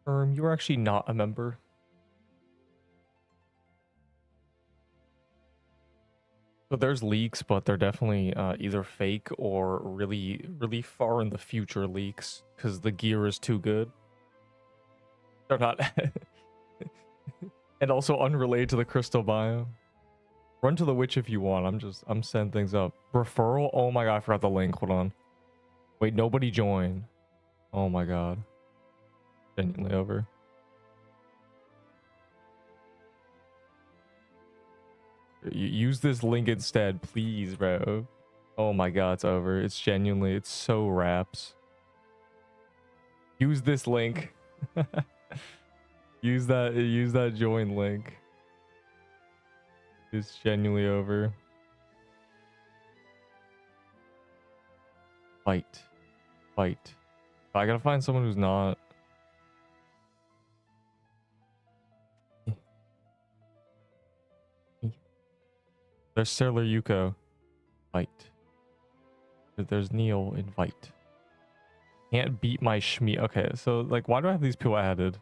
You're actually not a member. So there's leaks, but they're definitely either fake or really, really far in the future leaks because the gear is too good. They're not, and also unrelated to the crystal biome. Run to the witch if you want. I'm setting things up. Referral. Oh my god, I forgot the link. Hold on. Wait, nobody join. Oh my god. Genuinely over. Use this link instead, please, bro. Oh my god, it's over. It's genuinely, it's so raps. Use this link. use that join link. It's genuinely over. Fight. Fight. I gotta find someone who's not. There's Sailor Yuko. Fight. There's Neil. Invite. Can't beat my Shmi. Okay, so like, why do I have these people added?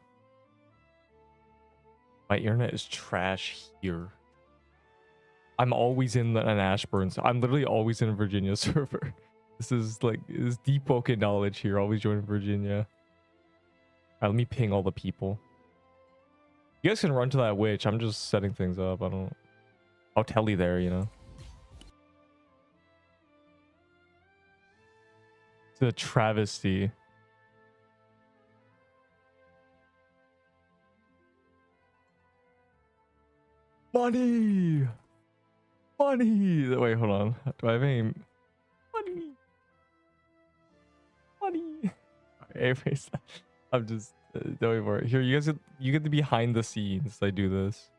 My internet is trash here. I'm always in an Ashburn. So I'm literally always in a Virginia server. This is like, this Deepwoken knowledge here. Always join Virginia. All right, let me ping all the people. You guys can run to that witch. I'm just setting things up. I'll tell you there, you know. It's a travesty. Money! Money! Wait, hold on. Do I have any... Money! Money! Anyways, I'm just... don't worry for it. Here, you guys you get the behind the scenes. I do this.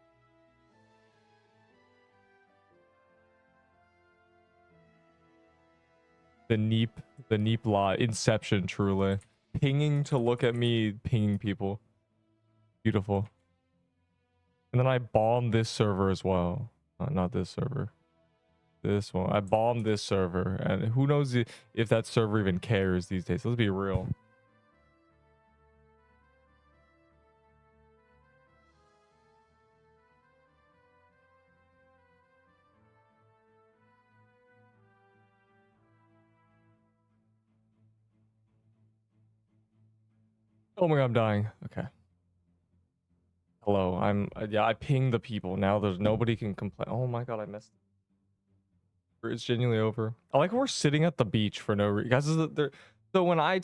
The Neep lot. Inception, truly. Pinging to look at me, pinging people. Beautiful. And then I bombed this server as well. Not this server. This one. I bombed this server. And who knows if that server even cares these days. Let's be real. Oh my god, I'm dying. Okay. Hello. Yeah, I pinged the people. Now there's nobody can complain. Oh my god, I missed it. It's genuinely over. I like we're sitting at the beach for no reason. Guys, so when I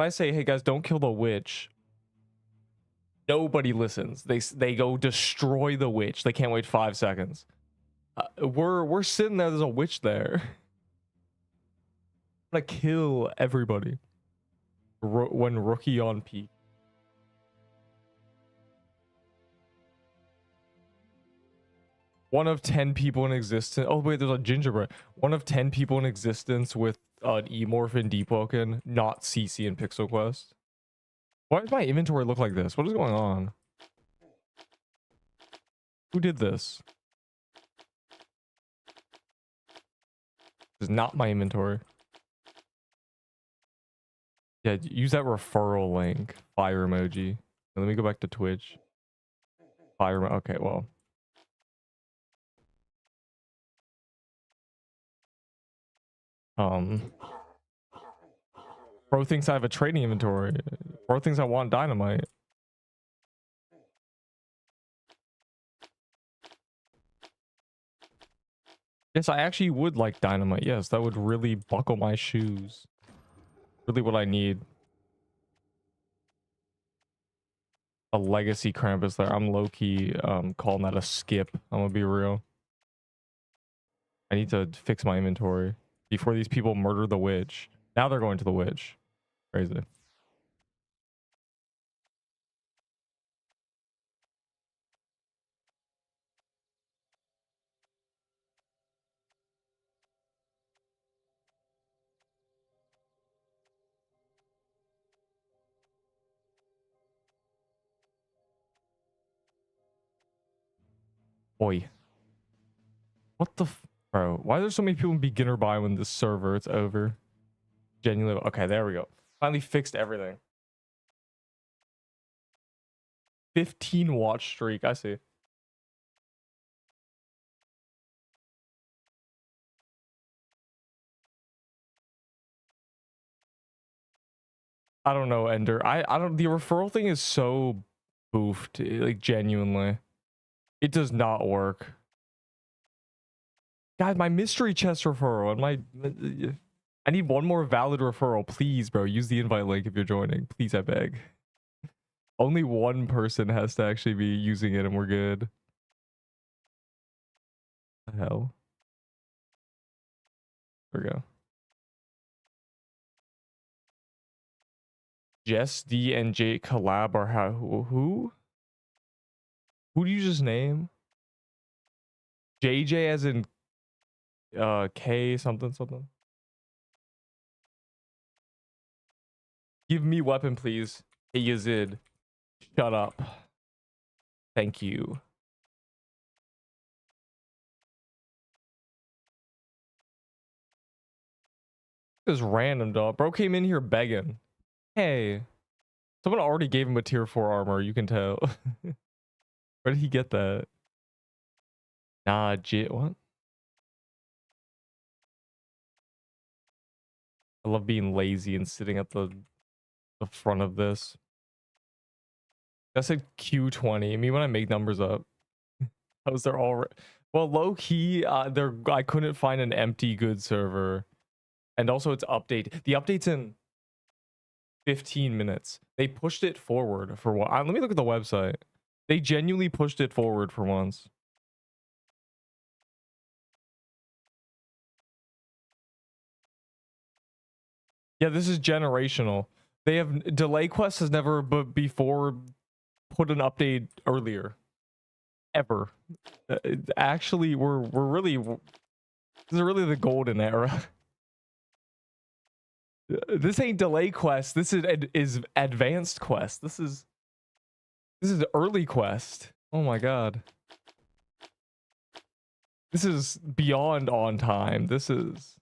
say, hey guys, don't kill the witch, nobody listens. They go destroy the witch. They can't wait 5 seconds. We're sitting there. There's a witch there. I'm gonna kill everybody. When rookie on peak. One of 10 people in existence. Oh wait, there's a gingerbread. One of 10 people in existence with an Emorph in Deepwoken, not CC in Pixel Quest. Why does my inventory look like this? What is going on? Who did this? This is not my inventory. Yeah, use that referral link. Fire emoji. Let me go back to Twitch. Fire. Okay, well. Bro thinks I have a trading inventory. Bro thinks I want dynamite. Yes, I actually would like dynamite. Yes, that would really buckle my shoes. Really what I need. A legacy Krampus there. I'm low-key calling that a skip. I'm gonna be real. I need to fix my inventory before these people murder the witch. Now they're going to the witch. Crazy. Boy. What the bro? Why are there so many people in beginner buy when this server it's over? Genuinely. Okay, there we go. Finally fixed everything. 15 watch streak. I see. I don't know, Ender. I don't. The referral thing is so boofed. Like genuinely, it does not work. God, my mystery chest referral and my. I need one more valid referral, please, bro. Use the invite link if you're joining. Please, I beg. Only one person has to actually be using it, and we're good. The hell. There we go. Jess D and Jake collab are how? Who? Who do you just name? JJ as in K something something. Give me weapon, please. Hey Yazid. Shut up. Thank you. This random dog. Bro came in here begging. Hey. Someone already gave him a tier 4 armor, you can tell. Where did he get that? Nah, what? I love being lazy and sitting at the front of this. I said Q20. I mean, when I make numbers up, those are all well, low key. I couldn't find an empty good server, and also it's update. The update's in 15 minutes. They pushed it forward for one. Let me look at the website. They genuinely pushed it forward for once. Yeah, this is generational. They have delay quest has never before put an update earlier, ever. Actually, we're really, this is really the golden era. This ain't delay quest. This is advanced quest. This is early quest. Oh my god. This is beyond on time. This is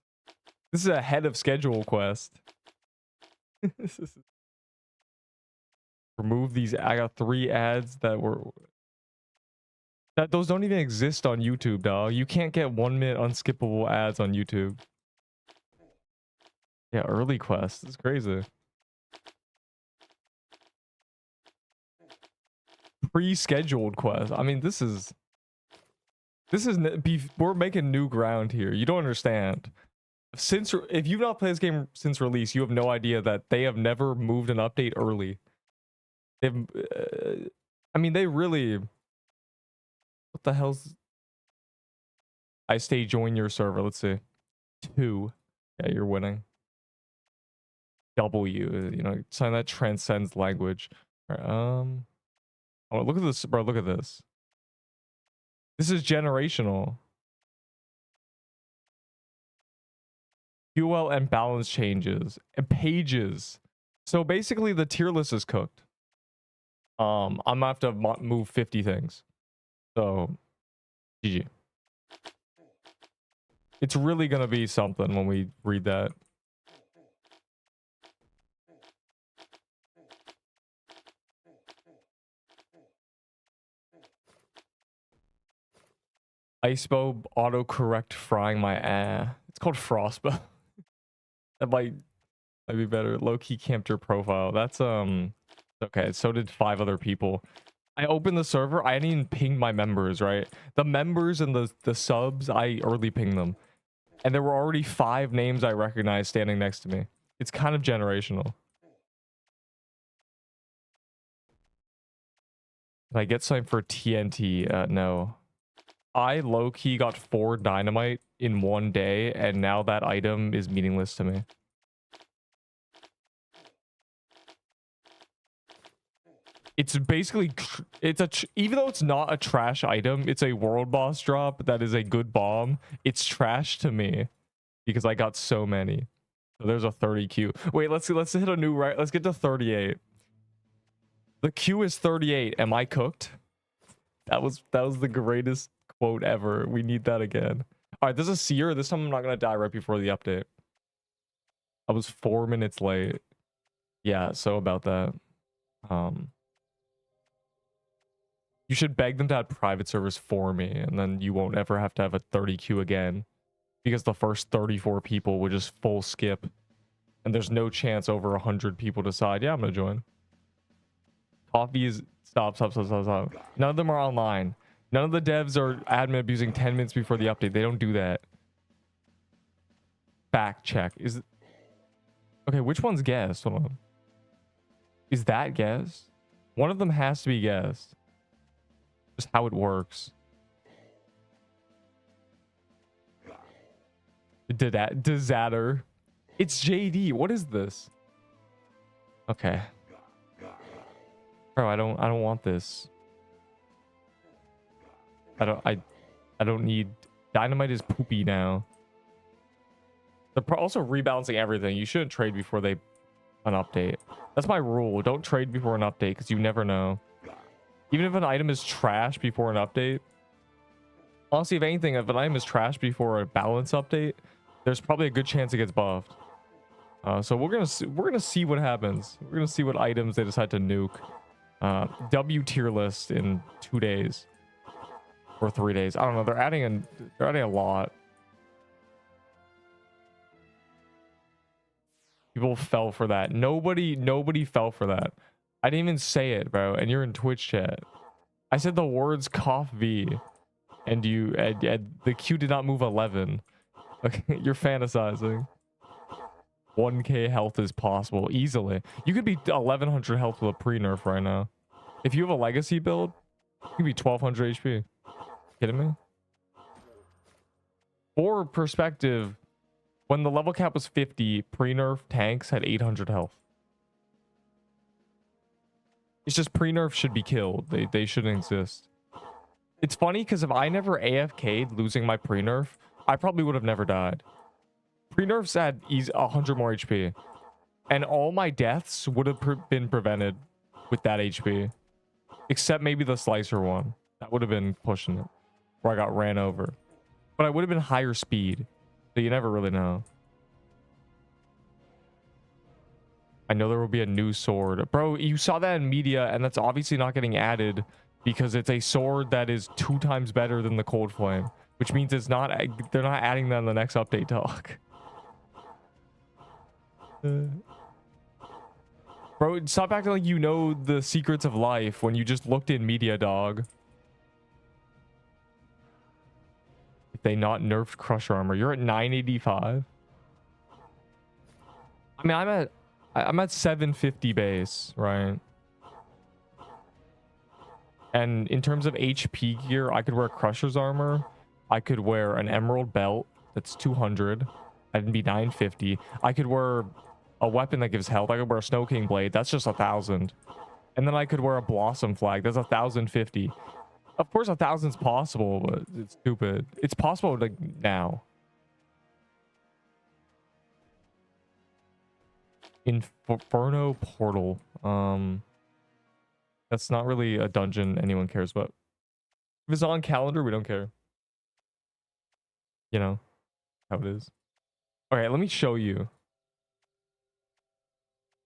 ahead of schedule quest. Remove these. I got 3 ads that those don't even exist on YouTube, dog. You can't get 1 minute unskippable ads on YouTube. Yeah, early quest. It's crazy. Pre-scheduled quest. I mean, this is we're making new ground here. You don't understand. If you've not played this game since release, you have no idea that they have never moved an update early. They've I mean, they really, what the hell's, I stay join your server. Let's see. 2. Yeah, you're winning. W, you know, sign that transcends language. All right, oh, look at this, bro. Look at this. This is generational. QL and balance changes and pages. So basically the tier list is cooked. I'm gonna have to move 50 things. So GG. It's really gonna be something when we read that. Icebow autocorrect frying my It's called frostbow. That might be better. Low-key camped your profile. That's okay. So did 5 other people. I opened the server. I didn't even ping my members, right? The members and the subs, I early pinged them. And there were already 5 names I recognized standing next to me. It's kind of generational. Can I get something for TNT? No. I low-key got 4 dynamite in 1 day, and now that item is meaningless to me. It's basically, even though it's not a trash item, it's a world boss drop that is a good bomb. It's trash to me because I got so many. So there's a 30 Q. Wait, let's hit a new right. Let's get to 38. The Q is 38. Am I cooked? That was the greatest quote ever. We need that again. All right, there's a Seer. This time I'm not gonna die right before the update. I was 4 minutes late. Yeah, so about that. You should beg them to add private servers for me, and then you won't ever have to have a 30 queue again, because the first 34 people would just full skip, and there's no chance over 100 people decide, yeah, I'm gonna join. Coffee is stop. None of them are online. None of the devs are admin abusing 10 minutes before the update. They don't do that. Fact check. Is okay, which one's guest? Hold on. Is that guest? One of them has to be guest. Just how it works. Disaster. It's JD. What is this? Okay. Bro, I don't want this. I don't need dynamite is poopy now. They're also rebalancing everything. You shouldn't trade before an update. That's my rule. Don't trade before an update because you never know. Even if an item is trash before an update. Honestly, if anything, if an item is trash before a balance update, there's probably a good chance it gets buffed. So we're gonna see what happens. We're gonna see what items they decide to nuke. W tier list in 2 days or 3 days. I don't know. They're adding a lot. People fell for that. Nobody fell for that. I didn't even say it, bro. And you're in Twitch chat. I said the words cough V, and the queue did not move 11. Okay, you're fantasizing. 1k health is possible easily. You could be 1100 health with a pre-nerf right now. If you have a legacy build, you could be 1200 HP. Kidding me? For perspective, when the level cap was 50, pre-nerf tanks had 800 health. It's just pre-nerf should be killed. They shouldn't exist. It's funny because if I never AFK'd losing my pre-nerf, I probably would have never died. Pre-nerfs had 100 more HP. And all my deaths would have been prevented with that HP. Except maybe the slicer one. That would have been pushing it. Where I got ran over. But I would have been higher speed. So you never really know. I know there will be a new sword. Bro, you saw that in media, and that's obviously not getting added because it's a sword that is 2 times better than the Cold Flame. Which means they're not adding that in the next update talk. Bro, stop acting like you know the secrets of life when you just looked in media, dog. If they not nerfed Crush Armor, you're at 985. I mean, I'm at 750 base, right? And in terms of HP gear, I could wear Crusher's Armor. I could wear an Emerald Belt that's 200. I'd be 950. I could wear a weapon that gives health. I could wear a Snow King Blade. That's just 1,000. And then I could wear a Blossom Flag. That's 1,050. Of course, 1,000's possible, but it's stupid. It's possible like now. Inferno Portal. That's not really a dungeon anyone cares about. If it's on calendar, we don't care. You know how it is. Okay, let me show you.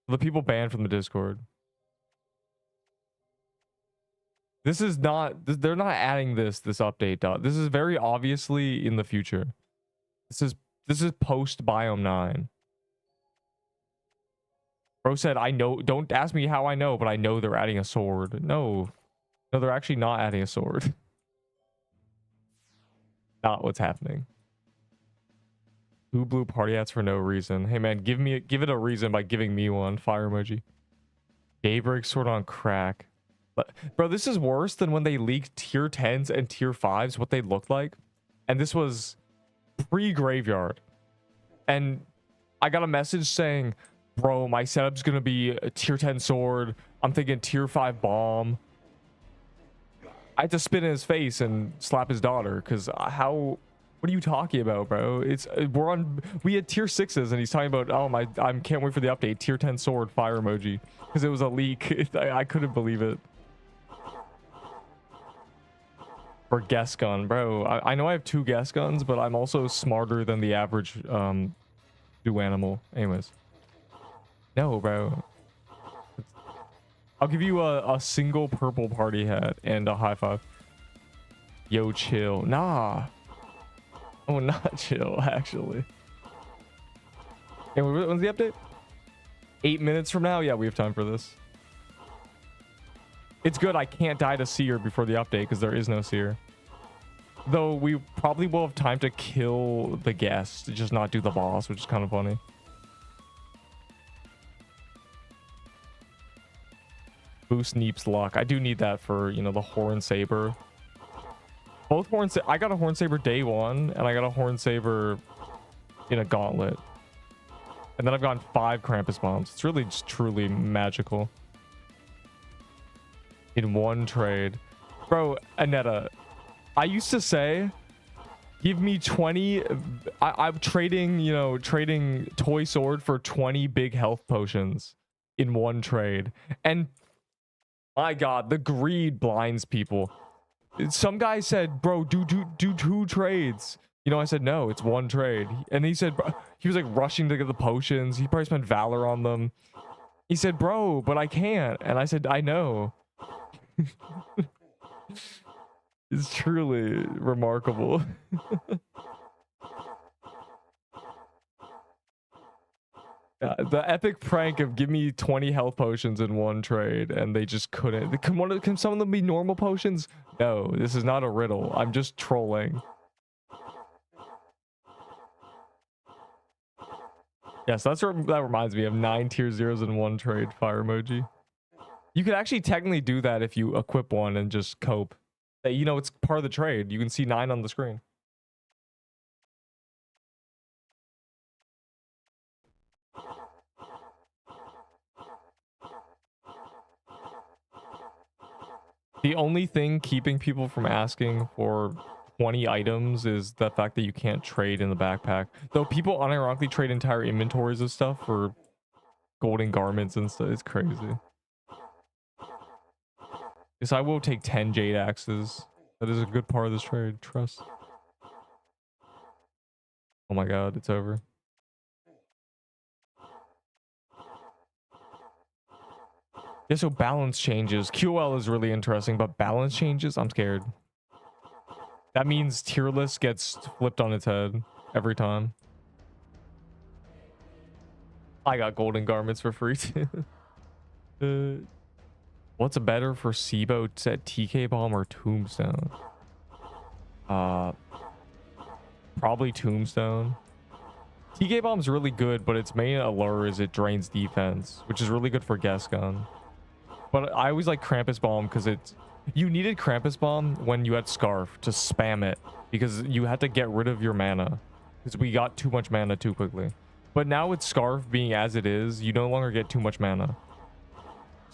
The people banned from the Discord. This is not, they're not adding this update. This is very obviously in the future. This is post Biome 9. Bro said, I know, don't ask me how I know, but I know they're adding a sword. No, they're actually not adding a sword. Not what's happening. 2 blue party hats for no reason. Hey man, give it a reason by giving me one. Fire emoji. Daybreak sword on crack. But bro, this is worse than when they leaked tier 10s and tier 5s, what they looked like. And this was pre-graveyard. And I got a message saying, bro, my setup's gonna be a tier 10 sword. I'm thinking tier 5 bomb. I had to spit in his face and slap his daughter because what are you talking about, bro? We had tier 6s and he's talking about, oh my, I can't wait for the update. Tier 10 sword, fire emoji. Because it was a leak. I couldn't believe it. For guest gun, bro. I know I have 2 guest guns, but I'm also smarter than the average do animal. Anyways. No, bro. I'll give you a single purple party hat and a high five. Yo, chill. Nah. Oh, not chill, actually. And when's the update? 8 minutes from now? Yeah, we have time for this. It's good I can't die to Seer before the update because there is no Seer. Though we probably will have time to kill the guest, just not do the boss, which is kind of funny. Boost Neep's luck. I do need that for, you know, the Horn Saber. Both I got a Horn Saber day one, and I got a Horn Saber in a Gauntlet. And then I've gotten 5 Krampus bombs. It's really just truly magical. In one trade. Bro, Aneta, I used to say, give me 20. I'm trading, you know, trading Toy Sword for 20 big health potions in one trade. And my God, the greed blinds people. Some guy said, bro, do 2 trades. You know, I said, no, it's one trade. And he said, he was like rushing to get the potions. He probably spent Valor on them. He said, bro, but I can't. And I said, I know. It's truly remarkable. The epic prank of give me 20 health potions in one trade, and they just couldn't. Can some of them be normal potions? No, this is not a riddle. I'm just trolling. Yes, that reminds me of 9 tier 0s in one trade fire emoji. You could actually technically do that if you equip one and just cope. You know, it's part of the trade. You can see 9 on the screen. The only thing keeping people from asking for 20 items is the fact that you can't trade in the backpack. Though people unironically trade entire inventories of stuff for golden garments and stuff. It's crazy. Yes, I will take 10 jade axes. That is a good part of this trade. Trust. Oh my God, it's over. Yeah, so balance changes. QL is really interesting, but balance changes, I'm scared. That means tier list gets flipped on its head every time. I got golden garments for free too. What's better for Sibo set TK bomb or tombstone? Probably tombstone. TK bomb's really good, but its main allure is it drains defense, which is really good for guest gun. But I always like Krampus bomb because you needed Krampus bomb when you had Scarf to spam it because you had to get rid of your mana because we got too much mana too quickly. But now with Scarf being as it is, you no longer get too much mana.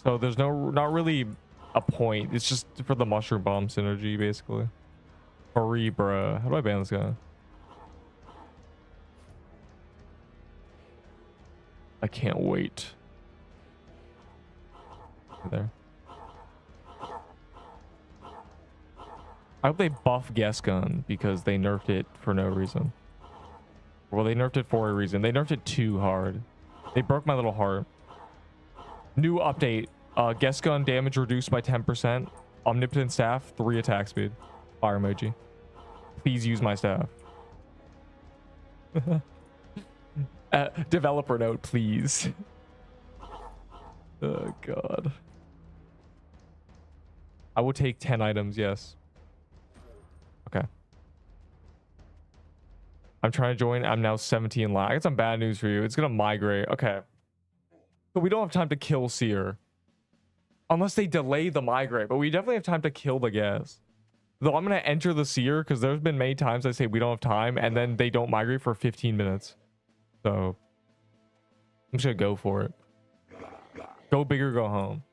So there's not really a point. It's just for the mushroom bomb synergy basically. Hurry, bruh. How do I ban this guy? I can't wait. There. I hope they buff guest gun because they nerfed it for no reason. Well, they nerfed it for a reason. They nerfed it too hard. They broke my little heart. New update. Guest gun damage reduced by 10%. Omnipotent staff, 3 attack speed. Fire emoji. Please use my staff. Developer note, please. Oh God. I will take 10 items, yes. Okay. I'm trying to join. I'm now 17 lag. I got some bad news for you. It's gonna migrate. Okay. So we don't have time to kill Seer. Unless they delay the migrate. But we definitely have time to kill the guest. Though I'm gonna enter the Seer because there's been many times I say we don't have time and then they don't migrate for 15 minutes. So I'm just gonna go for it. Go big or go home.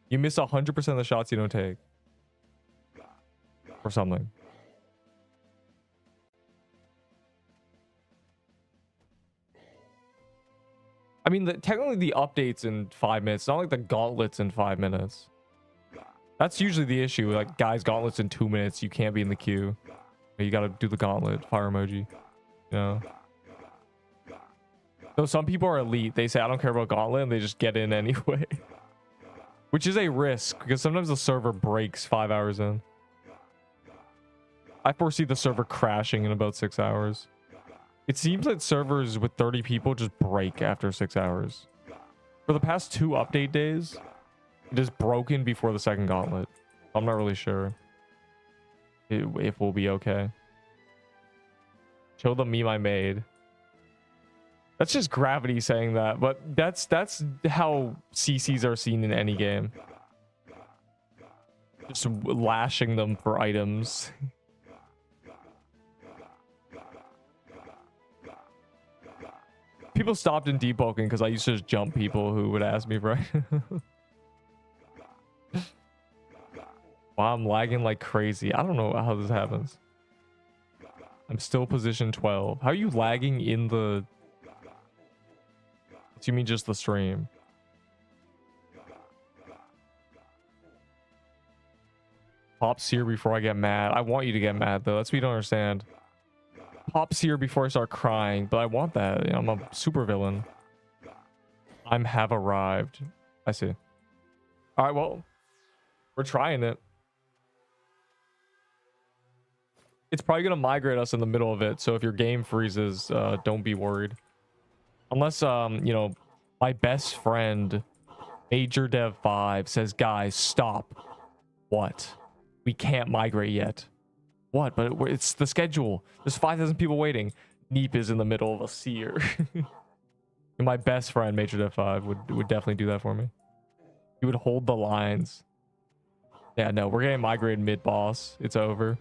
You miss 100% of the shots you don't take. Or something. I mean, technically the update's in 5 minutes. Not like the gauntlets in 5 minutes. That's usually the issue. Like, guys, gauntlets in 2 minutes. You can't be in the queue. You gotta do the gauntlet. Fire emoji. You know? Though some people are elite. They say, I don't care about gauntlet. And they just get in anyway. which is a risk because sometimes the server breaks 5 hours in. I foresee the server crashing in about 6 hours. It seems that servers with 30 people just break after 6 hours. For the past 2 update days, it is broken before the second gauntlet. I'm not really sure if we'll be okay. Show the meme I made. That's just gravity saying that, but that's how CCs are seen in any game. Just lashing them for items. People stopped in Deepwoken because I used to just jump people who would ask me for it. Wow, I'm lagging like crazy. I don't know how this happens. I'm still position 12. How are you lagging in the... You mean just the stream? Pop Seer before I get mad. I want you to get mad though. That's what you don't understand. Pop Seer before I start crying, but I want that. You know, I'm a super villain. Have arrived. I see. All right, well, we're trying it. It's probably gonna migrate us in the middle of it. So if your game freezes, don't be worried. Unless, you know, my best friend, Major Dev 5, says, guys, stop. What? We can't migrate yet. What? But it's the schedule. There's 5,000 people waiting. Neep is in the middle of a Seer. My best friend, Major Dev 5, would definitely do that for me. He would hold the lines. Yeah, no, we're getting migrated mid-boss. It's over.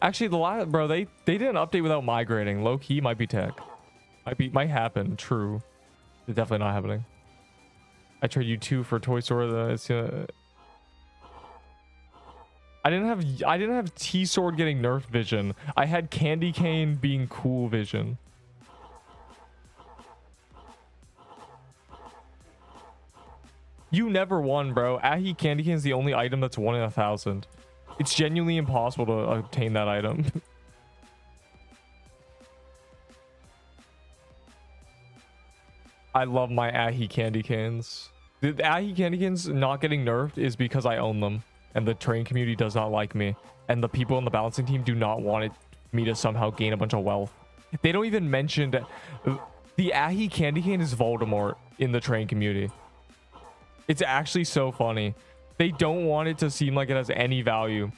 Actually, the last, bro, they did an update without migrating. Low key might be tech. Might happen. True. It's definitely not happening. I trade you 2 for Toy Store. I didn't have T-Sword getting nerfed vision. I had Candy Cane being cool vision. You never won, bro. Ahi Candy Cane is the only item that's 1 in 1,000. It's genuinely impossible to obtain that item. I love my Ahi Candy Canes. The Ahi Candy Canes not getting nerfed is because I own them. And the train community does not like me. And the people on the balancing team do not want me to somehow gain a bunch of wealth. They don't even mention that the Ahi Candy Cane is Voldemort in the train community. It's actually so funny. They don't want it to seem like it has any value.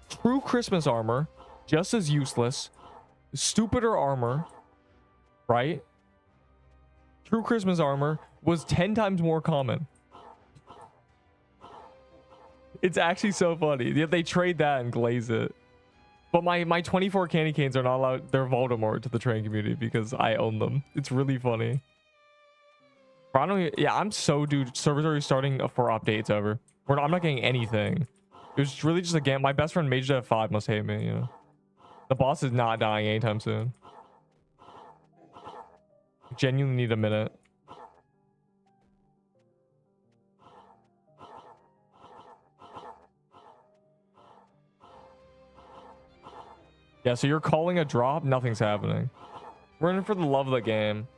True Christmas armor, just as useless. Stupider armor, right? True Christmas armor was 10 times more common. It's actually so funny. They trade that and glaze it. But my 24 candy canes are not allowed. They're Voldemort to the train community because I own them. It's really funny. Yeah, I'm so dude. Servers are starting for updates over. I'm not getting anything. It was really just a game. My best friend Major Dev 5 must hate me, you know. The boss is not dying anytime soon. Genuinely need a minute. Yeah, so you're calling a drop? Nothing's happening. We're in it for the love of the game.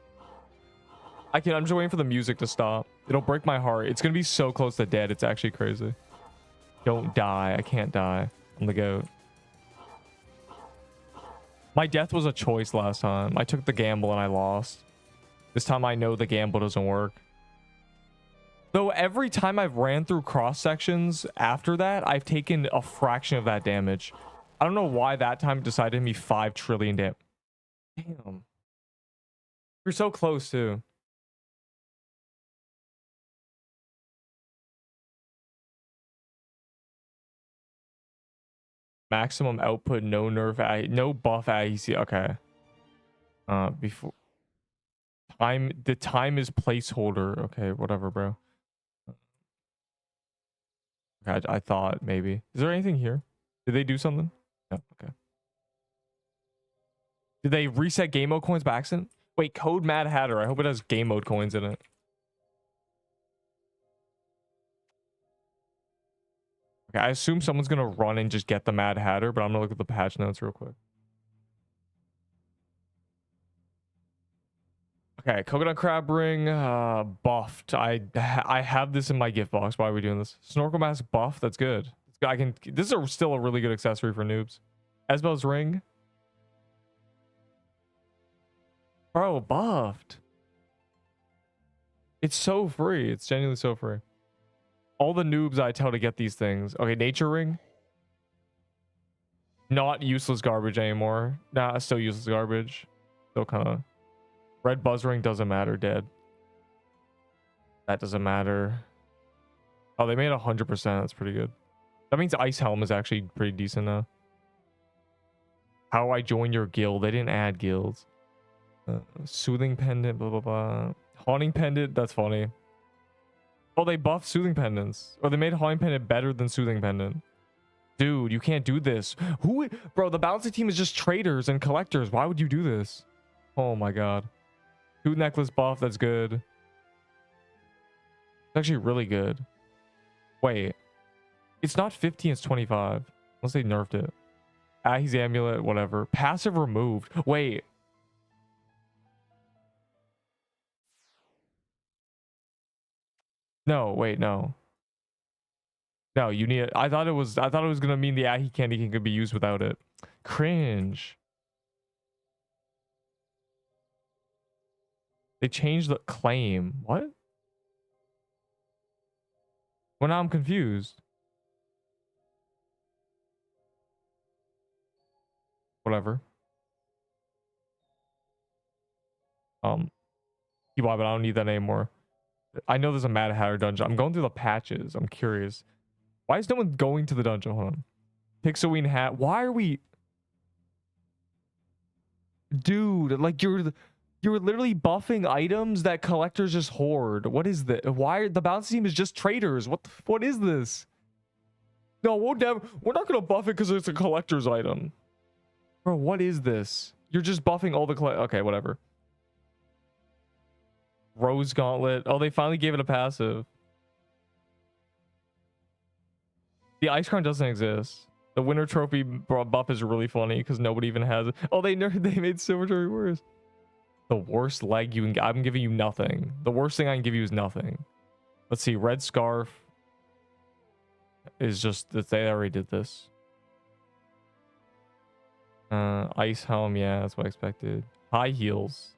I'm just waiting for the music to stop. It'll break my heart. It's gonna be so close to dead. It's actually crazy. Don't die. I can't die. I'm the GOAT. My death was a choice last time. I took the gamble and I lost. This time I know the gamble doesn't work. Though every time I've ran through cross sections after that, I've taken a fraction of that damage. I don't know why that time it decided to be 5 trillion damage. Damn. You're so close too. Maximum output, no nerf, no buff AEC. Okay. Before time, the time is placeholder. Okay, whatever, bro. Okay, I thought maybe. Is there anything here? Did they do something? No. Okay. Did they reset game mode coins by accident? Wait, code Mad Hatter. I hope it has game mode coins in it. Okay, I assume someone's gonna run and just get the Mad Hatter, but I'm gonna look at the patch notes real quick. Okay, coconut crab ring buffed. I have this in my gift box. Why are we doing this? Snorkel mask buff. That's good. I can. This is still a really good accessory for noobs. Esbel's ring. Bro, buffed. It's so free. It's genuinely so free. All the noobs I tell to get these things. Okay, nature ring. Not useless garbage anymore. Nah, still useless garbage. Still kind of. Red buzz ring doesn't matter. Dead. That doesn't matter. Oh, they made 100%. That's pretty good. That means ice helm is actually pretty decent now. How I join your guild. They didn't add guilds. Soothing pendant. Blah blah blah. Haunting pendant. That's funny. Oh, they buffed soothing pendants. Or they made haunting pendant better than soothing pendant. Dude, you can't do this. Bro, the balancing team is just traders and collectors. Why would you do this? Oh my god. Tooth necklace buff. That's good. It's actually really good. Wait. It's not 15, it's 25. Unless they nerfed it. He's amulet, whatever. Passive removed. Wait. No, wait, no. No, you need it. I thought it was gonna mean the Ahi candy king could be used without it. Cringe. They changed the claim. What? Well, now I'm confused. Whatever. But I don't need that anymore. I know there's a Mad Hatter dungeon. I'm going through the patches. I'm curious. Why is no one going to the dungeon? Hold on. Pixelween hat. Why are we... Dude, like you're literally buffing items that collectors just hoard. What is this? Why the bounce team is just traders? What is this? No, we're not gonna buff it because it's a collector's item. Bro, what is this? You're just buffing all the okay, whatever. Rose Gauntlet. Oh, they finally gave it a passive. The ice crown doesn't exist. The winter trophy buff is really funny because nobody even has it. Oh, they made silver trophy worse. The worst leg you can get. I'm giving you nothing. The worst thing I can give you is nothing. Let's see. Red scarf is just that they already did this. Ice helm. Yeah, that's what I expected. High heels.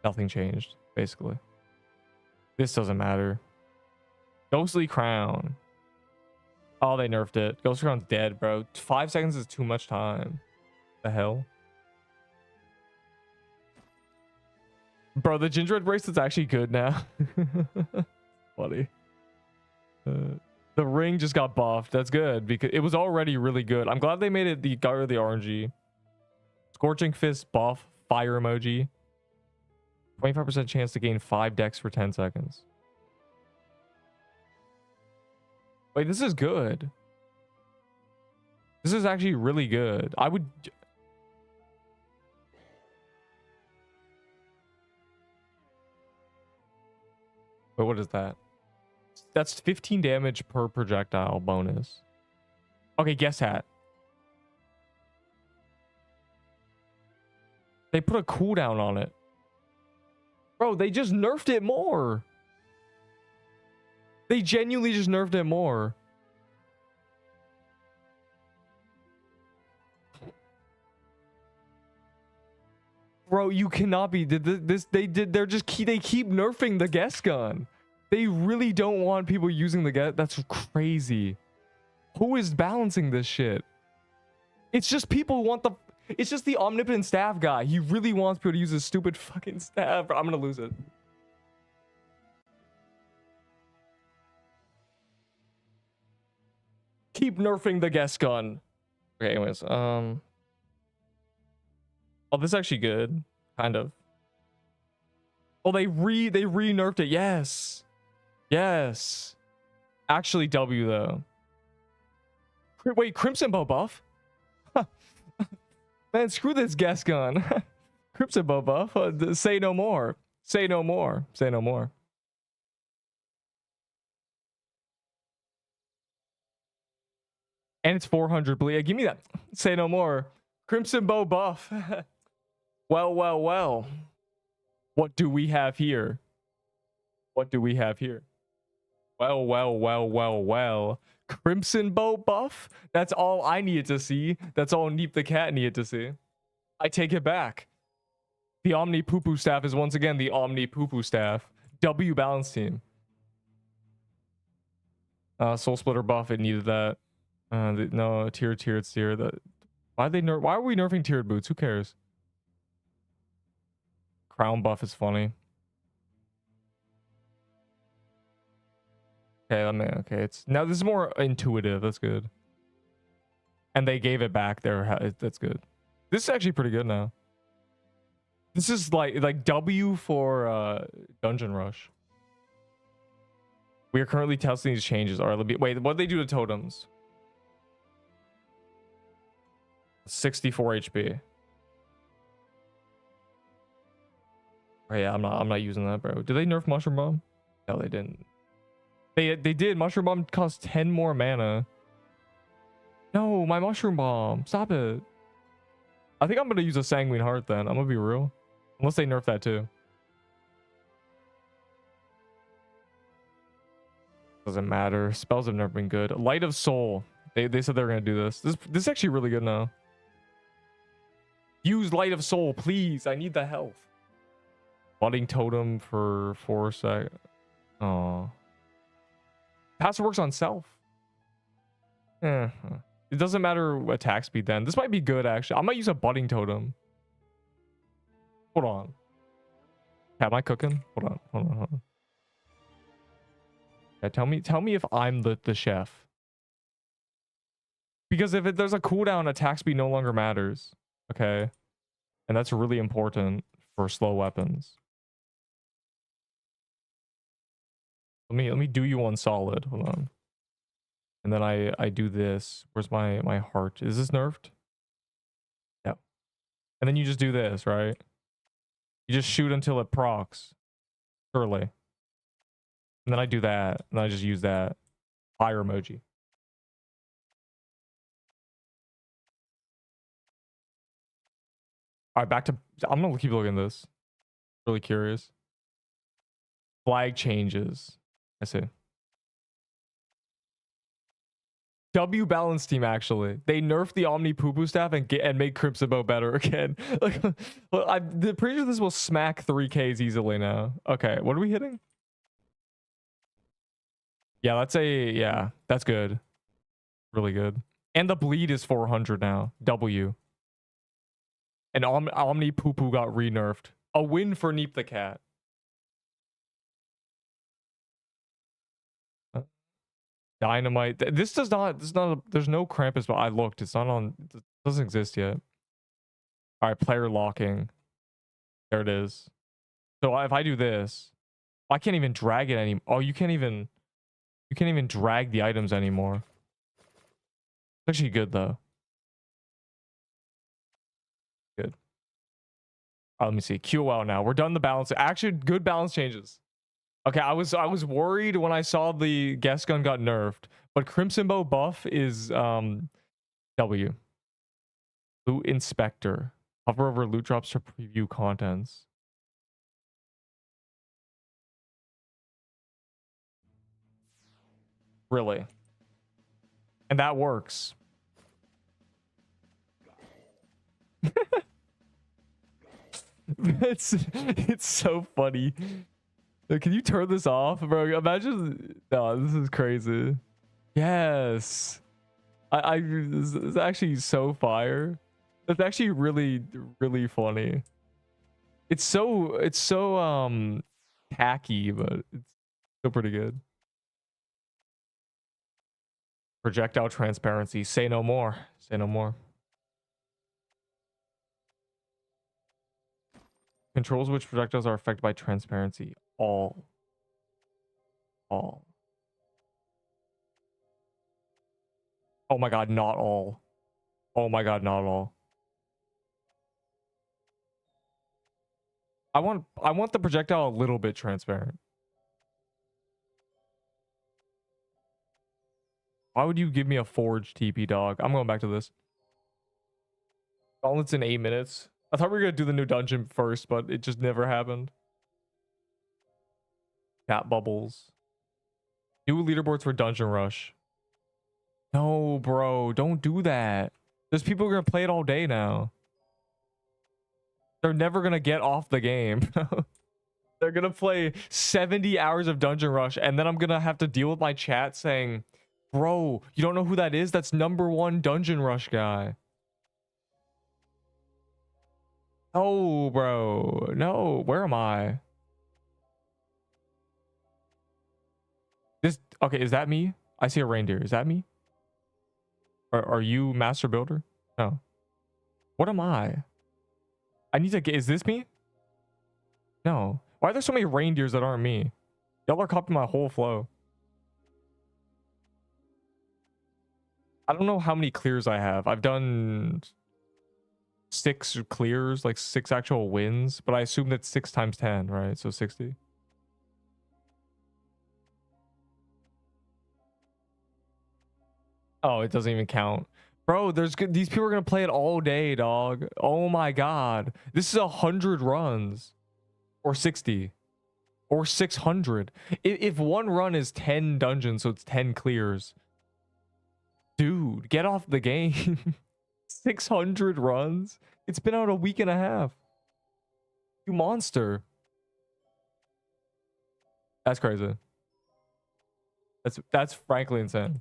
Nothing changed, basically. This doesn't matter. Ghostly crown. Oh, they nerfed it. Ghostly crown's dead, bro. 5 seconds is too much time. The hell? Bro, the gingerbread bracelet's actually good now. Funny. The ring just got buffed. That's good because it was already really good. I'm glad they made it got rid of the RNG. Scorching fist buff. Fire emoji. 25% chance to gain 5 dex for 10 seconds. Wait, this is good. This is actually really good. I would... Wait, what is that? That's 15 damage per projectile bonus. Okay, guess hat. They put a cooldown on it. Bro, they just nerfed it more. They genuinely just nerfed it more. Bro, you cannot be. They keep nerfing the guest gun. They really don't want people using the guest. That's crazy. Who is balancing this shit? It's just people who want the... It's just the omnipotent staff guy. He really wants people to use his stupid fucking staff. I'm gonna lose it. Keep nerfing the guest gun. Okay, anyways, oh, this is actually good, kind of. Oh, they re-nerfed it. Yes, yes. Actually, W though. Wait, Crimson Bow buff? Man, screw this guest gun. Crimson Bow buff. Say no more. Say no more. Say no more. And it's 400 bleed. Give me that. Say no more. Crimson Bow buff. Well, well, well. What do we have here? What do we have here? Well, well, well, well, well. Crimson Bow buff? That's all I needed to see. That's all Neep the cat needed to see. I take it back. The Omni Poo Poo staff is once again the Omni Poo Poo staff. W balance team. Soul Splitter buff, it needed that. No, tiered Seer. Why are we nerfing tiered boots? Who cares? Crown buff is funny. Okay, it's now this is more intuitive. That's good. And they gave it back there. That's good. This is actually pretty good now. This is like W for Dungeon Rush. We are currently testing these changes. All right, wait, what did they do to totems? 64 HP. Oh yeah, I'm not using that, bro. Did they nerf Mushroom Bomb? No, they didn't. They did. Mushroom Bomb costs 10 more mana. No, my Mushroom Bomb. Stop it. I think I'm gonna use a Sanguine Heart then. I'm gonna be real. Unless they nerf that too. Doesn't matter. Spells have never been good. Light of Soul. They said they were gonna do this. This is actually really good now. Use Light of Soul, please. I need the health. Budding Totem for 4 sec. Oh. Passive works on self. It doesn't matter attack speed then. This might be good actually. I might use a Budding Totem. Hold on. Am I cooking? Hold on. Yeah, tell me if I'm the chef. Because if there's a cooldown, attack speed no longer matters. Okay. And that's really important for slow weapons. Let me do you one solid. Hold on. And then I do this. Where's my heart? Is this nerfed? Yeah. And then you just do this, right? You just shoot until it procs. Surely. And then I do that. And I just use that. Fire emoji. Alright, back to... I'm gonna keep looking at this. Really curious. Flag changes. I see. W balance team actually. They nerfed the Omni Poo Poo staff and made Crimson Bow better again. Like, well, I'm pretty sure this will smack 3Ks easily now. Okay, what are we hitting? Yeah, that's good. Really good. And the bleed is 400 now. W. And Omni Poo Poo got re-nerfed. A win for Neep the cat. Dynamite. There's no Krampus, but I looked. It's not on. It doesn't exist yet. All right, player locking. There it is. So if I do this, I can't even drag it anymore. Oh, you can't even drag the items anymore. It's actually good though. Good. Let me see. QOL now. We're done the balance. Actually, good balance changes. Okay, I was worried when I saw the guest gun got nerfed, but Crimson Bow buff is W. Loot Inspector. Hover over loot drops to preview contents. Really? And that works. It's so funny. Can you turn this off, bro? Imagine. No, this is crazy. Yes. This is actually so fire. It's actually really funny. It's so tacky, but it's still pretty good. Projectile transparency. Say no more. Say no more. Controls which projectiles are affected by transparency. All. Oh my god, not all. Oh my god, not all. I want the projectile a little bit transparent. Why would you give me a forged TP, dog? I'm going back to this. Gauntlet's in 8 minutes. I thought we were going to do the new dungeon first, but it just never happened. Cat bubbles. New leaderboards for Dungeon Rush. No, bro. Don't do that. There's people who are going to play it all day now. They're never going to get off the game. They're going to play 70 hours of Dungeon Rush, and then I'm going to have to deal with my chat saying, bro, you don't know who that is? That's #1 Dungeon Rush guy. Oh, bro. No, where am I? This, okay, is that me? I see a reindeer. Is that me? Are you Master Builder? No. What am I? I need to get, is this me? No. Why are there so many reindeers that aren't me? Y'all are copying my whole flow. I don't know how many clears I have. I've done 6 clears, like 6 actual wins, but I assume that's 6 times 10, right? So 60. Oh, it doesn't even count. Bro, these people are gonna play it all day, dog. Oh my god. This is 100 runs. Or 60. Or 600. If one run is 10 dungeons, so it's 10 clears. Dude, get off the game. 600 runs? It's been out a week and a half. You monster. That's crazy. That's frankly insane.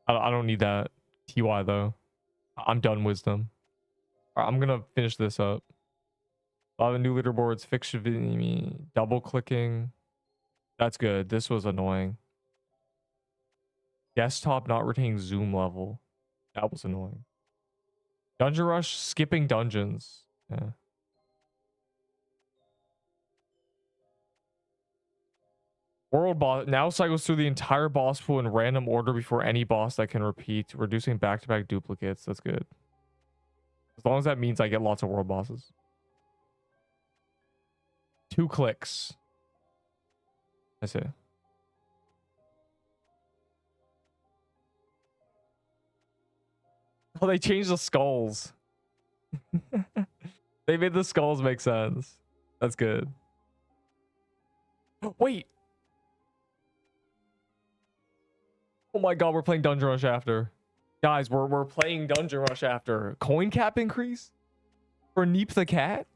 I don't need that TY though. I'm done wisdom. All right, I'm gonna finish this up. A lot of new leaderboards, fix me, double clicking. That's good. This was annoying. Desktop not retaining zoom level. That was annoying. Dungeon Rush skipping dungeons. Yeah. World boss now cycles through the entire boss pool in random order before any boss that can repeat, reducing back-to-back duplicates. That's good. As long as that means I get lots of world bosses. 2 clicks. I see. Oh, they changed the skulls. They made the skulls make sense. That's good. Wait. Oh my god, we're playing Dungeon Rush after. Guys, we're playing Dungeon Rush after. Coin cap increase? For Neep the cat?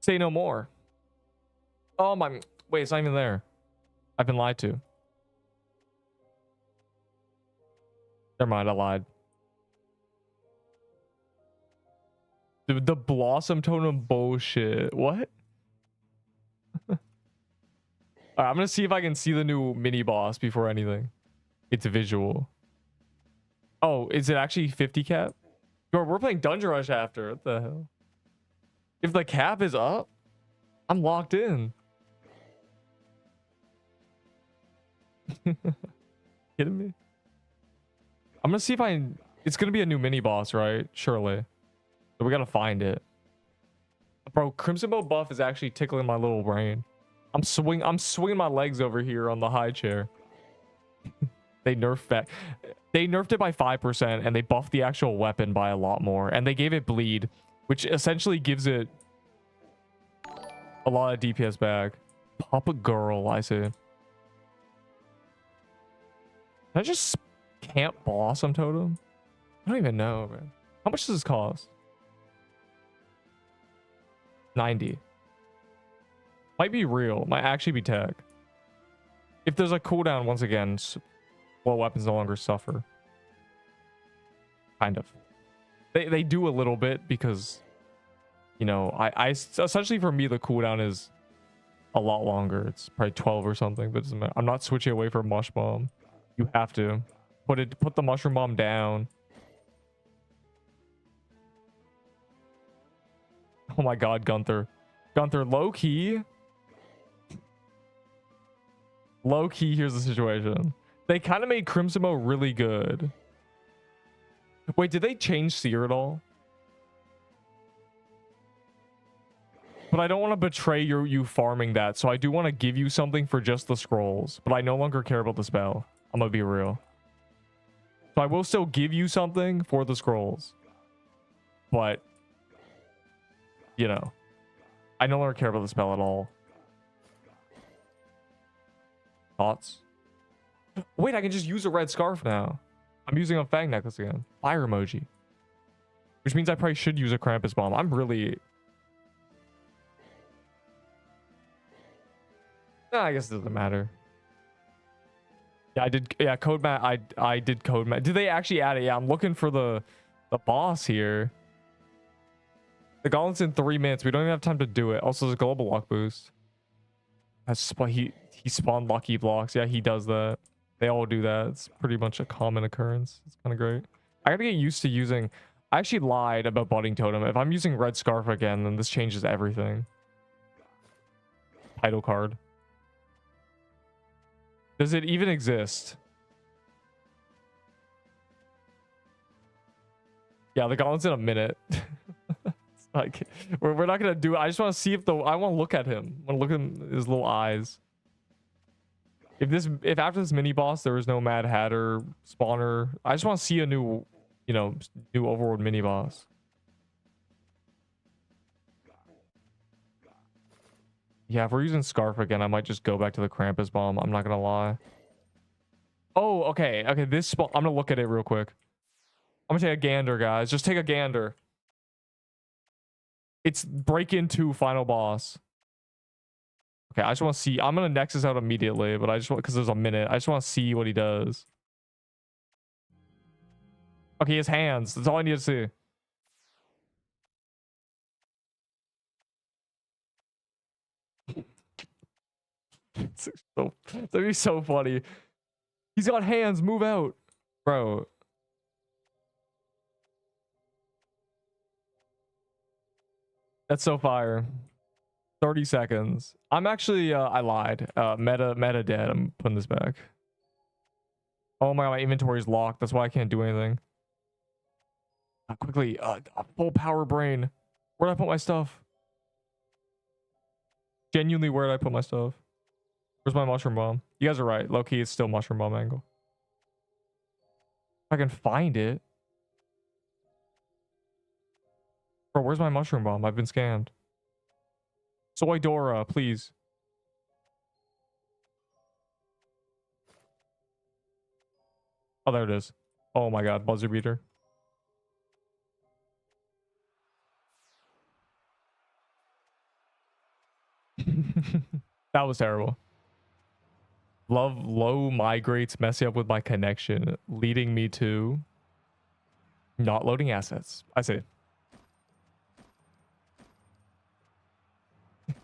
Say no more. Oh my, wait, it's not even there. I've been lied to. Never mind, I lied. The Blossom Totem bullshit. What? Alright, I'm gonna see if I can see the new mini boss before anything. It's visual. Oh, is it actually 50 cap? Bro, we're playing Dungeon Rush after. What the hell? If the cap is up, I'm locked in. Kidding me? I'm gonna see if it's gonna be a new mini boss, right? Surely. So we gotta find it. Bro, Crimson Bow buff is actually tickling my little brain. I'm swinging my legs over here on the high chair. They nerfed that. They nerfed it by 5% and they buffed the actual weapon by a lot more. And they gave it bleed, which essentially gives it a lot of DPS back. Papa girl, I see. Can I just camp Blossom Totem? I don't even know, man. How much does this cost? 90. Might be real. Might actually be tech. If there's a cooldown, once again, well, weapons no longer suffer. Kind of. They do a little bit because, you know, I essentially for me the cooldown is a lot longer. It's probably 12 or something, but it doesn't matter. I'm not switching away from Mush Bomb. You have to put the Mushroom Bomb down. Oh my god, Gunther. Gunther, low key, here's the situation. They kind of made Crimson Bow really good. Wait, did they change Seer at all? But I don't want to betray you farming that, so I do want to give you something for just the scrolls. But I no longer care about the spell. I'm gonna be real. So I will still give you something for the scrolls. But, you know, I no longer care about the spell at all. Thoughts? Wait, I can just use a red scarf now. I'm using a fang necklace again. Fire emoji. Which means I probably should use a Krampus bomb. I'm really... Nah, I guess it doesn't matter. Yeah, I did. Yeah, code mat. I did code mat. Did they actually add it? Yeah, I'm looking for the boss here. The Gauntlet's in 3 minutes. We don't even have time to do it. Also, there's a global lock boost. He spawned lucky blocks. Yeah, he does that. They all do that. It's pretty much a common occurrence. It's kind of great. I gotta get used to using... I actually lied about budding totem. If I'm using red scarf again, then this changes everything. Title card. Does it even exist? Yeah, the Gauntlet's in a minute. Like, we're not gonna do it. I just want to see if I want to look at him. I want to look at his little eyes. If after this mini boss there was no Mad Hatter spawner, I just want to see a new, you know, new overworld mini boss. Yeah, if we're using Scarf again, I might just go back to the Krampus bomb. I'm not gonna lie. Oh, okay. Okay, this spawn. I'm gonna look at it real quick. I'm gonna take a gander, guys. Just take a gander. It's break-in 2 final boss. Okay, I just want to see. I'm gonna Nexus out immediately, but I just want, because there's a minute. I just want to see what he does. Okay, his hands. That's all I need to see. That'd be so funny. He's got hands. Move out, bro. That's so fire. 30 seconds. I'm actually I lied. Meta dead. I'm putting this back. Oh my god, my inventory is locked. That's why I can't do anything. Quickly, full power brain. Where'd I put my stuff? Genuinely, where'd I put my stuff? Where's my mushroom bomb? You guys are right. Low key, it's still mushroom bomb angle. If I can find it. Bro, where's my mushroom bomb? I've been scammed. Soy Dora, please. Oh, there it is. Oh my god, buzzer beater. That was terrible. Love low migrates messing up with my connection, leading me to not loading assets. I see.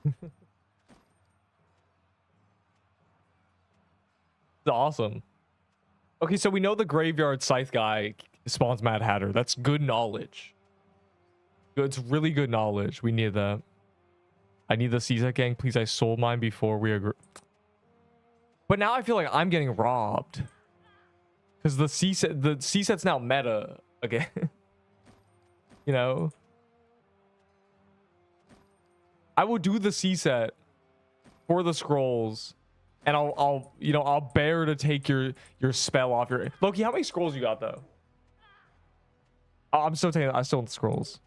It's awesome. Okay, so we know the graveyard scythe guy spawns Mad Hatter. That's good knowledge. It's really good knowledge. We need that. I need the CSET gang. Please, I sold mine before we agree. But now I feel like I'm getting robbed. Because the CSET's now meta again. You know? I will do the CSET for the scrolls. And I'll bear to take your spell off your... Loki, how many scrolls you got, though? Oh, I still want the scrolls.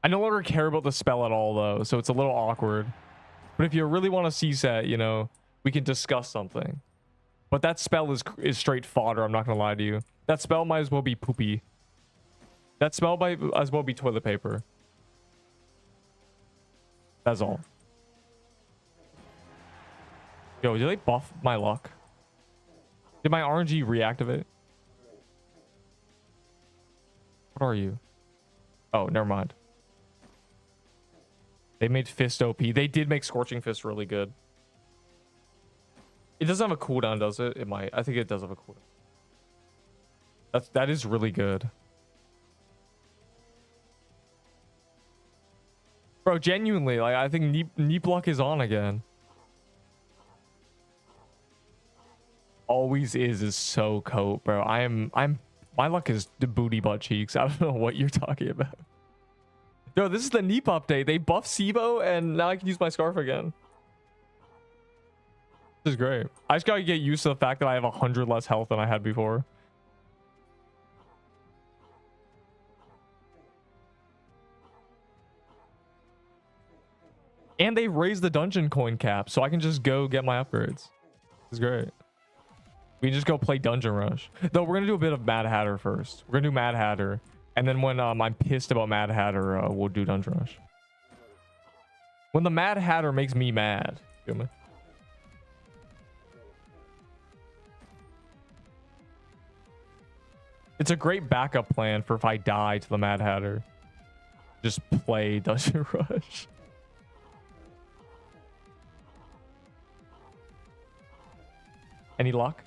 I no longer care about the spell at all, though, so it's a little awkward. But if you really want to CSET, you know, we can discuss something. But that spell is straight fodder, I'm not going to lie to you. That spell might as well be poopy. That spell might as well be toilet paper. That's all. Yo, did they buff my luck? Did my RNG reactivate? What are you? Oh, never mind. They made Fist OP. They did make Scorching Fist really good. It doesn't have a cooldown, does it? It might. I think it does have a cooldown. That is really good. Bro, genuinely, like I think Neep luck is on again. Always is so coat, bro. My luck is the booty butt cheeks. I don't know what you're talking about. Yo, this is the Nerp update. They buffed SIBO, and now I can use my scarf again. This is great. I just gotta get used to the fact that I have 100 less health than I had before. And they raised the dungeon coin cap, so I can just go get my upgrades. This is great. We can just go play Dungeon Rush. Though we're gonna do a bit of Mad Hatter first. We're gonna do Mad Hatter, and then when I'm pissed about Mad Hatter, we'll do Dungeon Rush. When the Mad Hatter makes me mad. Feel me? It's a great backup plan for if I die to the Mad Hatter. Just play Dungeon Rush. Any luck?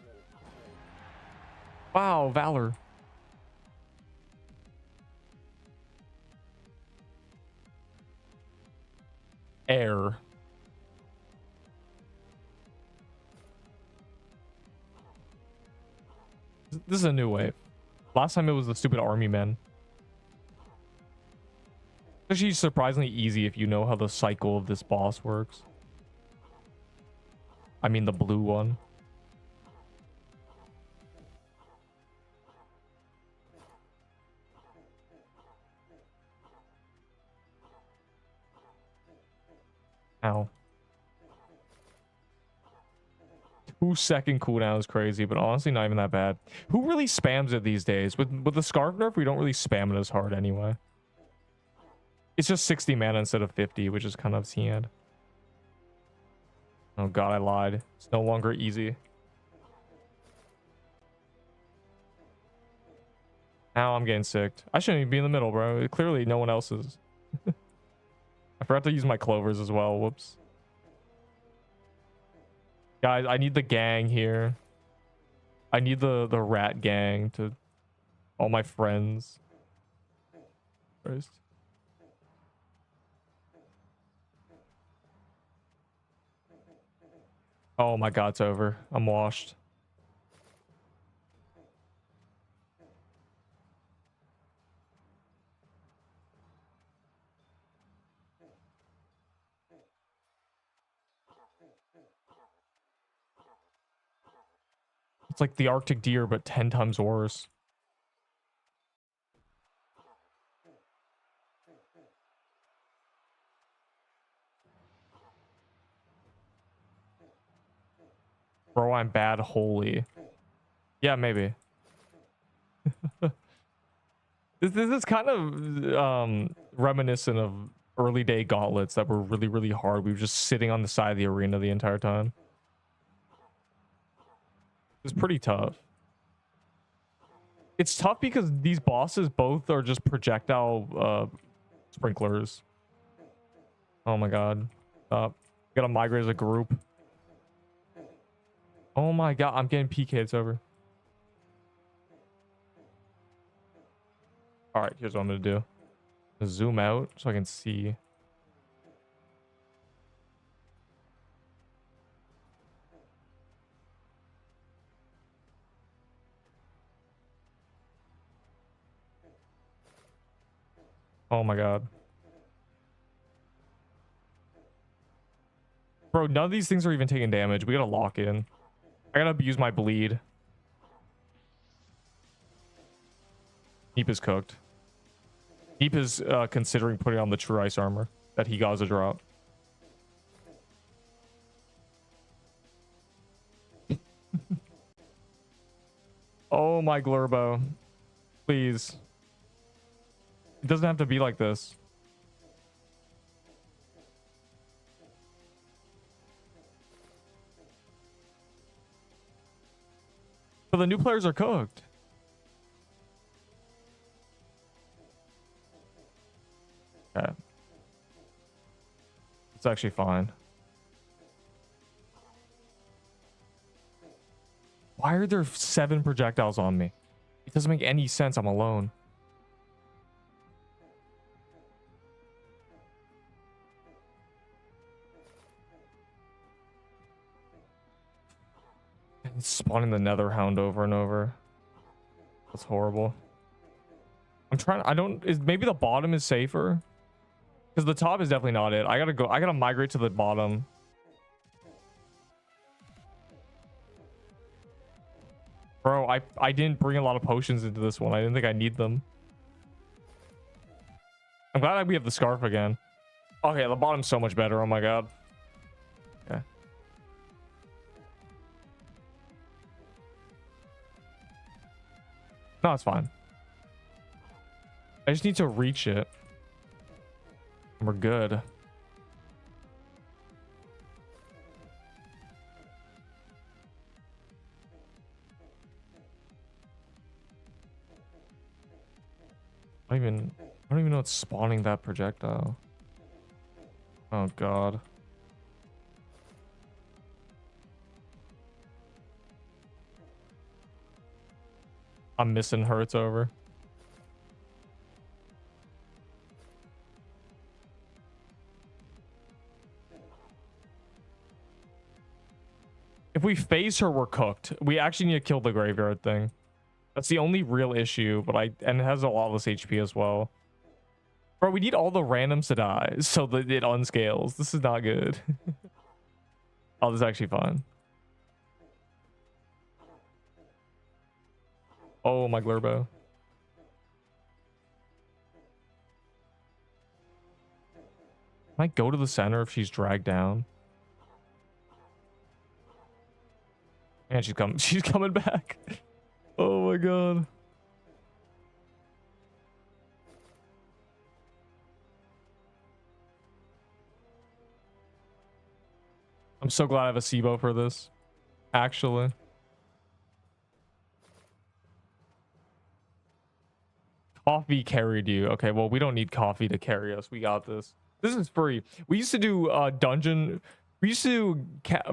Wow, Valor. Air. This is a new wave. Last time it was the stupid army men. It's actually surprisingly easy if you know how the cycle of this boss works. I mean the blue one. Ow. 2-second cooldown is crazy, but honestly not even that bad. Who really spams it these days? With the scarf nerf, we don't really spam it as hard anyway. It's just 60 mana instead of 50, which is kind of sad. Oh god, I lied. It's no longer easy. Now I'm getting sick. I shouldn't even be in the middle, bro. Clearly no one else is. I forgot to use my clovers as well. Whoops. Guys, I need the gang here. I need the rat gang to all my friends. First. Oh my god, it's over. I'm washed. It's like the Arctic deer, but 10 times worse. Bro, I'm bad. Holy. Yeah, maybe. This is kind of reminiscent of early day gauntlets that were really, really hard. We were just sitting on the side of the arena the entire time. It's pretty tough. It's tough because these bosses both are just projectile sprinklers. Oh my god. Gotta migrate as a group. Oh my god, I'm getting PK. It's over. Alright, here's what I'm gonna do. Zoom out so I can see. Oh my god. Bro, none of these things are even taking damage. We gotta lock in. I gotta abuse my bleed. Neep is cooked. Neep is considering putting on the true ice armor that he got as a drop. Oh my Glurbo. Please. It doesn't have to be like this. But the new players are cooked. Okay. It's actually fine. Why are there 7 projectiles on me? It doesn't make any sense. I'm alone. It's spawning the nether hound over and over. That's horrible. I'm trying. I don't. Maybe the bottom is safer. Because the top is definitely not it. I gotta migrate to the bottom. Bro, I didn't bring a lot of potions into this one. I didn't think I need them. I'm glad we have the scarf again. Okay, the bottom's so much better. Oh my god. Okay. No, it's fine. I just need to reach it. We're good. I don't even know it's spawning that projectile. Oh god. I'm missing her. It's over. If we phase her, we're cooked. We actually need to kill the graveyard thing. That's the only real issue, but and it has a lot less HP as well. Bro, we need all the randoms to die so that it unscales. This is not good. Oh, this is actually fine. Oh, my Glurbo. Can I go to the center if she's dragged down? And she's coming back. Oh my god. I'm so glad I have a SIBO for this. Actually. Coffee carried you. Okay, well, we don't need coffee to carry us. We got this. This is free. We used to do dungeon. We used to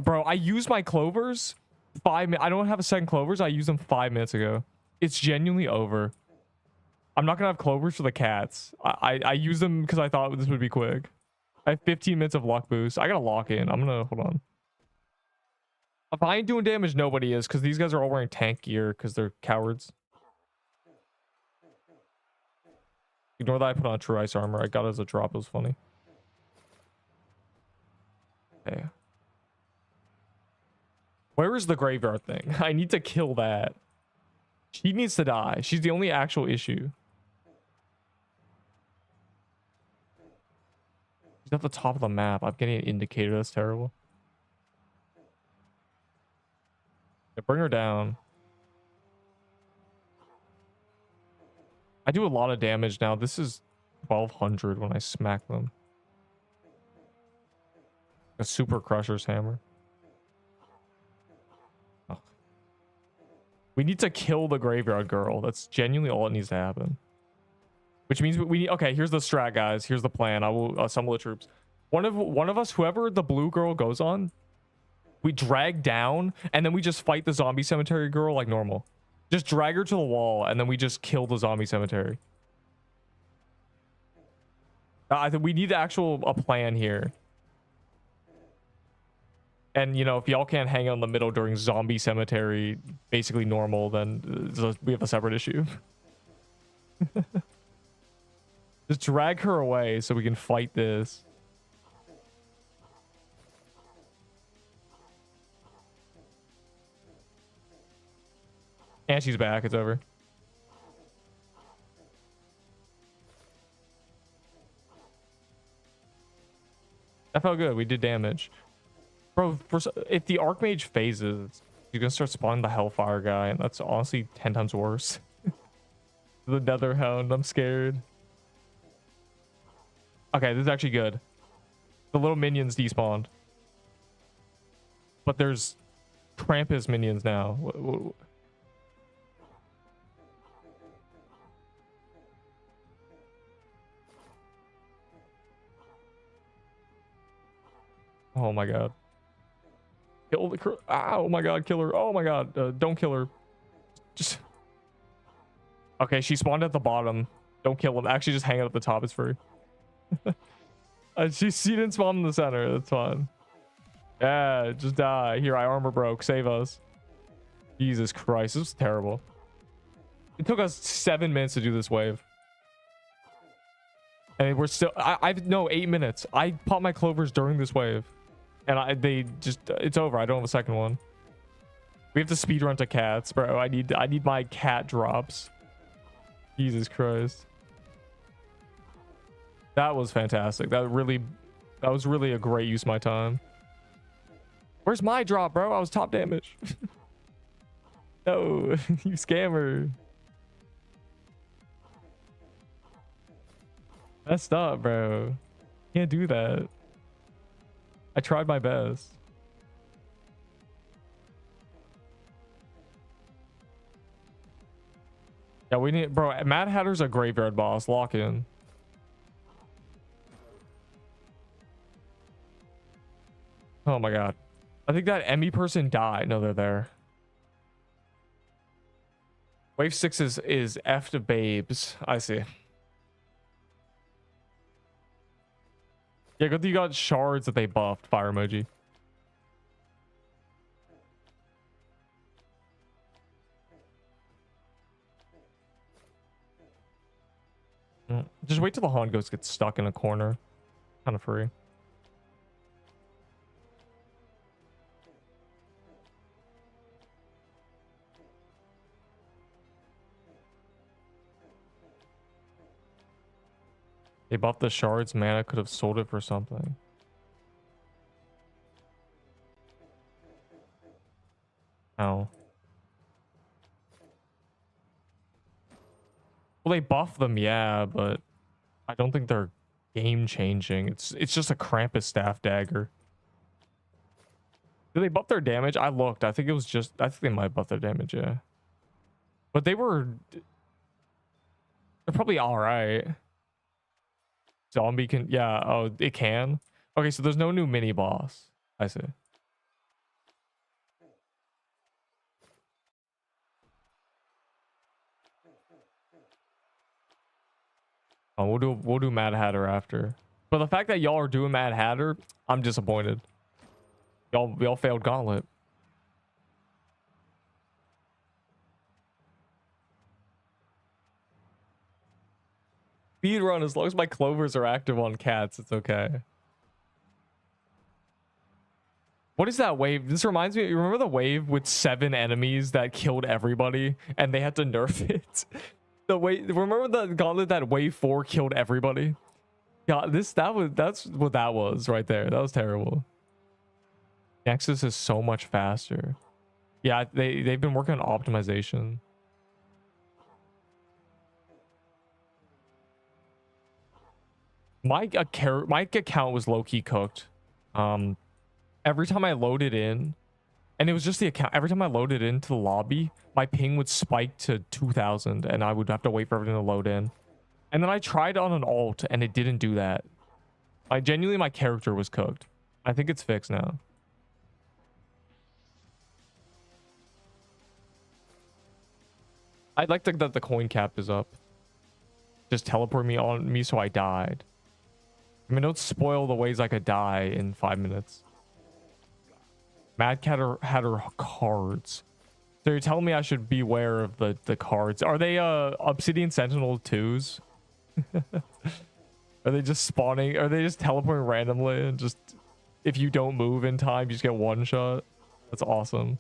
bro, I use my clovers 5 minutes. I don't have a second clovers. I used them 5 minutes ago. It's genuinely over. I'm not gonna have clovers for the cats. I use them because I thought this would be quick. I have 15 minutes of luck boost. I gotta lock in. I'm gonna hold on. If I ain't doing damage, nobody is, because these guys are all wearing tank gear because they're cowards. Ignore that I put on true ice armor. I got it as a drop. It was funny. Okay. Where is the graveyard thing? I need to kill that. She needs to die. She's the only actual issue. She's at the top of the map. I'm getting an indicator. That's terrible. Yeah, bring her down. I do a lot of damage now. This is 1200 when I smack them. A super crusher's hammer. Oh. We need to kill the graveyard girl. That's genuinely all that needs to happen. Which means we need. Okay, here's the strat, guys. Here's the plan. I will assemble the troops. One of us, whoever the blue girl goes on, we drag down, and then we just fight the zombie cemetery girl like normal. Just drag her to the wall, and then we just kill the zombie cemetery. I think we need a plan here. And, you know, if y'all can't hang out in the middle during zombie cemetery, basically normal, then we have a separate issue. Just drag her away so we can fight this. And she's back. It's over. That felt good. We did damage. Bro, if the Archmage phases, you're going to start spawning the Hellfire guy, and that's honestly 10 times worse. The Netherhound. I'm scared. Okay, this is actually good. The little minions despawned. But there's Krampus minions now. Oh my god. Kill the oh my god, kill her. Oh my god, don't kill her. Just okay, she spawned at the bottom. Don't kill him. Actually, just hang out at the top. It's free. She didn't spawn in the center. That's fine. Yeah, just die. Here, I armor broke. Save us. Jesus Christ, this was terrible. It took us 7 minutes to do this wave. And we're still, I've no 8 minutes. I popped my clovers during this wave. And they just, it's over. I don't have a second one. We have to speed run to cats, bro. I need my cat drops. Jesus Christ. That was fantastic. That was really a great use of my time. Where's my drop, bro? I was top damage. No, you scammer. Messed up, bro. Can't do that. I tried my best. Yeah, we need, bro. Mad Hatter's a graveyard boss. Lock in. Oh my god. I think that Emmy person died. No, they're there. Wave 6 is F to babes. I see. Yeah, good thing you got shards that they buffed. Fire emoji. Just wait till the Haunt Ghost gets stuck in a corner. Kind of free. They buffed the shards, man. I could have sold it for something. Oh. Well, they buff them, yeah, but I don't think they're game changing. It's just a Krampus staff dagger. Did they buff their damage? I looked. I think it was just, I think they might buff their damage, yeah. But they're probably all right. Zombie can, yeah. Oh, it can. Okay, so there's no new mini boss. I see. Oh, we'll do Mad Hatter after. But the fact that y'all are doing Mad Hatter, I'm disappointed. Y'all failed Gauntlet. Speed run, as long as my clovers are active on cats, it's okay. What is that wave? This reminds me, you remember the wave with 7 enemies that killed everybody and they had to nerf it? Remember the Gauntlet that wave 4 killed everybody? Yeah, that's what that was right there. That was terrible. Nexus is so much faster. Yeah, they've been working on optimization. My account was low-key cooked. Every time I loaded in, and it was just the account, every time I loaded into the lobby, my ping would spike to 2000 and I would have to wait for everything to load in. And then I tried on an alt and it didn't do that. Genuinely, my character was cooked. I think it's fixed now. I'd like that the coin cap is up. Just teleport me on me so I died. I mean, don't spoil the ways I could die in 5 minutes. Mad Hatter cards. So you're telling me I should beware of the cards. Are they Obsidian Sentinel 2s? Are they just spawning? Are they just teleporting randomly and just, if you don't move in time, you just get one shot? That's awesome.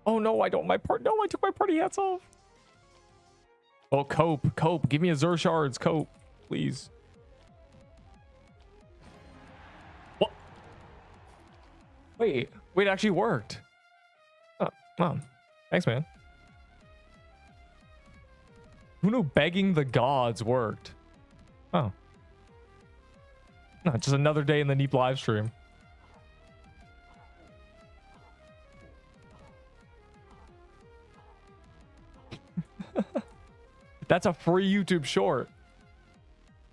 Oh no, I don't. No, I took my party hats off. Oh, Cope, give me a Xur shards, Cope, please. What? Wait, it actually worked. Oh, thanks, man. Who knew begging the gods worked? Oh. No, just another day in the Neep live stream. That's a free YouTube short.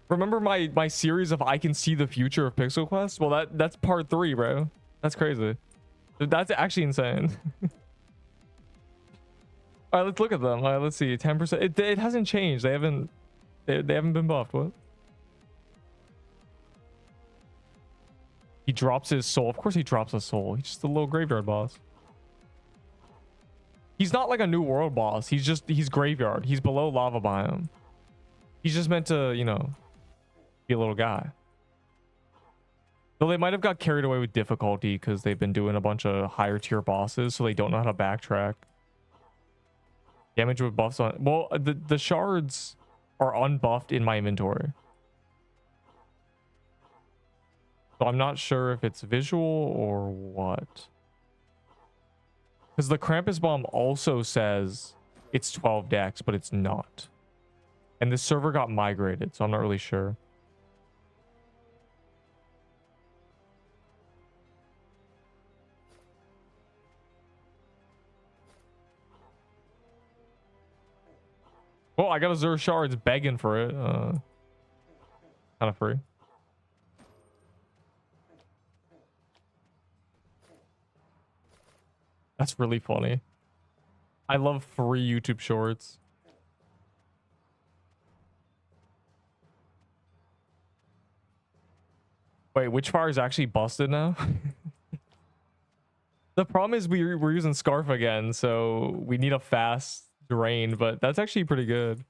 Remember my series of I can see the future of Pixel Quest? Well, that's part 3, bro. That's crazy. That's actually insane. All right, let's look at them. All right, let's see. 10%. It hasn't changed. They haven't been buffed. What? He drops his soul. Of course he drops a soul. He's just a little graveyard boss. He's not like a new world boss. He's graveyard. He's below lava biome. He's just meant to, you know, be a little guy. Though they might have got carried away with difficulty because they've been doing a bunch of higher tier bosses, so they don't know how to backtrack. Damage with buffs on. Well, the shards are unbuffed in my inventory. So I'm not sure if it's visual or what. Because the Krampus bomb also says it's 12 dex, but it's not. And the server got migrated, so I'm not really sure. Well, I got a Xur shards begging for it. Kind of free. That's really funny. I love free YouTube shorts. Wait, Witchfire is actually busted now? The problem is we're using Scarf again, so we need a fast drain, but that's actually pretty good.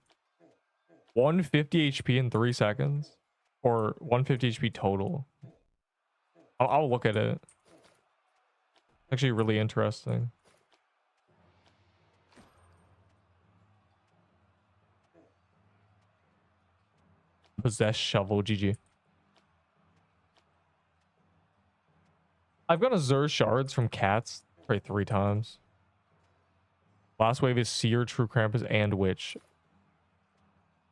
150 HP in 3 seconds, or 150 HP total. I'll look at it. Actually really interesting. Possess shovel, GG. I've got a Xur shards from cats probably 3 times. Last wave is Seer, True Krampus, and Witch.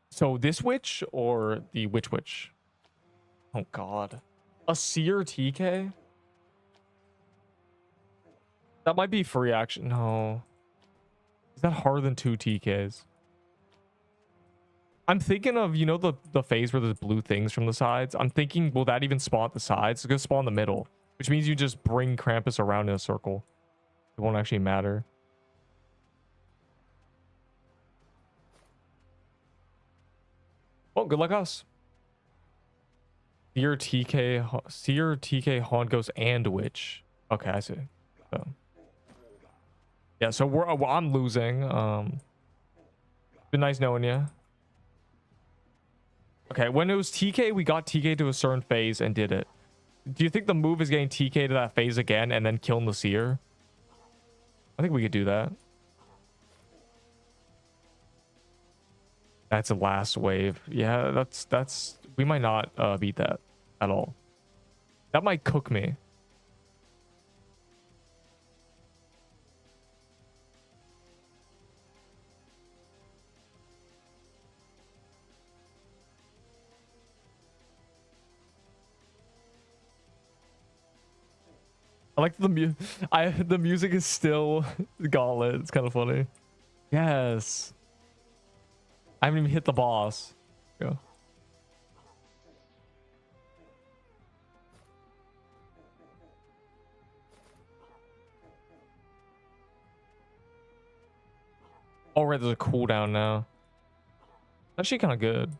So this Witch or the Witch? Oh god. A Seer TK? That might be free action. No. Is that harder than 2 TKs? I'm thinking of, you know, the phase where there's blue things from the sides. I'm thinking, will that even spawn at the sides? It's gonna spawn in the middle, which means you just bring Krampus around in a circle. It won't actually matter. Well, good luck us. Seer TK, Haunt Ghost, and Witch. Okay, I see. So. Yeah, so I'm losing. Been nice knowing you. Okay, when it was TK, we got TK to a certain phase and did it. Do you think the move is getting TK to that phase again and then killing the Seer? I think we could do that. That's the last wave. Yeah, that's we might not beat that at all. That might cook me. I like the music is still Gauntlet. It's kind of funny. Yes. I haven't even hit the boss. Go. Oh, right, there's a cooldown now. Actually kind of good.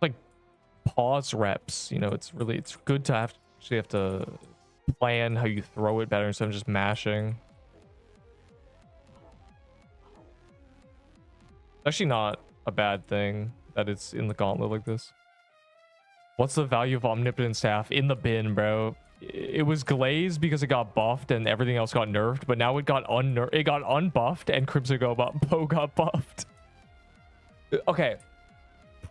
Like pause reps, you know, it's good to actually have to plan how you throw it better instead of just mashing. Actually not a bad thing that it's in the Gauntlet like this. What's the value of Omnipotent Staff? In the bin, bro. It was glazed because it got buffed and everything else got nerfed, but now it got unbuffed and Crimson Bow got buffed. Okay.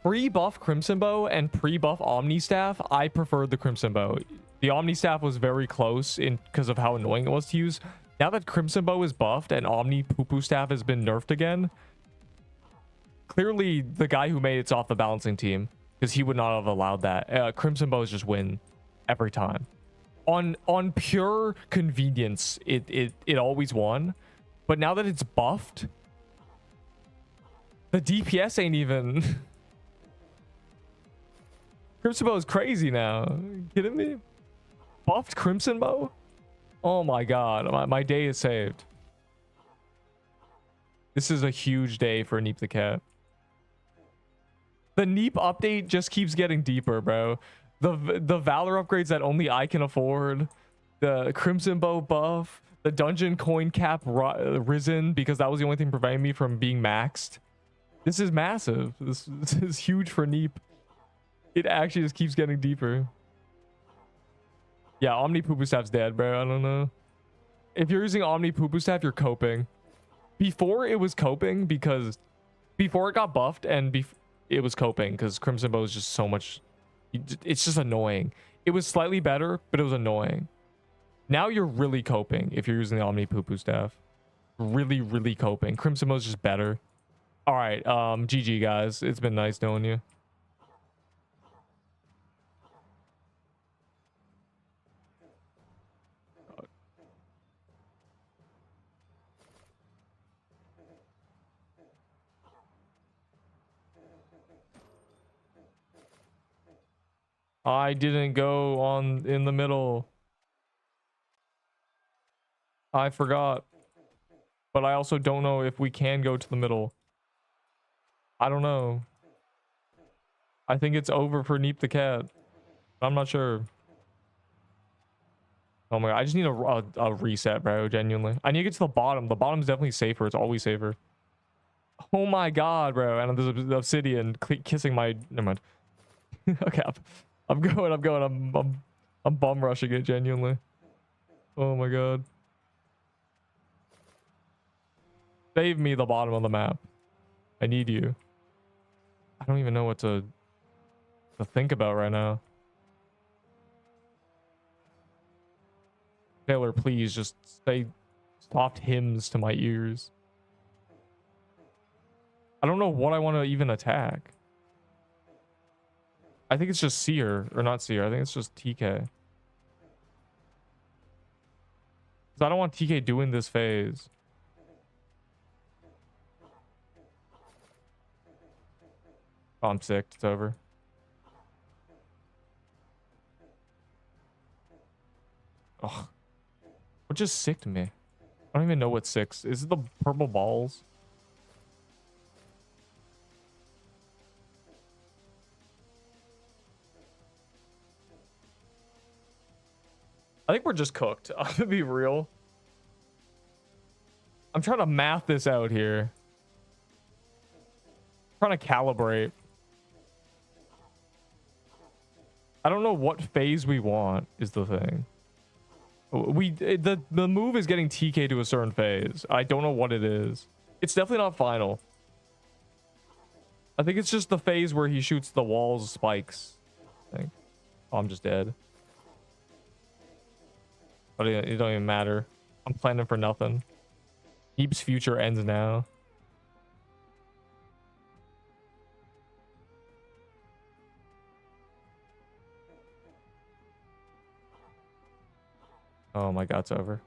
Pre-buff Crimson Bow and pre-buff Omni Staff, I preferred the Crimson Bow. The Omni Staff was very close because of how annoying it was to use. Now that Crimson Bow is buffed and Omni Poo-Poo Staff has been nerfed again, clearly the guy who made it's off the balancing team because he would not have allowed that. Crimson Bows just win every time. On pure convenience, it always won. But now that it's buffed, the DPS ain't even. Crimson Bow is crazy now. Are you kidding me? Buffed Crimson Bow? Oh my god, my day is saved. This is a huge day for Neep the Cat. The Neep update just keeps getting deeper, bro. The Valor upgrades that only I can afford. The Crimson Bow buff. The dungeon coin cap risen because that was the only thing preventing me from being maxed. This is massive. This is huge for Neep. It actually just keeps getting deeper. Yeah, Omni Poo Poo Staff's dead, bro. I don't know. If you're using Omni Poo Poo Staff, you're coping. Before it was coping because before it got buffed and it was coping because Crimson Bow is just so much. It's just annoying. It was slightly better, but it was annoying. Now you're really coping if you're using the Omni Poo Poo Staff. Really, really coping. Crimson Bow is just better. All right, GG guys. It's been nice knowing you. I didn't go on in the middle. I forgot. But I also don't know if we can go to the middle. I don't know. I think it's over for Neep the Cat. I'm not sure. Oh my god, I just need a reset, bro, genuinely. I need to get to the bottom. The bottom's definitely safer. It's always safer. Oh my god, bro. And there's an obsidian kissing my... Never mind. Okay, I'm going. I'm bum rushing it, genuinely. Oh my god. Save me the bottom of the map. I need you. I don't even know what to think about right now. Taylor, please just say soft hymns to my ears. I don't know what I want to even attack. I think it's just Seer, or not Seer. I think it's just TK. Because I don't want TK doing this phase. Oh, I'm sick. It's over. Oh, what just sicked me? I don't even know what six. Is it the purple balls? I think we're just cooked. I'm gonna be real. I'm trying to math this out here. I'm trying to calibrate. I don't know what phase we want is the thing. The move is getting TK to a certain phase. I don't know what it is. It's definitely not final. I think it's just the phase where he shoots the walls spikes. I think. Oh, I'm just dead. But it don't even matter. I'm planning for nothing. Deep's future ends now. Oh my god, it's over.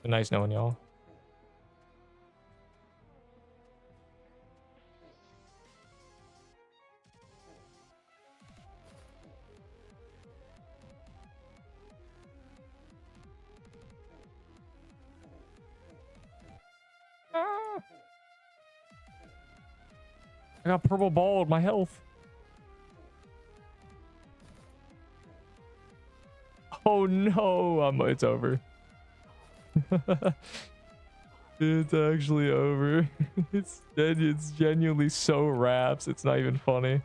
Nice knowing y'all. I got purple ball with my health. Oh no, it's over. It's actually over. It's genuinely so raps. It's not even funny.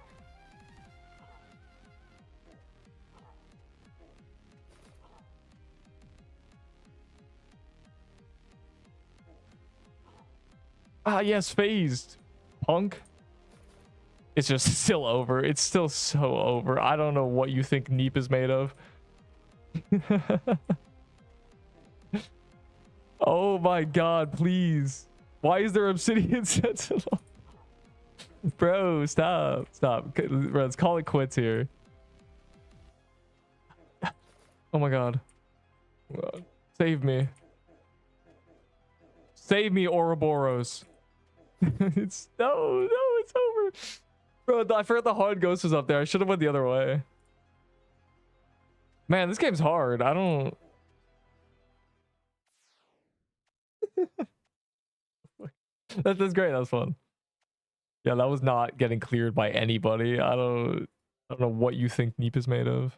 Ah, yes, phased. Punk. It's just still over. It's still so over. I don't know what you think Neep is made of. Oh my god, please. Why is there Obsidian Sentinel? Bro, stop. Stop. Bro, let's call it quits here. Oh my god. Save me. Save me, Ouroboros. It's no, it's over. Bro, I forgot the hard ghost was up there. I should have went the other way. Man, this game's hard. I don't. That's great. That was fun. Yeah, that was not getting cleared by anybody. I don't know what you think Neep is made of.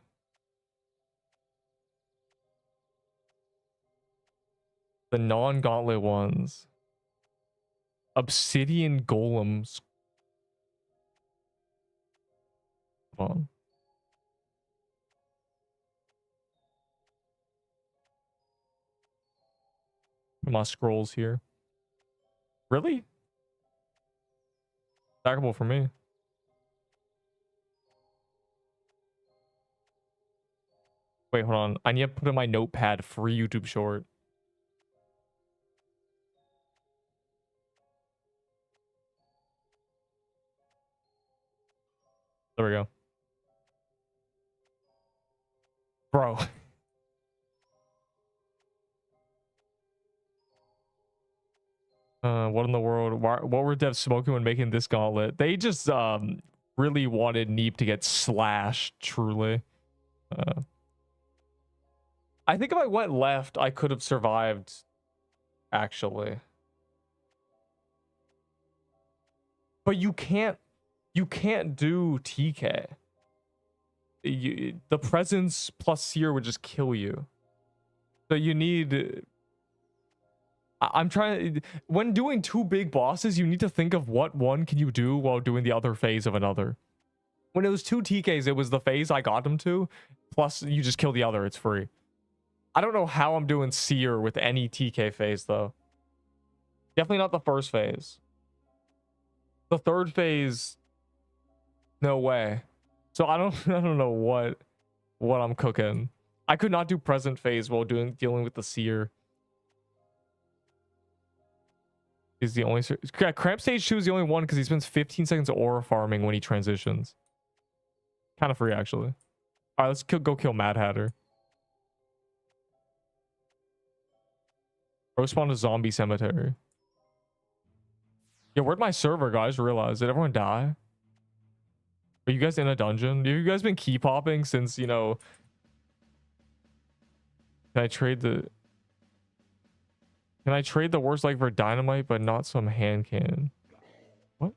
The non-gauntlet ones. Obsidian golems. Hold on. My scrolls here. Really? Stackable for me. Wait, hold on. I need to put in my notepad free YouTube short. There we go. Bro. What in the world? What were devs smoking when making this gauntlet? They just really wanted Neep to get slashed, truly. I think if I went left, I could have survived, actually. But you can't do TK. The presence plus Seer would just kill you. So you need... I'm trying... When doing two big bosses, you need to think of what one can you do while doing the other phase of another. When it was two TKs, it was the phase I got them to, plus you just kill the other, it's free. I don't know how I'm doing Seer with any TK phase, though. Definitely not the first phase. The third phase, no way. So I don't know what I'm cooking. I could not do present phase while dealing with the Seer. Is the only Cramp Stage 2 is the only one because he spends 15 seconds aura farming when he transitions. Kind of free, actually. All right, let's go kill Mad Hatter. Bro spawned a zombie cemetery. Yeah, where'd my server, guys? Realize, did everyone die? Are you guys in a dungeon? Have you guys been key popping since, you know... Can I trade the worst like for dynamite, but not some hand cannon? What?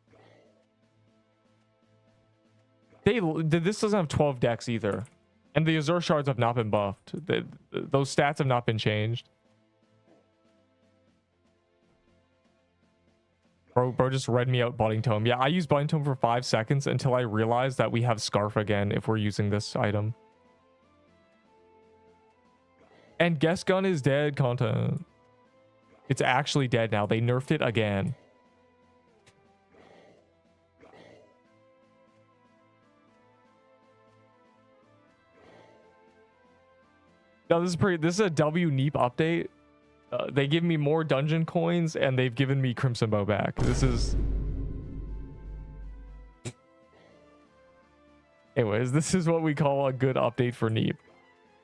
This doesn't have 12 decks either. And the Azure shards have not been buffed. Those stats have not been changed. Bro just read me out Budding Tome. Yeah, I used Budding Tome for 5 seconds until I realized that we have Scarf again if we're using this item. And Guess Gun is dead content. It's actually dead now. They nerfed it again. No, this is a W Neep update. They give me more dungeon coins and they've given me Crimson Bow back. This is... Anyways, this is what we call a good update for Neep.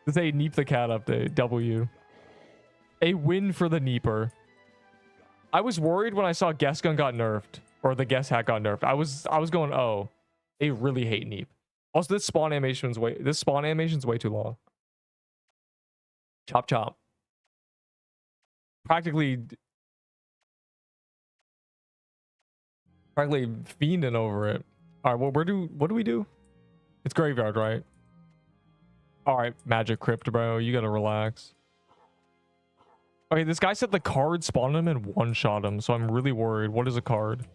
This is a Neep the Cat update. W. A win for the Neeper. I was worried when I saw Guess Gun got nerfed. Or the Guess Hat got nerfed. I was going, oh, they really hate Neep. Also, this spawn animation's way too long. Chop chop. Practically fiending over it. All right, well, what do we do? It's graveyard, right? All right, Magic Crypt, bro. You gotta relax. Okay, this guy said the card spawned him and one-shot him, so I'm really worried. What is a card?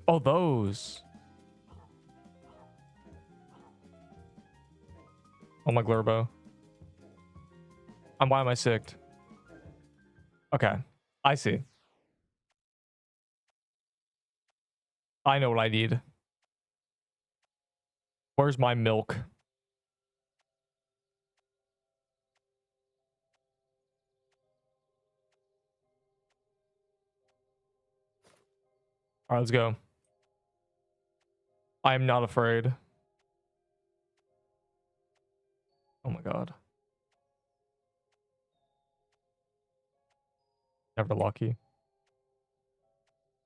Oh, those. Oh, my Glurbo. Why am I sicked? Okay, I see. I know what I need. Where's my milk? All right, let's go. I am not afraid. Oh my god. Never lucky.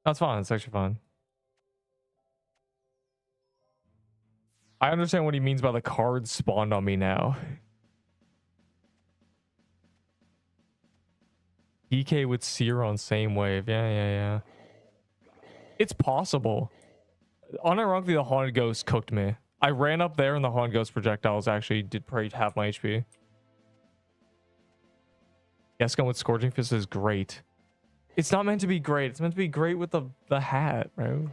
That's fine. It's actually fine. I understand what he means by the cards spawned on me now. DK with Seer on same wave. Yeah. It's possible. Unironically, the Haunted Ghost cooked me. I ran up there and the Haunted Ghost projectiles actually did probably half my HP. Gascon with Scorching Fist is great. It's not meant to be great. It's meant to be great with the hat, bro.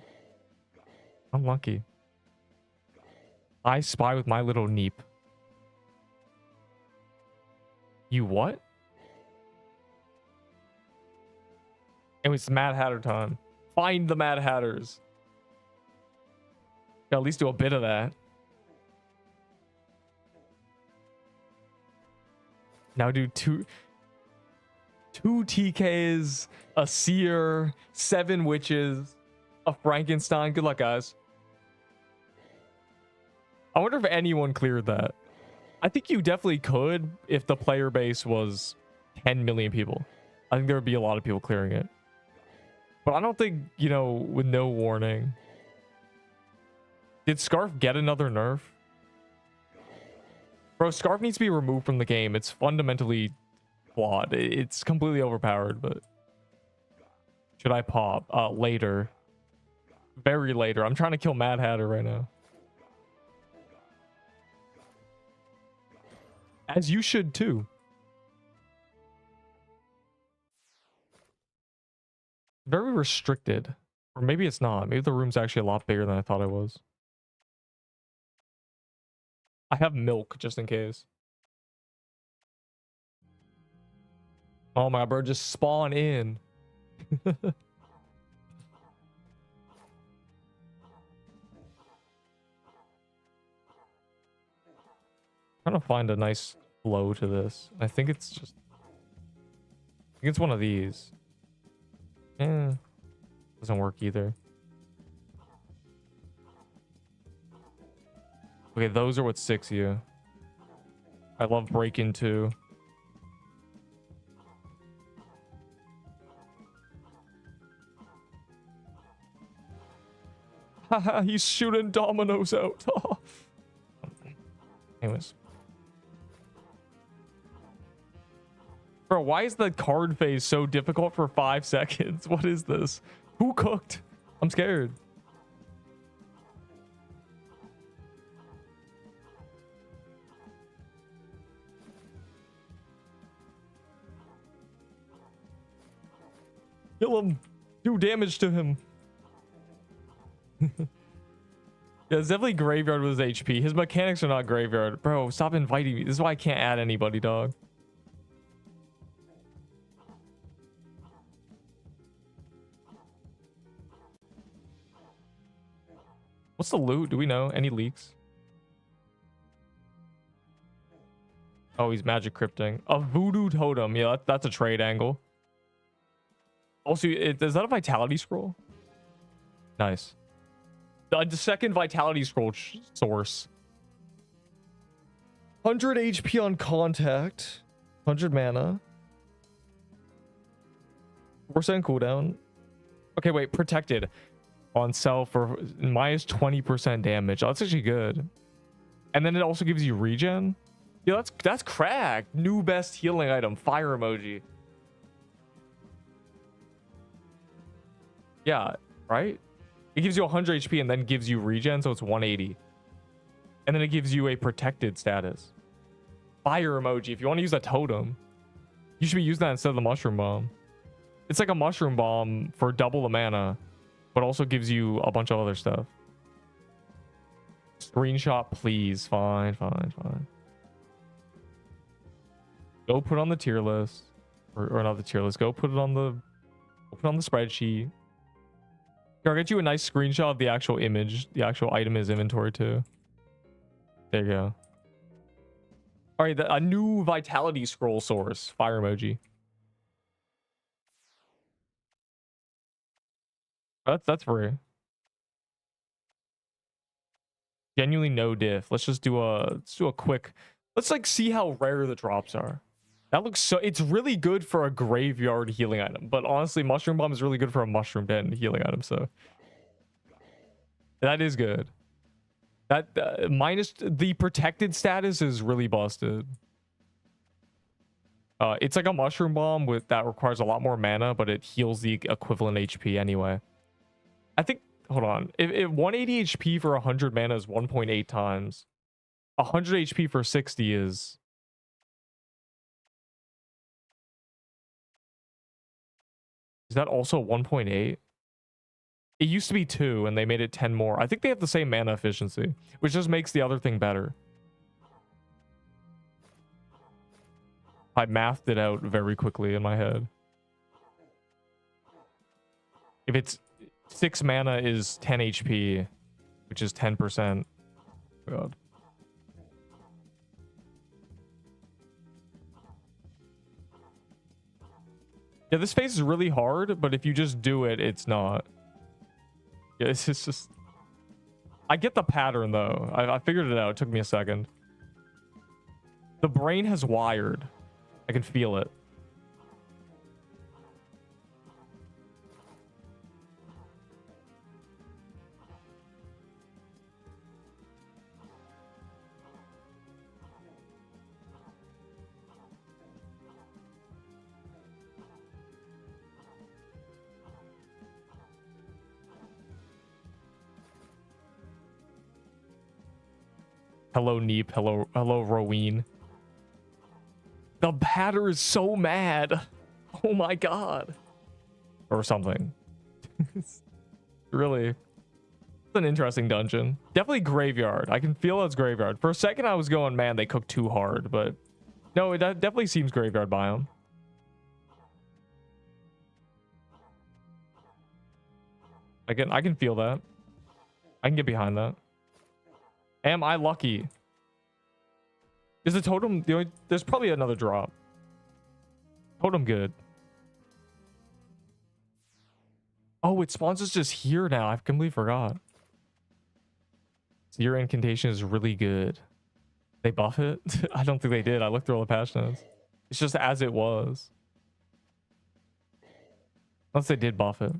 Unlucky. I spy with my little neep. You what? It was Mad Hatter time. Find the Mad Hatters. Gotta at least do a bit of that. Now do two TKs, a Seer, 7 witches, a Frankenstein. Good luck, guys. I wonder if anyone cleared that. I think you definitely could if the player base was 10 million people. I think there would be a lot of people clearing it. But I don't think, you know, with no warning. Did Scarf get another nerf? Bro, Scarf needs to be removed from the game. It's fundamentally flawed. It's completely overpowered, but... Should I pop? Later. Very later. I'm trying to kill Mad Hatter right now. As you should too. Very restricted. Or maybe it's not. Maybe the room's actually a lot bigger than I thought it was. I have milk just in case. Oh my god, bro, just spawn in. Trying to find a nice flow to this. I think it's just... I think it's one of these. Doesn't work either. Okay, those are what 6 you. I love break-in too. Haha, he's shooting dominoes out. Anyways. Bro, why is the card phase so difficult for 5 seconds? What is this? Who cooked? I'm scared. Kill him. Do damage to him. Yeah, it's definitely graveyard with his HP. His mechanics are not graveyard. Bro, stop inviting me. This is why I can't add anybody, dog. What's the loot? Do we know? Any leaks? Oh, he's magic crypting. A Voodoo Totem. Yeah, that's a trade angle. Also, is that a vitality scroll? Nice. The second vitality scroll source. 100 HP on contact. 100 mana. 4% cooldown. Okay, wait. Protected. On self for minus 20% damage. Oh, that's actually good. And then it also gives you regen. Yeah, that's cracked. New best healing item. Fire emoji. Yeah, right? It gives you 100 HP and then gives you regen, so it's 180. And then it gives you a protected status. Fire emoji. If you want to use a totem, you should be using that instead of the mushroom bomb. It's like a mushroom bomb for double the mana, but also gives you a bunch of other stuff. Screenshot, please. Fine. Go put on the tier list. Or not the tier list. Go put it on the spreadsheet. Here, I'll get you a nice screenshot of the actual image. The actual item is inventory too. There you go. All right, a new vitality scroll source. Fire emoji. That's free. Genuinely no diff. Let's just do a quick. Let's like see how rare the drops are. That looks so. It's really good for a graveyard healing item, but honestly, mushroom bomb is really good for a mushroom den healing item. So that is good. That minus the protected status is really busted. It's like a mushroom bomb with that requires a lot more mana, but it heals the equivalent HP anyway. I think. Hold on. If 180 HP for 100 mana is 1.8 times, 100 HP for 60 is. Is that also 1.8? It used to be 2 and they made it 10 more. I think they have the same mana efficiency, which just makes the other thing better. I mathed it out very quickly in my head. If it's 6 mana is 10 HP, which is 10%. God. Yeah, this phase is really hard, but if you just do it, it's not. Yeah, it's just... I get the pattern, though. I figured it out. It took me a second. The brain has wired. I can feel it. Hello, Neep. Hello, Roween. The batter is so mad. Oh my god. Or something. Really. It's an interesting dungeon. Definitely graveyard. I can feel it's graveyard. For a second I was going, man, they cooked too hard, but no, it definitely seems graveyard biome. I can feel that. I can get behind that. Am I lucky? Is the totem the only... There's probably another drop. Totem good. Oh, it spawns us just here now. I completely forgot. Seer incantation is really good. They buff it? I don't think they did. I looked through all the patch notes. It's just as it was. Unless they did buff it.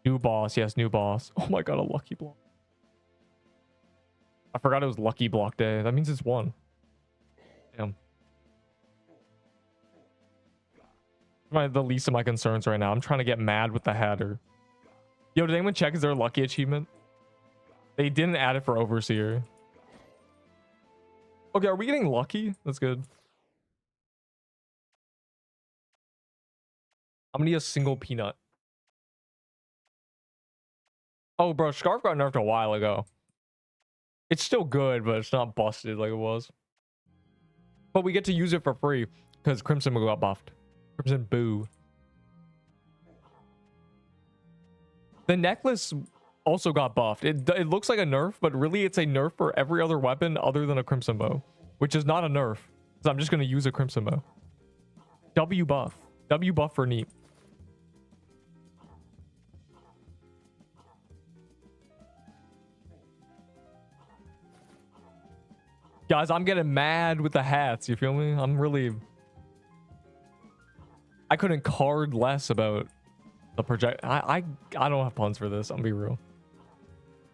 New boss. Yes, new boss. Oh my god, a lucky block. I forgot it was lucky block day. That means it's 1. Damn. The least of my concerns right now. I'm trying to get mad with the Hatter. Yo, did anyone check is there a lucky achievement? They didn't add it for Overseer. Okay, are we getting lucky? That's good. I'm gonna need a single peanut. Oh, bro, Scarf got nerfed a while ago. It's still good, but it's not busted like it was. But we get to use it for free because Crimson got buffed. Crimson boo. The necklace also got buffed. It looks like a nerf, but really it's a nerf for every other weapon other than a Crimson bow, which is not a nerf. So I'm just going to use a Crimson bow. W buff. W buff for neat. Guys, I'm getting mad with the hats. You feel me? I'm really... I couldn't card less about the project. I don't have puns for this. I'm gonna be real.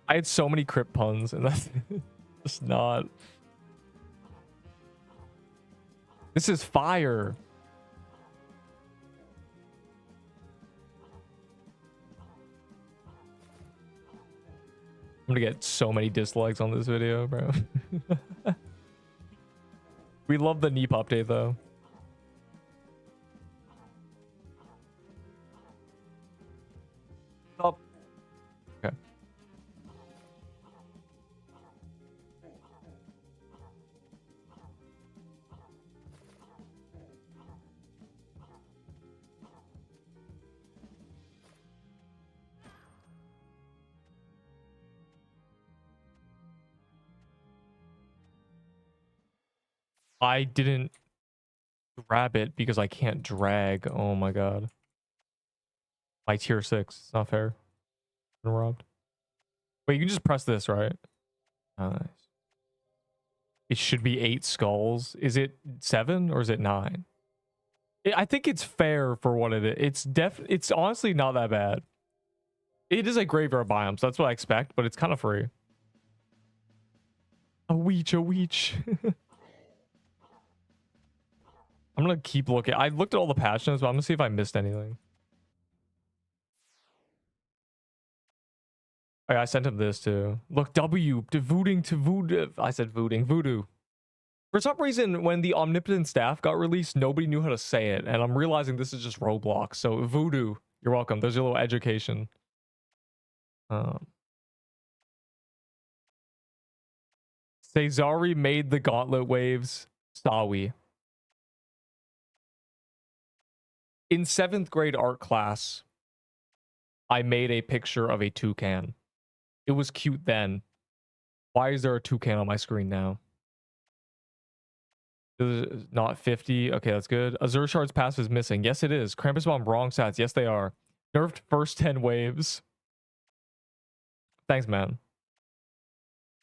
I had so many crypt puns and that's just not... This is fire. I'm gonna get so many dislikes on this video, bro. We love the Neep update, though. Oh. Okay. I didn't grab it because I can't drag. Oh my god. My tier 6. It's not fair. Been robbed. Wait, you can just press this, right? Nice. It should be 8 skulls. Is it 7 or is it 9? I think it's fair for what it is. It's honestly not that bad. It is a graveyard biome, so that's what I expect, but it's kind of free. A weech, a weech. I'm gonna keep looking. I looked at all the patch notes, but I'm gonna see if I missed anything. Oh, I sent him this too. Look, W to voodoo to voodoo. I said voodoo. For some reason, when the Omnipotent Staff got released, nobody knew how to say it, and I'm realizing this is just Roblox. So Voodoo, you're welcome. There's your little education. Cesari made the Gauntlet waves. Sawi. In 7th grade art class, I made a picture of a toucan. It was cute then. Why is there a toucan on my screen now? Not 50. Okay, that's good. Azure Shard's passive is missing. Yes, it is. Krampus Bomb wrong stats. Yes, they are. Nerfed first 10 waves. Thanks, man.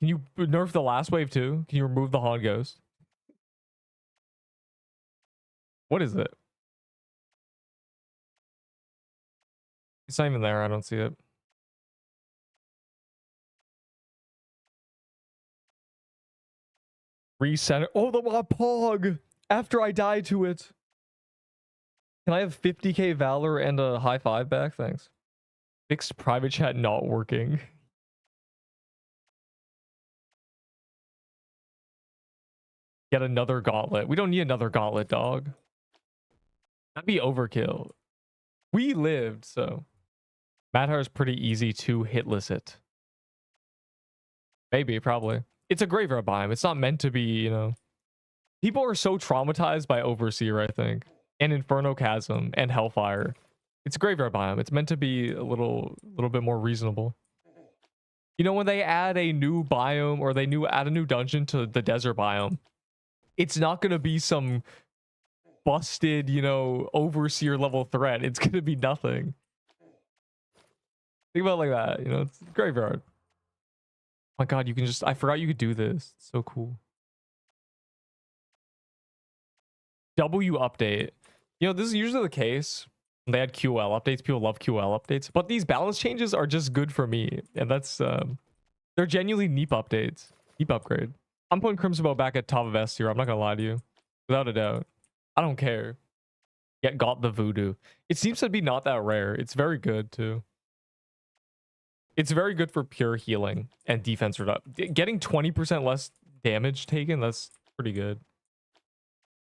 Can you nerf the last wave too? Can you remove the Haunt Ghost? What is it? It's not even there. I don't see it. Reset it. Oh, the Pog! After I die to it. Can I have 50k Valor and a high 5 back? Thanks. Fixed private chat not working. Get another Gauntlet. We don't need another Gauntlet, dog. That'd be overkill. We lived, so. Madhar is pretty easy to hitless it. Maybe, probably. It's a graveyard biome. It's not meant to be, you know. People are so traumatized by Overseer, I think. And Inferno Chasm and Hellfire. It's a graveyard biome. It's meant to be a little bit more reasonable. You know, when they add a new biome or they add a new dungeon to the desert biome, it's not going to be some busted, you know, Overseer level threat. It's going to be nothing. Think about it like that, you know, it's graveyard. Oh my god, you can just, I forgot you could do this. It's so cool. W update. You know, this is usually the case. When they had QL updates. People love QL updates. But these balance changes are just good for me. And that's, they're genuinely Neep updates. Neep upgrade. I'm putting Crimson Bow back at top of S tier. I'm not going to lie to you. Without a doubt. I don't care. Yet got the Voodoo. It seems to be not that rare. It's very good too. It's very good for pure healing and defense reduction. Getting 20% less damage taken, that's pretty good.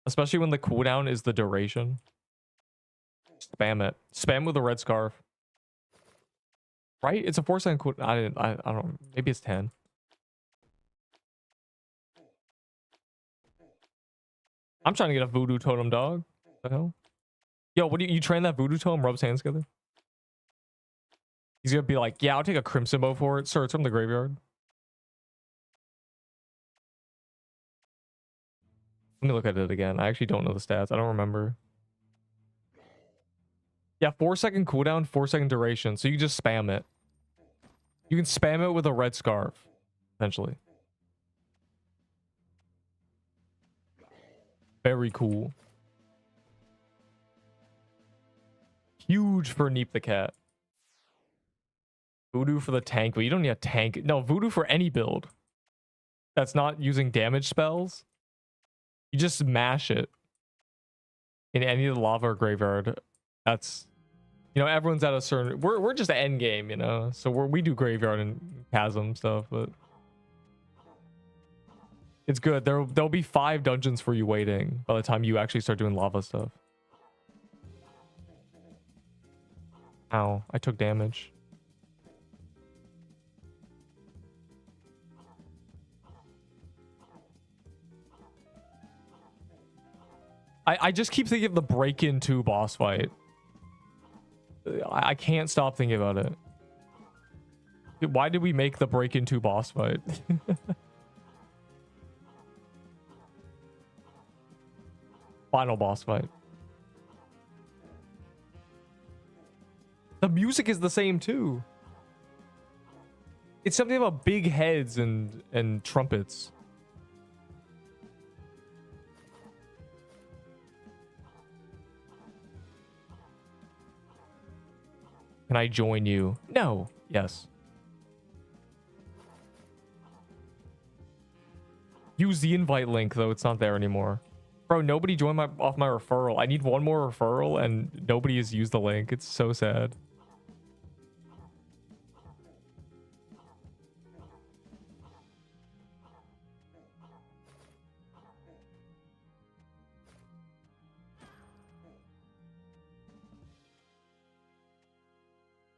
Especially when the cooldown is the duration. Spam it. Spam with a red scarf. Right? It's a 4-second cooldown. I don't know. Maybe it's 10. I'm trying to get a Voodoo Totem, dog. What the hell? Yo, what do you train that Voodoo Totem, rubs hands together? He's gonna be like, yeah, I'll take a Crimson Bow for it. Sir, it's from the graveyard. Let me look at it again. I actually don't know the stats. I don't remember. Yeah, 4-second cooldown, 4-second duration. So you just spam it. You can spam it with a red scarf, essentially. Very cool. Huge for Neep the Cat. Voodoo for the tank, but you don't need a tank. No, Voodoo for any build that's not using damage spells. You just mash it in any of the lava or graveyard. That's, you know, everyone's at a certain, we're just end game, you know, so we do graveyard and chasm stuff, but it's good. There'll be 5 dungeons for you waiting by the time you actually start doing lava stuff. Ow, I took damage. I just keep thinking of the Break-In 2 boss fight. I can't stop thinking about it. Why did we make the Break-In 2 boss fight? Final boss fight. music is the same too. It's something about big heads and trumpets. Can I join you? No. Yes. Use the invite link though. It's not there anymore. Bro, nobody joined off my referral. I need one more referral and nobody has used the link. It's so sad.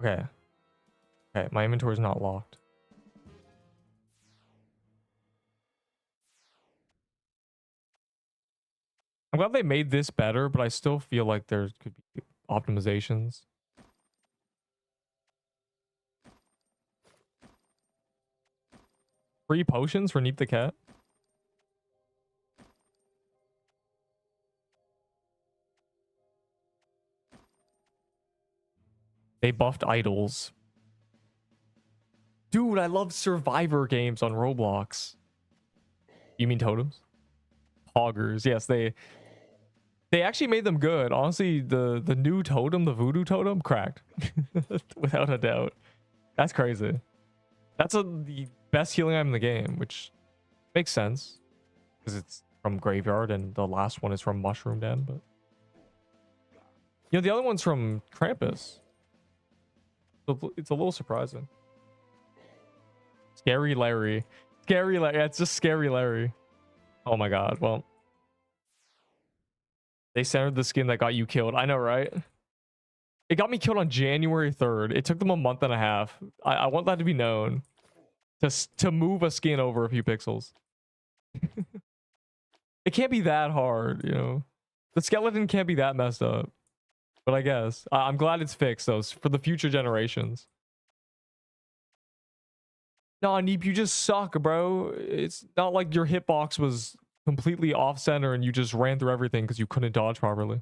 Okay. Okay, my inventory is not locked. I'm glad they made this better, but I still feel like there could be optimizations. Free potions for Neep the Cat? They buffed idols. Dude, I love survivor games on Roblox. You mean totems? Poggers. Yes, they actually made them good. Honestly, the new totem, the Voodoo totem, cracked. Without a doubt. That's crazy. That's the best healing item in the game, which makes sense. Because it's from Graveyard and the last one is from Mushroom Den, but... You know, the other one's from Krampus. So it's a little surprising. Scary Larry. Scary Larry. Yeah, it's just Scary Larry. Oh my god. Well, they centered the skin that got you killed. I know, right? It got me killed on January 3rd. It took them a month and a half. I want that to be known. To move a skin over a few pixels. It can't be that hard, you know? The skeleton can't be that messed up. But I guess. I'm glad it's fixed, though, for the future generations. No, Neep, you just suck, bro. It's not like your hitbox was completely off-center and you just ran through everything because you couldn't dodge properly.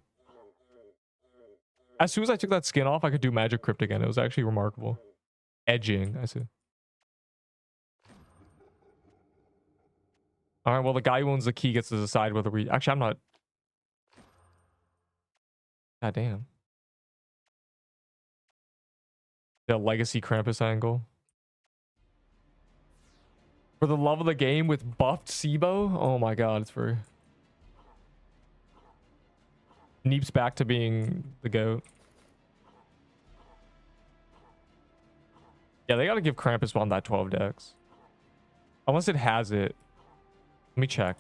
As soon as I took that skin off, I could do Magic Crypt again. It was actually remarkable. Edging, I see. All right, well, the guy who owns the key gets to decide whether we... Actually, I'm not... God damn. The Legacy Krampus angle. For the love of the game with buffed SIBO? Oh my god, it's for... Neep's back to being the GOAT. Yeah, they gotta give Krampus on that 12 dex. Unless it has it. Let me check.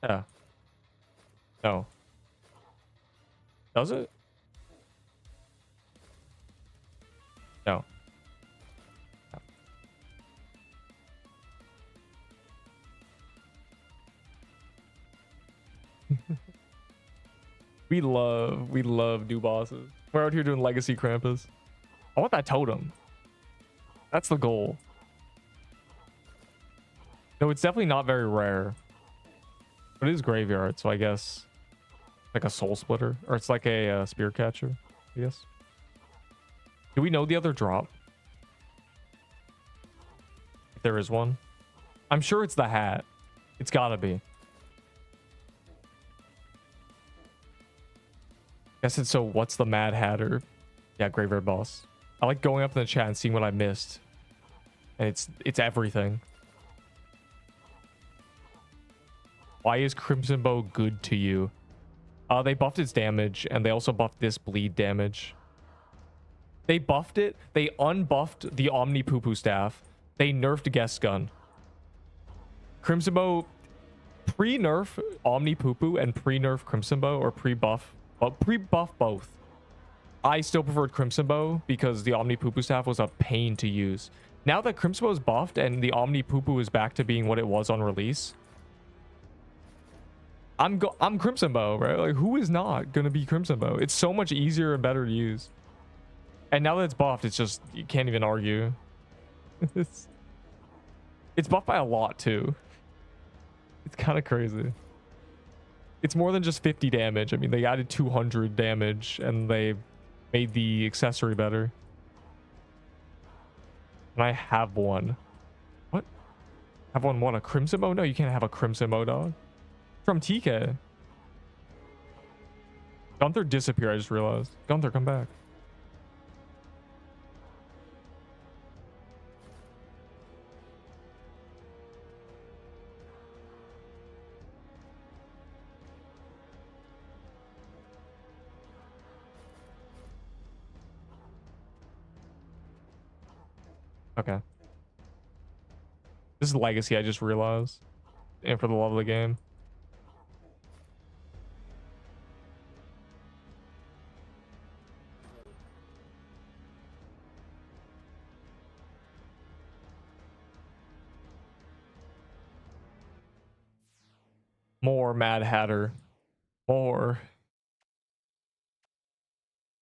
Yeah. No. Does it? No. We love new bosses. We're out here doing Legacy Krampus. I want that totem. That's the goal. No, it's definitely not very rare. But it is Graveyard, so I guess like a soul splitter. Or it's like a spear catcher, I guess. Do we know the other drop? If there is one. I'm sure it's the hat. It's gotta be. Guess it's so what's the Mad Hatter? Yeah, Graveyard boss. I like going up in the chat and seeing what I missed. And it's everything. Why is Crimson Bow good to you? They buffed its damage and they also buffed this bleed damage. They buffed it. They unbuffed the Omni Poo Poo staff. They nerfed Guest Gun. Crimson Bow pre-nerf Omni Poo Poo and pre-nerf Crimson Bow, or pre-buff. Well, pre-buff both. I still preferred Crimson Bow because the Omni Poo Poo staff was a pain to use. Now that Crimson Bow is buffed and the Omni Poo Poo is back to being what it was on release, I'm Crimson Bow, right? Like, who is not gonna be Crimson Bow? It's so much easier and better to use. And now that it's buffed, it's just, you can't even argue. It's buffed by a lot too. It's kind of crazy. It's more than just 50 damage. I mean, they added 200 damage and they made the accessory better. And I have one. What? Have one what? A crimson mode? No, you can't have a crimson mode, dog. From TK. Gunther disappeared, I just realized. Gunther, come back. Okay. This is legacy, I just realized. And for the love of the game. More Mad Hatter. More.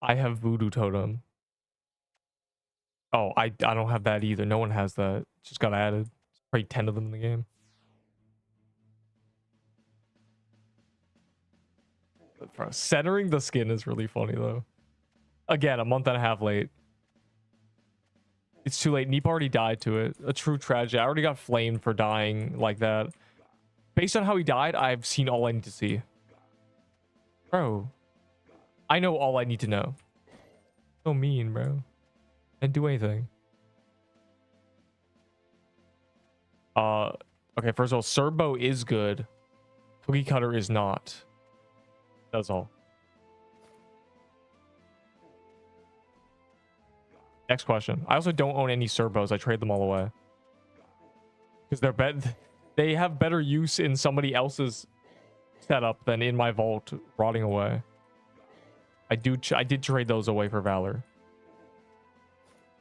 I have Voodoo Totem. Oh, I don't have that either. No one has that. Just got added. Probably 10 of them in the game. Centering the skin is really funny though. Again, a month and a half late. It's too late. Neep already died to it. A true tragedy. I already got flamed for dying like that. Based on how he died, I've seen all I need to see. Bro. I know all I need to know. So mean, bro. And do anything. Okay, first of all, Serbo is good. Cookie Cutter is not. That's all. Next question. I also don't own any Serbos. I trade them all away. Because they have better use in somebody else's setup than in my vault rotting away. I did trade those away for Valor.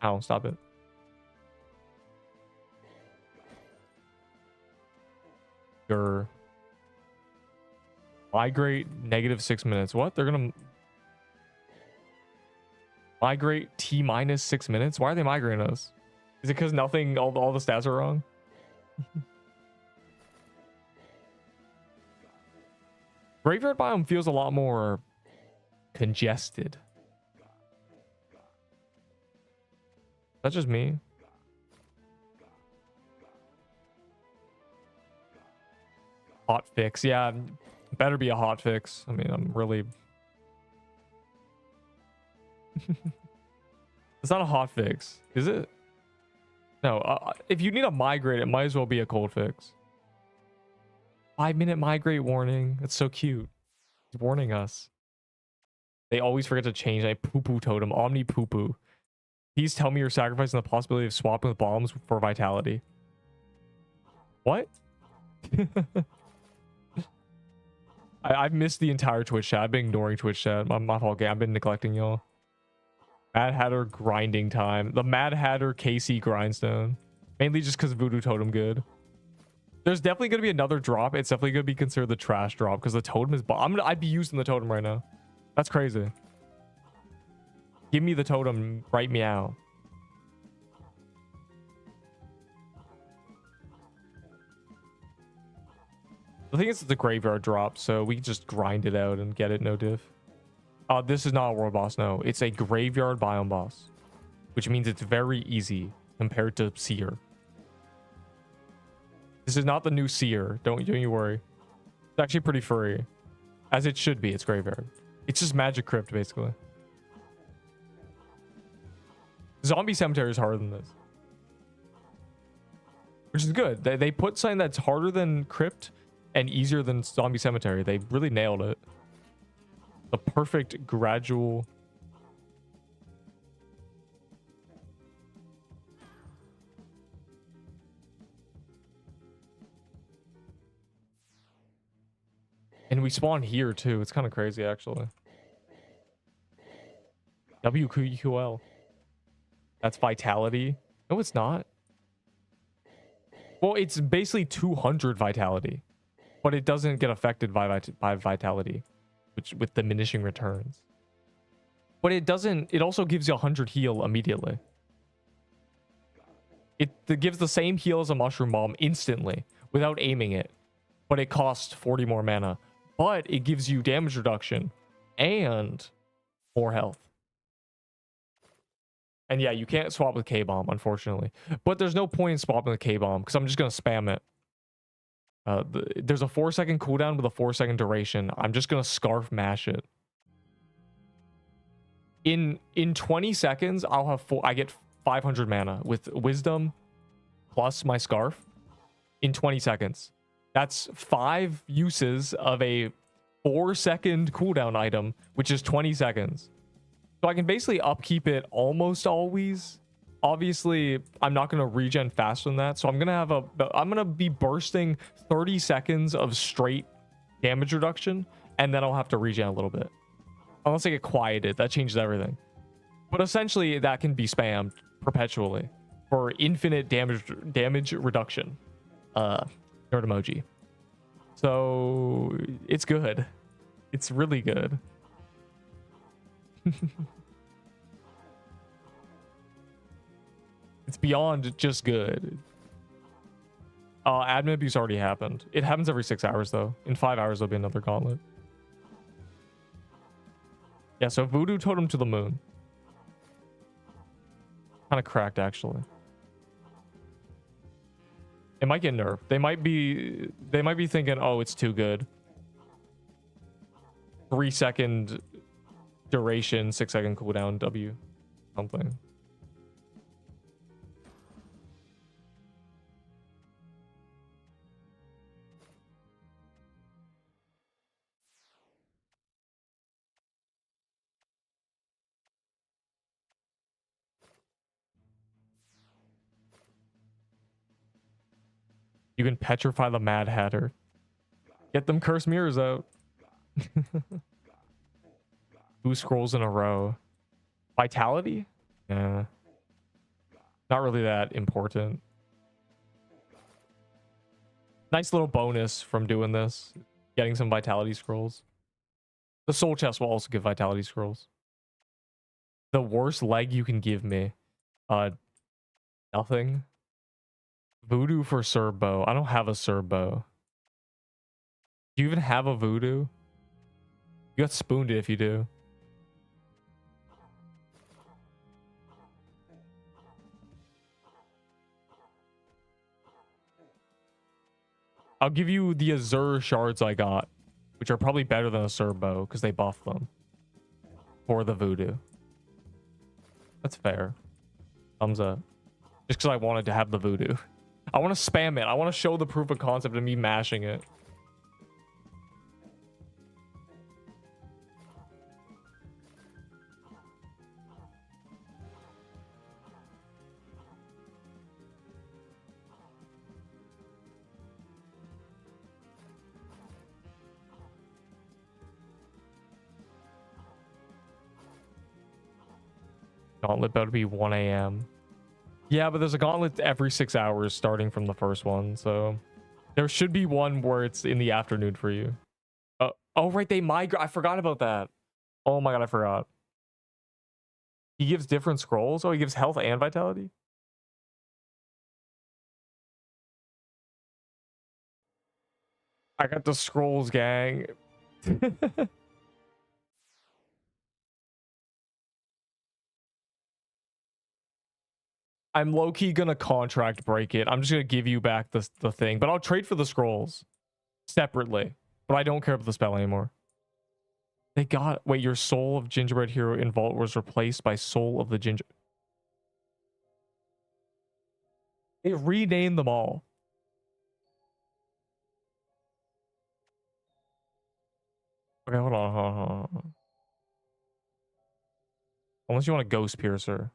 Ow, stop it. Your migrate -6 minutes. What? They're gonna migrate T minus 6 minutes? Why are they migrating us? Is it because nothing, all the stats are wrong? Graveyard biome feels a lot more congested. That's just me. Hot fix. Yeah, better be a hot fix. I mean, I'm really... It's not a hot fix, is it? No, if you need a migrate, it might as well be a cold fix. 5-minute migrate warning. That's so cute. It's warning us. They always forget to change. I poo-poo totem. Omni poo-poo. Please tell me you're sacrificing the possibility of swapping with bombs for vitality. What? I've missed the entire Twitch chat. I've been ignoring Twitch chat. My fault. I've been neglecting y'all. Mad Hatter grinding time. The Mad Hatter KC grindstone. Mainly just because Voodoo Totem good. There's definitely going to be another drop. It's definitely going to be considered the trash drop because the totem is... I'd be using the totem right now. That's crazy. Give me the totem right meow. The thing is, it's a graveyard drop, so we can just grind it out and get it, no diff. This is not a world boss, no. It's a graveyard biome boss, which means it's very easy compared to Seer. This is not the new Seer. Don't you worry. It's actually pretty free, as it should be. It's graveyard. It's just Magic Crypt, basically. Zombie Cemetery is harder than this, which is good. They put something that's harder than Crypt and easier than Zombie Cemetery. They really nailed it. The perfect gradual... And we spawn here too. It's kind of crazy, actually. WQL. That's vitality. No, it's not. Well, it's basically 200 vitality, but it doesn't get affected by vitality, which with diminishing returns. But it doesn't. It also gives you 100 heal immediately. It gives the same heal as a mushroom bomb instantly without aiming it, but it costs 40 more mana. but it gives you damage reduction and more health. And yeah, you can't swap with K-Bomb, unfortunately. But there's no point in swapping with K-Bomb because I'm just going to spam it. There's a 4-second cooldown with a 4-second duration. I'm just going to Scarf Mash it. In 20 seconds, I get 500 mana with Wisdom plus my Scarf in 20 seconds. That's 5 uses of a 4-second cooldown item, which is 20 seconds. So I can basically upkeep it almost always. Obviously, I'm not going to regen faster than that. So I'm going to be bursting 30 seconds of straight damage reduction, and then I'll have to regen a little bit. Unless I get quieted, that changes everything. But essentially, that can be spammed perpetually for infinite damage reduction. Nerd emoji. So it's good. It's really good. It's beyond just good. Admin abuse already happened. It happens every 6 hours though. In 5 hours there'll be another gauntlet. Yeah, so Voodoo Totem to the moon. Kind of cracked actually. It might get nerfed. They might be thinking, oh, it's too good. 3-second duration, 6-second cooldown, W something. You can petrify the Mad Hatter. Get them cursed mirrors out. 2 scrolls in a row. Vitality? Yeah. Not really that important. Nice little bonus from doing this. Getting some vitality scrolls. The soul chest will also give vitality scrolls. The worst leg you can give me. Nothing. Voodoo for Serbo. I don't have a Serbo. Do you even have a Voodoo? You got spooned if you do. I'll give you the Azure shards I got, which are probably better than a Serbo because they buff them. For the Voodoo. That's fair. Thumbs up. Just because I wanted to have the Voodoo. I want to spam it. I want to show the proof of concept of me mashing it. Gauntlet about to be 1 a.m. Yeah, but there's a gauntlet every 6 hours starting from the first one, so there should be one where it's in the afternoon for you. Oh, right, they migrate. I forgot about that. Oh my god, I forgot. He gives different scrolls? Oh, he gives health and vitality? I got the scrolls, gang. I'm low-key gonna contract break it. I'm just gonna give you back the thing, but I'll trade for the scrolls separately. But I don't care about the spell anymore. They got... Wait, your Soul of Gingerbread Hero in Vault was replaced by Soul of the Ginger... They renamed them all. Okay, hold on. Unless you want a Ghost Piercer.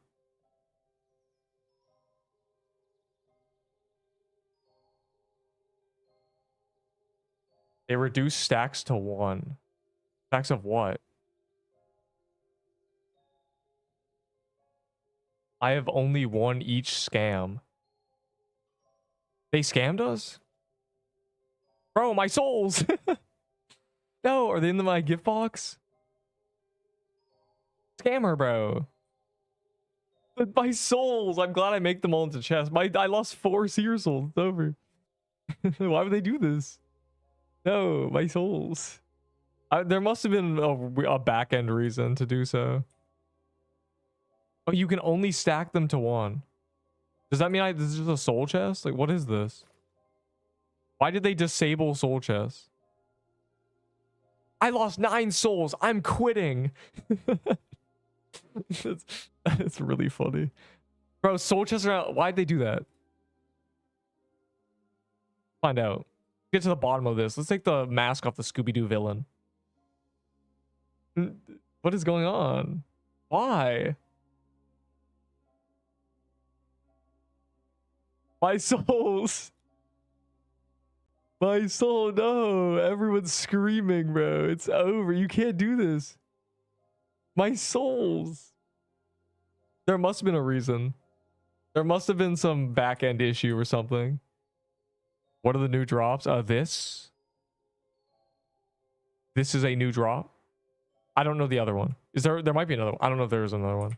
They reduce stacks to 1. Stacks of what? I have only 1 each scam. They scammed us? Bro, my souls! No, are they in my gift box? Scammer, bro. But my souls! I'm glad I make them all into chests. I lost 4 Seer souls. It's over. Why would they do this? No, my souls. There must have been a back end reason to do so. Oh, you can only stack them to one. Does that mean this is just a soul chest? Like, what is this? Why did they disable soul chests? I lost 9 souls. I'm quitting. It's really funny. Bro, soul chests are out. Why'd they do that? Find out. Get to the bottom of this. Let's take the mask off the Scooby-Doo villain. What is going on? Why? My souls. My soul, no. Everyone's screaming, bro. It's over. You can't do this. My souls. There must have been a reason. There must have been some back-end issue or something. What are the new drops? This is a new drop. I don't know the other one. Is there might be another one. I don't know if there is another one.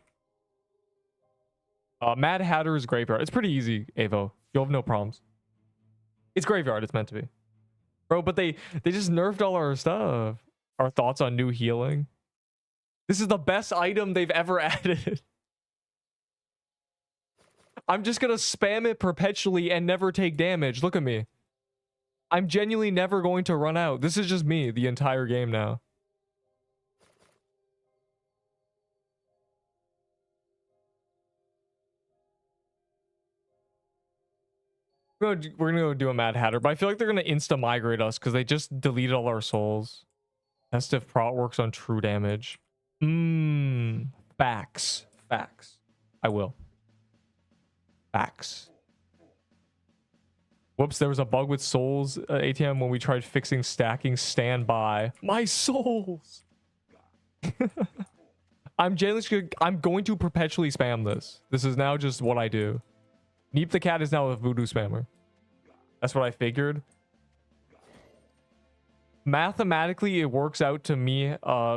Mad Hatter's Graveyard. It's pretty easy, Avo. You'll have no problems. It's Graveyard. It's meant to be. Bro, but they just nerfed all our stuff. Our thoughts on new healing. This is the best item they've ever added. I'm just gonna spam it perpetually and never take damage. Look at me. I'm genuinely never going to run out. This is just me the entire game now. We're gonna go do a Mad Hatter, but I feel like they're gonna insta migrate us because they just deleted all our souls. Test if prot works on true damage. Facts. I will. Facts. Whoops, there was a bug with souls ATM when we tried fixing stacking standby. My souls. I'm going to perpetually spam this. This is now just what I do. Neep the cat is now a Voodoo spammer. That's what I figured. Mathematically, it works out to me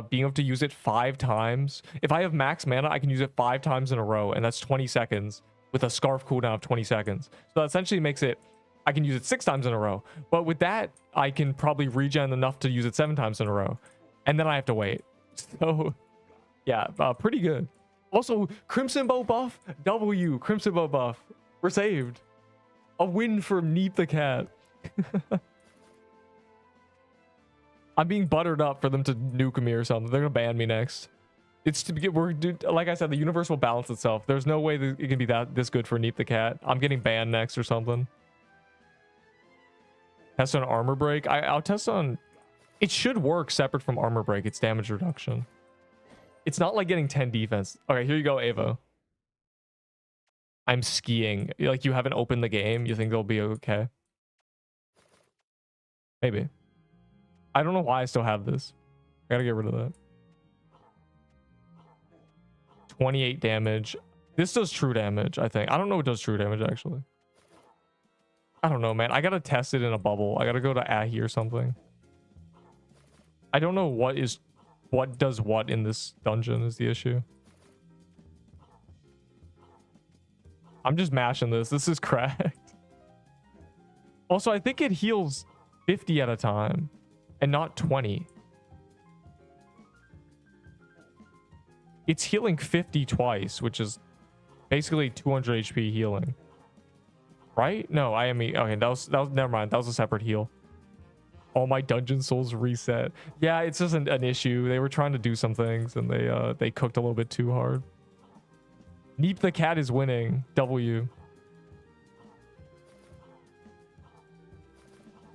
being able to use it 5 times. If I have max mana, I can use it 5 times in a row, and that's 20 seconds with a scarf cooldown of 20 seconds. So that essentially makes it, I can use it 6 times in a row. But with that, I can probably regen enough to use it 7 times in a row. And then I have to wait. So, yeah, pretty good. Also, Crimson Bow buff, W, Crimson Bow buff. We're saved. A win for Neep the cat. I'm being buttered up for them to nuke me or something. They're gonna ban me next. It's to get, like I said, the universe will balance itself. There's no way that it can be this good for Neep the cat. I'm getting banned next or something. Test on armor break. I'll test on. It should work separate from armor break. It's damage reduction. It's not like getting 10 defense. Okay, here you go, Avo. I'm skiing. Like, you haven't opened the game. You think they'll be okay? Maybe. I don't know why I still have this. I gotta get rid of that. 28 damage. This does true damage, I think. I don't know what does true damage, actually. I don't know, man. I gotta test it in a bubble. I gotta go to Ahi or something. I don't know what does what in this dungeon is the issue. I'm just mashing this. This is cracked. Also, I think it heals 50 at a time and not 20. It's healing 50 twice, which is basically 200 HP healing. Right? No, IME. Okay, that was never mind. That was a separate heal. All my dungeon souls reset. Yeah, it's just an issue. They were trying to do some things and they cooked a little bit too hard. Neep the cat is winning. W.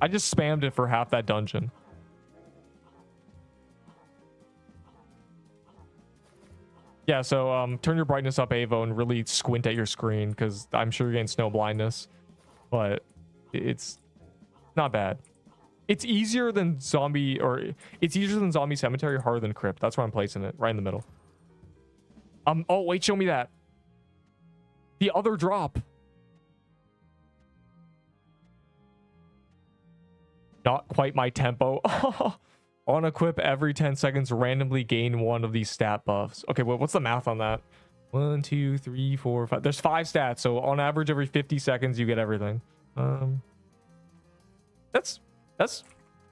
I just spammed it for half that dungeon. Yeah, so turn your brightness up, Avo, and really squint at your screen because I'm sure you're getting snow blindness. But it's not bad. It's easier than zombie, or it's easier than zombie cemetery, harder than crypt. That's where I'm placing it, right in the middle. Oh wait, show me that. The other drop. Not quite my tempo. On equip every 10 seconds, randomly gain 1 of these stat buffs. Okay, well, what's the math on that? 1, 2, 3, 4, 5. There's 5 stats, so on average, every 50 seconds, you get everything. That's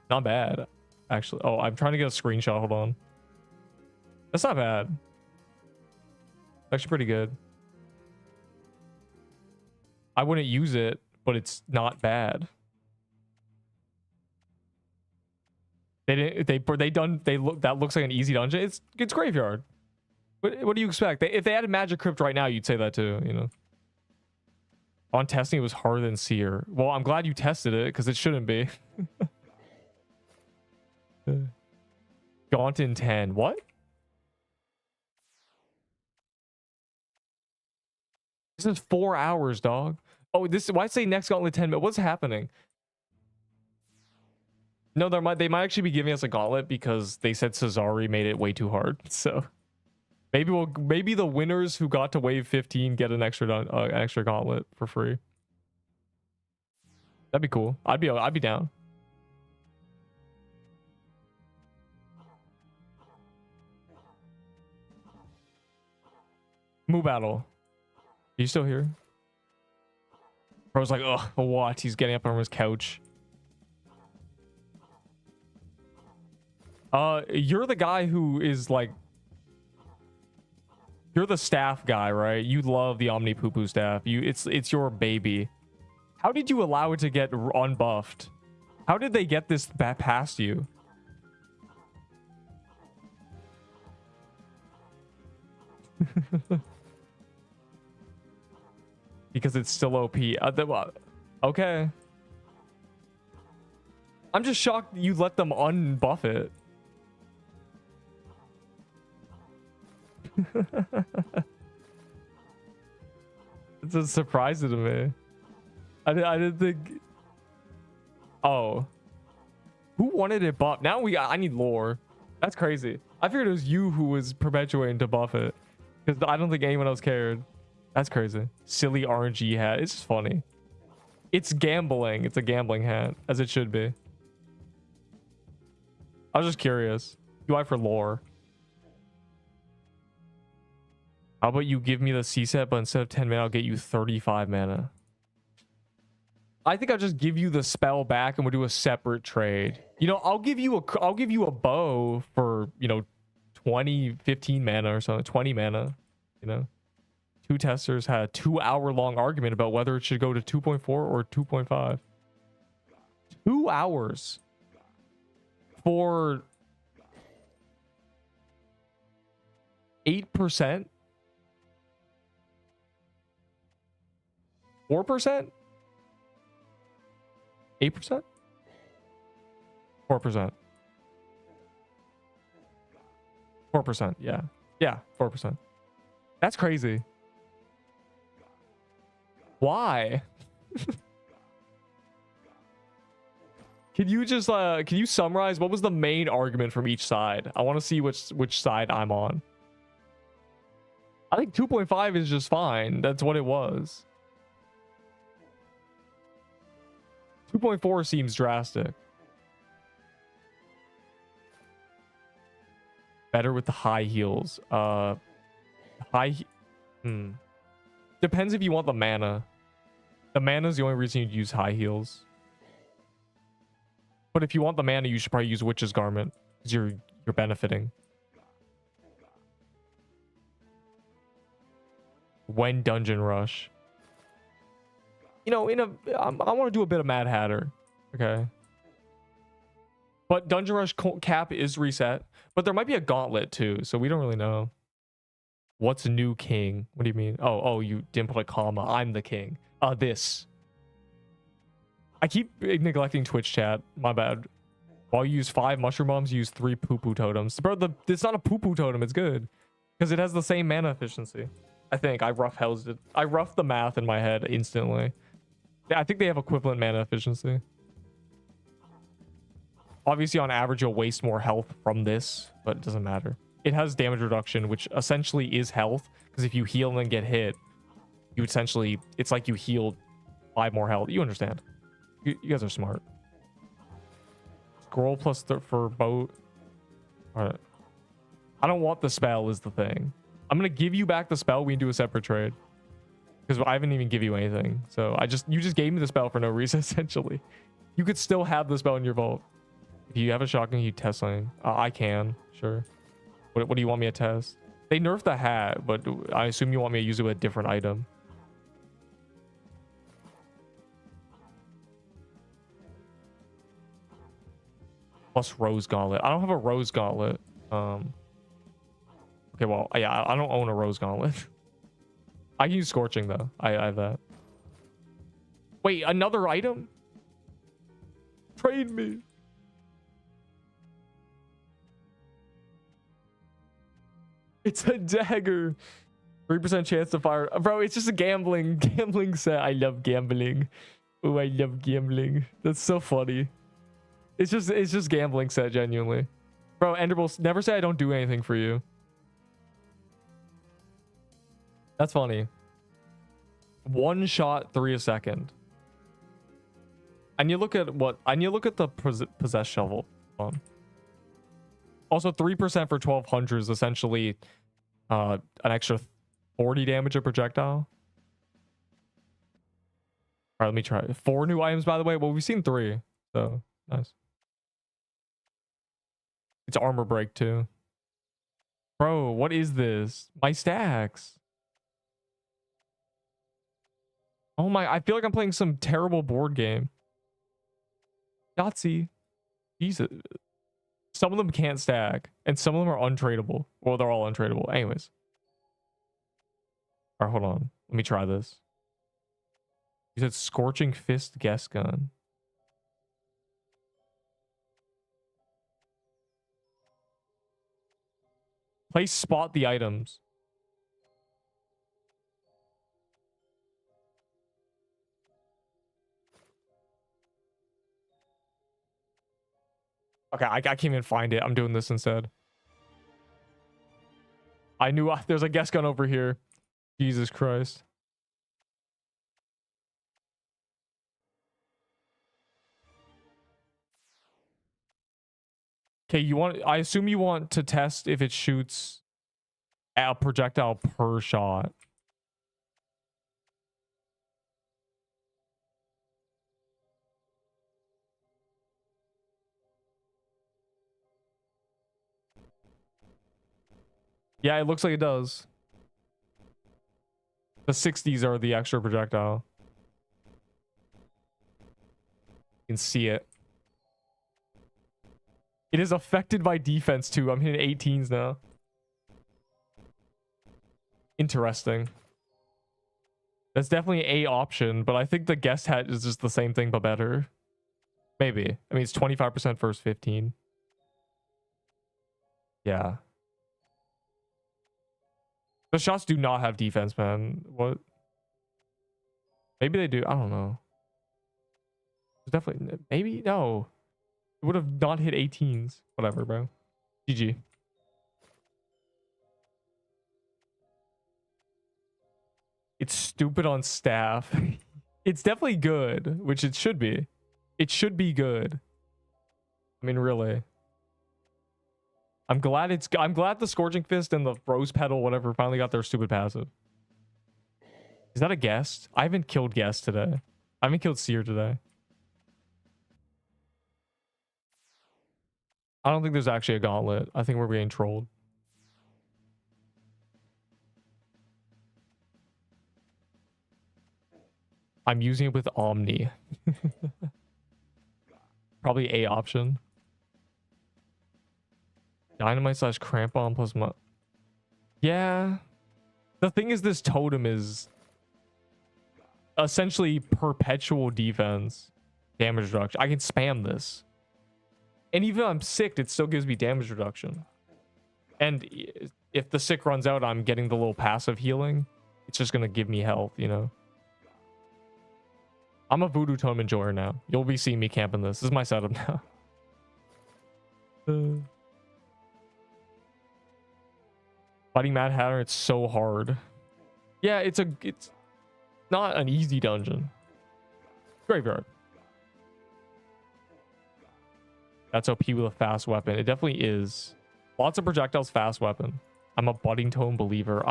not bad. actually. Oh, I'm trying to get a screenshot. Hold on. That's not bad. Actually pretty good. I wouldn't use it, but it's not bad. That looks like an easy dungeon. It's graveyard. What do you expect? If they added Magic Crypt right now, you'd say that too, you know. On testing, it was harder than Seer. Well, I'm glad you tested it, because it shouldn't be. Gauntlet in 10. What? This is 4 hours, dog. Oh, why say next Gauntlet 10 minutes? What's happening? No, they might actually be giving us a Gauntlet because they said Accessory made it way too hard. So maybe the winners who got to wave 15 get an extra Gauntlet for free. That'd be cool. I'd be down. Moo battle. Are you still here? Bro's like, oh, what? He's getting up on his couch. You're the guy who is like, you're the staff guy, right? You love the Omni Poo Poo staff. It's your baby. How did you allow it to get unbuffed? How did they get this past you? Because it's still OP. Okay. I'm just shocked you let them unbuff it. It's a surprise to me. I didn't think. Oh, who wanted it buff? Now I need lore. That's crazy. I figured it was you who was perpetuating to buff it, because I don't think anyone else cared. That's crazy. Silly RNG hat. It's just funny. It's gambling. It's a gambling hat, as it should be. I was just curious. UI for lore. How about you give me the C set, but instead of 10 mana, I'll get you 35 mana. I think I'll just give you the spell back and we'll do a separate trade. You know, I'll give you a bow for, you know, 15 mana or something, 20 mana, you know. Two testers had a 2-hour-long argument about whether it should go to 2.4 or 2.5. 2 hours for 8%? 4%? 8%? 4%. 4%, yeah. Yeah, 4%. That's crazy. Why? Can you just can you summarize what was the main argument from each side? I want to see which side I'm on. I think 2.5 is just fine. That's what it was. 2.4 seems drastic. Better with the high heals. Depends if you want the mana. The mana is the only reason you'd use high heals. But if you want the mana, you should probably use Witch's Garment, because you're benefiting. When Dungeon Rush. You know, I want to do a bit of Mad Hatter. Okay. But Dungeon Rush cap is reset. But there might be a Gauntlet too, so we don't really know. What's new king? What do you mean? Oh, you didn't put a comma. I'm the king. This. I keep neglecting Twitch chat. My bad. While you use 5 mushroom bombs, you use 3 poo-poo totems. Bro, it's not a poo-poo totem. It's good. Because it has the same mana efficiency. I think. I rough-housed it. I roughed the math in my head instantly. I think they have equivalent mana efficiency. Obviously, on average, you'll waste more health from this, but it doesn't matter. It has damage reduction, which essentially is health. Because if you heal and then get hit, you essentially... It's like you healed 5 more health. You understand. You guys are smart. Scroll plus for boat. Alright. I don't want the spell is the thing. I'm going to give you back the spell. We can do a separate trade. Because I haven't even give you anything. So you just gave me the spell for no reason, essentially. You could still have the spell in your vault. If you have a shotgun, you test something. I can, sure. What do you want me to test? They nerfed the hat, but I assume you want me to use it with a different item. Plus Rose Gauntlet. I don't have a Rose Gauntlet. Okay, well, yeah, I don't own a Rose Gauntlet. I can use Scorching, though. I have that. Wait, another item? Train me. It's a dagger. 3% chance to fire. Bro, it's just a gambling set. I love gambling. Oh, I love gambling. That's so funny. It's just gambling set, genuinely. Bro, Enderbolts, never say I don't do anything for you. That's funny. One shot, 3 a second. And you look at what? And you look at the possess shovel. Also, 3% for 1200 is essentially an extra 40 damage a projectile. All right, let me try. 4 new items, by the way. Well, we've seen 3, so nice. It's armor break too. Bro, what is this? My stacks. Oh my, I feel like I'm playing some terrible board game. Yahtzee. Jesus. Some of them can't stack, and some of them are untradeable. Well, they're all untradeable. Anyways. All right, hold on. Let me try this. You said Scorching Fist Guess Gun. Place spot the items. Okay, I can't even find it. I'm doing this instead. I knew there's a guess gun over here. Jesus Christ. Okay, I assume you want to test if it shoots a projectile per shot. Yeah, it looks like it does. The 60s are the extra projectile. You can see it. It is affected by defense too. I'm hitting 18s now. Interesting. That's definitely a option, but I think the guest hat is just the same thing but better. Maybe. I mean, it's 25% first 15. Yeah. The shots do not have defense, man. What? Maybe they do. I don't know. Definitely. Maybe. No. It would have not hit 18s. Whatever, bro. GG. It's stupid on staff. It's definitely good, which it should be. It should be good. I mean, really. I'm glad the Scorching Fist and the Rose Petal, whatever, finally got their stupid passive. Is that a guest? I haven't killed guest today. I haven't killed Seer today. I don't think there's actually a gauntlet. I think we're being trolled. I'm using it with Omni. Probably a option. Dynamite / crampon plus yeah. The thing is, this totem is essentially perpetual defense, damage reduction. I can spam this. And even if I'm sick, it still gives me damage reduction. And if the sick runs out, I'm getting the little passive healing. It's just going to give me health, you know? I'm a Voodoo Totem enjoyer now. You'll be seeing me camping this. This is my setup now. Fighting Mad Hatter, it's so hard. Yeah, it's not an easy dungeon. Graveyard. That's OP with a fast weapon. It definitely is. Lots of projectiles, fast weapon. I'm a budding tone believer.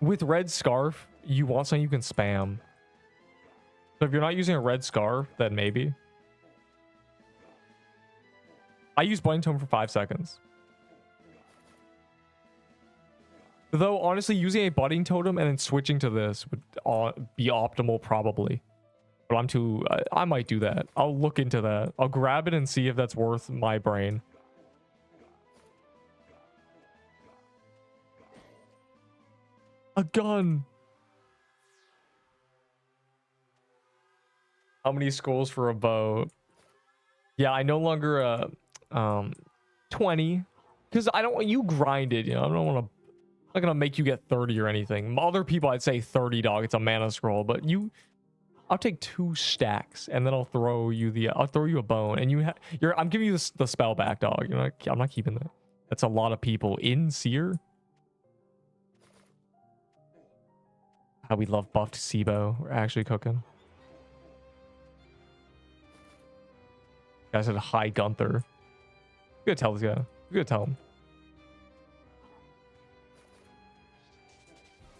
With Red Scarf, you want something you can spam. So if you're not using a Red Scarf, then maybe. I use Binding Totem for 5 seconds. Though, honestly, using a Budding Totem and then switching to this would be optimal, probably. But I'm too... I might do that. I'll look into that. I'll grab it and see if that's worth my brain. A gun! How many skulls for a bow? Yeah, I no longer... 20. Because I don't want... You grind it, you know? I don't want to... I'm not gonna make you get 30 or anything. Other people, I'd say 30, dog. It's a mana scroll, but you... I'll take 2 stacks, and then I'll throw you a bone, and I'm giving you the spell back, dog. You know, I'm not keeping that. That's a lot of people in Seer. How we love buffed Sibo. We're actually cooking. Guys had a high Gunther. You gotta tell this guy. You gotta tell him.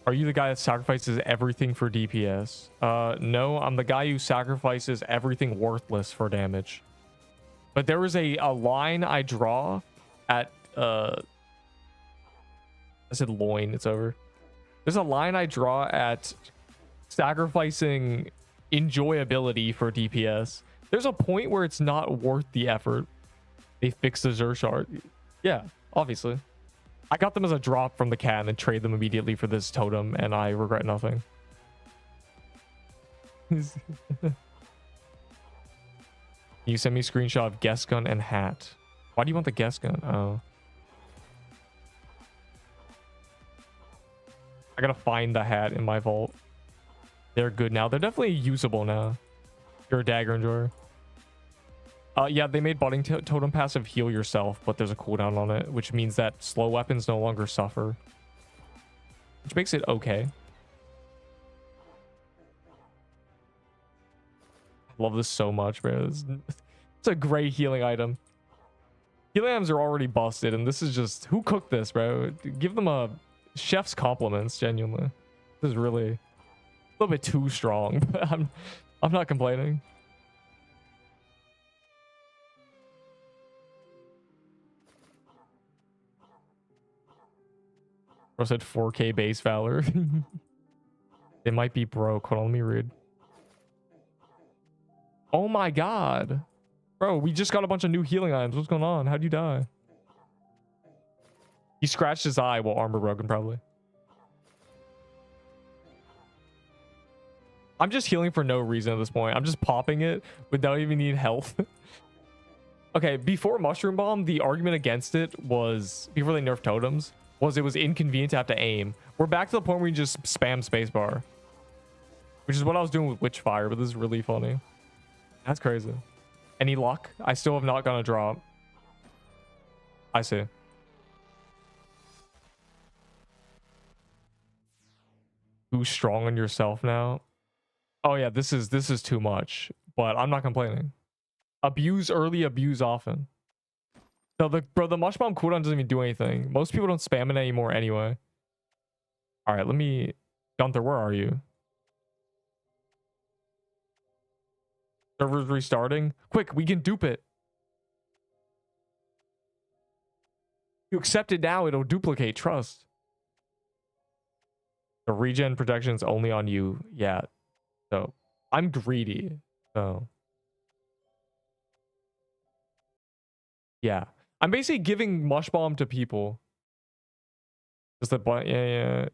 Are you the guy that sacrifices everything for DPS? No, I'm the guy who sacrifices everything worthless for damage. But there is a line I draw at... I said loin, it's over. There's a line I draw at sacrificing enjoyability for DPS. There's a point where it's not worth the effort. They fixed the Xur shard. Yeah, obviously. I got them as a drop from the cat and then trade them immediately for this totem, and I regret nothing. You send me a screenshot of guest gun and hat. Why do you want the guest gun? Oh. I gotta find the hat in my vault. They're good now. They're definitely usable now. You're a dagger enjoyer. Yeah, they made Budding Totem passive heal yourself, but there's a cooldown on it, which means that slow weapons no longer suffer. Which makes it okay. I love this so much, bro. It's a great healing item. Healing items are already busted, and this is just... Who cooked this, bro? Give them a chef's compliments, genuinely. This is really a little bit too strong, but I'm not complaining. Bro said 4K base valor. They might be broke. Hold on, let me read. Oh my god. Bro, we just got a bunch of new healing items. What's going on? How'd you die? He scratched his eye while armor broken, probably. I'm just healing for no reason at this point. I'm just popping it without even needing health. Okay, before Mushroom Bomb, the argument against it was, before they nerfed totems, was it was inconvenient to have to aim. We're back to the point where you just spam spacebar, which is what I was doing with Witchfire, but this is really funny. That's crazy. Any luck? I still have not gotten a drop. I see. Too strong on yourself now. Oh yeah, this is too much, but I'm not complaining. Abuse early, abuse often. No, the Mush Bomb cooldown doesn't even do anything. Most people don't spam it anymore anyway. All right, let me... Gunther, where are you? Server's restarting. Quick, we can dupe it. You accept it now, it'll duplicate. Trust. The regen protection's only on you. Yeah. So, I'm greedy. So... Yeah. I'm basically giving Mush Bomb to people. Just a bunch, yeah.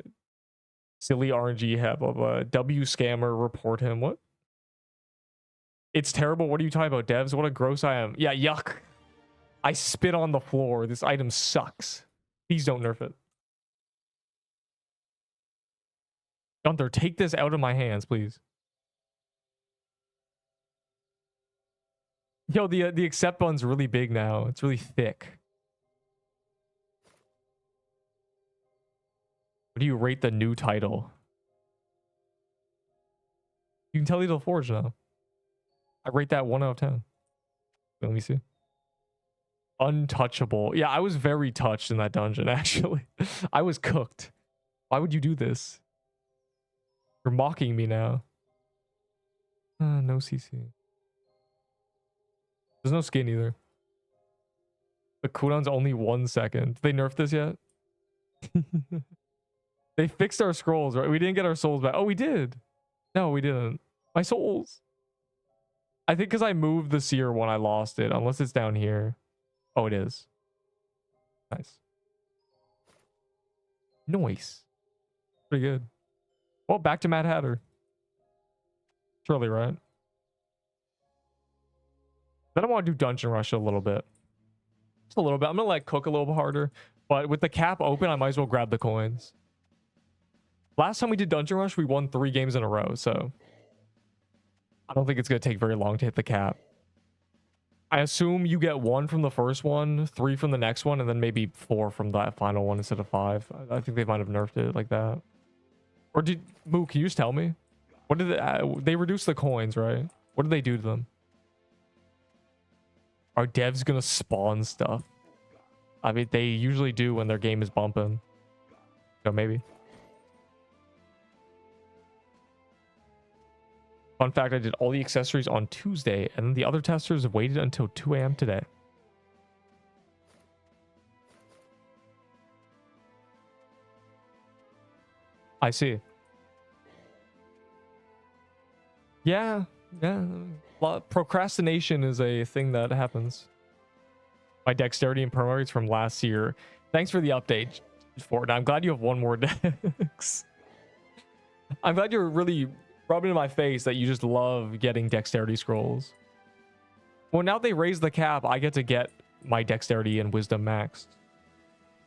Silly RNG have blah, blah. W scammer, report him. What? It's terrible. What are you talking about, devs? What a gross I am. Yeah, yuck. I spit on the floor. This item sucks. Please don't nerf it. Gunther, take this out of my hands, please. Yo, the accept button's really big now. It's really thick. What do you rate the new title? You can tell Lethal Forge now. I rate that 1 out of 10. Let me see. Untouchable. Yeah, I was very touched in that dungeon, actually. I was cooked. Why would you do this? You're mocking me now. No CC. There's no skin either. The cooldown's only 1 second. They nerfed this yet? They fixed our scrolls, right? We didn't get our souls back. Oh, we did. No, we didn't. My souls. I think because I moved the Seer one, I lost it. Unless it's down here. Oh, it is. Nice. Nice. Pretty good. Well, back to Mad Hatter. Surely, right? Then I want to do Dungeon Rush a little bit. Just a little bit. I'm going to like cook a little bit harder. But with the cap open, I might as well grab the coins. Last time we did Dungeon Rush, we won 3 games in a row. So I don't think it's going to take very long to hit the cap. I assume you get 1 from the first one, 3 from the next one, and then maybe 4 from that final one instead of 5. I think they might have nerfed it like that. Or did Moo? Can you just tell me? What did they reduce the coins, right? What did they do to them? Are devs gonna spawn stuff? I mean, they usually do when their game is bumping. So maybe. Fun fact: I did all the accessories on Tuesday, and then the other testers have waited until 2 a.m. today. I see. Yeah. Procrastination is a thing that happens. My dexterity and perma rates from last year. Thanks for the update, Ford. I'm glad you have 1 more dex. I'm glad you're really rubbing in my face that you just love getting dexterity scrolls. Well, now they raise the cap, I get to get my dexterity and wisdom maxed.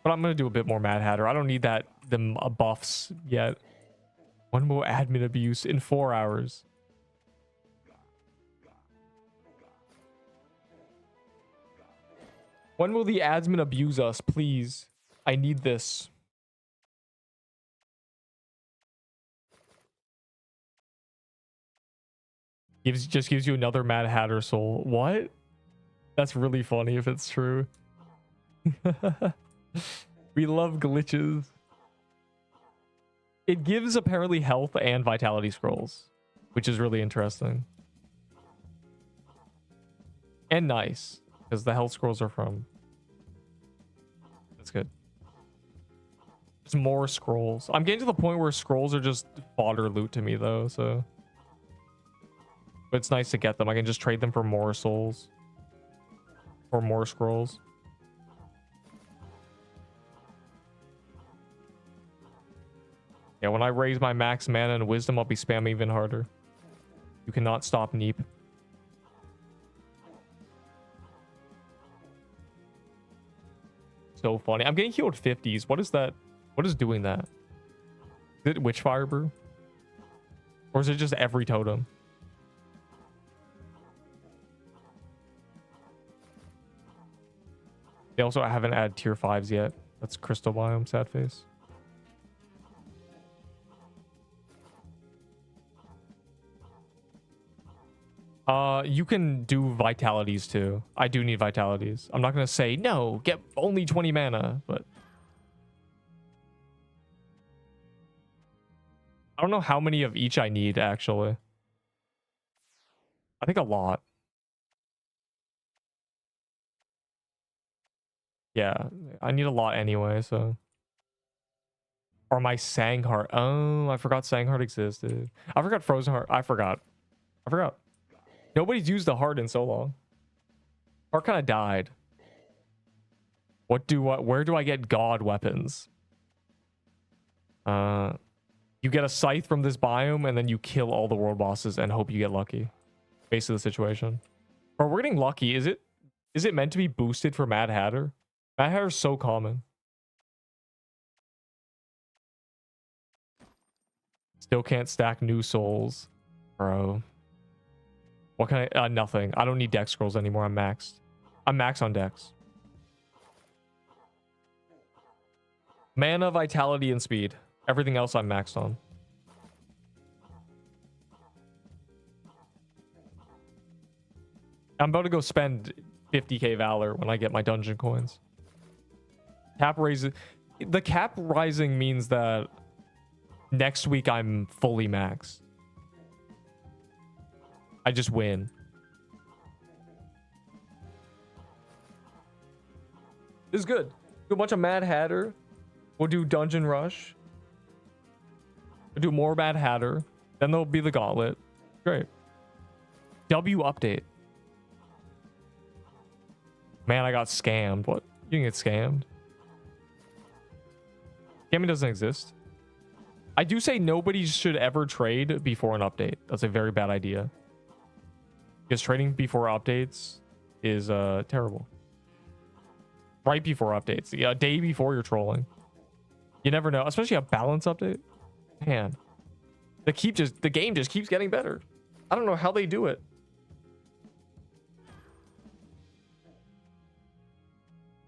But I'm gonna do a bit more Mad Hatter. I don't need them buffs yet. 1 more admin abuse in 4 hours. When will the admin abuse us, please? I need this. Just gives you another Mad Hatter soul. What? That's really funny if it's true. We love glitches. It gives apparently health and vitality scrolls, which is really interesting. And nice, because the health scrolls are from... That's good. There's more scrolls. I'm getting to the point where scrolls are just fodder loot to me, though, so... But it's nice to get them. I can just trade them for more souls. Or more scrolls. Yeah, when I raise my max mana and wisdom, I'll be spamming even harder. You cannot stop Neep. So funny. I'm getting healed 50s. What is that? What is doing that? Is it Witchfire Brew? Or is it just every totem? They also haven't added tier 5s yet. That's Crystal Biome, sad face. You can do vitalities too. I do need vitalities. I'm not gonna say no, get only 20 mana, but I don't know how many of each I need actually. I think a lot. Yeah, I need a lot anyway, so. Or my Sangheart. Oh, I forgot Sangheart existed. I forgot Frozen Heart. I forgot. Nobody's used the heart in so long. Heart kind of died. Where do I get god weapons? You get a scythe from this biome and then you kill all the world bosses and hope you get lucky. Basically the situation. Or we're getting lucky. Is it meant to be boosted for Mad Hatter? Mad Hatter's so common. Still can't stack new souls. Bro. What can I... nothing. I don't need dex scrolls anymore. I'm maxed. I'm maxed on dex. Mana, vitality, and speed. Everything else I'm maxed on. I'm about to go spend 50k Valor when I get my dungeon coins. Cap raising... The cap rising means that next week I'm fully maxed. I just win. This is good. Do a bunch of Mad Hatter. We'll do Dungeon Rush. We'll do more Mad Hatter. Then there'll be the Gauntlet. Great. W update. Man, I got scammed. What? You didn't get scammed? Scamming doesn't exist. I do say nobody should ever trade before an update. That's a very bad idea. Because trading before updates is terrible. Right before updates. Yeah, a day before you're trolling. You never know. Especially a balance update. Man. The game just keeps getting better. I don't know how they do it.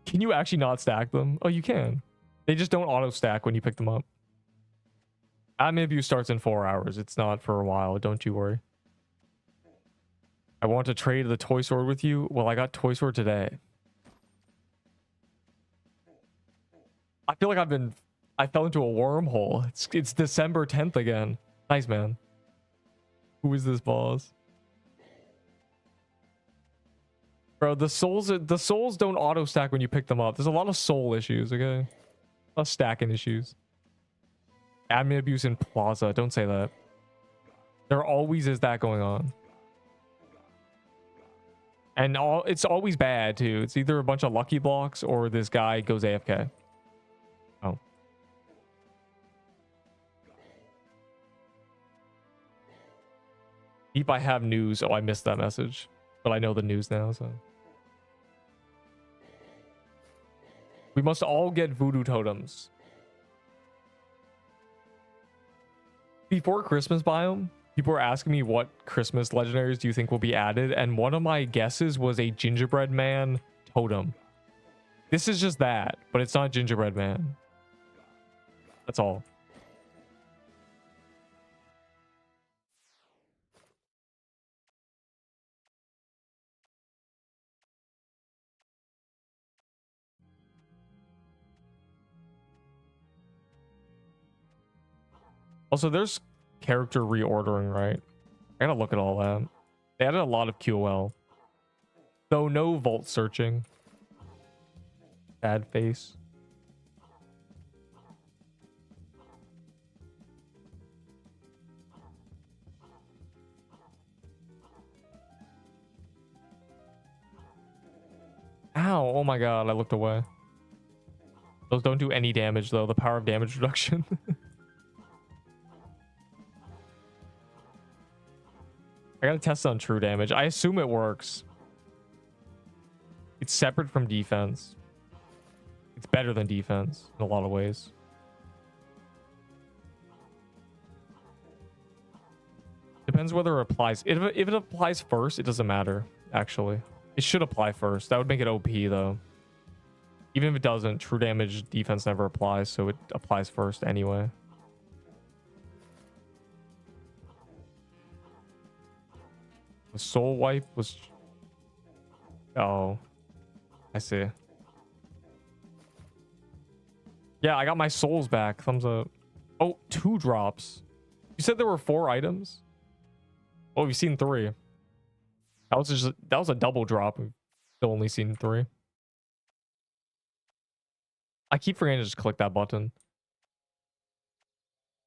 Can you actually not stack them? Oh, you can. They just don't auto stack when you pick them up. Admin abuse starts in 4 hours. It's not for a while. Don't you worry. I want to trade the toy sword with you. Well, I got toy sword today. I feel like I fell into a wormhole. It's December 10th again. Nice, man. Who is this boss? Bro, the souls don't auto stack when you pick them up. There's a lot of soul issues, okay? A lot of stacking issues. Admin abuse in Plaza. Don't say that. There always is that going on. And it's always bad too. It's either a bunch of lucky blocks or this guy goes AFK. Oh. Deep, I have news. Oh, I missed that message. But I know the news now, so. We must all get voodoo totems. Before Christmas biome, people were asking me what Christmas legendaries do you think will be added, and one of my guesses was a gingerbread man totem. This is just that, but it's not gingerbread man. That's all. Also, there's character reordering, right? I gotta look at all that. They added a lot of QOL. Though no vault searching. Bad face. Ow, oh my god, I looked away. Those don't do any damage though, the power of damage reduction. I gotta test on true damage. I assume it works. It's separate from defense. It's better than defense in a lot of ways. Depends whether it applies. If it applies first, it doesn't matter, actually. It should apply first. That would make it OP, though. Even if it doesn't, true damage defense never applies, so it applies first anyway. The soul wipe was... Oh. I see. Yeah, I got my souls back. Thumbs up. Oh, 2 drops. You said there were 4 items? Oh, we've seen 3. That was a double drop. We've still only seen 3. I keep forgetting to just click that button.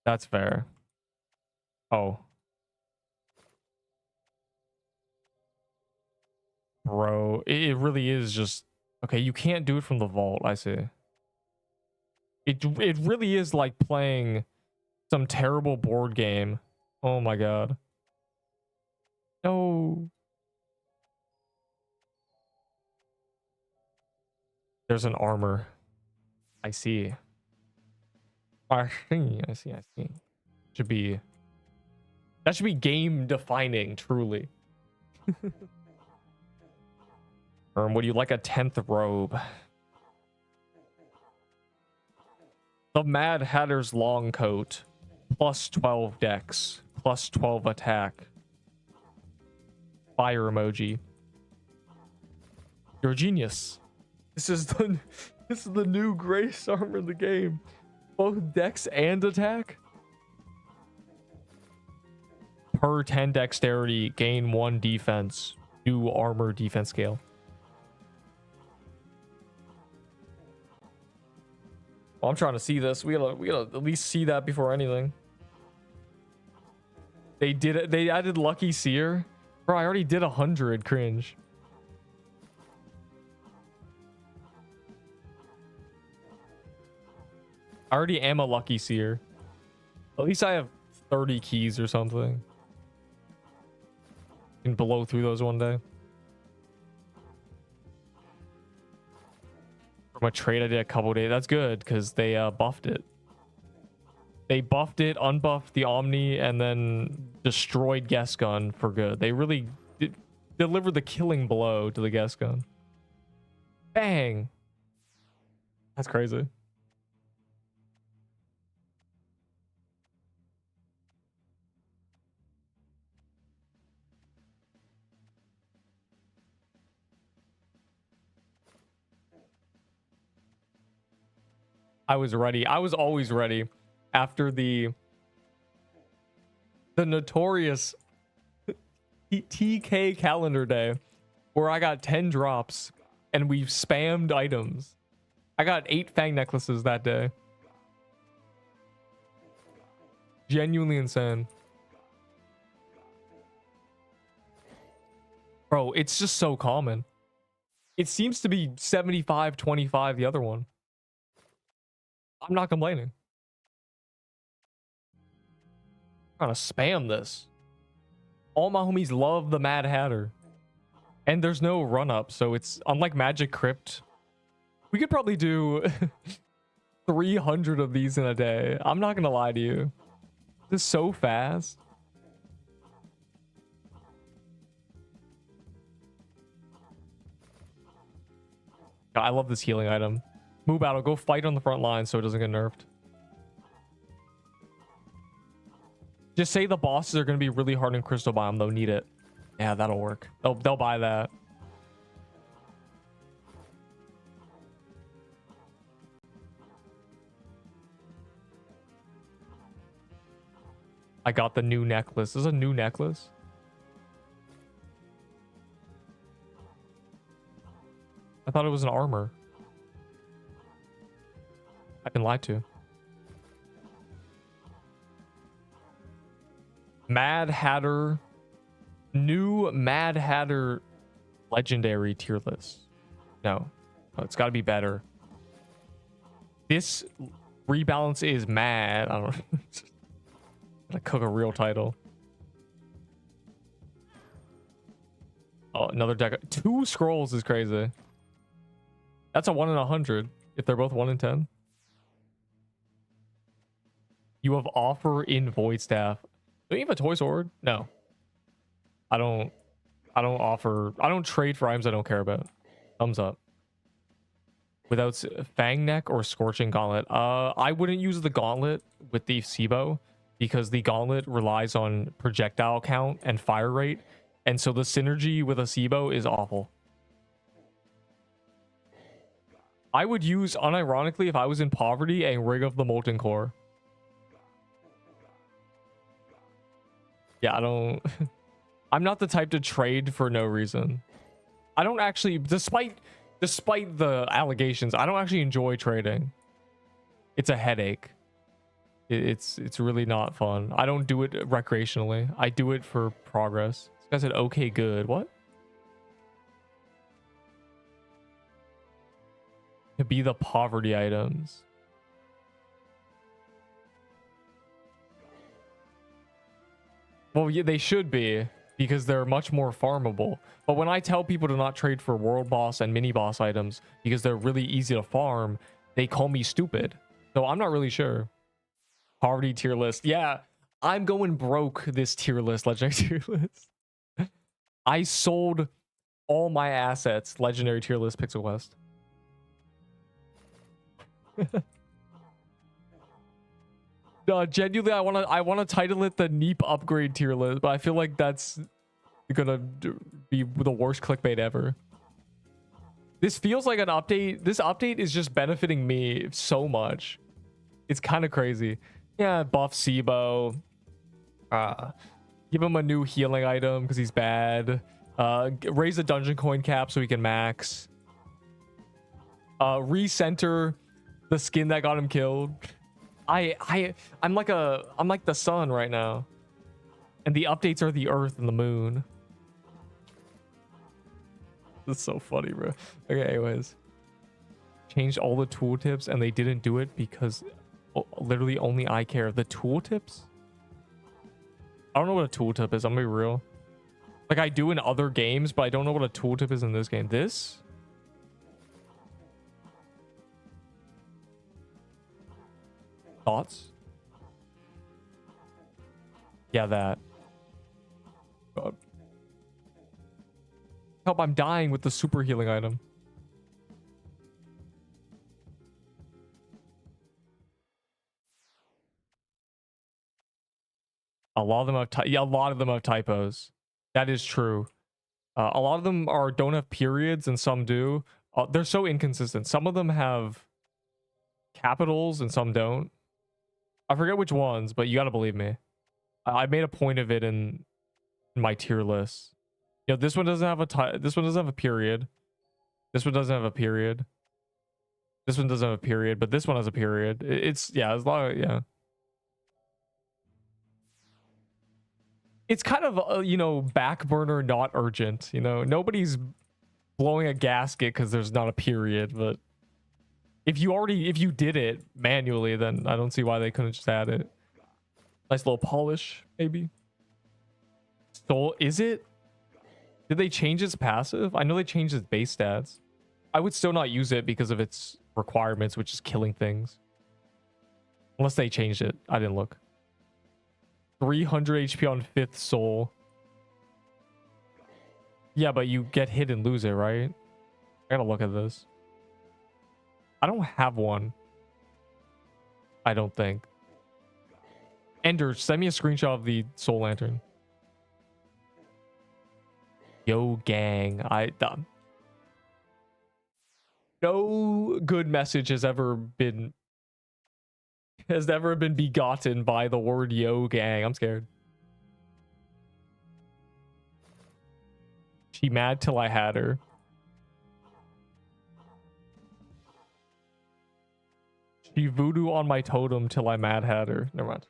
That's fair. Oh. Bro, it really is just... Okay, you can't do it from the vault, I see. It really is like playing some terrible board game. Oh my god. No. There's an armor. I see. I see. Should be... That should be game defining, truly. Would you like a 10th robe? The Mad Hatter's long coat. Plus 12 dex. Plus 12 attack. Fire emoji. You're a genius. This is the new grace armor in the game. Both dex and attack. Per 10 dexterity, gain 1 defense. New armor defense scale. Well, I'm trying to see this. We gotta at least see that before anything. They did it. They added Lucky Seer. Bro, I already did 100. Cringe. I already am a Lucky Seer. At least I have 30 keys or something. Can blow through those one day. From a trade I did a couple days. That's good because they buffed it. They buffed it, unbuffed the Omni, and then destroyed Guest Gun for good. They really delivered the killing blow to the Guest Gun. Bang! That's crazy. I was ready. I was always ready after the notorious TK calendar day where I got 10 drops and we spammed items. I got 8 Fang necklaces that day. Genuinely insane. Bro, it's just so common. It seems to be 75-25 the other one. I'm not complaining. I'm trying to spam this. All my homies love the Mad Hatter. And there's no run up, so it's unlike Magic Crypt. We could probably do 300 of these in a day. I'm not gonna lie to you. This is so fast. God, I love this healing item. Move battle, go fight on the front line so it doesn't get nerfed. Just say the bosses are going to be really hard in Crystal Biome. They'll need it. Yeah, that'll work. They'll buy that. I got the new necklace. This is a new necklace. I thought it was an armor. I've been lied to. Mad Hatter. New Mad Hatter legendary tier list. No. Oh, it's got to be better. This rebalance is mad. I don't know. Gotta cook a real title. Oh, another deck. 2 scrolls is crazy. That's a 1 in 100. If they're both 1 in 10. You have offer in Void Staff. Don't you have a Toy Sword? No. I don't offer. I don't trade for items I don't care about. Thumbs up. Without Fang Neck or Scorching Gauntlet. I wouldn't use the Gauntlet with the SIBO because the Gauntlet relies on projectile count and fire rate. And so the synergy with a SIBO is awful. I would use, unironically, if I was in poverty, a Rig of the Molten Core. Yeah, I don't... I'm not the type to trade for no reason. I don't actually... Despite the allegations, I don't actually enjoy trading. It's a headache. It's really not fun. I don't do it recreationally. I do it for progress. This guy said, okay, good. What? To be the poverty items. Well, yeah, they should be, because they're much more farmable. But when I tell people to not trade for world boss and mini boss items because they're really easy to farm, they call me stupid. So I'm not really sure. Poverty tier list. Yeah, I'm going broke this tier list, legendary tier list. I sold all my assets, legendary tier list, Pixel Quest. Genuinely, I wanna title it the Neep upgrade tier list, but I feel like that's gonna be the worst clickbait ever. This feels like an update. This update is just benefiting me so much. It's kind of crazy. Yeah, buff SIBO. Give him a new healing item because he's bad. Raise the dungeon coin cap so he can max. Recenter The skin that got him killed. I'm like the sun right now. And the updates are the earth and the moon. That's so funny, bro. Okay, anyways. Changed all the tooltips and they didn't do it because literally only I care. The tooltips? I don't know what a tooltip is. I'm gonna be real. Like I do in other games, but I don't know what a tooltip is in this game. This? Thoughts? Yeah, that. God. Help, I'm dying with the super healing item. A lot of them have a lot of them have typos. That is true. A lot of them don't have periods and some do. They're so inconsistent. Some of them have capitals and some don't. I forget which ones, but you gotta believe me. I made a point of it in my tier list. You know, this one doesn't have this one doesn't have a period. This one doesn't have a period. This one doesn't have a period, but this one has a period. It's yeah, as long yeah. It's kind of you know, back burner, not urgent. You know, nobody's blowing a gasket because there's not a period. But if you did it manually, then I don't see why they couldn't just add it. Nice little polish, maybe. Soul, is it? Did they change its passive? I know they changed its base stats. I would still not use it because of its requirements, which is killing things. Unless they changed it. I didn't look. 300 HP on 5th soul. Yeah, but you get hit and lose it, right? I gotta look at this. I don't have one. I don't think. Ender, send me a screenshot of the soul lantern. Yo, gang. No good message has ever been begotten by the word yo, gang. I'm scared. She mad till I had her. She voodoo on my totem till I mad had her. Never mind.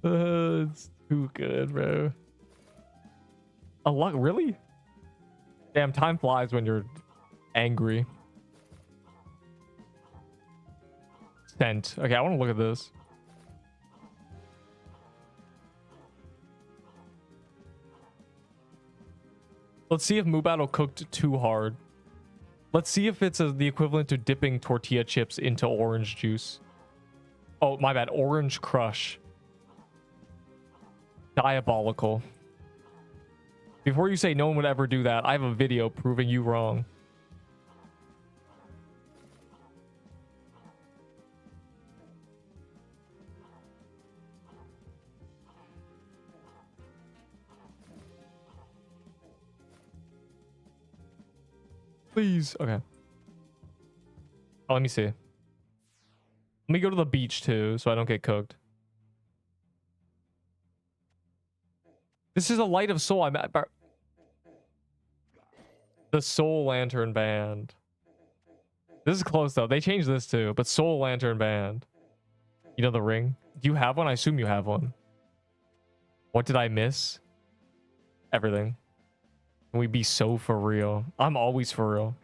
It's too good, bro. A lot, really? Damn, time flies when you're angry. Scent. Okay, I want to look at this. Let's see if Moo Battle cooked too hard. Let's see if it's the equivalent to dipping tortilla chips into orange juice. Oh, my bad. Orange Crush. Diabolical. Before you say no one would ever do that, I have a video proving you wrong. Please. Okay. Oh, let me see. Let me go to the beach too, so I don't get cooked. This is a light of soul. I'm at the Soul Lantern Band. This is close though. They changed this too, but Soul Lantern Band. You know the ring? Do you have one? I assume you have one. What did I miss? Everything. Can we be so for real? I'm always for real.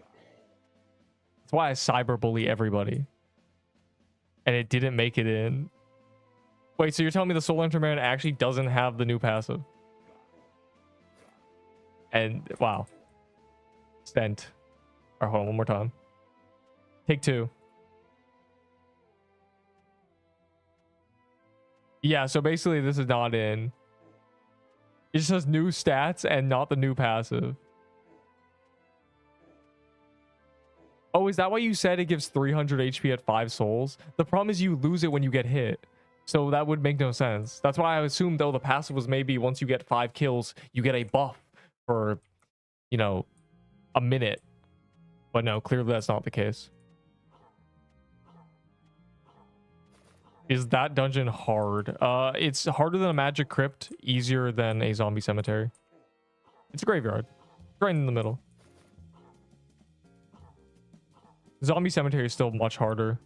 That's why I cyberbully everybody. And it didn't make it in. Wait, so you're telling me the Soul Lantern Band actually doesn't have the new passive? And wow. Sent. Alright, hold on one more time. Take two. Yeah, so basically this is not in. It just has new stats and not the new passive. Oh, is that why you said it gives 300 HP at 5 souls? The problem is you lose it when you get hit. So that would make no sense. That's why I assumed though the passive was maybe once you get 5 kills, you get a buff for, you know, a minute. But no, clearly that's not the case. Is that dungeon hard? It's harder than a magic crypt, easier than a zombie cemetery. It's a graveyard. Right in the middle. Zombie cemetery is still much harder.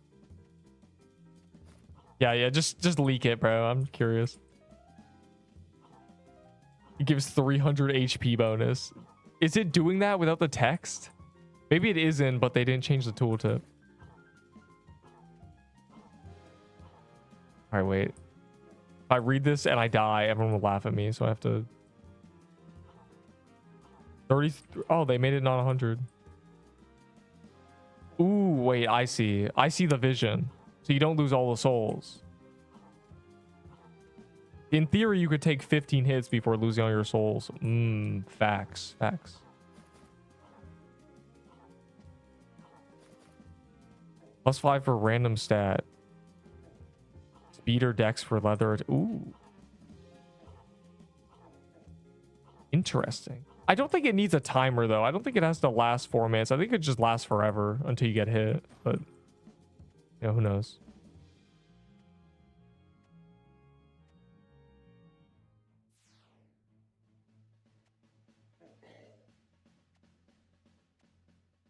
Yeah, just leak it, bro. I'm curious. It gives 300 HP bonus. Is it doing that without the text? Maybe it isn't, but they didn't change the tooltip. All right, wait. If I read this and I die, everyone will laugh at me, so I have to... 30... Oh, they made it not 100. Ooh, wait, I see. I see the vision. So you don't lose all the souls. In theory, you could take 15 hits before losing all your souls. Facts. Facts. +5 for random stat. Speed or dex for leather. Ooh. Interesting. I don't think it needs a timer, though. I don't think it has to last 4 minutes. I think it just lasts forever until you get hit. But, you know, who knows?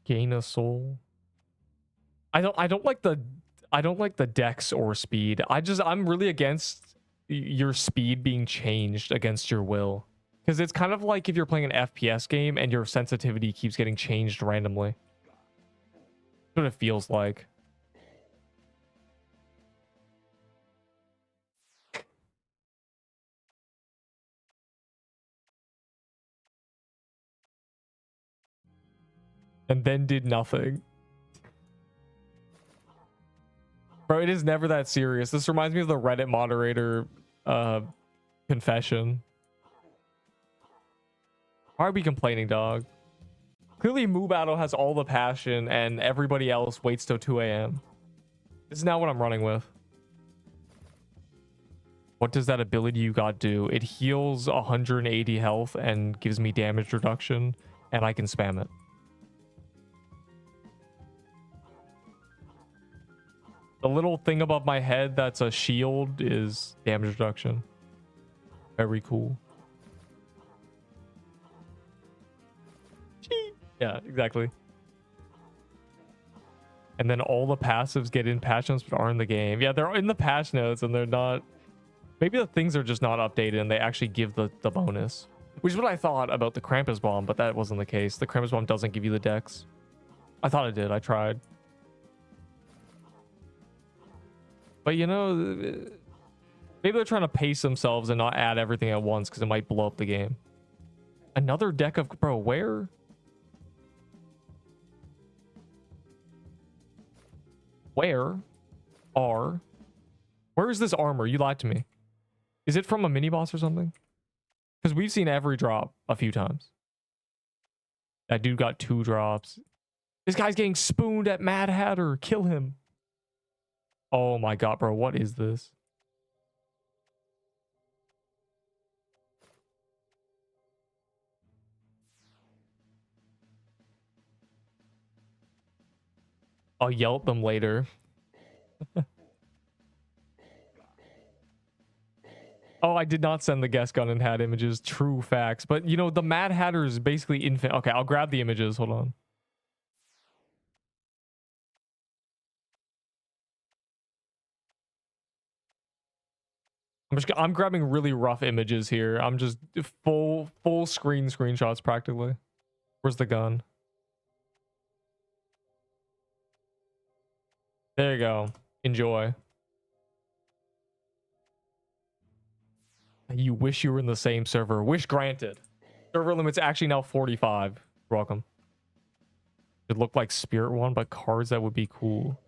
Gain a soul. I don't like the dex or speed. I'm really against your speed being changed against your will. Because it's kind of like if you're playing an FPS game and your sensitivity keeps getting changed randomly. That's what it feels like. And then did nothing. Bro, it is never that serious. This reminds me of the Reddit moderator confession. Why are we complaining, dog? Clearly, Moo Battle has all the passion and everybody else waits till 2 a.m. This is not what I'm running with. What does that ability you got do? It heals 180 health and gives me damage reduction, and I can spam it. The little thing above my head that's a shield is damage reduction. Very cool. Yeah, exactly. And then all the passives get in patch notes but are in the game. Yeah, they're in the patch notes and they're not... Maybe the things are just not updated and they actually give the bonus. Which is what I thought about the Krampus Bomb, but that wasn't the case. The Krampus Bomb doesn't give you the dex. I thought it did. I tried. But you know, maybe they're trying to pace themselves and not add everything at once because it might blow up the game. Another deck of... Bro, where... Where is this armor? You lied to me. Is it from a mini boss or something? Because we've seen every drop a few times. That dude got 2 drops. This guy's getting spooned at Mad Hatter. Kill him. Oh my god, bro. What is this? I'll yell at them later. Oh, I did not send the guest gun and hat images. True facts. But, you know, the Mad Hatter is basically infinite. Okay, I'll grab the images. Hold on. I'm grabbing really rough images here. I'm just full screen screenshots practically. Where's the gun? There you go. Enjoy. You wish you were in the same server. Wish granted. Server limit's actually now 45. You're welcome. It looked like Spirit One, but cards that would be cool.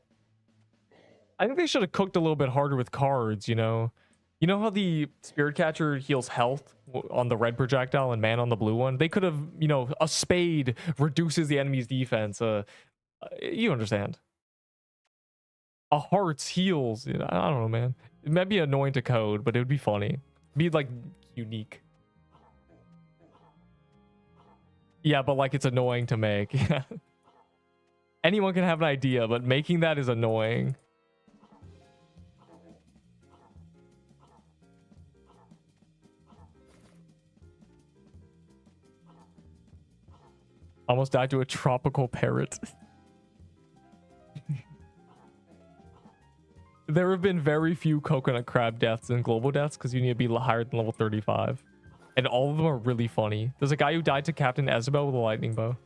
I think they should have cooked a little bit harder with cards, you know? You know how the Spirit Catcher heals health on the red projectile and man on the blue one? They could have, you know, a spade reduces the enemy's defense. You understand. A hearts heals. You know, I don't know, man. It might be annoying to code, but it would be funny. Be like unique. Yeah, but like it's annoying to make. Anyone can have an idea, but making that is annoying. Almost died to a tropical parrot. There have been very few coconut crab deaths and global deaths because you need to be higher than level 35. And all of them are really funny. There's a guy who died to Captain Isabel with a lightning bow.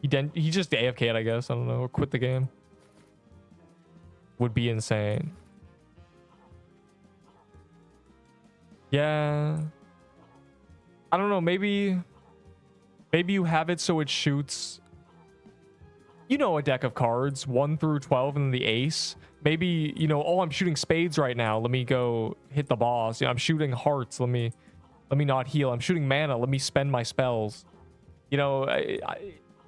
He just AFK'd, I guess. I don't know. Or quit the game. Would be insane. Yeah. I don't know. Maybe you have it so it shoots, you know, a deck of cards 1 through 12 and then the ace. Maybe, you know, oh, I'm shooting spades right now, let me go hit the boss. I'm shooting hearts, let me not heal. I'm shooting mana, let me spend my spells. You know,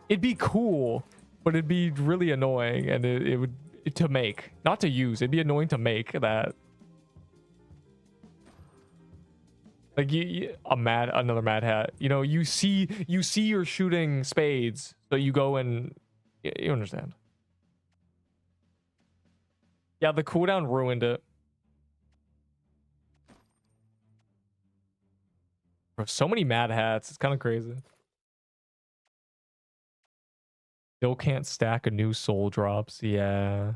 it'd be cool, but it'd be really annoying, and it would to make, not to use. It'd be annoying to make that. Like another mad hat. You know, you see you're shooting spades, so you go and you understand. Yeah, the cooldown ruined it. Bro, so many mad hats. It's kind of crazy. Still can't stack a new soul drops. Yeah.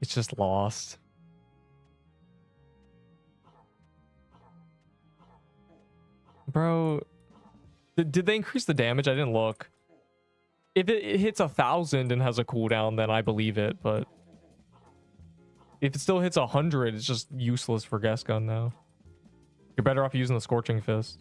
It's just lost. Bro, did they increase the damage? I didn't look. If it hits 1,000 and has a cooldown, then I believe it, but if it still hits 100, it's just useless for Guest Gun now. You're better off using the Scorching Fist.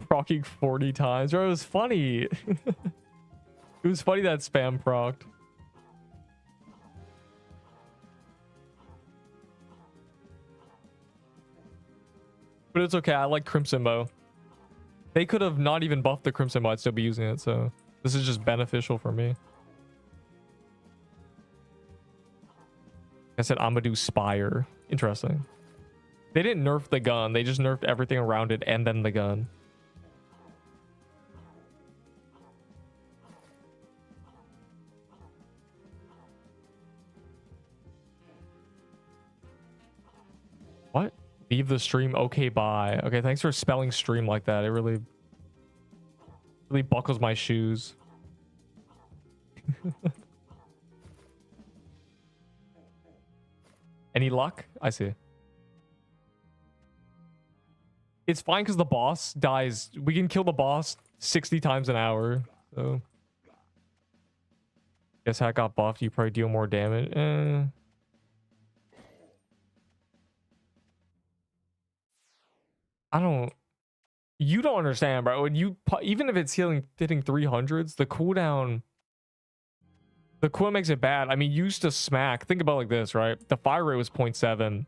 Procking 40 times. Bro, it was funny. It was funny that spam procced. But it's okay. I like Crimson Bow. They could have not even buffed the Crimson Bow. I'd still be using it. So this is just beneficial for me. I said Amadou Spire. Interesting. They didn't nerf the gun. They just nerfed everything around it and then the gun. What? Leave the stream. Okay, bye. Okay, thanks for spelling stream like that. It really buckles my shoes. Any luck? I see. It's fine because the boss dies. We can kill the boss 60 times an hour. So guess that got buffed. You probably deal more damage. You don't understand, bro. When even if it's hitting 300s, the cooldown makes it bad. I mean, used to smack. Think about it like this, right? The fire rate was 0.7.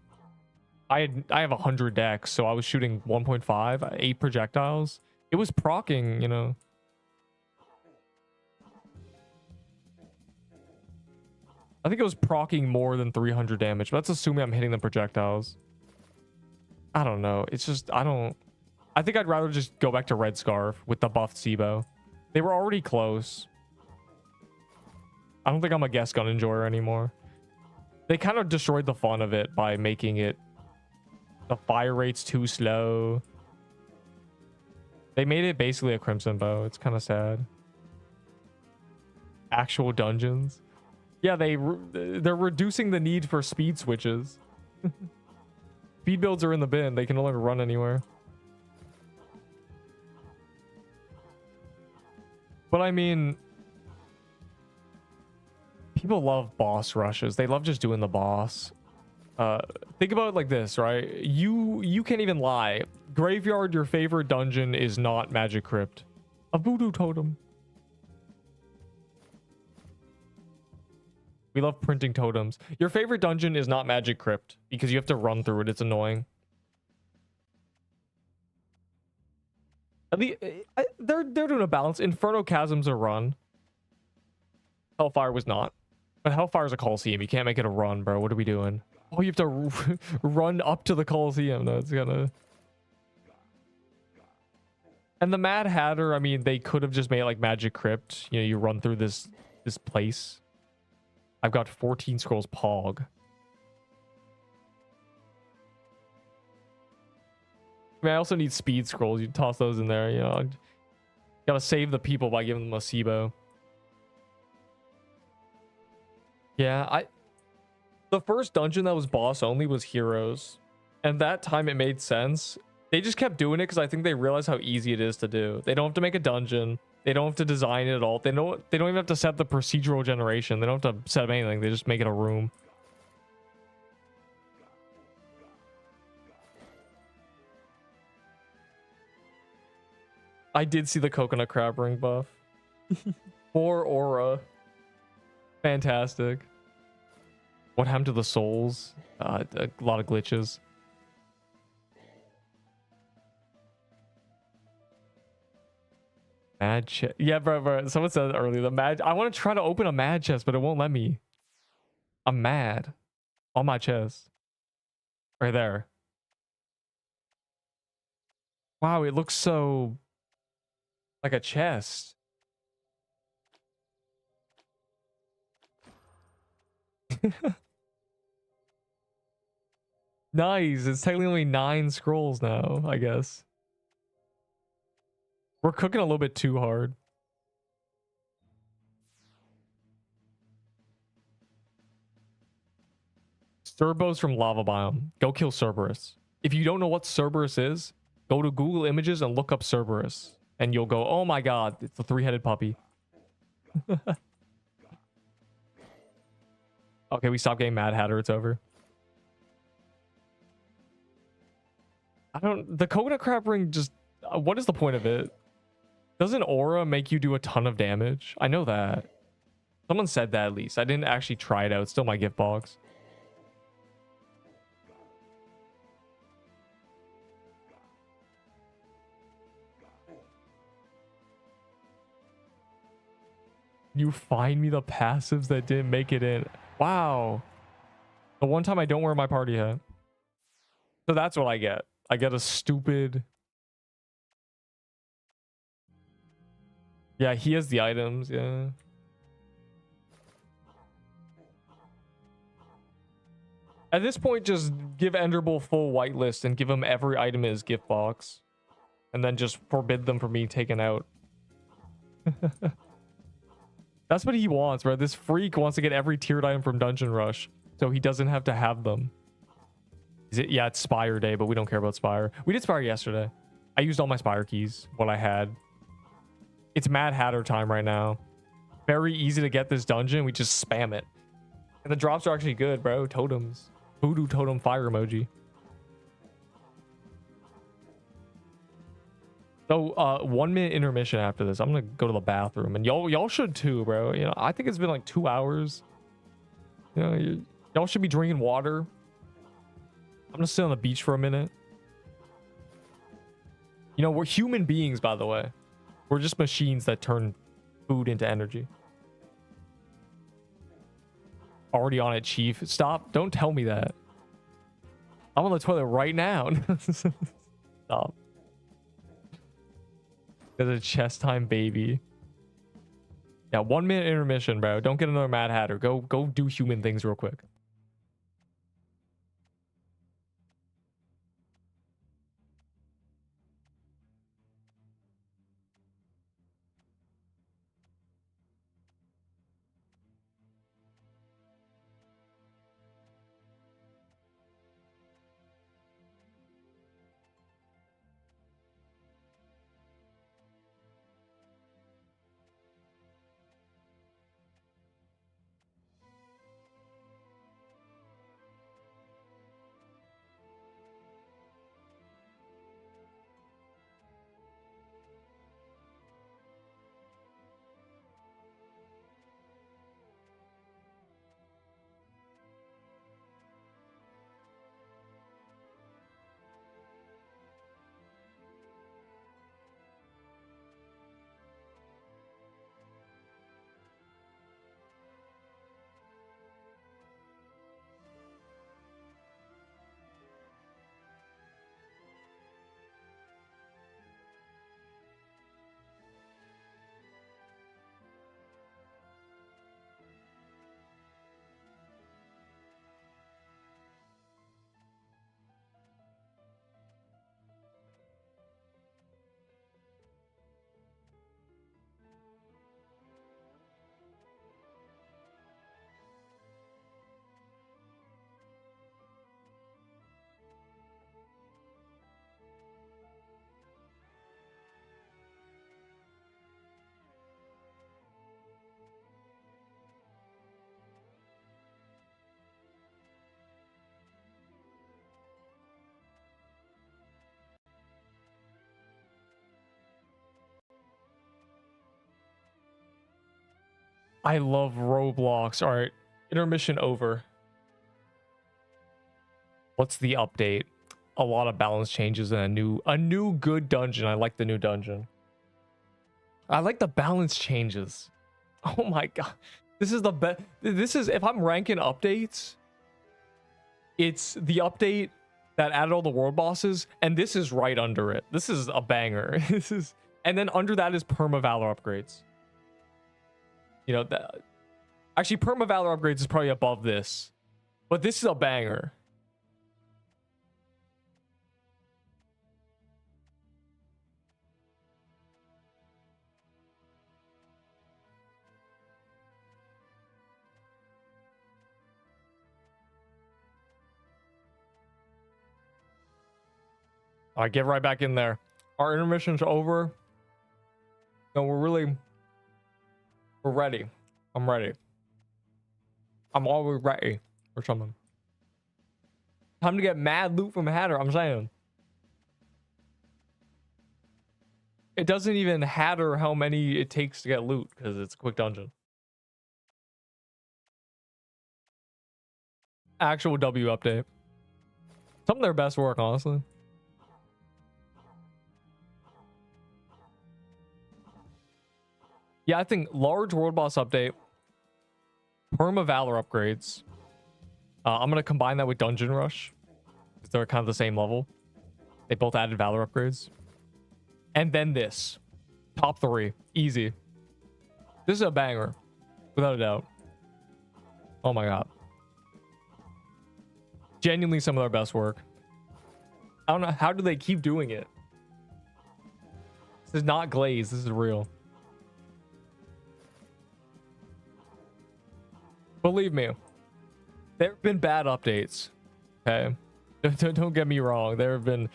I have 100 decks, so I was shooting 1.5, 8 projectiles. It was proccing, you know. I think it was proccing more than 300 damage, but that's assuming I'm hitting the projectiles. I don't know. It's just, I think I'd rather just go back to Red Scarf with the buffed Sibo. They were already close. I don't think I'm a Guest Gun enjoyer anymore. They kind of destroyed the fun of it by making it, the fire rate's too slow. They made it basically a Crimson Bow. It's kind of sad. Actual dungeons. Yeah, they're reducing the need for speed switches. Speed builds are in the bin. They can no longer run anywhere. But I mean, people love boss rushes. They love just doing the boss. Think about it like this, right? You can't even lie. Graveyard, your favorite dungeon is not Magic Crypt. A Voodoo Totem. We love printing totems. Your favorite dungeon is not Magic Crypt because you have to run through it. It's annoying. At least they're doing a balance. Inferno Chasm's a run. Hellfire was not. But Hellfire's a Coliseum. You can't make it a run, bro. What are we doing? Oh, you have to run up to the Coliseum. No, it's gonna... And the Mad Hatter, I mean, they could have just made it like Magic Crypt. You know, you run through this place. I've got 14 scrolls Pog. mean, I also need speed scrolls. You toss those in there, you know. Gotta save the people by giving them a SIBO. Yeah, the first dungeon that was boss only was heroes. And that time it made sense. They just kept doing it because I think they realized how easy it is to do. They don't have to make a dungeon. They don't have to design it at all. They don't even have to set the procedural generation. They don't have to set up anything. They just make it a room. I did see the coconut crab ring buff. For aura. Fantastic. What happened to the souls? A lot of glitches. Mad chest. Yeah, bro. Someone said earlier the mad. I want to try to open a mad chest, but it won't let me. I'm mad. On my chest. Right there. Wow, it looks so like a chest. Nice. It's technically only 9 scrolls now, I guess. We're cooking a little bit too hard. Cerbos from Lava Biome. Go kill Cerberus. If you don't know what Cerberus is, go to Google Images and look up Cerberus. And you'll go, oh my god, it's the 3-headed puppy. Okay, we stopped getting Mad Hatter. It's over. The coconut crab ring just... what is the point of it? Doesn't aura make you do a ton of damage? I know that. Someone said that at least. I didn't actually try it out. It's still my gift box. You find me the passives that didn't make it in. Wow. The one time I don't wear my party hat. So that's what I get. I get a stupid... Yeah, he has the items, yeah. At this point, just give Enderbull full whitelist and give him every item in his gift box. And then just forbid them from being taken out. That's what he wants, bro. This freak wants to get every tiered item from Dungeon Rush, so he doesn't have to have them. Is it? Yeah, it's Spire Day, but we don't care about Spire. We did Spire yesterday. I used all my Spire keys, what I had. It's Mad Hatter time right now. Very easy to get this dungeon. We just spam it. And the drops are actually good, bro. Totems. Voodoo totem fire emoji. So 1 minute intermission after this. I'm gonna go to the bathroom, and y'all should too, bro. You know, I think it's been like 2 hours. You know, y'all should be drinking water. I'm gonna sit on the beach for a minute. You know, we're human beings, by the way. We're just machines that turn food into energy. Already on it, Chief. Stop. Don't tell me that. I'm on the toilet right now. Stop. There's a chest time, baby. Yeah, 1 minute intermission, bro. Don't get another Mad Hatter. Go do human things real quick. I love Roblox. All right, intermission over. What's the update? A lot of balance changes and a new good dungeon. I like the new dungeon. I like the balance changes. Oh my god. This is the best. This is, if I'm ranking updates, it's the update that added all the world bosses, and this is right under it. This is a banger. This is, and then under that is Perma Valor upgrades. You know, that actually Perma Valor upgrades is probably above this, but this is a banger. All right, get right back in there. Our intermission's over. No, we're ready. I'm ready. I'm always ready for something. Time to get mad loot from Hatter, I'm saying. It doesn't even Hatter how many it takes to get loot, because it's a quick dungeon. Actual W update. Some of their best work, honestly. Yeah, I think large world boss update, Perma Valor upgrades. I'm gonna combine that with Dungeon Rush, because they're kind of the same level. They both added Valor upgrades, and then this, top 3, easy. This is a banger, without a doubt. Oh my god, genuinely some of their best work. I don't know how do they keep doing it. This is not glaze. This is real. Believe me, there have been bad updates. Okay, don't get me wrong. There have been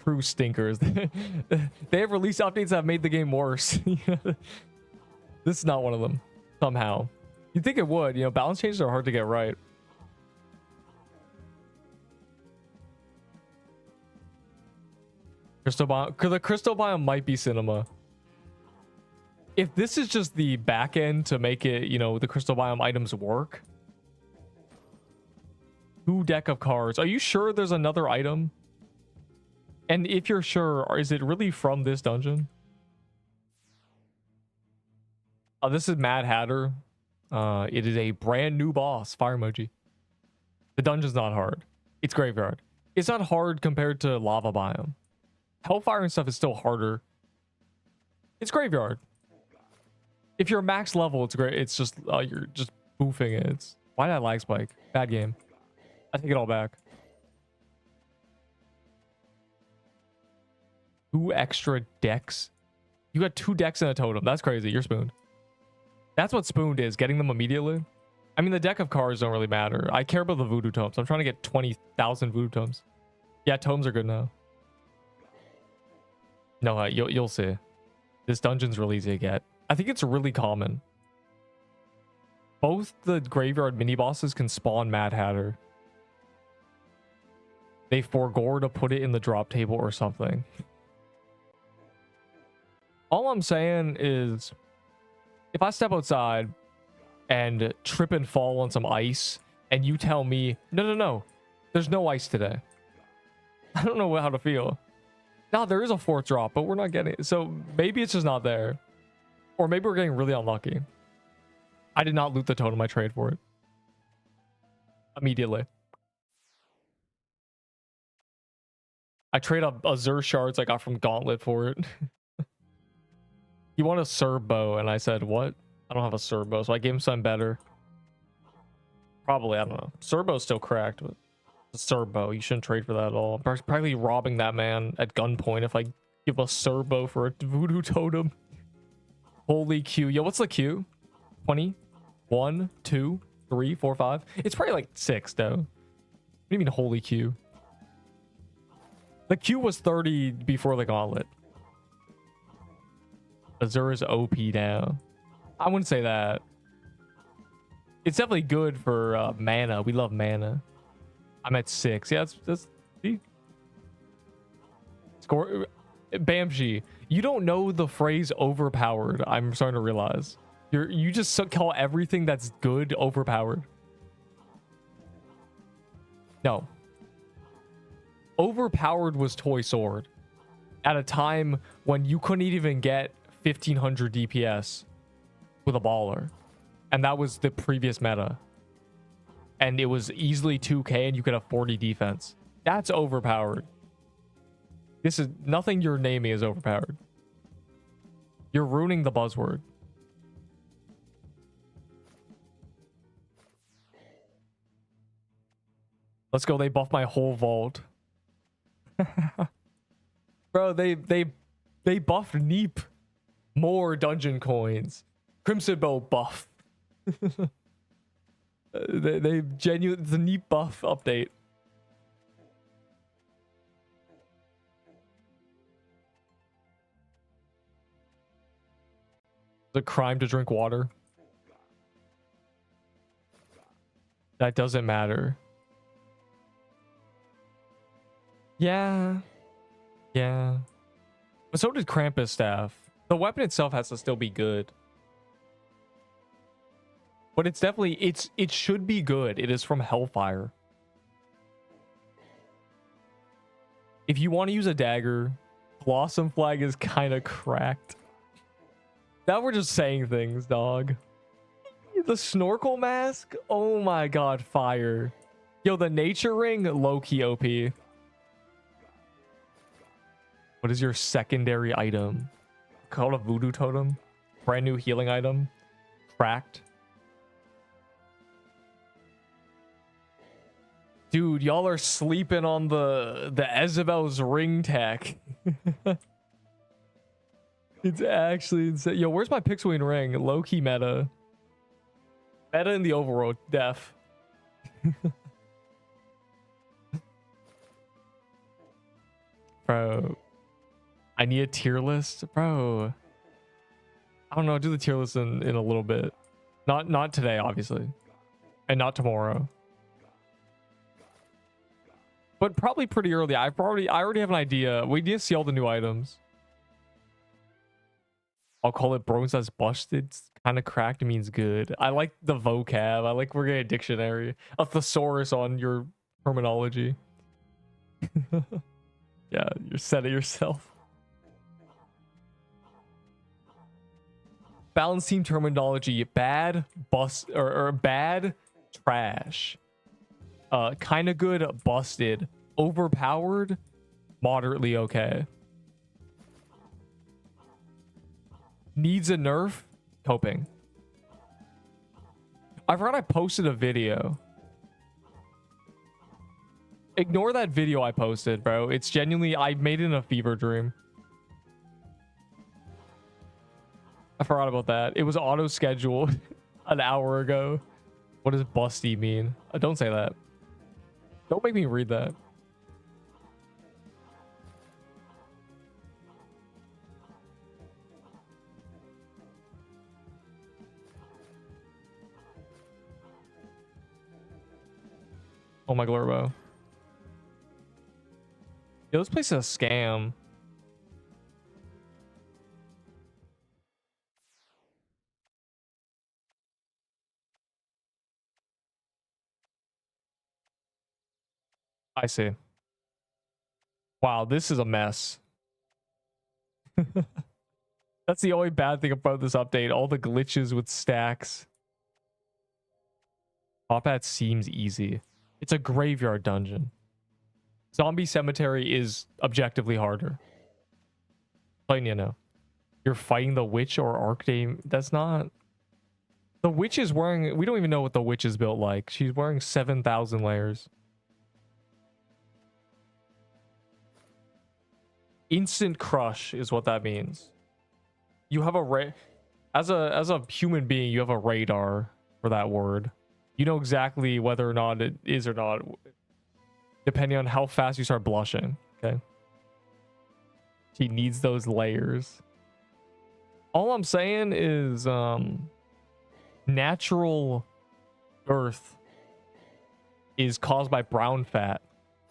true stinkers. They have released updates that have made the game worse. This is not one of them. Somehow, you'd think it would. You know, balance changes are hard to get right. Crystal biome, because the crystal biome might be cinema. If this is just the back end to make it, you know, the crystal biome items work. 2 deck of cards. Are you sure there's another item? And if you're sure, is it really from this dungeon? Oh, this is Mad Hatter. It is a brand new boss. Fire emoji. The dungeon's not hard. It's graveyard. It's not hard compared to lava biome. Hellfire and stuff is still harder. It's graveyard. If you're max level, it's great. It's just you're just boofing it. It's, why did I lag spike? Bad game. I take it all back. 2 extra decks. You got 2 decks and a totem. That's crazy. You're spooned. That's what spooned is. Getting them immediately. I mean, the deck of cards don't really matter. I care about the voodoo tomes. I'm trying to get 20,000 voodoo tomes. Yeah, tomes are good now. No, you'll see. This dungeon's really easy to get. I think it's really common. Both the graveyard mini bosses can spawn Mad Hatter. They forego to put it in the drop table or something. All I'm saying is, if I step outside and trip and fall on some ice, and you tell me, no, there's no ice today. I don't know how to feel. No, there is a 4th drop, but we're not getting it. So maybe it's just not there. Or maybe we're getting really unlucky. I did not loot the totem. I trade for it. Immediately. I trade a Azure shards I got from Gauntlet for it. You want a Serb bow? And I said, what? I don't have a Serb bow. So I gave him something better. Probably, I don't know. Serb bow's still cracked, but a Serb bow. You shouldn't trade for that at all. I'm probably robbing that man at gunpoint if I give a Serb bow for a voodoo totem. Holy Q. Yo, what's the Q? 20? 1, 2, 3, 4, 5. It's probably like 6 though. What do you mean holy Q? The Q was 30 before the Gauntlet. Azure is OP now. I wouldn't say that. It's definitely good for mana. We love mana. I'm at 6. Yeah, that's see? Score. Bamshi, you don't know the phrase overpowered. I'm starting to realize. You just call everything that's good overpowered. No. Overpowered was Toy Sword at a time when you couldn't even get 1500 DPS with a baller. And that was the previous meta. And it was easily 2k and you could have 40 defense. That's overpowered. This is nothing you're naming is overpowered. You're ruining the buzzword. Let's go. They buffed my whole vault. Bro, they buffed Neep. More dungeon coins. Crimson Bow buff. they genuine the Neep buff update. It's a crime to drink water. That doesn't matter. Yeah. Yeah. But so did Krampus staff. The weapon itself has to still be good. But it's definitely it should be good. It is from Hellfire. If you want to use a dagger, Blossom Flag is kind of cracked. Now we're just saying things, dog. The snorkel mask? Oh my god, fire. Yo, the nature ring, low-key OP. What is your secondary item? Called a Voodoo Totem. Brand new healing item. Cracked. Dude, y'all are sleeping on the Ezebel's ring tech. It's actually insane. Yo, where's my Pixelwing ring? Low-key meta. Meta in the overworld. Def. Bro. I need a tier list, bro. I don't know. I'll do the tier list in a little bit. Not today, obviously, and not tomorrow. But probably pretty early. I already have an idea. We need to see all the new items. I'll call it bro says busted. Kind of cracked means good. I like the vocab. I like we're getting a dictionary, a thesaurus on your terminology. Yeah, you said it yourself. Balance team terminology: bad, bust, or bad, trash. Kind of good, busted. Overpowered, moderately okay. Needs a nerf, coping. I forgot I posted a video. Ignore that video I posted, bro. It's genuinely, I made it in a fever dream. I forgot about that. It was auto-scheduled an hour ago. What does busty mean? Don't say that. Don't make me read that. Oh my Glurbo. Yo, this place is a scam. I see. Wow, this is a mess. That's the only bad thing about this update. All the glitches with stacks. Top hat seems easy. It's a graveyard dungeon. Zombie Cemetery is objectively harder. Plain you know. You're fighting the witch or Arcdame. That's not... The witch is wearing... We don't even know what the witch is built like. She's wearing 7,000 layers. Instant crush is what that means. You have a... As a human being, you have a radar for that word. You know exactly whether or not it is or not, depending on how fast you start blushing. Okay. She needs those layers. All I'm saying is natural birth is caused by brown fat,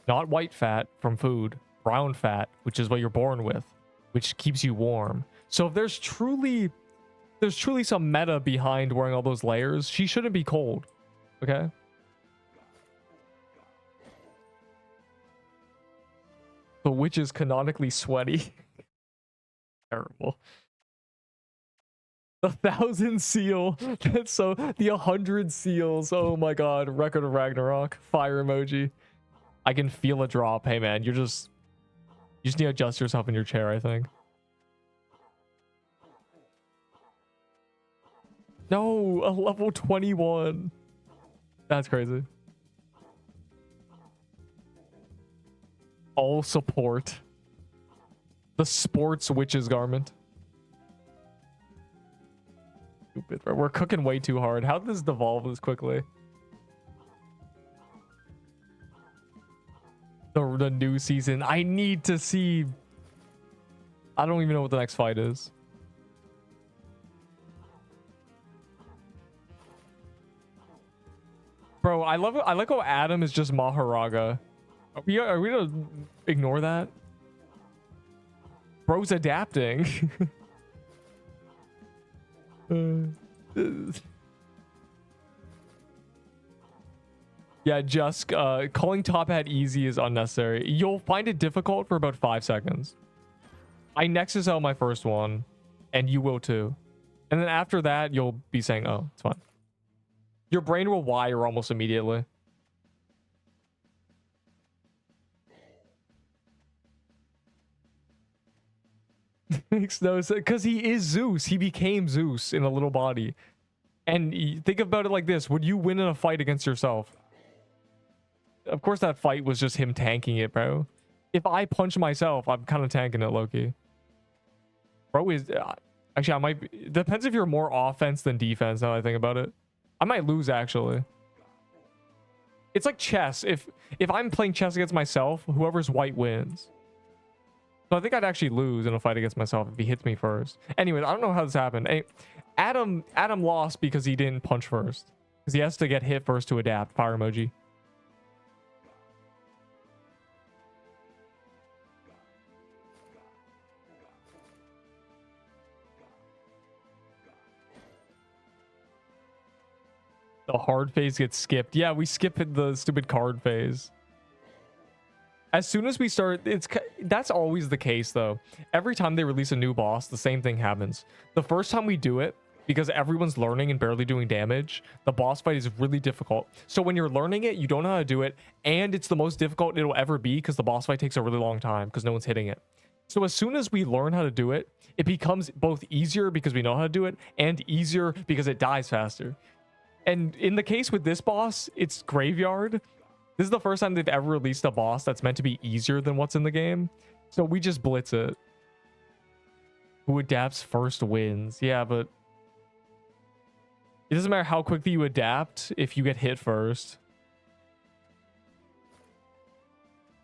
not white fat from food. Brown fat, which is what you're born with, which keeps you warm. So if there's truly there's truly some meta behind wearing all those layers. She shouldn't be cold. Okay. The witch is canonically sweaty. Terrible. The 1,000 seal. That's so. The 100 seals. Oh my god. Record of Ragnarok. Fire emoji. I can feel a drop. Hey man, you just need to adjust yourself in your chair, I think. No, a level 21. That's crazy. All support. The sports witch's garment. Stupid, bro. We're cooking way too hard. How did this devolve this quickly? The new season. I need to see. I don't even know what the next fight is. Bro, I love it. I like how Adam is just Maharaga. Are we gonna ignore that? Bro's adapting. Yeah, just calling top hat easy is unnecessary. You'll find it difficult for about 5 seconds. I Nexus out my first one, and you will too. And then after that, you'll be saying, oh, it's fine. Your brain will wire almost immediately. Makes no sense. Because he is Zeus. He became Zeus in a little body. And think about it like this. Would you win in a fight against yourself? Of course that fight was just him tanking it, bro. If I punch myself, I'm kind of tanking it, low-key. Bro is... actually, I might... Depends if you're more offense than defense, now that I think about it. I might lose, actually. It's like chess. If I'm playing chess against myself, whoever's white wins. So I think I'd actually lose in a fight against myself if he hits me first. Anyways, I don't know how this happened. Hey, Adam lost because he didn't punch first. Because he has to get hit first to adapt. Fire emoji. The hard phase gets skipped. Yeah, we skip the stupid card phase. As soon as we start, that's always the case though. Every time they release a new boss, the same thing happens. The first time we do it, because everyone's learning and barely doing damage, the boss fight is really difficult. So when you're learning it, you don't know how to do it, and it's the most difficult it'll ever be because the boss fight takes a really long time because no one's hitting it. So as soon as we learn how to do it, it becomes both easier because we know how to do it, and easier because it dies faster. And in the case with this boss, it's Graveyard. This is the first time they've ever released a boss that's meant to be easier than what's in the game. So we just blitz it. Who adapts first wins. Yeah, but it doesn't matter how quickly you adapt if you get hit first.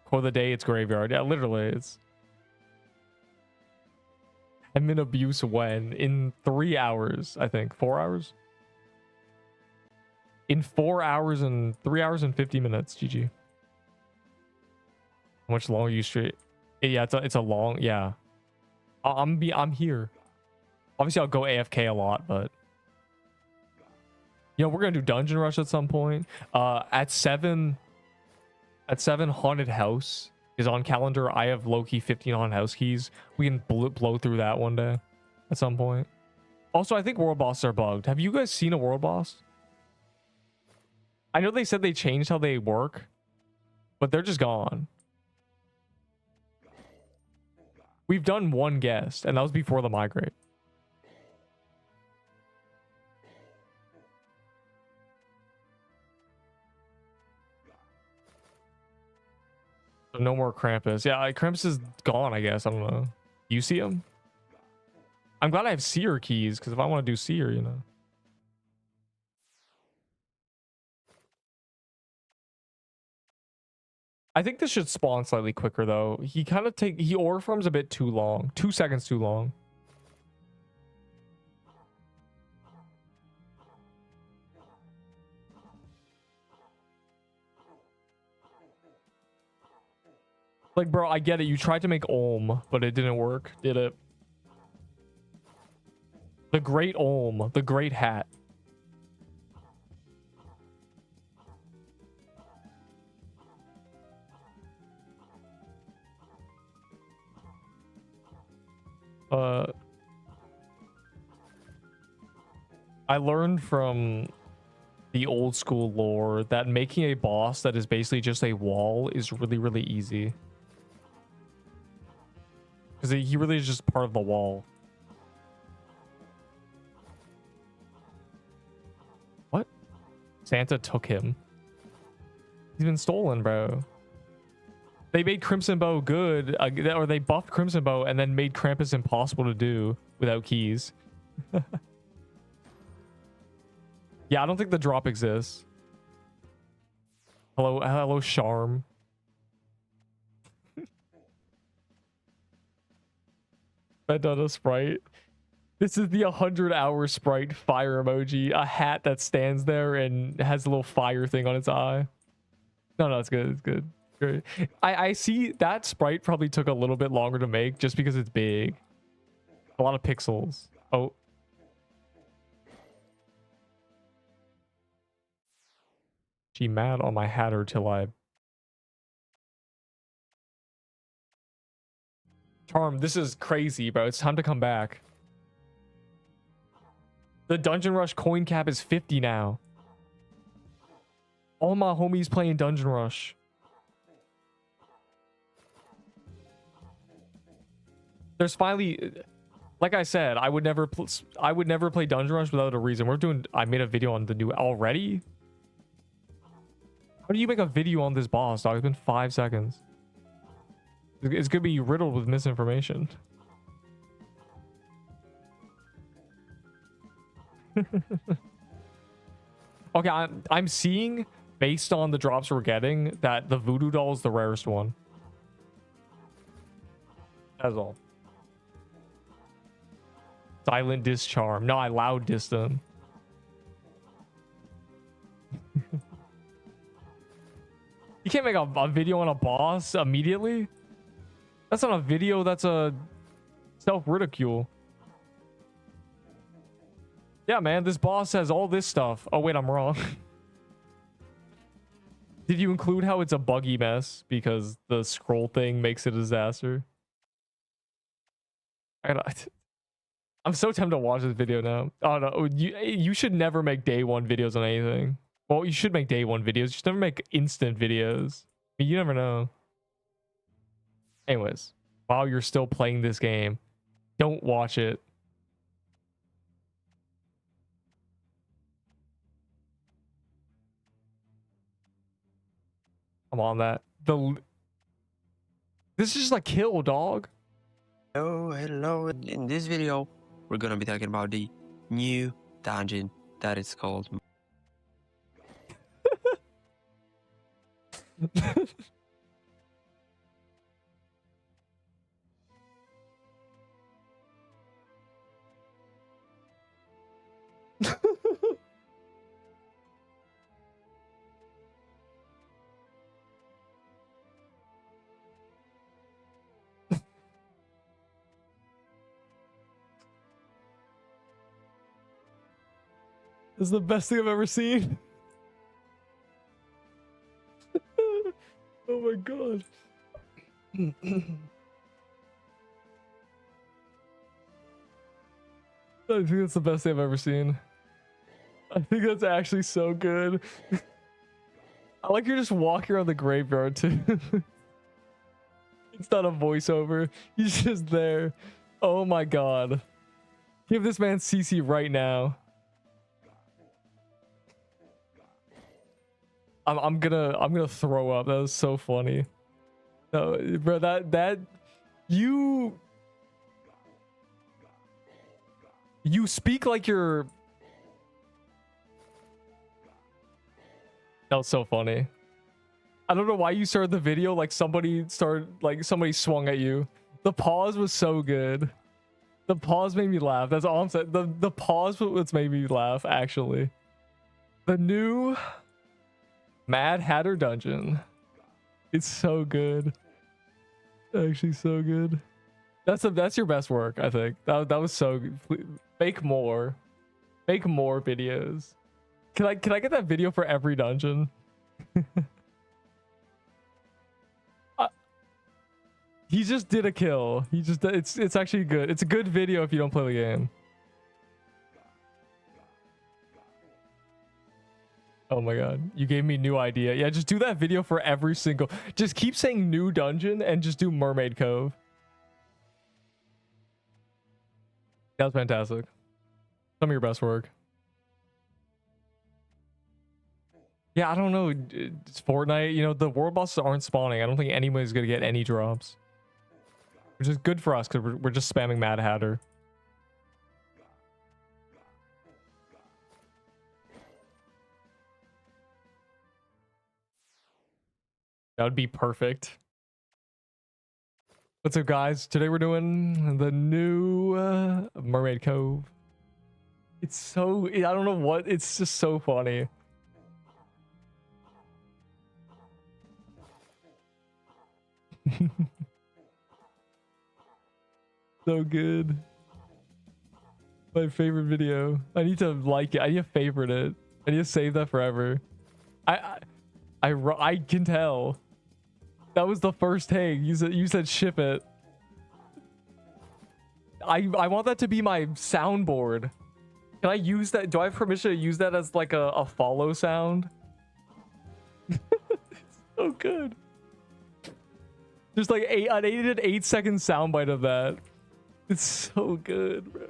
Quote of the day, it's Graveyard. Yeah, literally, it's... I'm in abuse when? In 3 hours, I think. 4 hours? In 4 hours and 3 hours and 50 minutes. GG. How much longer you straight? Yeah, it's a long... Yeah. I'm here. Obviously, I'll go AFK a lot, but... You know, we're going to do Dungeon Rush at some point. At 7, Haunted House is on calendar. I have low-key 15 Haunted House keys. We can blow through that one day at some point. Also, I think world bosses are bugged. Have you guys seen a world boss? I know they said they changed how they work, but they're just gone. We've done one guest, and that was before the migrate. So no more Krampus. Yeah, Krampus is gone, I guess. I don't know. You see him? I'm glad I have Seer keys, because if I want to do Seer, you know. I think this should spawn slightly quicker though. He kind of he ore farms a bit too long. 2 seconds too long. Like, bro, I get it. You tried to make Olm, but it didn't work, did it? The Great Olm, the Great Hat. I learned from the old school lore that making a boss that is basically just a wall is really, really easy. Because he really is just part of the wall. What? Santa took him. He's been stolen, bro. They made Crimson Bow good, or they buffed Crimson Bow and then made Krampus impossible to do without keys. Yeah, I don't think the drop exists. Hello, Charm. Vendetta Sprite. This is the 100-hour Sprite fire emoji. A hat that stands there and has a little fire thing on its eye. No, it's good. It's good. Great. I see that Sprite probably took a little bit longer to make just because it's big. A lot of pixels. Oh. She mad on my hatter till I... Charm, this is crazy, bro. It's time to come back. The Dungeon Rush coin cap is 50 now. All my homies playing Dungeon Rush. There's finally... Like I said, I would never play Dungeon Rush without a reason. I made a video on the new... Already? How do you make a video on this boss, dog? It's been 5 seconds. It's gonna be riddled with misinformation. Okay, I'm seeing, based on the drops we're getting, that the Voodoo doll is the rarest one. That's all. Silent Discharm. No, I loud dissed them. You can't make a video on a boss immediately. That's not a video, that's a self-ridicule. Yeah, man, this boss has all this stuff. Oh, wait, I'm wrong. Did you include how it's a buggy mess because the scroll thing makes it a disaster? I'm so tempted to watch this video now. Oh, no, you should never make day one videos on anything. Well, you should make day one videos. You should never make instant videos. I mean, you never know. Anyways, while you're still playing this game, don't watch it. Come on, this is just a kill, dog. Hello. In this video, we're gonna be talking about the new dungeon that is called... This is the best thing I've ever seen. Oh my god. I think that's the best thing I've ever seen. I think that's actually so good. I like you're just walking around the graveyard too. It's not a voiceover. He's just there. Oh my god. Give this man CC right now. I'm gonna throw up. That was so funny. No, bro, that you speak like you're... That was so funny. I don't know why you started the video like somebody swung at you. The pause was so good. The pause made me laugh. That's all I'm saying. The pause was what's made me laugh, actually. The new Mad Hatter Dungeon. It's so good. Actually so good. That's your best work, I think. That was so good. Make more. Make more videos. Can I get that video for every dungeon? He just did a kill. He just it's actually good. It's a good video if you don't play the game. Oh my god, you gave me a new idea. Yeah, just do that video for every single. Just keep saying new dungeon and just do Mermaid Cove. That was fantastic. Some of your best work. Yeah, I don't know. It's Fortnite. You know, the world bosses aren't spawning. I don't think anybody's gonna get any drops. Which is good for us because we're just spamming Mad Hatter. That would be perfect. What's up, guys? Today we're doing the new Mermaid Cove. It's so... I don't know what... It's just so funny. So good. My favorite video. I need to like it. I need to favorite it. I need to save that forever. I can tell. That was the first thing. You said ship it. I want that to be my soundboard. Can I use that? Do I have permission to use that as like a follow sound? It's so good. There's like an 8-second soundbite of that. It's so good, bro.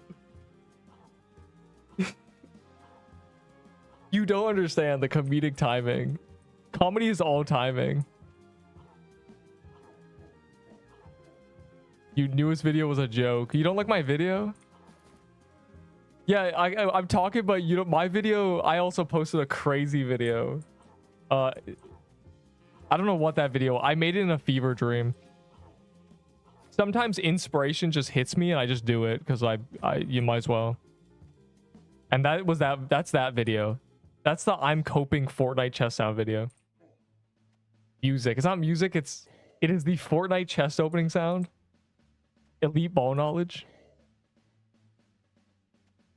You don't understand the comedic timing. Comedy is all timing. Your newest video was a joke. You don't like my video? Yeah, I'm talking, but you know, my video, I also posted a crazy video. I don't know what that video, I made it in a fever dream. Sometimes inspiration just hits me and I just do it because you might as well. And that's that video. That's the I'm coping Fortnite chest sound video. Music. It's not music, it is the Fortnite chest opening sound. Elite ball knowledge.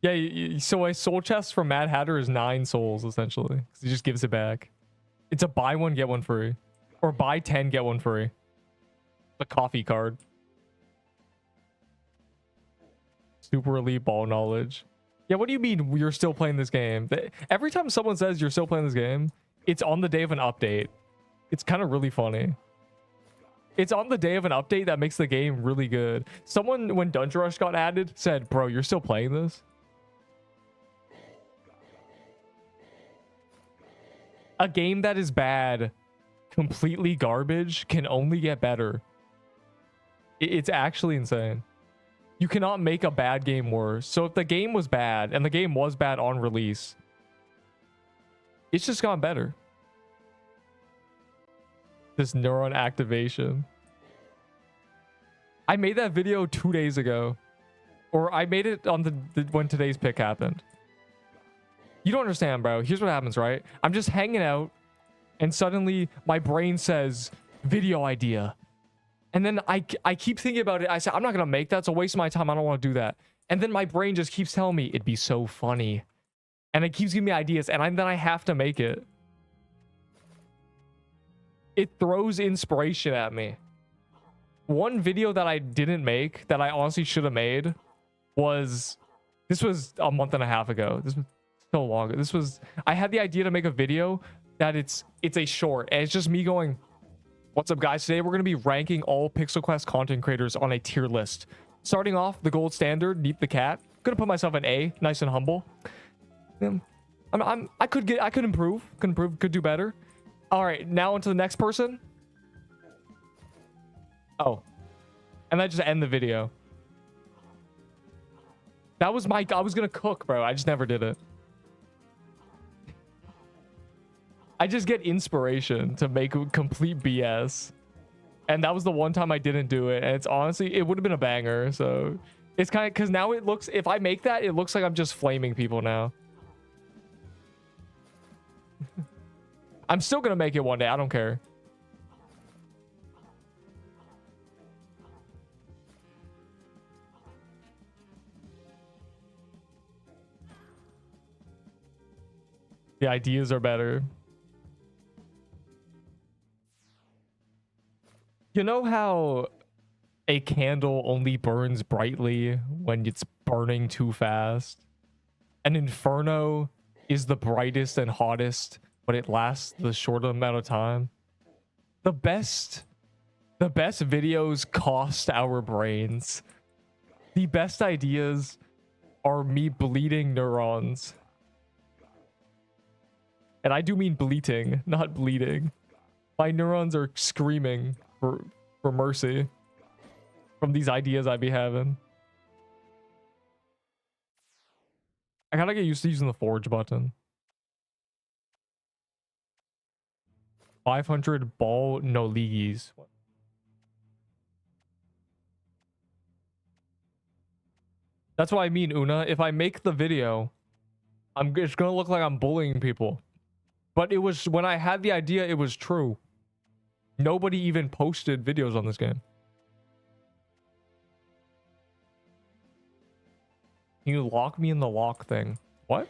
Yeah, so a soul chest from Mad Hatter is 9 souls essentially. Because he just gives it back. It's a buy one, get one free. Or buy 10, get one free. The coffee card. Super elite ball knowledge. Yeah, what do you mean you're still playing this game? Every time someone says you're still playing this game, it's on the day of an update. It's kind of really funny. It's on the day of an update that makes the game really good. Someone, when Dungeon Rush got added, said, bro, you're still playing this? A game that is bad, completely garbage, can only get better. It's actually insane. You cannot make a bad game worse. So if the game was bad, and the game was bad on release, it's just gotten better. This neuron activation. I made that video 2 days ago. Or I made it on when today's pick happened. You don't understand, bro. Here's what happens, right? I'm just hanging out, and suddenly my brain says, video idea. And then I keep thinking about it. I say, I'm not going to make that. It's a waste of my time. I don't want to do that. And then my brain just keeps telling me, it'd be so funny. And it keeps giving me ideas, and then I have to make it. It throws inspiration at me. One video that I didn't make, that I honestly should have made, was... This was a month and a half ago. This was so long. This was... I had the idea to make a video that it's a short, and it's just me going... What's up, guys? Today we're going to be ranking all Pixel Quest content creators on a tier list. Starting off, the gold standard, Neat the Cat. Gonna put myself an A, nice and humble. I could improve, could do better. All right, now on to the next person. Oh, and then just end the video. That was I was gonna cook, bro. I just never did it. I just get inspiration to make complete BS. And that was the one time I didn't do it. And it's honestly, it would have been a banger. So it's kind of, because now it looks, if I make that, it looks like I'm just flaming people now. I'm still going to make it one day. I don't care. The ideas are better. You know how a candle only burns brightly when it's burning too fast? An inferno is the brightest and hottest, but it lasts the short amount of time. The best videos cost our brains. The best ideas are me bleeding neurons. And I do mean bleating, not bleeding. My neurons are screaming for mercy from these ideas I be having. I gotta get used to using the forge button. 500 ball no leagues. That's what I mean, Una. If I make the video, it's gonna look like I'm bullying people. But it was, when I had the idea, it was true. Nobody even posted videos on this game. Can you lock me in the lock thing? What?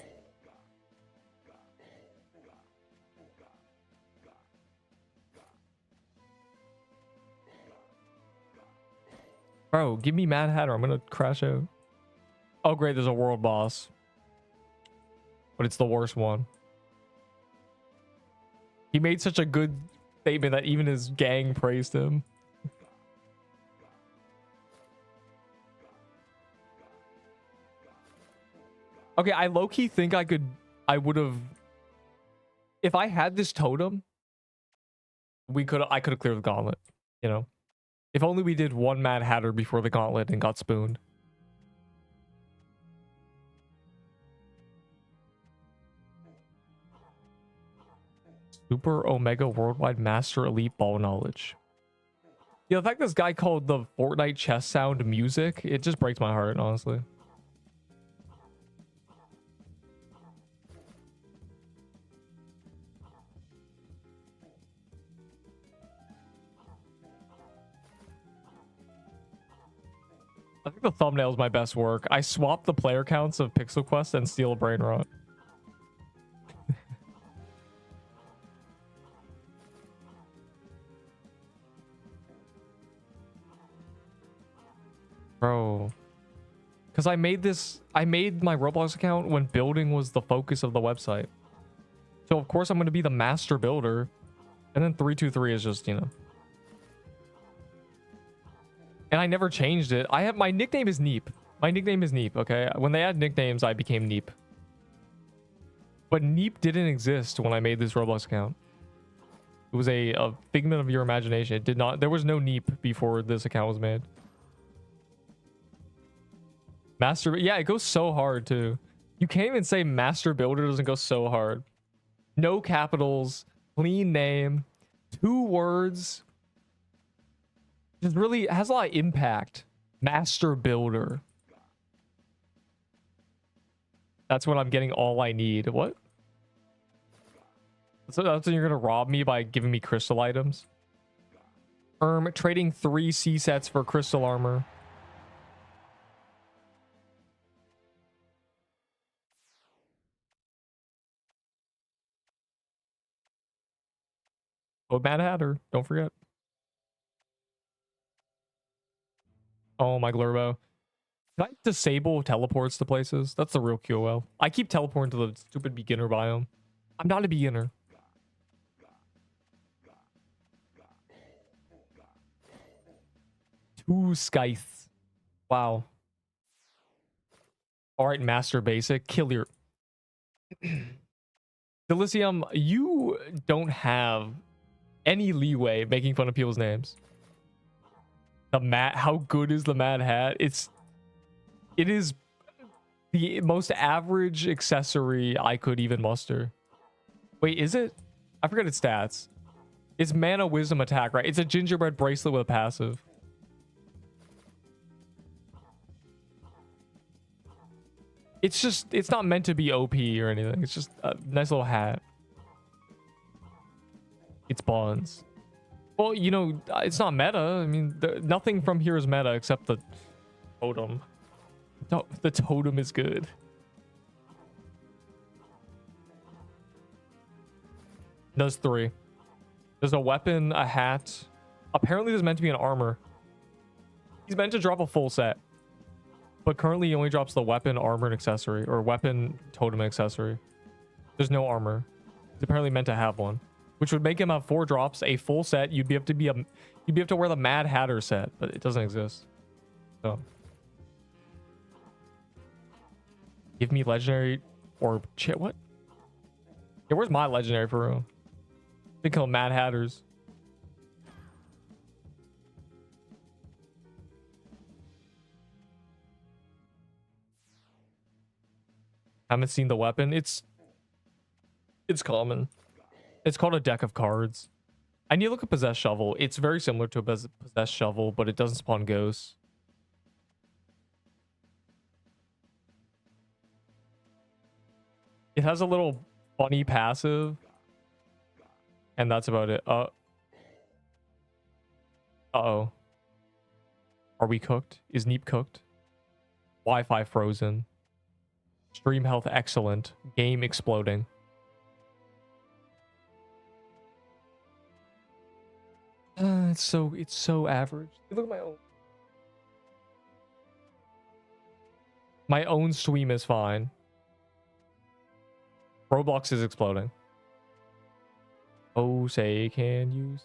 Bro, give me Mad Hatter. I'm gonna crash out. Oh great, there's a world boss. But it's the worst one. He made such a good statement that even his gang praised him. Okay, I low-key think I would have, if I had this totem, I could have cleared the gauntlet, you know? If only we did one Mad Hatter before the gauntlet and got spooned. Super Omega Worldwide Master Elite Ball Knowledge. Yeah, the fact this guy called the Fortnite chess sound music, it just breaks my heart, honestly. I think the thumbnail is my best work. I swapped the player counts of Pixel Quest and Steel Brain Rot. Bro. Because I made my Roblox account when building was the focus of the website. So of course I'm going to be the master builder. And then 323 is just, you know. And I never changed it. My nickname is Neep. My nickname is Neep, okay? When they add nicknames, I became Neep. But Neep didn't exist when I made this Roblox account. It was a figment of your imagination. It did not, there was no Neep before this account was made. Master, yeah, it goes so hard too. You can't even say Master Builder doesn't go so hard. No capitals, clean name, 2 words. Just really has a lot of impact. Master Builder. That's when I'm getting all I need. What? So that's when you're gonna rob me by giving me crystal items? Trading 3 C sets for crystal armor. Oh, Mad Hatter. Don't forget. Oh, my Glurbo. Can I disable teleports to places? That's the real QOL. I keep teleporting to the stupid beginner biome. I'm not a beginner. Two scythes. Wow. Alright, Master Basic. Kill your... Delicium, you don't have any leeway making fun of people's names. How good is the Mad Hat? It is the most average accessory I could even muster. Wait, is it? I forget its stats. It's mana, wisdom, attack, right? It's a gingerbread bracelet with a passive. It's not meant to be OP or anything. It's just a nice little hat. It's bonds. Well, you know, it's not meta. I mean, nothing from here is meta except the totem. The totem is good. Does 3. There's a weapon, a hat. Apparently there's meant to be an armor. He's meant to drop a full set. But currently he only drops the weapon, armor, and accessory. Or weapon, totem, and accessory. There's no armor. He's apparently meant to have one. Which would make him have 4 drops, a full set. You'd be able to wear the Mad Hatter set, but it doesn't exist. So give me legendary or shit. What? Yeah, where's my legendary for real? They call them Mad Hatters. Haven't seen the weapon. It's common. It's called a deck of cards. I need to look at Possessed Shovel. It's very similar to a Possessed Shovel, but it doesn't spawn ghosts. It has a little funny passive. And that's about it. Uh-oh. Are we cooked? Is Neep cooked? Wi-Fi frozen. Stream health excellent. Game exploding. It's so average. Look at my own. My own stream is fine. Roblox is exploding. Oh, say can you?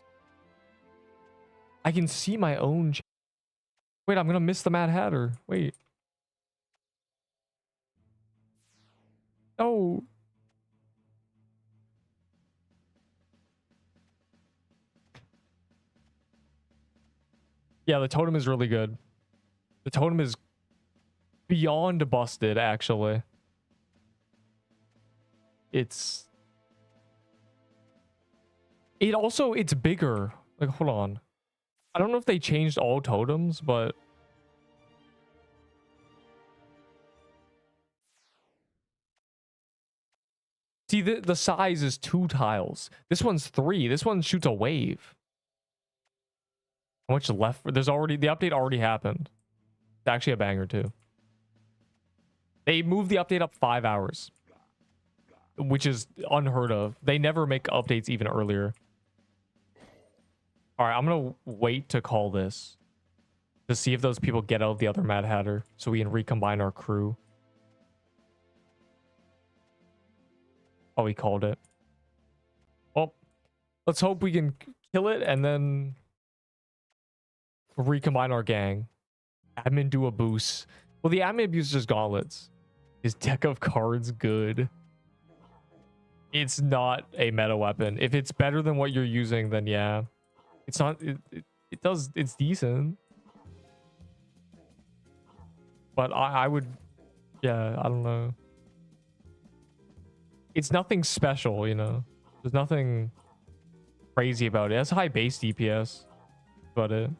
I can see my own. Wait, I'm gonna miss the Mad Hatter. Wait. Oh. Yeah, the totem is really good. The totem is beyond busted, actually. It's bigger. Like, hold on. I don't know if they changed all totems, but see, the size is 2 tiles. This one's 3. This one shoots a wave. How much left? The update already happened. It's actually a banger too. They moved the update up 5 hours, which is unheard of. They never make updates even earlier. All right, I'm gonna wait to call this to see if those people get out of the other Mad Hatter so we can recombine our crew. Oh, we called it. Well, let's hope we can kill it and then recombine our gang. Admin do a boost. Well, the admin abuses just gauntlets. Is deck of cards good? It's not a meta weapon. If it's better than what you're using, then yeah. It's not. It's decent. But I would. Yeah, I don't know. It's nothing special, you know. There's nothing crazy about it. It has high base DPS. But it.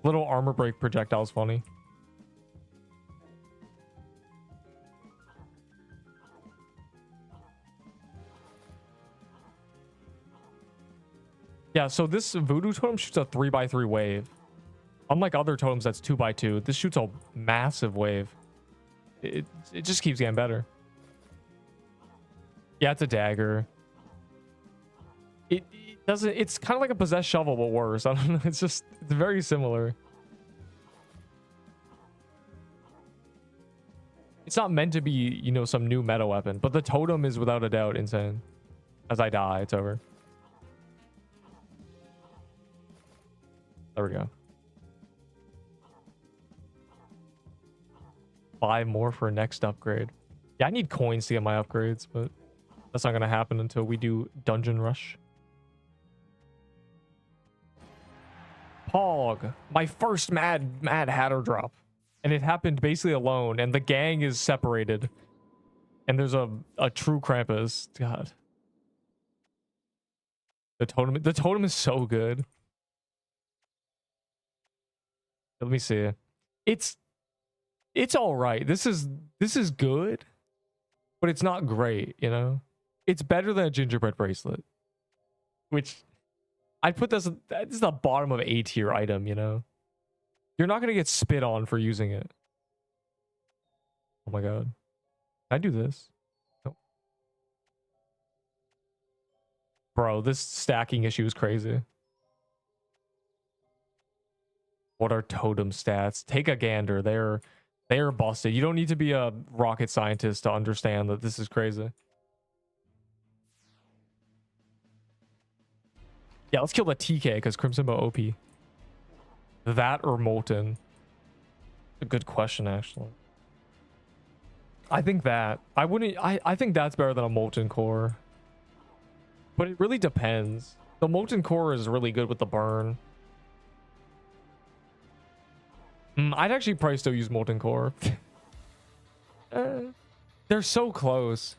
Little armor break projectile is funny. Yeah, so this Voodoo totem shoots a 3x3 wave. Unlike other totems that's 2x2, this shoots a massive wave. It just keeps getting better. Yeah, it's a dagger. It doesn't. It's kind of like a Possessed Shovel, but worse. I don't know. It's very similar. It's not meant to be, you know, some new meta weapon, but the totem is without a doubt insane. As I die, it's over. There we go. 5 more for next upgrade. Yeah, I need coins to get my upgrades, but that's not gonna happen until we do Dungeon Rush. Pog, my first Mad Hatter drop, and it happened basically alone, and the gang is separated, and there's a true Krampus. God, the totem is so good. Let me see. It's all right. This is good, but it's not great, you know. It's better than a gingerbread bracelet, which I'd put this is the bottom of A tier item, you know. You're not gonna get spit on for using it. Oh my god. Can I do this? Nope. Bro, this stacking issue is crazy. What are totem stats? Take a gander. They're busted. You don't need to be a rocket scientist to understand that this is crazy. Yeah, let's kill the TK because Crimson Bow OP. That or Molten? A good question, actually. I think that. I wouldn't. I think that's better than a Molten Core. But it really depends. The Molten Core is really good with the burn. I'd actually probably still use Molten Core. They're so close.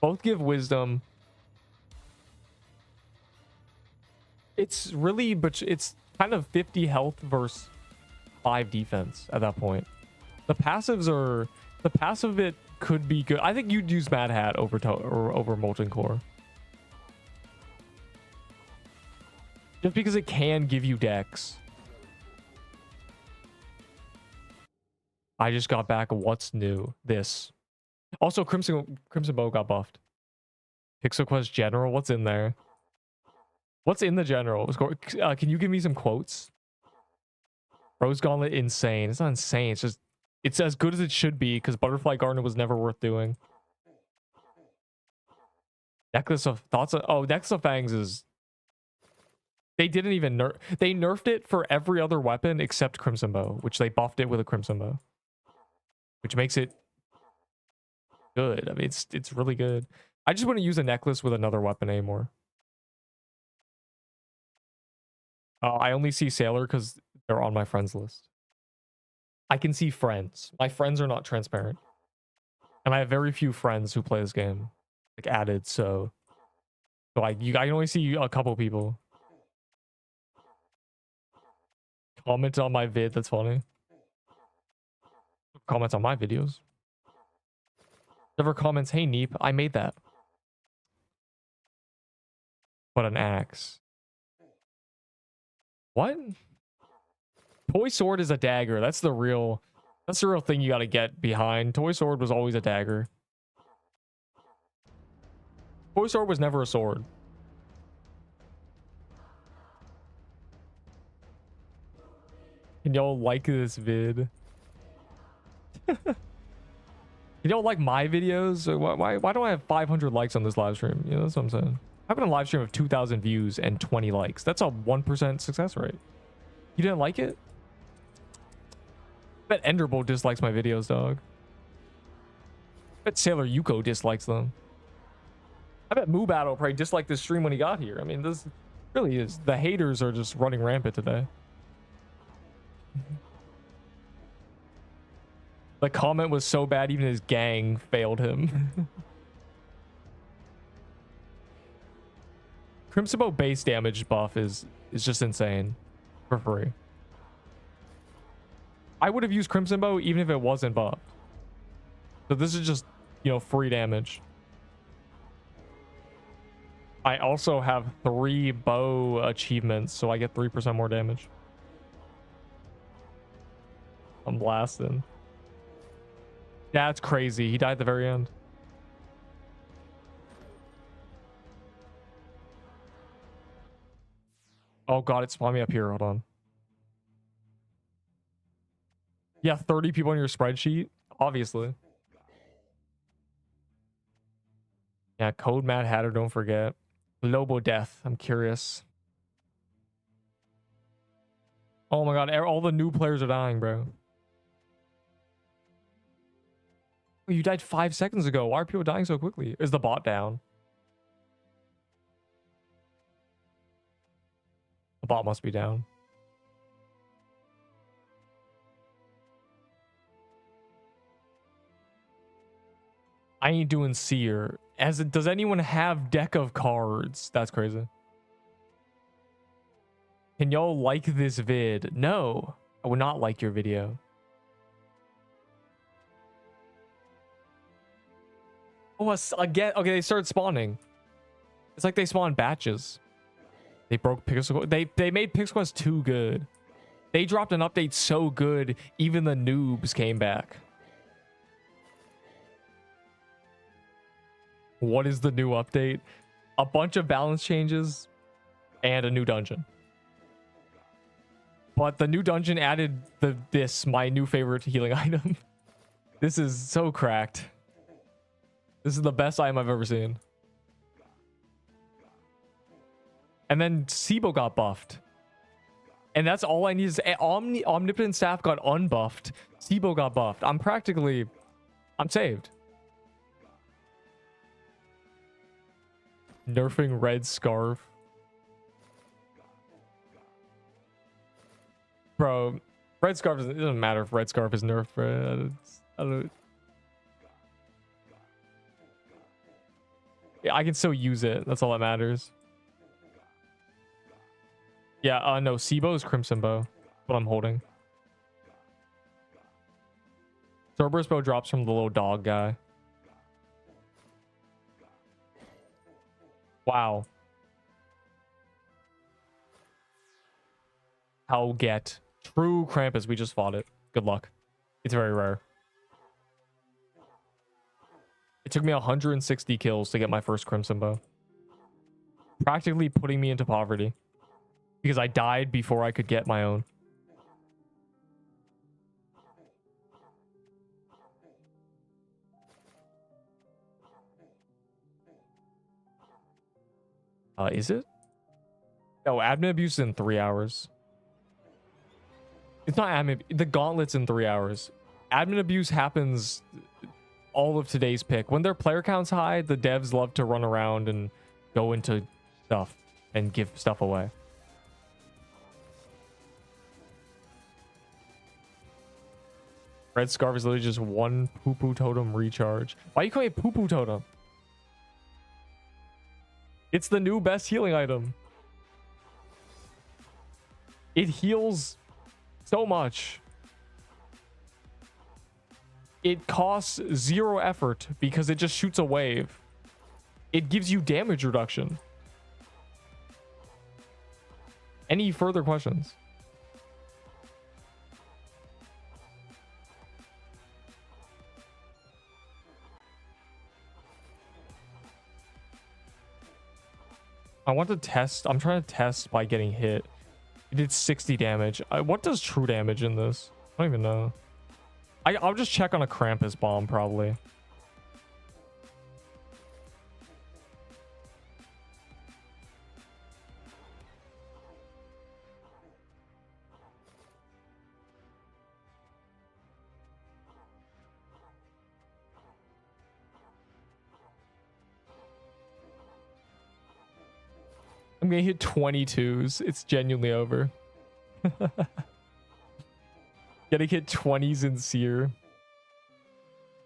Both give wisdom. It's really, but it's kind of 50 health versus 5 defense at that point. The passives are, the passive it could be good. I think you'd use Mad Hat over Molten Core. Just because it can give you dex. I just got back. What's new? This. Also, Crimson Bow got buffed. Pixel Quest General. What's in there? What's in the general? Can you give me some quotes? Rose Gauntlet, insane. It's not insane. It's just, it's as good as it should be because Butterfly Garden was never worth doing. Necklace of Thoughts. Oh, Necklace of Fangs is. They didn't even nerf. They nerfed it for every other weapon except Crimson Bow, which they buffed it with a Crimson Bow, which makes it good. I mean, it's really good. I just wouldn't use a necklace with another weapon anymore. I only see Sailor because they're on my friends list. I can see friends. My friends are not transparent. And I have very few friends who play this game. Like, added, so... I can only see a couple people. Comment on my vid, that's funny. Comments on my videos. Never comments, hey Neep, I made that. What an axe. What? Toy sword is a dagger. That's the real thing you gotta get behind. Toy sword was always a dagger. Toy sword was never a sword. Can y'all like this vid? You don't like my videos? Why don't I have 500 likes on this live stream? You know, that's what I'm saying. I've been a live stream of 2,000 views and 20 likes. That's a 1% success rate. You didn't like it? I bet Enderbolt dislikes my videos, dog. I bet Sailor Yuko dislikes them. I bet Moo Battle probably disliked this stream when he got here. I mean, this really is. The haters are just running rampant today. The comment was so bad, even his gang failed him. Crimson Bow base damage buff is just insane for free. I would have used Crimson Bow even if it wasn't buffed. So this is just, you know, free damage. I also have 3 bow achievements, so I get 3% more damage. I'm blasting. That's crazy. He died at the very end. Oh god, it spawned me up here. Hold on. Yeah, 30 people on your spreadsheet. Obviously. Yeah, code Mad Hatter, don't forget. Lobo Death. I'm curious. Oh my god, all the new players are dying, bro. Oh, you died 5 seconds ago. Why are people dying so quickly? Is the bot down? The bot must be down. I ain't doing Seer. Does anyone have deck of cards? That's crazy. Can y'all like this vid? No, I would not like your video. Oh, again. Okay, they started spawning. It's like they spawned batches. They broke Pixel. They made Pixel Quest too good. They dropped an update so good, even the noobs came back. What is the new update? a bunch of balance changes, and a new dungeon. But the new dungeon added my new favorite healing item. This is so cracked. This is the best item I've ever seen. And then Sibo got buffed. And that's all I need is Omnipotent Staff got unbuffed. Sibo got buffed. I'm saved. Nerfing Red Scarf. Bro, Red Scarf it doesn't matter if Red Scarf is nerfed, bro. I don't. Yeah, I can still use it. That's all that matters. Yeah, no, Sibo is Crimson Bow. What I'm holding. Cerberus Bow drops from the little dog guy. Wow. How get true Krampus. We just fought it. Good luck. It's very rare. It took me 160 kills to get my first Crimson Bow. Practically putting me into poverty. Because I died before I could get my own. Is it? No, admin abuse is in 3 hours. It's not admin. The Gauntlet's in 3 hours. Admin abuse happens all of today's pick. When their player count's high, the devs love to run around and go into stuff and give stuff away. Red Scarf is literally just one poo-poo totem recharge. Why are you calling it poo-poo totem? It's the new best healing item. It heals so much. It costs 0 effort because it just shoots a wave. It gives you damage reduction. Any further questions? I want to test. I'm trying to test by getting hit. It did 60 damage. What does true damage in this? I don't even know. I'll just check on a Krampus bomb probably. I'm gonna hit 22s. It's genuinely over. Getting hit 20s in Seer.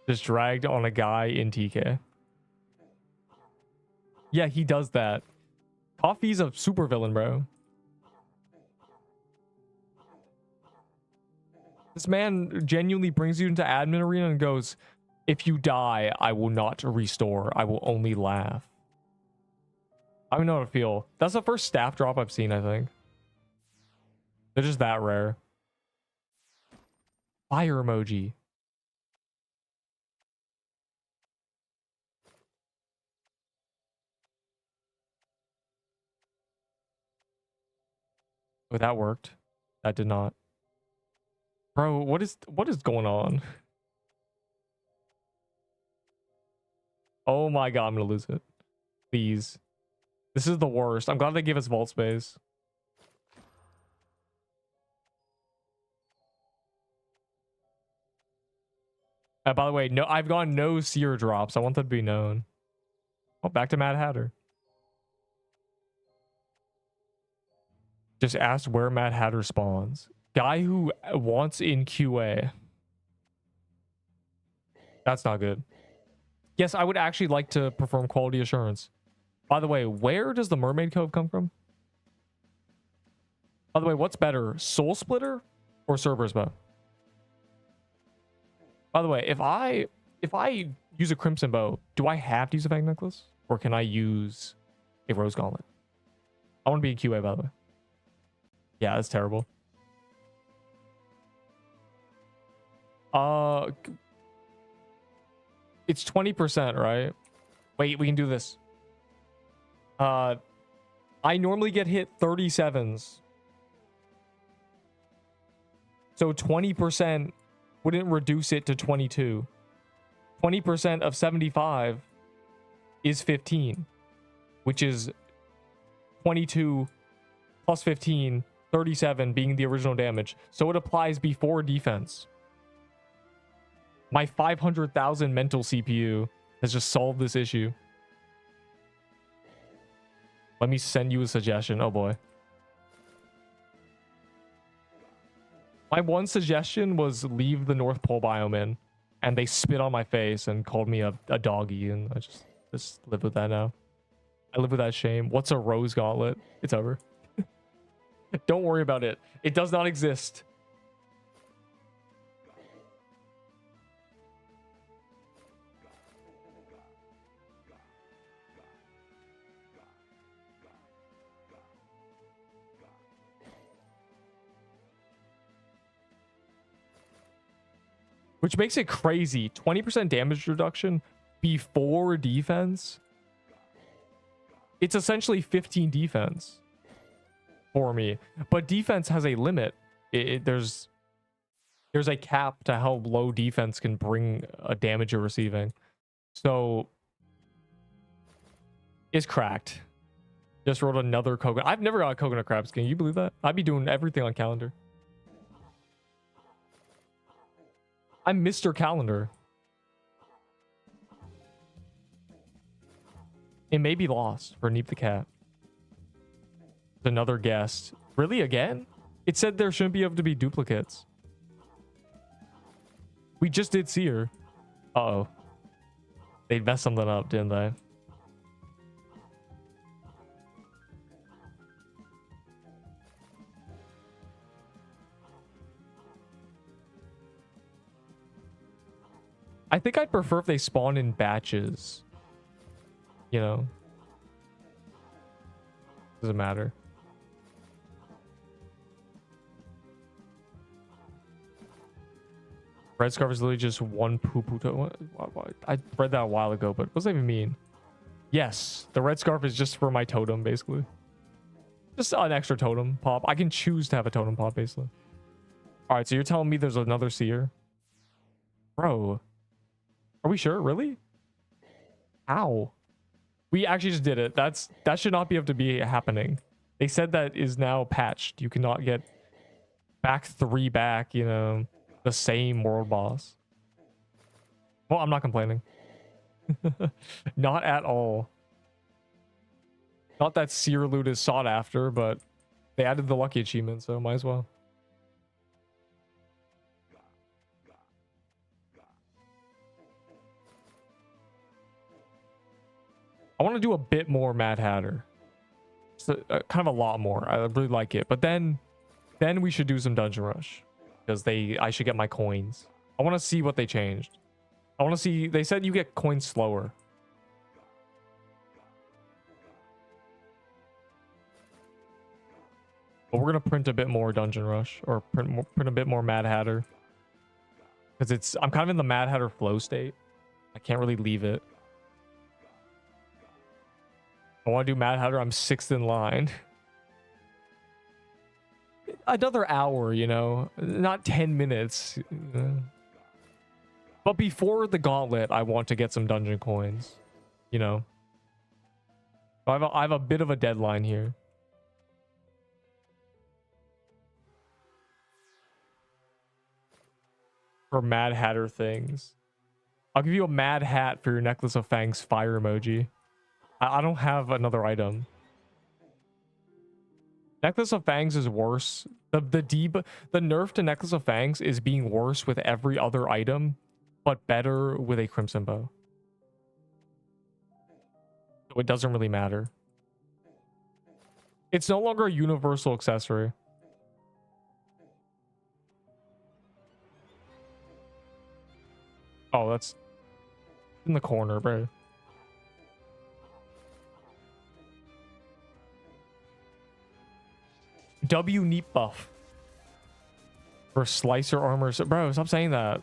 Just dragged on a guy in TK. Yeah, he does that. Coffee's a super villain, bro. This man genuinely brings you into admin arena and goes, if you die, I will not restore. I will only laugh. I don't know how to feel. That's the first staff drop I've seen, I think. They're just that rare. Fire emoji. Oh, that worked. That did not. Bro, what is going on? Oh my god, I'm gonna lose it. Please. This is the worst. I'm glad they gave us vault space. By the way, no, I've gotten no Seer drops. I want that to be known. Oh, back to Mad Hatter. Just asked where Mad Hatter spawns. Guy who wants in QA. That's not good. Yes, I would actually like to perform quality assurance. By the way, where does the Mermaid Cove come from? By the way, what's better, Soul Splitter or Cerberus Bow? By the way, if I use a Crimson Bow, do I have to use a Fang Necklace? Or can I use a Rose Gauntlet? I want to be in QA, by the way. Yeah, that's terrible. It's 20%, right? Wait, we can do this. I normally get hit 37s. So 20% wouldn't reduce it to 22. 20% of 75 is 15, which is 22 plus 15, 37 being the original damage. So it applies before defense. My 500,000 mental CPU has just solved this issue. Let me send you a suggestion. Oh boy. My one suggestion was leave the North Pole biome in, and they spit on my face and called me a doggy, and I just live with that now. I live with that shame. What's a rose gauntlet? It's over. Don't worry about it. It does not exist. Which makes it crazy. 20% damage reduction before defense. It's essentially 15 defense for me. But defense has a limit. There's a cap to how low defense can bring a damage you're receiving. So it's cracked. Just wrote another coconut. I've never got a coconut crab skin. You believe that? I'd be doing everything on calendar. I'm Mr. Calendar. It may be lost for Neep the Cat. Another guest. Really, again? It said there shouldn't be able to be duplicates. We just did Seer. Uh-oh. They messed something up, didn't they? I think I'd prefer if they spawn in batches. You know? Doesn't matter. Red scarf is literally just one poo-poo. I read that a while ago, but what does that even mean? Yes, the red scarf is just for my totem, basically. Just an extra totem pop. I can choose to have a totem pop, basically. Alright, so you're telling me there's another Seer? Bro. Are we sure? Really? How? We actually just did it. That should not be able to be happening. They said that is now patched. You cannot get back 3 back, you know, the same world boss. Well, I'm not complaining. Not at all. Not that Seer loot is sought after, but they added the lucky achievement, so might as well. I want to do a bit more Mad Hatter. So, kind of a lot more. I really like it. But then we should do some Dungeon Rush. Because I should get my coins. I want to see what they changed. I want to see... They said you get coins slower. But we're going to print a bit more Dungeon Rush. Or print a bit more Mad Hatter. Because I'm kind of in the Mad Hatter flow state. I can't really leave it. I want to do Mad Hatter. I'm 6th in line. Another hour, you know, not 10 minutes. But before the Gauntlet, I want to get some dungeon coins, you know. I have a bit of a deadline here. For Mad Hatter things. I'll give you a Mad Hat for your Necklace of Fangs fire emoji. I don't have another item. Necklace of Fangs is worse. The nerf to Necklace of Fangs is being worse with every other item, but better with a Crimson Bow. So it doesn't really matter. It's no longer a universal accessory. Oh, that's in the corner, bro. W Neep buff for slicer armor. Bro, stop saying that.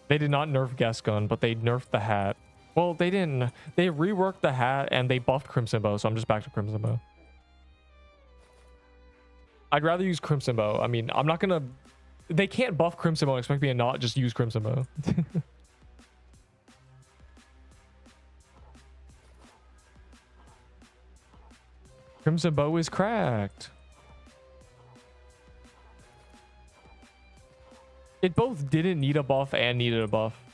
They did not nerf Guest Gun, but they nerfed the hat. Well, they didn't. They reworked the hat and they buffed Crimson Bow, so I'm just back to Crimson Bow. I'd rather use Crimson Bow. I mean, I'm not gonna... They can't buff Crimson Bow and expect me to not just use Crimson Bow. Crimson Bow is cracked. It both didn't need a buff and needed a buff.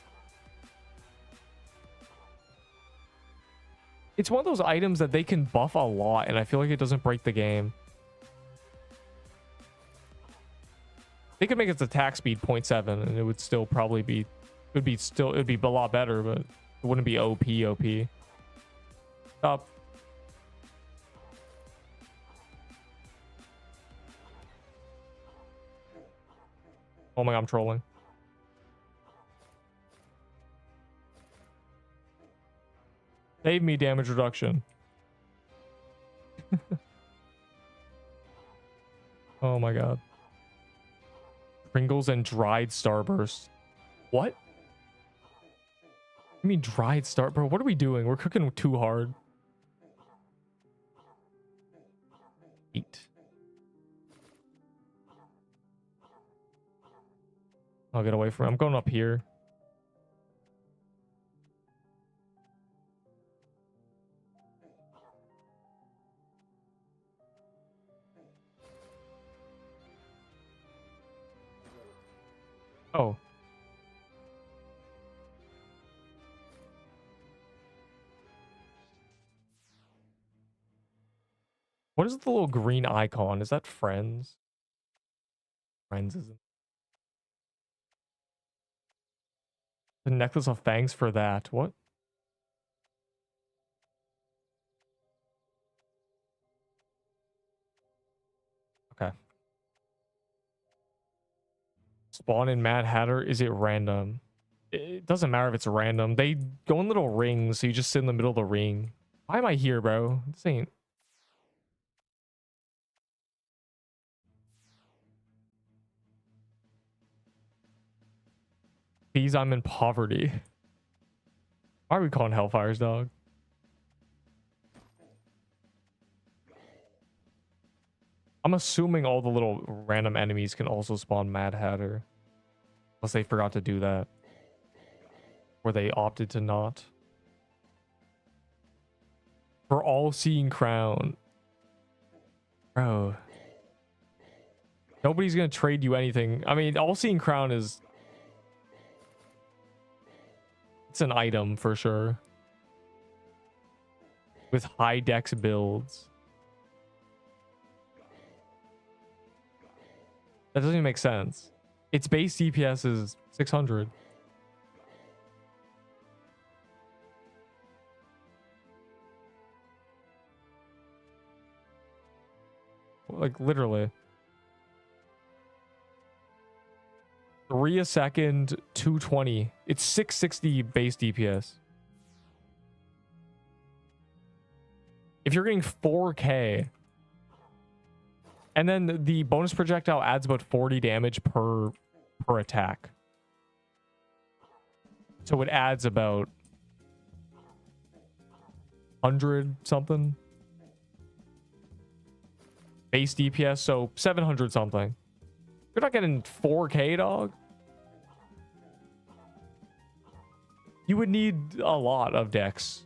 It's one of those items that they can buff a lot, and I feel like it doesn't break the game. They could make its attack speed 0.7, and it would still probably be... It would be a lot better, but it wouldn't be OP. Stop. Oh my god, I'm trolling. Save me damage reduction. Oh my god. Pringles and dried starburst. What? You mean dried star, bro? What are we doing? We're cooking too hard. Eat. I'll get away from it. I'm going up here. Oh. What is the little green icon? Is that friends? Friends isn't. The necklace of fangs for that. What? Okay. Spawn in Mad Hatter. Is it random? It doesn't matter if it's random. They go in little rings, so you just sit in the middle of the ring. Why am I here, bro? This ain't... Please, I'm in poverty. Why are we calling Hellfires, dog? I'm assuming all the little random enemies can also spawn Mad Hatter. Unless they forgot to do that. Or they opted to not. For All-Seeing Crown. Bro. Nobody's gonna trade you anything. I mean, All-Seeing Crown is... It's an item for sure. With high dex builds. That doesn't even make sense. Its base DPS is 600. Like literally. 3 a second, 220. It's 660 base DPS. If you're getting 4K, and then the bonus projectile adds about 40 damage per attack. So it adds about 100 something. Base DPS, so 700 something. You're not getting 4K, dog. You would need a lot of dex.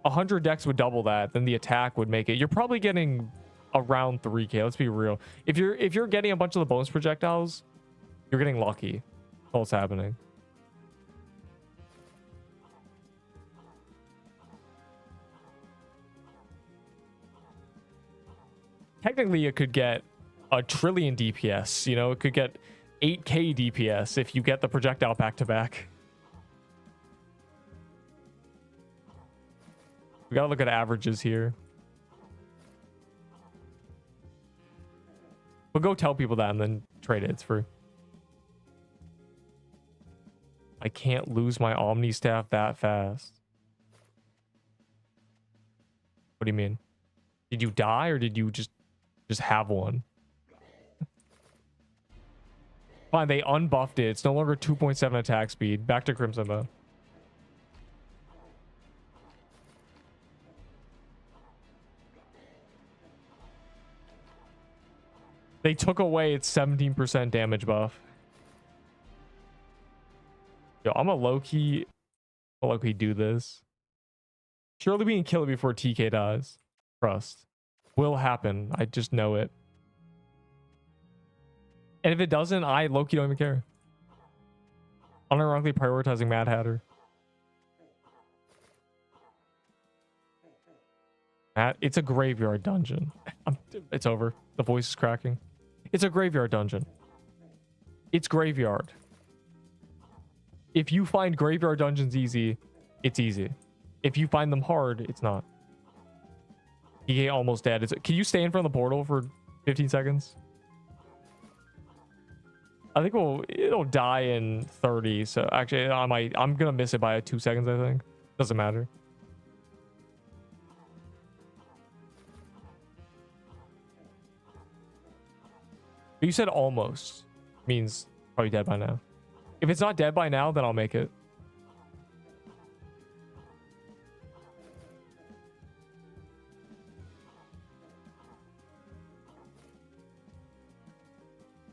100 dex would double that, then the attack would make it. You're probably getting around 3K. Let's be real. If you're getting a bunch of the bonus projectiles, you're getting lucky. That's all that's happening. Technically, it could get a trillion DPS. You know, it could get 8K DPS if you get the projectile back to back. We gotta look at averages here. We'll go tell people that and then trade it. It's free. I can't lose my Omni staff that fast. What do you mean? Did you die or did you just have one? Fine, they unbuffed it. It's no longer 2.7 attack speed. Back to Crimson Bow. They took away its 17% damage buff. Yo, I'm a low-key do this. Surely we can kill it before TK dies. Trust. Will happen. I just know it. And if it doesn't, I low-key don't even care. Unironically prioritizing Mad Hatter. It's a graveyard dungeon. It's over. The voice is cracking. It's a graveyard dungeon. It's graveyard. If you find graveyard dungeons easy, it's easy. If you find them hard, it's not. EA almost dead. Can you stay in front of the portal for 15 seconds? I think it'll die in 30. So actually, I'm gonna miss it by 2 seconds. I think doesn't matter. But you said almost means probably dead by now. If it's not dead by now, then I'll make it.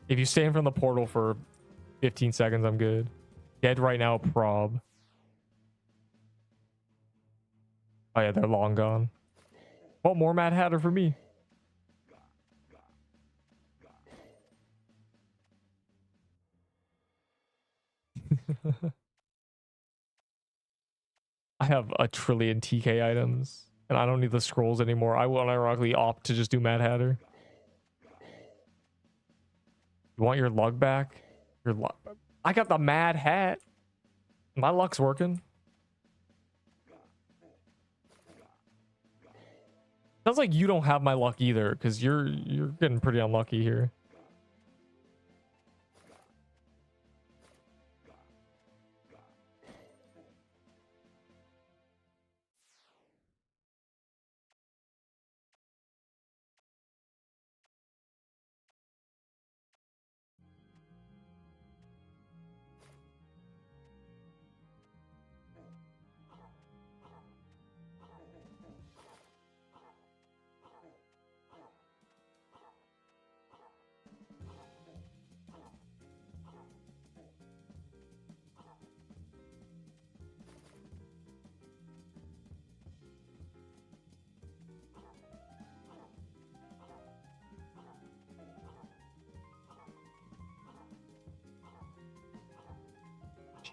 If you stay in front of the portal for 15 seconds, I'm good. Dead right now, prob. Oh yeah, they're long gone. Well, more Mad Hatter for me. I have a trillion TK items, and I don't need the scrolls anymore. I will unironically opt to just do Mad Hatter. You want your luck back? Your luck. I got the Mad Hat. My luck's working. Sounds like you don't have my luck either, because you're getting pretty unlucky here.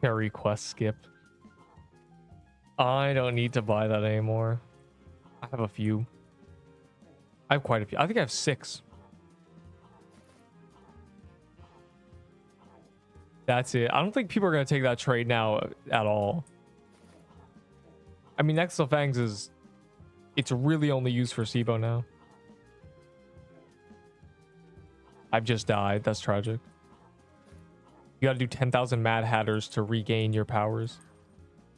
Cherry quest skipped. I don't need to buy that anymore. I have a few. I have quite a few. I think I have 6. That's it. I don't think people are going to take that trade now at all. I mean, Next of Fangs is... It's really only used for SIBO now. I've just died. That's tragic. You got to do 10,000 Mad Hatters to regain your powers.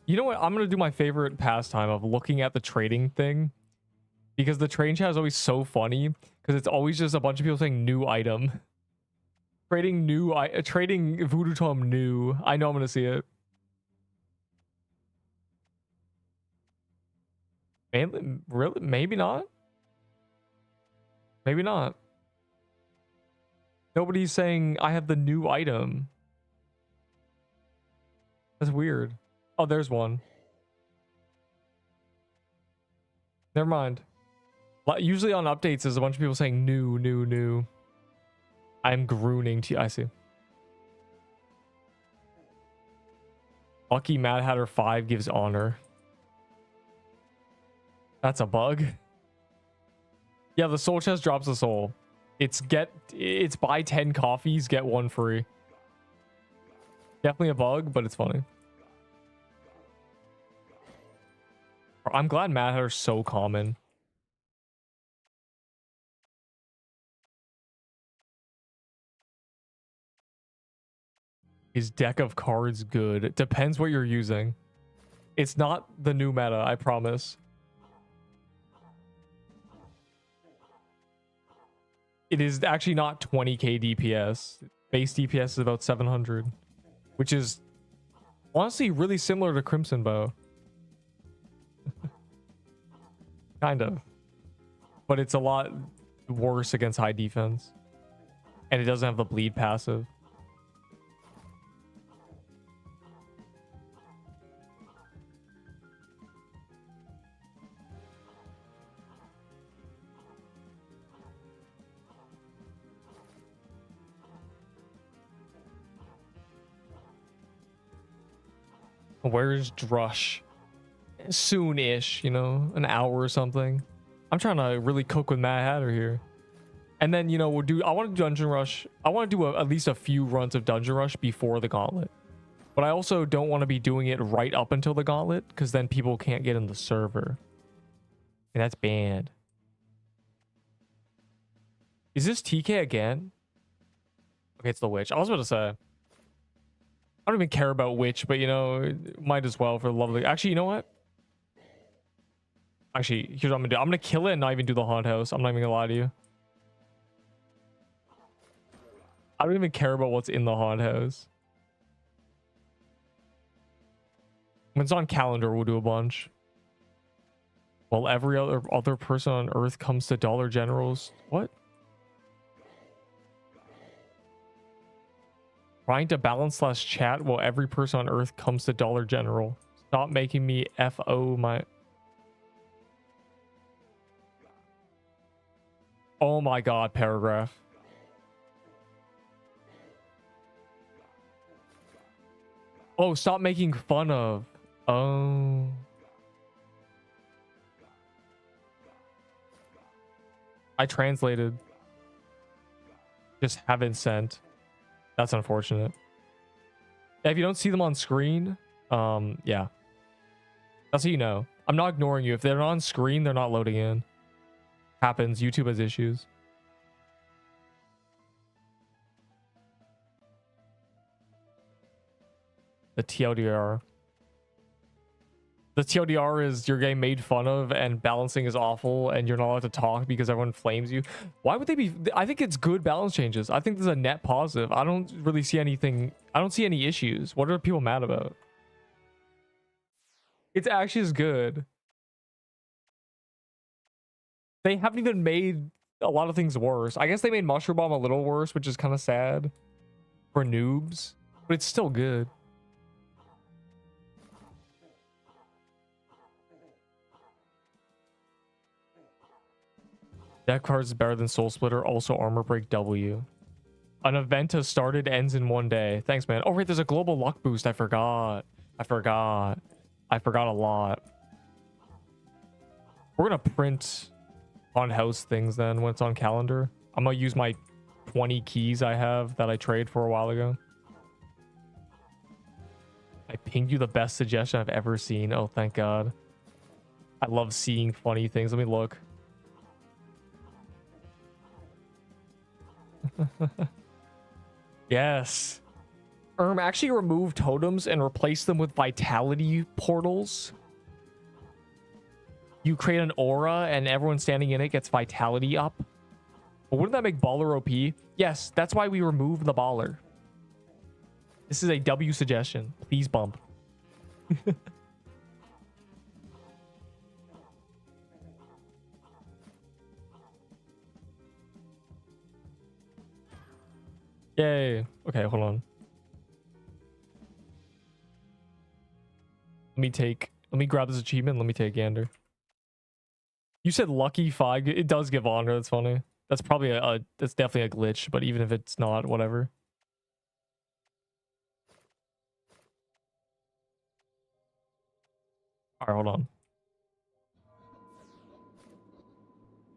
You know what? I'm going to do my favorite pastime of looking at the trading thing. Because the trading chat is always so funny. Because it's always just a bunch of people saying new item. Trading Voodoo Totem new. I know I'm going to see it. Really? Maybe not. Maybe not. Nobody's saying I have the new item. That's weird. Oh, there's one. Never mind. Usually on updates, there's a bunch of people saying new, new, new. I'm grooning to you. I see. Lucky Mad Hatter 5 gives honor. That's a bug. Yeah, the soul chest drops a soul. It's buy 10 coffees, get 1 free. Definitely a bug, but it's funny. I'm glad Mad Hatter's so common. His deck of cards good. It depends what you're using. It's not the new meta, I promise. It is actually not 20k DPS. Base DPS is about 700, which is honestly really similar to Crimson Bow. Kind of. But it's a lot worse against high defense. And it doesn't have the bleed passive. Where's Drush? Soon-ish, you know, an hour or something. I'm trying to really cook with Mad Hatter here. And then, you know, I want to do Dungeon Rush. I want to do at least a few runs of Dungeon Rush before the Gauntlet. But I also don't want to be doing it right up until the Gauntlet, because then people can't get in the server. And that's banned. Is this TK again? Okay, it's the Witch. I was about to say, I don't even care about Witch, but, you know, might as well for the lovely. Actually, you know what? Actually, here's what I'm gonna do. I'm gonna kill it and not even do the haunt house. I'm not even gonna lie to you. I don't even care about what's in the haunt house. When it's on calendar, we'll do a bunch. While every other person on Earth comes to Dollar Generals. What? Trying to balance / chat while every person on Earth comes to Dollar General. Stop making me FO my... Oh my god, paragraph. Oh, stop making fun of. Oh. I translated. Just haven't sent. That's unfortunate. Yeah, if you don't see them on screen, yeah. That's how you know. I'm not ignoring you. If they're on screen, they're not loading in. Happens. YouTube has issues. The TLDR. The TLDR is your game made fun of and balancing is awful and you're not allowed to talk because everyone flames you. Why would they be? I think it's good balance changes. I think there's a net positive. I don't really see anything. I don't see any issues. What are people mad about? It's actually as good. They haven't even made a lot of things worse. I guess they made Mushroom Bomb a little worse, which is kind of sad for noobs, but it's still good. Deck cards is better than Soul Splitter. Also Armor Break W. An event has started, ends in 1 day. Thanks, man. Oh, right, there's a global luck boost. I forgot a lot. We're gonna print on house things then when it's on calendar. I'm gonna use my 20 keys I have that I traded for a while ago. I pinged you the best suggestion I've ever seen. Oh, thank God. I love seeing funny things. Let me look. Yes. Actually remove totems and replace them with vitality portals. You create an aura and everyone standing in it gets vitality up. But wouldn't that make baller OP? Yes, that's why we removed the baller. This is a W suggestion. Please bump. Yay. Okay, hold on. Let me grab this achievement. Let me take gander. You said lucky 5. It does give honor. That's funny. That's probably that's definitely a glitch, but even if it's not, whatever. All right, hold on.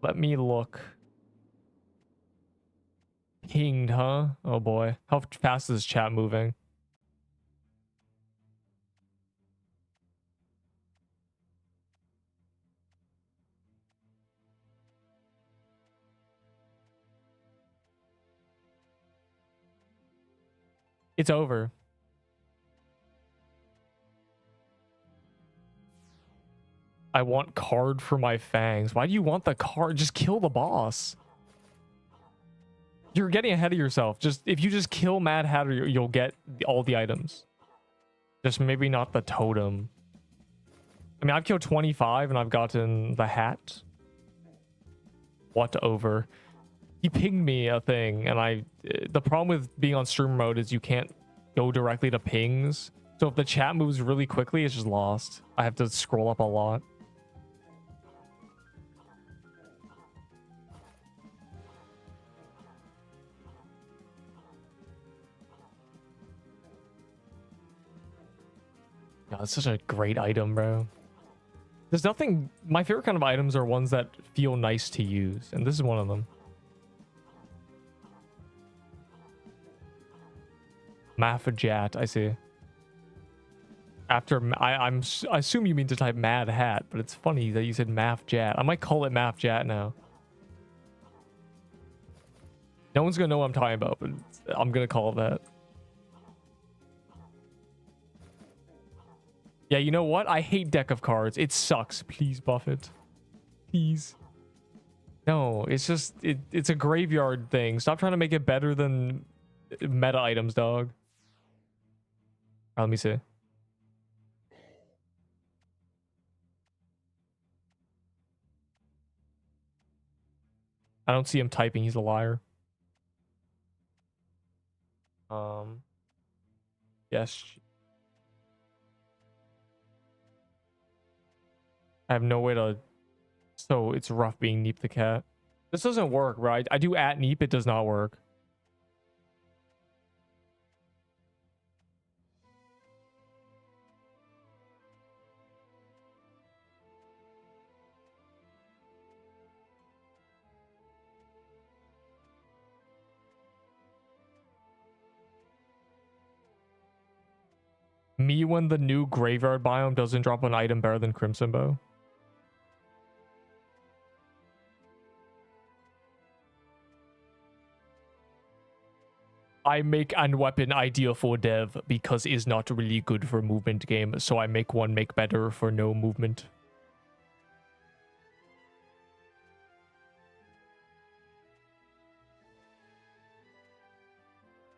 Let me look. Pinged, huh? Oh boy. How fast is this chat moving? It's over. I want card for my fangs. Why do you want the card? Just kill the boss. You're getting ahead of yourself. Just if you just kill Mad Hatter, you'll get all the items. Just maybe not the totem. I mean, I've killed 25 and I've gotten the hat. What over? he pinged me a thing, and the problem with being on streamer mode is you can't go directly to pings. So if the chat moves really quickly, it's just lost. I have to scroll up a lot. God, it's such a great item, bro. There's nothing... My favorite kind of items are ones that feel nice to use, and this is one of them. Mafajat, I see. After... I assume you mean to type Mad Hat, but it's funny that you said Mafjat. I might call it Mafjat now. No one's gonna know what I'm talking about, but I'm gonna call it that. Yeah, you know what? I hate deck of cards. It sucks. Please buff it. Please. No, it's just... It's a graveyard thing. Stop trying to make it better than meta items, dog. Let me see. I don't see him typing. He's a liar. Yes. I have no way to... So it's rough being Neep the cat. This doesn't work, right? I do at Neep. It does not work. Me when the new graveyard biome doesn't drop an item better than Crimson Bow. I make an weapon ideal for dev because it's not really good for movement game, so I make one make better for no movement.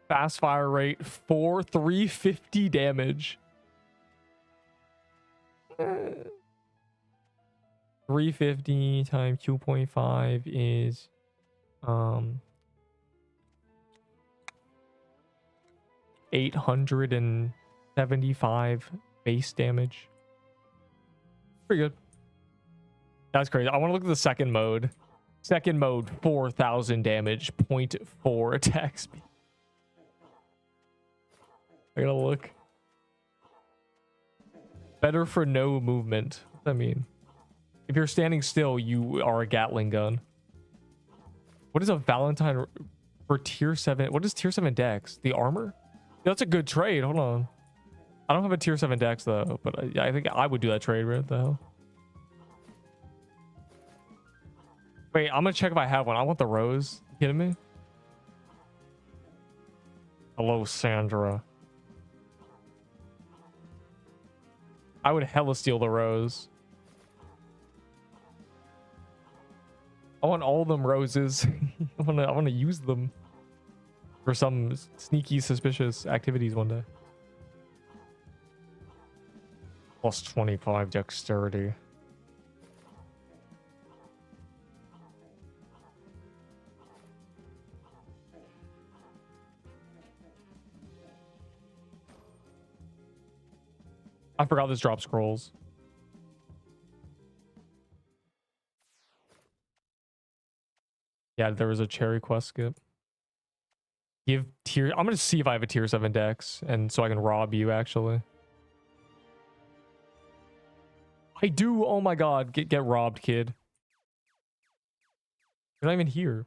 Fast fire rate for 350 damage. 350 times 2.5 is 875 base damage. Pretty good. That's crazy. I want to look at the second mode. Second mode, 4,000 damage, 0.4 attack speed. I gotta look. Better for no movement. What does that mean? If you're standing still, you are a Gatling gun. What is a Valentine for tier 7? What is tier 7 dex? The armor? Yeah, that's a good trade. Hold on. I don't have a tier 7 dex though, but I think I would do that trade. Right? What the hell? Wait, I'm gonna check if I have one. I want the rose. You kidding me? Hello, Sandra. I would hella steal the rose. I want all them roses. I wanna use them for some sneaky, suspicious activities one day. Plus 25 dexterity. I forgot this drops scrolls. Yeah, there was a cherry quest skip. Give tier... I'm gonna see if I have a tier 7 dex, and so I can rob you, actually. I do! Oh my god, get robbed, kid. You're not even here.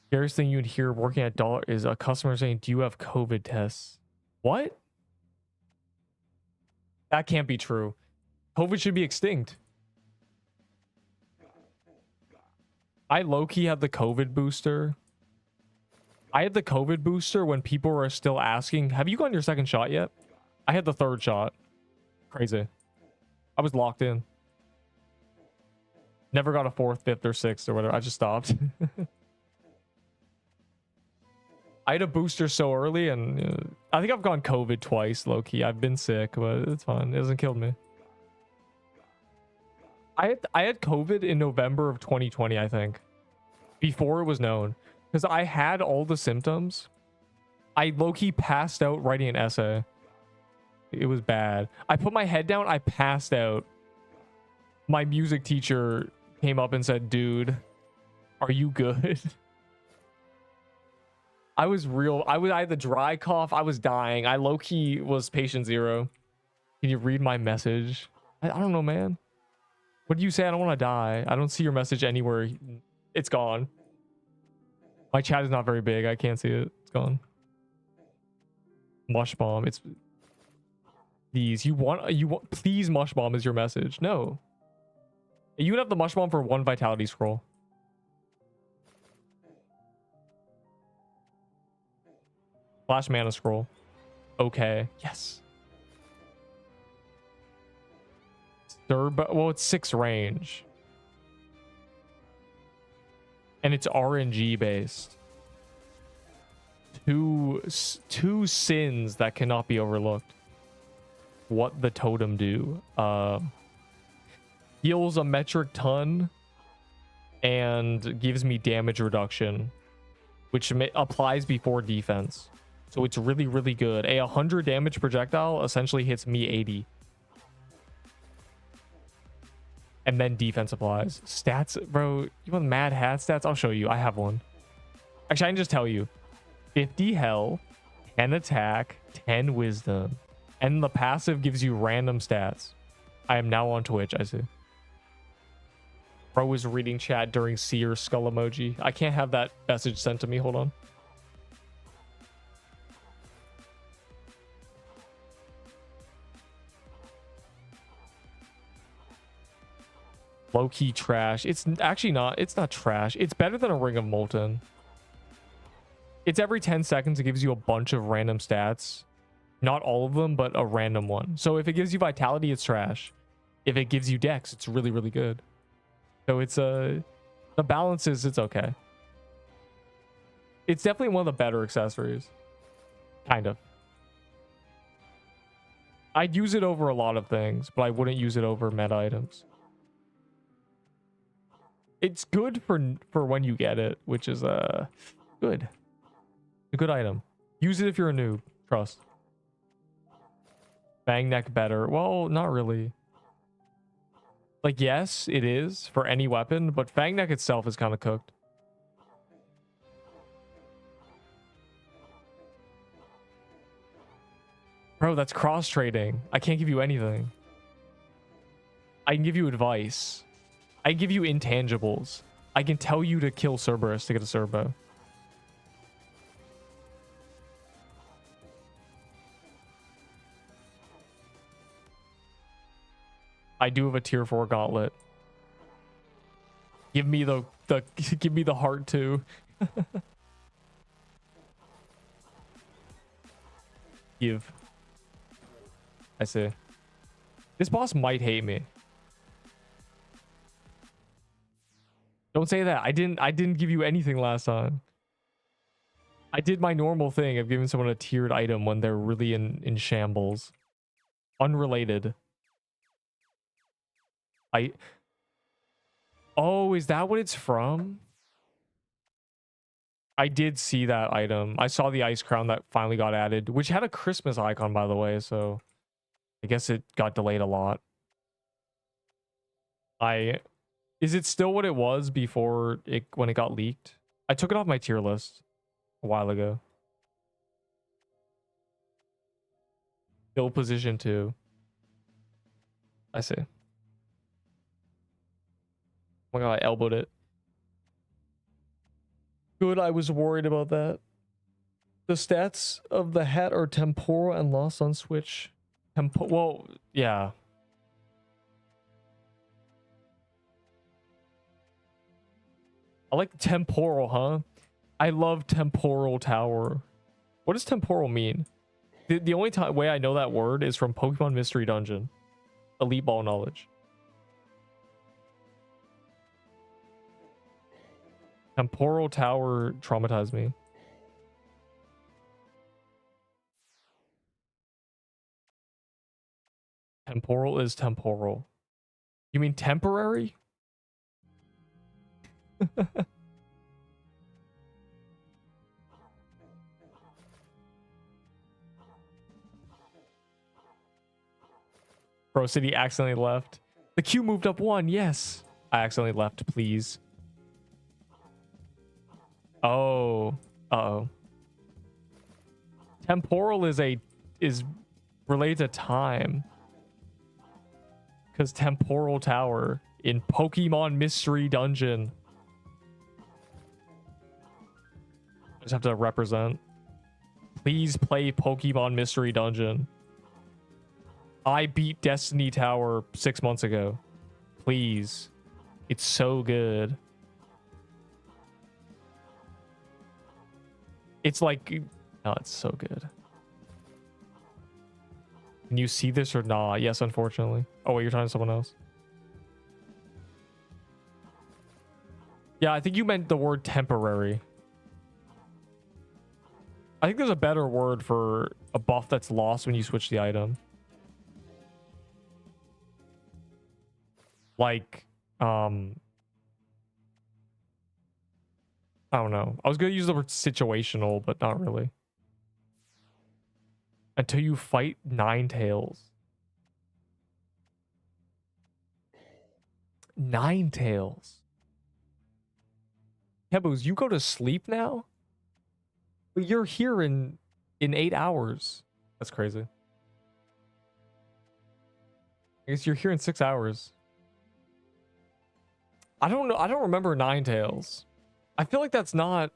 Scariest thing you'd hear working at Dollar is a customer saying, "Do you have COVID tests?" What? That can't be true. COVID should be extinct. I low-key had the COVID booster. I had the COVID booster when people were still asking, have you gotten your second shot yet? I had the third shot. Crazy. I was locked in. Never got a 4th, 5th, or 6th or whatever. I just stopped. I had a booster so early, and I think I've gone COVID twice, low key. I've been sick, but it's fine. It hasn't killed me. I had COVID in November of 2020, I think, before it was known, because I had all the symptoms. I low key passed out writing an essay. It was bad. I put my head down. I passed out. My music teacher came up and said, "Dude, are you good?" I had the dry cough. I was dying. I low-key was patient zero. Can you read my message? I don't know, man. What do you say? I don't want to die. I don't see your message anywhere. It's gone. My chat is not very big. I can't see it. It's gone. Mush bomb. It's these. You want please mush bomb is your message. No. You can have the mush bomb for 1 vitality scroll. Flash mana scroll. Okay. Yes. Well, it's 6 range. And it's RNG based. Two sins that cannot be overlooked. What the totem do? Heals a metric ton and gives me damage reduction, which applies before defense. So it's really, really good. A 100 damage projectile essentially hits me 80. And then defense applies. Stats, bro. You want Mad Hat stats? I'll show you. I have one. Actually, I can just tell you. 50 health, 10 attack, 10 wisdom. And the passive gives you random stats. I am now on Twitch, I see. Bro was reading chat during Seer skull emoji. I can't have that message sent to me. Hold on. Low-key trash. It's actually not. It's not trash. It's better than a Ring of Molten. It's every 10 seconds. It gives you a bunch of random stats. Not all of them, but a random one. So if it gives you vitality, it's trash. If it gives you dex, it's really, really good. So it's the balance is, it's okay. It's definitely one of the better accessories. Kind of. I'd use it over a lot of things, but I wouldn't use it over meta items. It's good for when you get it, which is good. A good item. Use it if you're a noob. Trust. Fang neck better. Well, not really. Like, yes, it is for any weapon, but Fang neck itself is kind of cooked. Bro, that's cross trading. I can't give you anything. I can give you advice. I give you intangibles. I can tell you to kill Cerberus to get a Cerbo. I do have a tier 4 gauntlet. Give me the give me the heart too. Give. I see. This boss might hate me. Don't say that. I didn't give you anything last time. I did my normal thing of giving someone a tiered item when they're really in shambles. Unrelated. Oh, is that what it's from? I did see that item. I saw the ice crown that finally got added, which had a Christmas icon, by the way, so I guess it got delayed a lot. Is it still what it was before when it got leaked? I took it off my tier list a while ago. Still position 2. I see. Oh my god, I elbowed it. Good, I was worried about that. The stats of the hat are temporal and lost on Switch. Well, yeah. I like temporal, huh? I love temporal tower. What does temporal mean? The only way I know that word is from Pokemon Mystery Dungeon. Elite Ball knowledge. Temporal tower traumatized me. Temporal is temporal. You mean temporary? Bro City accidentally left. The queue moved up 1. Yes. I accidentally left, please. Oh. Uh-oh. Temporal is related to time. Because Temporal Tower in Pokemon Mystery Dungeon. I just have to represent. Please play Pokemon Mystery Dungeon. I beat Destiny Tower 6 months ago. Please. It's so good. It's like... Oh, it's so good. Can you see this or not? Yes, unfortunately. Oh, wait, you're talking to someone else. Yeah, I think you meant the word temporary. I think there's a better word for a buff that's lost when you switch the item. Like, I don't know. I was going to use the word situational, but not really. Until you fight Ninetales. Ninetales. Hebos, you go to sleep now? But you're here in 8 hours. That's crazy. I guess you're here in 6 hours. I don't know. I don't remember Ninetales. I feel like that's not...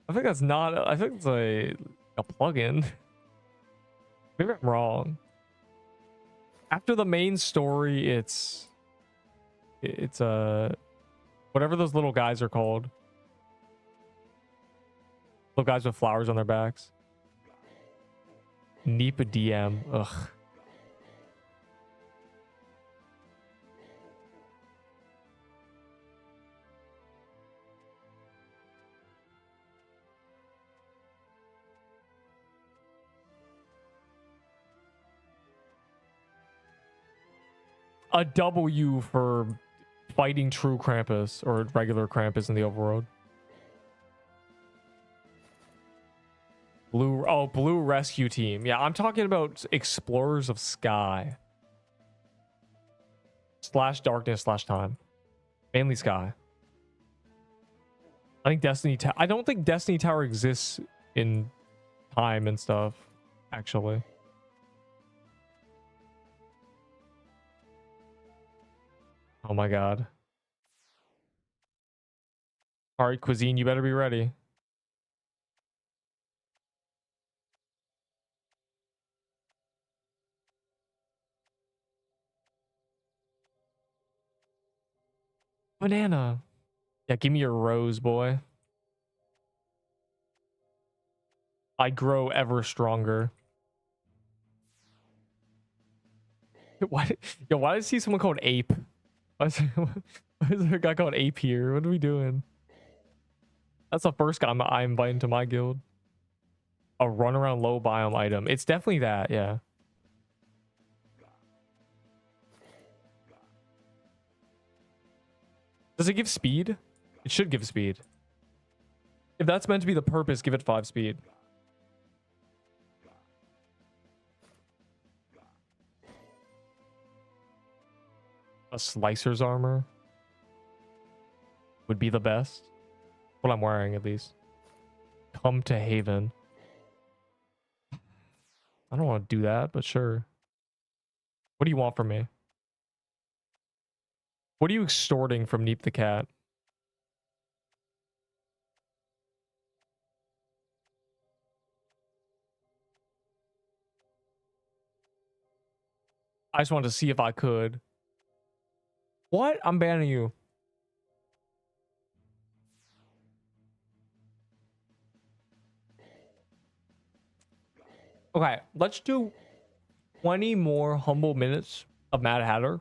I think that's not... I think it's a plugin. Maybe I'm wrong. After the main story, it's whatever those little guys are called. Little guys with flowers on their backs. Nipa DM. Ugh. A W for fighting true Krampus or regular Krampus in the overworld. Blue rescue team. Yeah, I'm talking about Explorers of Sky. / darkness / time. Mainly Sky. I think I don't think Destiny Tower exists in time and stuff, actually. Oh my god. Alright, Cuisine, you better be ready. Banana. Yeah, give me your rose, boy. I grow ever stronger. Why did I see someone called Ape? Why is there a guy called Ape here? What are we doing? That's the first guy I invited to my guild. A run around low biome item. It's definitely that, yeah. Does it give speed? It should give speed. If that's meant to be the purpose, give it 5 speed. A slicer's armor would be the best. What I'm wearing, at least. Come to Haven. I don't want to do that, but sure. What do you want from me? What are you extorting from Neep the Cat? I just wanted to see if I could. What? I'm banning you. Okay, let's do 20 more humble minutes of Mad Hatter.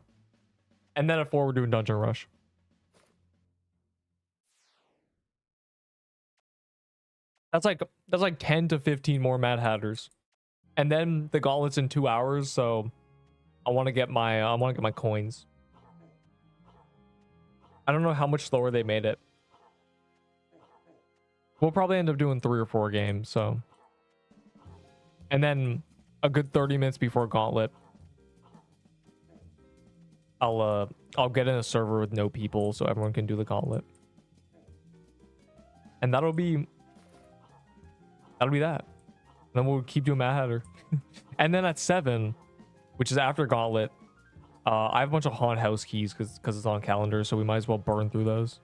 And then at 4 we're doing Dungeon Rush. That's like 10 to 15 more Mad Hatters. And then the Gauntlet's in 2 hours, so I want to get my coins. I don't know how much slower they made it. We'll probably end up doing 3 or 4 games, so. And then a good 30 minutes before Gauntlet, I'll get in a server with no people so everyone can do the Gauntlet. And that'll be that. And then we'll keep doing Mad Hatter. And then at 7, which is after Gauntlet, I have a bunch of Haunt House keys because it's on calendar, so we might as well burn through those.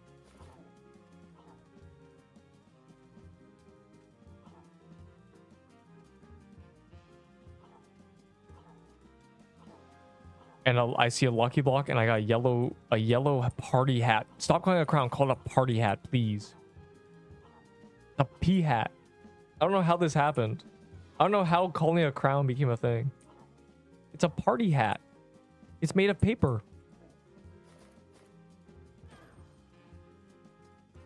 And I see a lucky block, and I got a yellow party hat. Stop calling it a crown. Call it a party hat, please. A pea hat. I don't know how this happened. I don't know how calling it a crown became a thing. It's a party hat. It's made of paper.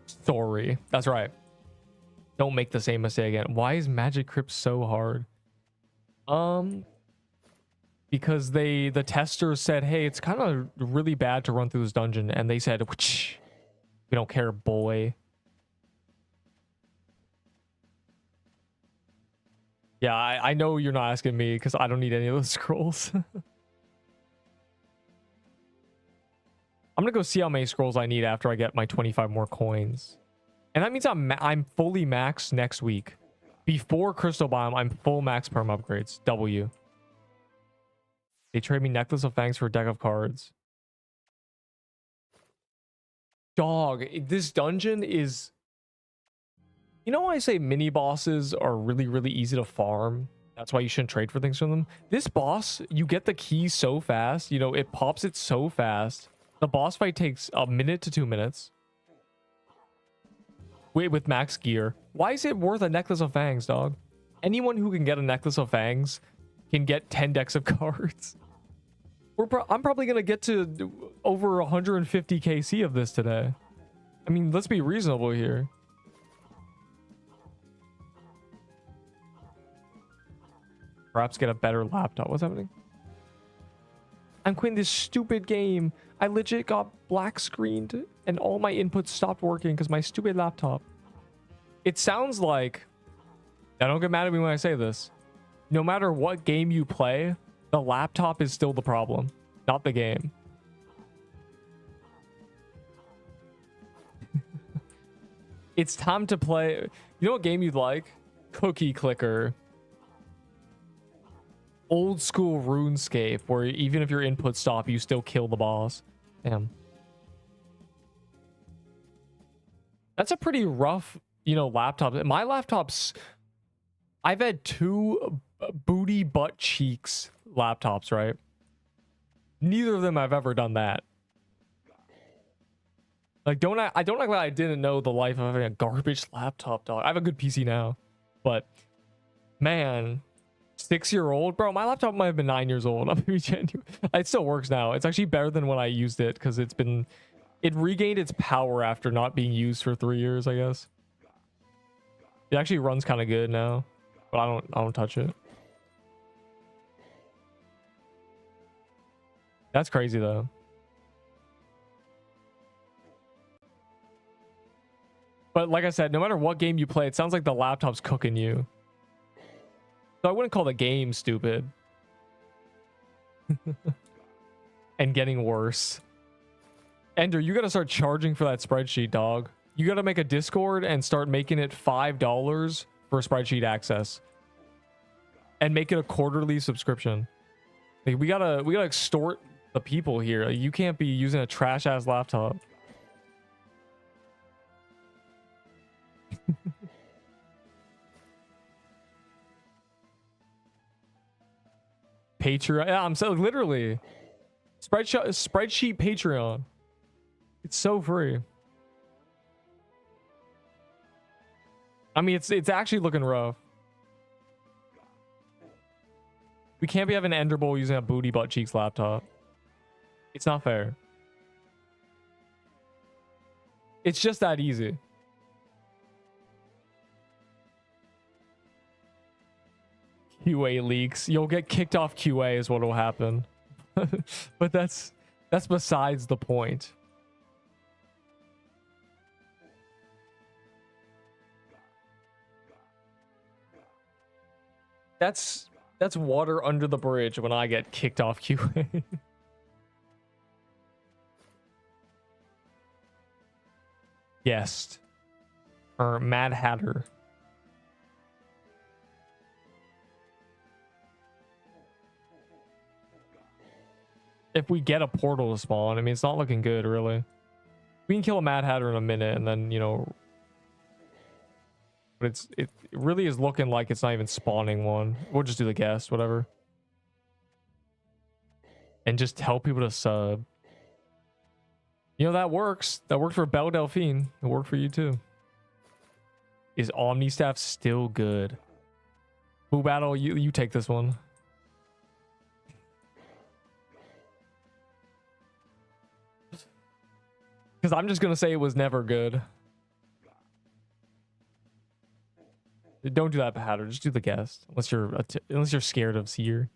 Sorry. That's right. Don't make the same mistake again. Why is Magic Crypt so hard? Because the testers said, hey, it's kind of really bad to run through this dungeon, and they said, we don't care, boy. Yeah, I know you're not asking me because I don't need any of those scrolls. I'm gonna go see how many scrolls I need after I get my 25 more coins, and that means I'm fully maxed next week. Before Crystal Biome, I'm full max perm upgrades. W. They trade me Necklace of Fangs for a deck of cards. Dog, this dungeon is... You know why I say mini bosses are really, really easy to farm? That's why you shouldn't trade for things from them. This boss, you get the keys so fast. You know, it pops it so fast. The boss fight takes a minute to 2 minutes. Wait, with max gear. Why is it worth a Necklace of Fangs, dog? Anyone who can get a Necklace of Fangs can get 10 decks of cards. I'm probably going to get to over 150 KC of this today. I mean, let's be reasonable here. Perhaps get a better laptop. What's happening? I'm quitting this stupid game. I legit got black screened and all my inputs stopped working because my stupid laptop. It sounds like... Now don't get mad at me when I say this. No matter what game you play, the laptop is still the problem, not the game. It's time to play... You know what game you'd like? Cookie Clicker. Old school RuneScape, where even if your inputs stop, you still kill the boss. Damn. That's a pretty rough, you know, laptop. My laptops... I've had 2 booty butt cheeks laptops, right? Neither of them I've ever done that. Like, I don't act like I didn't know the life of having a garbage laptop, dog. I have a good PC now, but man, 6-year-old, bro. My laptop might have been 9 years old. I'm gonna be genuine. It still works now. It's actually better than when I used it because it regained its power after not being used for 3 years, I guess. It actually runs kind of good now, but I don't touch it. That's crazy though. But like I said, no matter what game you play, it sounds like the laptop's cooking you. So I wouldn't call the game stupid. And getting worse. Ender, you gotta start charging for that spreadsheet, dog. You gotta make a Discord and start making it $5 for spreadsheet access. And make it a quarterly subscription. Like, we gotta extort the people here. Like, you can't be using a trash ass laptop. Patreon. Yeah, I'm so literally spreadsheet Patreon. It's so free. I mean, it's actually looking rough. We can't be having Ender Bowl using a booty butt cheeks laptop. It's not fair. It's just that easy. QA leaks. You'll get kicked off QA is what will happen. But that's besides the point. That's water under the bridge when I get kicked off QA. Guest. Or Mad Hatter. If we get a portal to spawn, I mean, it's not looking good, really. We can kill a Mad Hatter in a minute, and then, you know... But it really is looking like it's not even spawning one. We'll just do the guest, whatever. And just tell people to sub. You know, that works. That worked for Belle Delphine. It worked for you, too. Is Omni Staff still good? Boo Battle, you take this one. Because I'm just going to say it was never good. Don't do that, Hatter. Just do the guest. Unless you're scared of Seer.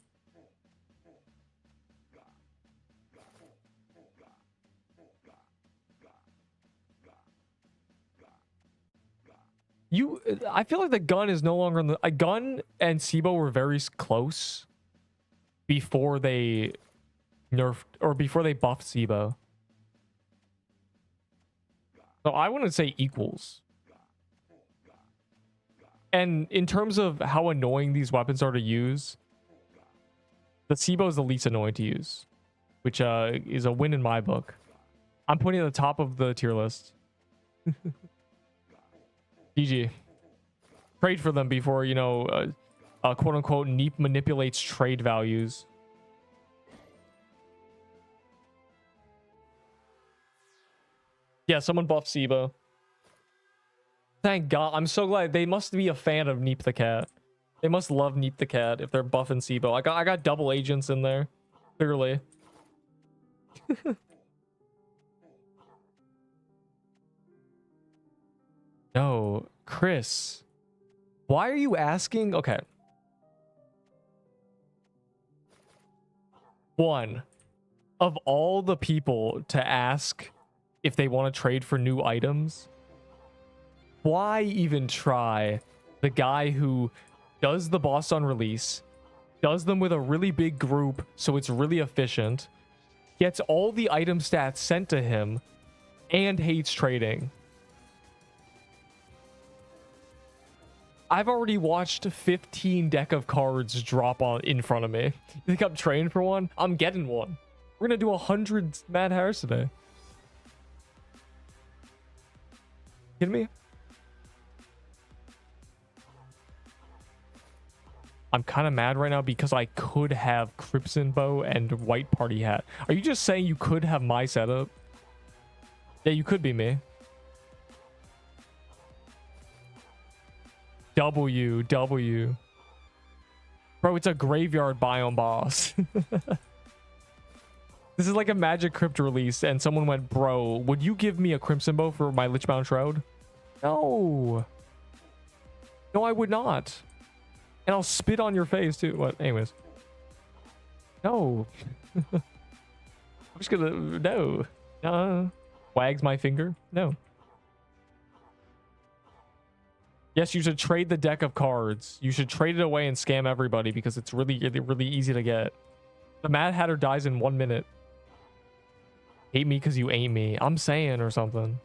I feel like the gun is no longer in the... A gun and Sibo were very close before they nerfed... Or before they buffed Sibo. So I wouldn't say equals. And in terms of how annoying these weapons are to use, the Sibo is the least annoying to use, which is a win in my book. I'm putting it at the top of the tier list. GG. Trade for them before, you know, quote unquote, Neep manipulates trade values. Yeah, someone buffed Sibo. Thank God. I'm so glad. They must be a fan of Neep the Cat. They must love Neep the Cat if they're buffing Sibo. I got double agents in there. Clearly. No, Chris. Why are you asking? Okay. One, of all the people to ask if they want to trade for new items, why even try the guy who does the boss on release, does them with a really big group so it's really efficient, gets all the item stats sent to him, and hates trading? I've already watched 15 deck of cards drop on in front of me. You think I'm trading for one? I'm getting one. We're gonna do 100 Mad Hatters today. Kidding me? I'm kind of mad right now because I could have Crimson Bow and White Party Hat. Are you just saying you could have my setup? Yeah, you could be me. W. Bro, it's a graveyard biome boss. This is like a Magic Crypt release and someone went, bro, would you give me a Crimson Bow for my Lichbound Shroud? No. No, I would not. And I'll spit on your face too. What? Anyways. No. I'm just gonna... No. Wags my finger? No. Yes, you should trade the deck of cards. You should trade it away and scam everybody because it's really easy to get. The Mad Hatter dies in 1 minute. Hate me because you ain't me. I'm saying or something.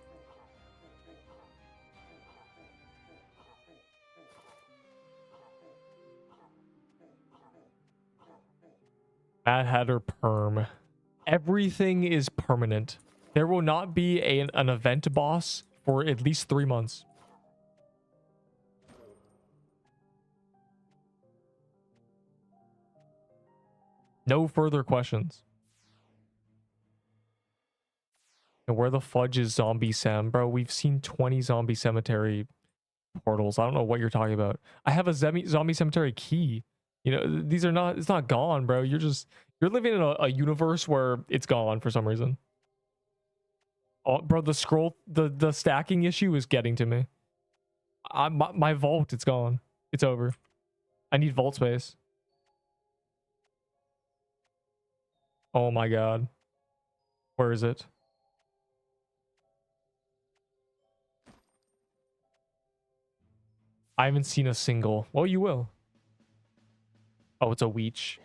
Mad Hatter perm. Everything is permanent. There will not be an event boss for at least 3 months. No further questions. And where the fudge is Zombie Sem? Bro, we've seen 20 Zombie Cemetery portals. I don't know what you're talking about. I have a Zombie Cemetery key. You know, these are not... It's not gone, bro. You're living in a universe where it's gone for some reason. Oh, bro, the stacking issue is getting to me. My vault, it's gone. It's over. I need vault space. Oh my god. Where is it? I haven't seen a single. Well, you will. Oh, it's a witch.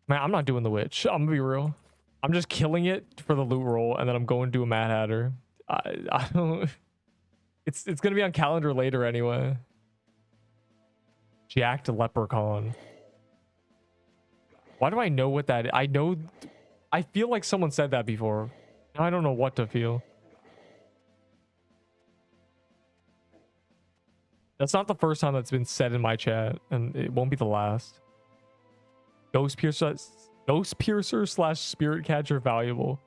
Man, I'm not doing the witch. I'm gonna be real. I'm just killing it for the loot roll, and then I'm going to do a Mad Hatter. I don't. It's gonna be on calendar later anyway. Jacked Leprechaun. Why do I know what that is? I know. I feel like someone said that before. Now I don't know what to feel. That's not the first time that's been said in my chat, and it won't be the last. Ghost Piercer slash Spirit Catcher valuable.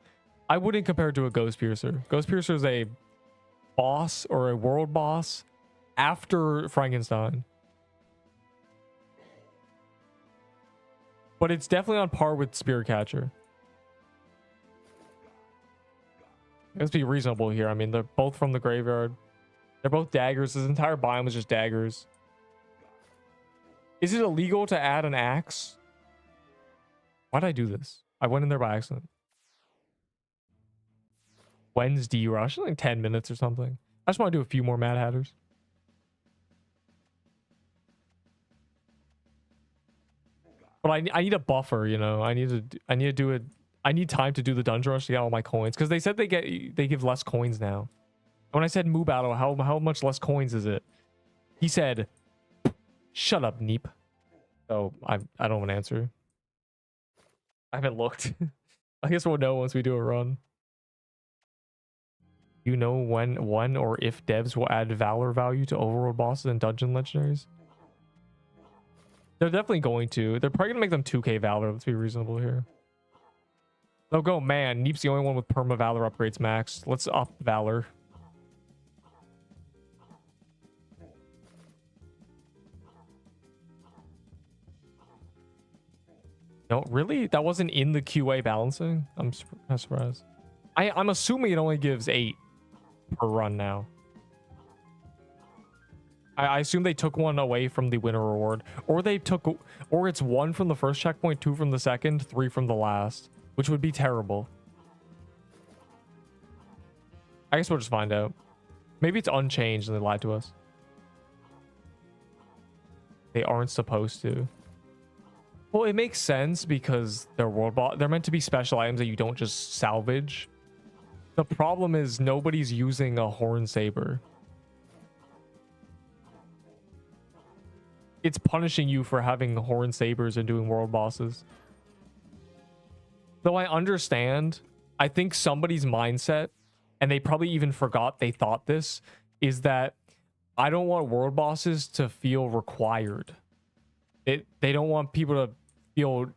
I wouldn't compare it to a Ghost Piercer. Ghost Piercer is a boss or a world boss after Frankenstein. But it's definitely on par with Spirit Catcher. Let's be reasonable here. I mean, they're both from the graveyard. They're both daggers. This entire biome is just daggers. Is it illegal to add an axe? Why'd I do this? I went in there by accident. Wednesday rush, like 10 minutes or something. I just want to do a few more Mad Hatters. But I need a buffer, you know. I need to do it. I need time to do the dungeon rush to get all my coins, because they said they give less coins now. When I said Moo Battle, how much less coins is it? He said, "Shut up, Neep." So I don't want to answer. I haven't looked. I guess we'll know once we do a run. You know when or if devs will add Valor value to overworld bosses and dungeon legendaries? They're definitely going to. They're probably going to make them 2k Valor. Let's be reasonable here. They'll go, man, Neep's the only one with perma Valor upgrades max. Let's up Valor. No, really? That wasn't in the QA balancing? I'm surprised. I'm assuming it only gives 8 per run now. I assume they took one away from the winner reward, or it's 1 from the first checkpoint, 2 from the second, 3 from the last, which would be terrible. I guess we'll just find out. Maybe it's unchanged and they lied to us. They aren't supposed to. Well, it makes sense because they're world boss. They're meant to be special items that you don't just salvage. The problem is nobody's using a horn saber. It's punishing you for having horn sabers and doing world bosses. Though I understand, I think somebody's mindset, and they probably even forgot they thought this, is that I don't want world bosses to feel required. They don't want people to feel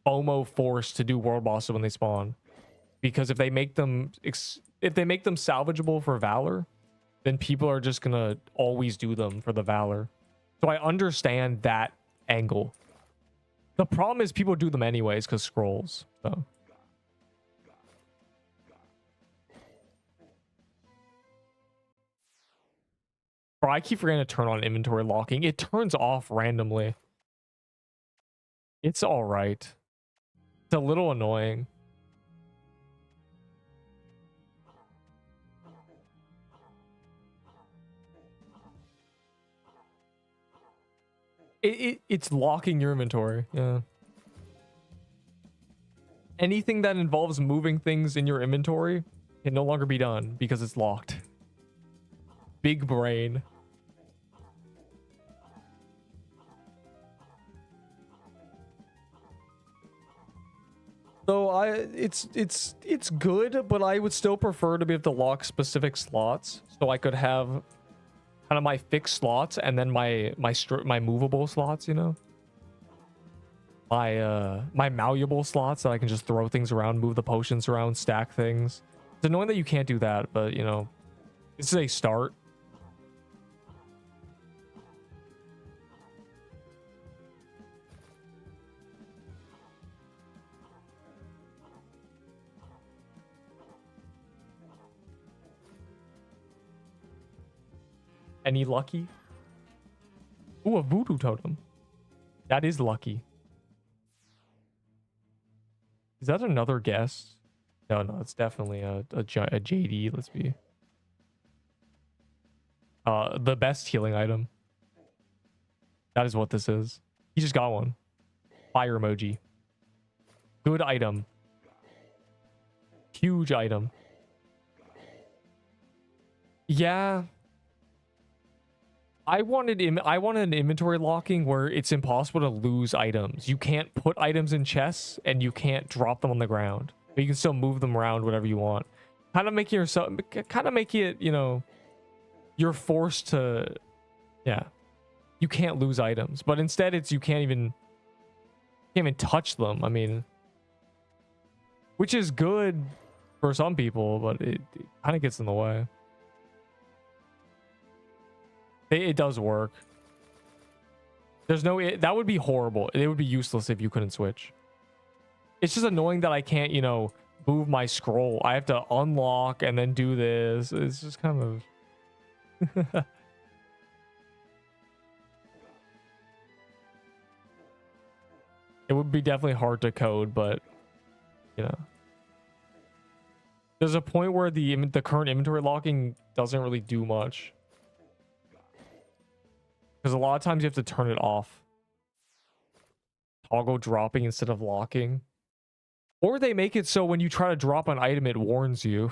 FOMO forced to do world bosses when they spawn, because if they make them salvageable for Valor, then people are just gonna always do them for the Valor. So I understand that angle. The problem is people do them anyways because scrolls. So. Bro, I keep forgetting to turn on inventory locking. It turns off randomly. It's all right. It's a little annoying. It's locking your inventory. Yeah. Anything that involves moving things in your inventory can no longer be done because it's locked. Big brain. So it's good, but I would still prefer to be able to lock specific slots, so I could have kind of my fixed slots and then my movable slots, you know, my malleable slots that I can just throw things around, move the potions around, stack things. It's annoying that you can't do that, but you know, this is a start. Any lucky? Ooh, a Voodoo Totem. That is lucky. Is that another guest? No, it's definitely a JD. Let's be. The best healing item. That is what this is. He just got one. Fire emoji. Good item. Huge item. Yeah. I wanted an inventory locking where it's impossible to lose items. You can't put items in chests and you can't drop them on the ground. But you can still move them around whatever you want. Kind of make it, you know, you're forced to, yeah. You can't lose items, but instead it's you can't even touch them. I mean, which is good for some people, but it kind of gets in the way. It does work. There's no that would be horrible. It would be useless if you couldn't switch. It's just annoying that I can't, you know, move my scroll. I have to unlock and then do this. It's just kind of it would be definitely hard to code, but you know, there's a point where the current inventory locking doesn't really do much, because a lot of times you have to turn it off. Toggle dropping instead of locking, or they make it so when you try to drop an item, it warns you.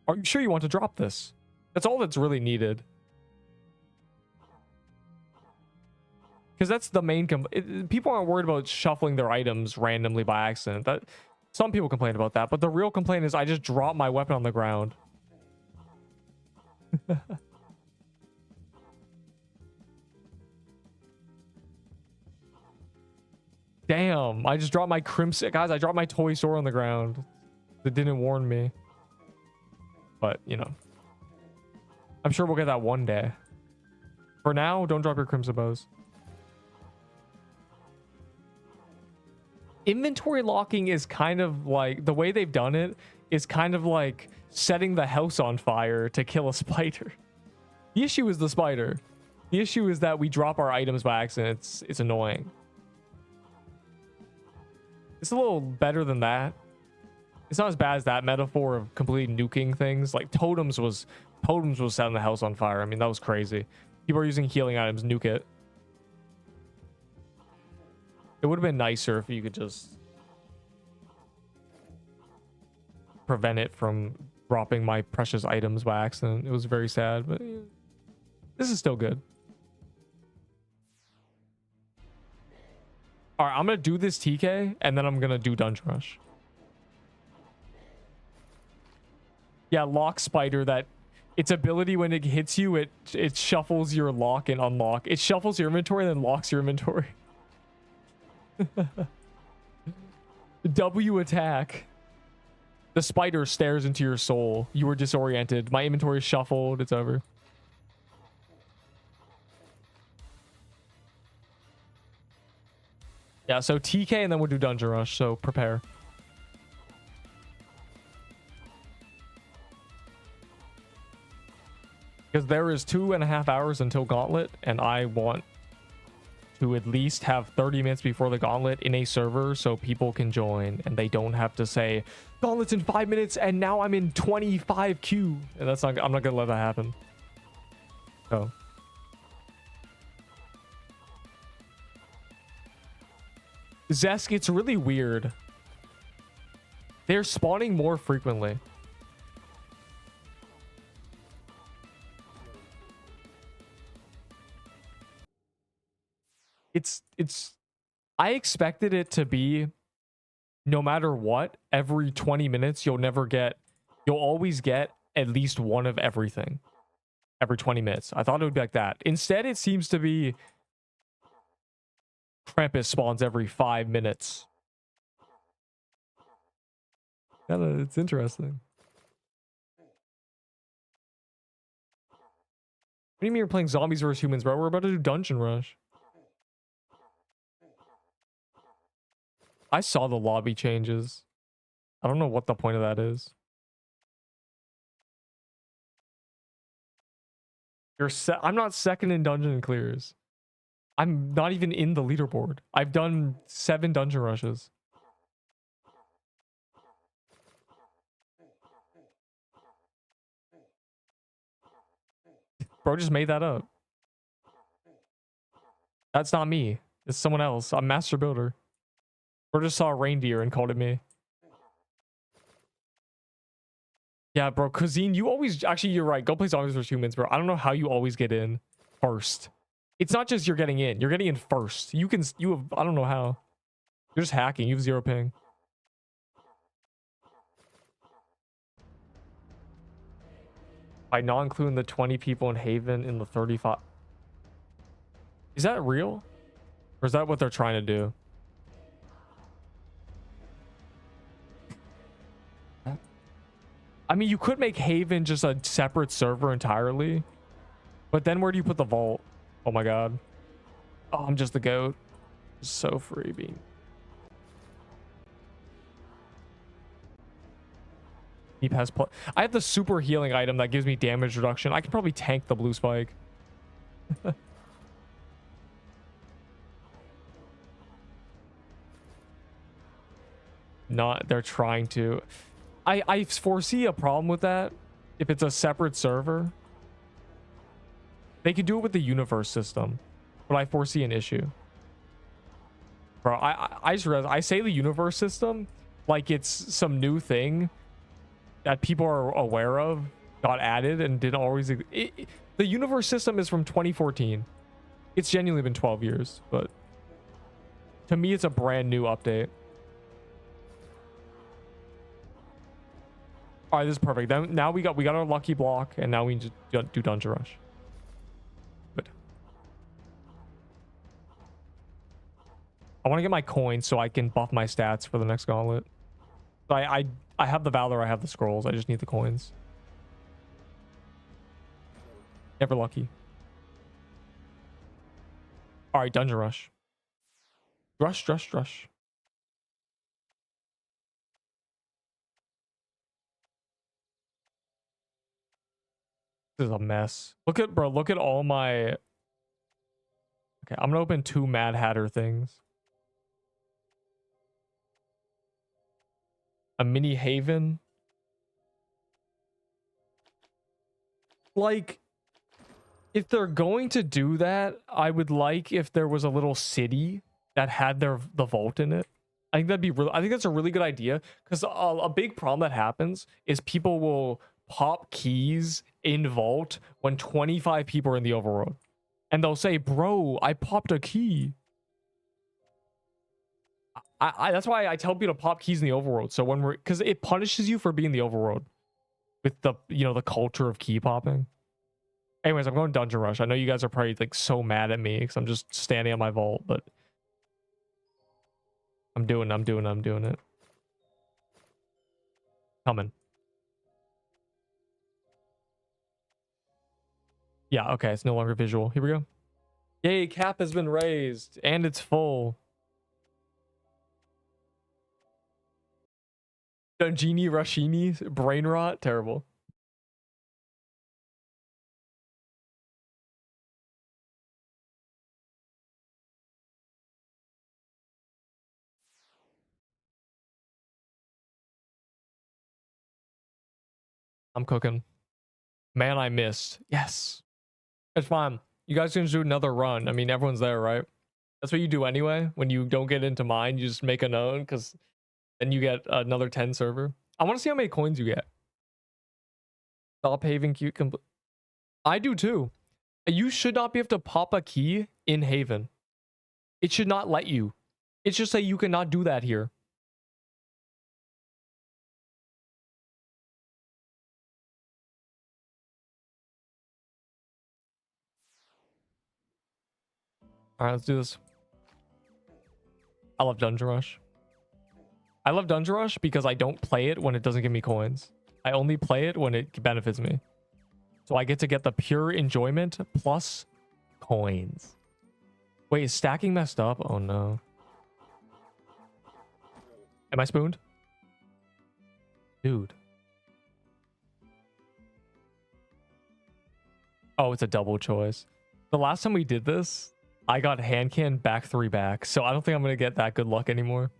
Are you sure you want to drop this? That's all that's really needed. Because that's the main people aren't worried about shuffling their items randomly by accident. That some people complain about that, but the real complaint is I just drop my weapon on the ground. Damn, I just dropped my crimson, guys. I dropped my toy sword on the ground. It didn't warn me, but you know, I'm sure we'll get that one day. For now, don't drop your crimson bows. Inventory locking is kind of like, the way they've done it is kind of like setting the house on fire to kill a spider. The issue is the spider. The issue is that we drop our items by accident. It's annoying. It's a little better than that. It's not as bad as that metaphor of completely nuking things. Like totems was setting the house on fire. I mean, that was crazy. People are using healing items, nuke it. It would have been nicer if you could just prevent it from dropping my precious items by accident. It was very sad, but yeah, this is still good. All right, I'm going to do this TK, and then I'm going to do Dungeon Rush. Yeah, lock spider, that its ability when it hits you, it shuffles your lock and unlock. It shuffles your inventory and then locks your inventory. W attack. The spider stares into your soul. You were disoriented. My inventory is shuffled. It's over. Yeah, so TK and then we'll do Dungeon Rush. So prepare. Because there is 2.5 hours until Gauntlet, and I want to at least have 30 minutes before the Gauntlet in a server so people can join and they don't have to say Gauntlet's in 5 minutes and now I'm in 25 queue, and that's not, I'm not gonna let that happen. So Zesk, it's really weird. They're spawning more frequently. It's I expected it to be no matter what, every 20 minutes you'll always get at least one of everything every 20 minutes. I thought it would be like that. Instead, it seems to be Krampus spawns every 5 minutes. It's interesting. What do you mean you're playing zombies versus humans, bro? We're about to do Dungeon Rush. I saw the lobby changes. I don't know what the point of that is. I'm not second in dungeon clears. I'm not even in the leaderboard. I've done 7 dungeon rushes. Bro just made that up. That's not me. It's someone else. I'm master builder. Bro just saw a reindeer and called it me. Yeah, bro. Cuisine, you always... Actually, you're right. Go play Zombies vs. Humans, bro. I don't know how you always get in first. It's not just you're getting in. You're getting in first. You have... I don't know how. You're just hacking. You have 0 ping. By not including the 20 people in Haven in the 35... Is that real? Or is that what they're trying to do? I mean, you could make Haven just a separate server entirely. But then where do you put the vault? Oh my god. Oh, I'm just the goat. So freebie. Deep has I have the super healing item that gives me damage reduction. I can probably tank the blue spike. Not they're trying to. I foresee a problem with that if it's a separate server. They could do it with the universe system, but I foresee an issue. Bro, I just realized I say the universe system like it's some new thing that people are aware of, got added and didn't always. The universe system is from 2014. It's genuinely been 12 years, but to me, it's a brand new update. All right, this is perfect. Then now we got our lucky block, and now we just do dungeon rush. Good. I want to get my coins so I can buff my stats for the next gauntlet. I have the valor. I have the scrolls. I just need the coins. Never lucky. All right, dungeon rush. Rush. This is a mess. Look at, bro, look at all my... Okay, I'm gonna open 2 Mad Hatter things. A mini haven. Like, if they're going to do that, I would like if there was a little city that had the vault in it. I think that'd be I think that's a really good idea, because a big problem that happens is people will pop keys in vault when 25 people are in the overworld, and they'll say, bro, I popped a key. That's why I tell people to pop keys in the overworld, so when because it punishes you for being in the overworld with the, you know, the culture of key popping. Anyways, I'm going dungeon rush. I know you guys are probably like so mad at me because I'm just standing on my vault, but I'm doing it. Coming. Yeah, okay, it's no longer visual. Here we go. Yay, cap has been raised and it's full. Dungeoni Rushini, brain rot, terrible. I'm cooking. Man, I missed. Yes. It's fine. You guys can do another run. I mean, everyone's there, right? That's what you do anyway. When you don't get into mine, you just make a known, because then you get another 10 server. I want to see how many coins you get. Stop Haven cute complete. I do too. You should not be able to pop a key in Haven. It should not let you. It should say you cannot do that here. All right, let's do this. I love Dungeon Rush. I love Dungeon Rush because I don't play it when it doesn't give me coins. I only play it when it benefits me. So I get to get the pure enjoyment plus coins. Wait, is stacking messed up? Oh no. Am I spooned? Dude. Oh, it's a double choice. The last time we did this, I got hand can back 3 back. So I don't think I'm going to get that good luck anymore.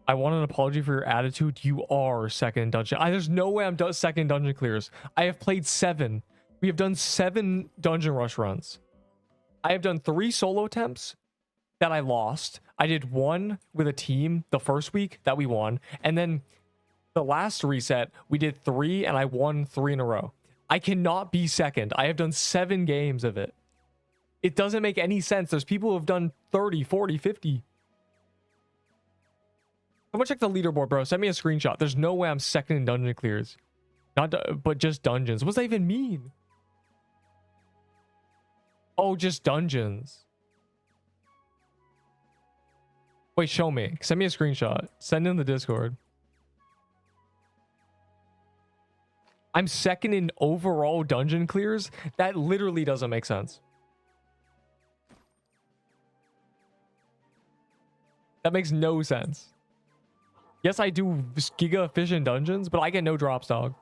I want an apology for your attitude. You are second dungeon. There's no way I'm second dungeon clears. I have played 7. We have done 7 dungeon rush runs. I have done 3 solo attempts that I lost. I did 1 with a team the first week that we won. And then the last reset, we did 3 and I won 3 in a row. I cannot be second. I have done 7 games of it. It doesn't make any sense. There's people who have done 30, 40, 50. I'm gonna check the leaderboard, bro. Send me a screenshot. There's no way I'm second in dungeon clears. But just dungeons. What does that even mean? Oh, just dungeons. Wait, show me. Send me a screenshot. Send in the Discord. I'm second in overall dungeon clears? That literally doesn't make sense. That makes no sense. Yes, I do giga efficient dungeons, but I get no drops, dog.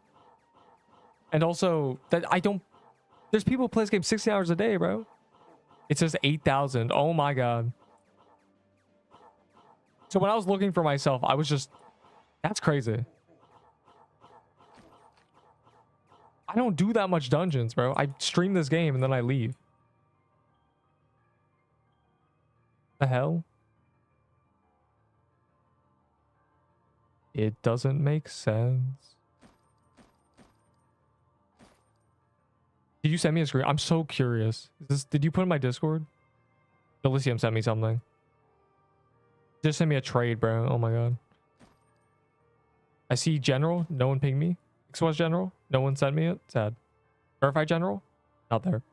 And also, that I don't... There's people who play this game 60 hours a day, bro. It says 8,000. Oh my god. So when I was looking for myself, I was just... That's crazy. I don't do that much dungeons, bro. I stream this game and then I leave. The hell? It doesn't make sense. Did you send me a screen? I'm so curious. Did you put in my Discord? Elysium sent me something. Just send me a trade, bro. Oh my god. I see general. No one pinged me. XYZ general. No one sent me it. Sad. Verify general. Not there.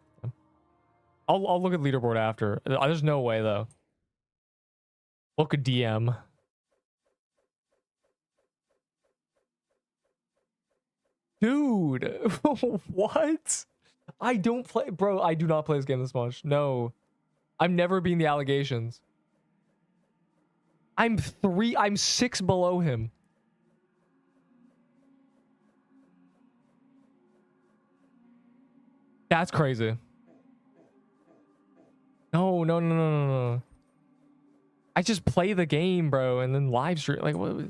I'll look at leaderboard after. There's no way though. Look at DM. Dude, what? I don't play, bro. I do not play this game this much. No, I'm never being the allegations. I'm 6 below him. That's crazy. No. I just play the game, bro, and then live stream. Like, what?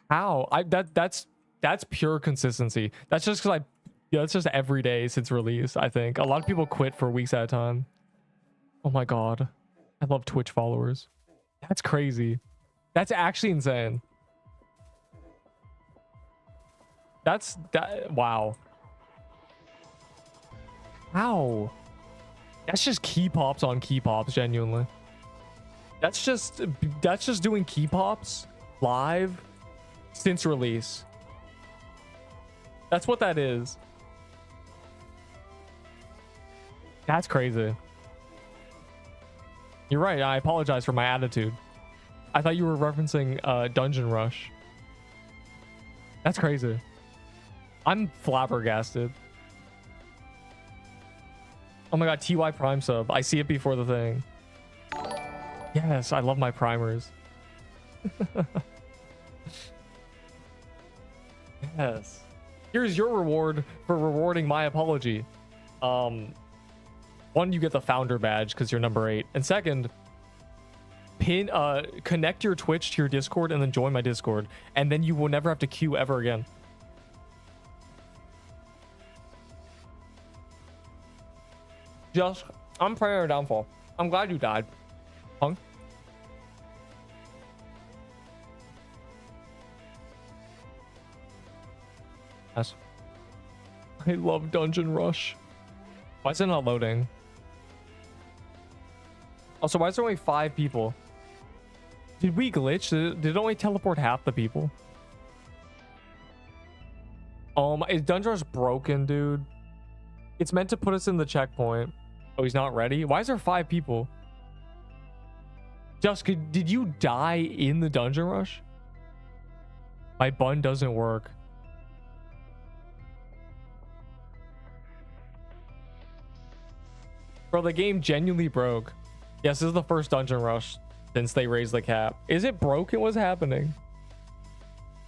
How? That's pure consistency. That's just because that's just every day since release. I think a lot of people quit for weeks at a time. Oh my god, I love Twitch followers. That's crazy. That's actually insane. Wow. How? That's just key pops on key pops. Genuinely. That's just doing key pops live since release. That's what that is. That's crazy. You're right. I apologize for my attitude. I thought you were referencing Dungeon Rush. That's crazy. I'm flabbergasted. Oh my god, TY Prime sub. I see it before the thing. Yes, I love my primers. Yes. Here's your reward for rewarding my apology. 1, you get the founder badge because you're number 8. And second, connect your Twitch to your Discord and then join my Discord. And then you will never have to queue ever again. I'm praying your downfall. I'm glad you died, punk. Yes. I love Dungeon Rush. Why is it not loading? Also, why is there only 5 people? Did we glitch? Did it only teleport half the people? Is Dungeon Rush broken, dude? It's meant to put us in the checkpoint. Oh, he's not ready? Why is there 5 people? Jessica, did you die in the Dungeon Rush? My bun doesn't work. Bro, the game genuinely broke. Yes, this is the first Dungeon Rush since they raised the cap. Is it broken? What's happening?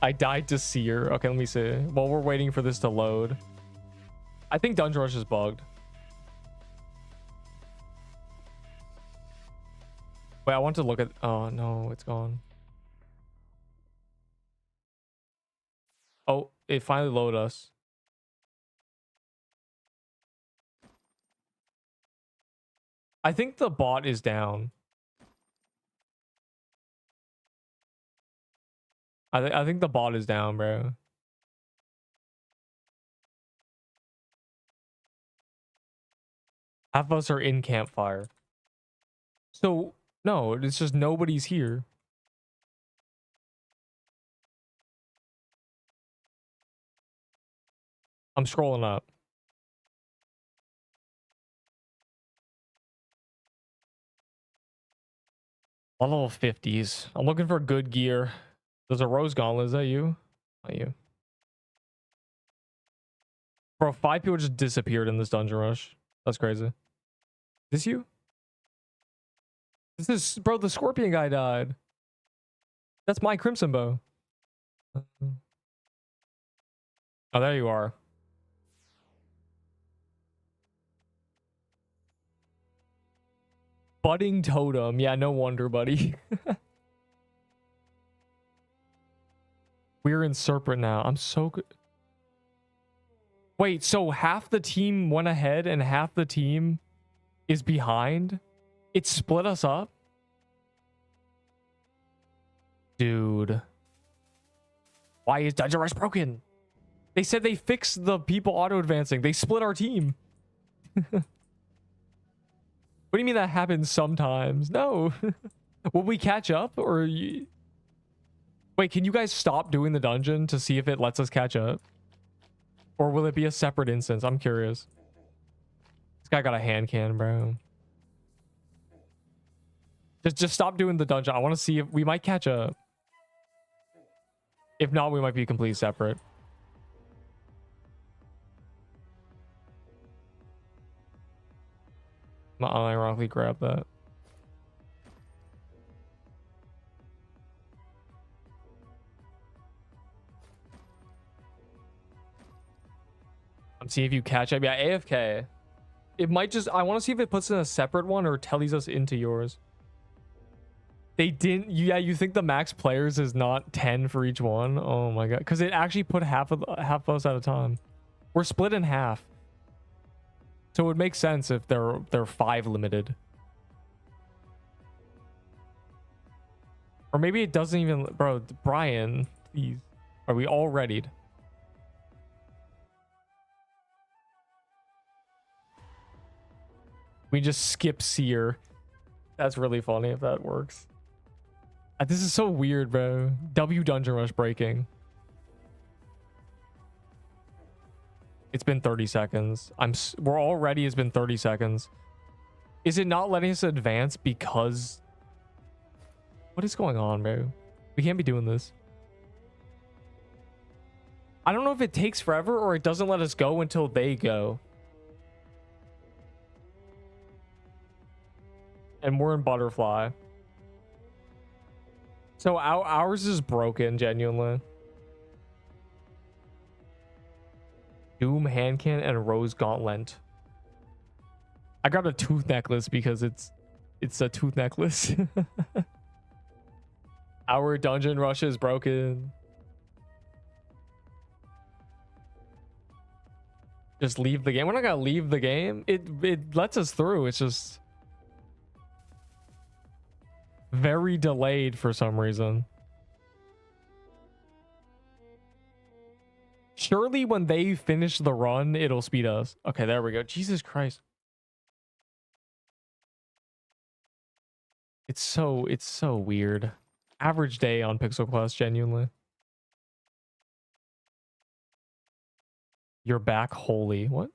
I died to Seer. Okay, let me see. While we're waiting for this to load. I think Dungeon Rush is bugged. Wait, I want to look at... Oh, no, it's gone. Oh, it finally loaded us. I think the bot is down. I think the bot is down, bro. Half of us are in campfire. So, no, it's just nobody's here. I'm scrolling up. Level 50s. I'm looking for good gear. There's a rose gauntlet. Is that you? Not you. Bro, 5 people just disappeared in this dungeon rush. That's crazy. Is this you? This is... Bro, the scorpion guy died. That's my crimson bow. Oh, there you are. Budding totem. Yeah, no wonder, buddy. We're in Serpent now. I'm so good. Wait, so half the team went ahead and half the team is behind? It split us up? Dude. Why is Dungeon Rush broken? They said they fixed the people auto-advancing. They split our team. What do you mean that happens sometimes? No. Will we catch up or... Wait, can you guys stop doing the dungeon to see if it lets us catch up? Or will it be a separate instance? I'm curious. This guy got a hand cannon, bro. Just stop doing the dungeon. I want to see if we might catch up. If not, we might be completely separate. I'll ironically grab that. I'm seeing if you catch up. Yeah, AFK. It might just... I want to see if it puts in a separate one or tellies us into yours. They didn't... Yeah, you think the max players is not 10 for each one? Oh my god. Because it actually put half of us at a time. We're split in half. So it would make sense if they're 5 limited. Or maybe it doesn't even... Bro, Brian, please. Are we all readied? We just skip Seer. That's really funny if that works. This is so weird, bro. W Dungeon Rush breaking. It's been 30 seconds. We're all ready. It's been 30 seconds. Is it not letting us advance because... What is going on, bro? We can't be doing this. I don't know if it takes forever or it doesn't let us go until they go. And we're in Butterfly. So ours is broken, genuinely. Doom, hand cannon, and rose gauntlet. I grabbed a tooth necklace because it's a tooth necklace. Our dungeon rush is broken. Just leave the game. We're not gonna leave the game. It lets us through. It's just very delayed for some reason. Surely when they finish the run, it'll speed us. Okay, there we go. Jesus Christ. It's so weird. Average day on Pixel Quest, genuinely. You're back, holy. What?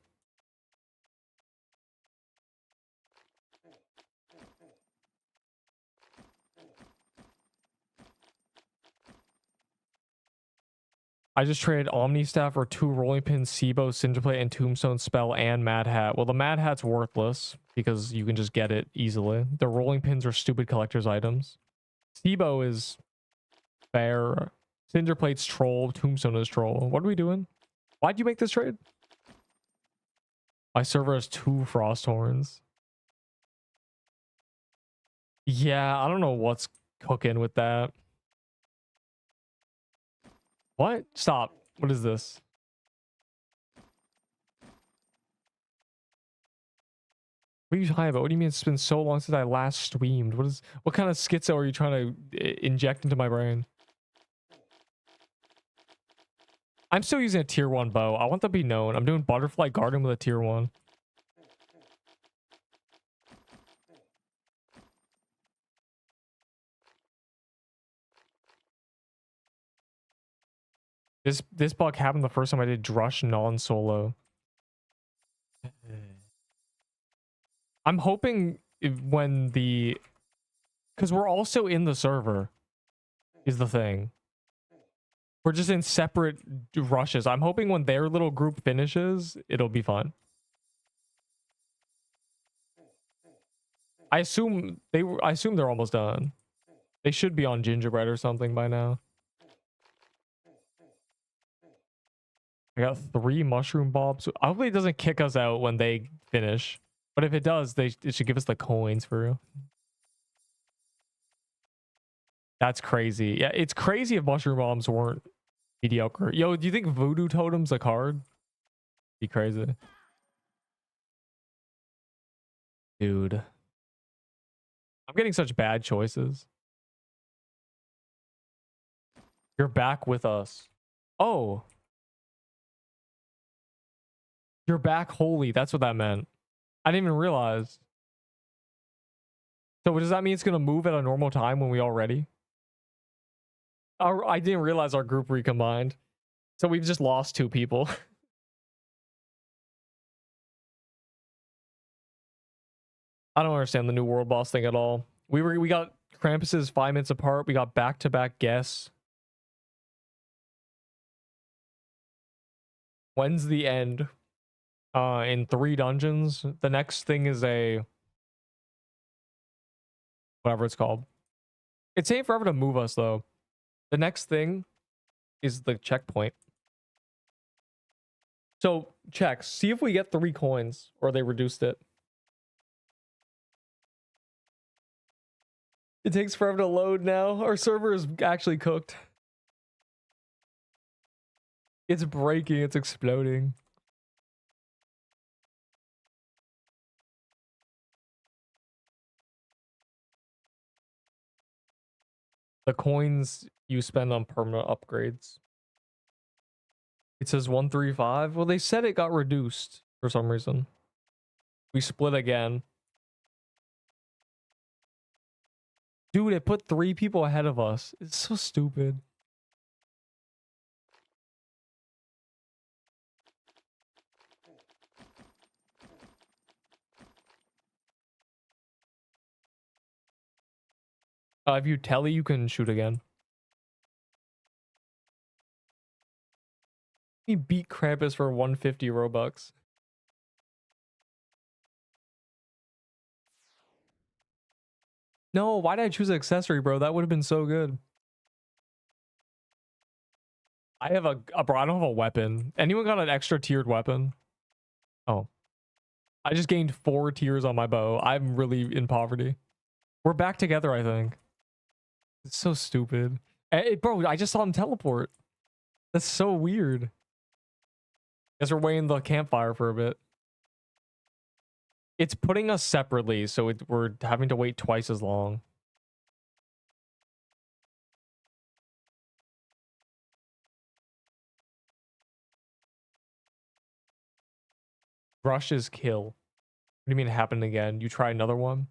I just traded Omni Staff for 2 Rolling Pins, Sibo, Cinder Plate, and Tombstone Spell, and Mad Hat. Well, the Mad Hat's worthless because you can just get it easily. The Rolling Pins are stupid collector's items. Sibo is fair. Cinder plate's troll. Tombstone is troll. What are we doing? Why'd you make this trade? My server has 2 frost horns. Yeah, I don't know what's cooking with that. What? Stop. What is this? What are you talking about? What do you mean it's been so long since I last streamed? What kind of schizo are you trying to inject into my brain? I'm still using a tier 1 bow. I want that to be known. I'm doing butterfly garden with a tier 1. This bug happened the first time I did Drush non-solo. I'm hoping when the... Because we're also in the server, is the thing. We're just in separate rushes. I'm hoping when their little group finishes, it'll be fun. I assume they're almost done. They should be on gingerbread or something by now. I got 3 mushroom bulbs. Hopefully it doesn't kick us out when they finish. But if it does, it should give us the coins for real. That's crazy. Yeah, it's crazy if mushroom bombs weren't mediocre. Yo, do you think Voodoo Totem's a card? Be crazy. Dude. I'm getting such bad choices. You're back with us. Oh. You're back holy. That's what that meant. I didn't even realize. So does that mean it's going to move at a normal time when we all ready? I didn't realize our group recombined. So we've just lost 2 people. I don't understand the new world boss thing at all. We got Krampus's 5 minutes apart. We got back-to-back guests. When's the end? In 3 dungeons. The next thing is a... whatever it's called. It's taking forever to move us, though. The next thing is the checkpoint. So, check. See if we get 3 coins, or they reduced it. It takes forever to load now. Our server is actually cooked. It's breaking. It's exploding. The coins you spend on permanent upgrades. It says 135. Well, they said it got reduced for some reason. We split again. Dude, it put 3 people ahead of us. It's so stupid. If you telly, you can shoot again. He beat Krampus for 150 Robux. No, why did I choose Accessory, bro? That would have been so good. I have bro, I don't have a weapon. Anyone got an extra tiered weapon? Oh. I just gained 4 tiers on my bow. I'm really in poverty. We're back together, I think. It's so stupid. Bro, I just saw him teleport. That's so weird. Guess we're waiting the campfire for a bit. It's putting us separately, so we're having to wait twice as long. Rush is kill. What do you mean it happened again? You try another one?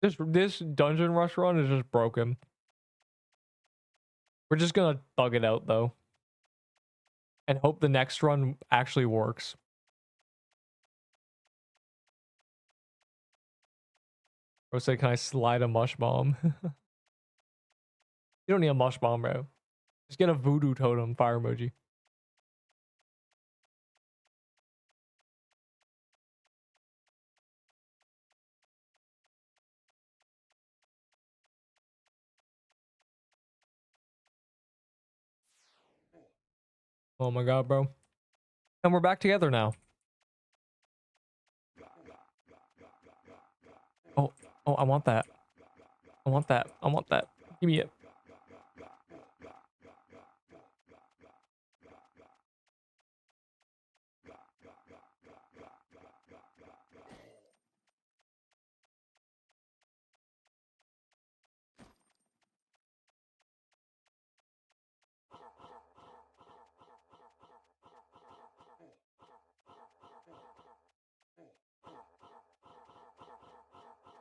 This dungeon rush run is just broken. We're just gonna thug it out though. And hope the next run actually works. Or say, can I slide a mush bomb? You don't need a mush bomb, bro. Just get a voodoo totem fire emoji. Oh my god, bro. And we're back together now. Oh, oh, I want that. I want that. I want that. Give me it.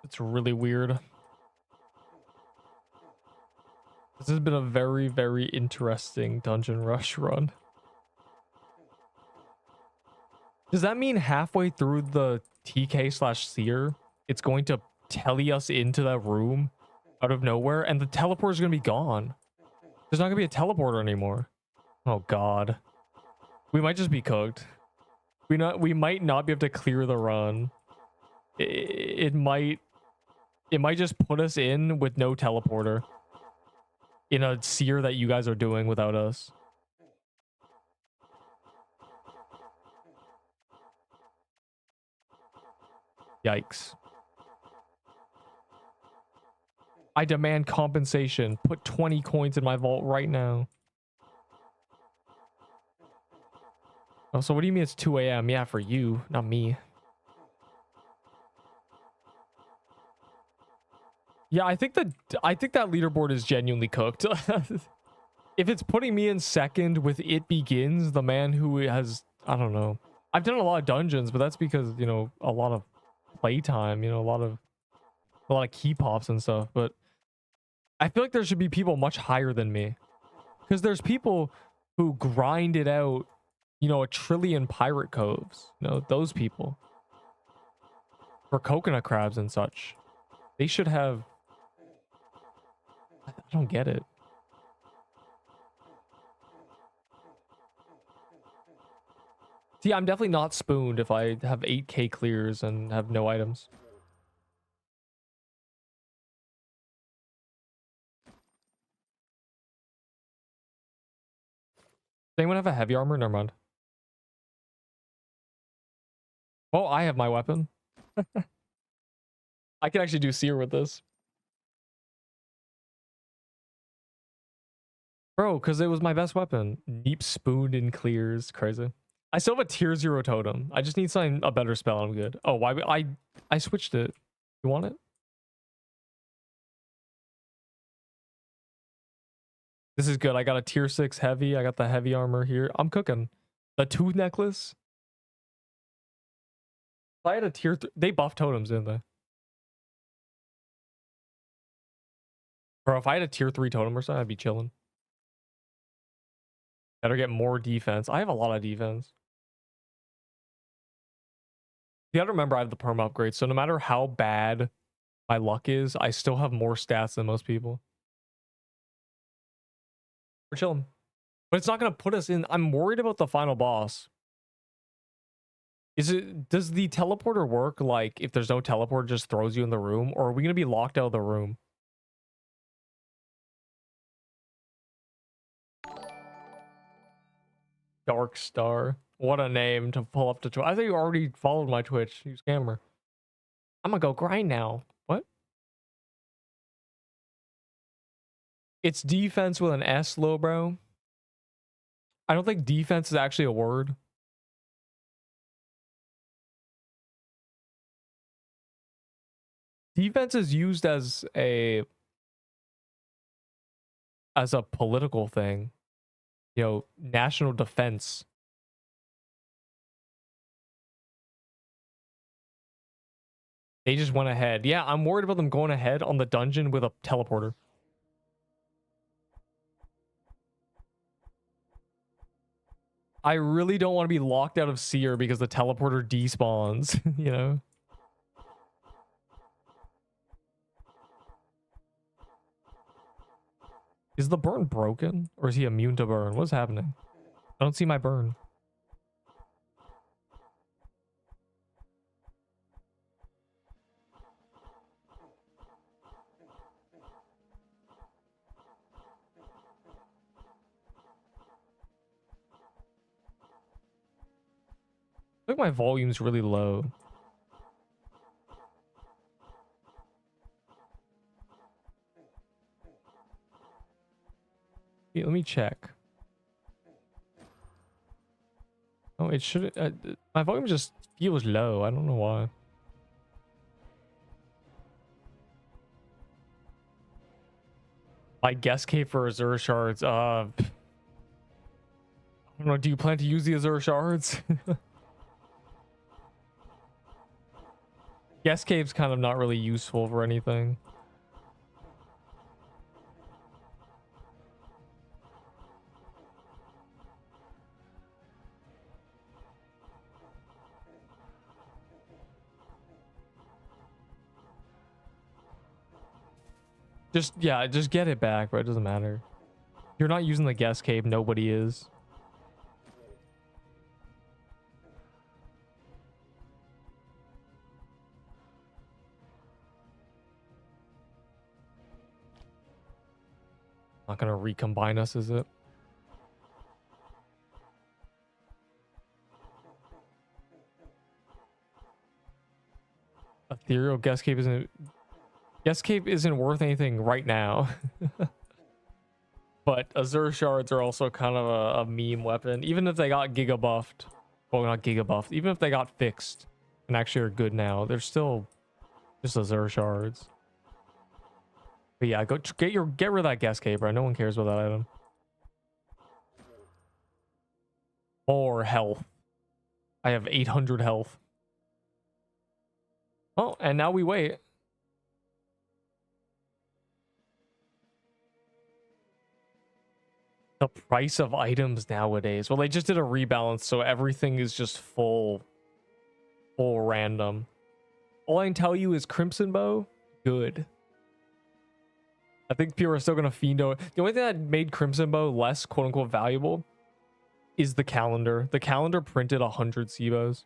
It's really weird. This has been a very, very interesting dungeon rush run. Does that mean halfway through the TK/Seer, it's going to tele us into that room out of nowhere and the teleporter is going to be gone? There's not going to be a teleporter anymore. Oh god. We might just be cooked. We might not be able to clear the run. It might just put us in with no teleporter in a seer that you guys are doing without us. Yikes. I demand compensation. Put 20 coins in my vault right now. Oh, so what do you mean it's 2 a.m.? Yeah, for you, not me. Yeah, I think that leaderboard is genuinely cooked. If it's putting me in second with It Begins, the man who has, I don't know. I've done a lot of dungeons, but that's because, you know, a lot of playtime, you know, a lot of key pops and stuff, but I feel like there should be people much higher than me. Because there's people who grind it out, you know, 1 trillion pirate coves. You know, those people. For coconut crabs and such. They should have... I don't get it. See, I'm definitely not spooned if I have 8k clears and have no items. Does anyone have a heavy armor? Never mind. Oh, I have my weapon. I can actually do Seer with this. Bro, because it was my best weapon. Neep spooned in clears. Crazy. I still have a tier 0 totem. I just need something, a better spell. I'm good. Oh, why? I switched it. You want it? This is good. I got a tier 6 heavy. I got the heavy armor here. I'm cooking. The tooth necklace. If I had a tier 3, they buffed totems, didn't they? Bro, if I had a tier 3 totem or something, I'd be chilling. Better get more defense. I have a lot of defense. You gotta remember I have the perma upgrade, so no matter how bad my luck is, I still have more stats than most people. We're chilling. But it's not gonna put us in. I'm worried about the final boss. Does the teleporter work like if there's no teleporter, just throws you in the room, or are we gonna be locked out of the room? Dark Star. What a name to pull up to Twitch. I think you already followed my Twitch, you scammer. I'm gonna go grind now. What? It's defense with an S, low bro. I don't think defense is actually a word. Defense is used as a political thing. You know, national defense. They just went ahead. Yeah, I'm worried about them going ahead on the dungeon with a teleporter. I really don't want to be locked out of Seer because the teleporter despawns, you know? Is the burn broken? Or is he immune to burn? What's happening? I don't see my burn. I think my volume's really low. Yeah, let me check. Oh, it should. My volume just feels low. I don't know why. My guest cave for Azure shards. I don't know. Do you plan to use the Azure shards? Guest cave's kind of not really useful for anything. Just get it back, bro. It doesn't matter. You're not using the guest cave. Nobody is. Not gonna recombine us, is it? Ethereal guest cave isn't. Guest cave isn't worth anything right now. But Azure shards are also kind of a meme weapon. Even if they got giga buffed. Well, not giga buffed. Even if they got fixed and actually are good now, they're still just Azure shards. But yeah, go get rid of that guest cave, bro. No one cares about that item. More health. I have 800 health. Oh, and now we wait. The price of items nowadays. Well, they just did a rebalance, so everything is just full random. All I can tell you is Crimson Bow, good. I think people are still gonna fiendo. The only thing that made Crimson Bow less quote unquote valuable is the calendar. The calendar printed 100 SIBOs.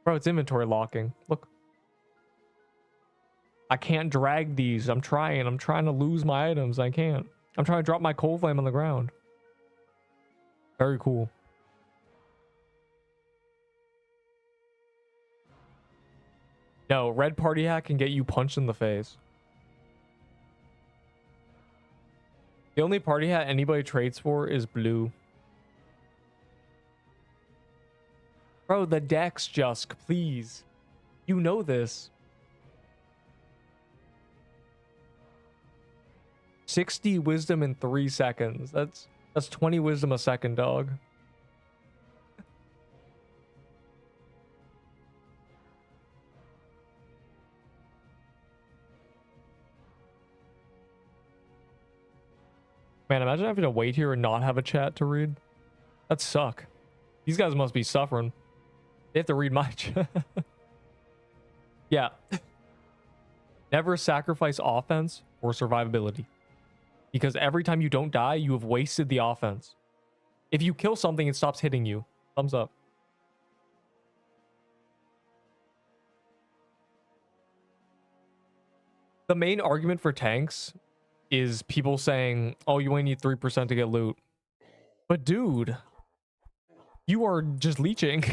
Bro, it's inventory locking. Look. I can't drag these. I'm trying to lose my items. I can't. I'm trying to drop my coal flame on the ground. Very cool. No, red party hat can get you punched in the face. The only party hat anybody trades for is blue. Bro, the Dex, Jusk, please. You know this. 60 wisdom in 3 seconds. That's 20 wisdom a second, dog. Man, imagine having to wait here and not have a chat to read. That'd suck. These guys must be suffering. They have to read my chat. Yeah. Never sacrifice offense for survivability. Because every time you don't die, you have wasted the offense. If you kill something, it stops hitting you. Thumbs up. The main argument for tanks is people saying, oh, you only need 3% to get loot. But dude, you are just leeching.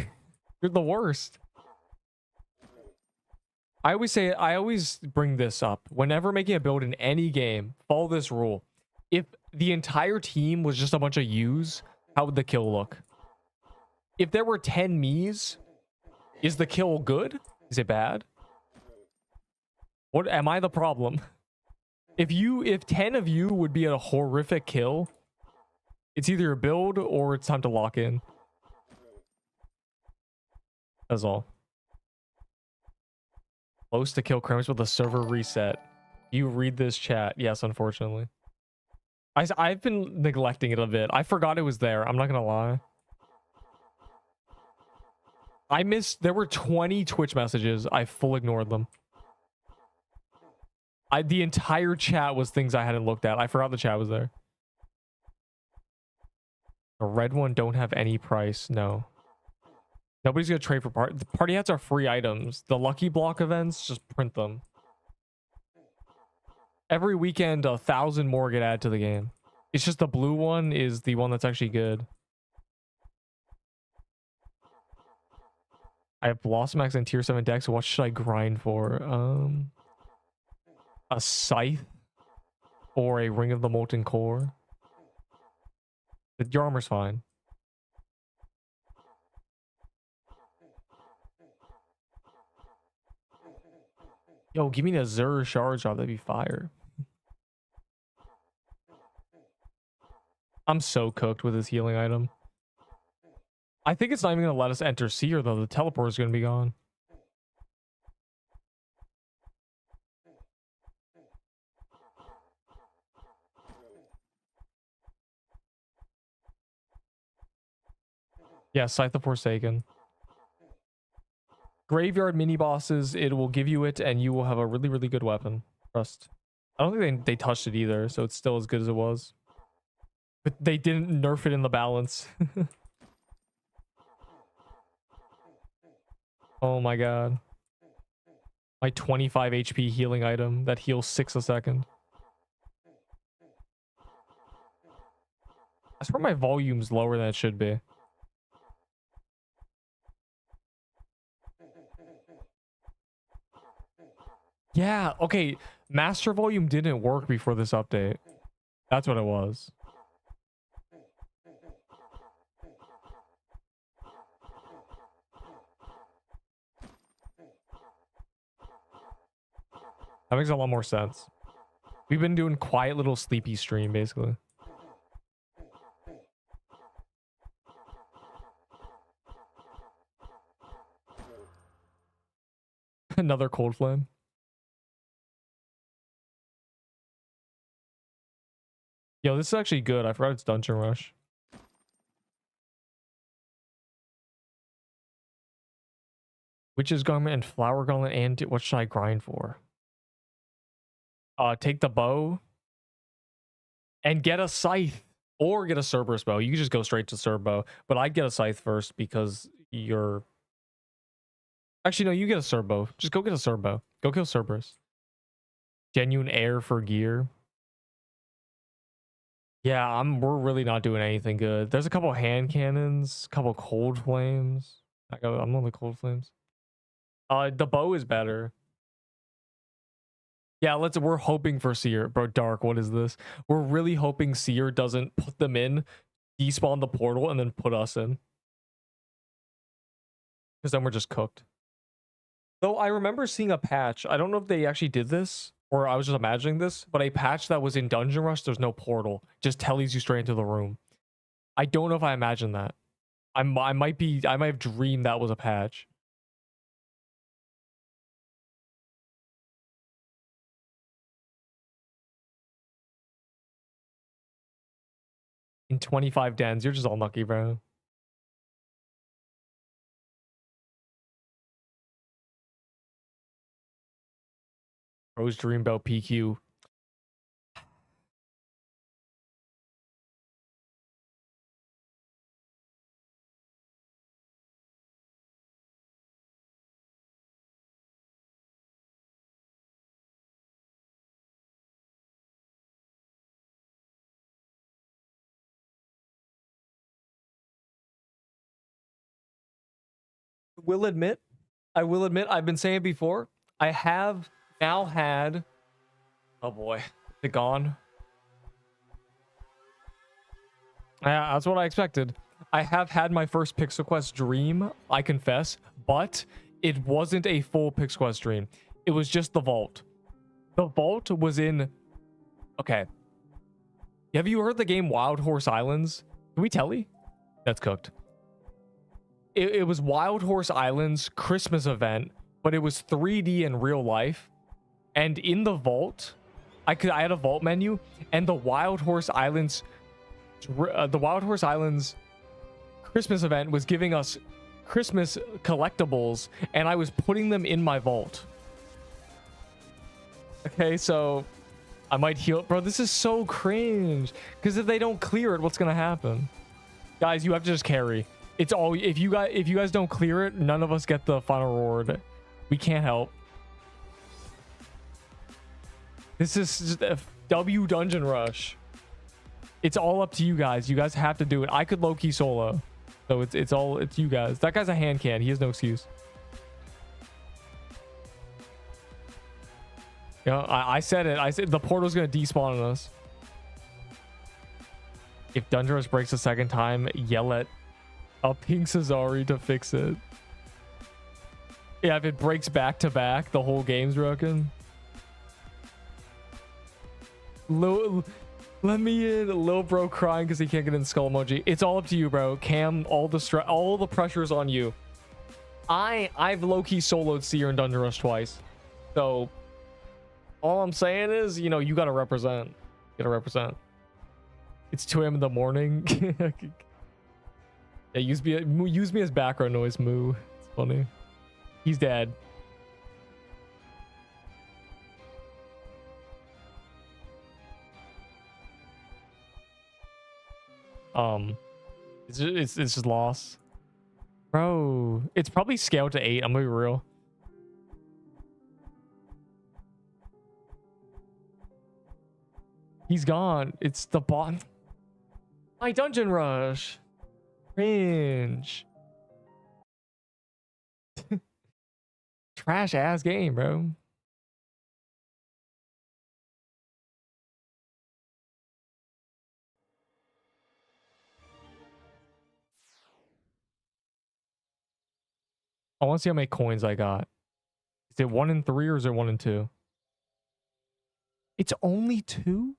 You're the worst. I always bring this up. Whenever making a build in any game, follow this rule. If the entire team was just a bunch of U's, how would the kill look? If there were 10 me's, is the kill good? Is it bad? What am I the problem? If 10 of you would be a horrific kill, it's either a build or it's time to lock in. That's all. Close to kill Krems with a server reset. You read this chat. Yes, unfortunately. I've been neglecting it a bit. I forgot it was there. I'm not gonna lie. There were 20 Twitch messages. I full ignored them. The entire chat was things I hadn't looked at. I forgot the chat was there. The red one don't have any price. No. Nobody's gonna trade for the party hats are free items. The lucky block events, just print them. Every weekend, 1,000 more get added to the game. It's just the blue one is the one that's actually good. I have Blossom Axe and tier 7 decks. What should I grind for? A Scythe or a Ring of the Molten Core. Your armor's fine. Yo, give me a Xur shard drop. That'd be fire. I'm so cooked with this healing item. I think it's not even going to let us enter Seer, though. The teleport is going to be gone. Yeah, Scythe the Forsaken. Graveyard mini bosses, it will give you it, and you will have a really, really good weapon. Trust. I don't think they touched it either, so it's still as good as it was. But they didn't nerf it in the balance. Oh my god. My 25 HP healing item that heals 6 a second. I swear my volume's lower than it should be. Yeah, okay. Master volume didn't work before this update. That's what it was. That makes a lot more sense. We've been doing quiet little sleepy stream, basically. Another cold flame. Yo, this is actually good. I forgot it's Dungeon Rush. Witch's Garment and Flower Gauntlet, and what should I grind for? Take the bow and get a scythe or get a Cerberus bow. You can just go straight to Cerbo, but I'd get a scythe first because you're actually no, you get a Cerbo. Just go get a Cerbo. Go kill Cerberus. Genuine air for gear. Yeah, we're really not doing anything good. There's a couple hand cannons, a couple cold flames. I'm on the cold flames. The bow is better. Yeah, we're hoping for Seer. Bro, Dark, what is this? We're really hoping Seer doesn't put them in, despawn the portal, and then put us in. Because then we're just cooked. Though I remember seeing a patch. I don't know if they actually did this, or I was just imagining this, but a patch that was in Dungeon Rush, there's no portal. Just tells you straight into the room. I don't know if I imagined that. I might have dreamed that was a patch. In 25 dens, you're just unlucky, bro. Bro's dream about PQ. I will admit, I've been saying it before. I have now had, oh boy, is it gone? Yeah, that's what I expected. I have had my first Pixel Quest dream, I confess, but it wasn't a full Pixel Quest dream. It was just the vault. The vault was in, okay. Have you heard the game Wild Horse Islands? Can we tell you? That's cooked. It was Wild Horse Islands Christmas event, but it was 3D in real life. And in the vault, I had a vault menu, and the Wild Horse Islands Christmas event was giving us Christmas collectibles, and I was putting them in my vault. Okay, so I might heal. Bro, this is so cringe. Because if they don't clear it, what's gonna happen? Guys, you have to just carry. It's all if you guys don't clear it, none of us get the final reward. We can't help. This is just a W Dungeon Rush. It's all up to you guys. You guys have to do it. I could low-key solo. So it's you guys. That guy's a hand can. He has no excuse. You know, I said it. I said the portal's gonna despawn on us. If Dungeon breaks a second time, yell at a pink Cesari to fix it. Yeah, if it breaks back to back, the whole game's broken. Let me in. Lil bro crying because he can't get in skull emoji. It's all up to you, bro. Cam, all the pressure's on you. I've low-key soloed Seer and Dungeon Rush twice. So all I'm saying is, you know, you gotta represent. You gotta represent. It's 2 a.m. in the morning. Yeah, use me as background noise, Moo. It's funny. He's dead. It's just lost, bro. It's probably scaled to 8. I'm gonna be real. He's gone. It's the bot. My Dungeon Rush. Cringe. Trash ass game, bro. I want to see how many coins I got. Is it 1 in 3 or is it 1 in 2? It's only 2?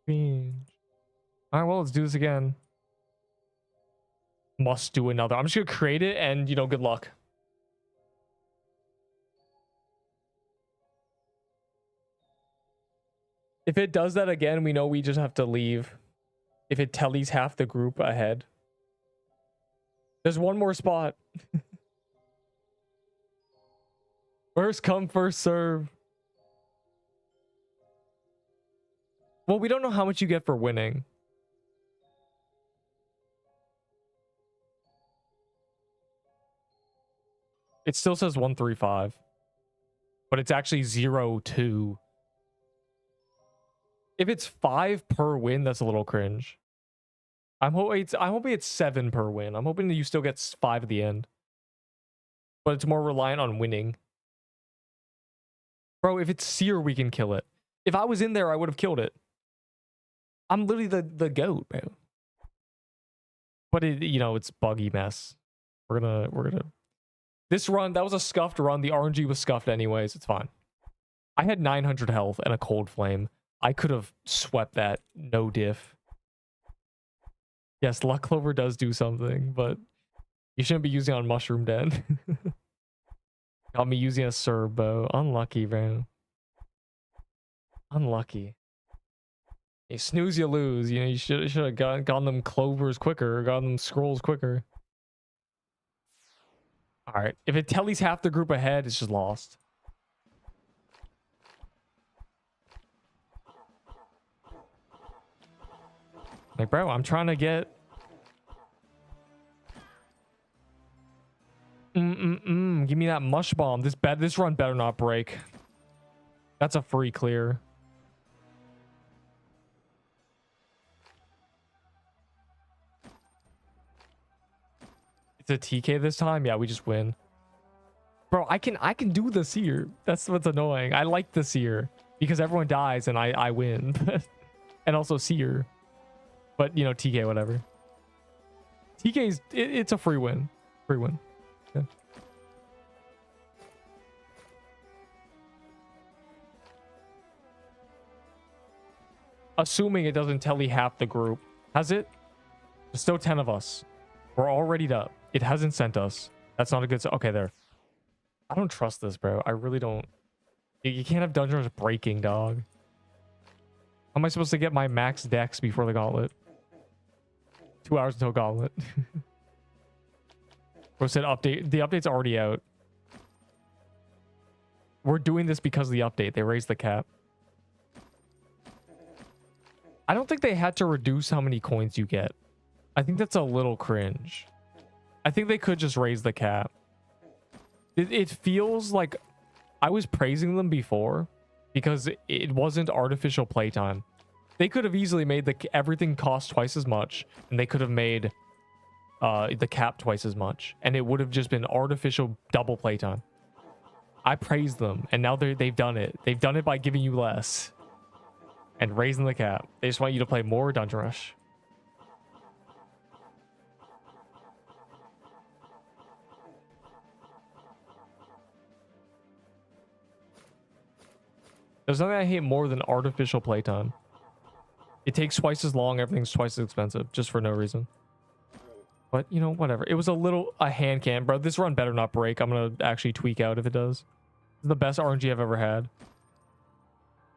All right, well, let's do this again. Must do another. I'm just gonna create it and, you know, good luck. If it does that again, we know we just have to leave. If it tellies half the group ahead. There's one more spot. First come, first serve. Well, we don't know how much you get for winning. It still says 135. But it's actually 0-2. If it's 5 per win, that's a little cringe. I'm hoping it's 7 per win. I'm hoping that you still get 5 at the end. But it's more reliant on winning. Bro, if it's Seer, we can kill it. If I was in there, I would have killed it. I'm literally the goat, bro. But it, you know, it's buggy mess. We're gonna this run, that was a scuffed run. The RNG was scuffed anyways. It's fine. I had 900 health and a cold flame. I could have swept that, no diff. Yes, Luck Clover does do something, but you shouldn't be using it on Mushroom Den. Got me using a Serbo. Unlucky, bro. Unlucky. You snooze, you lose. You know, you should have gotten them clovers quicker, gotten them scrolls quicker. All right. If it tellies half the group ahead, it's just lost. Like, bro, I'm trying to get... Give me that mush bomb. This run better not break. That's a free clear. It's a TK this time? Yeah, we just win. Bro, I can do the Seer. That's what's annoying. I like the Seer because everyone dies and I win. And also Seer. But, you know, TK, whatever. TK's, it's a free win. Free win. Yeah. Assuming it doesn't telly half the group. Has it? There's still 10 of us. We're all readied up. It hasn't sent us. That's not a good... Okay, there. I don't trust this, bro. I really don't. You can't have dungeons breaking, dog. How am I supposed to get my max dex before the gauntlet? 2 hours until gauntlet. Bro said update. The update's already out. We're doing this because of the update. They raised the cap. I don't think they had to reduce how many coins you get. I think that's a little cringe. I think they could just raise the cap. It feels like I was praising them before, because it wasn't artificial playtime. They could have easily made everything cost twice as much, and they could have made the cap twice as much, and it would have just been artificial double playtime. I praise them, and now they've done it. They've done it by giving you less and raising the cap. They just want you to play more Dungeon Rush. There's nothing I hate more than artificial playtime. It takes twice as long, everything's twice as expensive, just for no reason. But, you know, whatever. It was a hand cam, bro. This run better not break. I'm gonna actually tweak out if it does. This is the best RNG I've ever had.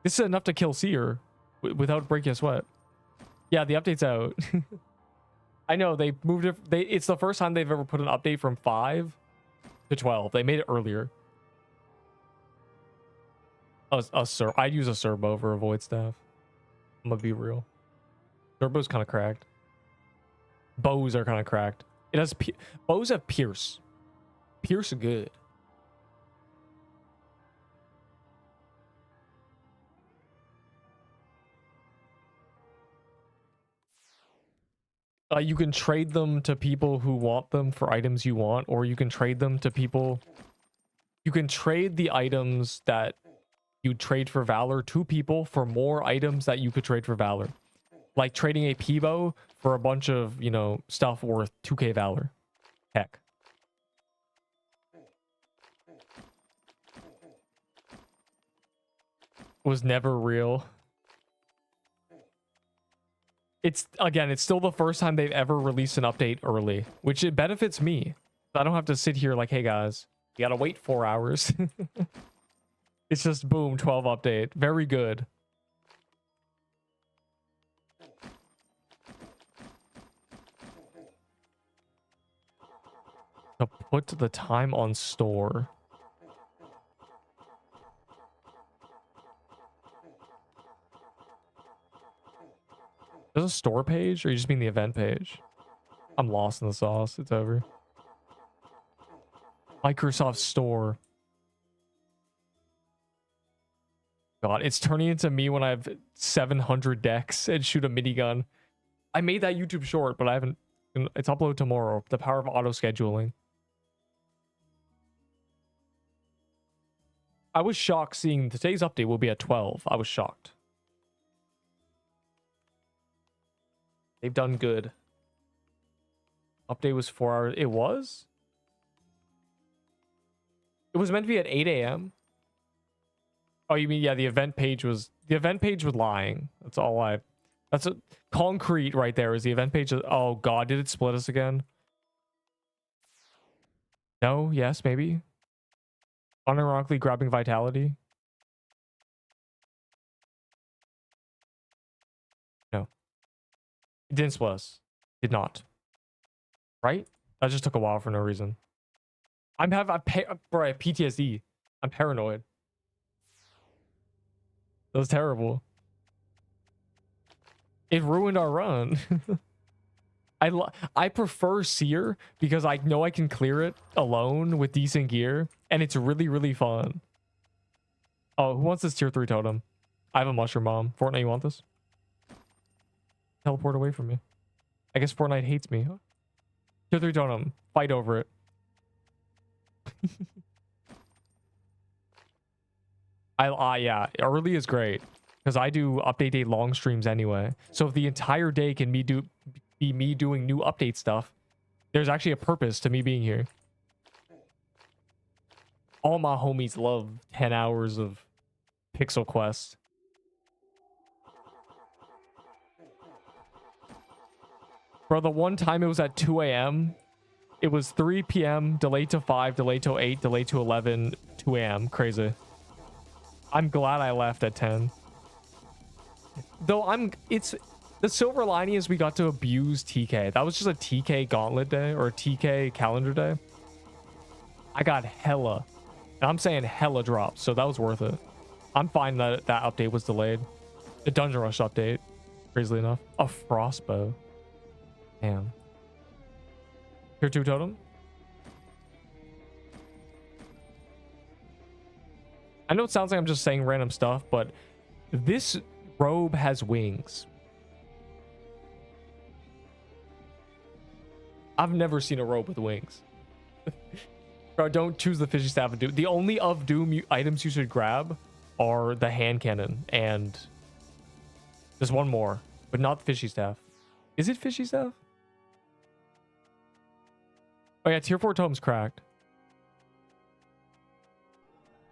This is enough to kill Seer without breaking a sweat. Yeah, the update's out. I know, they moved it. It's the first time they've ever put an update from 5 to 12. They made it earlier. I'd use a Serbo for avoid staff. I'm gonna be real. Serbo's kind of cracked. Bows are kind of cracked. It has bows have pierce. Pierce good. You can trade them to people who want them for items you want, or you can trade them to people. You can trade the items that you trade for Valor to people for more items that you could trade for Valor. Like trading a Peebo for a bunch of, you know, stuff worth 2k Valor. Heck. Was never real. It's, again, it's still the first time they've ever released an update early, which it benefits me. I don't have to sit here like, hey guys, you gotta wait 4 hours. It's just boom, 12 update. Very good. To put the time on store. There's a store page, or you just mean the event page? I'm lost in the sauce. It's over. Microsoft Store. God, it's turning into me when I have 700 decks and shoot a minigun. I made that YouTube short, but I haven't. It's uploaded tomorrow. The power of auto scheduling. I was shocked seeing today's update will be at 12. I was shocked. They've done good. Update was 4 hours. It was? It was meant to be at 8 a.m. Oh, you mean, yeah, the event page was lying. That's all that's a concrete right there is the event page. Oh God, did it split us again? No, yes, maybe. Unironically grabbing vitality. No. It didn't split us. Did not. Right? That just took a while for no reason. Bro, I have PTSD. I'm paranoid. That was terrible. It ruined our run. I prefer Seer because I know I can clear it alone with decent gear, and it's really, really fun. Oh, who wants this tier 3 totem? I have a mushroom bomb. Fortnite, you want this? Teleport away from me. I guess Fortnite hates me. Tier 3 totem. Fight over it. Yeah, early is great because I do update day long streams anyway. So if the entire day can be me doing new update stuff, there's actually a purpose to me being here. All my homies love 10 hours of Pixel Quest. Bro, the one time it was at 2 a.m. It was 3 p.m. delayed to 5, delayed to 8, delayed to 11, 2 a.m. Crazy. I'm glad I left at 10. Though it's the silver lining is we got to abuse TK. That was just a TK Gauntlet day or a TK calendar day. I got hella, and I'm saying hella drops, so that was worth it. I'm fine that that update was delayed. The Dungeon Rush update, crazily enough. A Frostbow. Damn. Tier 2 totem. I know it sounds like I'm just saying random stuff, but this robe has wings. I've never seen a robe with wings. Bro, don't choose the fishy staff of doom. The only of doom items you should grab are the hand cannon and there's one more, but not the fishy staff. Is it fishy staff? Oh yeah, tier 4 totem's cracked.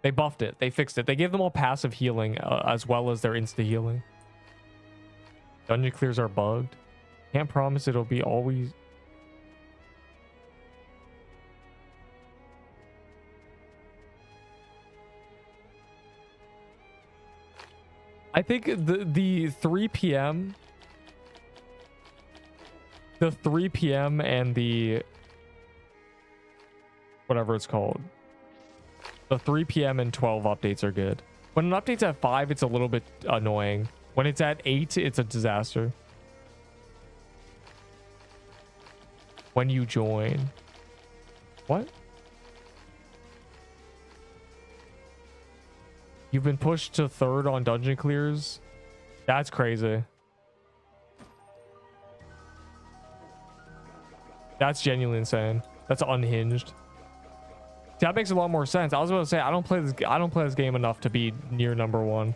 They buffed it. They fixed it. They gave them all passive healing as well as their insta healing. Dungeon clears are bugged. Can't promise it'll be always. I think the 3 p.m. The 3 p.m. and the whatever it's called. The 3 p.m. and 12 updates are good. When an update's at 5, it's a little bit annoying. When it's at 8, it's a disaster. When you join. What? You've been pushed to 3rd on dungeon clears? That's crazy. That's genuinely insane. That's unhinged. That makes a lot more sense. I was about to say I don't play this game enough to be near number 1.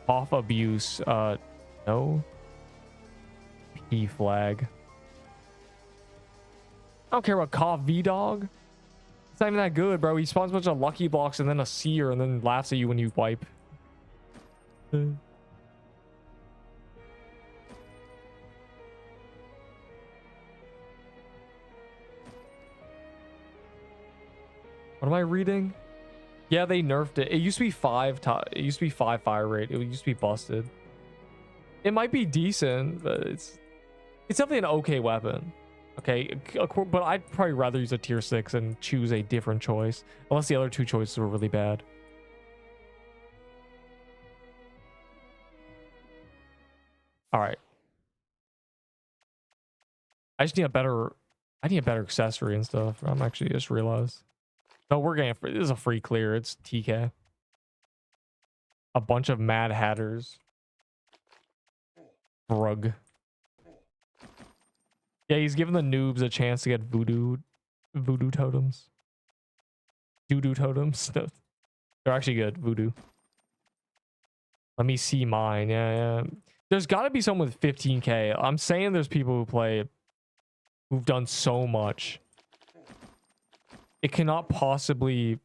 Off abuse. No. P flag. I don't care about Cough V Dog. It's not even that good, bro. He spawns a bunch of lucky blocks and then a seer and then laughs at you when you wipe. What am I reading? Yeah, they nerfed it. It used to be 5 it used to be 5 fire rate. It used to be busted. It might be decent, but it's definitely an okay weapon. Okay, but I'd probably rather use a tier 6 and choose a different choice. Unless the other 2 choices were really bad. Alright. I just need a better accessory and stuff. I'm actually just realized. No, we're getting this is a free clear. It's TK. A bunch of Mad Hatters. Brug. Yeah, he's giving the noobs a chance to get voodoo totems. Voodoo totems. They're actually good. Voodoo. Let me see mine. Yeah. There's got to be someone with 15k. I'm saying there's people who play who've done so much. It cannot possibly.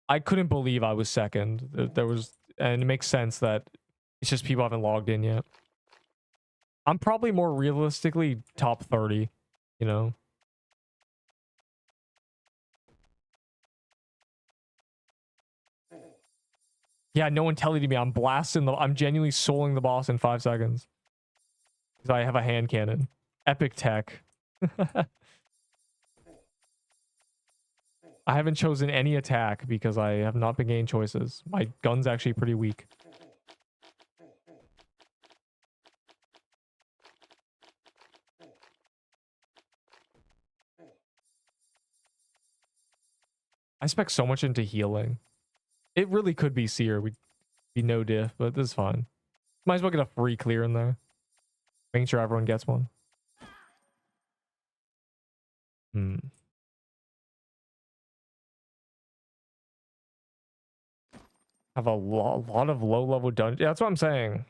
I couldn't believe I was second. There was, and it makes sense that it's just people haven't logged in yet. I'm probably more realistically top 30, you know. Yeah, no one telling me I'm I'm genuinely souling the boss in 5 seconds. Because I have a hand cannon. Epic tech. I haven't chosen any attack because I have not been getting choices. My gun's actually pretty weak. I spec so much into healing. It really could be Seer. We'd be no diff, but this is fine. Might as well get a free clear in there. Making sure everyone gets one. Have a lot of low-level dungeons. Yeah, that's what I'm saying.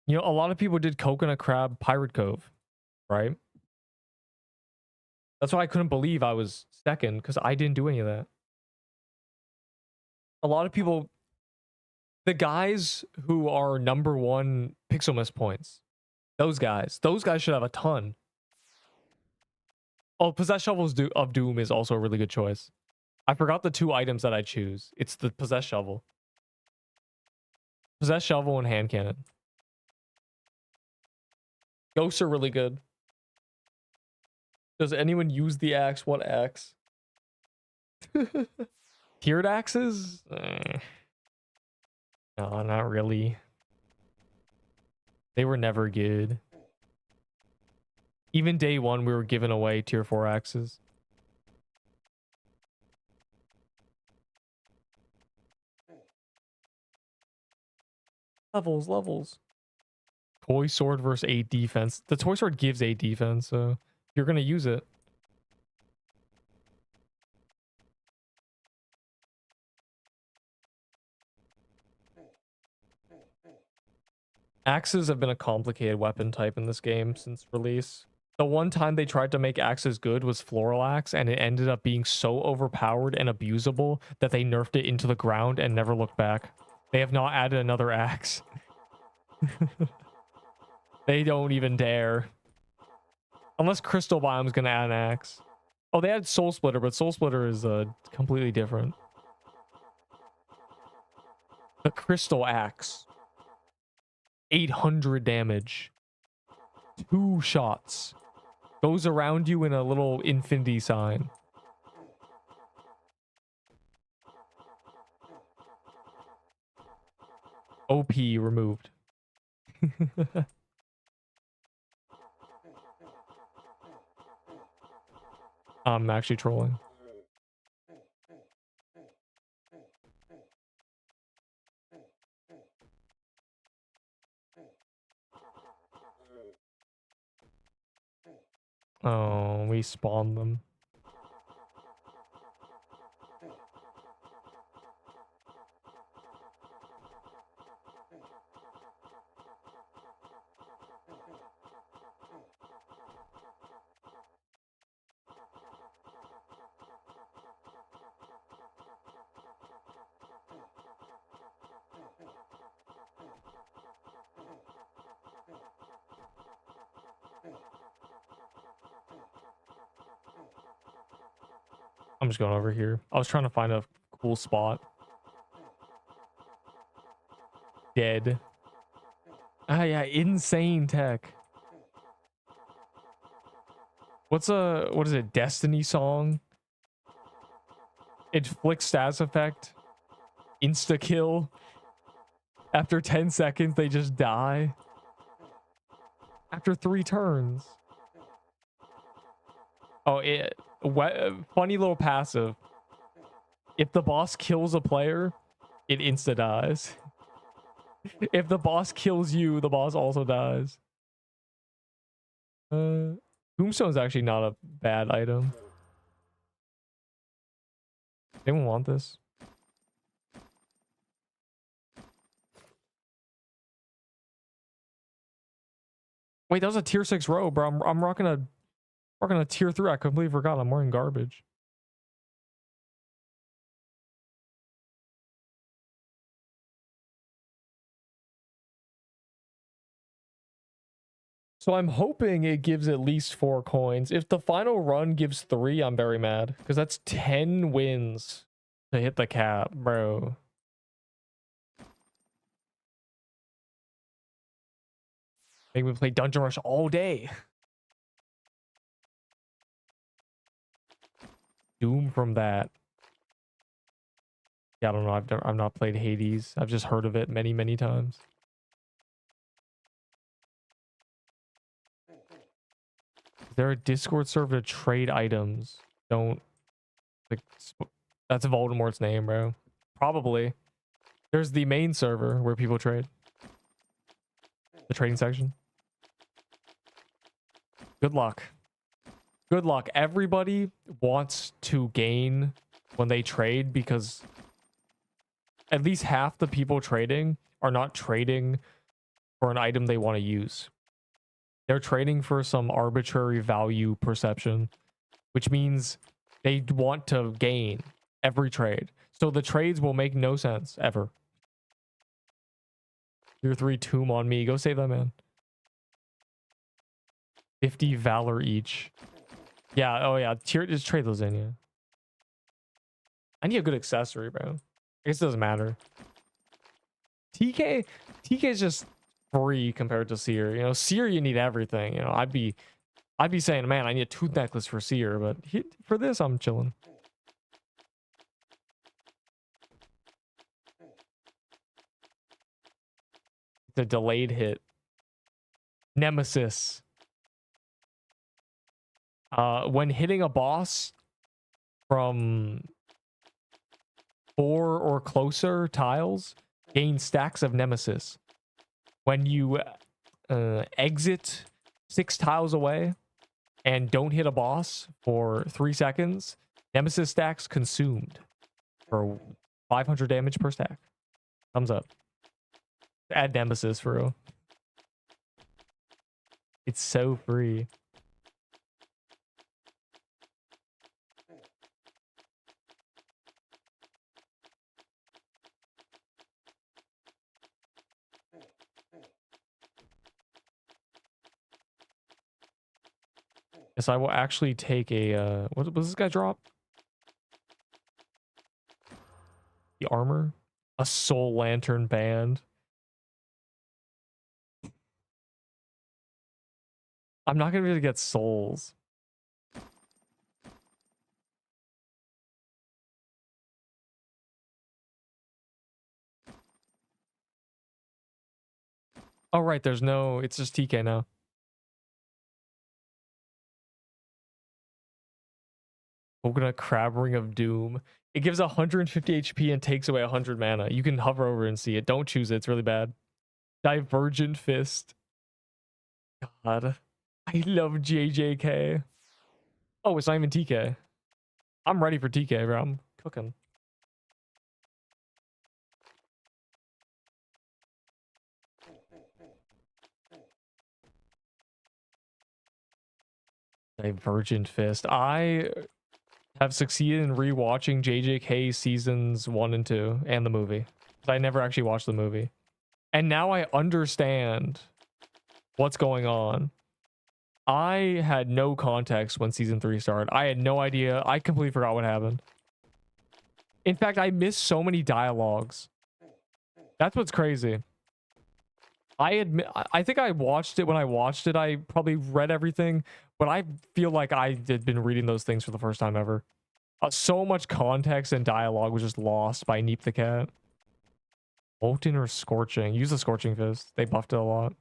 You know, a lot of people did Coconut Crab Pirate Cove, right? That's why I couldn't believe I was second, because I didn't do any of that. A lot of people, the guys who are number 1 pixel miss points, those guys should have a ton. Oh, Possess Shovels of Doom is also a really good choice. I forgot the 2 items that I choose. It's the Possess Shovel. Possess Shovel and Hand Cannon. Ghosts are really good. Does anyone use the axe? What axe? Tiered axes? No, not really. They were never good. Even day one, we were giving away tier 4 axes. Levels. Toy sword versus 8 defense. The toy sword gives 8 defense, so you're gonna use it. Axes have been a complicated weapon type in this game since release. The one time they tried to make axes good was Floral Axe, and it ended up being so overpowered and abusable that they nerfed it into the ground and never looked back. They have not added another axe. They don't even dare. Unless Crystal Biome's gonna add an axe. Oh, they had Soul Splitter, but Soul Splitter is completely different. The Crystal Axe. 800 damage. 2 shots. Goes around you in a little infinity sign. OP removed. I'm actually trolling. Oh, we spawned them. I'm just going over here. I was trying to find a cool spot. Dead. Ah, yeah, insane tech. What is it? Destiny song? Inflict status effect. Insta kill. After 10 seconds, they just die. After 3 turns. Oh, funny little passive. If the boss kills a player, it insta dies. If the boss kills you, the boss also dies. Tombstone's actually not a bad item. Anyone want this? Wait, that was a tier 6 robe, bro. I'm rocking a tier 3. I completely forgot. I'm wearing garbage. So I'm hoping it gives at least 4 coins. If the final run gives 3, I'm very mad. Because that's 10 wins to hit the cap, bro. Make me play Dungeon Rush all day. Doom from that. Yeah, I don't know. I've not played Hades. I've just heard of it many, many times. Is there a Discord server to trade items? Don't like that's Voldemort's name, bro. Probably. There's the main server where people trade. The trading section. Good luck. Good luck. Everybody wants to gain when they trade because at least half the people trading are not trading for an item they want to use. They're trading for some arbitrary value perception, which means they want to gain every trade. So the trades will make no sense ever. Tier 3 tomb on me. Go save that man. 50 valor each. Yeah, oh yeah. Just trade those in, yeah. I need a good accessory, bro. I guess it doesn't matter. TK is just free compared to Seer. You know, Seer you need everything. You know, I'd be saying, man, I need a tooth necklace for Seer, but for this I'm chilling. The delayed hit. Nemesis. When hitting a boss from 4 or closer tiles, gain stacks of nemesis. When you exit 6 tiles away and don't hit a boss for 3 seconds, nemesis stacks consumed for 500 damage per stack. Thumbs up. Add nemesis for real. It's so free. Yes, I will actually take a what does this guy drop? The armor? A soul lantern band. I'm not gonna be able to get souls. Oh right, there's no, it's just TK now. Coconut Crab Ring of Doom. It gives 150 HP and takes away 100 mana. You can hover over and see it. Don't choose it. It's really bad. Divergent Fist. God. I love JJK. Oh, it's not even TK. I'm ready for TK, bro. I'm cooking. Divergent Fist. I have succeeded in rewatching JJK seasons 1 and 2 and the movie. I never actually watched the movie. And now I understand what's going on. I had no context when season 3 started. I had no idea. I completely forgot what happened. In fact, I missed so many dialogues. That's what's crazy. I think I watched it when I watched it. I probably read everything, but I feel like I had been reading those things for the first time ever. So much context and dialogue was just lost by Neep the Cat. Molten or Scorching? Use the Scorching Fist. They buffed it a lot.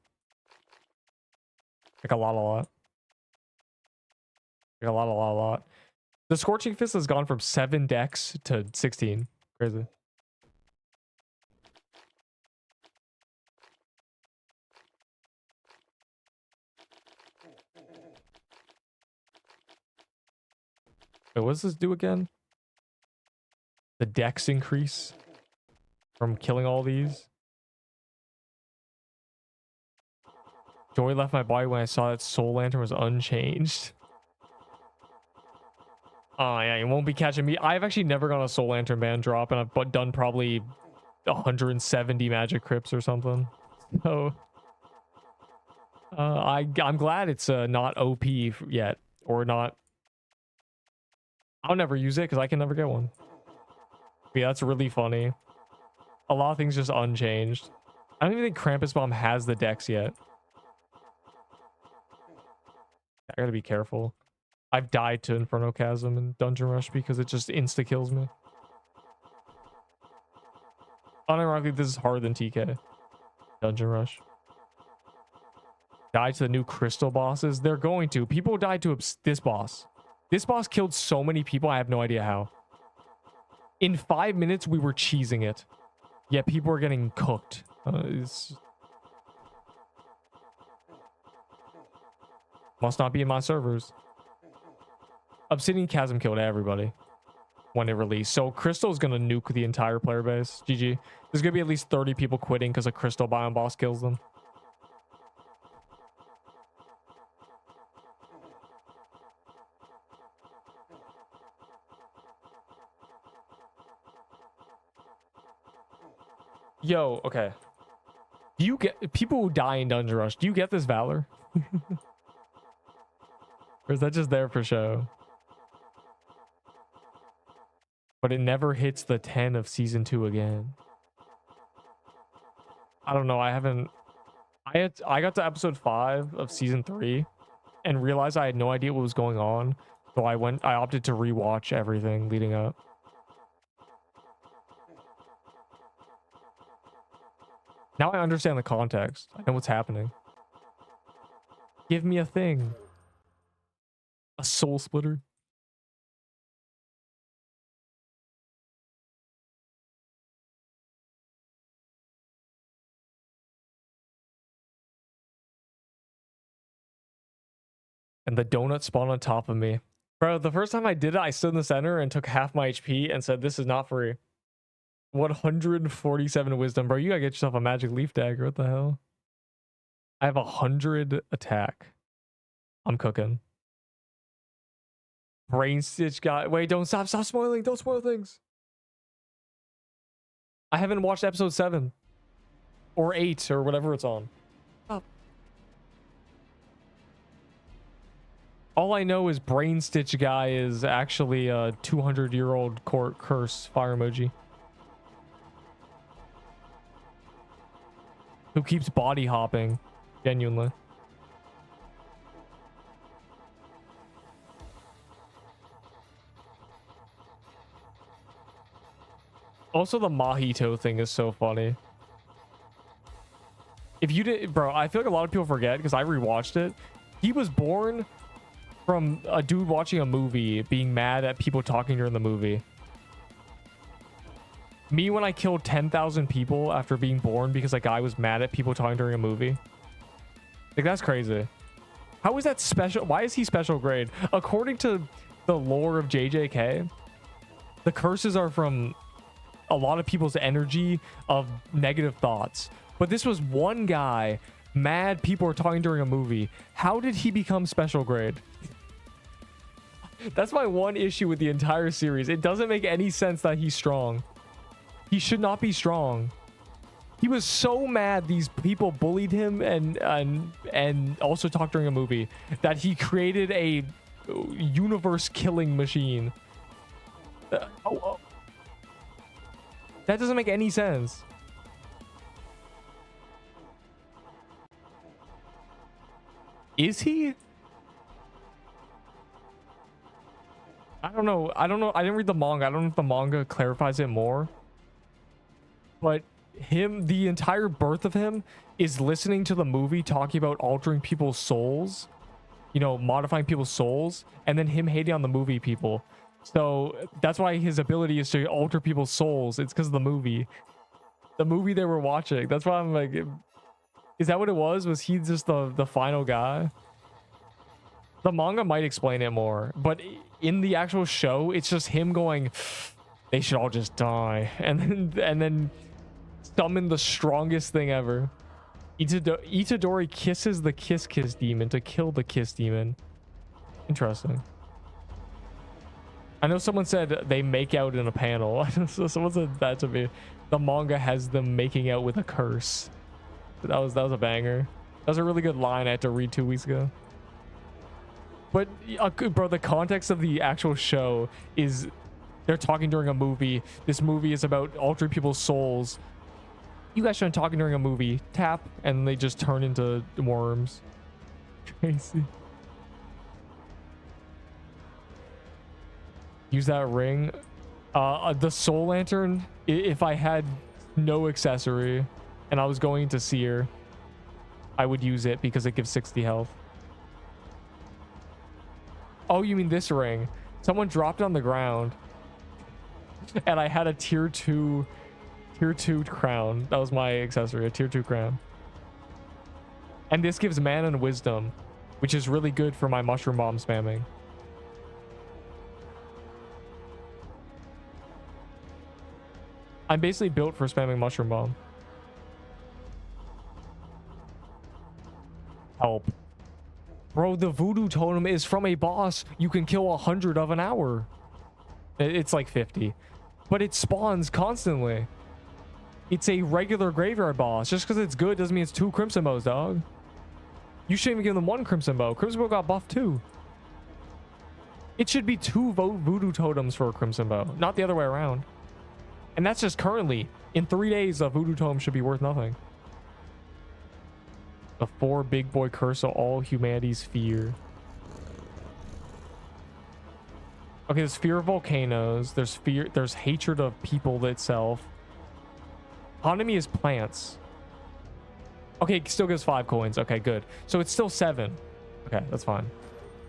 Like a lot. Like a lot. The Scorching Fist has gone from 7 decks to 16. Crazy. Wait, what does this do again? The dex increase from killing all these. Joy left my body when I saw that Soul Lantern was unchanged. Oh yeah, you won't be catching me. I've actually never got a Soul Lantern band drop, and I've done probably 170 magic crypts or something. So I'm glad it's not OP yet, or not. I'll never use it because I can never get one. But yeah, that's really funny. A lot of things just unchanged. I don't even think Krampus Bomb has the dex yet. I gotta be careful. I've died to Inferno Chasm and Dungeon Rush because it just insta-kills me. Unironically, this is harder than TK. Dungeon Rush. Die to the new crystal bosses. They're going to. People died to this boss. This boss killed so many people, I have no idea how. In 5 minutes, we were cheesing it. Yet people are getting cooked. Must not be in my servers. Obsidian Chasm killed everybody when it released. So Crystal's gonna nuke the entire player base. GG. There's gonna be at least 30 people quitting because a Crystal biome boss kills them. Yo, okay. Do you get people who die in Dungeon Rush? Do you get this Valor? Or is that just there for show? But it never hits the 10 of season 2 again. I don't know. I got to episode 5 of season 3 and realized I had no idea what was going on. So I opted to rewatch everything leading up. Now I understand the context. I know what's happening. Give me a thing. A soul splitter. And the donut spawned on top of me. Bro, the first time I did it, I stood in the center and took half my HP and said, this is not free. 147 wisdom. Bro, you gotta get yourself a magic leaf dagger. What the hell? I have 100 attack. I'm cooking. Brain stitch guy. Wait, don't stop spoiling. Don't spoil things. I haven't watched episode 7 or 8 or whatever it's on. Stop. All I know is brain stitch guy is actually a 200-year-old curse fire emoji who keeps body hopping genuinely. Also, the Mojito thing is so funny. If you did, bro, I feel like a lot of people forget because I rewatched it. He was born from a dude watching a movie being mad at people talking during the movie. Me when I killed 10,000 people after being born because a guy was mad at people talking during a movie. Like, that's crazy. How is that special? Why is he special grade? According to the lore of JJK, the curses are from a lot of people's energy of negative thoughts. But this was one guy mad people were talking during a movie. How did he become special grade? That's my one issue with the entire series. It doesn't make any sense that he's strong. He should not be strong. He was so mad these people bullied him and also talked during a movie that he created a universe killing machine. That doesn't make any sense. Is he? I don't know. I didn't read the manga. I don't know if the manga clarifies it more. But the entire birth of him is listening to the movie talking about altering people's souls, you know, modifying people's souls, and then him hating on the movie people. So that's why his ability is to alter people's souls. It's because of the movie they were watching. That's why I'm like, is that what it was? Was he just the final guy? The manga might explain it more, but in the actual show, it's just him going, they should all just die, and then summon the strongest thing ever. Itadori kisses the kiss demon to kill the kiss demon. Interesting. I know someone said they make out in a panel. Someone said that to me. The manga has them making out with a curse. That was a banger. That was a really good line I had to read 2 weeks ago. But bro, the context of the actual show is they're talking during a movie. This movie is about altering people's souls. You guys shouldn't talking during a movie. Tap, and they just turn into worms. Crazy. Use that ring. The soul lantern, if I had no accessory and I was going to Seer, I would use it because it gives 60 health. Oh, you mean this ring? Someone dropped it on the ground and I had a tier 2 crown. That was my accessory, a tier 2 crown. And this gives mana and wisdom, which is really good for my mushroom bomb spamming. I'm basically built for spamming mushroom bomb. Help. Bro, the Voodoo Totem is from a boss you can kill 100 of an hour. It's like 50. But it spawns constantly. It's a regular graveyard boss. Just because it's good doesn't mean it's 2 Crimson Bows, dog. You shouldn't even give them 1 Crimson Bow. Crimson Bow got buffed too. It should be 2 Voodoo Totems for a Crimson Bow, not the other way around. And that's just currently. In 3 days, a Voodoo Totem should be worth nothing. The 4 big boy curse of all humanity's fear. Okay, there's fear of volcanoes. There's hatred of people itself. Economy is plants. Okay, it still gives 5 coins. Okay, good. So it's still 7. Okay, that's fine.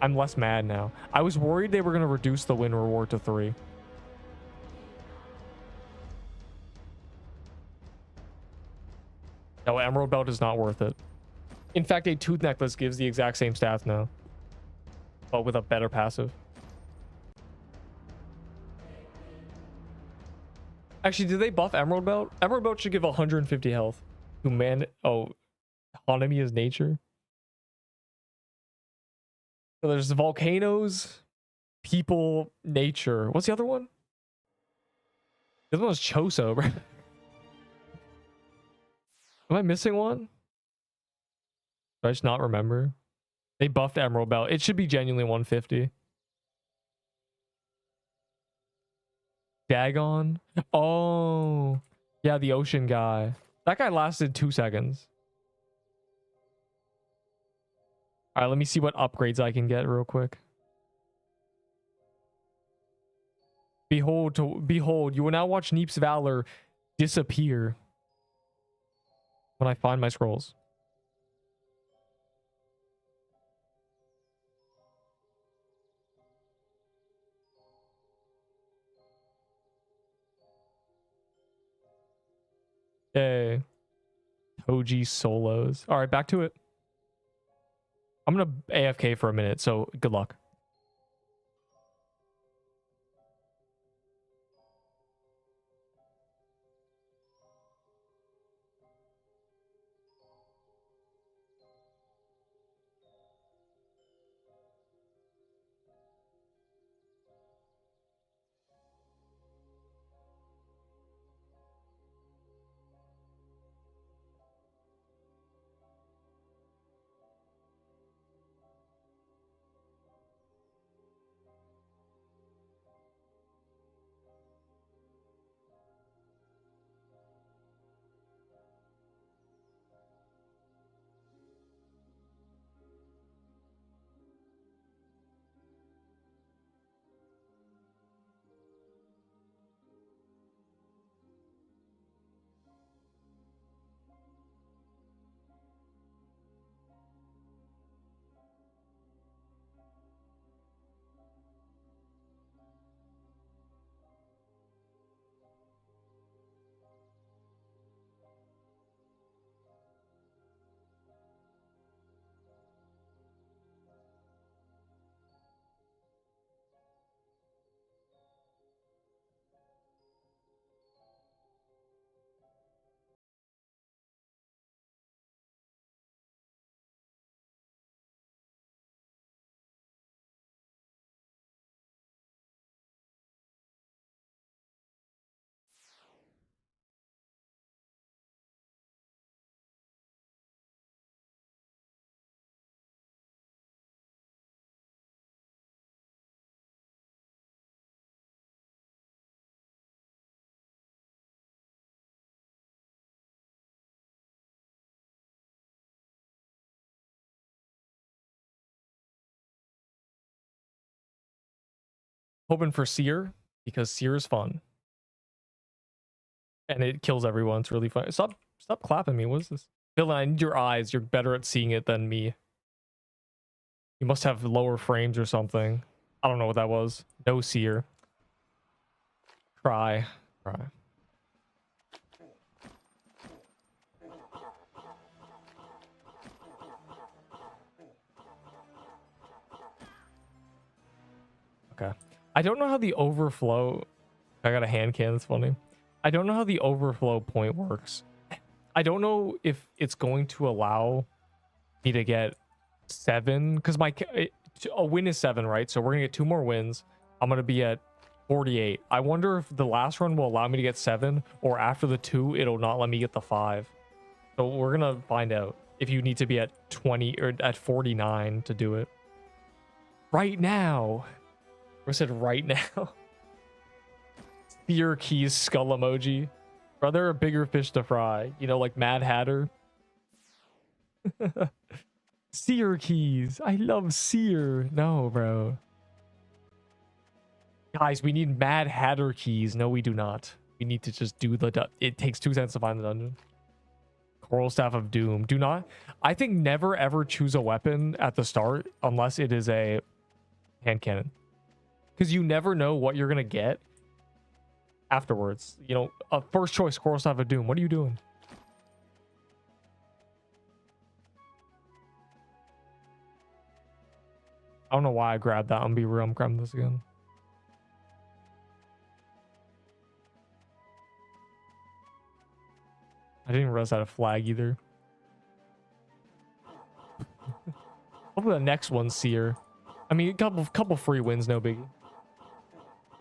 I'm less mad now. I was worried they were going to reduce the win reward to 3. No, Emerald Belt is not worth it. In fact, a Tooth Necklace gives the exact same stats now, but with a better passive. Actually, did they buff Emerald Belt? Emerald Belt should give 150 health. Autonomy is nature. So there's volcanoes, people, nature. What's the other one? The other one was Choso, right? Am I missing one? Do I just not remember? They buffed Emerald Belt. It should be genuinely 150. Dagon? Oh. Yeah, the ocean guy. That guy lasted 2 seconds. All right, let me see what upgrades I can get real quick. Behold, you will now watch Neep's Valor disappear when I find my scrolls. Yay. Toji solos. All right, back to it. I'm gonna AFK for a minute, so good luck. Hoping for Seer, because Seer is fun. And it kills everyone. It's really fun. Stop clapping me. What is this? Dylan, I need your eyes. You're better at seeing it than me. You must have lower frames or something. I don't know what that was. No Seer. Cry. Okay. I don't know how the overflow... I got a hand can. That's funny. I don't know how the overflow point works. I don't know if it's going to allow me to get 7, because a win is 7, right? So we're gonna get 2 more wins. I'm gonna be at 48. I wonder if the last run will allow me to get 7, or after the 2 it'll not let me get the 5. So we're gonna find out if you need to be at 20 or at 49 to do it. Right now. I said right now. Seer keys skull emoji. Are there a bigger fish to fry? You know, like Mad Hatter. Seer keys. I love Seer. No, bro. Guys, we need Mad Hatter keys. No, we do not. We need to just do the... It takes 2 cents to find the dungeon. Coral Staff of Doom. Do not... I think never ever choose a weapon at the start unless it is a hand cannon. Because you never know what you're going to get afterwards. You know, first choice, Coral Staff of Doom. What are you doing? I don't know why I grabbed that. I'm gonna be real. I'm grabbing this again. I didn't realize I had a flag either. Hopefully the next one's Seer. I mean, a couple free wins, no biggie.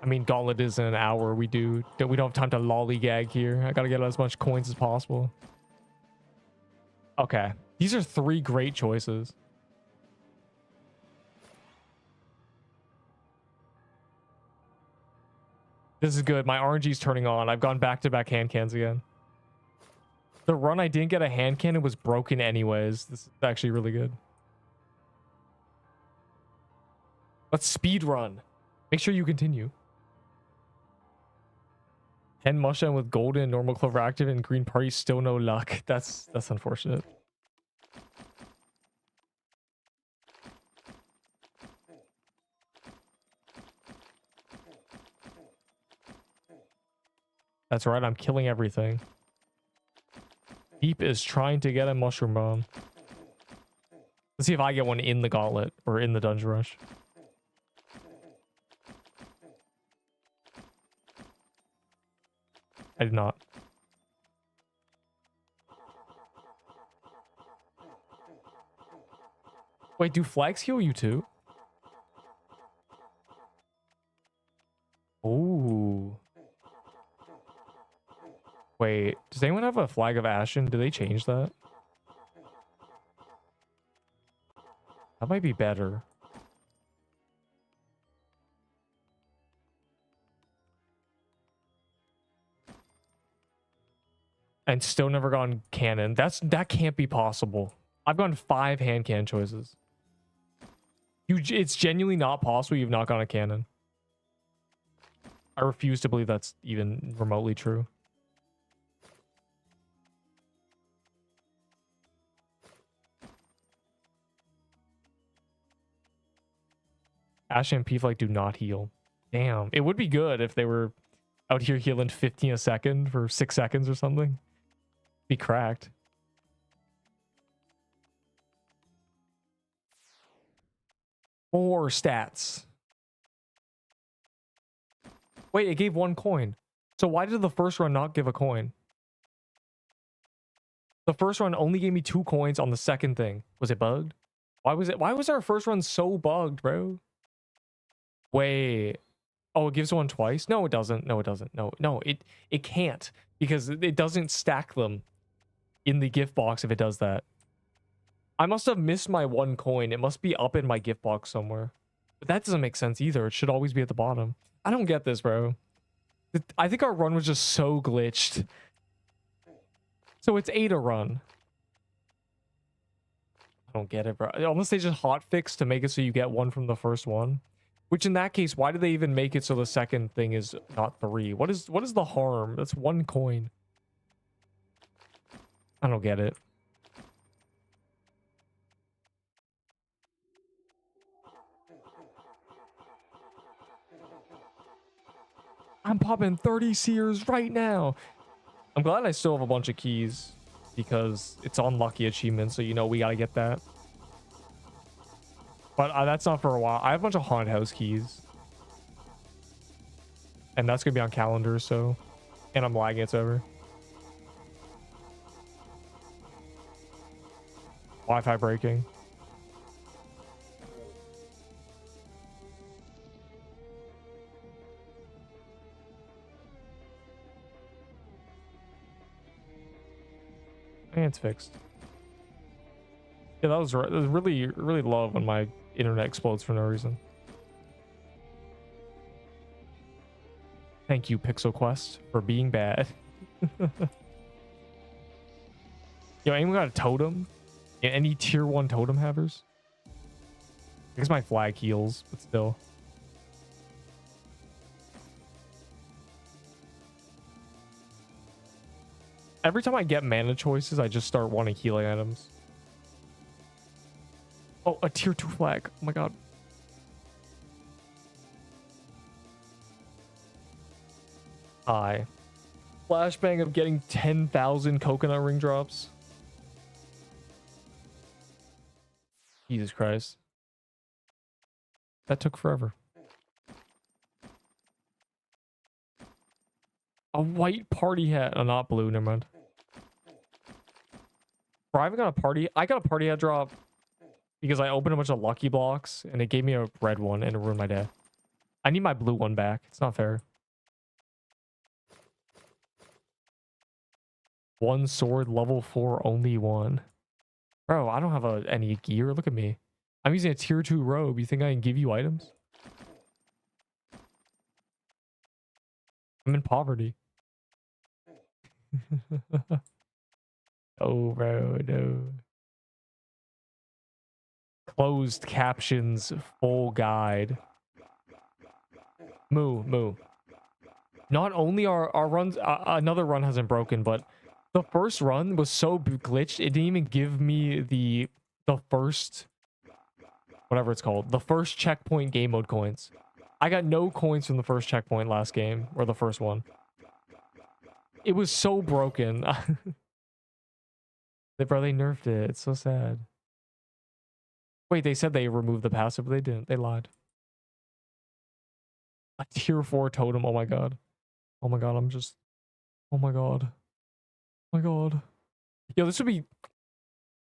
I mean, Gauntlet is in an hour. We don't have time to lollygag here. I gotta get as much coins as possible. Okay, these are 3 great choices. This is good. My RNG's turning on. I've gone back-to-back hand cans again. The run I didn't get a hand cannon was broken anyways. This is actually really good. Let's speed run. Make sure you continue. 10 mushroom with golden, normal clover active, and green party. Still no luck. That's unfortunate. That's right, I'm killing everything. Deep is trying to get a mushroom bomb. Let's see if I get one in the gauntlet or in the dungeon rush. I did not. Wait, do flags heal you too? Ooh. Wait, does anyone have a flag of Ashen? Do they change that? That might be better. And still never gone cannon. That can't be possible. I've gone 5 hand cannon choices. It's genuinely not possible you've not gone a cannon. I refuse to believe that's even remotely true. Ash and P-Flag do not heal. Damn. It would be good if they were out here healing 15 a second for 6 seconds or something. Be cracked. More stats. Wait, it gave 1 coin. So why did the first run not give a coin? The first run only gave me 2 coins on the second thing. Was it bugged? Why was our first run so bugged, bro? Wait. Oh, it gives 1 twice? No, it doesn't. No, it doesn't. No, it can't, because it doesn't stack them in the gift box if it does that. I must have missed my 1 coin. It must be up in my gift box somewhere. But that doesn't make sense either. It should always be at the bottom. I don't get this, bro. I think our run was just so glitched. So it's 8 a run. I don't get it, bro. Unless they just hotfix to make it so you get 1 from the first one. Which in that case, why do they even make it so the second thing is not 3? What is the harm? That's 1 coin. I don't get it. I'm popping 30 Seers right now. I'm glad I still have a bunch of keys because it's unlucky achievement, so you know we gotta get that. But that's not for a while. I have a bunch of haunted house keys. And that's gonna be on calendar, so... And I'm lagging, it's over. Wi-Fi breaking. And it's fixed. Yeah, that was really, really low when my internet explodes for no reason. Thank you, Pixel Quest, for being bad. Yo, anyone got a totem? Yeah, any tier 1 totem havers? I guess my flag heals, but still. Every time I get mana choices, I just start wanting healing items. Oh, a tier 2 flag. Oh my god. high. Flashbang of getting 10,000 coconut ring drops. Jesus Christ. That took forever. A white party hat. Oh, not blue. Never mind. Bro, I haven't got a party. I got a party hat drop because I opened a bunch of lucky blocks and it gave me a red one and it ruined my day. I need my blue one back. It's not fair. One sword, level 4, only one. Bro, I don't have any gear. Look at me. I'm using a tier 2 robe. You think I can give you items? I'm in poverty. Oh, bro, no. Closed captions, full guide. Moo. Not only our runs, another run hasn't broken, but the first run was so glitched, it didn't even give me the first, whatever it's called, the first checkpoint game mode coins. I got no coins from the first checkpoint last game, or the first one. It was so broken. They nerfed it. It's so sad. Wait, they said they removed the passive, but they didn't. They lied. A tier 4 totem. Oh my god. Oh my god, I'm just... Oh my god. Oh my god. Yo, this would be...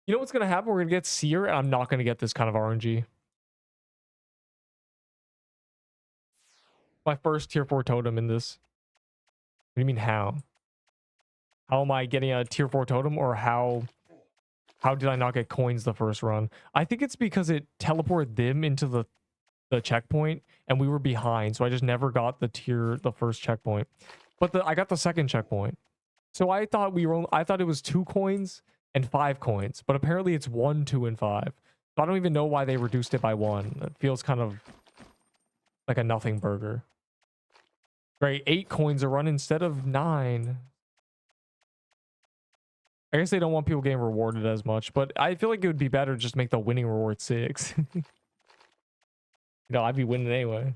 You know what's gonna happen? We're gonna get Seer, and I'm not gonna get this kind of RNG. My first tier 4 totem in this. What do you mean, how? How am I getting a tier 4 totem, or how did I not get coins the first run? I think it's because it teleported them into the checkpoint, and we were behind, so I just never got the first checkpoint. But I got the second checkpoint. So I thought it was 2 coins and 5 coins, but apparently it's 1, 2, and 5. So I don't even know why they reduced it by 1. It feels kind of like a nothing burger. Great, 8 coins a run instead of 9. I guess they don't want people getting rewarded as much, but I feel like it would be better just make the winning reward 6. You know, I'd be winning anyway.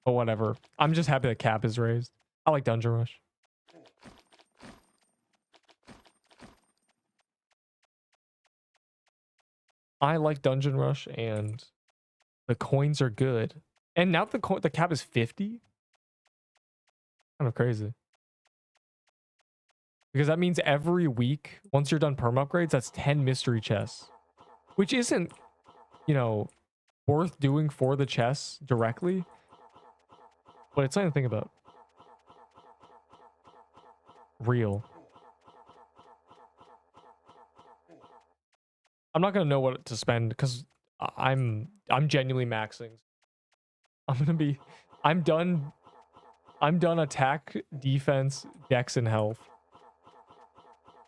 But whatever. I'm just happy that cap is raised. I like Dungeon Rush. I like Dungeon Rush, and the coins are good. And now the cap is 50? Kind of crazy. Because that means every week, once you're done perm upgrades, that's 10 mystery chests. Which isn't, you know, worth doing for the chests directly. But it's something to think about. Real. I'm not gonna know what to spend because I'm genuinely maxing. I'm done attack, defense, dex, and health.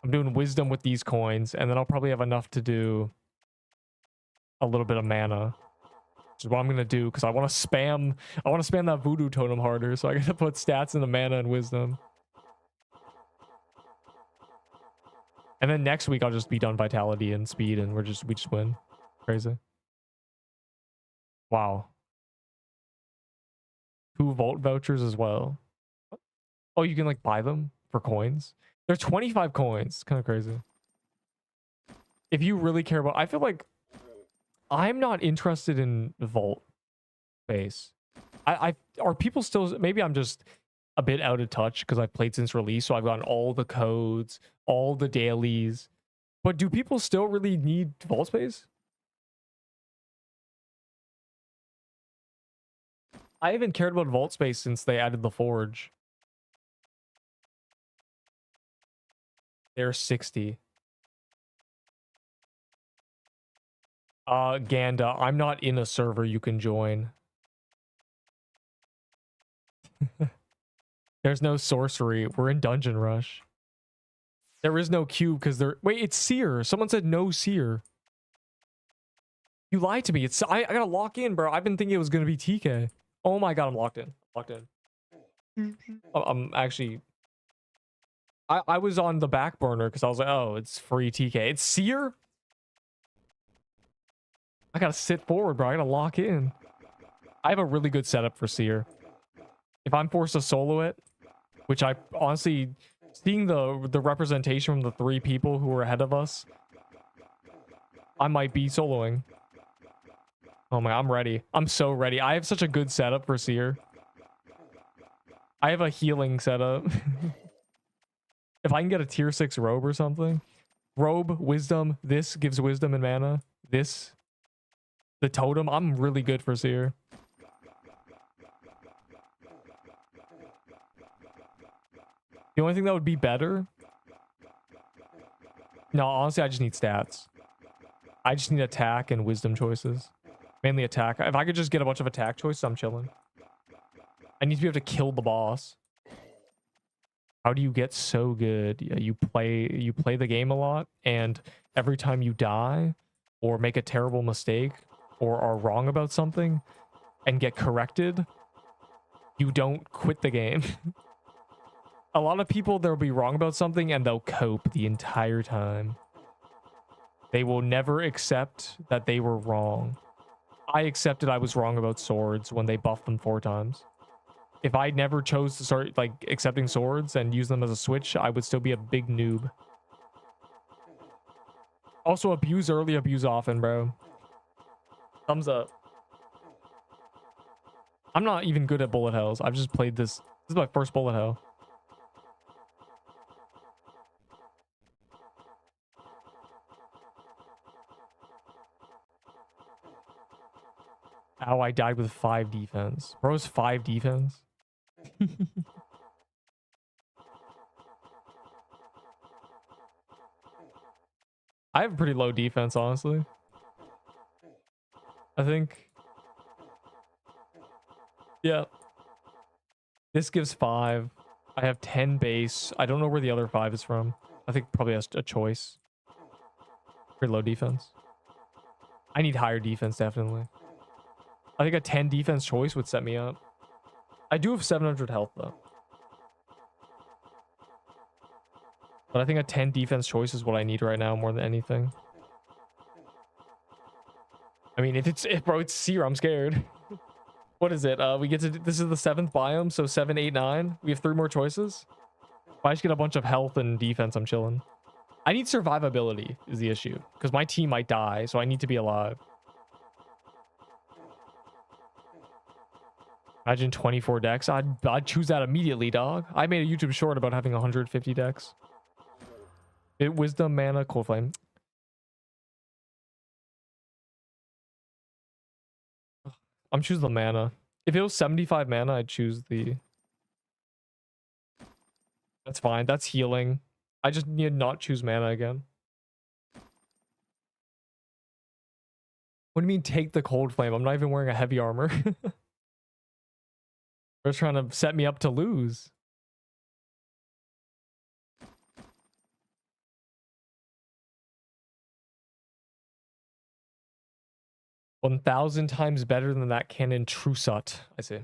I'm doing wisdom with these coins, and then I'll probably have enough to do a little bit of mana. Which is what I'm gonna do, because I want to spam that Voodoo totem harder, so I gotta put stats into mana and wisdom. And then next week I'll just be done vitality and speed, and we just win. Crazy. Wow. 2 vault vouchers as well. Oh, you can like buy them for coins? They're 25 coins. Kind of crazy. If you really care about... I feel like I'm not interested in vault space. Are people still... Maybe I'm just a bit out of touch because I've played since release, so I've gotten all the codes, all the dailies. But do people still really need vault space? I haven't cared about vault space since they added the forge. They're 60. Ganda, I'm not in a server you can join. There's no sorcery. We're in Dungeon Rush. There is no cube because there... Wait, it's Seer. Someone said no Seer. You lied to me. It's I gotta lock in, bro. I've been thinking it was gonna be TK. Oh my god, I'm locked in. Locked in. I'm actually... I was on the back burner because I was like, oh, it's free TK. It's Seer? I gotta sit forward, bro. I gotta lock in. I have a really good setup for Seer. If I'm forced to solo it, which I honestly, seeing the representation from the 3 people who were ahead of us, I might be soloing. Oh my, I'm ready. I'm so ready. I have such a good setup for Seer. I have a healing setup. If I can get a tier 6 robe or something. Robe, wisdom. This gives wisdom and mana. This, the totem. I'm really good for Seer. The only thing that would be better... No, honestly, I just need stats. I just need attack and wisdom choices. Mainly attack. If I could just get a bunch of attack choices, I'm chilling. I need to be able to kill the boss. How do you get so good? Yeah, you play the game a lot, and every time you die or make a terrible mistake or are wrong about something and get corrected, you don't quit the game. A lot of people, they'll be wrong about something and they'll cope the entire time. They will never accept that they were wrong. I accepted I was wrong about swords when they buffed them 4 times. If I never chose to start like accepting swords and use them as a switch, I would still be a big noob. Also, abuse early, abuse often, bro. Thumbs up. I'm not even good at bullet hells. I've just played this. This is my first bullet hell. Ow, I died with 5 defense. Bro's 5 defense. I have pretty low defense, honestly. I think. Yeah. This gives 5. I have 10 base. I don't know where the other 5 is from. I think probably has a choice. Pretty low defense. I need higher defense, definitely. I think a 10 defense choice would set me up. I do have 700 health, though. But I think a 10 defense choice is what I need right now more than anything. I mean, bro, it's Seer, I'm scared. What is it? We get to, this is the 7th biome, so 7, 8, 9. We have 3 more choices. If I just get a bunch of health and defense, I'm chilling. I need survivability is the issue, because my team might die, so I need to be alive. Imagine 24 decks. I'd choose that immediately, dog. I made a YouTube short about having 150 decks. Wisdom, mana, cold flame. I'm choosing the mana. If it was 75 mana, I'd choose the... That's fine. That's healing. I just need to not choose mana again. What do you mean take the cold flame? I'm not even wearing a heavy armor. They're trying to set me up to lose. $1,000 times better than that cannon Trusut. I see.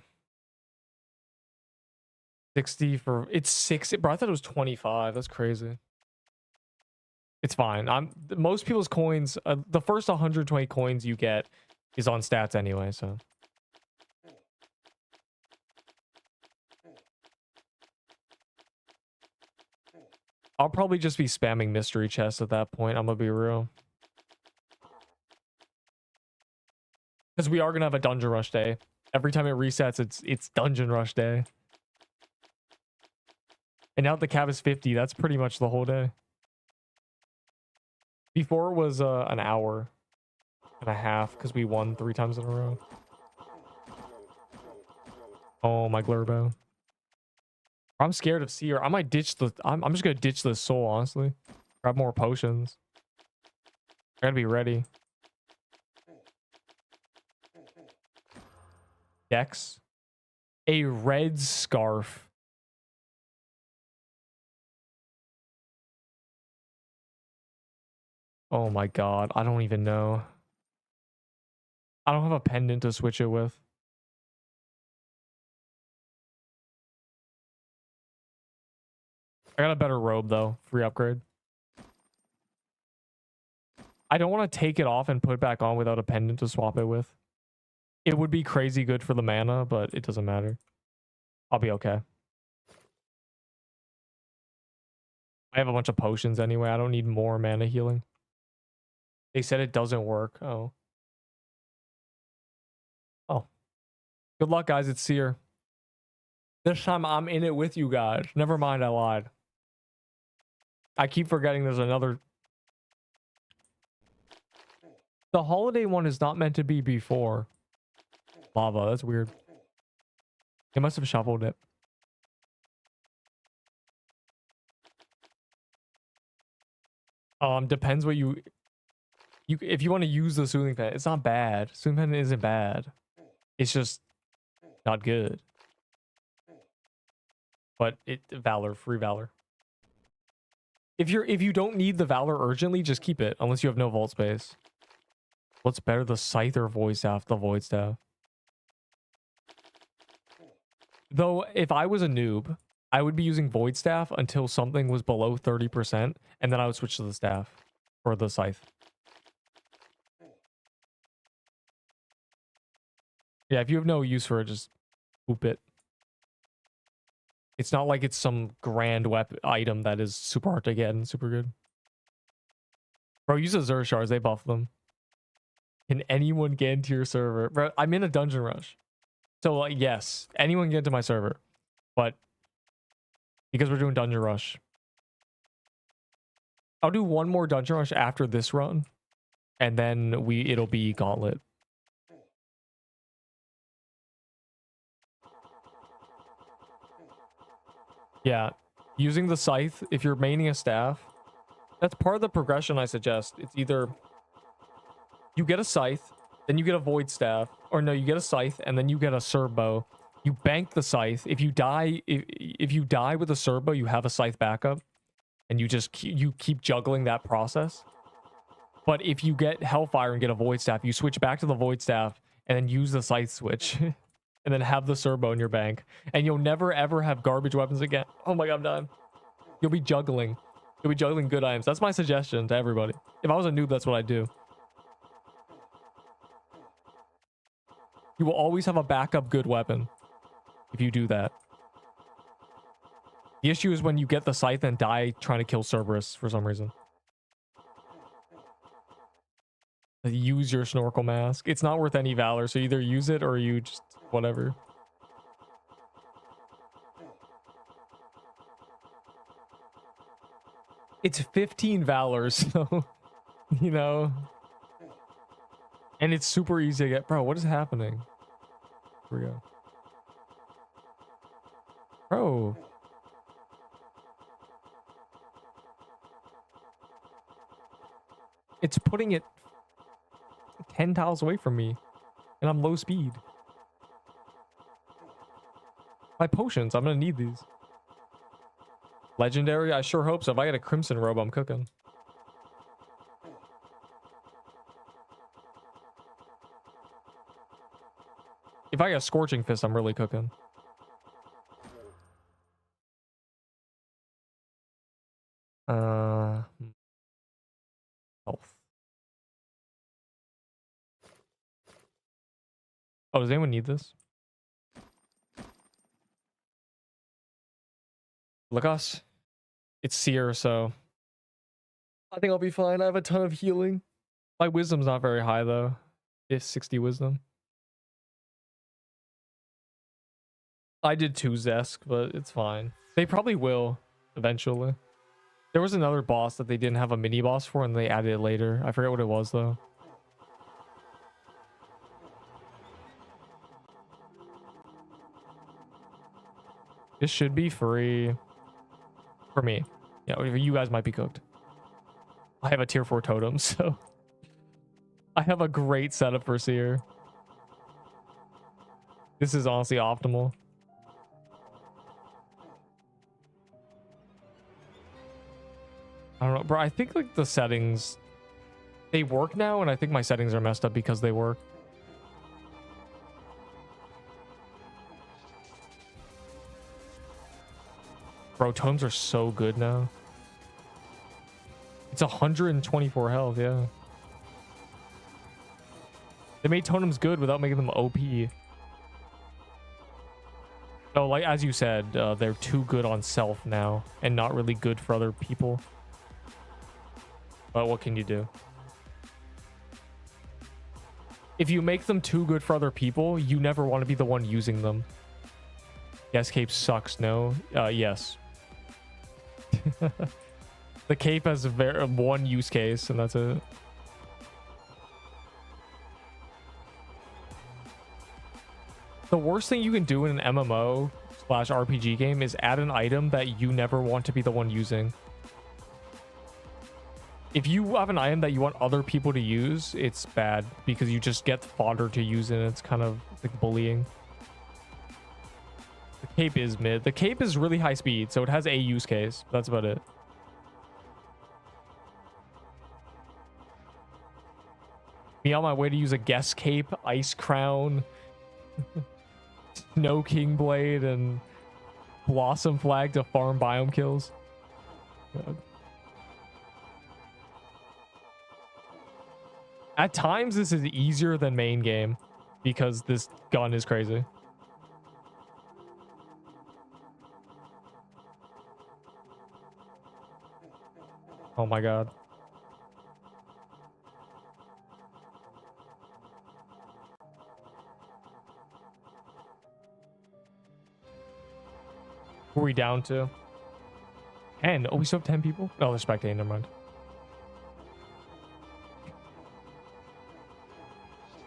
60 for... It's 60. Bro, I thought it was 25. That's crazy. It's fine. Most people's coins... the first 120 coins you get is on stats anyway, so... I'll probably just be spamming mystery chests at that point. I'm gonna be real. Because we are gonna have a dungeon rush day. Every time it resets, it's dungeon rush day. And now the cap is 50. That's pretty much the whole day. Before it was an hour and a half because we won 3 times in a row. Oh my Glurbo. I'm scared of Seer. I might ditch the... I'm just gonna ditch the soul, honestly. Grab more potions. I gotta be ready. Dex. A red scarf. Oh my god. I don't even know. I don't have a pendant to switch it with. I got a better robe, though. Free upgrade. I don't want to take it off and put it back on without a pendant to swap it with. It would be crazy good for the mana, but it doesn't matter. I'll be okay. I have a bunch of potions anyway. I don't need more mana healing. They said it doesn't work. Oh. Oh. Good luck, guys. It's Seer. This time I'm in it with you guys. Never mind, I lied. I keep forgetting there's another. The holiday one is not meant to be before lava. That's weird. They must have shuffled it. Depends what you if you want to use the soothing pen, it's not bad. Soothing pen isn't bad. It's just not good. But valor, free valor. If you don't need the valor urgently, just keep it unless you have no vault space. What's better, the scythe or void staff? The void staff. Though if I was a noob, I would be using void staff until something was below 30%, and then I would switch to the staff or the scythe. Yeah, if you have no use for it, just poop it. It's not like it's some grand weapon item that is super hard to get and super good. Bro, use the shards, they buff them. Can anyone get into your server? Bro, I'm in a dungeon rush. So yes, anyone can get into my server. But because we're doing dungeon rush, I'll do one more dungeon rush after this run. And then it'll be Gauntlet. Yeah, using the scythe, if you're maining a staff, that's part of the progression I suggest. It's either you get a scythe, then you get a void staff, or no, you get a scythe, and then you get a serbo. You bank the scythe. If you die, if you die with a serbo, you have a scythe backup, and you just keep juggling that process. But if you get Hellfire and get a void staff, you switch back to the void staff, and then use the scythe switch. And then have the serbo in your bank. And you'll never ever have garbage weapons again. Oh my god, I'm dying. You'll be juggling. You'll be juggling good items. That's my suggestion to everybody. If I was a noob, that's what I'd do. You will always have a backup good weapon if you do that. The issue is when you get the scythe and die trying to kill Cerberus for some reason. Use your snorkel mask. It's not worth any valor, so either use it or you just whatever. It's 15 valor, so you know. And it's super easy to get. Bro, what is happening? Here we go. Bro. It's putting it 10 tiles away from me. And I'm low speed. My potions, I'm gonna need these. Legendary? I sure hope so. If I get a crimson robe, I'm cooking. If I get a scorching fist, I'm really cooking. Health. Oh, does anyone need this? Look us. It's Seer, so I think I'll be fine. I have a ton of healing. My wisdom's not very high though. It's 60 wisdom. I did 2 Zesk, but it's fine. They probably will eventually. There was another boss that they didn't have a mini boss for and they added it later. I forget what it was though. This should be free for me. Yeah, you guys might be cooked. I have a tier 4 totem, so I have a great setup for Seer. This is honestly optimal. I don't know, bro. I think like the settings, they work now, and I think my settings are messed up because they work. Bro, totems are so good now. It's 124 health, yeah. They made totems good without making them OP. So, like, as you said, they're too good on self now and not really good for other people. But what can you do? If you make them too good for other people, you never want to be the one using them. Yes, cape sucks. No. Yes. The cape has one use case, and that's it. The worst thing you can do in an MMO / RPG game is add an item that you never want to be the one using. If you have an item that you want other people to use, it's bad because you just get fodder to use it. It's kind of like bullying. The cape is mid. The cape is really high speed, so it has a use case. That's about it. Me on my way to use a guest cape, ice crown, snow king blade, and blossom flag to farm biome kills. God. At times, this is easier than main game because this gun is crazy. Oh my god. Who are we down to? 10. Oh, we still have 10 people? Oh, they're spectating. Never mind.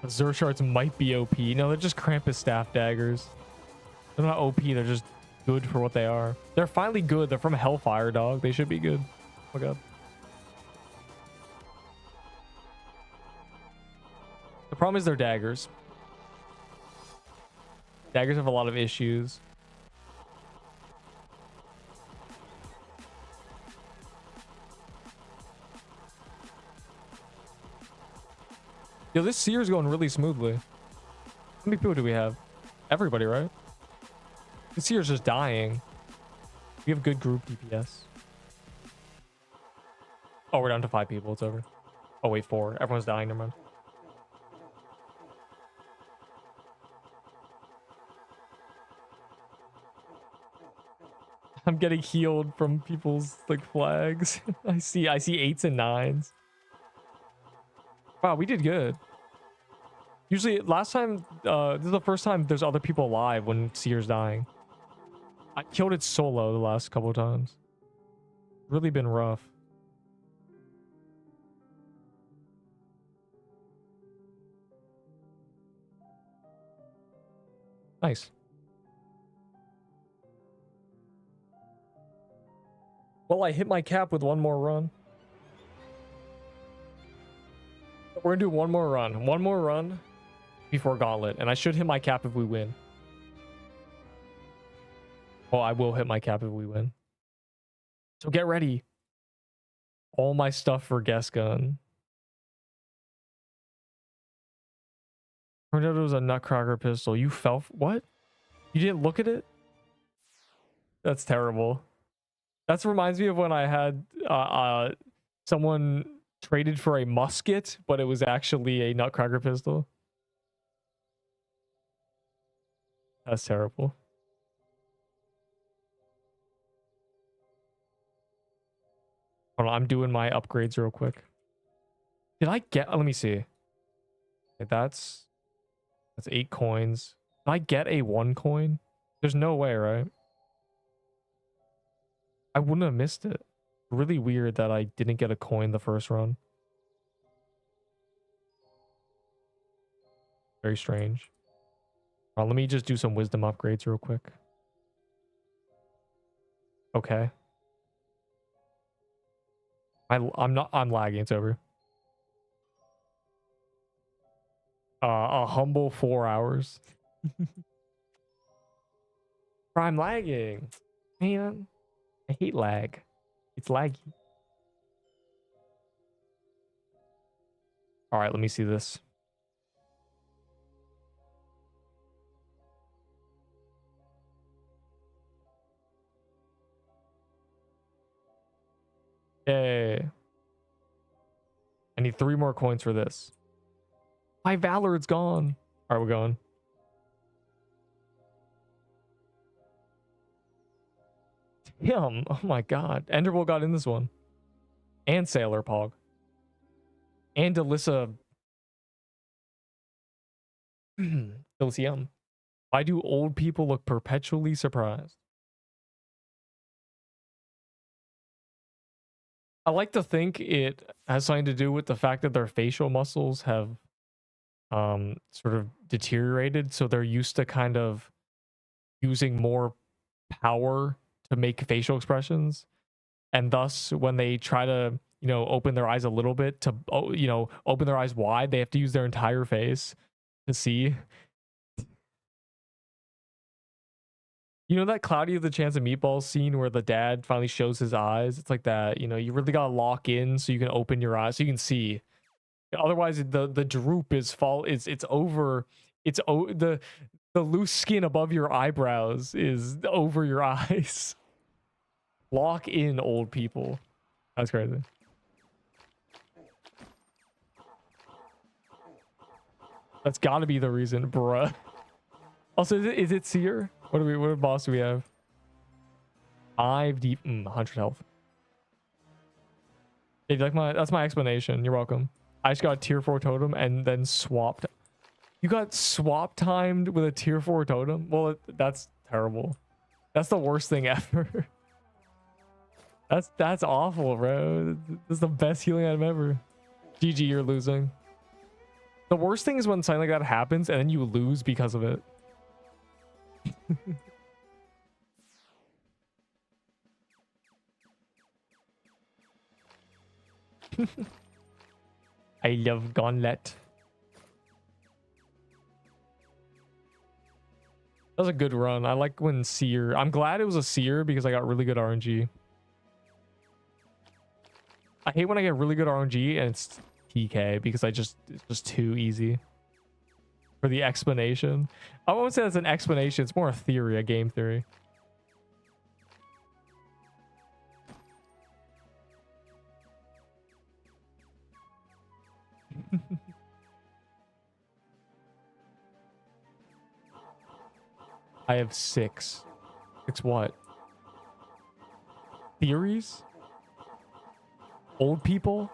Xur shards might be OP. No, they're just Krampus staff daggers. They're not OP. They're just good for what they are. They're finally good. They're from Hellfire, dog. They should be good. Oh my god. The problem is they're daggers. Daggers have a lot of issues. Yo, this Seer is going really smoothly. How many people do we have? Everybody, right? This Seer is just dying. We have good group DPS. Oh, we're down to 5 people. It's over. Oh, wait, 4. Everyone's dying. Never mind. I'm getting healed from people's like flags. I see 8s and 9s. Wow, we did good. Usually, last time, this is the first time there's other people alive when Seer's dying. I killed it solo the last couple of times. Really been rough. Nice. Well, I hit my cap with one more run. We're gonna do one more run before Gauntlet, and I should hit my cap if we win. Well, I will hit my cap if we win. So get ready. All my stuff for guest gun. Turned out it was a Nutcracker pistol. You fell what? You didn't look at it? That's terrible. That reminds me of when I had someone traded for a musket, but it was actually a Nutcracker pistol. That's terrible. Hold on, I'm doing my upgrades real quick. Did I get... Let me see. Okay, that's 8 coins. Did I get a 1 coin? There's no way, right? I wouldn't have missed it. Really weird that I didn't get a coin the first run. Very strange. Let me just do some wisdom upgrades real quick. Okay. I'm lagging. It's over. A humble 4 hours. Bro, I'm lagging. Man, I hate lag. It's laggy. All right, let me see this. Yay. I need 3 more coins for this. My Valor's gone. All right, we're going. Him. Oh my god. Enderbolt got in this one. And Sailor Pog. And Alyssa. Delicium. Why do old people look perpetually surprised? I like to think it has something to do with the fact that their facial muscles have sort of deteriorated, so they're used to kind of using more power to make facial expressions, and thus when they try to, you know, open their eyes a little bit to, you know, open their eyes wide, they have to use their entire face to see. You know that Cloudy with a Chance of Meatballs scene where the dad finally shows his eyes? It's like that, you know, you really gotta lock in so you can open your eyes so you can see. Otherwise the droop is the loose skin above your eyebrows is over your eyes. Lock in, old people. That's crazy. That's gotta be the reason, bruh. Also, is it Seer? What boss do we have? 5 deep, 100 health. Hey, that's my explanation. You're welcome. I just got a tier 4 totem and then swapped. You got swap timed with a tier 4 totem? Well, that's terrible. That's the worst thing ever. That's awful, bro. This is the best healing item ever. GG, you're losing. The worst thing is when something like that happens and then you lose because of it. I love Gauntlet. That was a good run. I like when Seer. I'm glad it was a Seer because I got really good RNG. I hate when I get really good RNG and it's TK because it's just too easy. For the explanation. I won't say that's an explanation, it's more a theory, a game theory. I have 6. 6 what? Theories? Old people?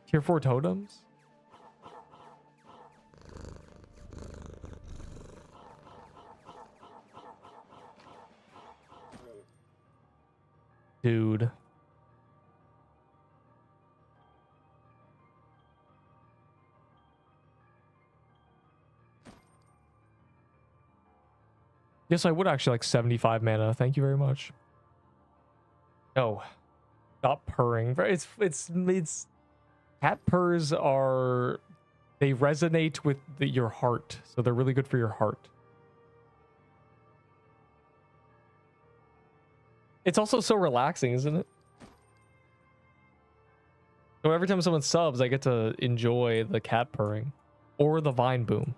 Tier 4 totems? Dude. Yes, I would actually like 75 mana. Thank you very much. No. Stop purring. It's cat purrs are, they resonate with your heart. So they're really good for your heart. It's also so relaxing, isn't it? So every time someone subs, I get to enjoy the cat purring or the vine boom.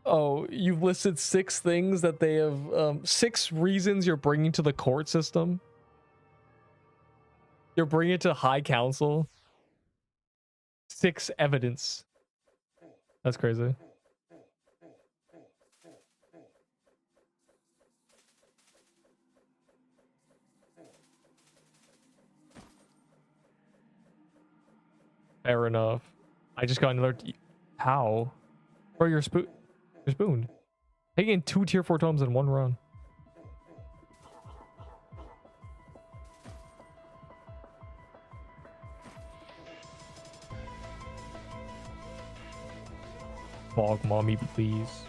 Oh, you've listed 6 things that they have, 6 reasons you're bringing to the court system. You're bringing it to High Council. 6 evidence. That's crazy. Fair enough. I just got another. How? Bro, you're spooned. Taking 2 tier 4 totems in one run. Fog mommy, please.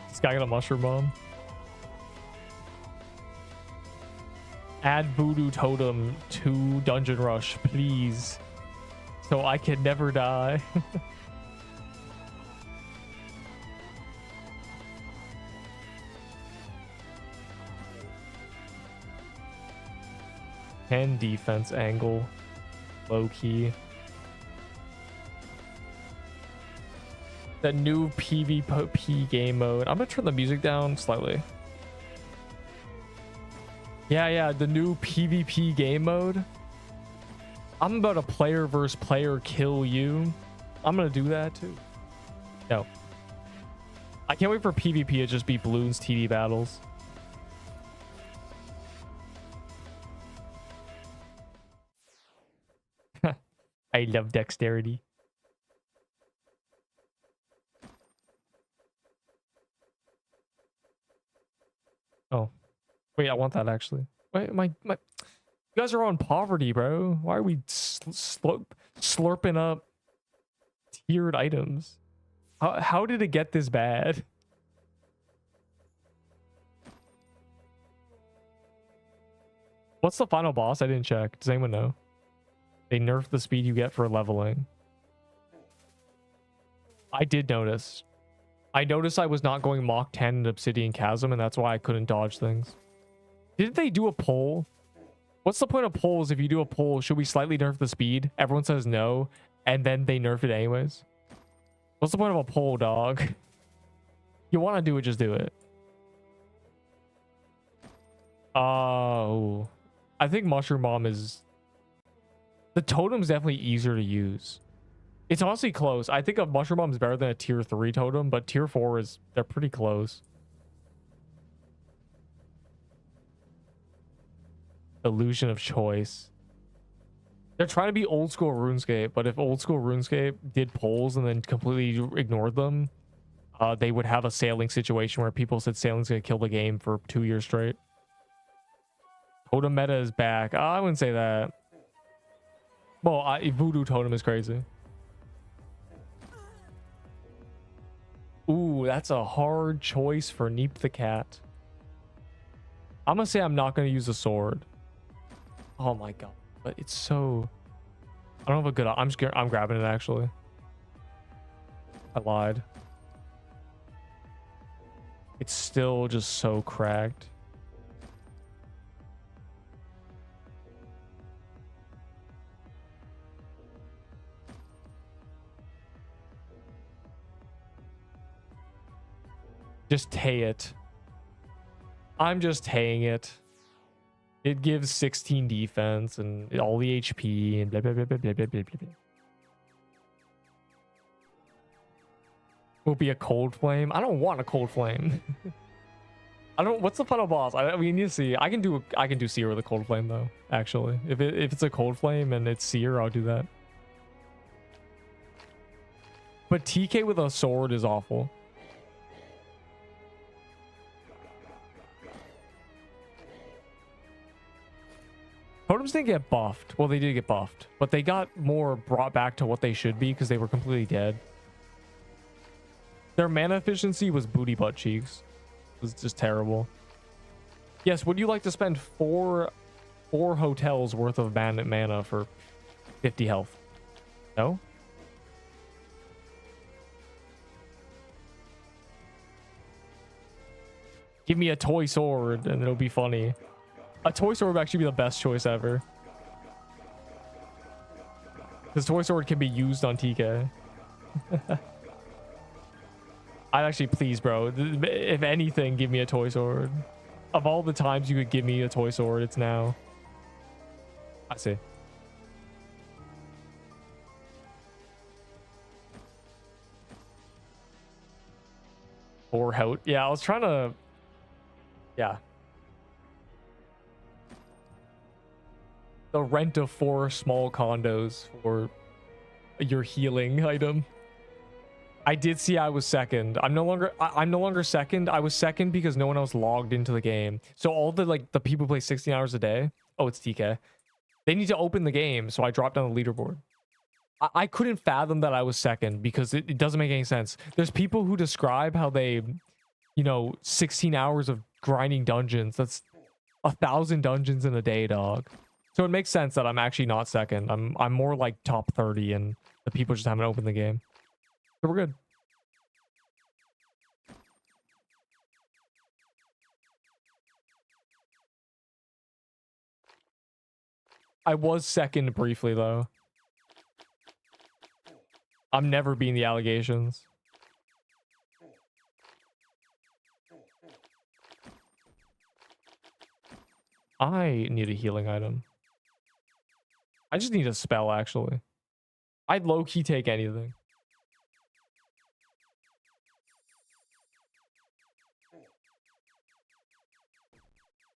This guy got a mushroom bomb. Add Voodoo Totem to Dungeon Rush, please. So I can never die. And defense angle. Low key. The new PvP game mode. I'm gonna turn the music down slightly. Yeah, the new PvP game mode. I'm about to player versus player kill you. I'm gonna do that too. No. I can't wait for PvP to just be balloons TD battles. I love dexterity. Oh. Wait, I want that actually. Wait, my you guys are on poverty, bro. Why are we slurping up tiered items? How did it get this bad? What's the final boss? I didn't check. Does anyone know? They nerfed the speed you get for leveling. I did notice. I noticed I was not going Mach 10 in Obsidian Chasm, and that's why I couldn't dodge things. Didn't they do a poll? What's the point of polls if you do a poll? Should we slightly nerf the speed? Everyone says no, and then they nerf it anyways. What's the point of a poll, dog? You want to do it, just do it. Oh. I think Mushroom Bomb is... The totem's definitely easier to use. It's honestly close. I think a Mushroom Bomb is better than a tier 3 totem, but tier 4 is... They're pretty close. Illusion of choice. They're trying to be old school RuneScape, but if old school RuneScape did polls and then completely ignored them, they would have a sailing situation where people said sailing's gonna kill the game for 2 years straight. Totem meta is back. I wouldn't say that. Well, Voodoo Totem is crazy. Ooh, that's a hard choice for Neep the cat. I'm gonna say I'm not gonna use a sword. Oh my god, but it's so... I don't have a good... I'm scared. I'm grabbing it actually. I lied. It's still just so cracked. Just tay it. I'm just taying it. It gives 16 defense and all the HP and blah blah blah blah blah blah blah blah. Will be a cold flame. I don't want a cold flame. I don't. What's the final boss? We need to see. I can do Seer with a cold flame though. Actually, if it's a cold flame and it's Seer, I'll do that. But TK with a sword is awful. Totems didn't get buffed. Well, they did get buffed, but they got more brought back to what they should be because they were completely dead. Their mana efficiency was booty butt cheeks. It was just terrible. Yes, would you like to spend four hotels worth of mana for 50 health? No? Give me a toy sword and it'll be funny. A toy sword would actually be the best choice ever. This toy sword can be used on TK. I'd actually, please, bro. If anything, give me a toy sword. Of all the times you could give me a toy sword, it's now. I see. Or how? Yeah, I was trying to. Yeah. The rent of 4 small condos for your healing item. I did see I was second. I'm no longer second. I was second because no one else logged into the game. So all the the people who play 16 hours a day. Oh, it's TK. They need to open the game. So I dropped down the leaderboard. I couldn't fathom that I was second because it doesn't make any sense. There's people who describe how they, 16 hours of grinding dungeons. That's 1,000 dungeons in a day, dog. So it makes sense that I'm actually not second. I'm more like top 30 and the people just haven't opened the game. So we're good. I was second briefly though. I'm never being the allegations. I need a healing item. I just need a spell, actually. I'd low-key take anything.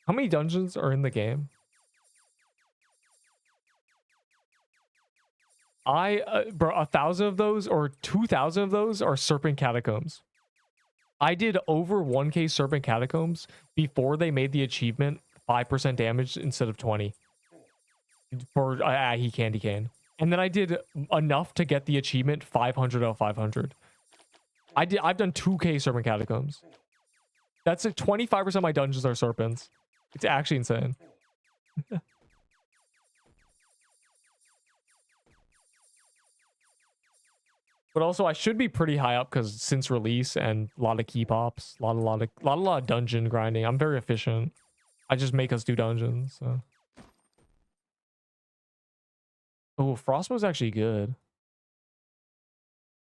How many dungeons are in the game? Bro, 1,000 of those or 2,000 of those are Serpent Catacombs. I did over 1k Serpent Catacombs before they made the achievement 5% damage instead of 20. For he can. And then I did enough to get the achievement 500 out of 500. I've done 2k Serpent Catacombs. That's like 25% of my dungeons are serpents. It's actually insane. But also I should be pretty high up because since release and a lot of key pops, a lot of dungeon grinding. I'm very efficient. I just make us do dungeons. So. Oh, Frostbow's actually good.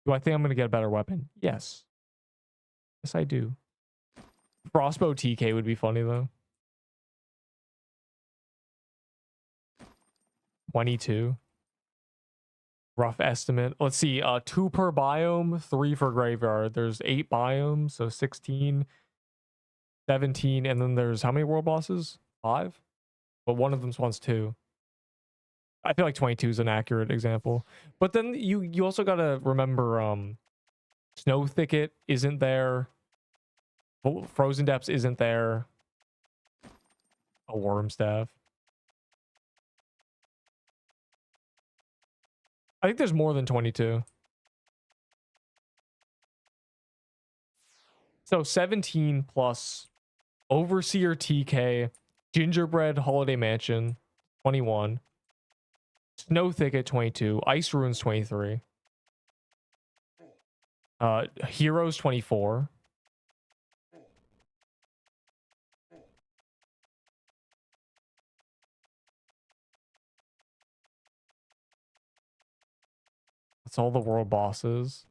Do I think I'm gonna get a better weapon? Yes. Yes, I do. Frostbow TK would be funny though. 22. Rough estimate. Let's see. 2 per biome, 3 for graveyard. There's 8 biomes, so 16, 17, and then there's how many world bosses? 5? But one of them spawns 2. I feel like 22 is an accurate example. But then you also gotta remember Snow Thicket isn't there. Frozen Depths isn't there. A Worm Staff. I think there's more than 22. So 17 plus Overseer TK, Gingerbread Holiday Mansion, 21. Snow Thicket, 22. Ice Ruins, 23. Heroes, 24. That's all the world bosses.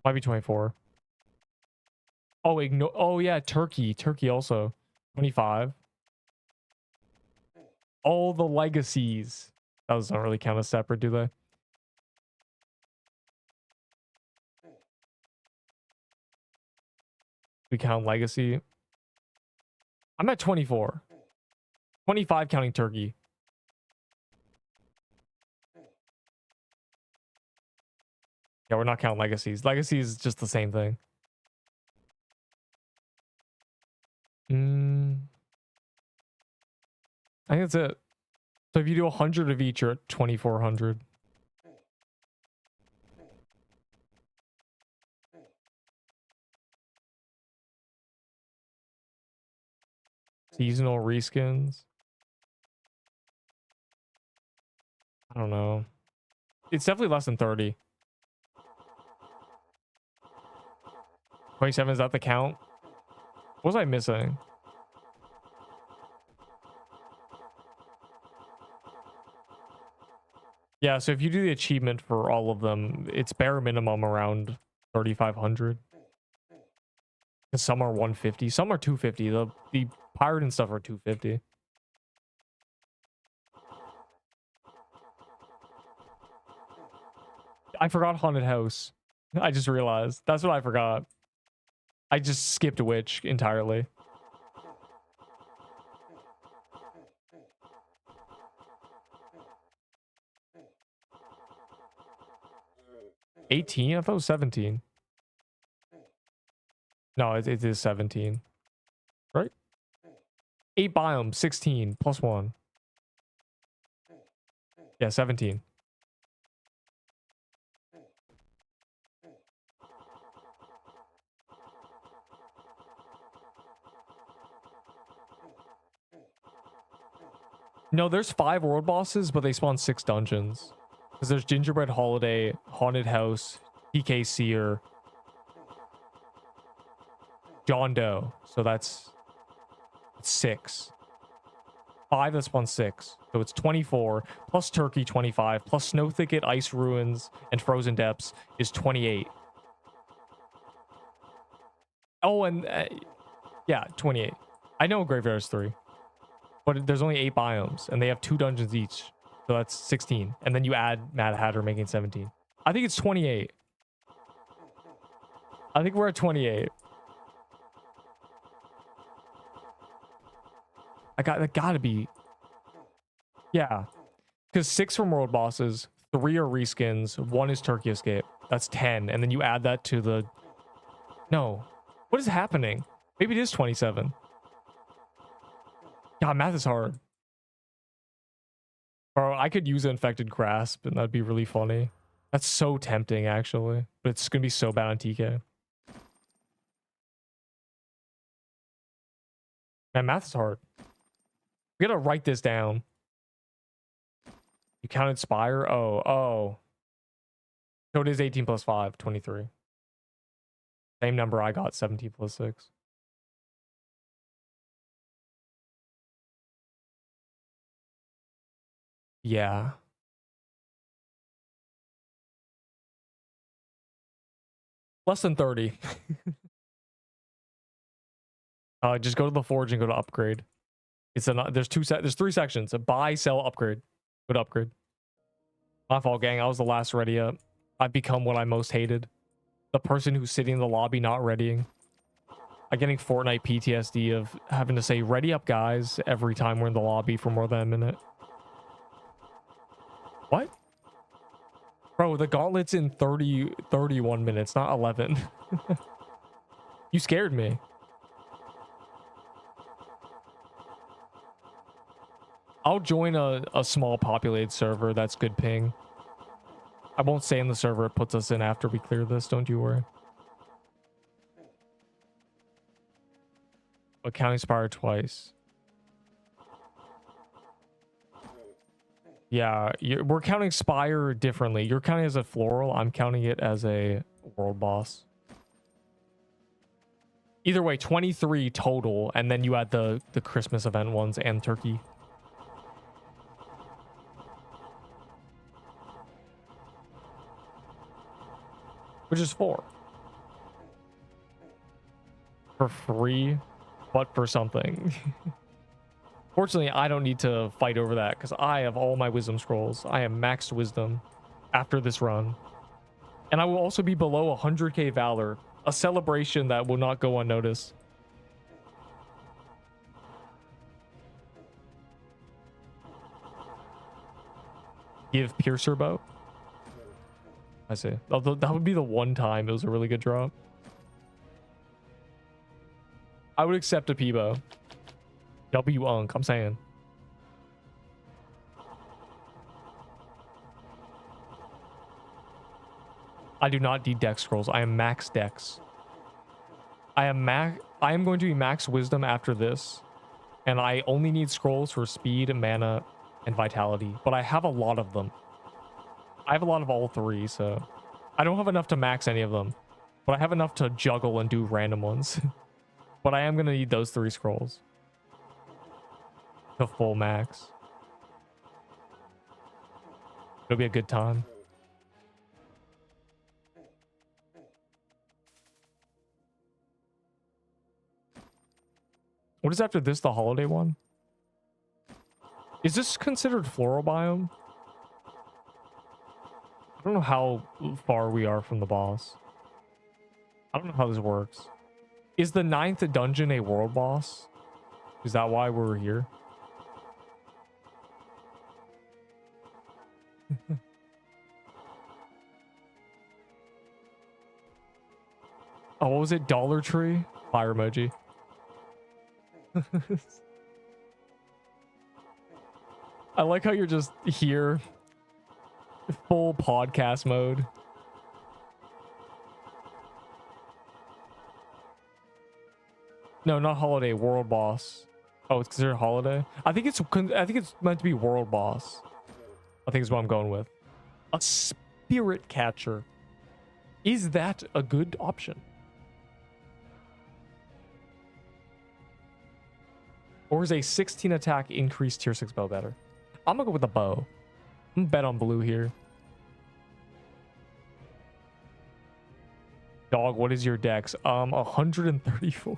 Might be 24. Oh, oh yeah, Turkey also. 25. All the legacies. Those don't really count as separate, do they? We count legacy. I'm at 24. 25 counting Turkey. Yeah, we're not counting legacies. Legacy is just the same thing. I think that's it. So if you do 100 of each, you're at 2,400. Seasonal reskins. I don't know. It's definitely less than 30. 27, is that the count? What was I missing? Yeah, so if you do the achievement for all of them, it's bare minimum around 3,500. Some are 150, some are 250. The pirate and stuff are 250. I forgot Haunted House. I just realized. That's what I forgot. I just skipped Witch entirely. $18? I thought it was 17. No, it is 17. Right? 8 biomes, 16 plus 1. Yeah, 17. No, there's 5 world bosses, but they spawn 6 dungeons. Because there's Gingerbread Holiday, Haunted House, TK Seer, John Doe. So that's 6. 5 that spawn 6. So it's 24, plus Turkey 25, plus Snow Thicket, Ice Ruins, and Frozen Depths is 28. Oh, and yeah, 28. I know Graveyard is 3. But there's only 8 biomes, and they have 2 dungeons each. So that's 16. And then you add Mad Hatter, making 17. I think it's 28. I think we're at 28. That gotta be. Yeah. Because 6 from world bosses, 3 are reskins, 1 is turkey escape. That's 10. And then you add that to the. No. What is happening? Maybe it is 27. God, math is hard. Bro, I could use an infected grasp and that'd be really funny. That's so tempting, actually. But it's gonna be so bad on TK. Man, math is hard. We gotta write this down. You count Inspire? Oh. So it is 18 plus 5, 23. Same number I got, 17 plus 6. Yeah. Less than 30. Just go to the forge and go to upgrade. There's 3 sections. A buy, sell, upgrade. Go to upgrade. My fault, gang. I was the last ready up. I've become what I most hated. The person who's sitting in the lobby not readying. I'm getting Fortnite PTSD of having to say ready up, guys, every time we're in the lobby for more than a minute. What? Bro, the gauntlet's in 31 minutes, not 11. You scared me. I'll join a small populated server that's good ping. I won't stay in the server it puts us in after we clear this, don't you worry. But counting Spire twice. Yeah, we're counting Spire differently. You're counting as a floral. I'm counting it as a world boss. Either way, 23 total, and then you add the Christmas event ones and turkey. Which is 4. For free, but for something. Fortunately, I don't need to fight over that because I have all my wisdom scrolls. I am maxed wisdom after this run. And I will also be below 100k valor. A celebration that will not go unnoticed. Give Piercer bow. I see. That would be the one time it was a really good drop. I would accept a Peebo. W-Unk, I'm saying. I do not need dex scrolls. I am max dex. I am going to be max wisdom after this. And I only need scrolls for speed, mana, and vitality. But I have a lot of them. I have a lot of all 3, so I don't have enough to max any of them. But I have enough to juggle and do random ones. But I am going to need those 3 scrolls. To full max. It'll be a good time. What is after this, the holiday one? Is this considered floral biome? I don't know how far we are from the boss. I don't know how this works. Is the 9th dungeon a world boss? Is that why we're here? Oh, what was it? Dollar Tree? Fire emoji. I like how you're just here. Full podcast mode. No, not holiday, world boss. Oh, it's considered holiday? I think it's meant to be world boss. I think is what I'm going with. A spirit catcher. Is that a good option? Or is a 16 attack increased tier 6 bow better? I'm gonna go with the bow. I'm gonna bet on blue here. Dog, what is your dex? 134.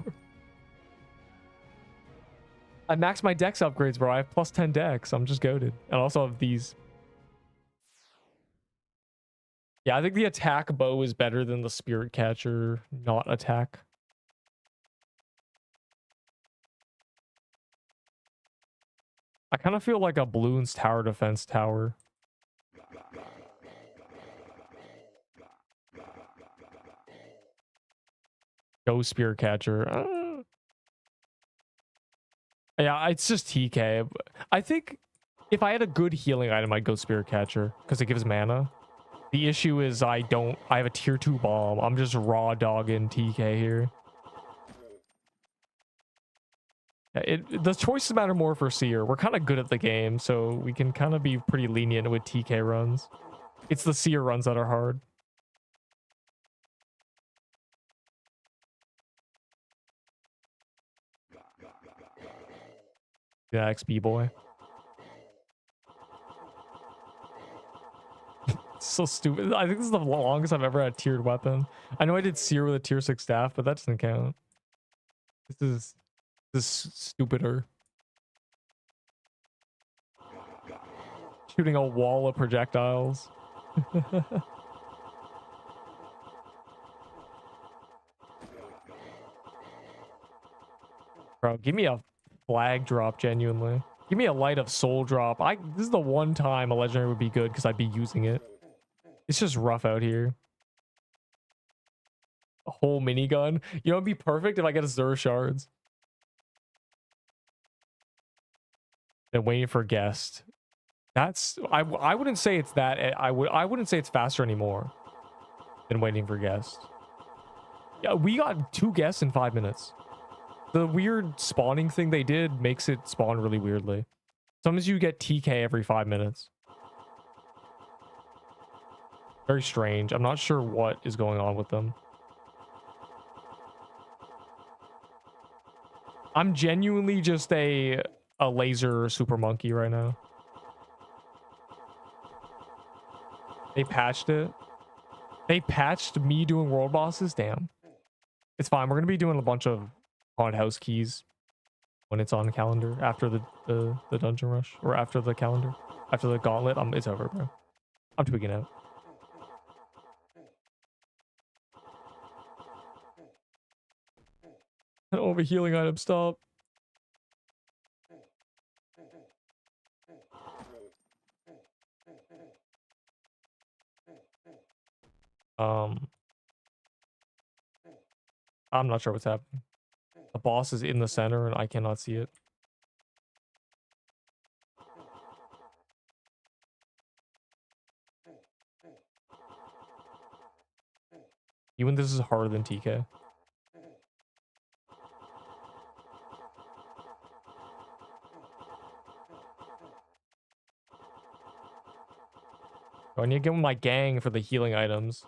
I maxed my dex upgrades, bro. I have plus 10 dex. I'm just goated. And I also have these. Yeah, I think the attack bow is better than the spirit catcher not attack. I kind of feel like a Bloons tower defense tower. Go spear catcher. Yeah, it's just TK. I think if I had a good healing item, I'd go spear catcher because it gives mana. The issue is I have a tier 2 bomb. I'm just raw dogging TK here. The choices matter more for Seer. We're kind of good at the game, so we can kind of be pretty lenient with TK runs. It's the Seer runs that are hard. Yeah, XP boy. So stupid. I think this is the longest I've ever had tiered weapon. I know I did Seer with a tier 6 staff, but that doesn't count. This is stupider. Shooting a wall of projectiles. Bro, give me a flag drop, genuinely. Give me a light of soul drop. This is the one time a legendary would be good because I'd be using it. It's just rough out here. A whole minigun. You know, it'd be perfect if I get a Xur shards. Then waiting for guest. That's I wouldn't say it's that. I wouldn't say it's faster anymore than waiting for guest. Yeah, we got 2 guests in 5 minutes. The weird spawning thing they did makes it spawn really weirdly. Sometimes you get TK every 5 minutes. Very strange. I'm not sure what is going on with them. I'm genuinely just a laser super monkey right now. They patched it. They patched me doing world bosses. Damn. It's fine. We're going to be doing a bunch of haunted house keys when it's on the calendar after the dungeon rush, or after the calendar, after the gauntlet. It's over, bro. I'm tweaking out. I don't have a healing item. Stop. I'm not sure what's happening. The boss is in the center and I cannot see it. Even this is harder than TK. I need to get with my gang for the healing items.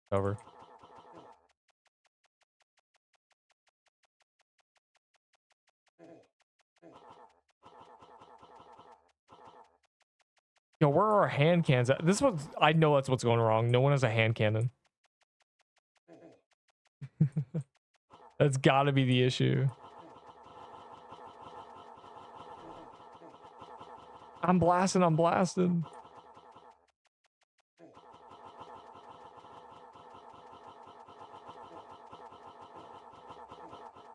Over. Yo, where are our hand cans at? This one's, I know that's what's going wrong. No one has a hand cannon. That's gotta be the issue. I'm blasting.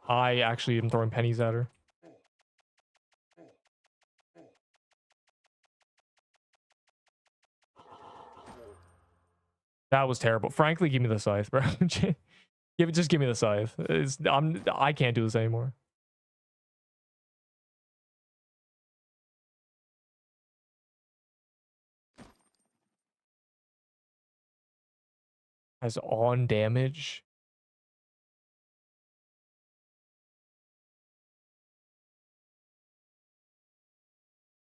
I actually am throwing pennies at her. That was terrible. Frankly, give me the scythe, bro. Just give me the scythe. I can't do this anymore. Has on damage.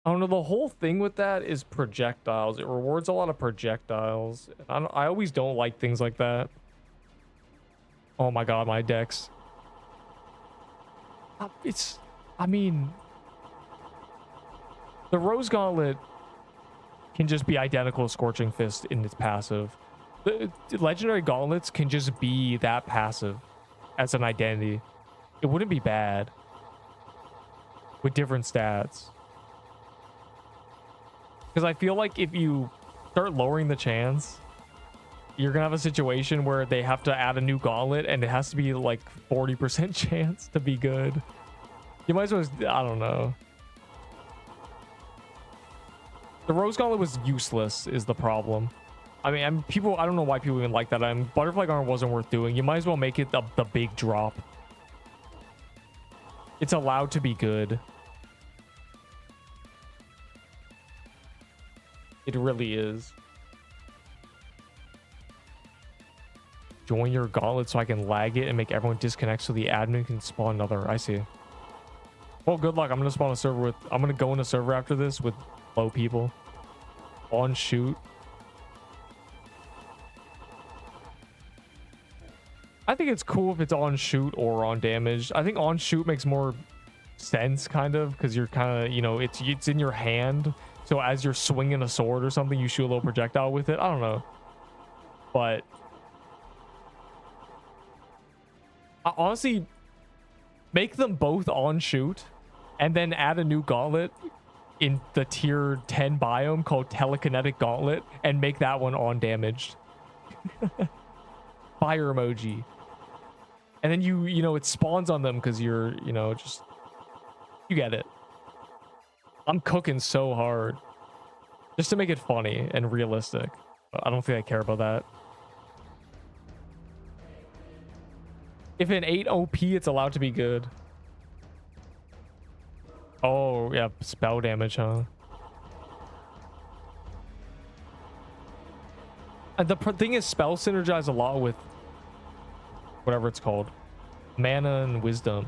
I don't know. The whole thing with that is projectiles. It rewards a lot of projectiles. I always don't like things like that. Oh my god, my dex. I mean, the Rose Gauntlet can just be identical to Scorching Fist in its passive. The legendary gauntlets can just be that passive as an identity. It wouldn't be bad with different stats. Because I feel like if you start lowering the chance, you're gonna have a situation where they have to add a new gauntlet and it has to be like 40% chance to be good. You might as well, I don't know. The Rose Gauntlet was useless is the problem. I mean, I don't know why people even like that. Butterfly Gauntlet wasn't worth doing. You might as well make it the big drop. It's allowed to be good. It really is. Join your gauntlet so I can lag it and make everyone disconnect so the admin can spawn another. I see. Well, good luck. I'm gonna spawn a server with. I'm gonna go in a server after this with low people. On shoot. I think it's cool if it's on shoot or on damage. I think on shoot makes more sense, kind of, because you're kind of, you know, it's in your hand. So as you're swinging a sword or something, you shoot a little projectile with it. I don't know, but I honestly make them both on shoot, and then add a new gauntlet in the tier 10 biome called Telekinetic Gauntlet, and make that one on damaged. Fire emoji. And then you know, it spawns on them because you're, you know, just, you get it. I'm cooking so hard just to make it funny and realistic. I don't think I care about that. If an 8 OP, it's allowed to be good. Oh, yeah, spell damage, huh? And the thing is, spell synergize a lot with whatever it's called. Mana and wisdom.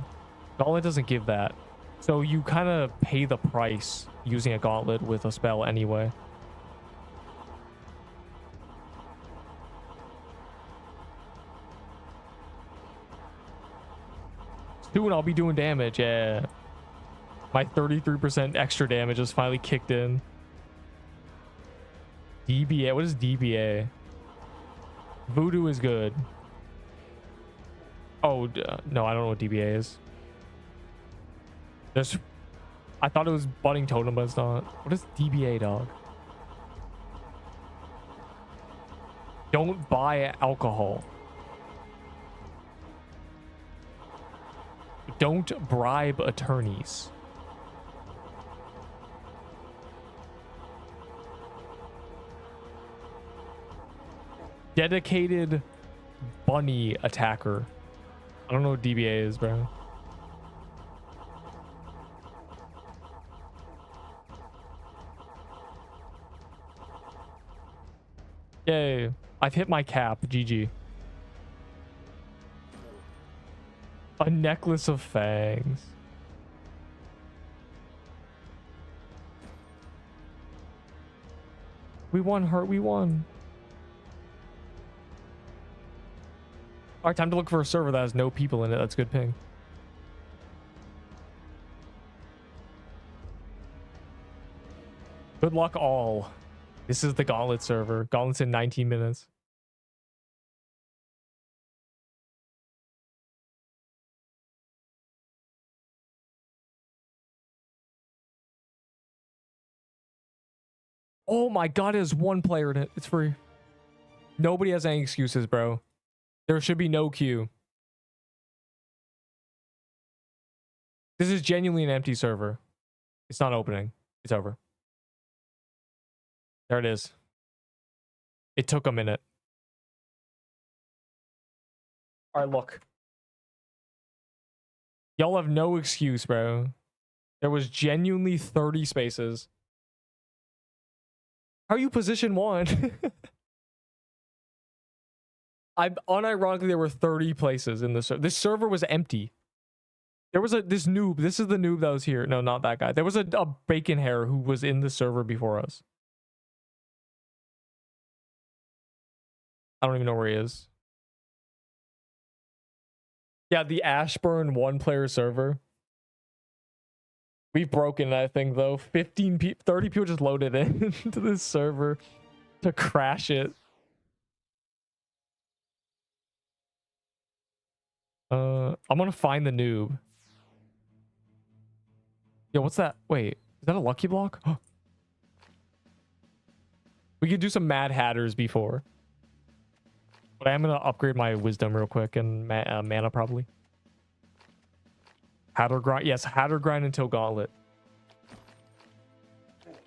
Gauntlet doesn't give that. So you kind of pay the price using a gauntlet with a spell anyway. Soon I'll be doing damage, yeah. My 33% extra damage has finally kicked in. DBA, what is DBA? Voodoo is good. Oh, no, I don't know what DBA is. I thought it was budding totem, but it's not. What is DBA, dog? Don't buy alcohol. Don't bribe attorneys. Dedicated bunny attacker. I don't know what DBA is, bro. Yay. I've hit my cap. GG. A necklace of fangs. We won, Heart. We won. All right, time to look for a server that has no people in it. That's good ping. Good luck all. This is the Gauntlet server. Gauntlet's in 19 minutes. Oh my god, it has one player in it. It's free. Nobody has any excuses, bro. There should be no queue. This is genuinely an empty server. It's not opening. It's over. There it is. It took a minute. All right, look. Y'all have no excuse, bro. There was genuinely 30 spaces. How are you position 1? Unironically, there were 30 places in this server. This server was empty. There was this noob. This is the noob that was here. No, not that guy. There was a bacon hair who was in the server before us. I don't even know where he is. Yeah, the Ashburn 1-player server. We've broken that thing, though. 30 people just loaded in into this server to crash it. I'm gonna find the noob. Yo, what's that? Wait, is that a lucky block? We could do some Mad Hatters before. But I'm going to upgrade my wisdom real quick and mana probably. Hatter grind. Yes, Hatter grind until Gauntlet.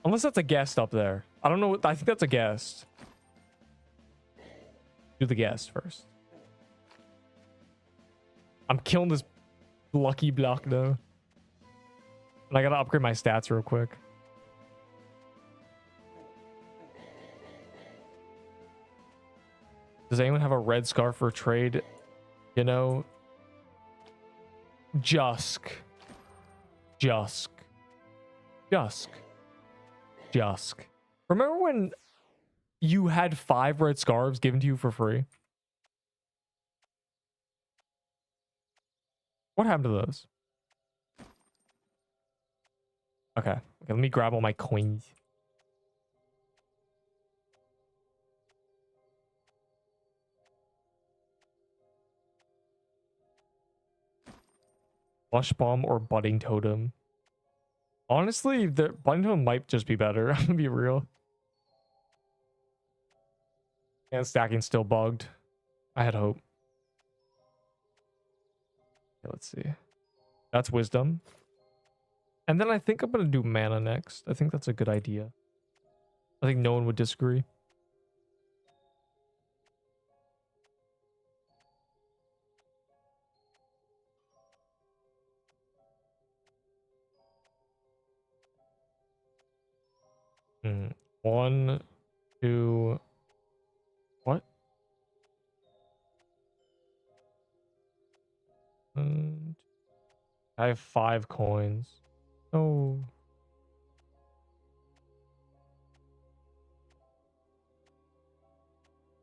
Unless that's a guest up there. I don't know. I think that's a guest. Do the guest first. I'm killing this lucky block though. And I gotta upgrade my stats real quick. Does anyone have a red scarf for trade? You know, Jusk. Remember when you had 5 red scarves given to you for free? What happened to those? Okay, let me grab all my coins. Flush bomb or budding totem? Honestly, the budding totem might just be better. I'm gonna be real. And stacking still bugged. I had hope. Okay, let's see. That's wisdom. And then I think I'm gonna do mana next. I think that's a good idea. I think no one would disagree. One, two. What? I have 5 coins. Oh.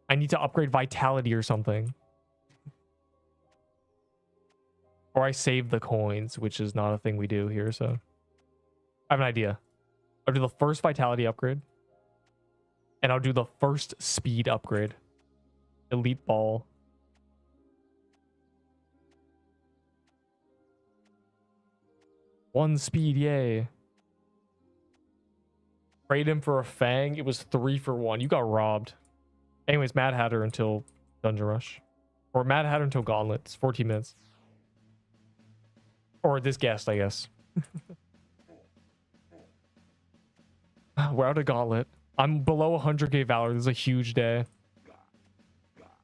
I need to upgrade vitality or something. Or I save the coins, which is not a thing we do here, so. I have an idea. I'll do the first vitality upgrade. And I'll do the first speed upgrade. Elite ball. One speed, yay. Trade him for a fang. It was 3 for 1. You got robbed. Anyways, Mad Hatter until Dungeon Rush. Or Mad Hatter until Gauntlet. It's 14 minutes. Or this guest, I guess. We're out of Gauntlet. I'm below 100k Valor. This is a huge day.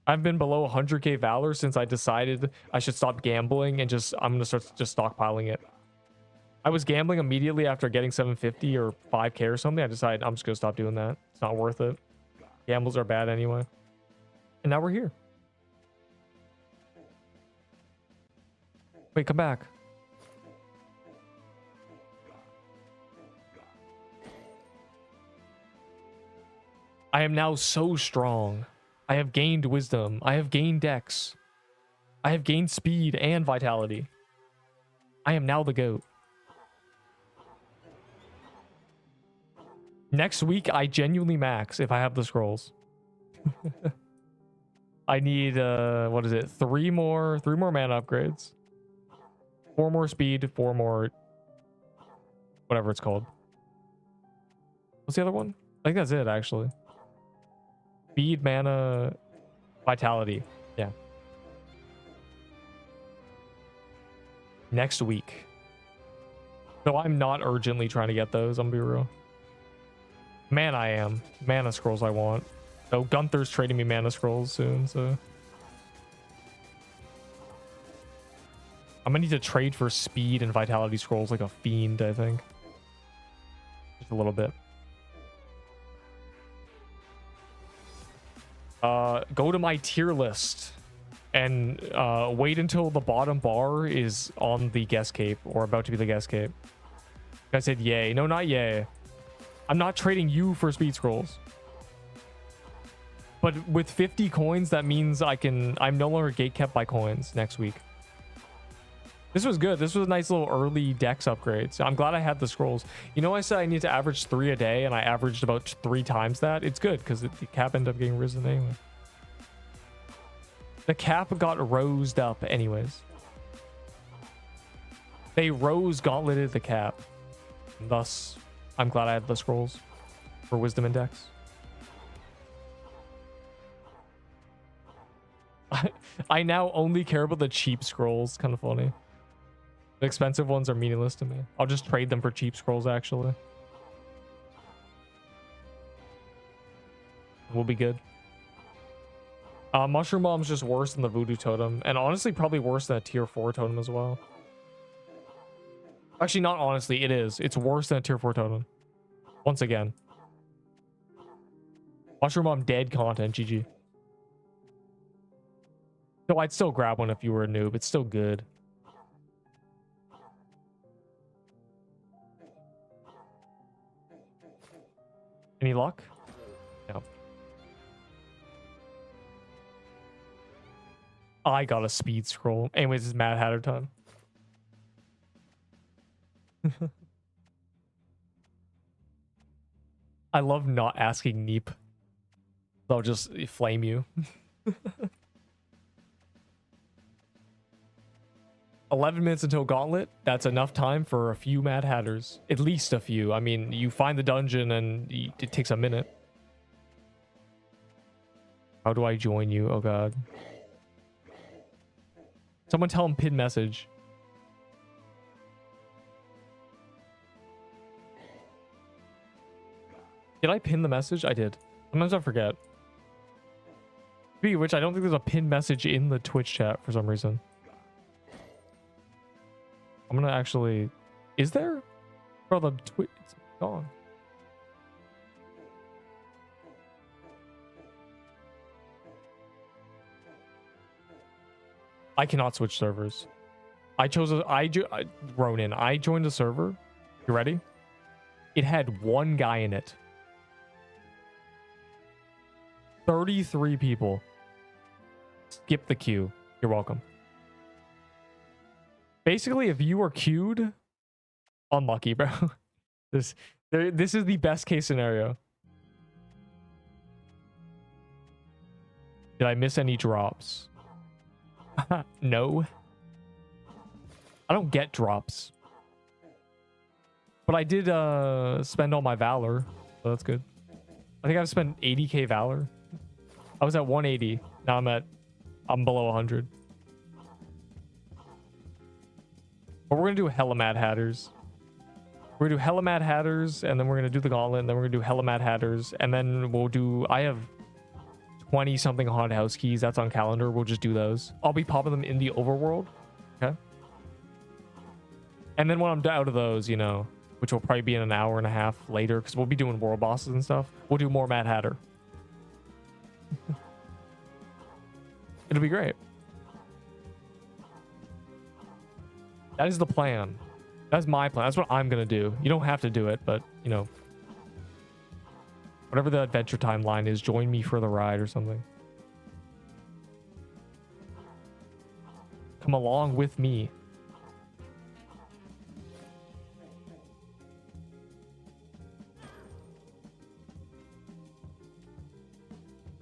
I've been below 100k Valor since I decided I should stop gambling and I'm going to start just stockpiling it. I was gambling immediately after getting 750 or 5k or something. I decided I'm just going to stop doing that. It's not worth it. Gambles are bad anyway. And now we're here. Wait, come back. I am now so strong. I have gained wisdom. I have gained dex. I have gained speed and vitality. I am now the GOAT. Next week, I genuinely max if I have the scrolls. I need, what is it? 3 more mana upgrades. 4 more speed, 4 more... whatever it's called. What's the other one? I think that's it, actually. Speed, mana, vitality. Yeah. Next week. So I'm not urgently trying to get those, I'm gonna be real. Man, I am. Mana scrolls I want. So Gunther's trading me mana scrolls soon, so. I'm gonna need to trade for speed and vitality scrolls like a fiend, I think. Just a little bit. Go to my tier list and wait until the bottom bar is on the guest cape or about to be the guest cape. I said yay. No, not yay. I'm not trading you for speed scrolls. But with 50 coins, that means I'm no longer gatekept by coins next week. This was good. This was a nice little early dex upgrade. So I'm glad I had the scrolls. You know, I said I need to average 3 a day, and I averaged about 3 times that. It's good because the cap ended up getting risen anyway. The cap got rosed up anyways. They rose gauntleted the cap. And thus, I'm glad I had the scrolls for wisdom and dex. I now only care about the cheap scrolls. Kind of funny. The expensive ones are meaningless to me. I'll just trade them for cheap scrolls, actually. We'll be good. Mushroom Bomb's just worse than the Voodoo Totem. And honestly, probably worse than a tier 4 totem as well. Actually, not honestly. It is. It's worse than a tier 4 totem. Once again. Mushroom Bomb dead content. GG. So I'd still grab one if you were a noob. It's still good. Any luck? No. I got a speed scroll. Anyways, it's Mad Hatter time. I love not asking Neep. They'll just flame you. 11 minutes until Gauntlet. That's enough time for a few Mad Hatters. At least a few. I mean, you find the dungeon and it takes a minute. How do I join you? Oh, God. Someone tell him pin message. Did I pin the message? I did. Sometimes I forget. Speaking of which, I don't think there's a pin message in the Twitch chat for some reason. I'm gonna actually... Is there? Bro, the Twitch... It's gone. I cannot switch servers. I chose a... Ronin, I joined a server. You ready? It had one guy in it. 33 people. Skip the queue. You're welcome. Basically, if you were queued, unlucky, bro. This is the best case scenario. Did I miss any drops? No. I don't get drops. But I did spend all my Valor, so that's good. I think I've spent 80k Valor. I was at 180. Now I'm below 100. But we're gonna do hella Mad Hatters. We're gonna do hella Mad Hatters, and then we're gonna do the Gauntlet, and then we're gonna do hella Mad Hatters, and then we'll do... I have 20 something haunted house keys. That's on calendar. We'll just do those. I'll be popping them in the overworld. Okay. And then when I'm out of those, you know, which will probably be in an hour and a half later, because we'll be doing world bosses and stuff, we'll do more Mad Hatter. It'll be great. That is the plan. That's my plan. That's what I'm going to do. You don't have to do it, but, you know, whatever the adventure timeline is, join me for the ride or something. Come along with me.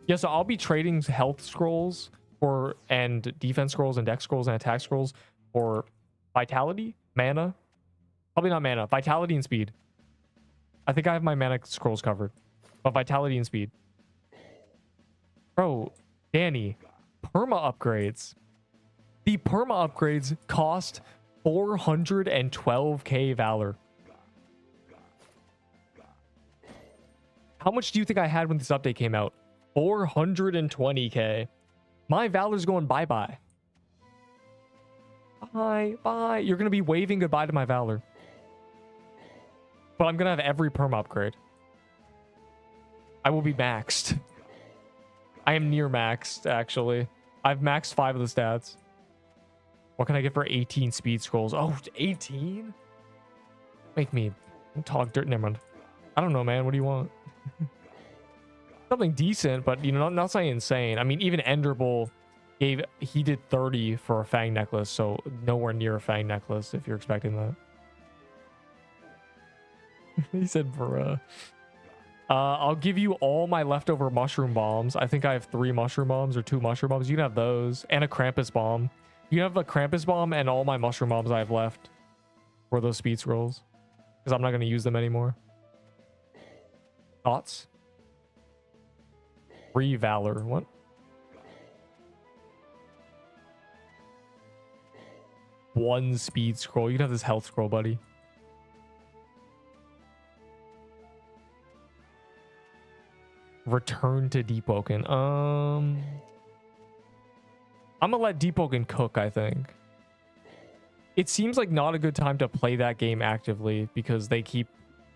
Yeah, so I'll be trading health scrolls and defense scrolls and dex scrolls and attack scrolls for vitality, mana. Probably not mana. Vitality and speed. I think I have my mana scrolls covered. But vitality and speed. Bro, Danny, perma upgrades. The perma upgrades cost 412k Valor. How much do you think I had when this update came out? 420k. My Valor's going bye-bye. Bye. You're going to be waving goodbye to my Valor. But I'm going to have every perma upgrade. I will be maxed. I am near maxed, actually. I've maxed 5 of the stats. What can I get for 18 speed scrolls? Oh, 18? Make me talk dirt. Never mind. I don't know, man. What do you want? Something decent, but, you know, not something insane. I mean, even Enderbull he did 30 for a Fang necklace, so nowhere near a Fang necklace if you're expecting that. He said, bruh. I'll give you all my leftover mushroom bombs. I think I have 3 mushroom bombs or 2 mushroom bombs. You can have those and a Krampus bomb. You can have a Krampus bomb and all my mushroom bombs I have left for those speed scrolls, because I'm not going to use them anymore. Thoughts? Free Valor. What? one speed scroll. You can have this health scroll, buddy. Return to Deepwoken. I'm gonna let Deepwoken cook, I think. It seems like not a good time to play that game actively because they keep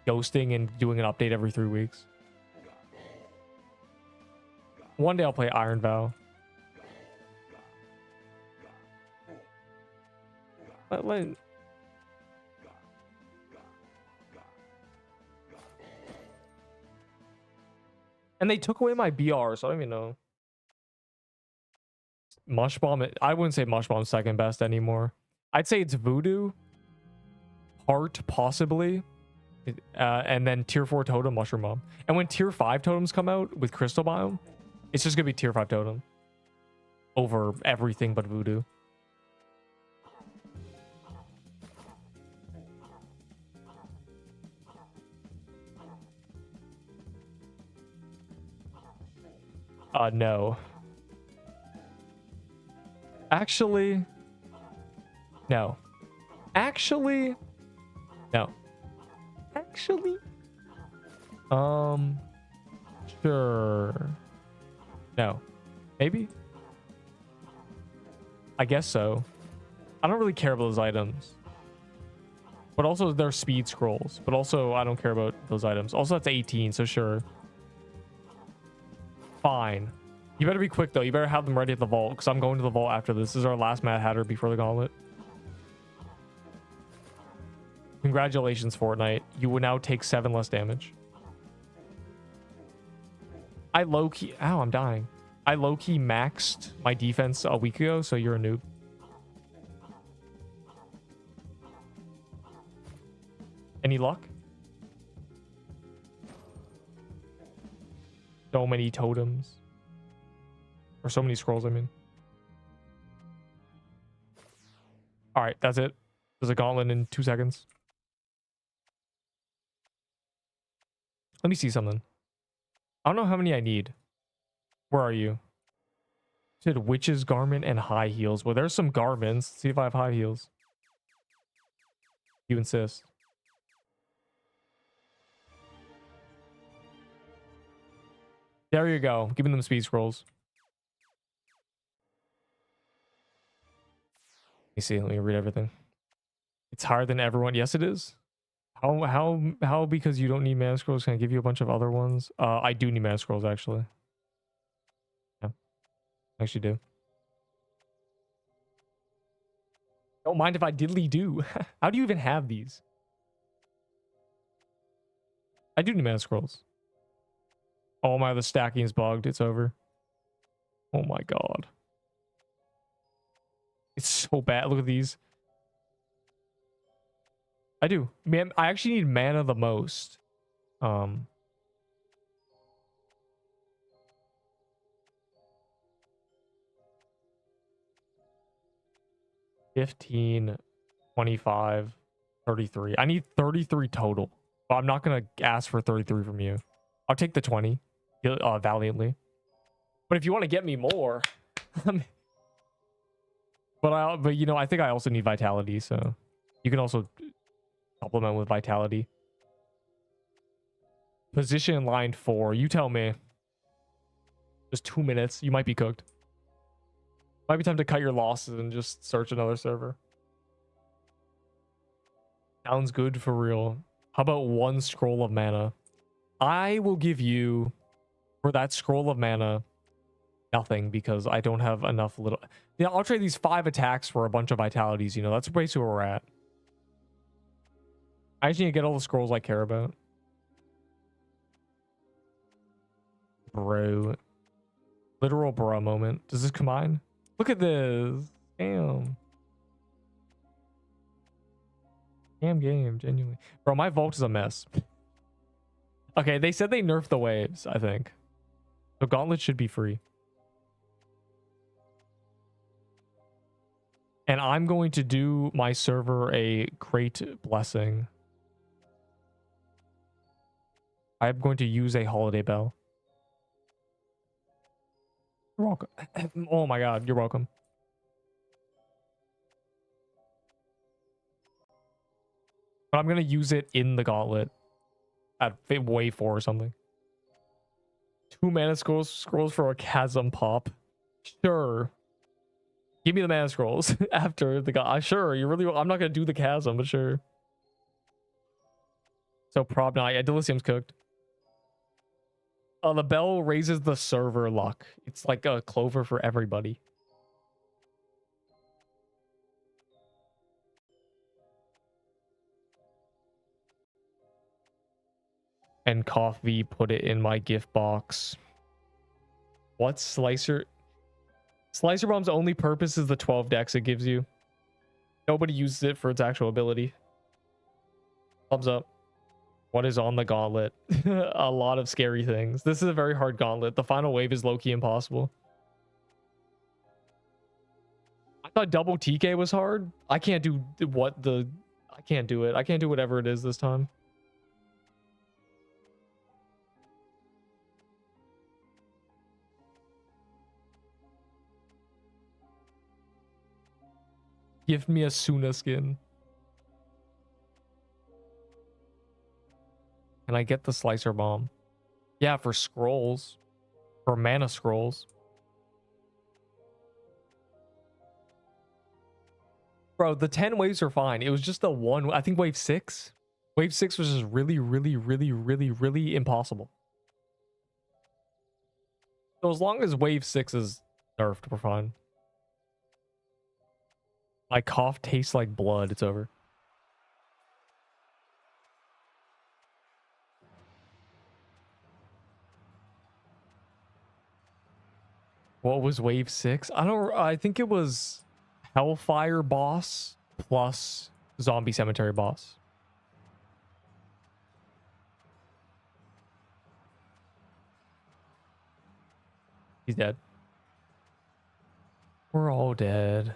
ghosting and doing an update every 3 weeks. One day I'll play Iron Vow. And they took away my BR, so I don't even know. Mush Bomb, I wouldn't say Mush Bomb's second best anymore. I'd say it's Voodoo, Heart possibly, and then tier 4 Totem, Mushroom Bomb. And when tier 5 totems come out with Crystal Biome, it's just gonna be tier 5 Totem over everything but Voodoo. No. Actually, no. Actually, no. Actually, sure. No. Maybe? I guess so. I don't really care about those items. But also, they're speed scrolls. But also, I don't care about those items. Also, that's 18, so sure. Fine. You better be quick, though. You better have them ready at the vault, because I'm going to the vault after this. This is our last Mad Hatter before the Gauntlet. Congratulations, Fortnite. You will now take 7 less damage. I low-key... Ow, I'm dying. I low-key maxed my defense a week ago, so you're a noob. Any luck? So many totems. Or so many scrolls, I mean. Alright, that's it. There's a gauntlet in 2 seconds. Let me see something. I don't know how many I need. Where are you? It said witch's garment and high heels. Well, there's some garments. Let's see if I have high heels. You insist. There you go. Giving them speed scrolls. Let me see. Let me read everything. It's higher than everyone. Yes, it is. How because you don't need mana scrolls, can I give you a bunch of other ones? I do need mana scrolls, actually. Yeah. I actually do. Don't mind if I diddly do. How do you even have these? I do need mana scrolls. Oh my, the stacking is bugged. It's over. Oh my god. It's so bad. Look at these. I do. Man, I actually need mana the most. 15, 25, 33. I need 33 total. But I'm not going to ask for 33 from you. I'll take the 20 valiantly. But if you want to get me more... but you know, I think I also need vitality, so... You can also supplement with vitality. Position in line 4. You tell me. Just 2 minutes. You might be cooked. Might be time to cut your losses and just search another server. Sounds good for real. How about 1 scroll of mana? I will give you, for that scroll of mana, nothing, because I don't have enough little... Yeah, I'll trade these 5 attacks for a bunch of vitalities, you know? That's basically where we're at. I just need to get all the scrolls I care about. Bro. Literal bro moment. Does this combine? Look at this. Damn. Damn game, genuinely. Bro, my vault is a mess. Okay, they said they nerfed the waves, I think. So Gauntlet should be free. And I'm going to do my server a great blessing. I'm going to use a holiday bell. You're welcome. Oh my god, you're welcome. But I'm gonna use it in the Gauntlet at wave 4 or something. 2 mana scrolls for a chasm pop. Sure. Give me the mana scrolls after the sure, you really I'm not gonna do the chasm, but sure. So prob now, yeah, Delicium's cooked. The bell raises the server luck. It's like a clover for everybody. And coffee, put it in my gift box. What Slicer? Slicer Bomb's only purpose is the 12 decks it gives you. Nobody uses it for its actual ability. Thumbs up. What is on the Gauntlet? A lot of scary things. This is a very hard Gauntlet. The final wave is low-key impossible. I thought double TK was hard. I can't do I can't do it. I can't do whatever it is this time. Give me a Suna skin. Can I get the Slicer Bomb? Yeah, for scrolls. For mana scrolls. Bro, the 10 waves are fine. It was just the one. I think wave 6. Wave 6 was just really, really, really, really, really impossible. So as long as wave 6 is nerfed, we're fine. My cough tastes like blood. It's over. What was wave 6? I think it was Hellfire boss plus Zombie Cemetery boss. He's dead. We're all dead.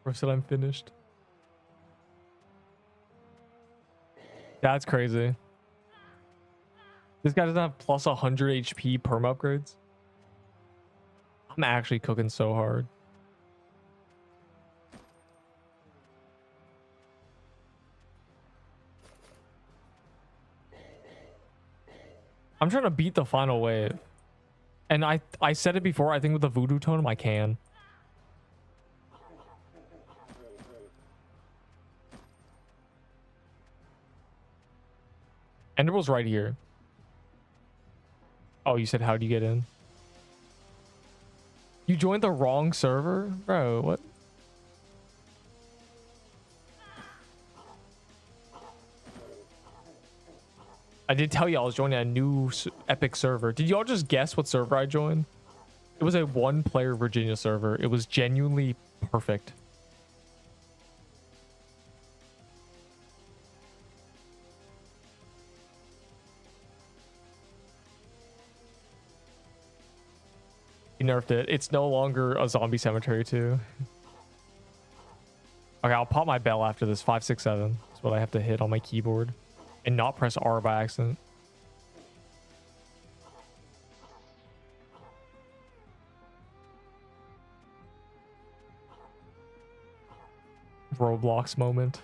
Bro said I'm finished. That's crazy. This guy doesn't have plus 100 HP perm upgrades. I'm actually cooking so hard. I'm trying to beat the final wave. And I said it before, I think with the Voodoo Totem I can. Enderpearl's right here. Oh, you said how do you get in? You joined the wrong server? Bro, what? I did tell you I was joining a new epic server. Did y'all just guess what server I joined? It was a 1-player Virginia server. It was genuinely perfect. He nerfed it. It's no longer a Zombie Cemetery 2. Okay, I'll pop my bell after this. 5, 6, 7. That's what I have to hit on my keyboard. And not press R by accident. Roblox moment.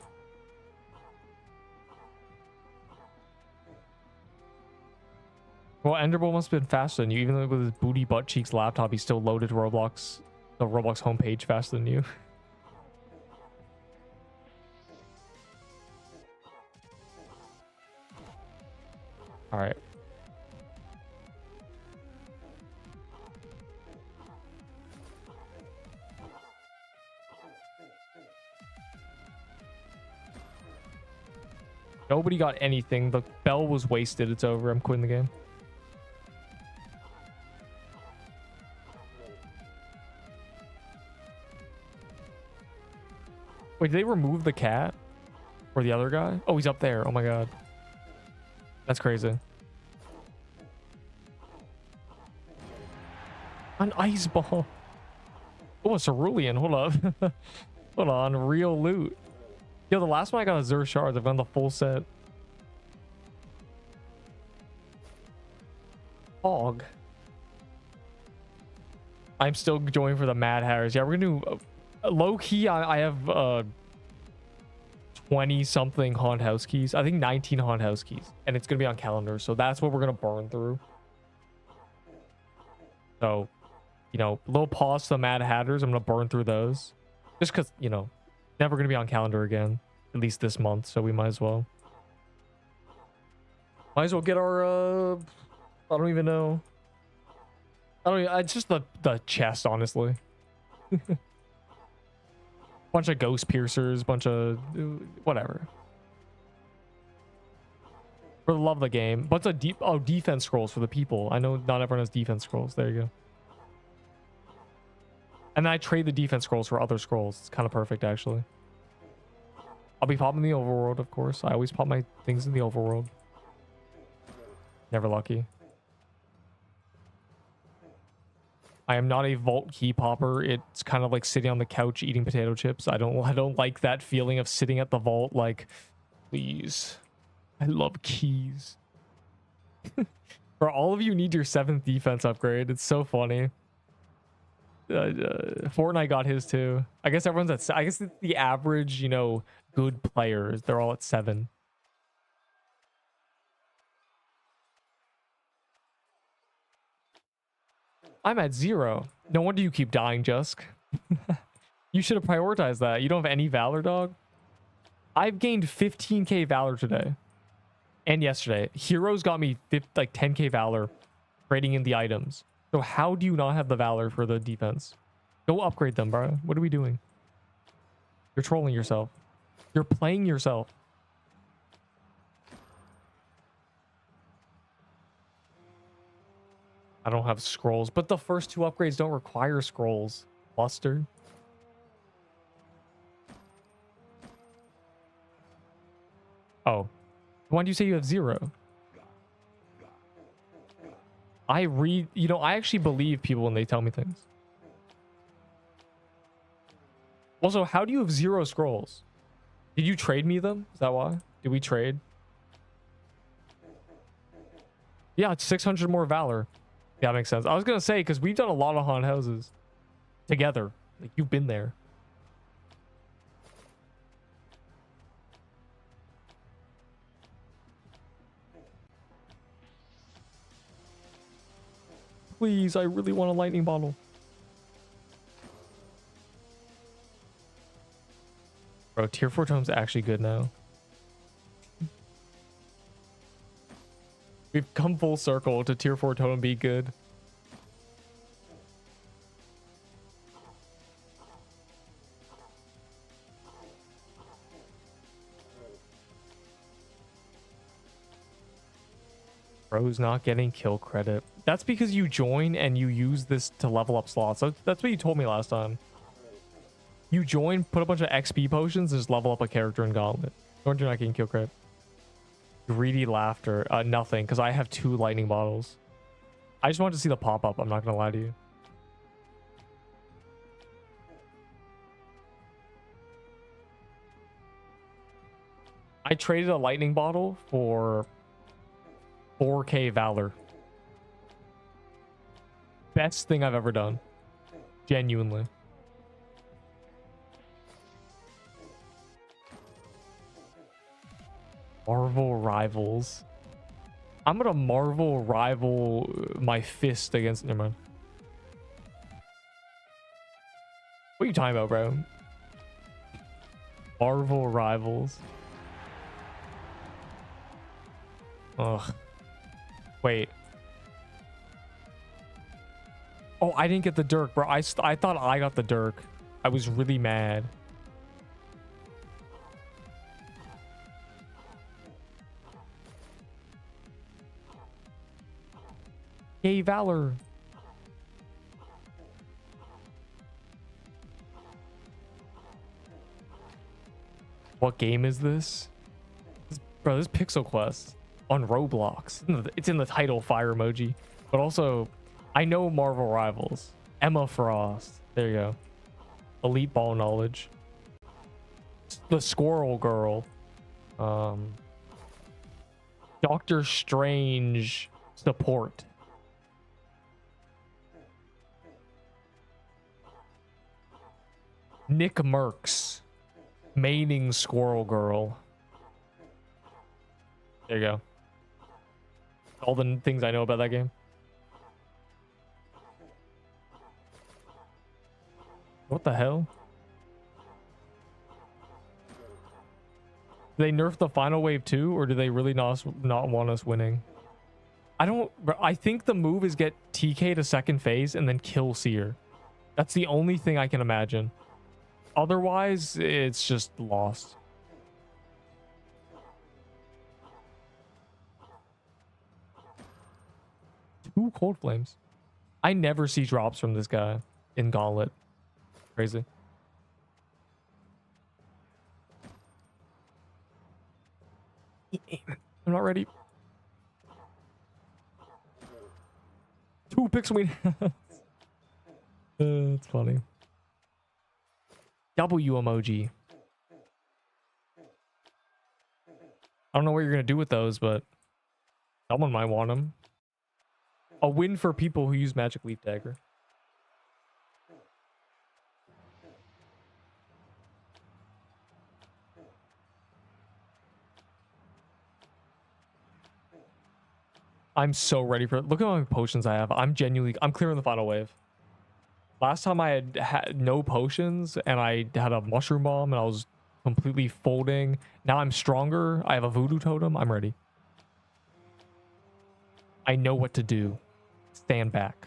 Well, Enderpearl must have been faster than you. Even though with his booty butt cheeks laptop, he still loaded Roblox, the Roblox homepage faster than you. All right. Nobody got anything. The bell was wasted. It's over. I'm quitting the game. Wait, did they remove the cat? Or the other guy? Oh, he's up there. Oh my god. That's crazy. An ice ball. Oh, a cerulean. Hold up. Hold on. Real loot. Yo, the last one I got a Xur shards. I've done the full set. Hog. I'm still going for the Mad Hatters. Yeah, we're gonna do Low key, I have 20 something haunt house keys. I think 19 haunt house keys, and it's gonna be on calendar. So that's what we're gonna burn through. So, you know, little pause to the Mad Hatters. I'm gonna burn through those, just because, you know, never gonna be on calendar again, at least this month. So we might as well get our I don't even know. It's just the chest, honestly. Bunch of ghost piercers, bunch of whatever. For the love of the game. Bunch of defense scrolls for the people. I know not everyone has defense scrolls. There you go. And then I trade the defense scrolls for other scrolls. It's kind of perfect, actually. I'll be popping the overworld, of course. I always pop my things in the overworld. Never lucky. I am not a vault key popper. It's kind of like sitting on the couch eating potato chips. I don't like that feeling of sitting at the vault like, please. I love keys. For all of you need your 7th defense upgrade. It's so funny. Fortnite got his too. I guess everyone's at, I guess the average, you know, good players, they're all at 7. I'm at 0. No wonder you keep dying, Jusk. You should have prioritized that. You don't have any Valor, dog? I've gained 15k Valor today. And yesterday. Heroes got me like 10k Valor trading in the items. So how do you not have the Valor for the defense? Go upgrade them, bro. What are we doing? You're trolling yourself. You're playing yourself. I don't have scrolls, but the first 2 upgrades don't require scrolls. Buster. Oh. Why do you say you have 0? You know, I actually believe people when they tell me things. Also, how do you have 0 scrolls? Did you trade me them? Is that why? Did we trade? Yeah, it's 600 more Valor. Yeah, that makes sense. I was gonna say, because we've done a lot of haunt houses together. Like, you've been there. Please, I really want a lightning bottle. Bro, tier 4 totem's actually good now. We've come full circle to tier 4 totem be good. Bro's not getting kill credit. That's because you join and you use this to level up slots. That's what you told me last time. You join, put a bunch of XP potions, and just level up a character in Gauntlet. Or you're not getting kill credit. Greedy laughter. Nothing, because I have 2 lightning bottles. I just wanted to see the pop-up. I'm not going to lie to you. I traded a lightning bottle for 4k Valor. Best thing I've ever done. Genuinely. Marvel rivals. I'm gonna Marvel rival my fist against. Never mind. What are you talking about, bro? Marvel rivals. Ugh. Wait. Oh, I didn't get the Dirk, bro. I thought I got the Dirk. I was really mad. Yay, Valor. What game is this? Bro, this Pixel Quest on Roblox. It's in the title, fire emoji. But also, I know Marvel Rivals. Emma Frost. There you go. Elite ball knowledge. The Squirrel Girl. Doctor Strange support. Nick Merckx. Maining Squirrel Girl. There you go. All the things I know about that game. What the hell? Do they nerf the final wave too, or do they really not want us winning? I think the move is get TK to second phase and then kill Seer. That's the only thing I can imagine. Otherwise, it's just lost. Two cold flames. I never see drops from this guy in Gauntlet. Crazy. I'm not ready. 2 pixel. It's funny. W emoji. I don't know what you're gonna do with those, but someone might want them. A win for people who use Magic Leaf Dagger. I'm so ready for it. Look at how many potions I have. I'm clearing the final wave. Last time I had no potions and I had a mushroom bomb and I was completely folding. Now I'm stronger. I have a voodoo totem. I'm ready. I know what to do. Stand back.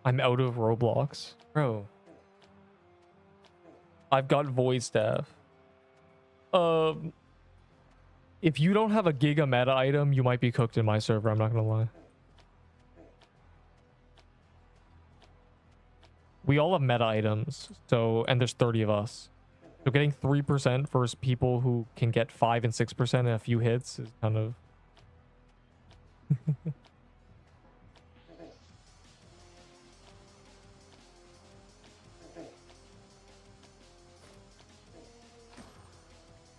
I'm out of Roblox. Bro. I've got Void Staff. If you don't have a Giga meta item, you might be cooked in my server. I'm not gonna lie. We all have meta items, and there's 30 of us. So getting 3% versus people who can get 5 and 6% in a few hits is kind of...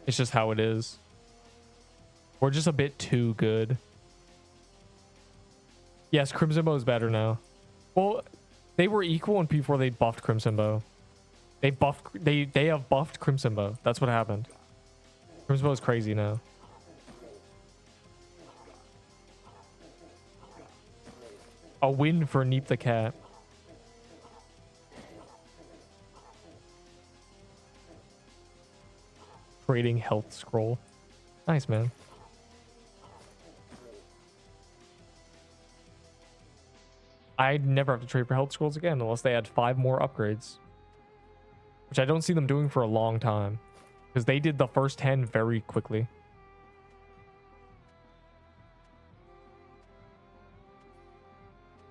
It's just how it is. We're just a bit too good. Yes, Crimson Bow is better now. Well, they were equal before they buffed Crimson Bow. They have buffed Crimson Bow. That's what happened. Crimson Bow is crazy now. A win for Neep the Cat. Trading health scroll. Nice, man. I'd never have to trade for health scrolls again unless they add 5 more upgrades. Which I don't see them doing for a long time. Because they did the first 10 very quickly.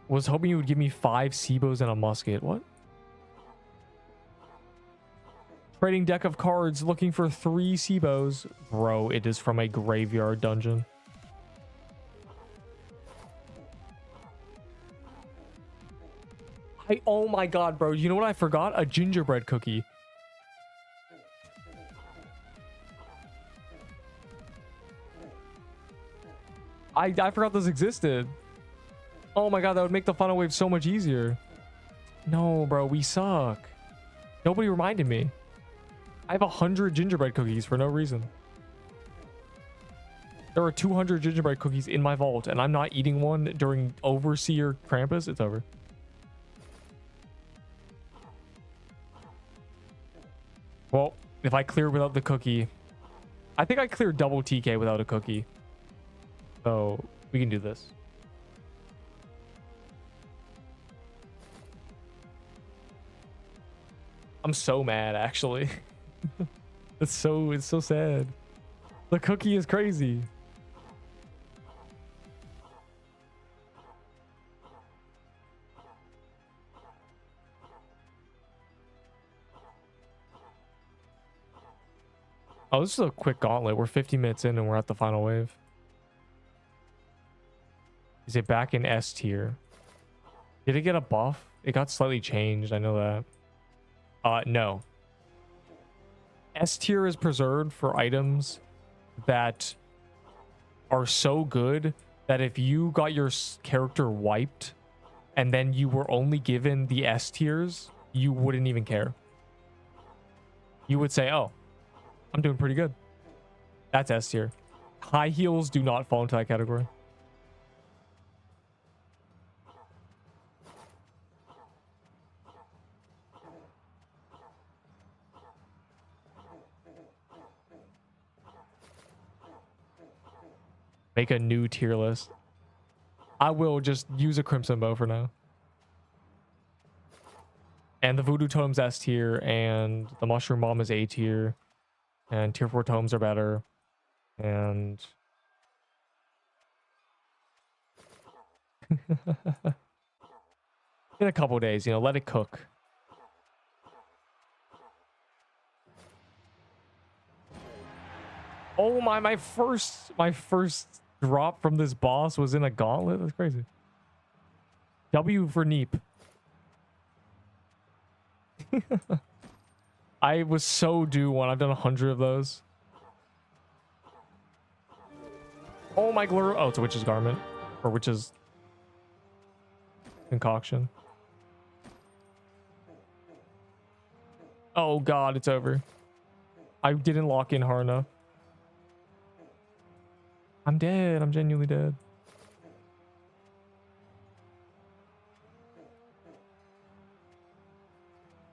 Was hoping you would give me 5 Seabos and a musket. What? Trading deck of cards looking for 3 Seabos. Bro, it is from a graveyard dungeon. Oh my god, bro. You know what I forgot? A gingerbread cookie. I forgot this existed. Oh my god, that would make the final wave so much easier. No, bro, we suck. Nobody reminded me. I have 100 gingerbread cookies for no reason. There are 200 gingerbread cookies in my vault, and I'm not eating one during Overseer Krampus. It's over. Well, if I clear without the cookie... I think I cleared double TK without a cookie. So, we can do this. I'm so mad, actually. It's so sad. The cookie is crazy. Oh, this is a quick gauntlet. We're 50 minutes in and we're at the final wave. Is it back in S tier? Did it get a buff? It got slightly changed. I know that. No. S tier is preserved for items that are so good that if you got your character wiped and then you were only given the S tiers, you wouldn't even care. You would say, oh, I'm doing pretty good. That's S tier. High heels do not fall into that category. Make a new tier list. I will just use a crimson bow for now. And the Voodoo Totem's S tier, and the Mushroom Bomb is A tier, and tier 4 totems are better. And in a couple days, you know, let it cook. Oh my first drop from this boss was in a gauntlet. That's crazy. W for Neep. I was so due one. I've done 100 of those. Oh my glur. Oh, it's a witch's garment. Or witch's concoction. Oh god, it's over. I didn't lock in hard enough. I'm dead. I'm genuinely dead.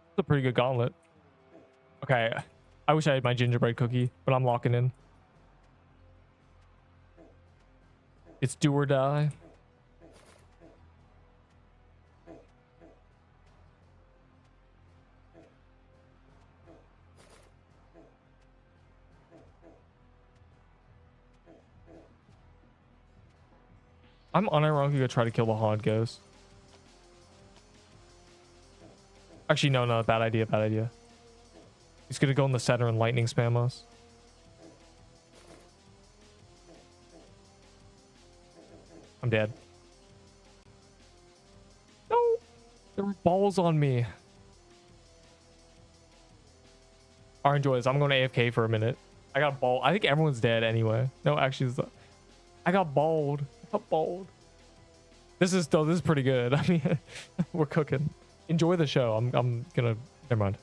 It's a pretty good gauntlet. Okay. I wish I had my gingerbread cookie, but I'm locking in. It's do or die. I'm unironically gonna try to kill the Haunted Ghost. Actually, no, bad idea, bad idea. He's gonna go in the center and lightning spam us. I'm dead. No! There were balls on me. Alright, enjoy this. I'm going to AFK for a minute. I got balled. I think everyone's dead anyway. No, actually, I got balled. I got balled. This is pretty good. I mean, we're cooking. Enjoy the show. I'm gonna... Never mind.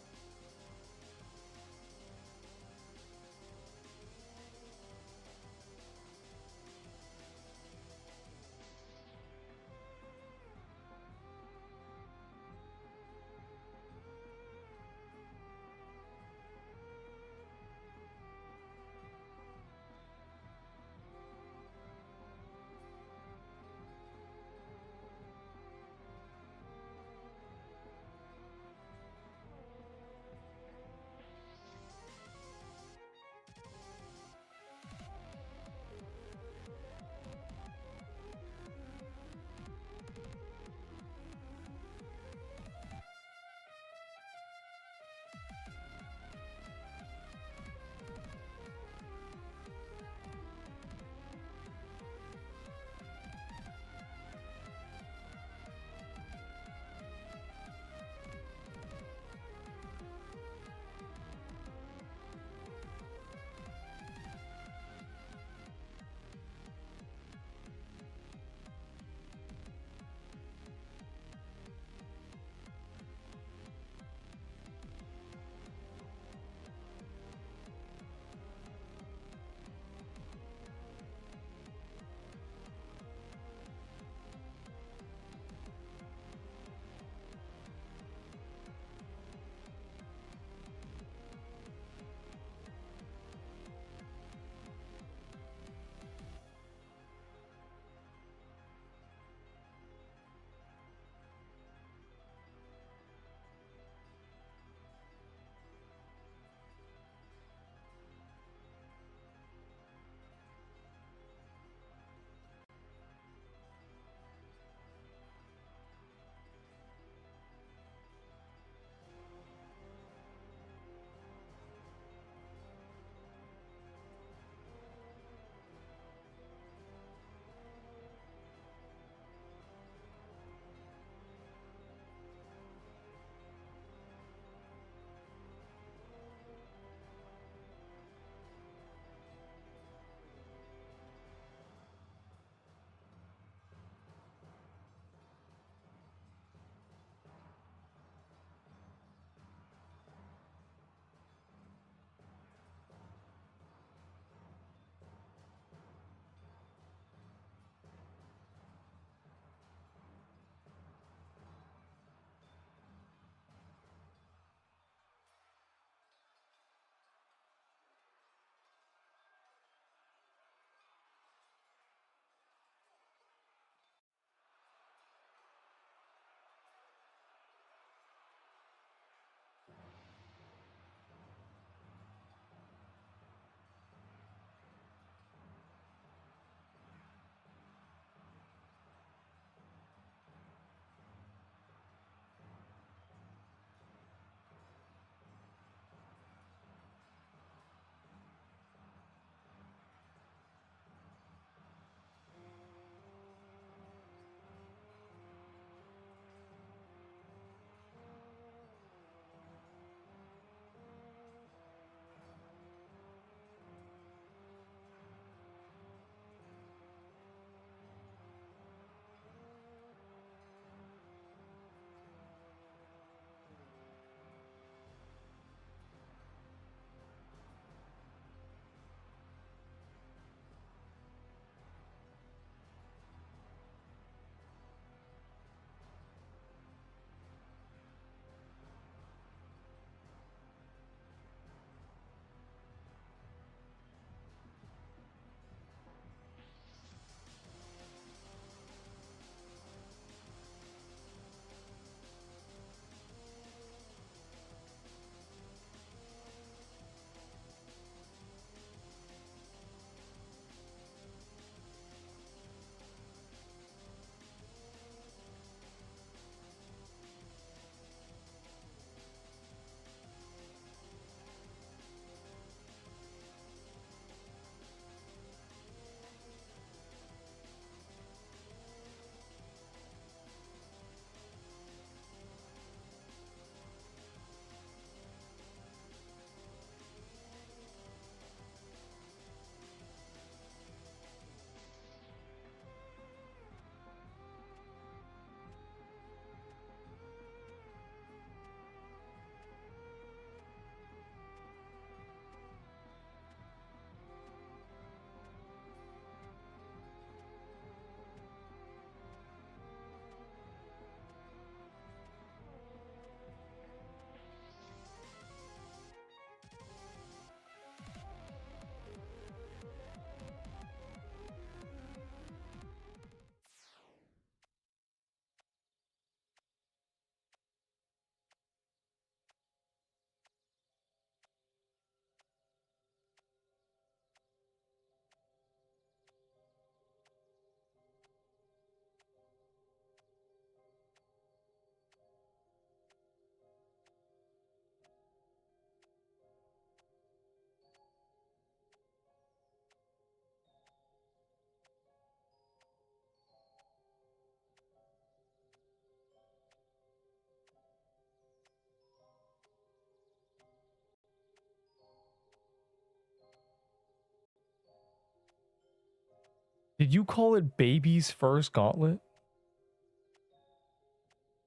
Did you call it baby's first gauntlet?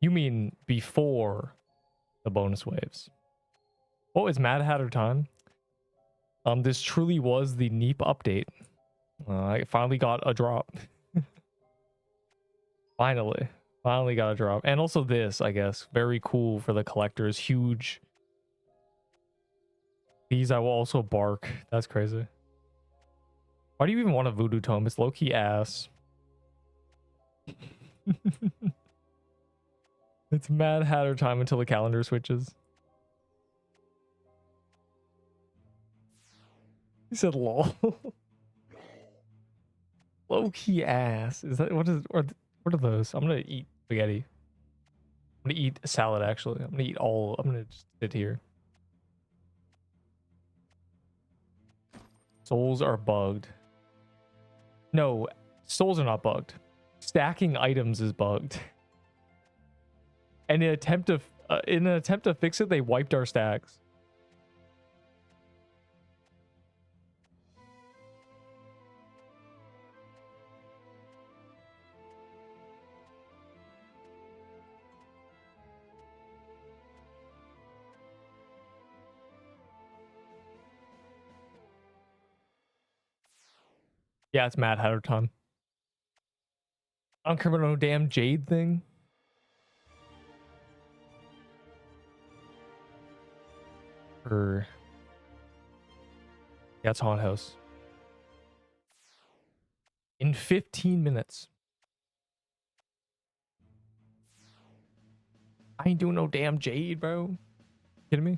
You mean before the bonus waves? Oh, it's Mad Hatter time. This truly was the Neep update. I finally got a drop. Finally got a drop. And also this, I guess, very cool for the collectors. Huge. These I will also bark. That's crazy. Why do you even want a Voodoo tome? It's low-key ass. It's Mad Hatter time until the calendar switches. He said lol. Low-key ass. Is that what are those? I'm gonna eat spaghetti. I'm gonna eat salad actually. I'm gonna just sit here. Souls are bugged. No, souls are not bugged. Stacking items is bugged. And in an attempt to fix it, they wiped our stacks. Yeah, it's Mad Hatter time. I don't care about no damn Jade thing. Yeah, it's Haunted House. In 15 minutes. I ain't doing no damn Jade, bro. Kidding me?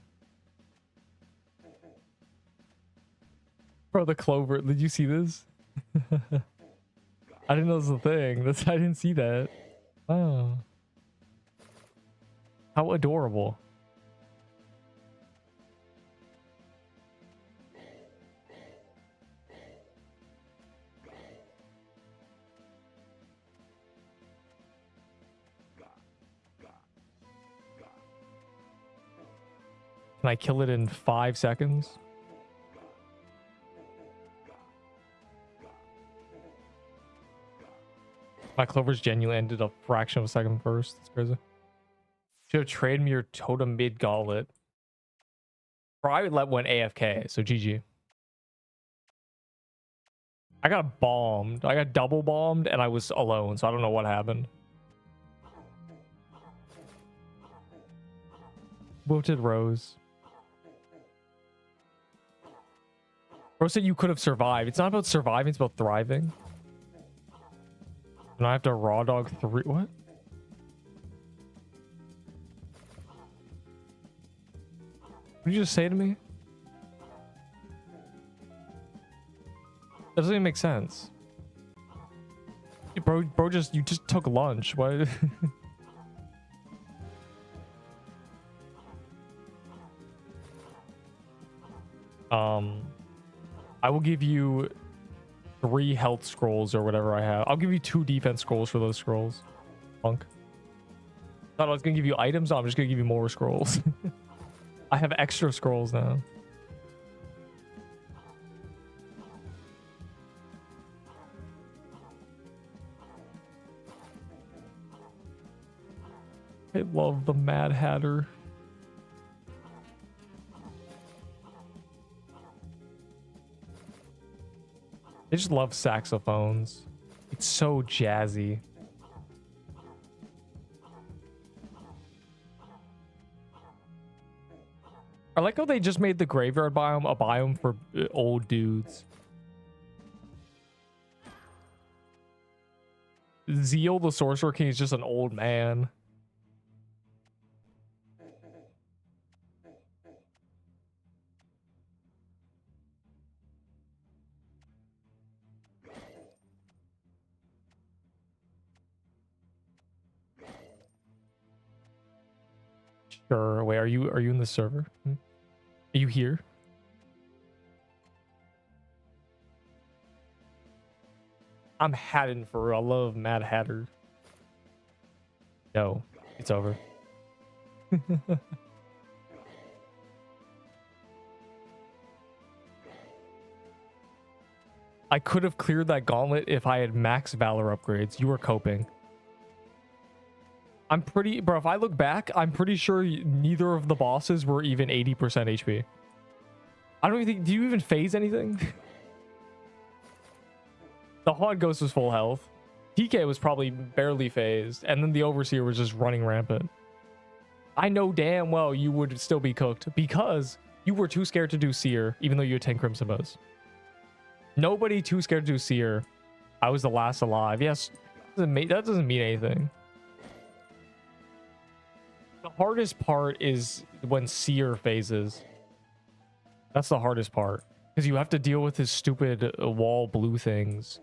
Bro, the clover. Did you see this? I didn't know this was a thing. I didn't see that. Oh. How adorable. Can I kill it in 5 seconds? My clover's genuine ended a fraction of a second first. That's crazy. Should have traded me your Totem mid Gauntlet. Probably went AFK, so GG. I got bombed. I got double bombed and I was alone, so I don't know what happened. Wilted Rose. Bro said you could have survived. It's not about surviving, it's about thriving. And I have to raw dog 3. What? What did you just say to me? That doesn't even make sense. Bro, you just took lunch. Why? I will give you 3 health scrolls or whatever I have. I'll give you 2 defense scrolls for those scrolls. Punk. Thought I was gonna give you items. No, I'm just gonna give you more scrolls. I have extra scrolls now. I love the Mad Hatter. I just love saxophones. It's so jazzy. I like how they just made the graveyard biome a biome for old dudes. Zeal, the Sorcerer King, is just an old man. Sure. Wait, are you in the server? Are you here? I'm hatting for real. I love Mad Hatter. No, it's over. I could have cleared that gauntlet if I had max valor upgrades. You were coping. I'm pretty... Bro, if I look back, I'm pretty sure neither of the bosses were even 80% HP. I don't even think... Do you even phase anything? The Haunt Ghost was full health. TK was probably barely phased. And then the Overseer was just running rampant. I know damn well you would still be cooked because you were too scared to do Seer, even though you had 10 Crimson Bows. Nobody too scared to do Seer. I was the last alive. Yes, that doesn't mean anything. The hardest part is when Seer phases. That's the hardest part. Because you have to deal with his stupid wall blue things.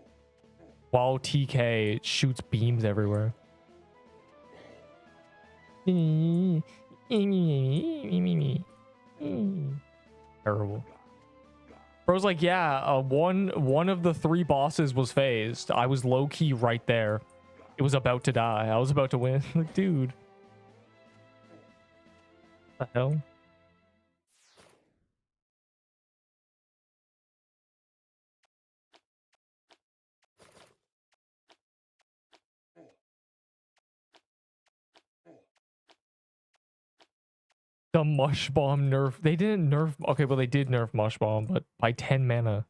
While TK shoots beams everywhere. Terrible. Bro's like, yeah, one of the 3 bosses was phased. I was low-key right there. It was about to die. I was about to win. Like, dude. What the hell? The Mush Bomb nerf. They didn't nerf... Okay, well, they did nerf Mush Bomb, but by 10 mana.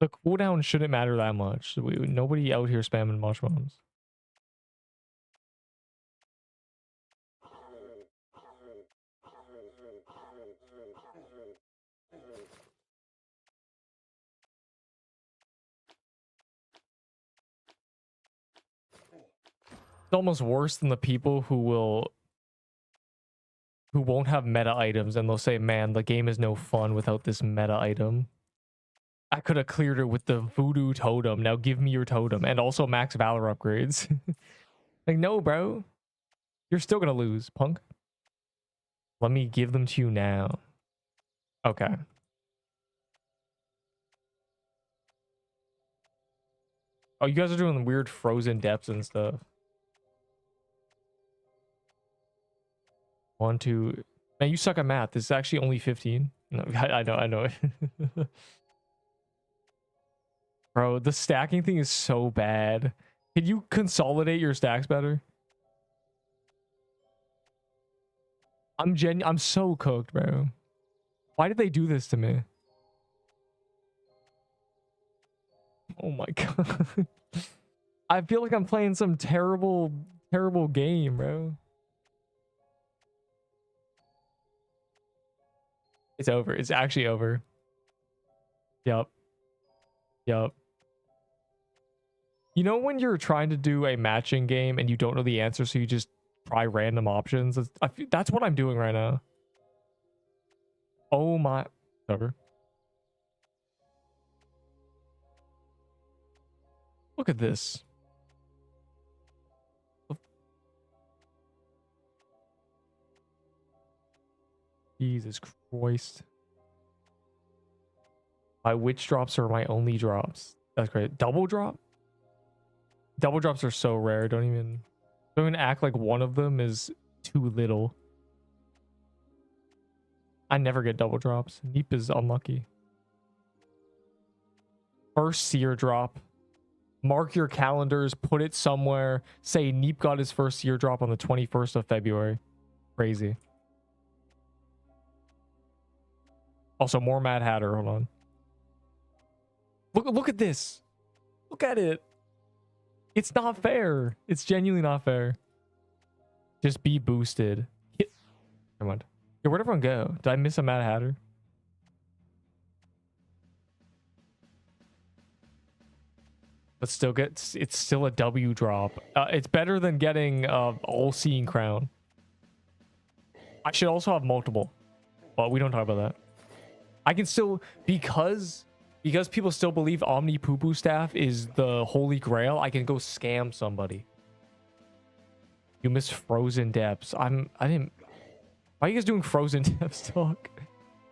The cooldown shouldn't matter that much. Nobody out here spamming Mush Bombs. It's almost worse than the people who won't have meta items and they'll say, man, the game is no fun without this meta item. I could have cleared it with the Voodoo Totem. Now give me your Totem. And also max Valor upgrades. Like, no, bro. You're still gonna lose, punk. Let me give them to you now. Okay. Oh, you guys are doing weird frozen depths and stuff. 1, 2... Man, you suck at math. This is actually only 15. No, I know. Bro, the stacking thing is so bad. Can you consolidate your stacks better? I'm so cooked, bro. Why did they do this to me? Oh my god. I feel like I'm playing some terrible game, bro. It's over. It's actually over. Yup. You know when you're trying to do a matching game and you don't know the answer, so you just try random options? That's what I'm doing right now. Oh my... Over. Look at this. Jesus Christ. My witch drops are my only drops. That's great. Double drop? Double drops are so rare. Don't even act like one of them is too little. I never get double drops. Neep is unlucky. First Seer drop. Mark your calendars. Put it somewhere. Say Neep got his first Seer drop on the 21st of February. Crazy. Also, more Mad Hatter. Hold on. Look at this. Look at it. It's not fair. It's genuinely not fair. Just be boosted. Never mind. Yeah, where'd everyone go? Did I miss a Mad Hatter? But still it's still a W drop. It's better than getting all-seeing crown. I should also have multiple, but we don't talk about that. I can still, because people still believe Omni Poo Poo Staff is the holy grail, I can go scam somebody. You missed Frozen Depths. I didn't... Why are you guys doing Frozen Depths talk?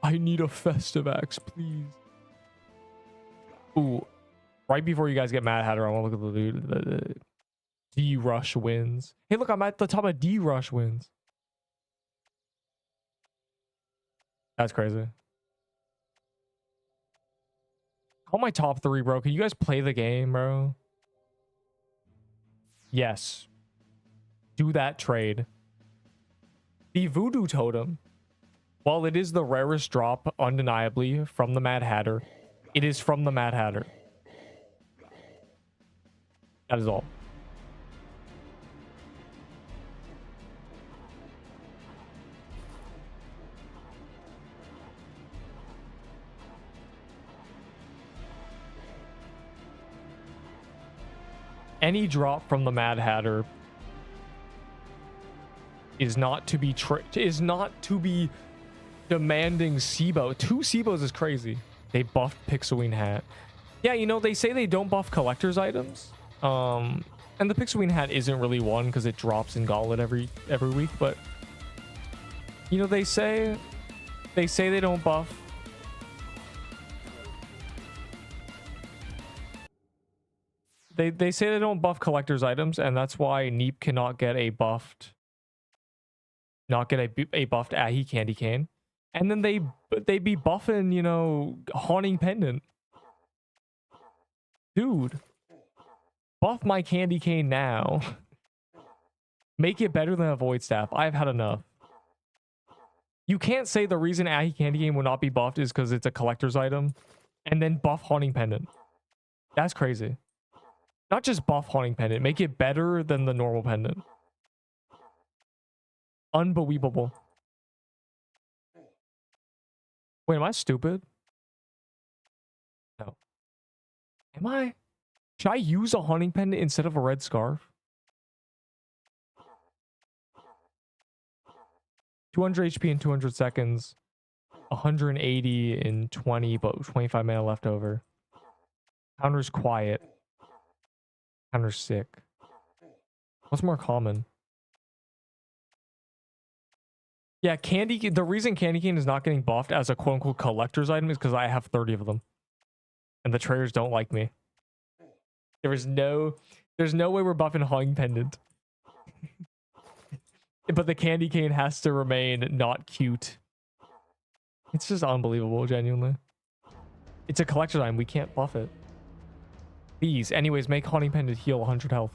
I need a Festive Axe, please. Ooh. Right before you guys get Mad Hatter, I want to look at the D-Rush wins. Hey, look, I'm at the top of D-Rush wins. That's crazy. Call my top 3, bro. Can you guys play the game, bro? Yes. Do that trade. The Voodoo Totem, while it is the rarest drop, undeniably, from the Mad Hatter, it is from the Mad Hatter. That is all. Any drop from the Mad Hatter is not to be demanding SIBO. 2 SIBOs is crazy. They buffed Pixelween hat. Yeah, you know, they say they don't buff collector's items. And the Pixelween hat isn't really one because it drops in Gauntlet every week, but you know, they say they don't buff. They say they don't buff collector's items, and that's why Nerp cannot get a buffed Ahi candy cane. And then they be buffing, you know, Haunting Pendant. Dude, buff my candy cane now. Make it better than a Void Staff. I've had enough. You can't say the reason Ahi candy cane will not be buffed is because it's a collector's item, and then buff Haunting Pendant. That's crazy. Not just buff Haunting Pendant, make it better than the normal pendant. Unbelievable. Wait, am I stupid? No. Am I? Should I use a Haunting Pendant instead of a red scarf? 200 HP in 200 seconds. 180 in 20, but 25 mana left over. Counter's quiet. Counter's sick. What's more common? Yeah, the reason Candy Cane is not getting buffed as a quote-unquote collector's item is because I have 30 of them. And the traders don't like me. There's no way we're buffing Haunting Pendant. But the Candy Cane has to remain not cute. It's just unbelievable, genuinely. It's a collector's item, we can't buff it. Please, anyways, make Haunting Pendant heal 100 health.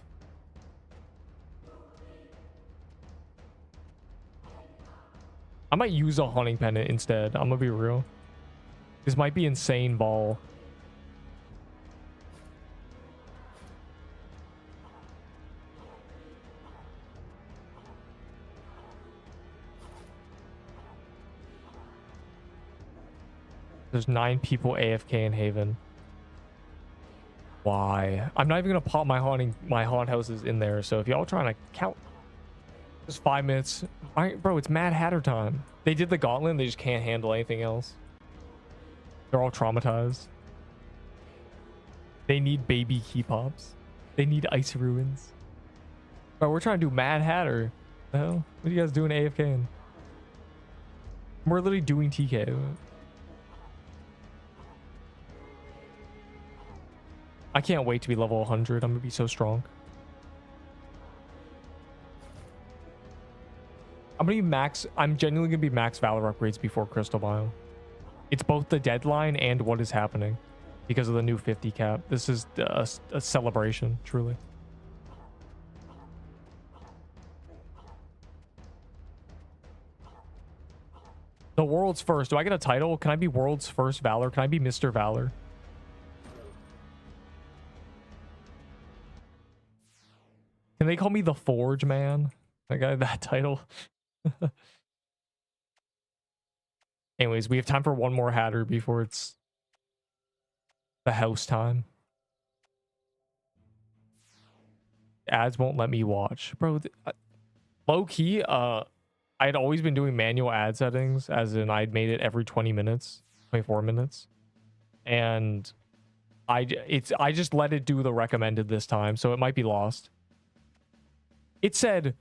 I might use a Haunting Pendant instead. I'm gonna be real. This might be insane ball. There's 9 people AFK in Haven. Why? I'm not even gonna pop my haunt houses in there. So if y'all trying to count, just 5 minutes. All right, bro, it's Mad Hatter time. They did the Gauntlet and they just can't handle anything else. They're all traumatized. They need baby key pops. They need ice ruins. Bro, we're trying to do Mad Hatter. The hell? What are you guys doing AFK? We're literally doing TK. I can't wait to be level 100. I'm gonna be so strong. I'm genuinely gonna be max Valor upgrades before Crystal Bio. It's both the deadline and what is happening because of the new 50 cap. This is a celebration, truly. The world's first. Do I get a title? Can I be world's first Valor? Can I be Mr. Valor? Can they call me the Forge Man? I got that title. Anyways, we have time for one more Hatter before it's the house time. Ads won't let me watch. Bro, low key, I'd always been doing manual ad settings, as in I'd made it every 20 minutes, 24 minutes. And I just let it do the recommended this time, so it might be lost. It said,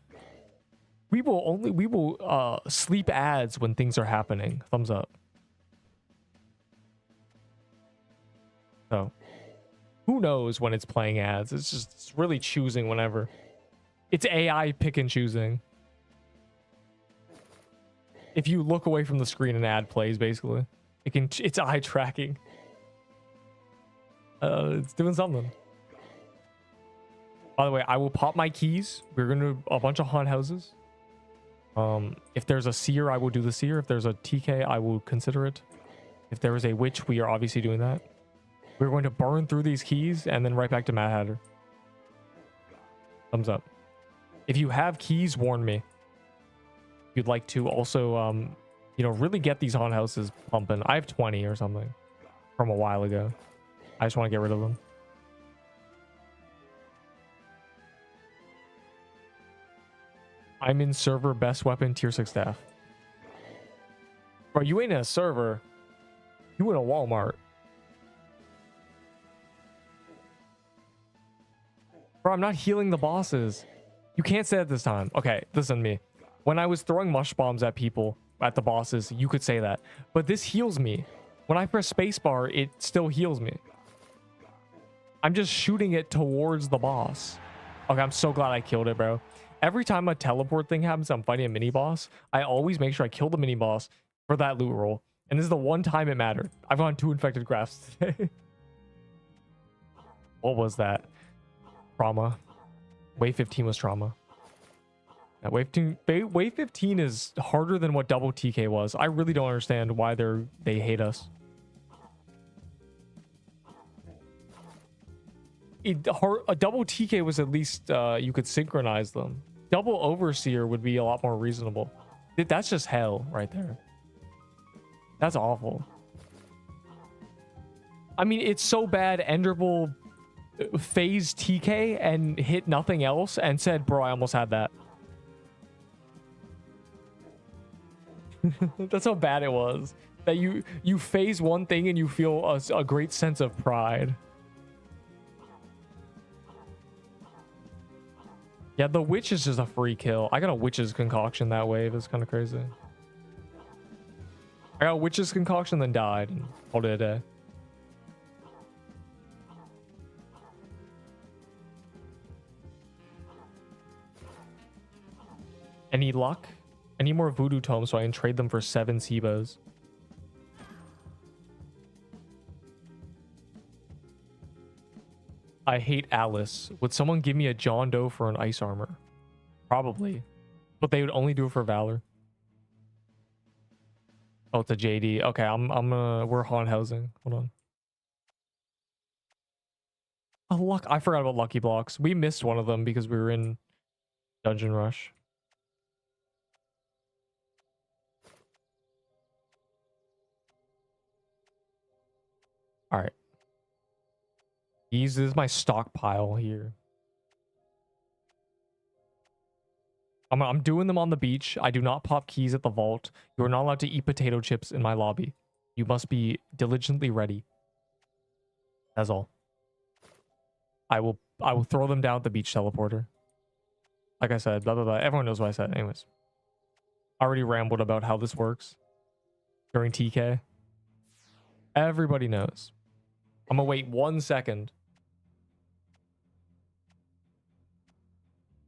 we will sleep ads when things are happening. Thumbs up. So, who knows when it's playing ads? It's really choosing whenever. It's AI pick and choosing. If you look away from the screen, an ad plays, basically. It's eye tracking. It's doing something. By the way, I will pop my keys. We're gonna do a bunch of haunt houses. If there's a seer, I will do the seer. If there's a TK, I will consider it. If there is a witch, we are obviously doing that. We're going to burn through these keys and then right back to Mad Hatter. Thumbs up. If you have keys, warn me. If you'd like to also, you know, really get these haunt houses pumping. I have 20 or something from a while ago. I just want to get rid of them. I'm in server best weapon tier 6 staff. Bro, you ain't in a server. You in a Walmart. Bro, I'm not healing the bosses. You can't say that this time. Okay, listen to me. When I was throwing mush bombs at people, at the bosses, you could say that. But this heals me. When I press spacebar, it still heals me. I'm just shooting it towards the boss. Okay, I'm so glad I killed it, bro. Every time a teleport thing happens, I'm fighting a mini boss. I always make sure I kill the mini boss for that loot roll. And this is the one time it mattered. I've gotten 2 infected grafts today. What was that? Trauma. Wave 15 was trauma. Yeah, wave 15 is harder than what double TK was. I really don't understand why they hate us. A double TK was at least you could synchronize them. Double Overseer would be a lot more reasonable. That's just hell right there. That's awful. I mean, it's so bad Enderbull phased TK and hit nothing else and said, bro, I almost had that. That's how bad it was. That you phase one thing and you feel a great sense of pride. Yeah, the witch is just a free kill. I got a witch's concoction that wave. It's kind of crazy. I got a witch's concoction, then died and called it a day. Any luck? I need more voodoo tomes so I can trade them for 7 SIBOs. I hate Alice. Would someone give me a John Doe for an ice armor? Probably. But they would only do it for Valor. Oh, it's a JD. Okay, we're haunt housing. Hold on. Oh, luck. I forgot about lucky blocks. We missed one of them because we were in Dungeon Rush. All right. This is my stockpile here. I'm doing them on the beach. I do not pop keys at the vault. You are not allowed to eat potato chips in my lobby. You must be diligently ready. That's all. I will throw them down at the beach teleporter. Like I said, blah blah blah. Everyone knows what I said. Anyways. I already rambled about how this works during TK. Everybody knows. I'm gonna wait 1 second.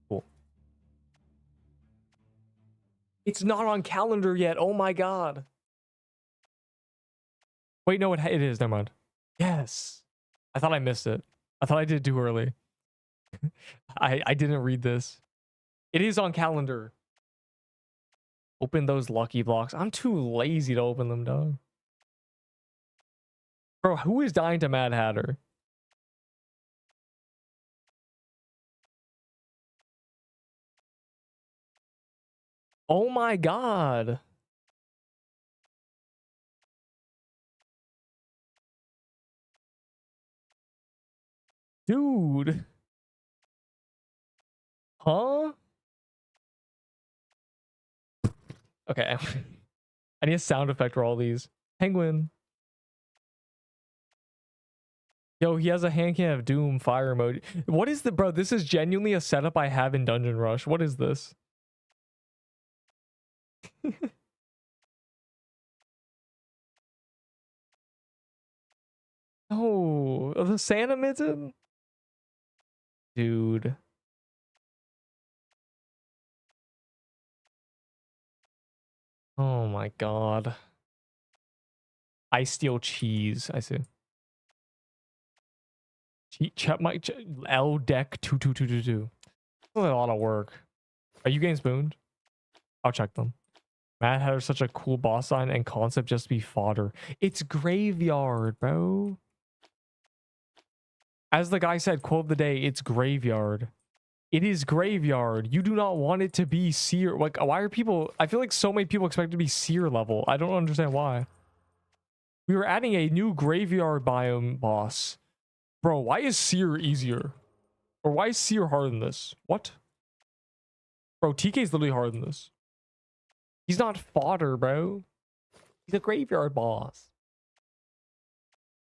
Cool. It's not on calendar yet. Oh my god. Wait, no, it is. Never mind. Yes. I thought I missed it. I thought I did too early. I didn't read this. It is on calendar. Open those lucky blocks. I'm too lazy to open them, dog. Bro, who is dying to Mad Hatter? Oh my god. Dude. Huh? Okay. I need a sound effect for all these. Penguin. Yo, he has a hand cannon of doom fire emoji. What is the bro? This is genuinely a setup I have in Dungeon Rush. What is this? Oh, the Santa mitten? Dude. Oh my god. I steal cheese. I see. Check my L deck 22222. That's a lot of work. Are you getting spooned? I'll check them. Mad Hatter's such a cool boss sign and concept just to be fodder. It's graveyard, bro. As the guy said, quote of the day, it's graveyard. It is graveyard. You do not want it to be Seer. Like, why are people... I feel like so many people expect it to be Seer level. I don't understand why. We were adding a new graveyard biome boss. Bro, why is Seer easier? Or why is Seer harder than this? What? Bro, TK's literally harder than this. He's not fodder, bro. He's a graveyard boss.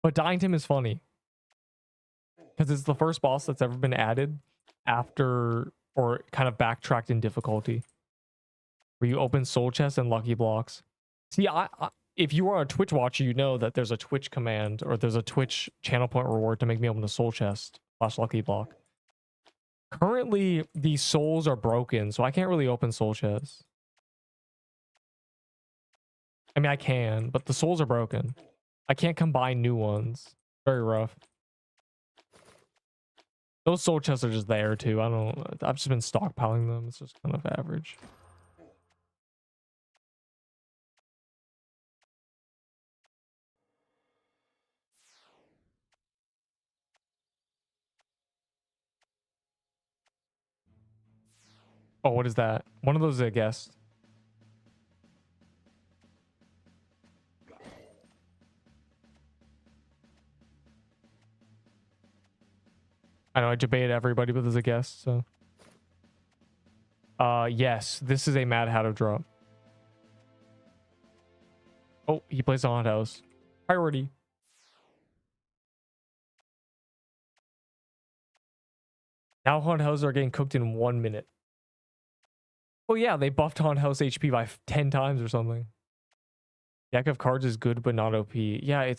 But dying to him is funny. Because it's the first boss that's ever been added after, or kind of backtracked in difficulty. Where you open soul chests and lucky blocks. See, if you are a Twitch watcher, you know that there's a Twitch command, or there's a Twitch channel point reward to make me open a soul chest / lucky block. Currently, these souls are broken, so I can't really open soul chests. I mean, I can, but the souls are broken. I can't combine new ones. Very rough. Those soul chests are just there too. I've just been stockpiling them. It's just kind of average. Oh, what is that? One of those is a guest. I know I debated everybody, but there's a guest, so. Yes, this is a Mad Hatter drop. Oh, he plays a haunted house. Priority. Now haunted houses are getting cooked in 1 minute. Oh yeah, they buffed haunted house HP by 10 times or something. Deck of cards is good, but not OP. Yeah,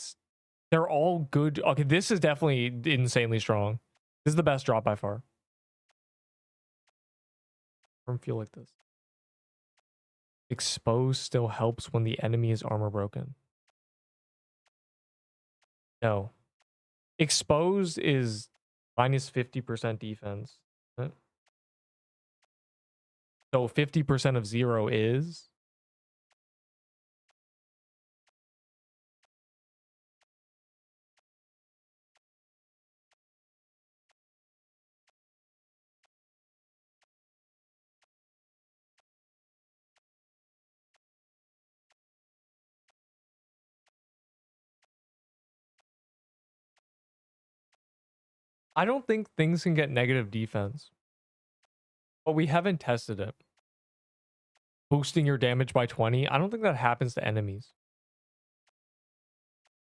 they're all good. Okay, this is definitely insanely strong. This is the best drop by far. I don't feel like this. Expose still helps when the enemy is armor broken. No. Exposed is minus 50% defense. So 50% of 0 is... I don't think things can get negative defense. But we haven't tested it. Boosting your damage by 20. I don't think that happens to enemies.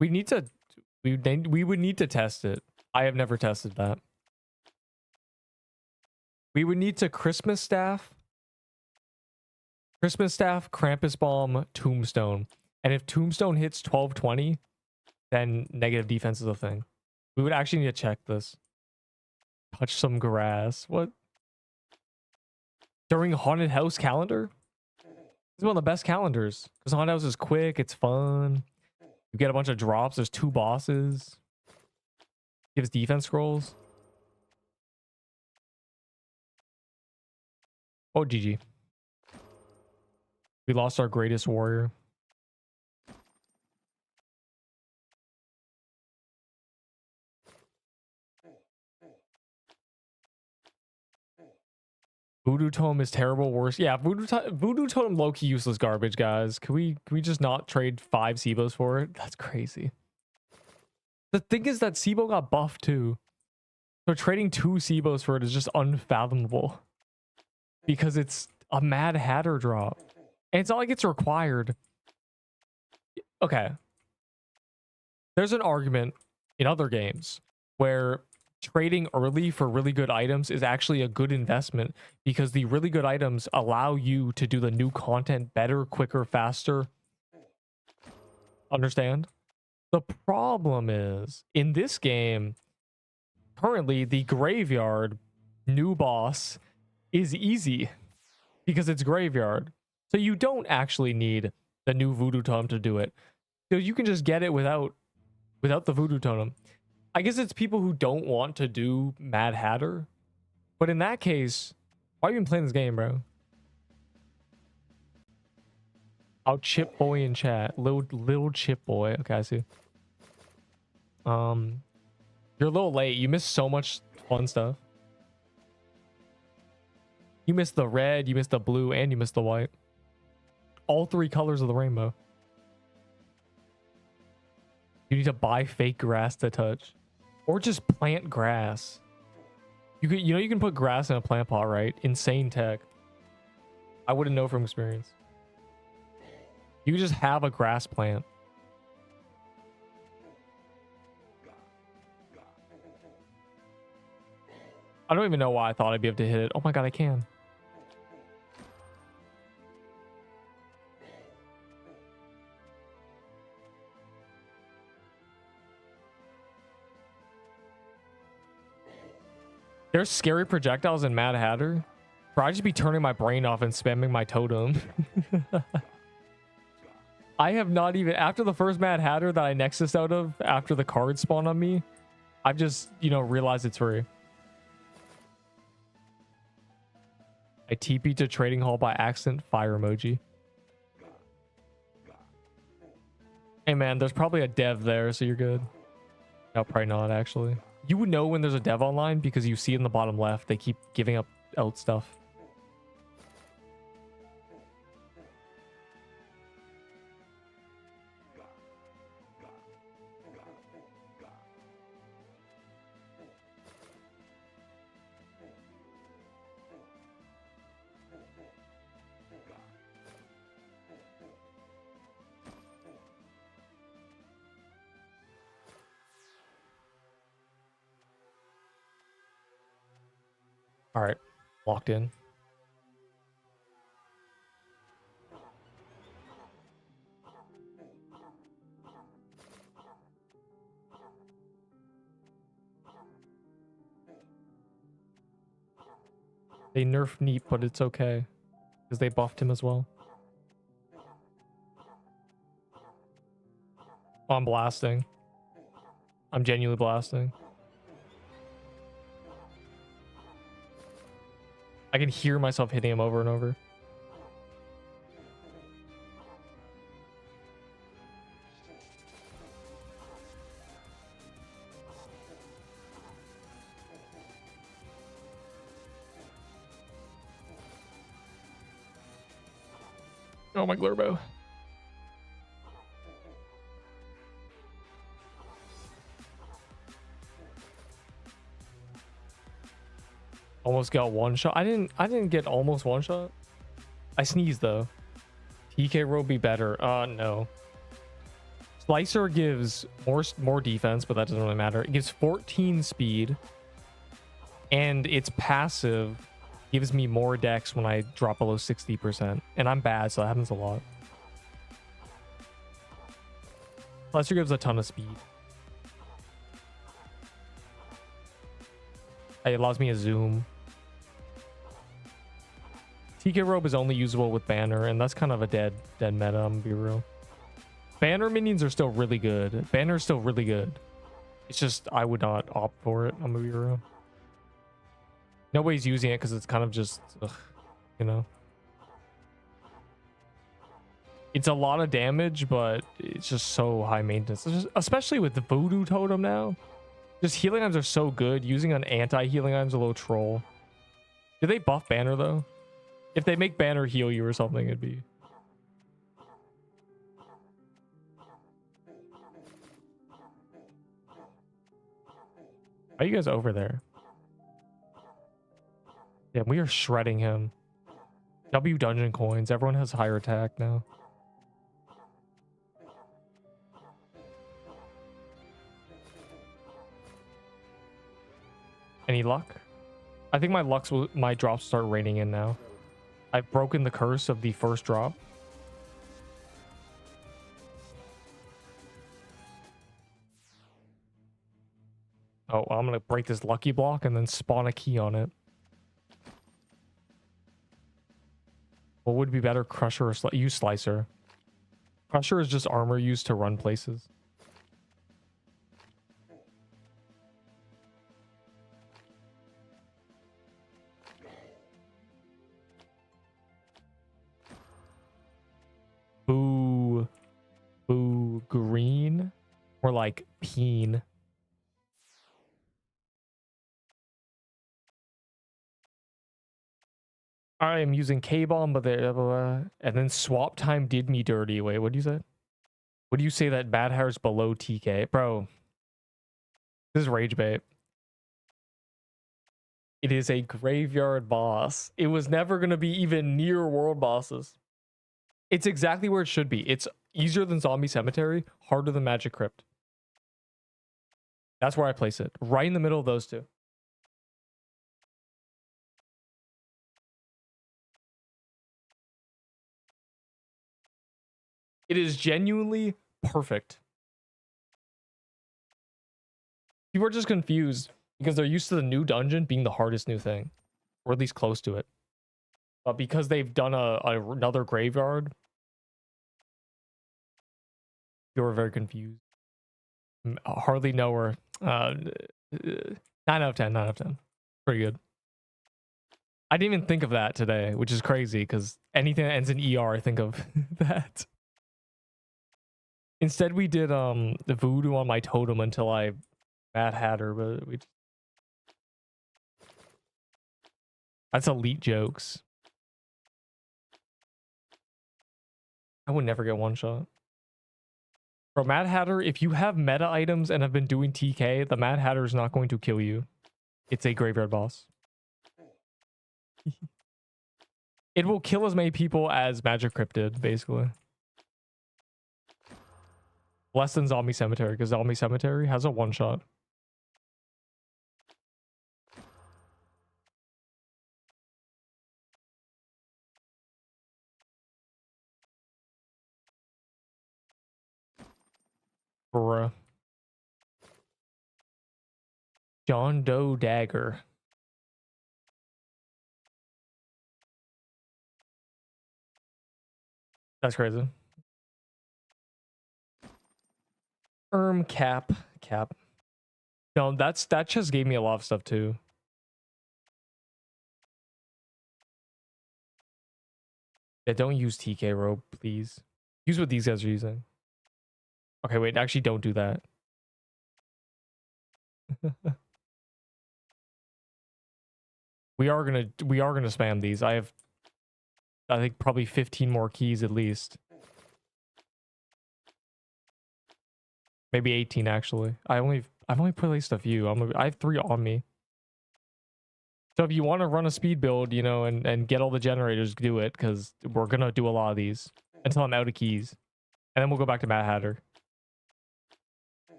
We need to... We would need to test it. I have never tested that. We would need to Christmas Staff, Krampus Bomb, Tombstone. And if Tombstone hits 1220, then negative defense is a thing. We would actually need to check this. Touch some grass. What? During Haunted House calendar? This is one of the best calendars. Because Haunted House is quick, it's fun. You get a bunch of drops, there's 2 bosses. Gives defense scrolls. Oh, GG. We lost our greatest warrior. Voodoo Totem is terrible. Worse. Yeah, Voodoo Totem low-key useless garbage, guys. Can we just not trade 5 Seabos for it? That's crazy. The thing is that Seabo got buffed too. So trading 2 Seabos for it is just unfathomable. Because it's a Mad Hatter drop. And it's not like it's required. Okay. There's an argument in other games where trading early for really good items is actually a good investment because the really good items allow you to do the new content better, quicker, faster. Understand? The problem is, in this game, currently the graveyard new boss is easy because it's graveyard. So you don't actually need the new Voodoo Totem to do it. So you can just get it without the Voodoo Totem. I guess it's people who don't want to do Mad Hatter. But in that case, why are you even playing this game, bro? Oh, Chip Boy in chat. Little Chip Boy. Okay, I see. You're a little late. You missed so much fun stuff. You missed the red, you missed the blue, and you missed the white. All three colors of the rainbow. You need to buy fake grass to touch. Or just plant grass. You know you can put grass in a plant pot, right? Insane tech. I wouldn't know from experience. You can just have a grass plant. I don't even know why I thought I'd be able to hit it. Oh my god, I can. There's scary projectiles in Mad Hatter. Bro, I'd just be turning my brain off and spamming my totem. I have not even... After the first Mad Hatter that I Nexus out of, after the card spawned on me, I've just, you know, realized it's free. I TP'd to trading hall by accident. Fire emoji. Hey man, there's probably a dev there, so you're good. No, probably not, actually. You would know when there's a dev online because you see in the bottom left, they keep giving up out stuff. All right, locked in. They nerfed Neep, but it's okay because they buffed him as well. Oh, I'm blasting. I'm genuinely blasting. I can hear myself hitting him over and over. Oh, my Glurbo. Almost got one shot. I didn't get almost one shot. I sneezed though. TK row be better. No. Slicer gives more defense, but that doesn't really matter. It gives 14 speed, and its passive gives me more dex when I drop below 60%. And I'm bad, so that happens a lot. Slicer gives a ton of speed. It allows me to zoom. TK Robe is only usable with Banner, and that's kind of a dead meta, I'm gonna be real. Banner minions are still really good. Banner is still really good. It's just, I would not opt for it, I'm gonna be real. Nobody's using it because it's kind of just, ugh, you know. It's a lot of damage, but it's just so high maintenance. Especially with the Voodoo Totem now. Just healing items are so good. Using an anti-healing item is a little troll. Do they buff Banner though? If they make Banner heal you or something, it'd be... Are you guys over there? Yeah, we are shredding him. W dungeon coins. Everyone has higher attack now. Any luck? I think my drops start raining in now. I've broken the curse of the first drop. Oh, I'm gonna break this lucky block and then spawn a key on it. What would be better, Crusher or use Slicer? Crusher is just armor used to run places. Or like peen. I am using K-bomb, but and then swap time did me dirty. Wait, what do you say? What do you say that Bad Hair's below TK? Bro, this is rage bait. It is a graveyard boss. It was never going to be even near world bosses. It's exactly where it should be. It's easier than Zombie Cemetery, harder than Magic Crypt. That's where I place it. Right in the middle of those two. It is genuinely perfect. People are just confused because they're used to the new dungeon being the hardest new thing, or at least close to it. But because they've done another graveyard, you are very confused. Hardly know her. 9 out of 10. 9 out of 10. Pretty good. I didn't even think of that today, which is crazy because anything that ends in ER, I think of that. Instead, we did the Voodoo on my totem until I Mad Hatter, but we. That's elite jokes. I would never get one shot. Bro, Mad Hatter, if you have meta items and have been doing TK, the Mad Hatter is not going to kill you. It's a graveyard boss. It will kill as many people as Magic Crypt did, basically. Less than Zombie Cemetery, because Zombie Cemetery has a one-shot. Bruh. John Doe Dagger. That's crazy. Cap. No, that just gave me a lot of stuff too. Yeah, don't use TK rope, please. Use what these guys are using. Okay, wait, actually don't do that. we are gonna spam these. I think probably 15 more keys at least. Maybe 18 actually. I've only placed a few. I have 3 on me. So if you want to run a speed build, you know, and get all the generators, do it, because we're gonna do a lot of these until I'm out of keys. And then we'll go back to Mad Hatter.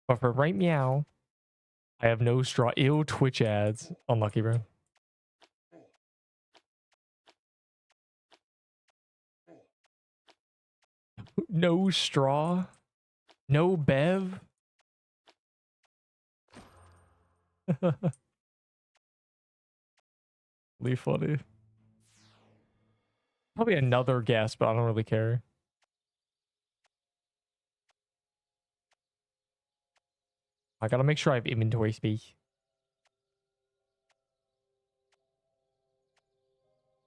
But for right meow, I have no straw. Ew, Twitch ads. Unlucky, bro. No straw. No bev. Really funny. Probably another guess, but I don't really care. I gotta make sure I have inventory space.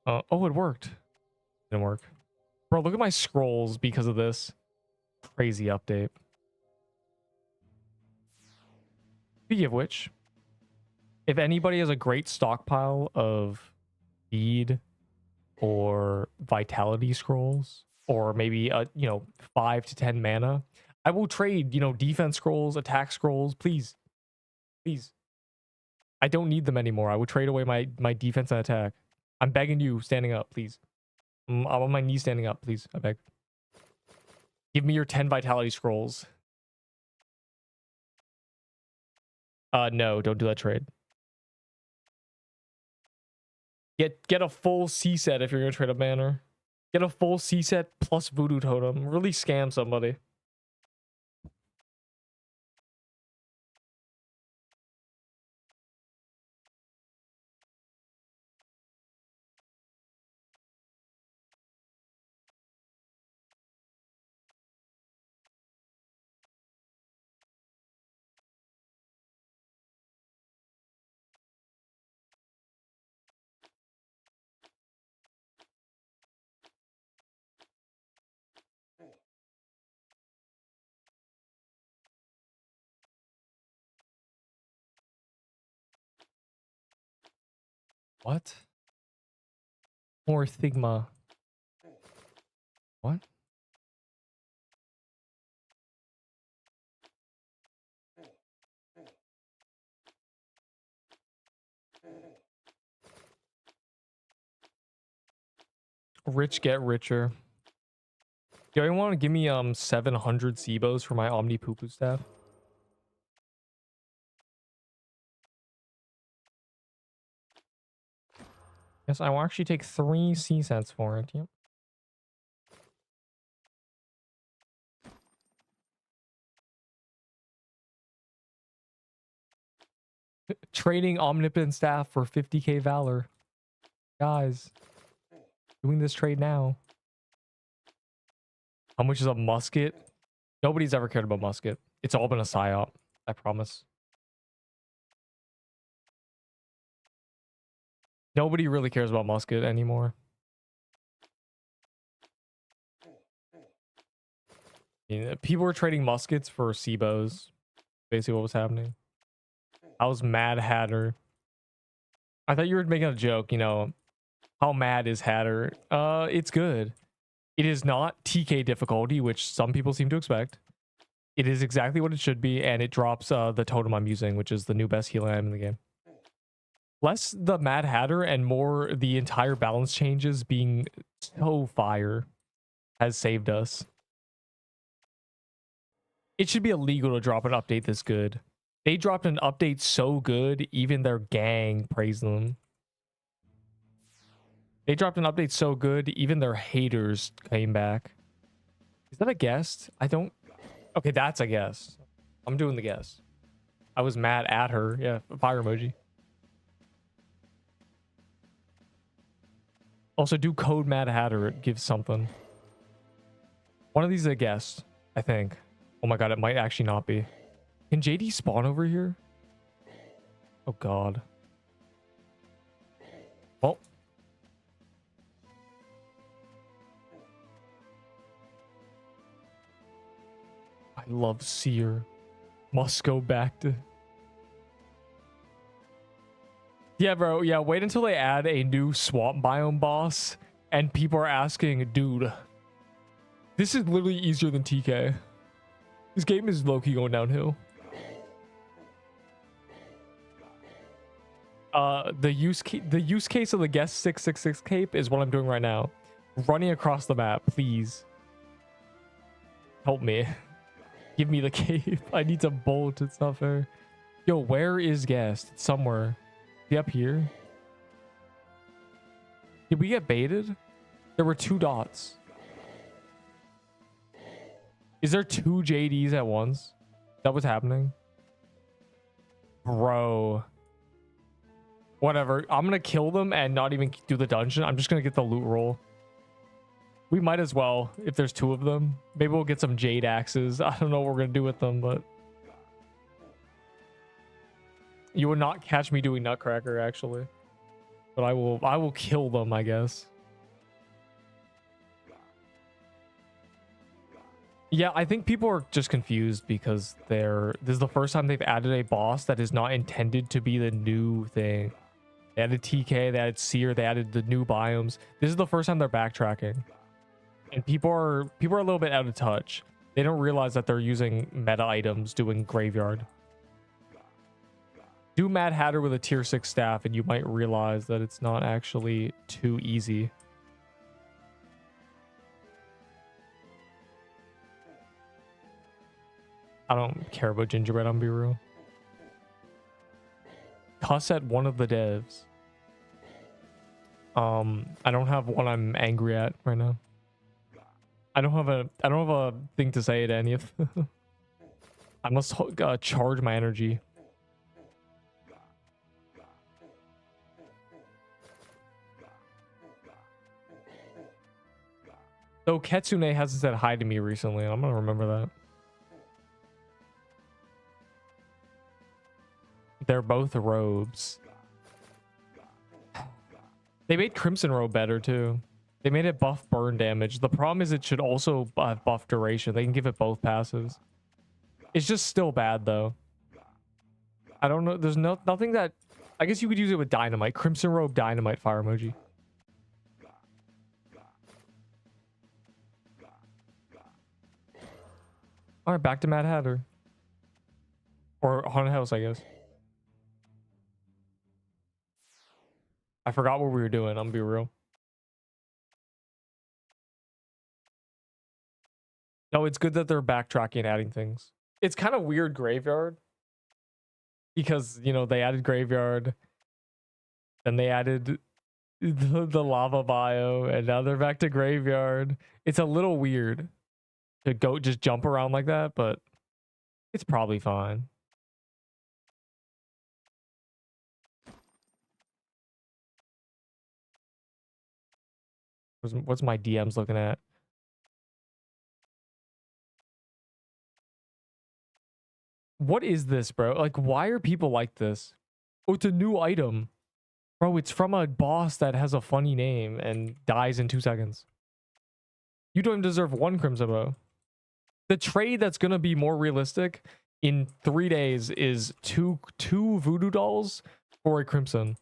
Oh, it worked. Didn't work. Bro, look at my scrolls because of this. Crazy update. Speaking of which, if anybody has a great stockpile of speed or vitality scrolls, or maybe 5 to 10 mana, I will trade, defense scrolls, attack scrolls, please. I don't need them anymore. I would trade away my defense and attack. I'm begging you, standing up, please. I'm on my knees standing up, please. I beg. Give me your 10 vitality scrolls. No, don't do that trade. Get a full C set if you're gonna trade a banner. Get a full C set plus Voodoo Totem. Really scam somebody. What? More Sigma. What? Rich get richer. Do you want to give me 700 SIBOs for my Omni Poo-Poo staff? Yes, I will actually take 3 C-cents for it. Yep. Trading Omnipotent staff for 50k Valor. Guys, doing this trade now. How much is a musket? Nobody's ever cared about musket. It's all been a psyop, I promise. Nobody really cares about musket anymore. Yeah, people were trading muskets for SIBOs. Basically what was happening. I was Mad Hatter. I thought you were making a joke, you know. How mad is Hatter? It's good. It is not TK difficulty, which some people seem to expect. It is exactly what it should be, and it drops the totem I'm using, which is the new best healer item in the game. Less the Mad Hatter and more the entire balance changes being so fire has saved us. It should be illegal to drop an update this good. They dropped an update so good, even their gang praised them. They dropped an update so good, even their haters came back. Is that a guest? I don't... Okay, that's a guest. I'm doing the guess. I was mad at her. Yeah, fire emoji. Also, do code Mad Hatter. It gives something. One of these is a guest, I think. Oh my god, it might actually not be. Can JD spawn over here? Oh god. Well. I love Seer. Must go back to... Yeah, bro. Yeah, wait until they add a new swamp biome boss and people are asking, dude, this is literally easier than TK. This game is low-key going downhill. The use case of the guest 666 cape is what I'm doing right now. Running across the map, please. Help me. Give me the cape. I need some bolt. It's not fair. Yo, where is guest? It's somewhere. Is he up here? Did we get baited? There were 2 dots. Is there 2 JDs at once? That was happening? Bro. Whatever. I'm gonna kill them and not even do the dungeon. I'm just gonna get the loot roll. We might as well, if there's 2 of them. Maybe we'll get some jade axes. I don't know what we're gonna do with them, but... You would not catch me doing Nutcracker, actually. But I will kill them, I guess. Yeah, I think people are just confused because this is the first time they've added a boss that is not intended to be the new thing. They added TK, they added Seer, they added the new biomes. This is the first time they're backtracking. And people are a little bit out of touch. They don't realize that they're using meta items doing graveyard. Do Mad Hatter with a tier 6 staff and you might realize that it's not actually too easy. I don't care about gingerbread, I'm be real. Cuss at one of the devs. I don't have one I'm angry at right now. I don't have a thing to say to any of them. I must charge my energy. So Ketsune hasn't said hi to me recently. I'm gonna remember that. They're both robes. They made Crimson Robe better too. They made it buff burn damage. The problem is it should also buff duration. They can give it both passives. It's just still bad though. I don't know. There's nothing that I guess you could use it with dynamite. Crimson robe dynamite fire emoji. All right, back to Mad Hatter. Or Haunted House, I guess. I forgot what we were doing. I'm gonna be real. No, it's good that they're backtracking and adding things. It's kind of weird graveyard. Because, you know, they added graveyard. Then they added the lava bio. And now they're back to graveyard. It's a little weird to go just jump around like that. But it's probably fine. What's my DMs looking at? What is this, bro? Like, why are people like this? Oh, it's a new item. Bro, it's from a boss that has a funny name and dies in 2 seconds. You don't even deserve 1 Crimson Bow. The trade that's going to be more realistic in 3 days is two Voodoo dolls for a Crimson.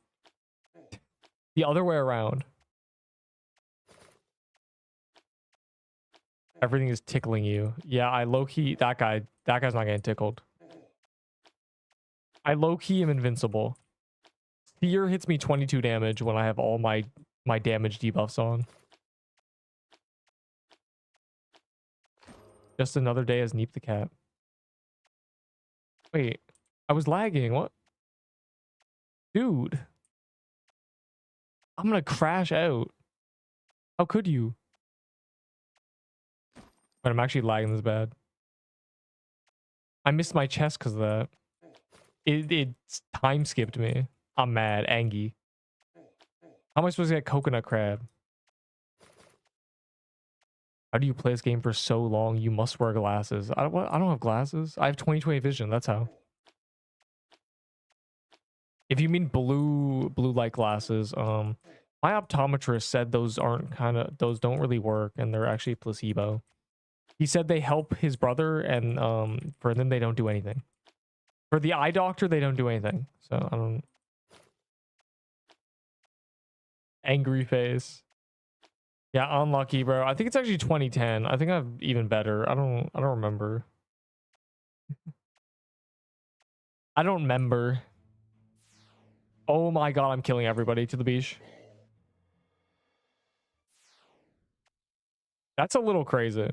The other way around. Everything is tickling you. Yeah, I low-key... That guy's not getting tickled. I low-key am invincible. Seer hits me 22 damage when I have all my damage debuffs on. Just another day as Neep the Cat. Wait, I was lagging. What? Dude. I'm gonna crash out. How could you? But I'm actually lagging this bad. I missed my chest because of that. It time skipped me. I'm mad. Angie. How am I supposed to get coconut crab? How do you play this game for so long? You must wear glasses. I don't have glasses. I have 20/20 vision. That's how. If you mean blue light glasses, my optometrist said those don't really work and they're actually placebo. He said they help his brother and for them they don't do anything. For the eye doctor, they don't do anything. So I don't. Angry face. Yeah, unlucky, bro. I think it's actually 2010. I think I'm even better. I don't remember. I don't remember. Oh my god, I'm killing everybody to the beach. That's a little crazy.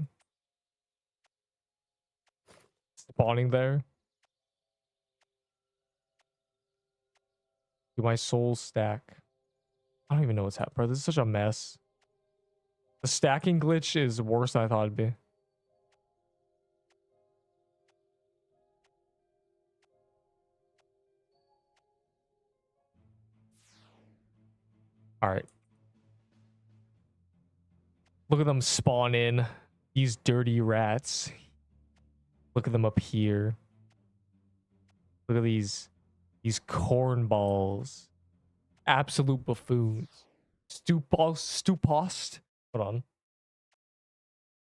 Spawning there. Do my soul stack? I don't even know what's happening, bro. This is such a mess. The stacking glitch is worse than I thought it'd be. All right. Look at them spawn in. These dirty rats. Look at them up here. Look at these cornballs. Absolute buffoons. Stupost. Hold on.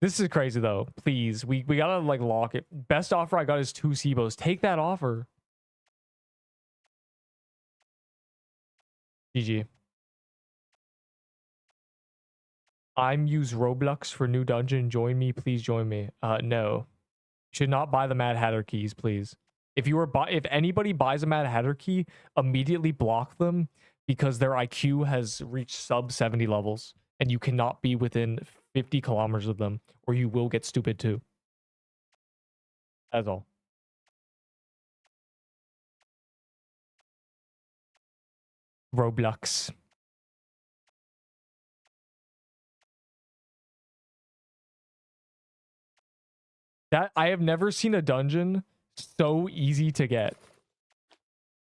This is crazy though. Please, we gotta like lock it. Best offer I got is 2 Sebos. Take that offer. GG. I'm use Roblox for new dungeon. Join me, please join me. No. Should not buy the Mad Hatter keys, please. If anybody buys a Mad Hatter key, immediately block them because their IQ has reached sub 70 levels and you cannot be within 50 kilometers of them or you will get stupid too. That's all. Roblox. That I have never seen a dungeon so easy to get.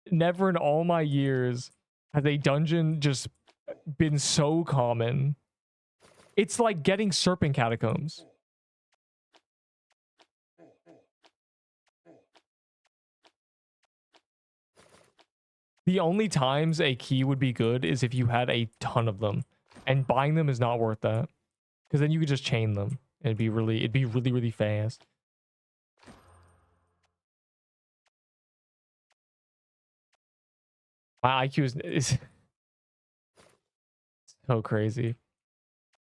Never in all my years has a dungeon just been so common. It's like getting Serpent Catacombs. The only times a key would be good is if you had a ton of them. And buying them is not worth that. Because then you could just chain them. And it'd be really fast. My IQ is so crazy.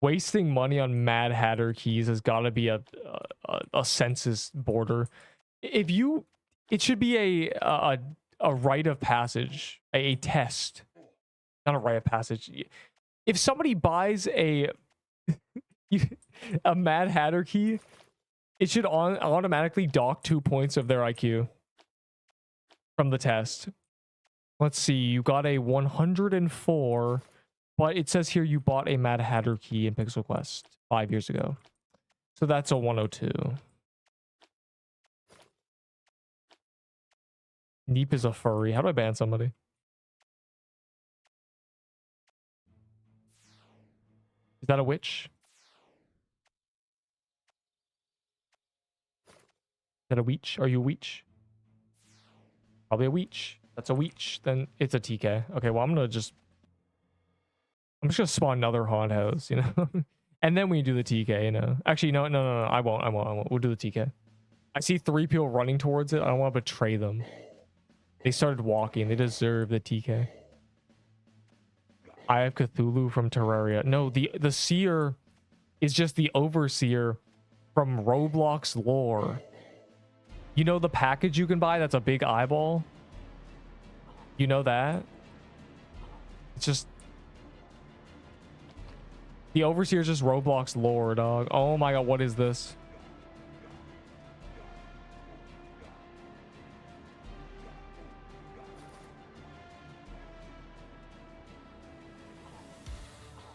Wasting money on Mad Hatter keys has got to be a census border. If you, it should be a rite of passage, a test, not a rite of passage. If somebody buys a Mad Hatter key, it should automatically dock 2 points of their IQ from the test. Let's see, you got a 104, but it says here you bought a Mad Hatter key in Pixel Quest 5 years ago. So that's a 102. Neep is a furry. How do I ban somebody? Is that a witch? Is that a weech? Are you a weech? Probably a weech. That's a weech. Then it's a TK. Okay, well, I'm just gonna spawn another haunt house, you know? And then we do the TK, you know? Actually, no, I won't. We'll do the TK. I see 3 people running towards it. I don't want to betray them. They started walking. They deserve the TK. I have Cthulhu from Terraria. No, the Seer is just the Overseer from Roblox lore. You know the package you can buy that's a big eyeball? You know that? It's just... The Overseer is just Roblox lore, dog. Oh my god, what is this?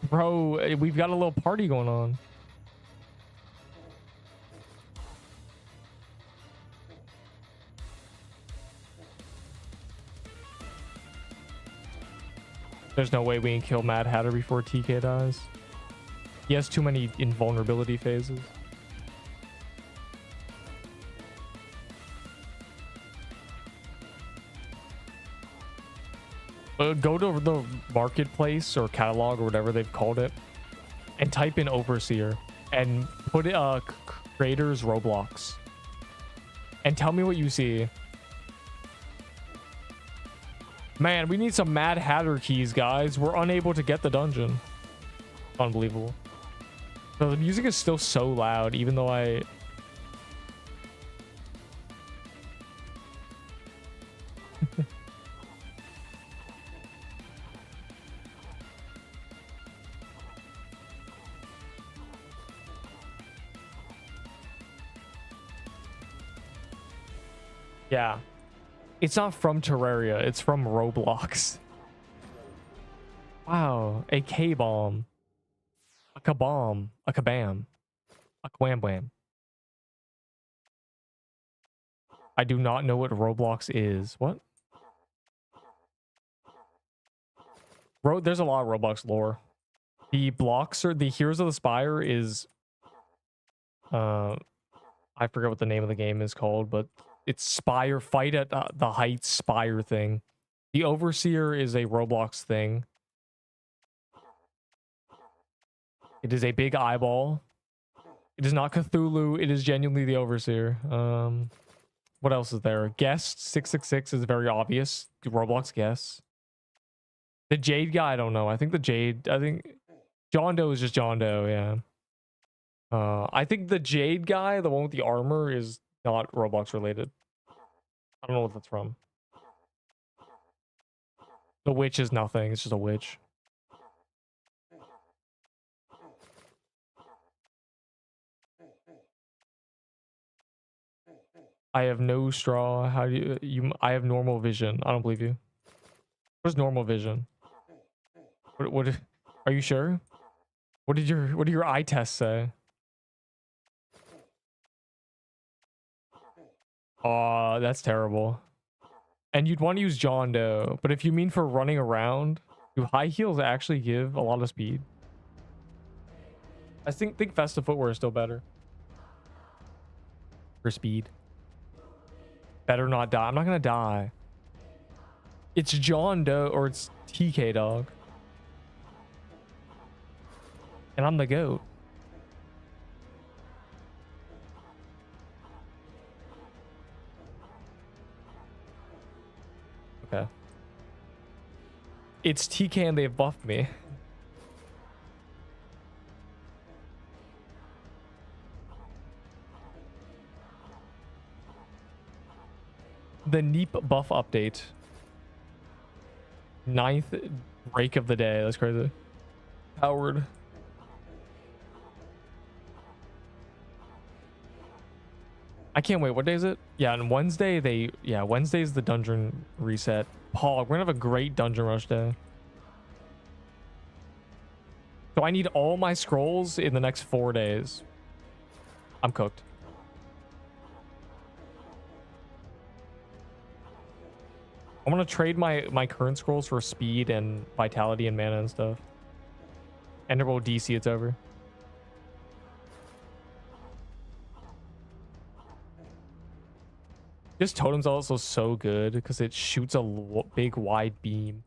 Bro, we've got a little party going on. There's no way we can kill Mad Hatter before TK dies. He has too many invulnerability phases. Go to the marketplace or catalog or whatever they've called it and type in Overseer and put it creators Roblox and tell me what you see. Man, we need some Mad Hatter keys, guys. We're unable to get the dungeon. Unbelievable. So the music is still so loud, even though I... Yeah. It's not from Terraria. It's from Roblox. Wow. A K-bomb. A kabomb. A kabam. A wham wham. I do not know what Roblox is. What? There's a lot of Roblox lore. The blocks or the Heroes of the Spire is... I forget what the name of the game is called, but it's Spire. Fight at the Heights Spire thing. The Overseer is a Roblox thing. It is a big eyeball. It is not Cthulhu. It is genuinely the Overseer. What else is there? Guest 666 is very obvious. Roblox guess. The Jade guy, I don't know. I think John Doe is just John Doe, yeah. I think the Jade guy, the one with the armor, is not Roblox related. I don't know what that's from. The witch is nothing. It's just a witch. I have no straw. How do you? I have normal vision. I don't believe you. What is normal vision? What are you sure? What did your eye tests say? Oh, that's terrible. And you'd want to use John Doe, but if you mean for running around, do high heels actually give a lot of speed? I think Festive Footwear is still better for speed. Better not die. I'm not gonna die. It's John Doe or it's TK, dog. And I'm the GOAT. Okay. It's TK and they've buffed me. The Nerp buff update. 9th break of the day. That's crazy. Howard. I can't wait. What day is it? Yeah, on Wednesday Wednesday's the dungeon reset. Paul, we're gonna have a great dungeon rush day. So I need all my scrolls in the next 4 days. I'm cooked. I'm gonna trade my current scrolls for speed and vitality and mana and stuff. Enderbolt DC, it's over. This totem's also so good because it shoots a big wide beam.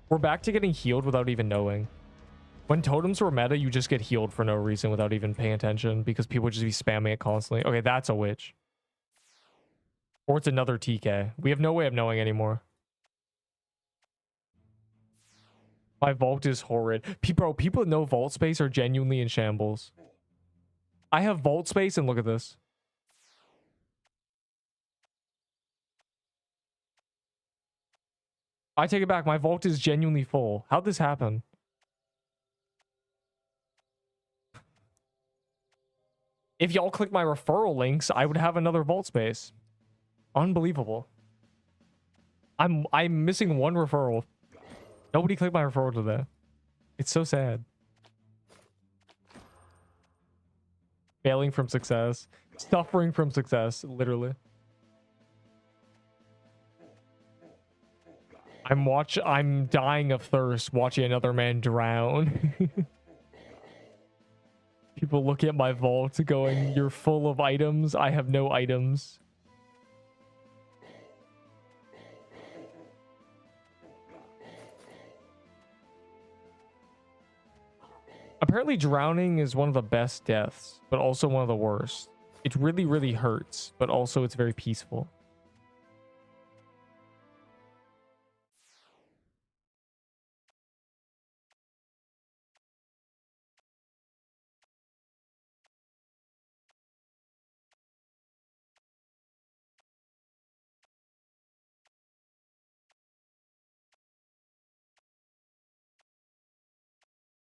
We're back to getting healed without even knowing. When totems were meta, you just get healed for no reason without even paying attention because people would just be spamming it constantly. Okay, that's a witch. Or it's another TK. We have no way of knowing anymore. My vault is horrid. Bro, people with no vault space are genuinely in shambles. I have vault space and look at this. I take it back. My vault is genuinely full. How'd this happen? If y'all click my referral links, I would have another vault space. Unbelievable. I'm missing one referral. Nobody clicked my referral today. It's so sad. Failing from success. Suffering from success, literally. I'm dying of thirst watching another man drown. People look at my vault going, "You're full of items. I have no items." Apparently drowning is one of the best deaths, but also one of the worst. It really, really hurts, but also it's very peaceful.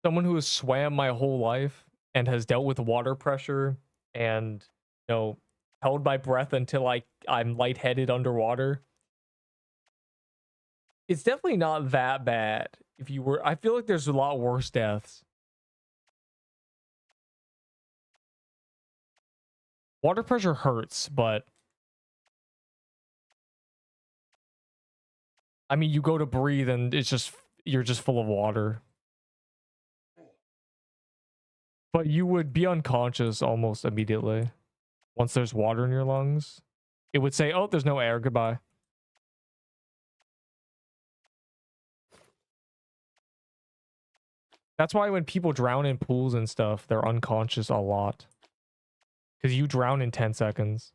Someone who has swam my whole life and has dealt with water pressure and, you know, held my breath until I'm lightheaded underwater. It's definitely not that bad. If you were, I feel like there's a lot worse deaths. Water pressure hurts, but I mean, you go to breathe and you're just full of water. But you would be unconscious almost immediately. Once there's water in your lungs, it would say, "Oh, there's no air, goodbye." That's why when people drown in pools and stuff, they're unconscious a lot. Because you drown in 10 seconds.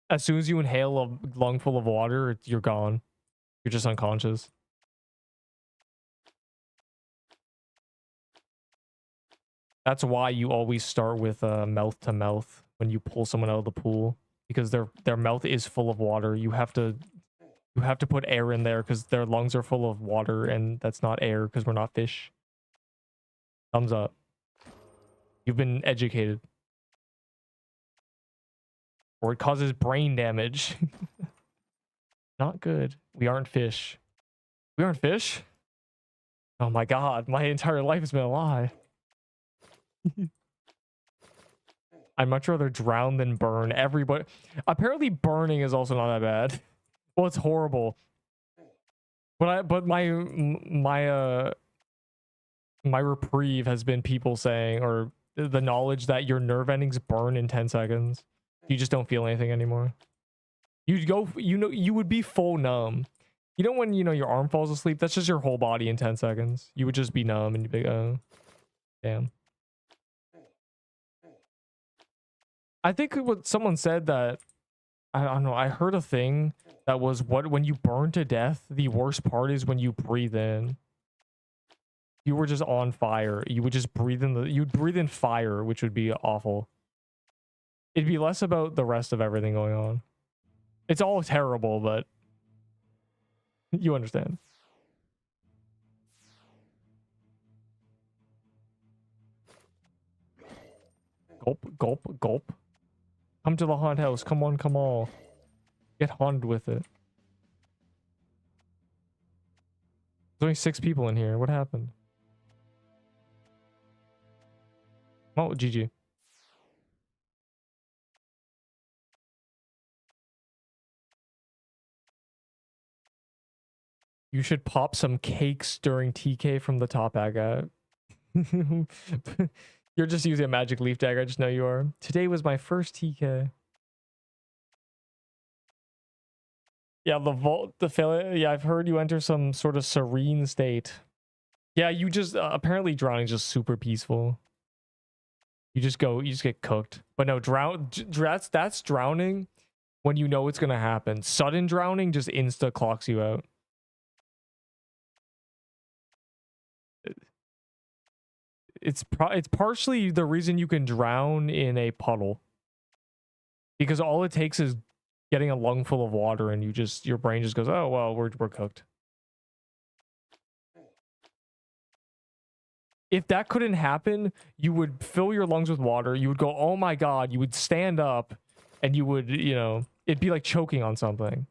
As soon as you inhale a lungful of water, you're gone. You're just unconscious. That's why you always start with mouth to mouth when you pull someone out of the pool, because their mouth is full of water. You have to put air in there because their lungs are full of water, and that's not air because we're not fish. Thumbs up. You've been educated. Or it causes brain damage. Not good. We aren't fish. We aren't fish? Oh my god, my entire life has been a lie. I'd much rather drown than burn. Everybody, apparently burning is also not that bad. Well, it's horrible. But my reprieve has been people saying, or the knowledge that your nerve endings burn in 10 seconds. You just don't feel anything anymore. You'd go, you would be full numb. You know when, your arm falls asleep? That's just your whole body in 10 seconds. You would just be numb and you'd be, oh, damn. I think what someone said that I don't know. I heard a thing that was when you burn to death, the worst part is when you breathe in. You were just on fire. You would just breathe in you'd breathe in fire, which would be awful. It'd be less about the rest of everything going on. It's all terrible, but you understand. Gulp, gulp, gulp. Come to the haunt house. Come on, come all. Get haunted with it. There's only 6 people in here. What happened? Oh, GG. You should pop some cakes during TK from the top agate. You're just using a magic leaf dagger. I just know you are. Today was my first TK. Yeah, the vault, the failure. Yeah, I've heard you enter some sort of serene state. Yeah, you just apparently drowning is just super peaceful. You just get cooked. But no, that's drowning when you know it's gonna happen. Sudden drowning just insta clocks you out. It's partially the reason you can drown in a puddle, because all it takes is getting a lung full of water and your brain just goes, oh well, we're cooked. If that couldn't happen, you would fill your lungs with water, you would go, oh my god, you would stand up and you would, you know, it'd be like choking on something.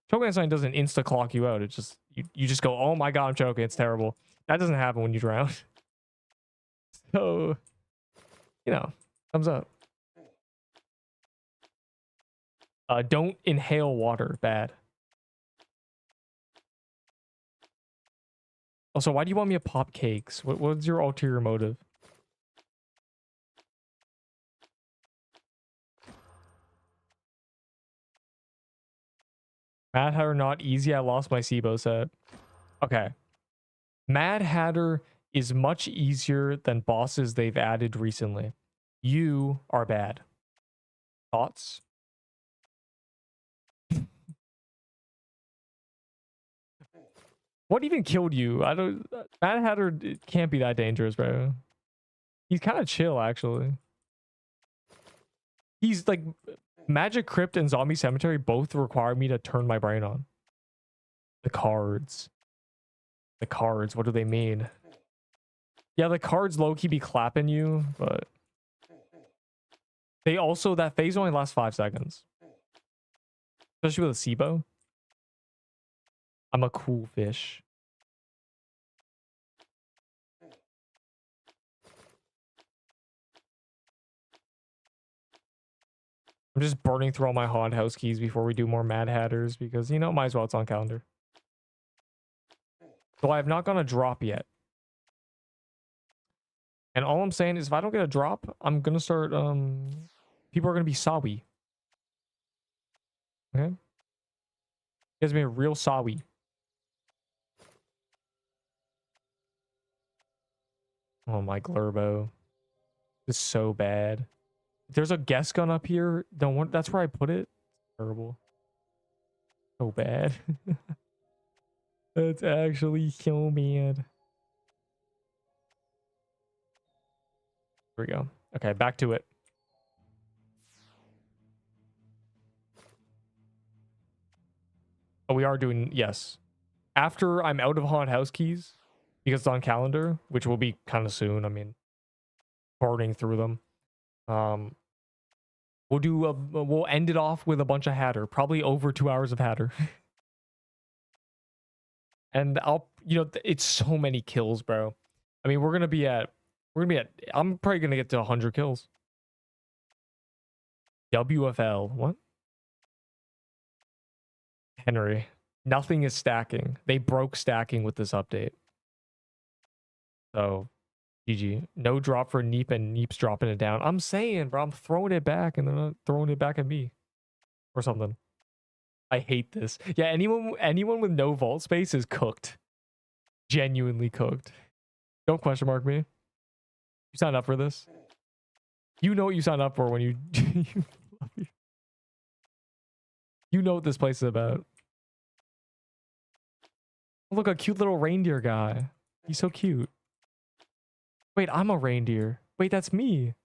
Choking on something doesn't insta clock you out. It's just you just go, oh my god, I'm choking, it's terrible. That doesn't happen when you drown. So, you know, thumbs up. Don't inhale water. Bad. Also, why do you want me to pop cakes? What's your ulterior motive? Mad Hatter not easy. I lost my SIBO set. Okay. Mad Hatter is much easier than bosses they've added recently. You are bad. Thoughts? What even killed you? I don't. Mad Hatter can't be that dangerous, bro. He's kind of chill, actually. He's like Magic Crypt and Zombie Cemetery both require me to turn my brain on. The cards. The cards. What do they mean? Yeah, the cards low-key be clapping you, but they also, that phase only lasts 5 seconds. Especially with a SIBO. I'm a cool fish. I'm just burning through all my Haunted House keys before we do more Mad Hatters because, you know, might as well, it's on calendar. So I have not gone a drop yet. And all I'm saying is if I don't get a drop, I'm going to start, people are going to be sawi. Okay? You guys are being real sawi. Oh my Glurbo. This is so bad. If there's a guest gun up here, don't want, that's where I put it. It's terrible. So bad. That's actually so bad. Here we go. Okay, back to it. Oh, we are doing, yes. After I'm out of Haunted House keys, because it's on calendar, which will be kind of soon. I mean, burning through them. We'll end it off with a bunch of Hatter, probably over 2 hours of Hatter. And I'll, you know, it's so many kills, bro. I mean, we're gonna be at, I'm probably gonna get to 100 kills. WFL, what? Henry, nothing is stacking. They broke stacking with this update. So, GG. No drop for Neep, and Neep's dropping it down. I'm saying, bro, I'm throwing it back, and they're not throwing it back at me. Or something. I hate this. Yeah, anyone with no vault space is cooked. Genuinely cooked. Don't question mark me. You signed up for this. You know what you signed up for when you You know what this place is about. Look, a cute little reindeer guy. He's so cute. Wait, I'm a reindeer. Wait, that's me.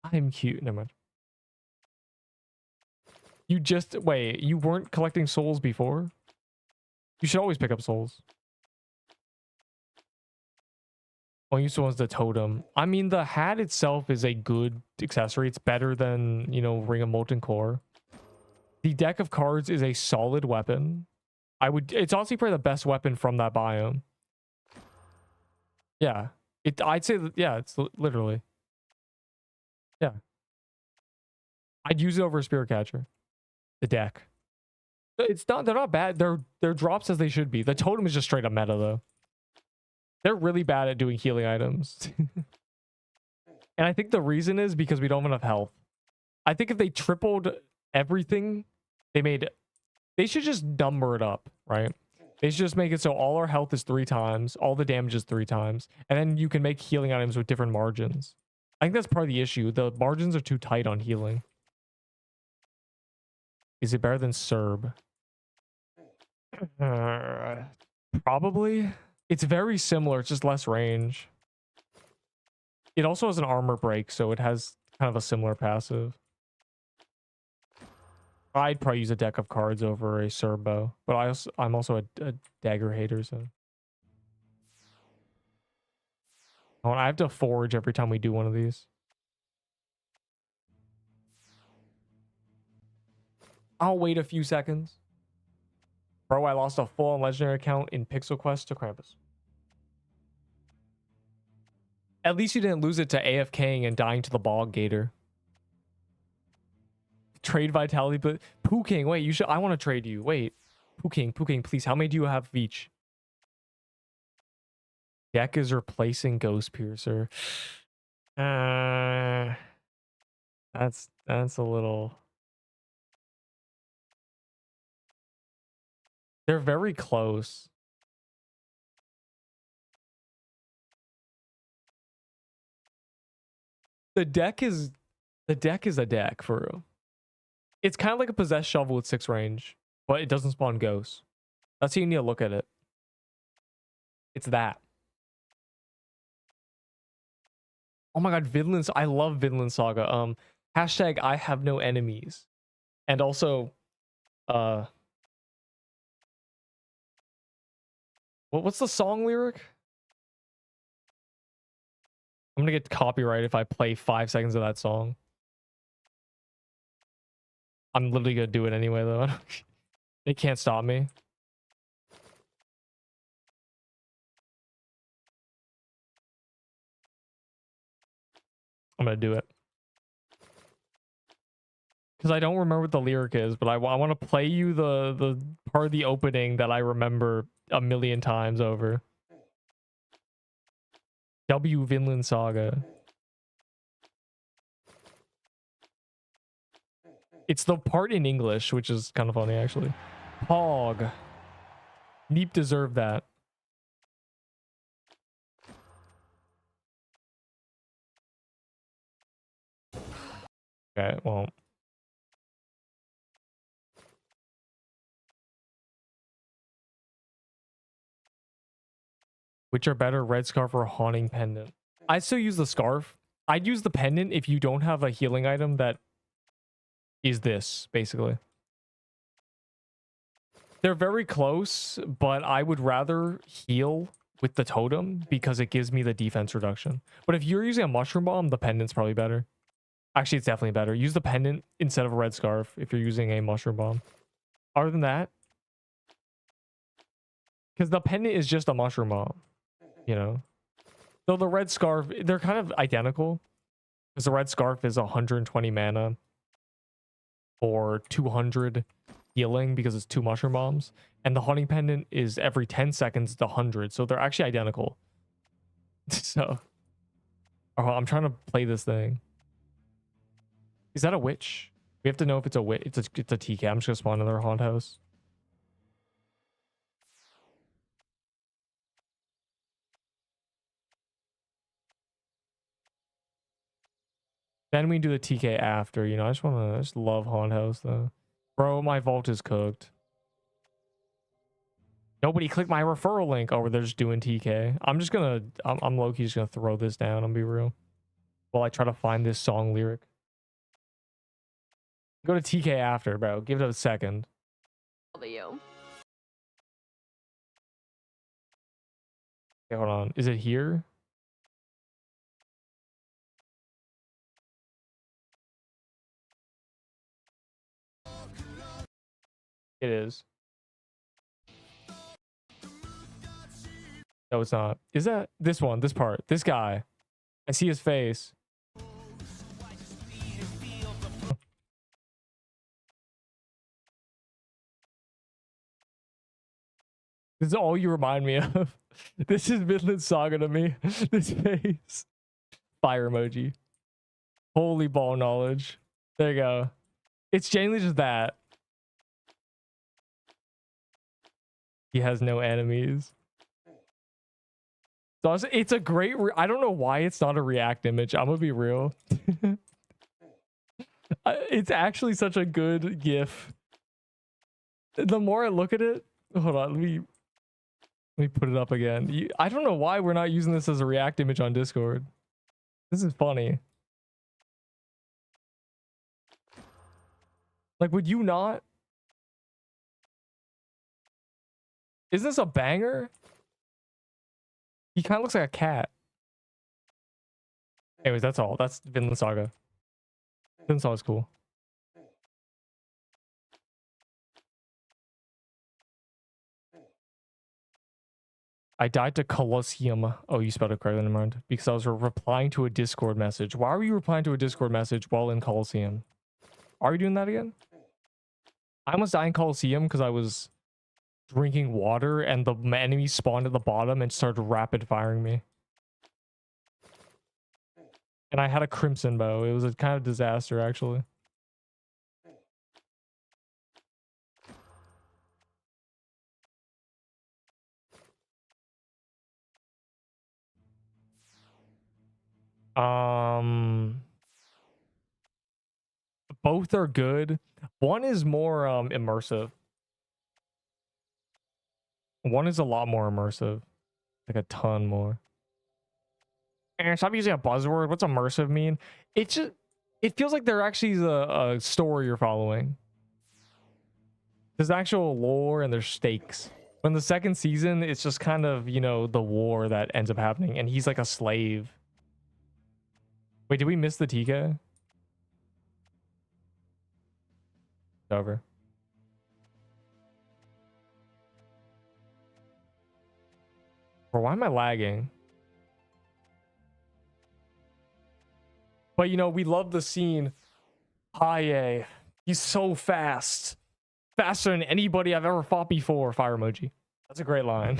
I'm cute. Never mind. You just... Wait, you weren't collecting souls before? You should always pick up souls. Oh, you still wants the totem. I mean, the hat itself is a good accessory. It's better than, you know, Ring of Molten Core. The deck of cards is a solid weapon. It's honestly probably the best weapon from that biome. Yeah. I'd say that, yeah, it's literally. Yeah. I'd use it over a Spirit Catcher. The deck. They're not bad. They're drops as they should be. The totem is just straight up meta though. They're really bad at doing healing items. And I think the reason is because we don't have enough health. I think if they tripled everything, they should just number it up, right? They should just make it so all our health is 3 times, all the damage is 3 times, and then you can make healing items with different margins. I think that's part of the issue. The margins are too tight on healing. Is it better than Serb? Probably. It's very similar. It's just less range. It also has an armor break, so it has kind of a similar passive. I'd probably use a deck of cards over a Serbo, but I'm also a dagger hater, so. Oh, I have to forage every time we do one of these. I'll wait a few seconds. Bro, I lost a full-on legendary account in Pixel Quest to Krampus. At least you didn't lose it to AFKing and dying to the Bog Gator. Trade Vitality, but Pooh King, wait, I want to trade you. Wait. Pooh King, please. How many do you have of each? Deck is replacing Ghost Piercer. That's a little... They're very close. The deck is a deck for real. It's kind of like a possessed shovel with 6 range, but it doesn't spawn ghosts. That's how you need to look at it. It's that. Oh my god, Vinland. I love Vinland Saga. Hashtag I have no enemies. And also, what's the song lyric? I'm gonna get copyright if I play 5 seconds of that song. I'm literally gonna do it anyway though. They can't stop me. I'm gonna do it. Because I don't remember what the lyric is, but I want to play you the part of the opening that I remember a million times over. W Vinland Saga. It's the part in English, which is kind of funny actually. Pog. Neep deserved that. Okay, well. Which are better, red scarf or haunting pendant? I still use the scarf. I'd use the pendant if you don't have a healing item that is this, basically. They're very close, but I would rather heal with the totem because it gives me the defense reduction. But if you're using a mushroom bomb, the pendant's probably better. Actually, it's definitely better. Use the pendant instead of a red scarf if you're using a mushroom bomb. Other than that, because the pendant is just a mushroom bomb, you know? So the red scarf, they're kind of identical. Because the red scarf is 120 mana for 200 healing because it's 2 mushroom bombs. And the haunting pendant is every 10 seconds it's 100. So they're actually identical. So, oh, I'm trying to play this thing. Is that a witch? We have to know if it's a witch. It's a TK. I'm just gonna spawn another haunt house. Then we do the TK after, you know. I just love haunt house though. Bro, my vault is cooked. Nobody clicked my referral link. Oh, they're just doing TK. I'm just gonna, I'm low-key just gonna throw this down and be real. While I try to find this song lyric. Go to TK after, bro. Give it a second. W. Okay, hold on. Is it here? It is. No, it's not. Is that this one? This part? This guy? I see his face. This is all you remind me of. This is Vinland Saga to me. This face. Fire emoji. Holy ball knowledge. There you go. It's genuinely just that. He has no enemies. So it's a great... I don't know why it's not a React image. I'm gonna be real. It's actually such a good GIF. The more I look at it... Hold on, let me put it up again. I don't know why we're not using this as a React image on Discord. This is funny. Like, would you not? Is this a banger? He kind of looks like a cat. Anyways, that's all. That's Vinland Saga. Vinland Saga is cool. I died to Colosseum. Oh, you spelled it correctly, never mind. Because I was replying to a Discord message. Why were you replying to a Discord message while in Colosseum? Are you doing that again? I almost died in Colosseum because I was drinking water and the enemy spawned at the bottom and started rapid firing me. And I had a crimson bow. It was a kind of disaster, actually. Both are good. One is more immersive. One is a lot more immersive. Like a ton more. And stop using a buzzword. What's immersive mean? It feels like there actually is a story you're following. There's actual lore and there's stakes. When the second season, it's just kind of, you know, the war that ends up happening. And he's like a slave. Wait, did we miss the TK? It's over. Bro, why am I lagging? But, you know, we love the scene. Haye, he's so fast. Faster than anybody I've ever fought before. Fire emoji. That's a great line.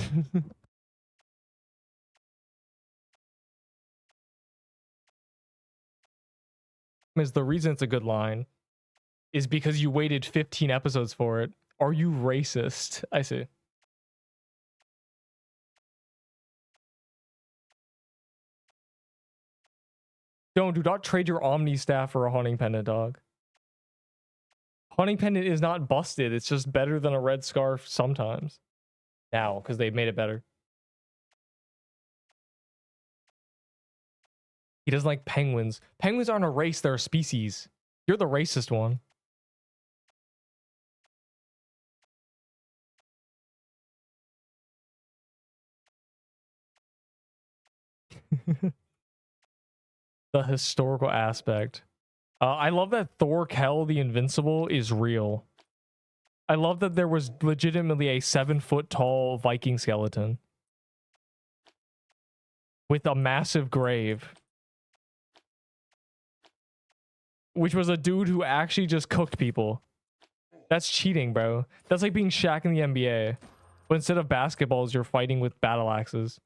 Is the reason it's a good line is because you waited 15 episodes for it. Are you racist? I see. Do not trade your Omni staff for a hunting pendant, dog. Hunting pendant is not busted. It's just better than a red scarf sometimes. Now, because they've made it better. He doesn't like penguins. Penguins aren't a race, they're a species. You're the racist one. The historical aspect. I love that Thorkel the Invincible is real. I love that there was legitimately a 7-foot tall Viking skeleton with a massive grave, which was a dude who actually just cooked people. That's cheating, bro. That's like being Shaq in the NBA, but instead of basketballs, you're fighting with battle axes.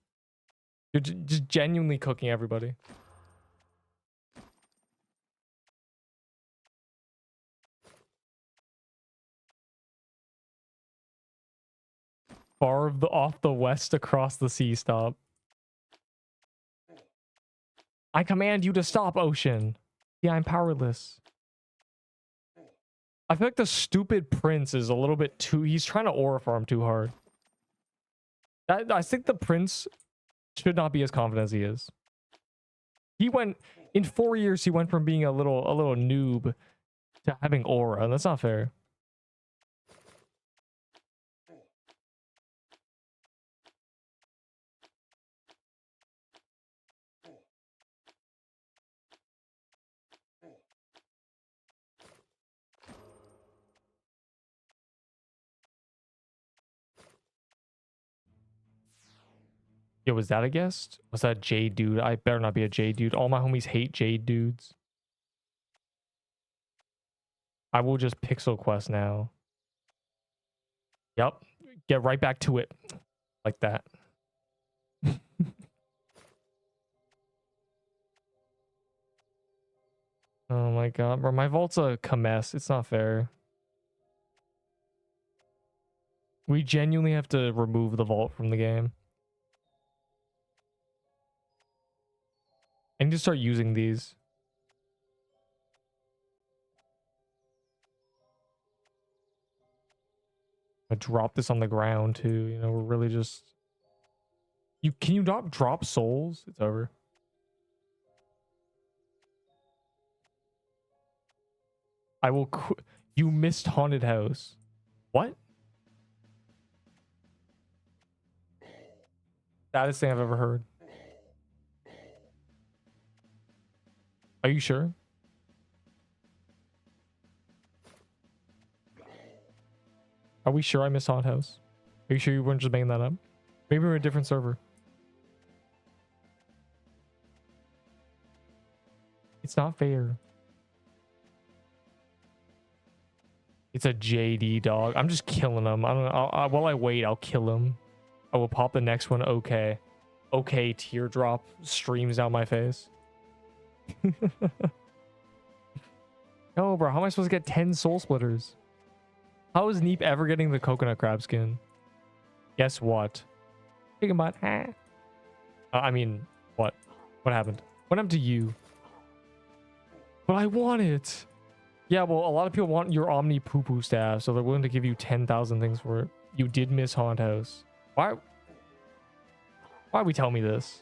You're just genuinely cooking everybody. Far off the west across the sea, stop. I command you to stop, ocean. Yeah, I'm powerless. I feel like the stupid prince is a little bit too... He's trying to aura farm too hard. I think the prince should not be as confident as he is. He went... In 4 years, he went from being a little noob to having aura. And that's not fair. Yo, was that a guest? Was that Jade dude? I better not be a Jade dude. All my homies hate Jade dudes. I will just pixel quest now. Yep. Get right back to it. Like that. Oh my god, bro. My vault's a mess. It's not fair. We genuinely have to remove the vault from the game. I need to start using these. I drop this on the ground too. You know, we're really just... Can you not drop souls? It's over. I will... You missed haunted house. What? Saddest thing I've ever heard. Are you sure? Are we sure I missed haunted house? Are you sure you weren't just making that up? Maybe we're a different server. It's not fair. It's a JD dog. I'm just killing him. I don't know. While I wait, I'll kill him. I will pop the next one. Okay. Okay, teardrop streams down my face. No, bro. How am I supposed to get 10 soul splitters? How is Neep ever getting the coconut crab skin? Guess what? Chicken butt. I mean, what? What happened? What happened to you? But I want it. Yeah, well, a lot of people want your Omni Poo Poo staff, so they're willing to give you 10,000 things for it. You did miss Haunt House. Why would we tell me this?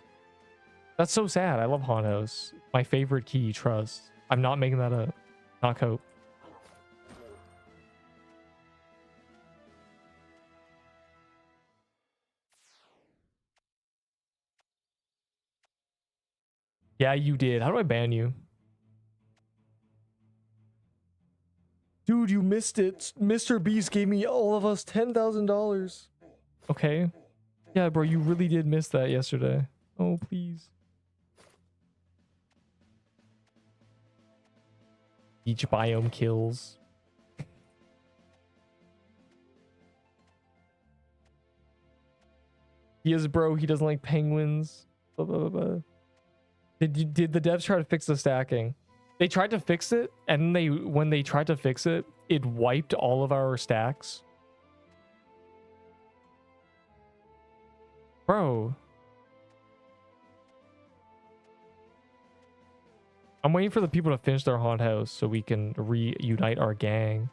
That's so sad. I love Haunt House. My favorite key, trust. I'm not making that up. Not cope. Yeah, you did. How do I ban you? Dude, you missed it. Mr. Beast gave me all of us $10,000. Okay. Yeah, bro, you really did miss that yesterday. Oh, please. Each biome kills. He is, bro. He doesn't like penguins. Blah, blah, blah, blah. Did the devs try to fix the stacking? They tried to fix it, and when they tried to fix it, it wiped all of our stacks. Bro. I'm waiting for the people to finish their haunt house so we can reunite our gang.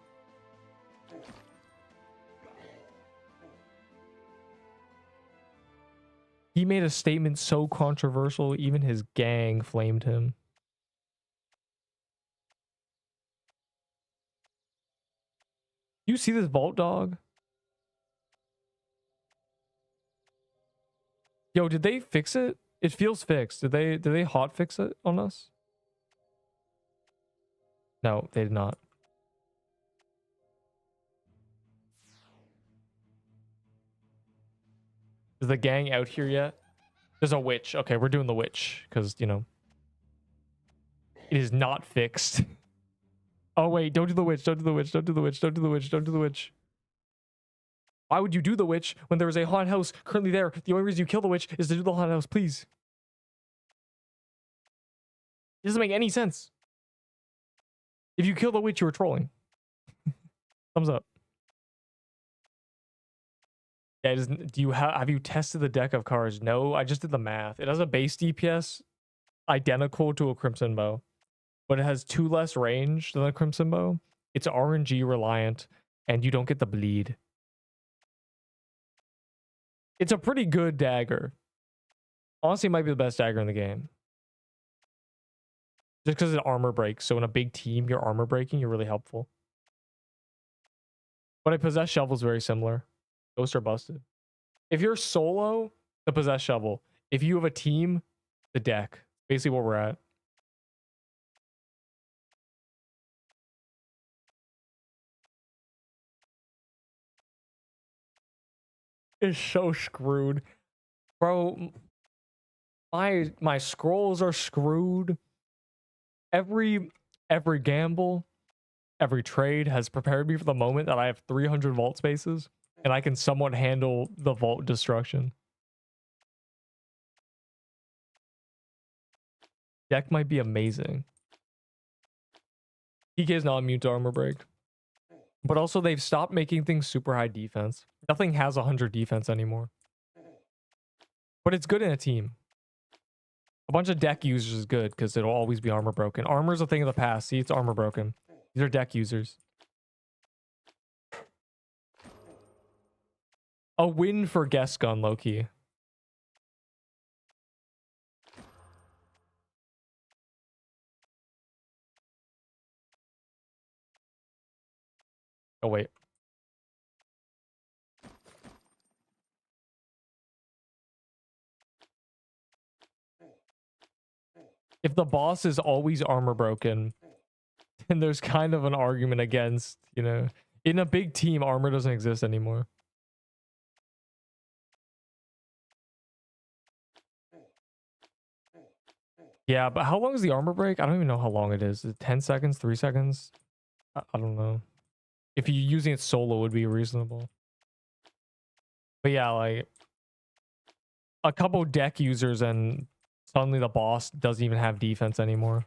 He made a statement so controversial, even his gang flamed him. You see this vault dog? Yo, did they fix it? It feels fixed. Did they hot fix it on us? No, they did not. Is the gang out here yet? There's a witch. Okay, we're doing the witch because, you know, it is not fixed. Oh, wait, don't do the witch. Don't do the witch. Don't do the witch. Don't do the witch. Don't do the witch. Why would you do the witch when there is a haunted house currently there? The only reason you kill the witch is to do the haunted house, please. It doesn't make any sense. If you kill the witch, you were trolling. Thumbs up. Yeah, do you have you tested the deck of cards? No, I just did the math. It has a base DPS identical to a Crimson Bow, but it has 2 less range than a Crimson Bow, It's RNG reliant, and you don't get the bleed. It's a pretty good dagger. Honestly, it might be the best dagger in the game. Just because it armor breaks. So in a big team, you're armor breaking, you're really helpful. But a possessed shovel is very similar. Ghosts are busted. If you're solo, the possessed shovel. If you have a team, the deck. Basically where we're at. It's so screwed. Bro, my scrolls are screwed. Every gamble, every trade has prepared me for the moment that I have 300 vault spaces and I can somewhat handle the vault destruction. Deck might be amazing. PK is not immune to armor break. But also they've stopped making things super high defense. Nothing has 100 defense anymore. But it's good in a team. A bunch of deck users is good because it'll always be armor broken. Armor's a thing of the past. See, it's armor broken. These are deck users. A win for guest gun, low-key. Oh, wait. If the boss is always armor broken, then there's kind of an argument against, you know, in a big team, armor doesn't exist anymore. Yeah, but how long is the armor break? I don't even know how long it is. Is it 10 seconds, 3 seconds? I don't know. If you're using it solo, it would be reasonable. But yeah, like a couple deck users and suddenly the boss doesn't even have defense anymore.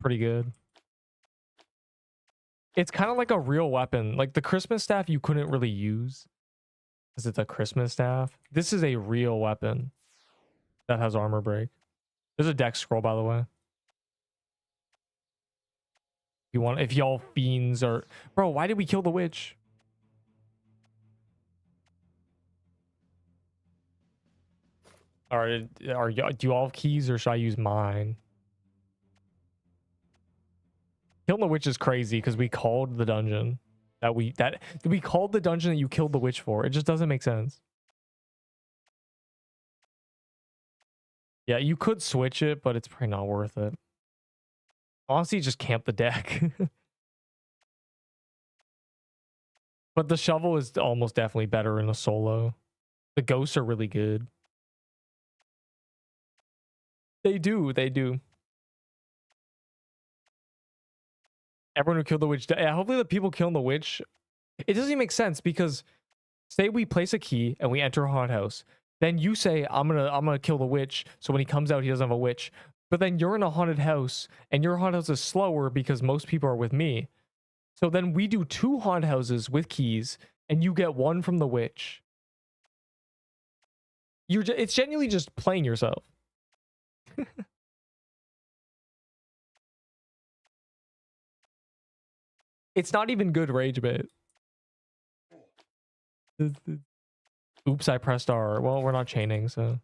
Pretty good. It's kind of like a real weapon. Like the Christmas staff you couldn't really use because it's a Christmas staff. This is a real weapon that has armor break. There's a deck scroll, by the way. You want, if y'all fiends are... Bro, why did we kill the witch? Alright, do you all have keys or should I use mine? Killing the witch is crazy because we called the dungeon that we called the dungeon that you killed the witch for. It just doesn't make sense. Yeah, you could switch it, but it's probably not worth it. Honestly, just camp the deck. But the shovel is almost definitely better in a solo. The ghosts are really good. They do. Everyone who killed the witch. Yeah, hopefully the people killing the witch. It doesn't even make sense because say we place a key and we enter a haunted house. Then you say, I'm gonna kill the witch. So when he comes out, he doesn't have a witch. But then you're in a haunted house and your haunted house is slower because most people are with me. So then we do 2 haunted houses with keys and you get 1 from the witch. It's genuinely just playing yourself. It's not even good rage bait. Oops, I pressed R. Well, we're not chaining, so.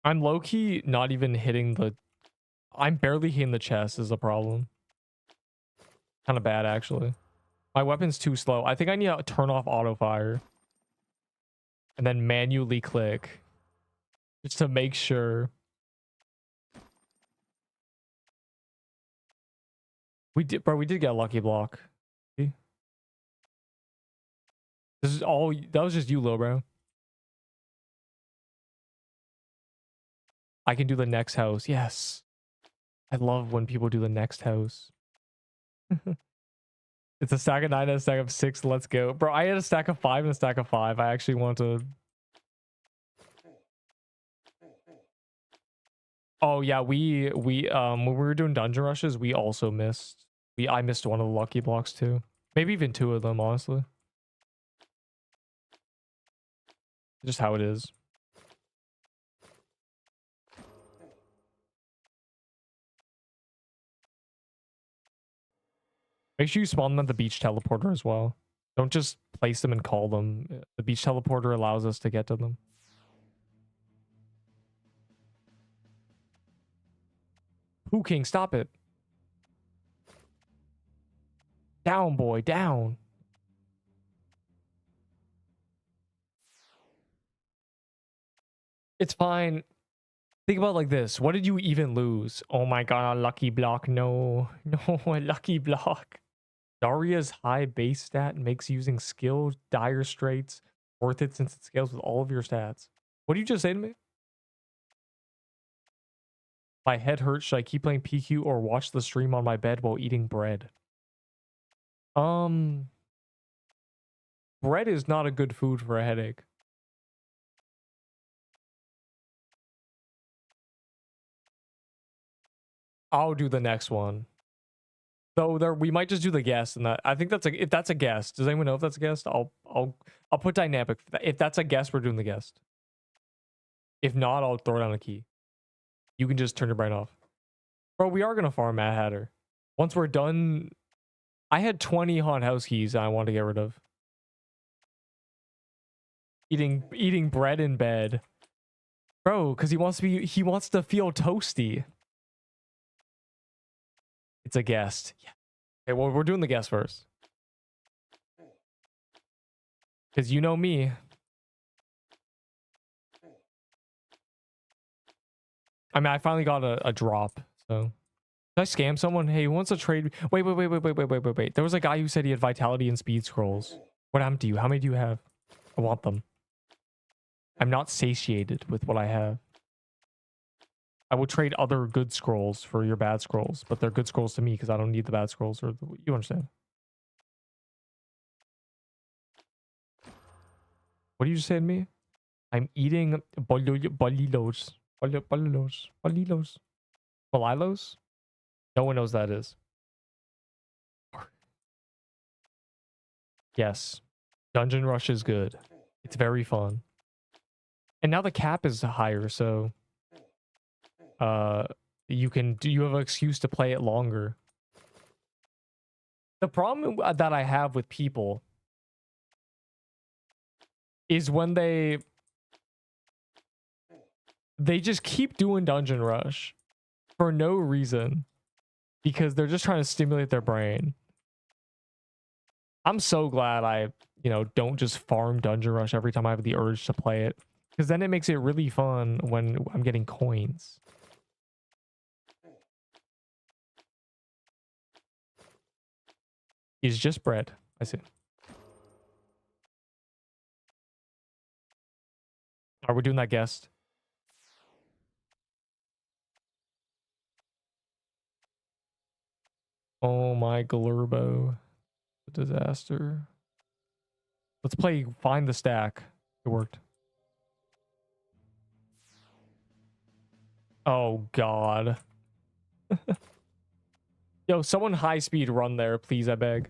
I'm low-key not even hitting the... I'm barely hitting the chest is the problem. Kind of bad, actually. My weapon's too slow. I think I need to turn off auto-fire. And then manually click. Just to make sure. We did get a lucky block. See? This is all... That was just you, low, bro. I can do the next house. Yes. I love when people do the next house. It's a stack of 9 and a stack of 6. Let's go. Bro, I had a stack of 5 and a stack of 5. I actually want to... Oh, yeah. When we were doing dungeon rushes, we also missed... I missed one of the lucky blocks, too. Maybe even 2 of them, honestly. Just how it is. Make sure you spawn them at the beach teleporter as well. Don't just place them and call them. The beach teleporter allows us to get to them. Pooh King, stop it. Down, boy, down. It's fine. Think about it like this. What did you even lose? Oh my god, a lucky block. No. No, a lucky block. Daria's high base stat makes using skill dire straits worth it since it scales with all of your stats. What did you just say to me? My head hurts. Should I keep playing PQ or watch the stream on my bed while eating bread? Bread is not a good food for a headache. I'll do the next one. So there, we might just do the guest, and that I think that's if that's a guest. Does anyone know if that's a guest? I'll put dynamic. If that's a guest, we're doing the guest. If not, I'll throw down a key. You can just turn your brain off. Bro, we are gonna farm Mad Hatter. Once we're done, I had 20 haunted house keys I want to get rid of. Eating bread in bed. Bro, because he wants to feel toasty. It's a guest. Yeah. Okay, well, we're doing the guest first. Because you know me. I mean, I finally got a drop, so. Did I scam someone? Hey, who wants to trade? Wait. There was a guy who said he had vitality and speed scrolls. What happened to you? How many do you have? I want them. I'm not satiated with what I have. I will trade other good scrolls for your bad scrolls, but they're good scrolls to me because I don't need the bad scrolls. Or you understand? What did you just say to me? I'm eating bolilos. Bolilos? No one knows that is. Yes. Dungeon Rush is good. It's very fun. And now the cap is higher, so you have an excuse to play it longer. The problem that I have with people is when they just keep doing Dungeon Rush for no reason because they're just trying to stimulate their brain. I'm so glad I, don't just farm Dungeon Rush every time I have the urge to play it, because then it makes it really fun when I'm getting coins. It's just bread. I see. Are we doing that guest? Oh my glurbo. Disaster. Let's play Find the Stack. It worked. Oh god. Yo, someone high speed run there, please, I beg.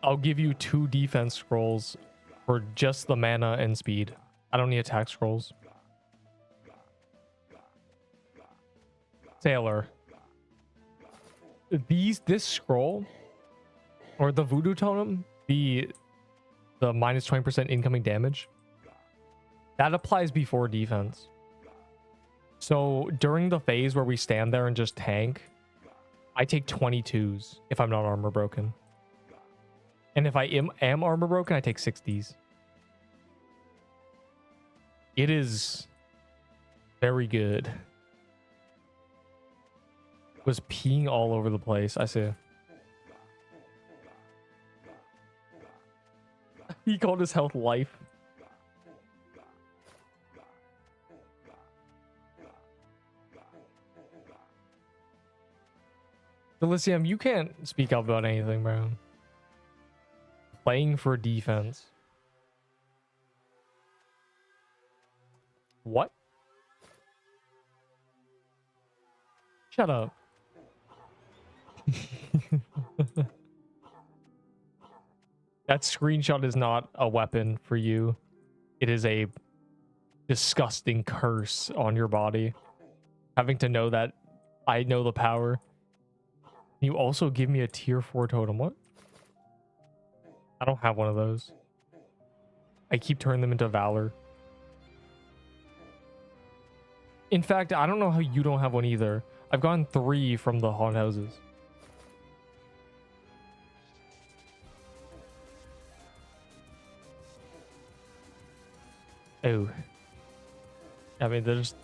I'll give you 2 defense scrolls for just the mana and speed. I don't need attack scrolls. Sailor. This scroll or the Voodoo Totem, the minus 20% incoming damage. That applies before defense. So during the phase where we stand there and just tank, I take 22s if I'm not armor broken. And if I am armor broken, I take 60s. It is very good. Was peeing all over the place. I see. He called his health life. Elysium, you can't speak up about anything, bro. Playing for defense. What? Shut up. That screenshot is not a weapon for you. It is a disgusting curse on your body. Having to know that I know the power. You also give me a tier 4 totem. What? I don't have one of those. I keep turning them into valor. In fact, I don't know how you don't have one either. I've gotten 3 from the haunt houses. Oh. I mean, they're just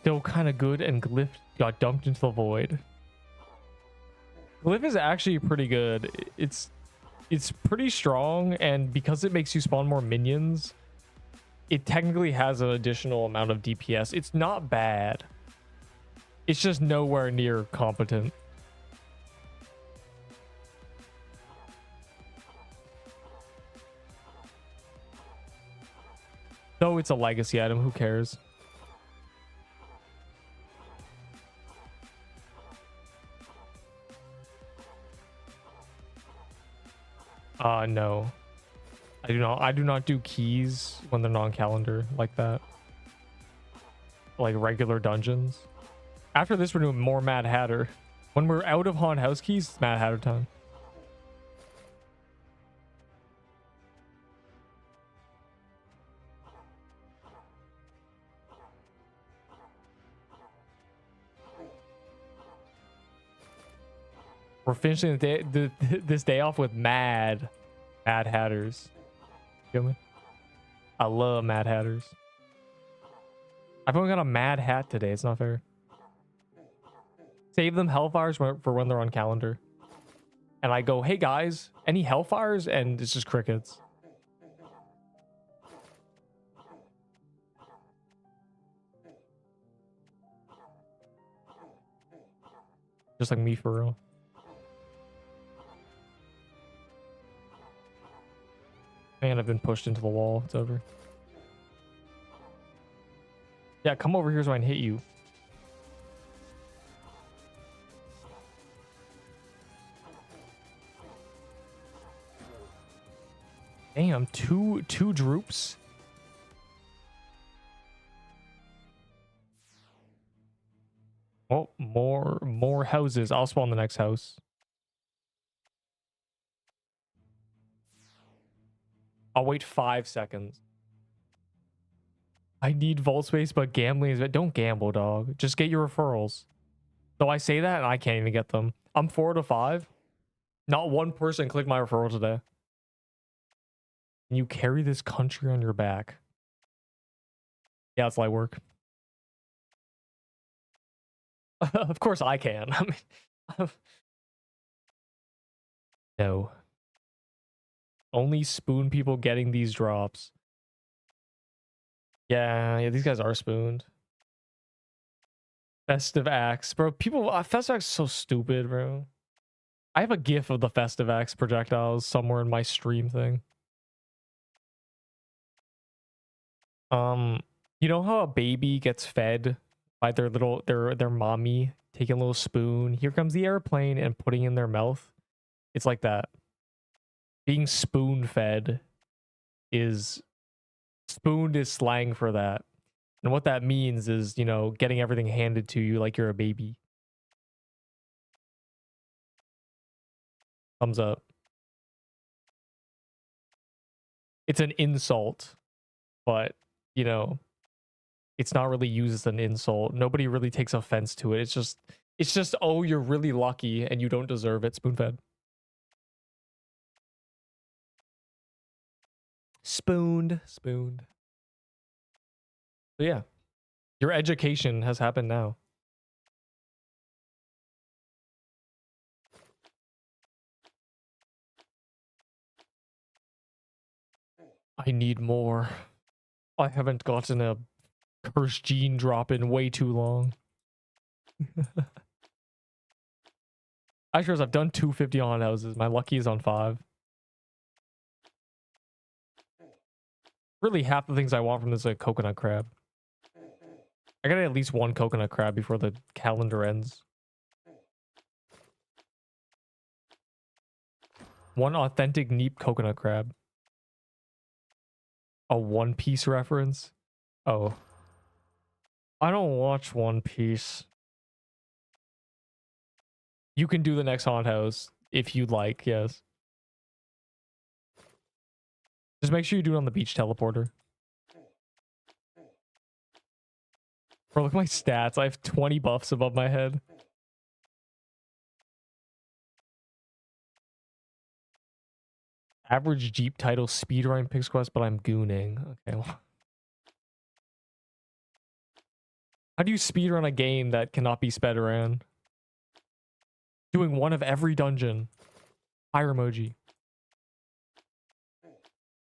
still kind of good, and Glyph got dumped into the void. Glyph is actually pretty good. It's pretty strong, and because it makes you spawn more minions, it technically has an additional amount of DPS. It's not bad. It's just nowhere near competent. Though it's a legacy item, who cares? No. I do not do keys when they're non-calendar like that. Like regular dungeons. After this, we're doing more Mad Hatter. When we're out of Haunt House keys, it's Mad Hatter time. We're finishing this day off with Mad Hatters. Feel me? I love Mad Hatters. I've only got a Mad Hat today. It's not fair. Save them Hellfires for when they're on calendar. And I go, hey guys, any Hellfires? And it's just crickets. Just like me for real. Man, I've been pushed into the wall. It's over. Yeah, come over here so I can hit you. Damn, two droops. Oh, more houses. I'll spawn the next house. I'll wait 5 seconds. I need vault space, but gambling is... Don't gamble, dog. Just get your referrals. So I say that and I can't even get them. I'm 4 to 5. Not one person clicked my referral today. And you carry this country on your back. Yeah, it's light work. Of course I can. I mean... No. Only spoon people getting these drops. Yeah, these guys are spooned. Festive Axe. Bro, people... Festive Axe is so stupid, bro. I have a gif of the Festive Axe projectiles somewhere in my stream thing. You know how a baby gets fed by their mommy taking a little spoon? Here comes the airplane and putting in their mouth. It's like that. Being spoon fed is... Spooned is slang for that. And what that means is, you know, getting everything handed to you like you're a baby. Thumbs up. it's an insult, but you know, it's not really used as an insult. Nobody really takes offense to it. It's just, oh, you're really lucky and you don't deserve it. Spoon-fed. Spooned. So yeah, your education has happened now. I need more. I haven't gotten a cursed gene drop in way too long. I've done 250 on houses. My lucky is on 5. Really, half the things I want from this is a coconut crab. I gotta at least 1 coconut crab before the calendar ends. 1 authentic neep coconut crab. A One Piece reference? Oh. I don't watch One Piece. You can do the next haunt house if you'd like, yes. Just make sure you do it on the beach teleporter. Bro, look at my stats. I have 20 buffs above my head. Average Jeep title speedrun Pix Quest, but I'm gooning. Okay, well. How do you speedrun a game that cannot be sped around? Doing 1 of every dungeon. Fire emoji.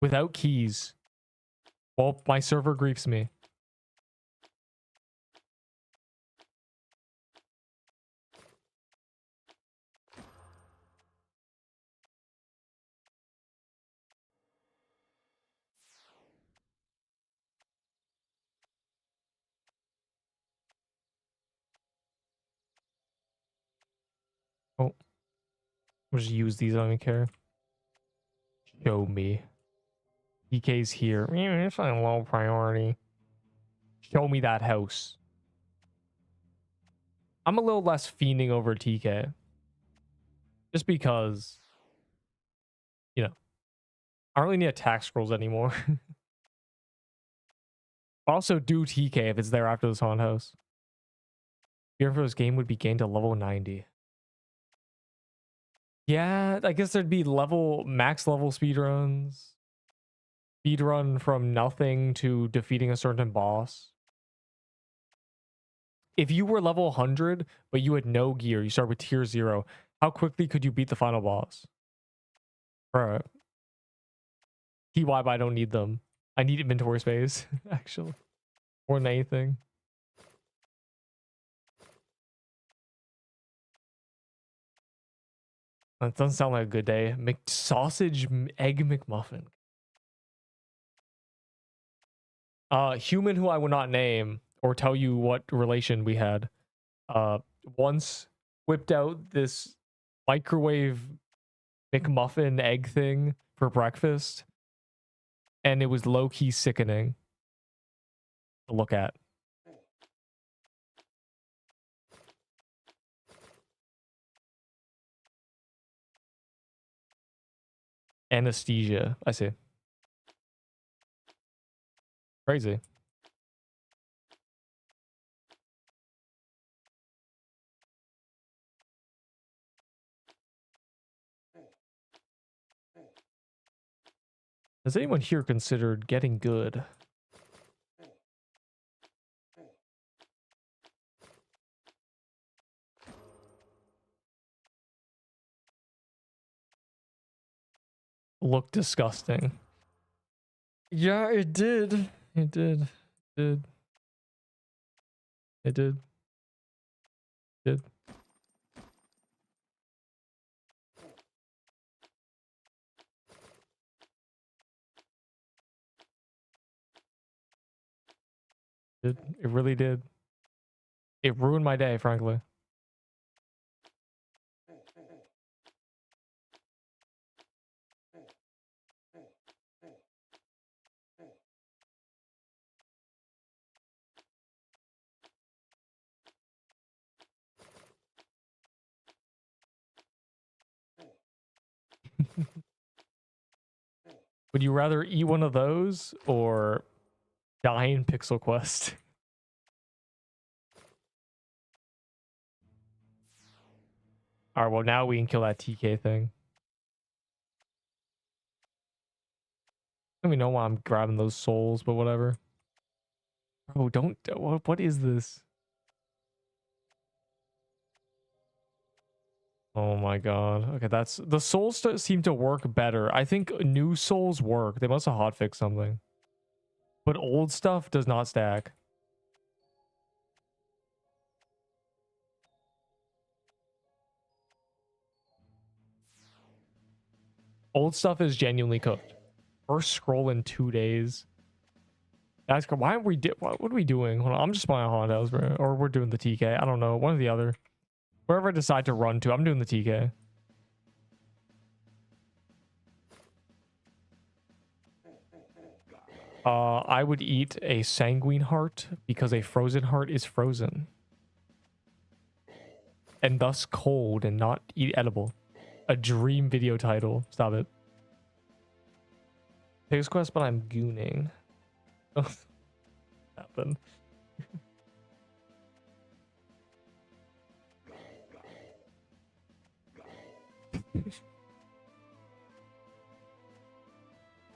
Without keys. Well, my server griefs me. Oh. We'll just use these, I don't even care. Show me. DK's here. It's a low priority. Show me that house. I'm a little less fiending over TK. Just because, you know, I don't really need attack scrolls anymore. Also do TK if it's there after this haunted house. Fear for this game would be gained to level 90. Yeah, I guess there'd be max level speedruns. Speedrun from nothing to defeating a certain boss. If you were level 100, but you had no gear, you start with tier 0, how quickly could you beat the final boss? Bro. TY, but I don't need them. I need inventory space, actually. More than anything. That doesn't sound like a good day. Sausage egg McMuffin. Human who I would not name or tell you what relation we had. Once whipped out this microwave McMuffin egg thing for breakfast, and it was low-key sickening to look at. Anesthesia, I see. Crazy. Has anyone here considered getting good? Look disgusting. Yeah, it did. It did. It did. It did. It did. It really did. It ruined my day, frankly. Would you rather eat one of those or die in Pixel Quest? All right, well, now we can kill that TK thing. I don't even know why I'm grabbing those souls, but whatever. Bro, don't... What is this? Oh my god. Okay, that's... The souls seem to work better. I think new souls work. They must have hotfixed something. But old stuff does not stack. Old stuff is genuinely cooked. First scroll in 2 days. That's why are we what are we doing? Hold on, I'm just buying Hondas, bro. Or we're doing the TK. I don't know. One or the other. Wherever I decide to run to, I'm doing the TK. I would eat a sanguine heart because a frozen heart is frozen. And thus cold and not edible. A dream video title. Stop it. Takes quest, but I'm gooning. Happened.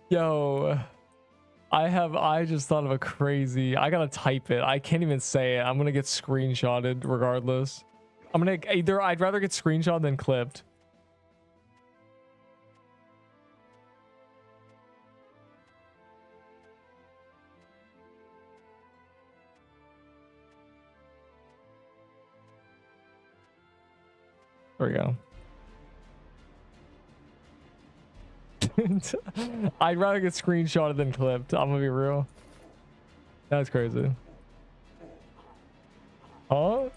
Yo, I just thought of a crazy. I gotta type it. I can't even say it. I'm gonna get screenshotted regardless. I'm gonna either I'd rather get screenshot than clipped. There we go. I'd rather get screenshotted than clipped. I'm gonna be real. That's crazy. Huh?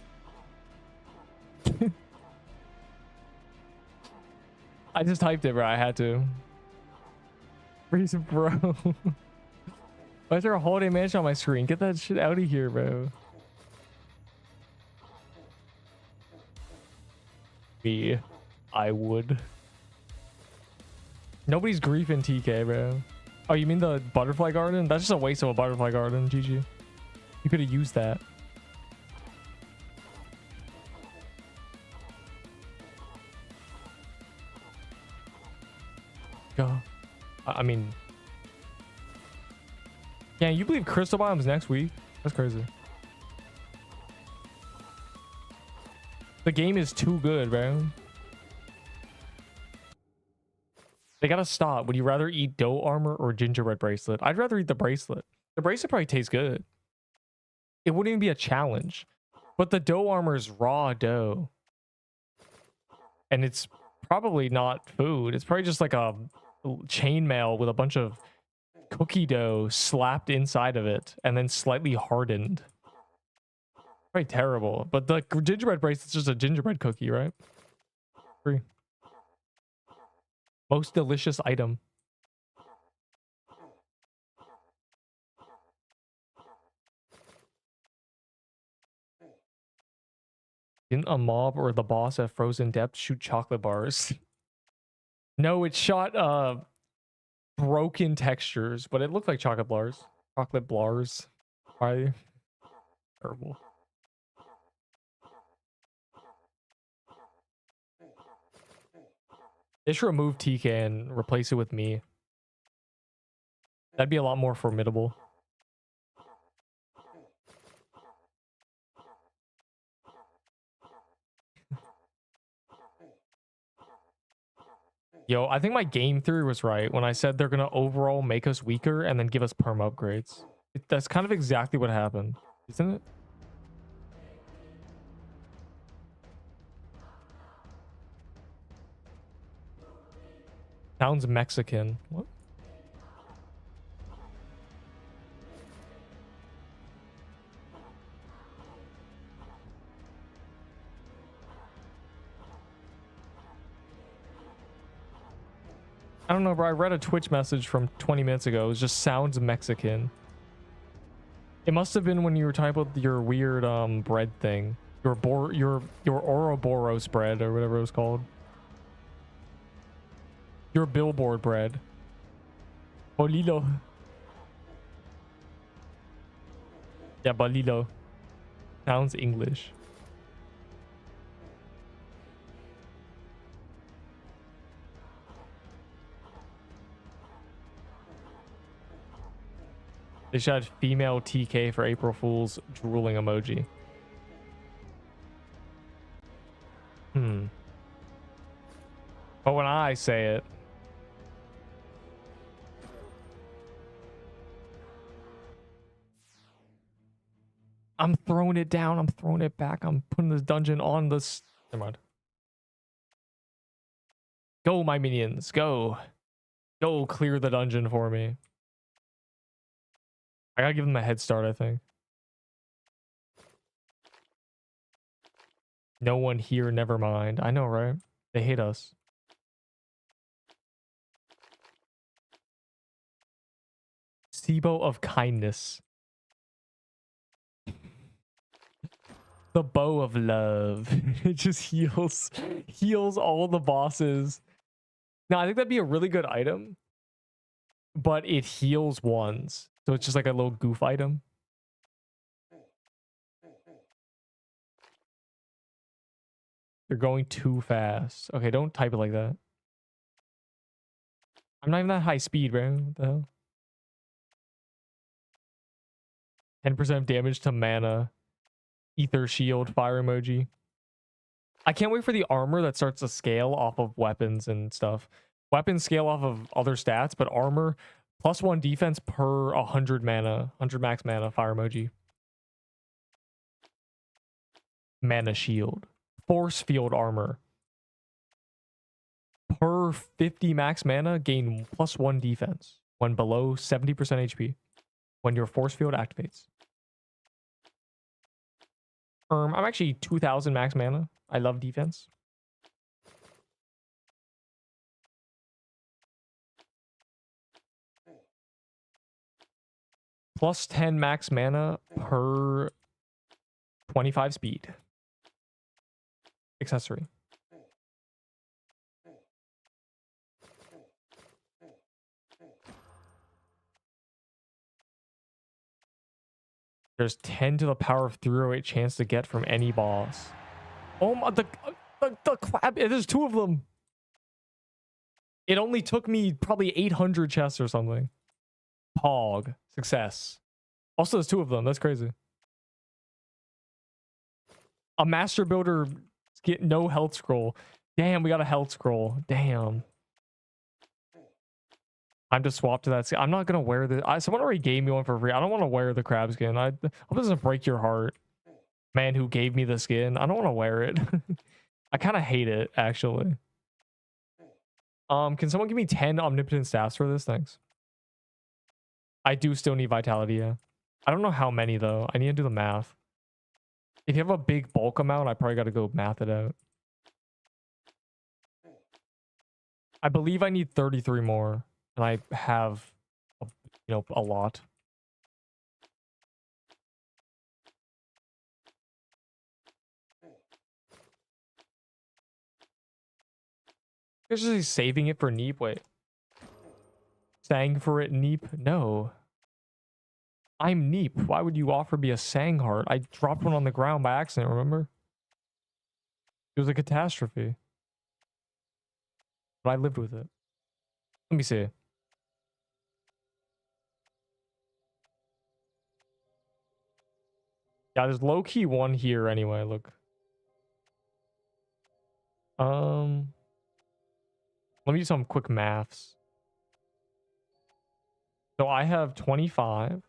I just typed it, bro. I had to. Reason, bro. Why is there a holiday mansion on my screen? Get that shit out of here, bro. Me, I would. Nobody's griefing TK, bro. Oh, you mean the butterfly garden? That's just a waste of a butterfly garden, GG. You could have used that. Go. I mean... Yeah, you believe crystal biomes next week? That's crazy. The game is too good, bro. They gotta stop. Would you rather eat dough armor or gingerbread bracelet? I'd rather eat the bracelet. The bracelet probably tastes good. It wouldn't even be a challenge. But the dough armor is raw dough. And it's probably not food. It's probably just like a chainmail with a bunch of cookie dough slapped inside of it and then slightly hardened. Probably terrible. But the gingerbread bracelet's just a gingerbread cookie, right? Free. Most delicious item. Didn't a mob or the boss at Frozen Depths shoot chocolate bars? No, it shot broken textures, but it looked like chocolate bars. Chocolate bars. Probably terrible. They should remove TK and replace it with me. That'd be a lot more formidable. Yo, I think my game theory was right when I said they're gonna overall make us weaker and then give us perm upgrades. That's kind of exactly what happened, isn't it? Sounds Mexican. What? I don't know, bro. I read a Twitch message from 20 minutes ago. It was just sounds Mexican. It must have been when you were talking about your weird bread thing. Your Ouroboros bread or whatever it was called. Your billboard bread. Bolilo. Yeah, Bolilo. Sounds English. They should add female TK for April Fool's drooling emoji. But when I say it, I'm throwing it down. I'm throwing it back. I'm putting this dungeon on this. Never mind. Go, my minions. Go. Go clear the dungeon for me. I gotta give them a head start, I think. No one here, never mind. I know, right? They hate us. Sibo of kindness. The bow of love. It just heals all the bosses. Now, I think that'd be a really good item, but it heals ones. So it's just like a little goof item. You're going too fast. Okay, don't type it like that. I'm not even that high speed, bro. What the hell? 10% damage to mana. Ether shield, fire emoji. I can't wait for the armor that starts to scale off of weapons and stuff. Weapons scale off of other stats, but armor +1 defense per 100 mana, 100 max mana, fire emoji. Mana shield. Force field armor. Per 50 max mana, gain +1 defense when below 70% HP when your force field activates. I'm actually 2000 max mana. I love defense. +10 max mana per 25 speed. Accessory. There's 10 to the power of 308 chance to get from any boss. Oh my, the crab, there's 2 of them. It only took me probably 800 chests or something. Pog. Success. Also, there's 2 of them. That's crazy. A master builder get no health scroll. Damn, we got a health scroll. Damn. I'm to swap to that skin. I'm not gonna wear this. Someone already gave me one for free. I don't want to wear the crab skin. I hope it doesn't break your heart, man who gave me the skin. I don't want to wear it. I kind of hate it, actually. Can someone give me 10 omnipotent staffs for this? Thanks. I do still need vitality, yeah. I don't know how many though. I need to do the math. If you have a big bulk amount, I probably got to go math it out. I believe I need 33 more. And I have, a lot. You're just saving it for Neep. Wait. Sang for it, Neep? No. I'm Neep. Why would you offer me a Sang heart? I dropped one on the ground by accident, remember? It was a catastrophe. But I lived with it. Let me see. Yeah, there's low-key one here anyway, look. Let me do some quick maths. So I have 25.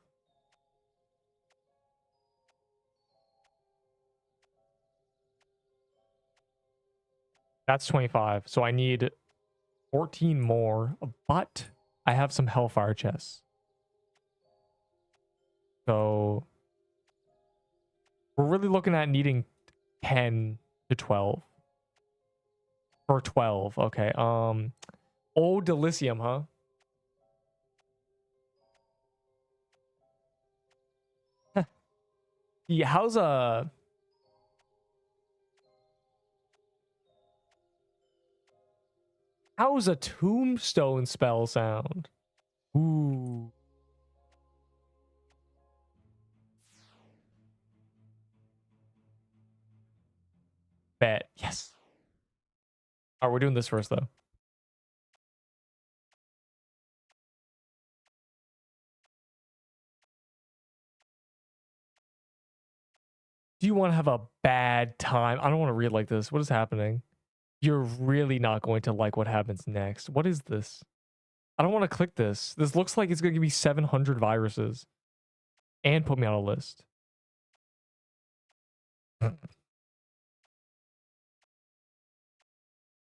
That's 25. So I need 14 more, but I have some Hellfire chests. So we're really looking at needing 10 to 12. For 12, okay. Old Delicium, huh? Yeah, how's a tombstone spell sound? Ooh. Bet. Yes. All right, we're doing this first though. Do you want to have a bad time? I don't want to read like this. What is happening? You're really not going to like what happens next. What is this? I don't want to click this. This looks like it's going to give me 700 viruses and put me on a list. You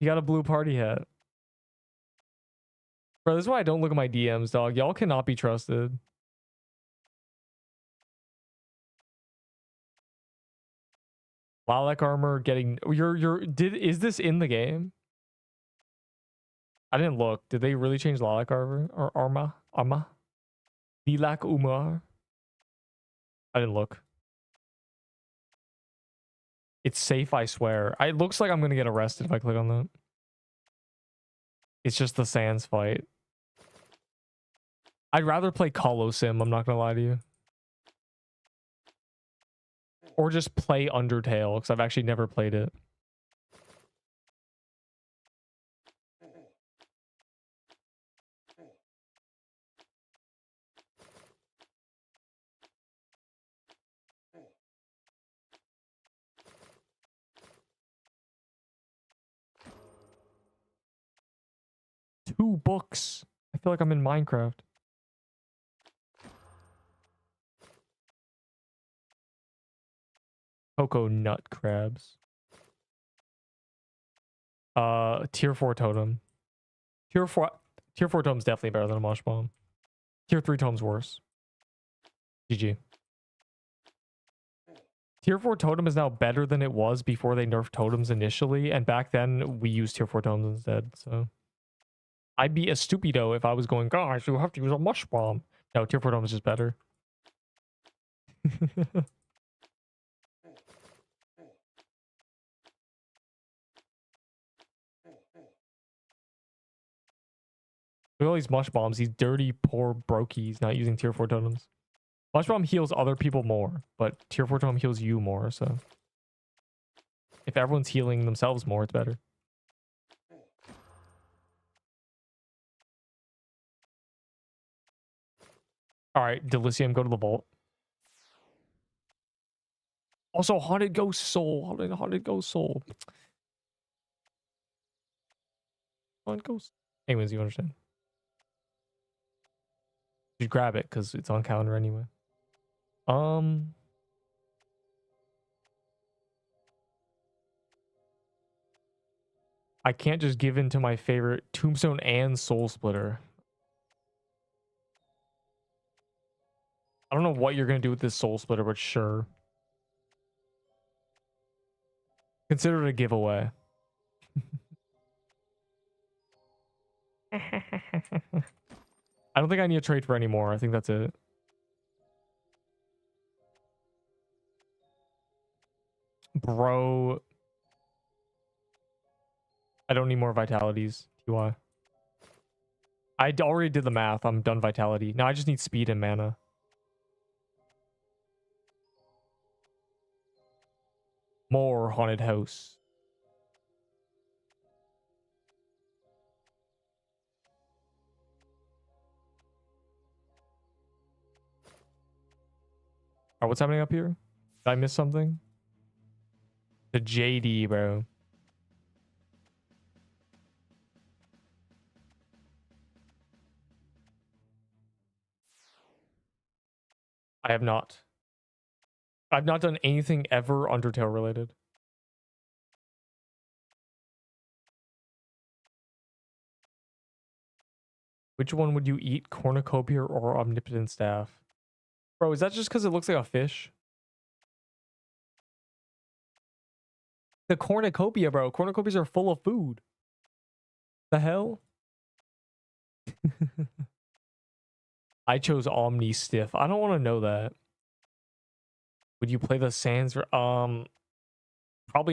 got a blue party hat. Bro, this is why I don't look at my DMs, dog. Y'all cannot be trusted. Lilac armor getting is this in the game? I didn't look. Did they really change lilac armor or arma? Lilac umar? I didn't look. It's safe, I swear. It looks like I'm gonna get arrested if I click on that. It's just the Sans fight. I'd rather play Colosim, I'm not gonna lie to you. Or just play Undertale, because I've actually never played it. Two books. I feel like I'm in Minecraft. Cocoa nut crabs. Tier 4 totem. Tier 4 totem's definitely better than a mush bomb. Tier 3 totem's worse. GG. Tier 4 totem is now better than it was before they nerfed totems initially, and back then we used tier 4 totems instead, so I'd be a stupido if I was going, gosh, you have to use a mush bomb. No, tier 4 totem is just better. Look at all these mush bombs, these dirty, poor brokies not using tier 4 totems. Mush bomb heals other people more, but tier 4 totem heals you more, so if everyone's healing themselves more, it's better. Alright, Delicium, go to the vault. Also, Haunted Ghost Soul. Haunted Ghost Soul. Haunted Ghost. Anyways, you understand. You grab it because it's on calendar anyway. I can't just give in to my favorite Tombstone and Soul Splitter. I don't know what you're gonna do with this Soul Splitter, but sure. Consider it a giveaway. I don't think I need a trade for any more. I think that's it. Bro. I don't need more vitalities. TY. I already did the math. I'm done vitality. Now I just need speed and mana. More haunted house. Alright, what's happening up here? Did I miss something? The JD, bro. I have not. I've not done anything ever Undertale related. Which one would you eat? Cornucopia or Omnipotent Staff? Bro, is that just because it looks like a fish? The cornucopia, bro. Cornucopias are full of food. The hell? I chose Omni Stiff. I don't want to know that. Would you play the Sans? Probably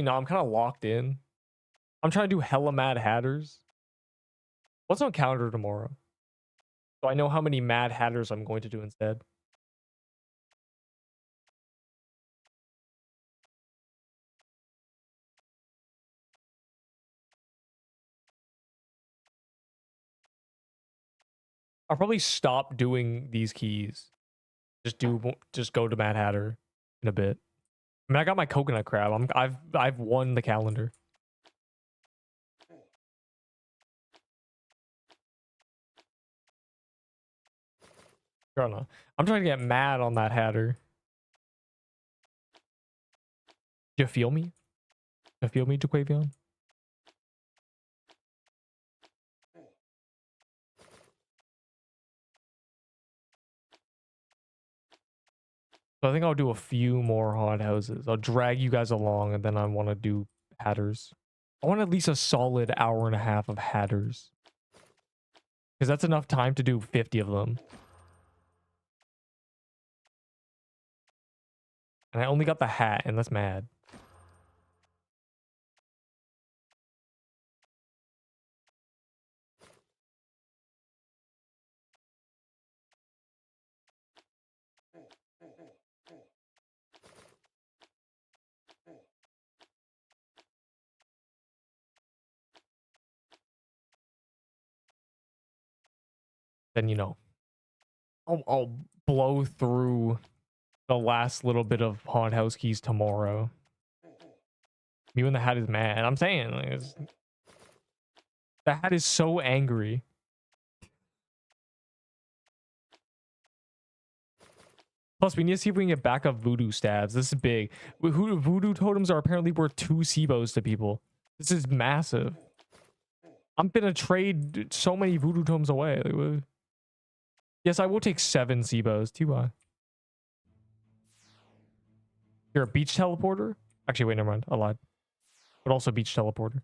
not. I'm kind of locked in. I'm trying to do hella Mad Hatters. What's on calendar tomorrow? So I know how many Mad Hatters I'm going to do instead. I'll probably stop doing these keys. Just go to Mad Hatter in a bit. I mean, I got my coconut crab. I've won the calendar. I don't know. I'm trying to get mad on that Hatter. Do you feel me? Do you feel me, Jaquavion? So I think I'll do a few more haunted houses. I'll drag you guys along, and then I want to do Hatters. I want at least a solid hour and a half of Hatters. Because that's enough time to do 50 of them. And I only got the hat, and that's mad. Then, you know, I'll blow through the last little bit of haunted house keys tomorrow. Me when the hat is mad. I'm saying, like, the hat is so angry. Plus, we need to see if we can get backup voodoo stabs. This is big. Voodoo totems are apparently worth 2 SIBOs to people. This is massive. I'm gonna trade so many voodoo totems away. Like, yes, I will take 7 SIBOs. TY. You're a beach teleporter? Actually, wait, never mind. I lied. But also beach teleporter.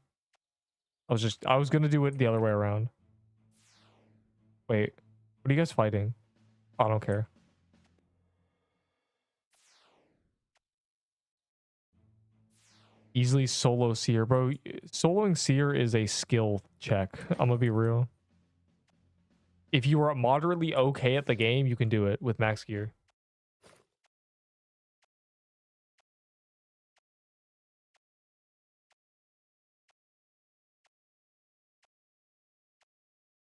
I was gonna do it the other way around. Wait, what are you guys fighting? I don't care. Easily solo Seer, bro. Soloing Seer is a skill check. I'm gonna be real. If you are moderately okay at the game, you can do it with max gear.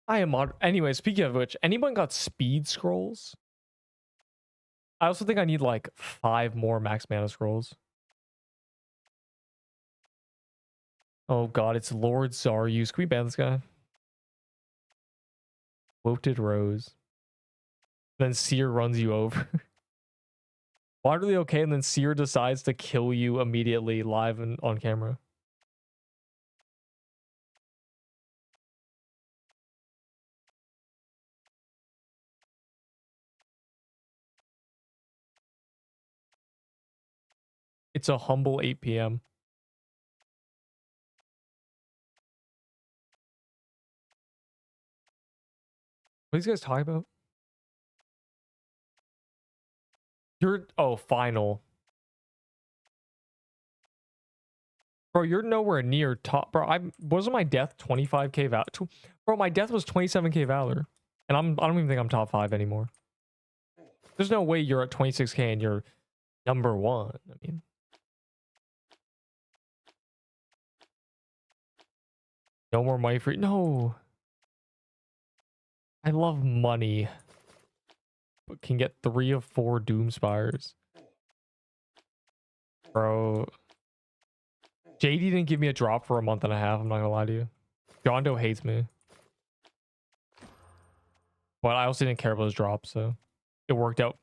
I am mod. Anyway, speaking of which, anyone got speed scrolls? I also think I need like 5 more max mana scrolls. Oh god, it's Lord Zaryus. Can we ban this guy? Wilted Rose. Then Seer runs you over. Moderately okay, and then Seer decides to kill you immediately live and on camera. It's a humble 8 p.m. What are these guys talking about? Oh, final. Bro, you're nowhere near top. Bro, wasn't my death 25k valor? Bro, my death was 27k valor. And I don't even think I'm top 5 anymore. There's no way you're at 26k and you're number 1. I mean, no more money free. No. I love money. But can get 3 of 4 Doom Spires. Bro. JD didn't give me a drop for a month and a half. I'm not gonna lie to you. John Doe hates me. But I also didn't care about his drop, so it worked out.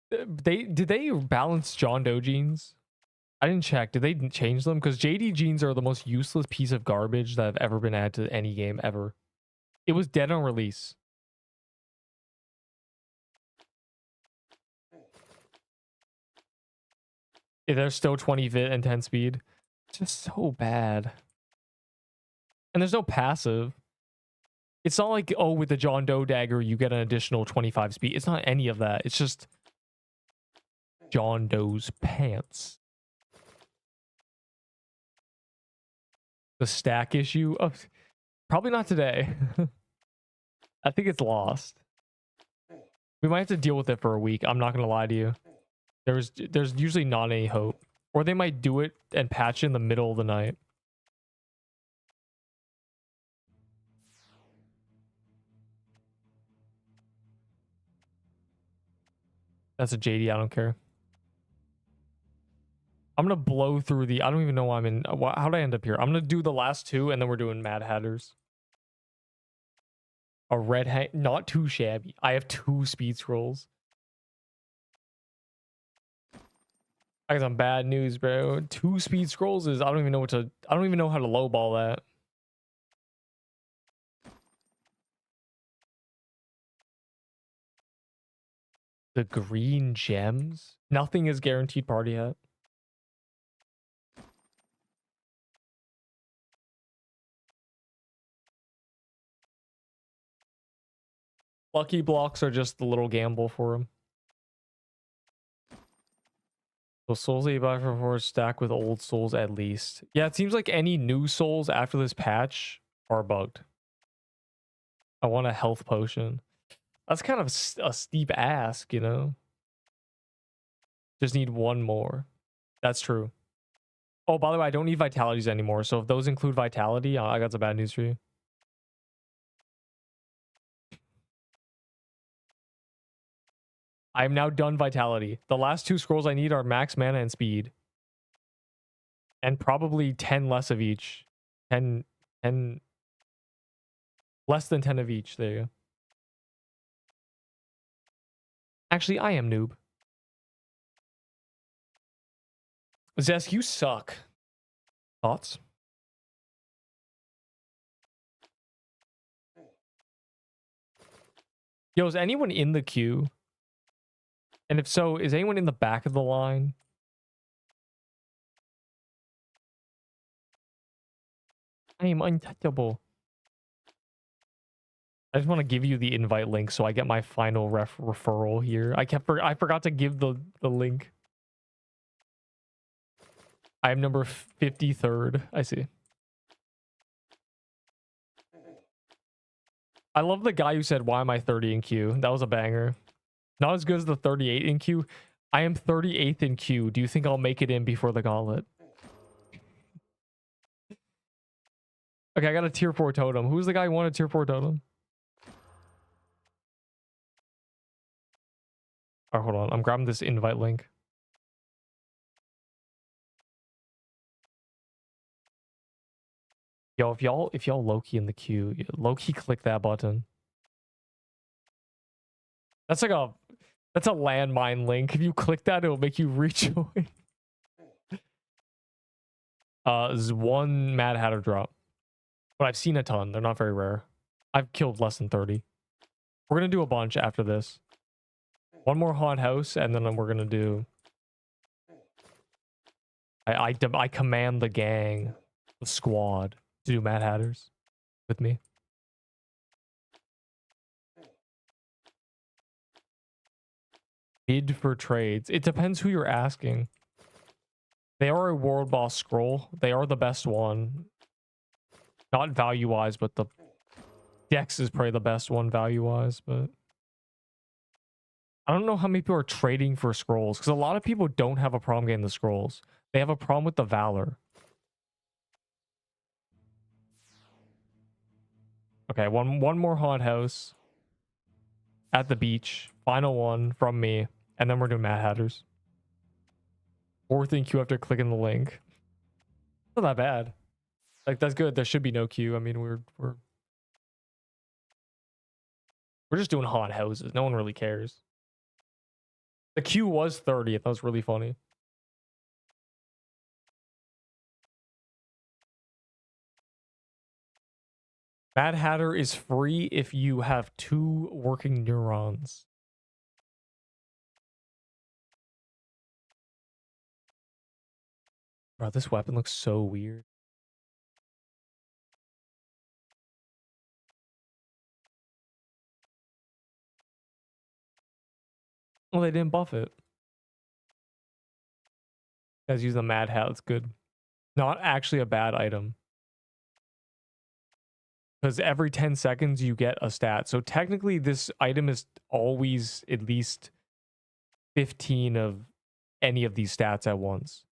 Did they balance John Doe jeans? I didn't check. Did they change them? Because JD jeans are the most useless piece of garbage that have ever been added to any game ever. It was dead on release. If there's still 20 vit and 10 speed. It's just so bad. And there's no passive. It's not like, oh, with the John Doe dagger, you get an additional 25 speed. It's not any of that. It's just John Doe's pants. The stack issue? Oh, probably not today. I think it's lost. We might have to deal with it for a week. I'm not gonna lie to you. There's usually not any hope. Or they might do it and patch in the middle of the night. That's a JD, I don't care. I'm gonna blow through the, I don't even know why I'm in, how did I end up here? I'm gonna do the last two and then we're doing Mad Hatters. A red hat, not too shabby. I have 2 speed scrolls. I got some bad news, bro. 2 speed scrolls is, I don't even know how to lowball that. The green gems? Nothing is guaranteed party hat. Lucky blocks are just the little gamble for him. So souls that you buy for 4 stack with old souls at least. Yeah, it seems like any new souls after this patch are bugged. I want a health potion. That's kind of a steep ask, you know? Just need 1 more. That's true. Oh, by the way, I don't need vitalities anymore. So if those include vitality, I got some bad news for you. I am now done vitality. The last 2 scrolls I need are max mana and speed. And probably 10 less of each. 10 less than 10 of each. There you go. Actually, I am noob. Zesk, you suck. Thoughts? Yo, is anyone in the queue? And if so, is anyone in the back of the line? I am untouchable. I just want to give you the invite link so I get my final referral here. I forgot to give the link. I am number 53rd. I see. I love the guy who said, "Why am I 30 in queue?" That was a banger. Not as good as the 38 in queue. I am 38th in queue. Do you think I'll make it in before the gauntlet? Okay, I got a tier 4 totem. Who's the guy who wanted tier 4 totem? Alright, hold on. I'm grabbing this invite link. Yo, if y'all low-key in the queue, low-key click that button. That's like that's a landmine link. If you click that, it'll make you rejoin. There's 1 Mad Hatter drop. But I've seen a ton. They're not very rare. I've killed less than 30. We're gonna do a bunch after this. 1 more haunt house, and then we're gonna do... I command the gang, the squad, to do Mad Hatters with me. Bid for trades. It depends who you're asking. They are a world boss scroll. They are the best one. Not value-wise, but the Dex is probably the best one value-wise, but... I don't know how many people are trading for scrolls, because a lot of people don't have a problem getting the scrolls. They have a problem with the Valor. Okay, one more haunt house. At the beach. Final one from me. And then we're doing Mad Hatters. 4th in queue after clicking the link. Not that bad. Like, that's good. There should be no queue. I mean, we're just doing haunt houses. No one really cares. The queue was 30th. That was really funny. Mad Hatter is free if you have 2 working neurons. Bro, this weapon looks so weird. Well, they didn't buff it. Guys use the Mad Hat. It's good. Not actually a bad item. because every 10 seconds you get a stat. So technically this item is always at least 15 of any of these stats at once.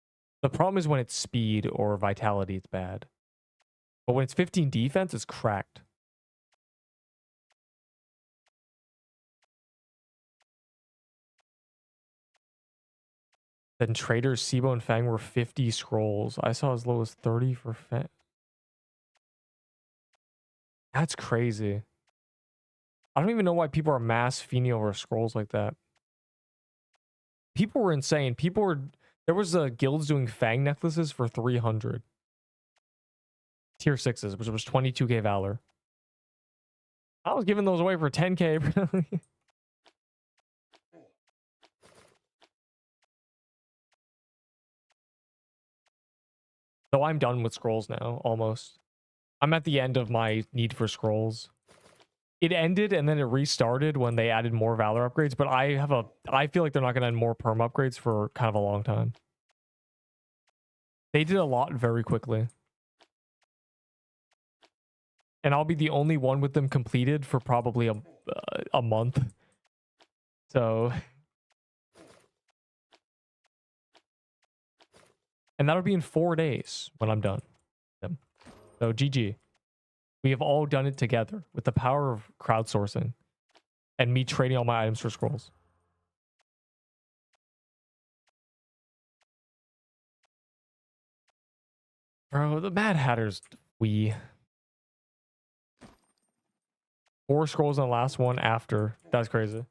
The problem is when it's speed or vitality, it's bad. But when it's 15 defense, it's cracked. Then traders, Sibo and Fang were 50 scrolls. I saw as low as 30 for Fang. That's crazy. I don't even know why people are mass fiending over scrolls like that. People were insane. People were... There was guilds doing Fang necklaces for 300. Tier 6s, which was 22k Valor. I was giving those away for 10k. So I'm done with scrolls now, almost. I'm at the end of my need for scrolls. It ended and then it restarted when they added more Valor upgrades, but I feel like they're not going to add more perm upgrades for kind of a long time. They did a lot very quickly. And I'll be the only one with them completed for probably a month. So... And that'll be in 4 days when I'm done. So GG. We have all done it together with the power of crowdsourcing and me trading all my items for scrolls. Bro, the Mad Hatter's 4 scrolls on the last one after. That's crazy.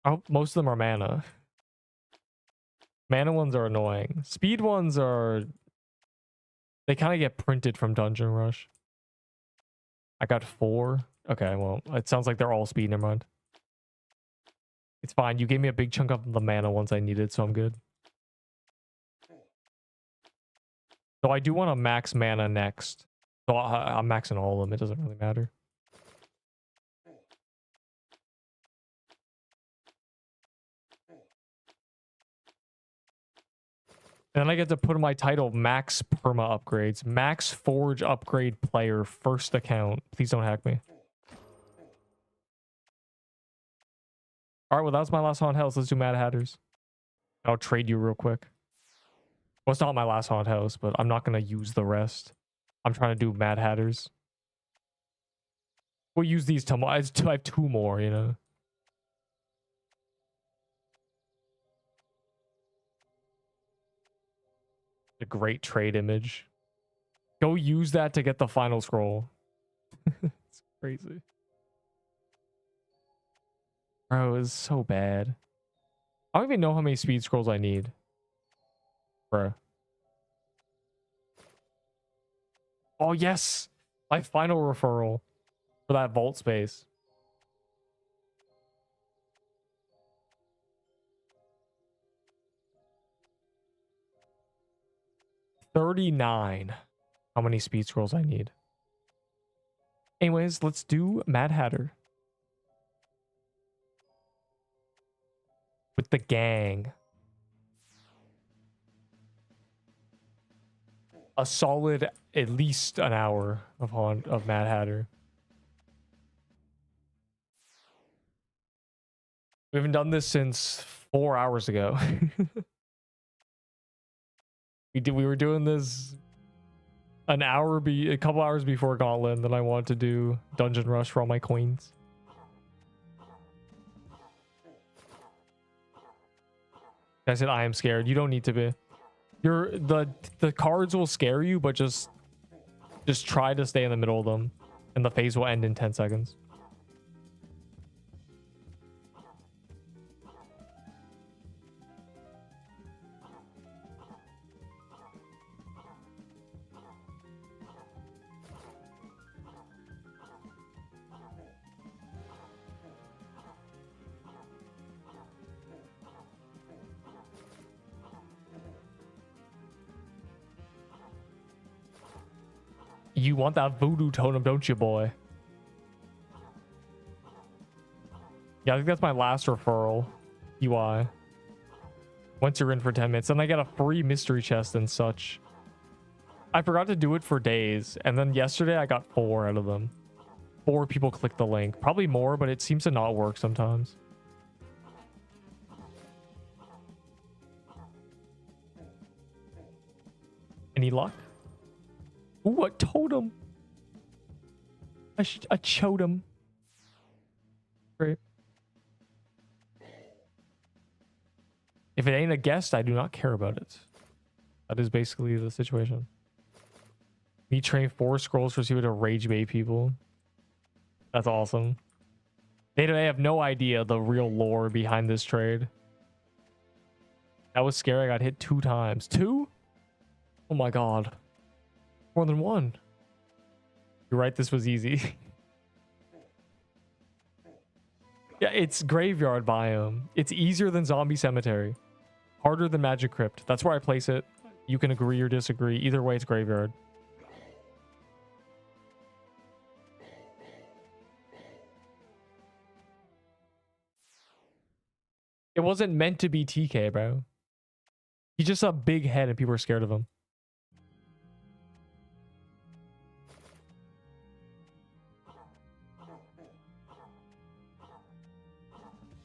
Oh, most of them are mana. Mana ones are annoying. Speed ones are... They kind of get printed from Dungeon Rush. I got 4. Okay, well, it sounds like they're all speed. Never mind. It's fine. You gave me a big chunk of the mana ones I needed, so I'm good. So I do want to max mana next. So I'm maxing all of them. It doesn't really matter. And then I get to put in my title, Max Perma Upgrades. Max Forge Upgrade Player, first account. Please don't hack me. Alright, well, that was my last Haunt House. Let's do Mad Hatters. I'll trade you real quick. Well, it's not my last Haunt House, but I'm not going to use the rest. I'm trying to do Mad Hatters. We'll use these tomorrow. I have 2 more, you know. A great trade image. Go use that to get the final scroll. It's crazy. Bro, it's so bad. I don't even know how many speed scrolls I need. Bro. Oh, yes! My final referral for that vault space. $39. How many speed scrolls I need. Anyways, let's do Mad Hatter. With the gang. A solid at least an hour of Mad Hatter. We haven't done this since 4 hours ago. We were doing this a couple hours before Gauntlet, and then I wanted to do Dungeon Rush for all my coins. I said I am scared. You don't need to be. The cards will scare you, but just try to stay in the middle of them, and the phase will end in 10 seconds. You want that Voodoo Totem, don't you, boy? Yeah, I think that's my last referral. UI. once you're in for 10 minutes. And I get a free mystery chest and such. I forgot to do it for days. And then yesterday I got 4 out of them. 4 people clicked the link. Probably more, but it seems to not work sometimes. Any luck? Ooh, a totem. A totem. Great. If it ain't a guest, I do not care about it. That is basically the situation. Me train 4 scrolls for Seer to rage bait people. That's awesome. They have no idea the real lore behind this trade. That was scary. I got hit 2 times. 2? Oh my god. More than 1. You're right, this was easy. Yeah, it's graveyard biome. It's easier than zombie cemetery. Harder than magic crypt. That's where I place it. You can agree or disagree. Either way, it's graveyard. It wasn't meant to be TK, bro. He's just a big head and people are scared of him.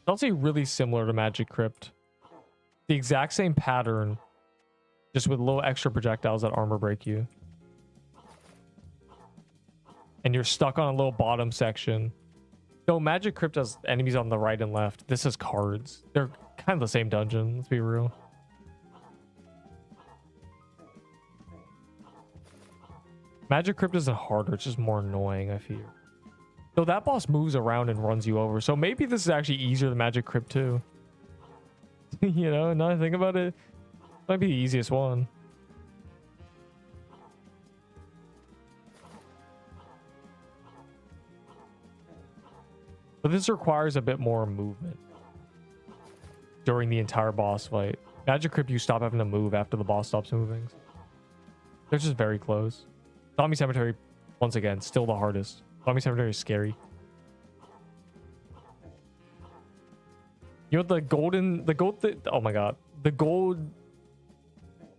It's also really similar to Magic Crypt. The exact same pattern, just with little extra projectiles that armor break you. And you're stuck on a little bottom section. No, Magic Crypt has enemies on the right and left. This is cards. They're kind of the same dungeon, let's be real. Magic Crypt isn't harder, it's just more annoying, I feel. So that boss moves around and runs you over. So maybe this is actually easier than Magic Crypt too. You know, now I think about it, might be the easiest one. But this requires a bit more movement during the entire boss fight. Magic Crypt, you stop having to move after the boss stops moving. They're just very close. Zombie Cemetery, once again, still the hardest. Zombie Cemetery is scary. You know, oh my god. The gold,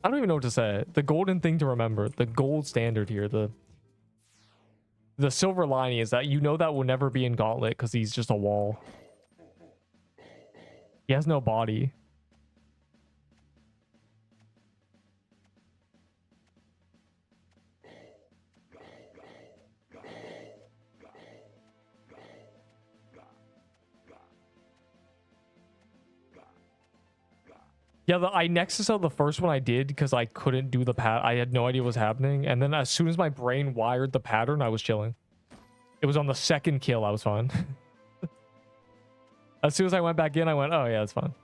I don't even know what to say. The golden thing to remember, the gold standard here, the silver lining is that you know that will never be in Gauntlet because he's just a wall. He has no body. Yeah, I Nexus out the first one I did because I couldn't do the I had no idea what was happening. And then as soon as my brain wired the pattern, I was chilling. It was on the second kill, I was fine. As soon as I went back in, I went, oh yeah, it's fine.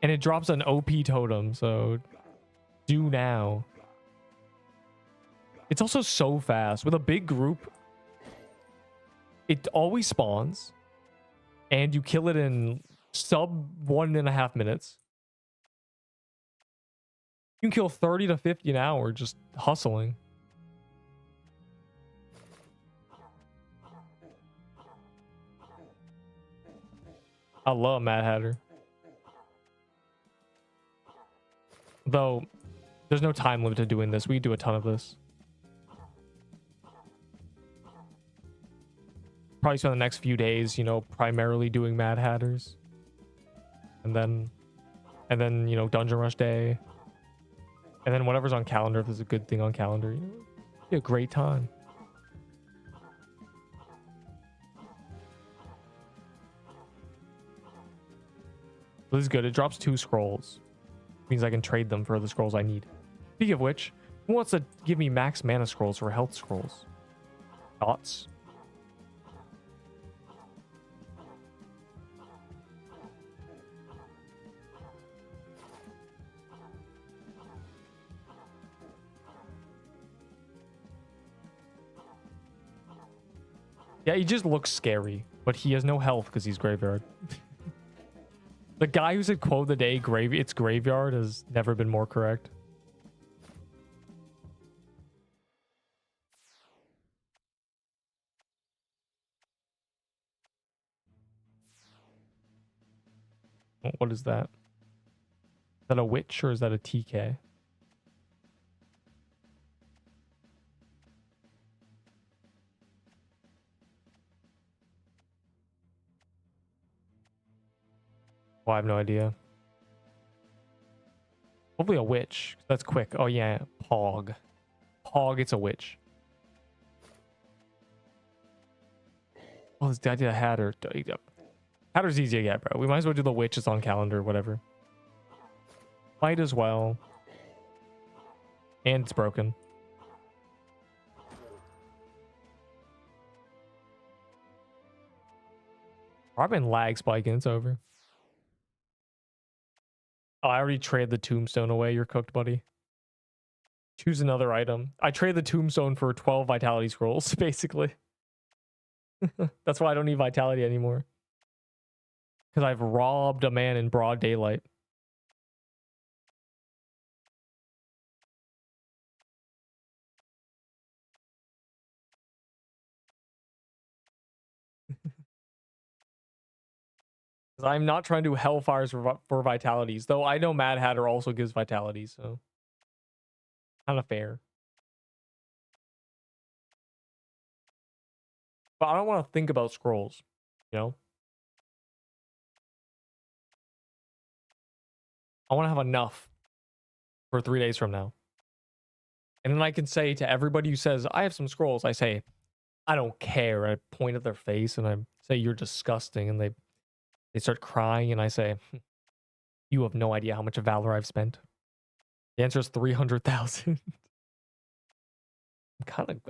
And it drops an OP totem, so do now. It's also so fast. With a big group, it always spawns, and you kill it in sub 1.5 minutes. You can kill 30 to 50 an hour just hustling. I love Mad Hatter. Though, there's no time limit to doing this. We do a ton of this. Probably spend the next few days, you know, primarily doing Mad Hatters. And then, you know, Dungeon Rush Day. And then whatever's on calendar, if there's a good thing on calendar, you know, be a great time. This is good. It drops 2 scrolls. Means I can trade them for the scrolls I need. Speaking of which, who wants to give me max mana scrolls or health scrolls? Thoughts? Yeah, he just looks scary, but he has no health because he's graveyard. The guy who said quote of the day, it's graveyard, has never been more correct. What is that? Is that a witch or is that a TK? Oh, I have no idea. Hopefully a witch. That's quick. Oh yeah, Pog. Pog, it's a witch. Oh, this guy did a Hatter. Hatter's easy to get, bro. We might as well do the witches on calendar, whatever. Might as well. And it's broken. I've been lag spiking. It's over. Oh, I already traded the tombstone away. You're cooked, buddy. Choose another item. I trade the tombstone for 12 vitality scrolls, basically. That's why I don't need vitality anymore. Because I've robbed a man in broad daylight. I'm not trying to do hellfires for vitalities, though I know Mad Hatter also gives vitality, so kind of fair. But I don't want to think about scrolls, you know? I want to have enough for 3 days from now. And then I can say to everybody who says, I have some scrolls, I say, I don't care. I point at their face and I say, you're disgusting. And they start crying and I say, you have no idea how much Valor I've spent. The answer is 300,000.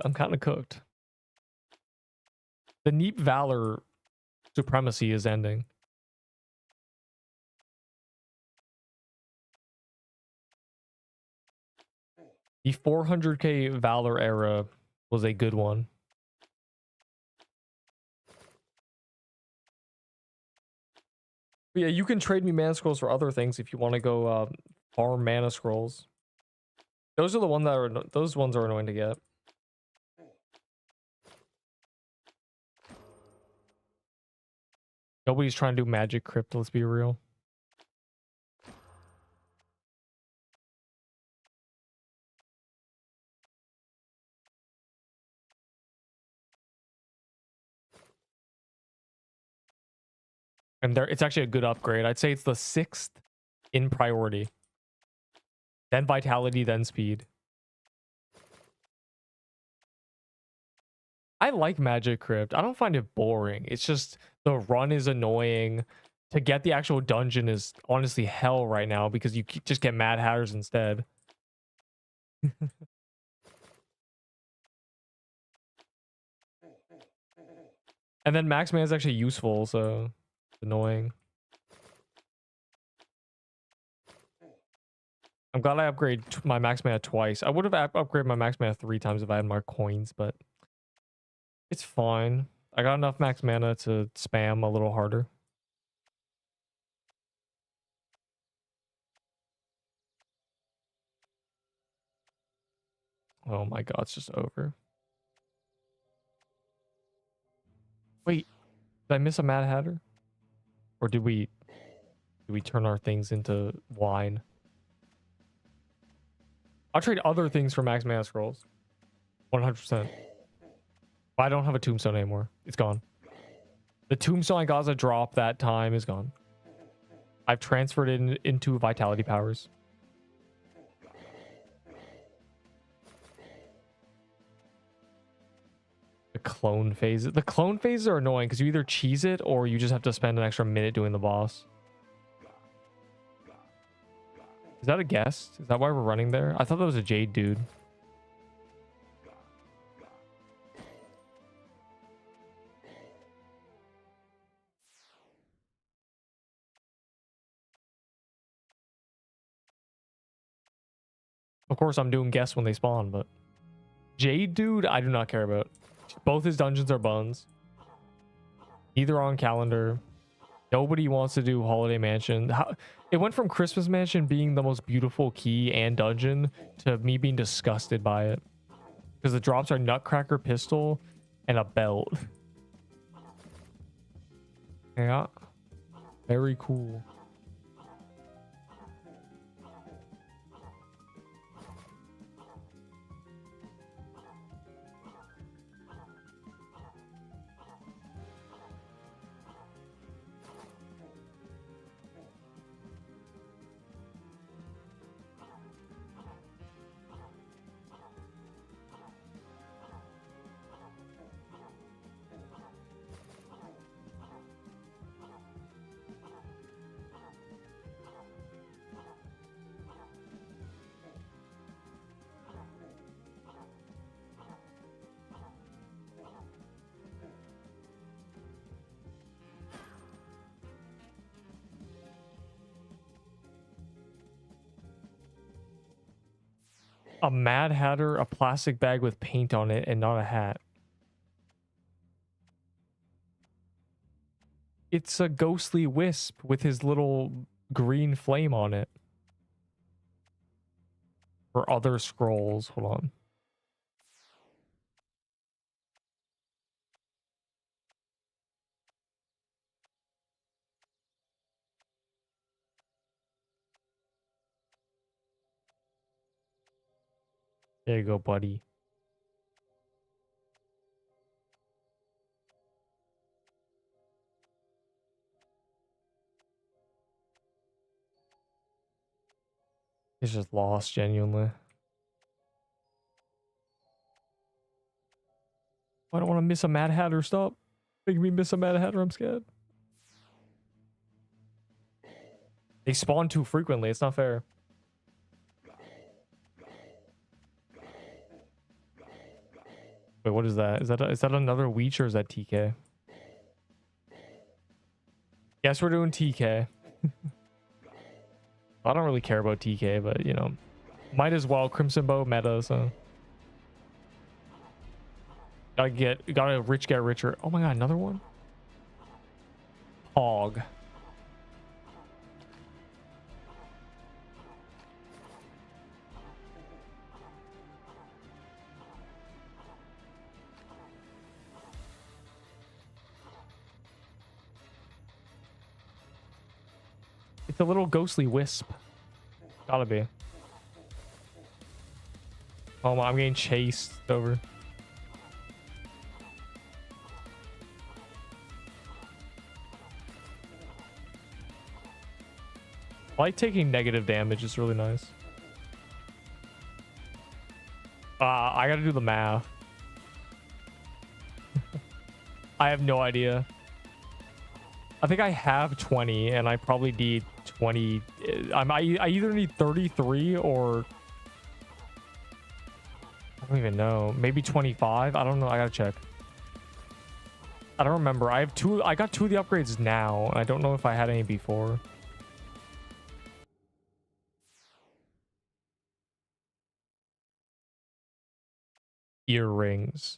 I'm kind of cooked. The Neep Valor supremacy is ending. The 400k Valor era was a good one. But yeah, you can trade me mana scrolls for other things if you want to go farm mana scrolls. Those are the ones that are those ones are annoying to get. Nobody's trying to do magic crypt, let's be real. And there, it's actually a good upgrade. I'd say it's the 6th in priority. Then vitality, then speed. I like Magic Crypt. I don't find it boring. It's just the run is annoying. To get the actual dungeon is honestly hell right now because you just get Mad Hatters instead. And then max mana is actually useful, so it's annoying. I'm glad I upgrade my max mana twice. I would have upgraded my max mana 3 times if I had more coins, but it's fine. I got enough max mana to spam a little harder. Oh my god, it's just over. Wait, did I miss a Mad Hatter? Or did we turn our things into wine? I'll trade other things for max mana scrolls. 100%. But I don't have a tombstone anymore. It's gone. The tombstone I got as a drop that time is gone. I've transferred it into vitality powers. The clone phases. The clone phases are annoying because you either cheese it or you just have to spend an extra minute doing the boss. Is that a guest? Is that why we're running there? I thought that was a Jade dude. Of course, I'm doing guests when they spawn, but Jade dude, I do not care about. Both his dungeons are buns. Neither are on calendar. Nobody wants to do Holiday Mansion. It went from Christmas Mansion being the most beautiful key and dungeon to me being disgusted by it. Because the drops are Nutcracker Pistol and a belt. Yeah. Very cool. A Mad Hatter, a plastic bag with paint on it, and not a hat. It's a ghostly wisp with his little green flame on it. For other scrolls, hold on. There you go, buddy. He's just lost, genuinely. I don't want to miss a Mad Hatter. Stop making me miss a Mad Hatter. I'm scared. They spawn too frequently. It's not fair. Wait, what is that? Is that another Weech or is that TK? Guess we're doing TK. I don't really care about TK, but you know, might as well. Crimson Bow meta, so gotta rich get richer. Oh my god, another one. Hog. It's a little ghostly wisp. Gotta be. Oh my, I'm getting chased over. I like taking negative damage. It's really nice. I gotta do the math. I have no idea. I think I have 20 and I probably need 20. I either need 33 or I don't even know. Maybe 25. I don't know. I gotta check. I don't remember. I have two. I got 2 of the upgrades now. I don't know if I had any before. Earrings.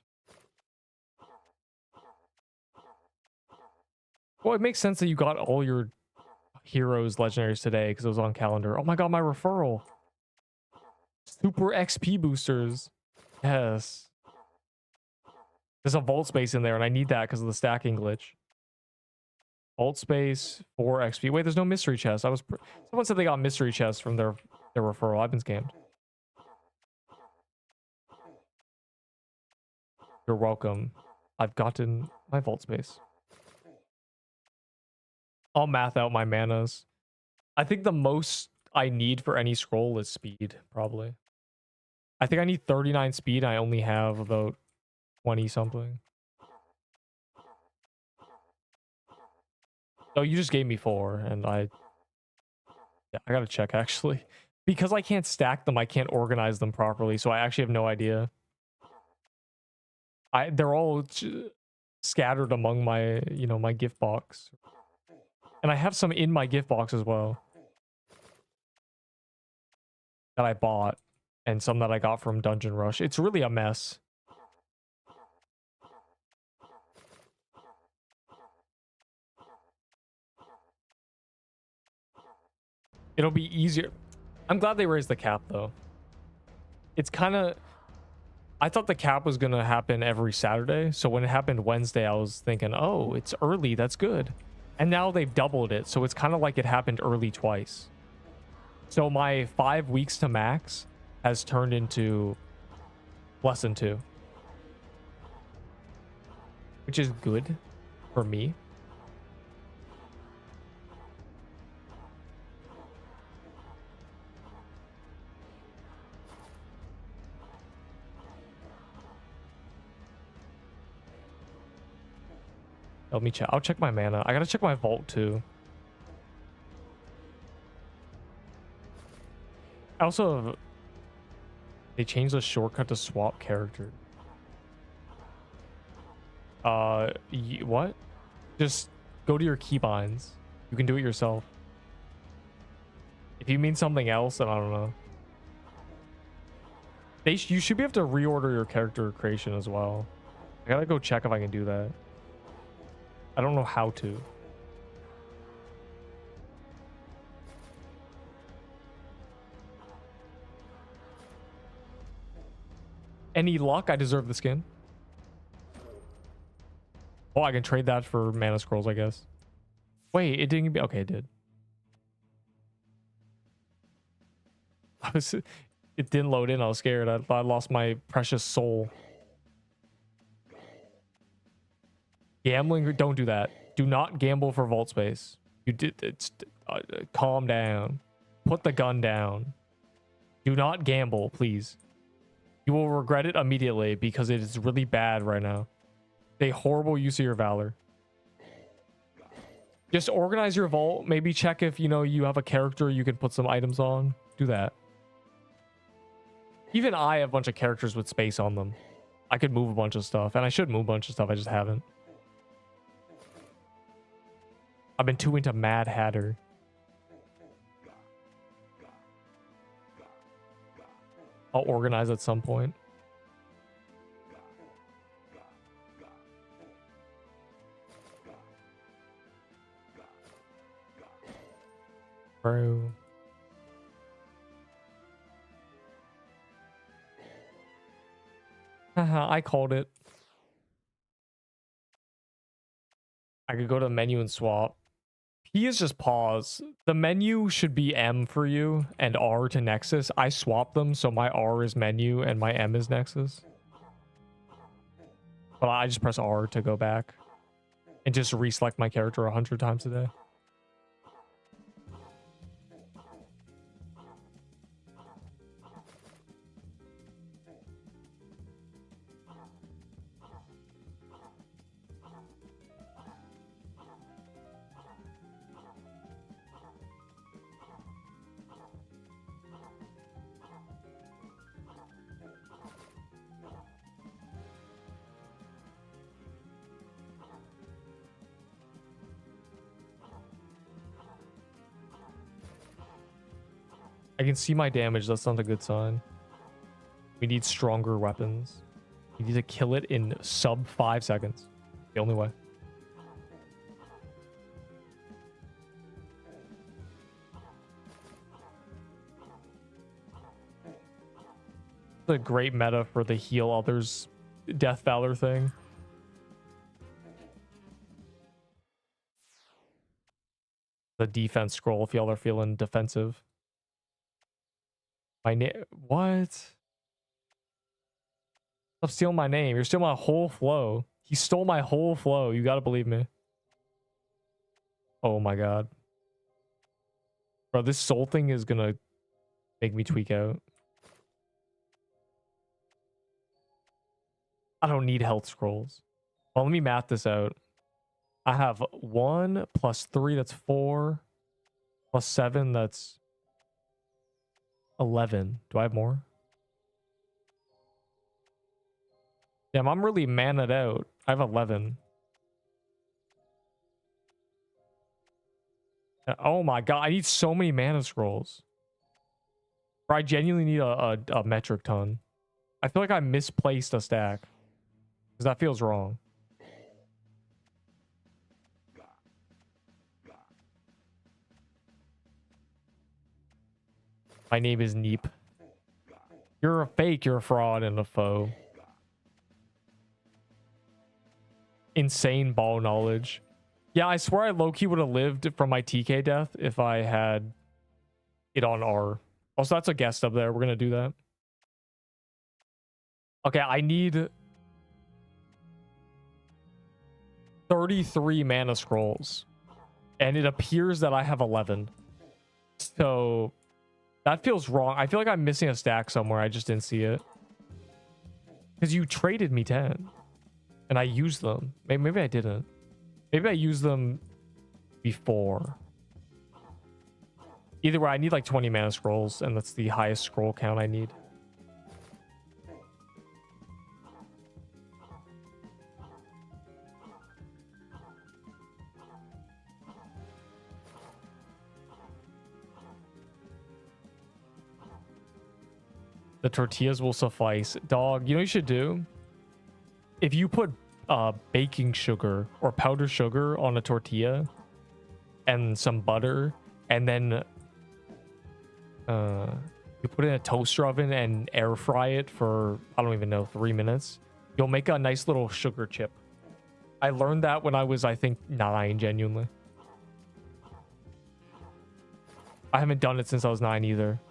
Well, it makes sense that you got all your heroes legendaries today because it was on calendar. Oh my god, my referral. Super XP boosters. Yes. There's a vault space in there and I need that because of the stacking glitch. Vault space, 4 XP. Wait, there's no mystery chest. Someone said they got mystery chests from their referral. I've been scammed. You're welcome. I've gotten my vault space. I'll math out my manas. I think the most I need for any scroll is speed, probably. I think I need 39 speed. I only have about 20 something. Oh, you just gave me 4 and I gotta check actually. Because I can't stack them, I can't organize them properly, so I actually have no idea. They're all scattered among my, my gift box. And I have some in my gift box as well. That I bought. And some that I got from Dungeon Rush. It's really a mess. It'll be easier. I'm glad they raised the cap though. It's kind of... I thought the cap was going to happen every Saturday. So when it happened Wednesday, I was thinking, oh, it's early. That's good. And now they've doubled it. So it's kind of like it happened early twice. So my 5 weeks to max has turned into less than 2. Which is good for me. Let me check. I'll check my mana. I gotta check my vault too. Also, they changed the shortcut to swap character. What? Just go to your keybinds. You can do it yourself. If you mean something else, then I don't know. You should be able to reorder your character creation as well. I gotta go check if I can do that. I don't know how to. Any luck? I deserve the skin. Oh, I can trade that for mana scrolls, I guess. Wait, it didn't. Okay, it did. It didn't load in. I was scared. I lost my precious soul. Gambling, don't do that. Do not gamble for vault space. You did. Calm down. Put the gun down. Do not gamble, please. You will regret it immediately because it is really bad right now. A horrible use of your valor. Just organize your vault. Maybe check if you have a character you can put some items on. Do that. Even I have a bunch of characters with space on them. I could move a bunch of stuff, and I should move a bunch of stuff. I just haven't. I've been too into Mad Hatter. I'll organize at some point. Bro. Haha, I called it. I could go to the menu and swap. P is just pause. The menu should be M for you and R to Nexus. I swapped them, so my R is menu and my M is Nexus. But I just press R to go back and just reselect my character 100 times a day. I can see my damage. That's not a good sign. We need stronger weapons. We need to kill it in sub 5 seconds. The only way. It's a great meta for the heal others Death Valor thing. The defense scroll if y'all are feeling defensive. My name, what? Stop stealing my name. You're stealing my whole flow. He stole my whole flow. You gotta believe me. Oh my god. Bro, this soul thing is gonna make me tweak out. I don't need health scrolls. Well, let me math this out. I have 1 plus 3, that's 4. Plus 7, that's 11. Do I have more? Damn, I'm really mana'd out. I have 11. Oh my god, I need so many mana scrolls. Bro, I genuinely need a metric ton. I feel like I misplaced a stack. Because that feels wrong. My name is Neep. You're a fake, you're a fraud, and a foe. Insane ball knowledge. Yeah, I swear I low-key would have lived from my TK death if I had it on R. Also, that's a guest up there. We're going to do that. Okay, I need 33 mana scrolls. And it appears that I have 11. So that feels wrong. I feel like I'm missing a stack somewhere. I just didn't see it. Because you traded me 10. And I used them. Maybe I didn't. Maybe I used them before. Either way, I need like 20 mana scrolls. And that's the highest scroll count I need. The tortillas will suffice. Dog, you know what you should do? If you put baking sugar or powdered sugar on a tortilla and some butter, and then you put it in a toaster oven and air fry it for, I don't even know, 3 minutes, you'll make a nice little sugar chip. I learned that when I was, I think, 9, genuinely. I haven't done it since I was 9 either.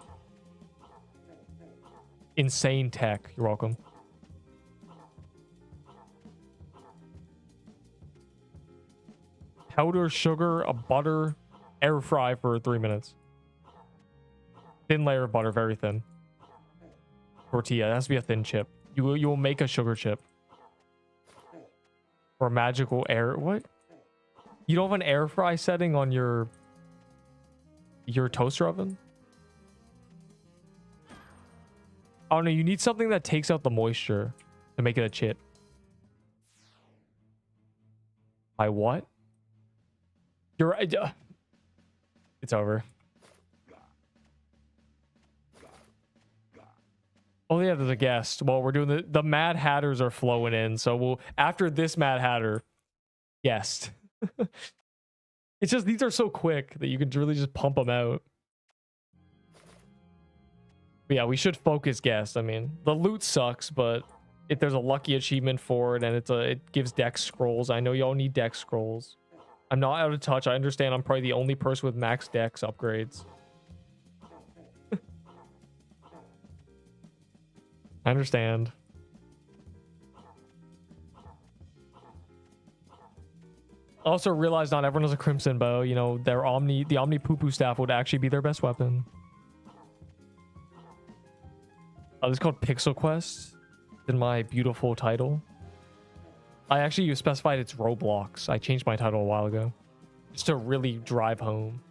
Insane tech. You're welcome. Powder, sugar, a butter, air fry for 3 minutes. Thin layer of butter, very thin. Tortilla, it has to be a thin chip. You will make a sugar chip. Or magical air. What? You don't have an air fry setting on your toaster oven? Oh no, you need something that takes out the moisture to make it a chip. By what? You're right. It's over. Oh yeah, there's a guest. Well, we're doing the Mad Hatters are flowing in, so we'll after this Mad Hatter guest. It's just these are so quick that you can really just pump them out. But yeah, we should focus guests. I mean, the loot sucks, but if there's a lucky achievement for it and it gives dex scrolls, I know y'all need dex scrolls. I'm not out of touch. I understand I'm probably the only person with max dex upgrades. I understand. Also realized not everyone has a crimson bow. You know, the Omni Poo-Poo staff would actually be their best weapon. Oh, this is called Pixel Quest in my beautiful title. You specified it's Roblox. I changed my title a while ago. Just to really drive home.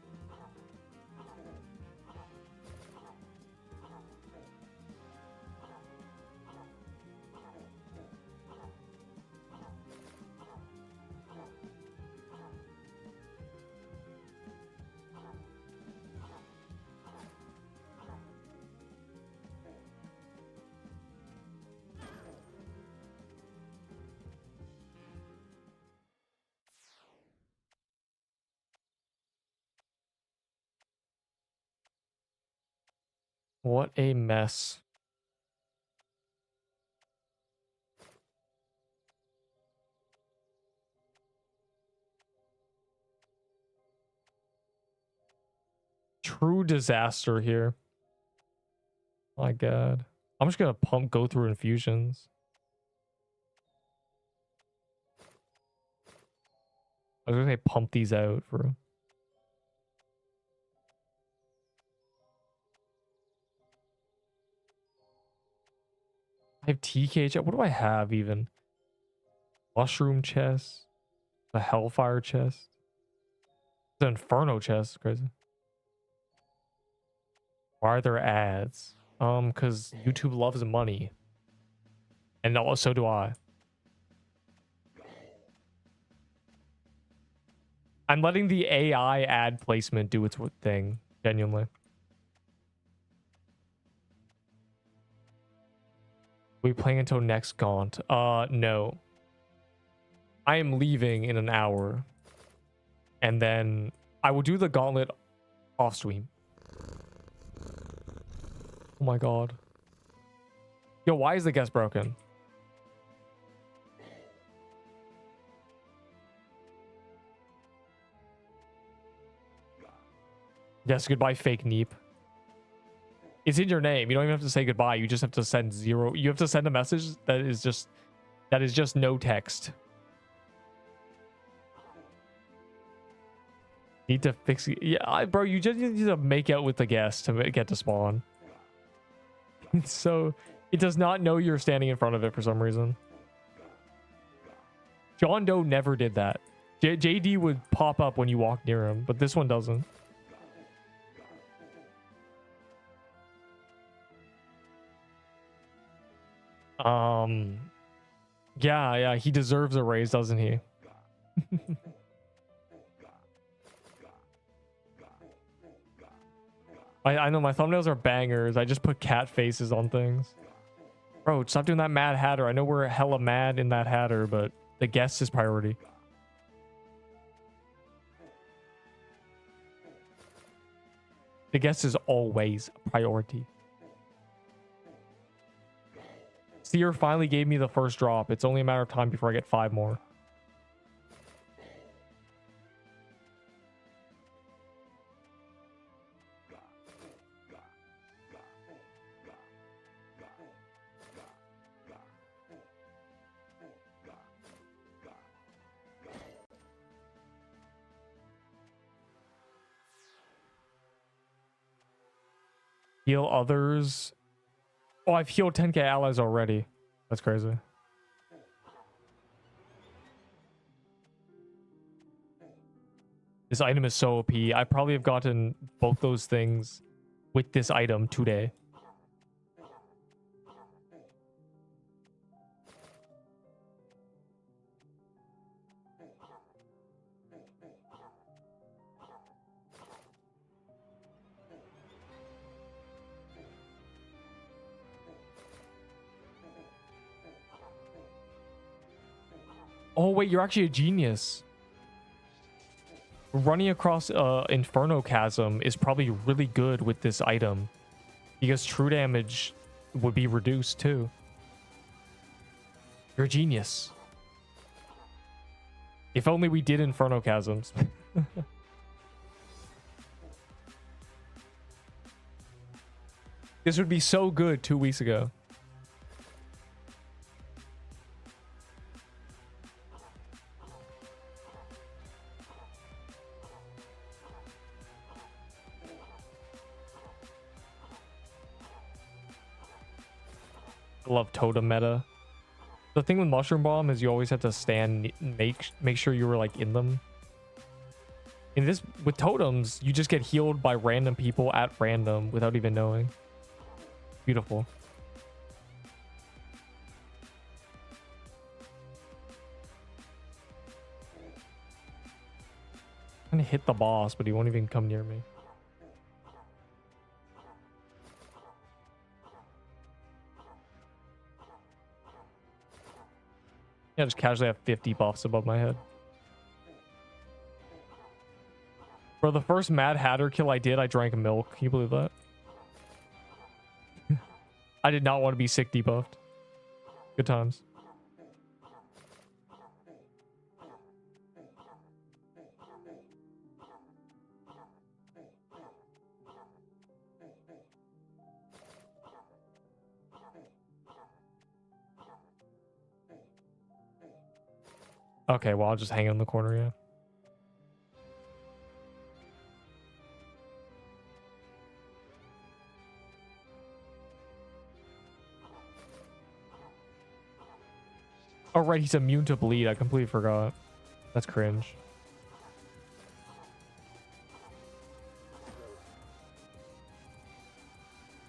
What a mess. True disaster here. My God. I'm just gonna go through infusions. I was gonna say pump these out for. I have TK. What do I have even? Mushroom chest. The Hellfire chest. The Inferno chest. Crazy. Why are there ads? Because YouTube loves money. And so do I. I'm letting the AI ad placement do its thing. Genuinely. We playing until next Gaunt? No. I am leaving in an hour. And then I will do the Gauntlet off stream. Oh my God. Yo, why is the guest broken? Yes, goodbye, fake Neep. It's in your name. You don't even have to say goodbye. You just have to send 0. You have to send a message that is just no text. Need to fix it. Yeah, bro, you just need to make out with the guest to get to spawn. So it does not know you're standing in front of it for some reason. John Doe never did that. JD would pop up when you walk near him, but this one doesn't. Yeah, he deserves a raise, doesn't he? I know my thumbnails are bangers. I just put cat faces on things. Bro, stop doing that Mad Hatter. I know we're hella mad in that Hatter, but the guest is priority. The guest is always a priority. Seer finally gave me the first drop. It's only a matter of time before I get 5 more. Heal others. Oh, I've healed 10k allies already. That's crazy. This item is so OP. I probably have gotten both those things with this item today. Oh, wait, you're actually a genius. Running across Inferno Chasm is probably really good with this item because true damage would be reduced too. You're a genius. If only we did Inferno Chasms. This would be so good 2 weeks ago. I love Totem meta. The thing with Mushroom Bomb is you always have to stand, make sure you were like in them. In this, with totems, you just get healed by random people at random without even knowing. Beautiful. I'm gonna hit the boss, but he won't even come near me. Yeah, just casually have 50 buffs above my head. For the first Mad Hatter kill I did, I drank milk. Can you believe that? I did not want to be sick debuffed. Good times. Okay, well, I'll just hang in the corner, yeah. Oh, right, he's immune to bleed. I completely forgot. That's cringe.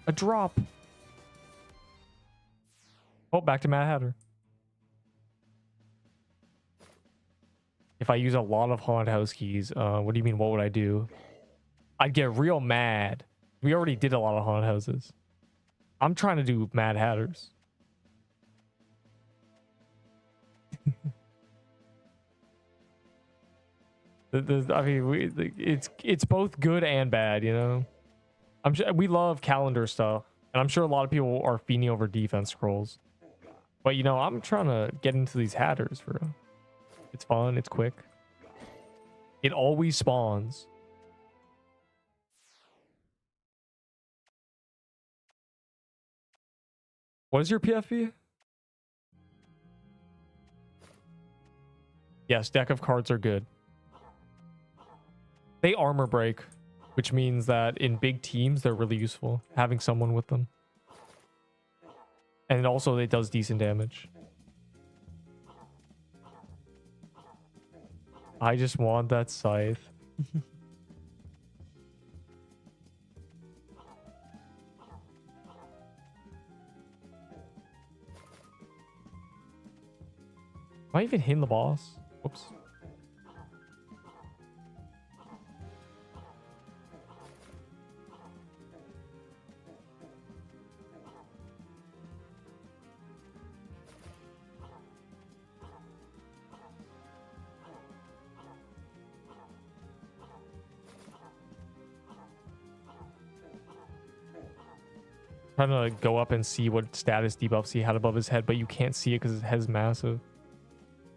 A drop. Oh, back to Mad Hatter. If I use a lot of haunted house keys, what do you mean, what would I do? I'd get real mad. We already did a lot of haunted houses. I'm trying to do Mad Hatters. I mean, it's both good and bad, you know. I'm sure we love calendar stuff, and I'm sure a lot of people are fiending over defense scrolls. But you know, I'm trying to get into these Hatters for. It's fun. It's quick. It always spawns. What is your PFP? Yes, deck of cards are good. They armor break, which means that in big teams, they're really useful, having someone with them. And also, it does decent damage. I just want that scythe. Am I even hitting the boss? Whoops. Trying to go up and see what status debuffs he had above his head, but you can't see it because his head's massive.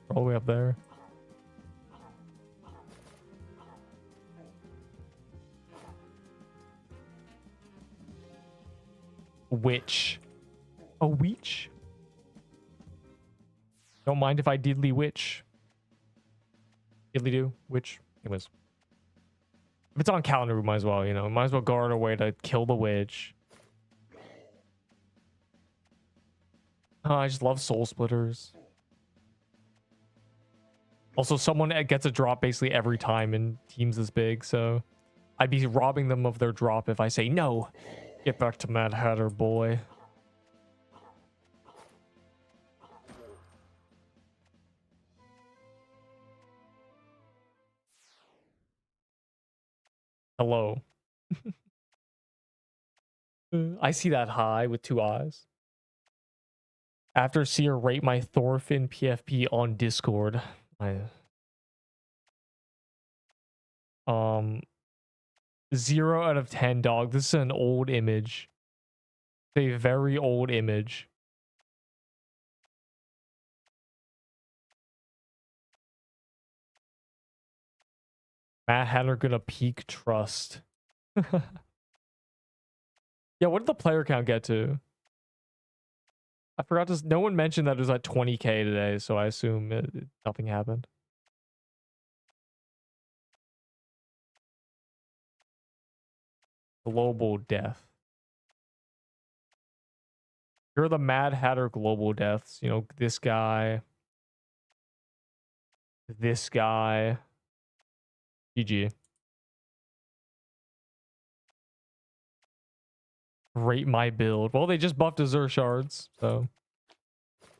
All the way up there. Witch. A witch? Don't mind if I diddly witch. Diddly do? Witch? Anyways. If it's on calendar, we might as well, you know. Might as well guard a way to kill the witch. Oh, I just love soul splitters. Also, someone gets a drop basically every time in teams this big, so I'd be robbing them of their drop if I say, no, get back to Mad Hatter, boy. Hello. I see that high with 2 eyes. After Seer, rate my Thorfinn PFP on Discord. 0 out of 10, dog. This is an old image. It's a very old image. Matt Hatter gonna peak trust. Yeah, what did the player count get to? I forgot to... No one mentioned that it was at 20k today, so I assume nothing happened. Global death. You're the Mad Hatter global deaths. You know, this guy. This guy. GG. Rate my build. Well, they just buffed Azure shards, so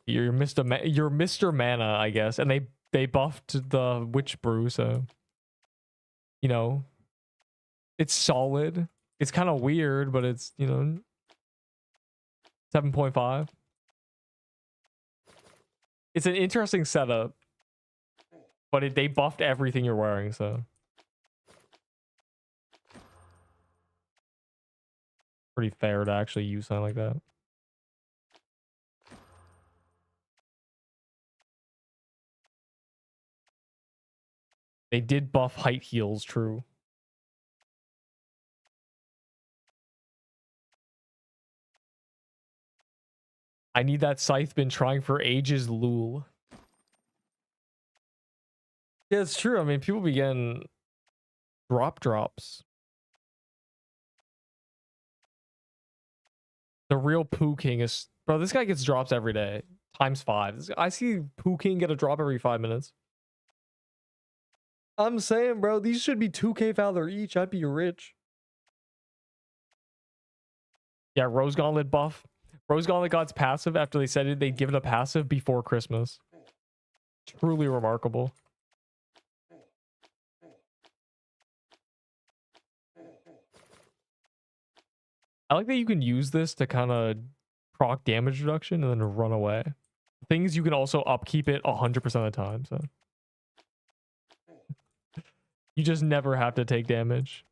you're Mr. Mana, I guess, and they buffed the Witch Brew, so you know, it's solid. It's kind of weird, but it's, you know, 7.5. It's an interesting setup, but they buffed everything you're wearing, so pretty fair to actually use something like that. They did buff height heals, true. I need that scythe, been trying for ages, lul. Yeah, it's true. I mean, people be getting drops. The real Poo King is... Bro, this guy gets drops every day. ×5. I see Poo King get a drop every 5 minutes. I'm saying, bro, these should be 2k Valor each. I'd be rich. Yeah, Rose Gauntlet buff. Rose Gauntlet got its passive after they said they'd give it a passive before Christmas. Truly remarkable. I like that you can use this to kind of proc damage reduction and then run away. Things you can also upkeep it 100% of the time, so you just never have to take damage.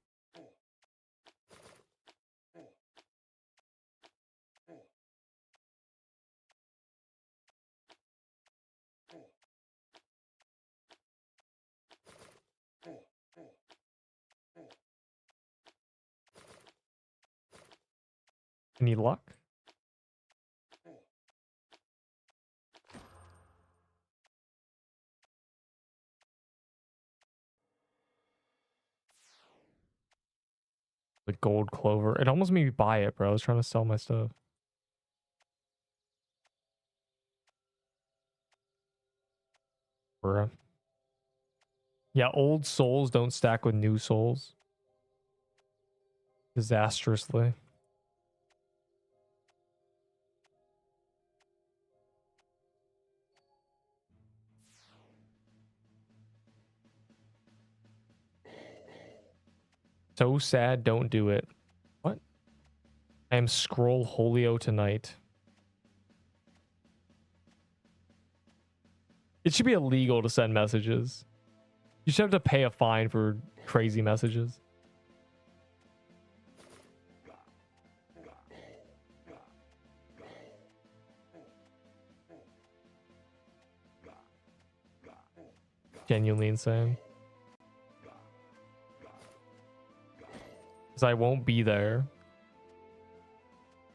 Any luck? The gold clover. It almost made me buy it, bro. I was trying to sell my stuff. Bruh. Yeah, old souls don't stack with new souls. Disastrously. So sad, don't do it. What? I am scroll holio tonight. It should be illegal to send messages. You should have to pay a fine for crazy messages. genuinely insane. Because I won't be there.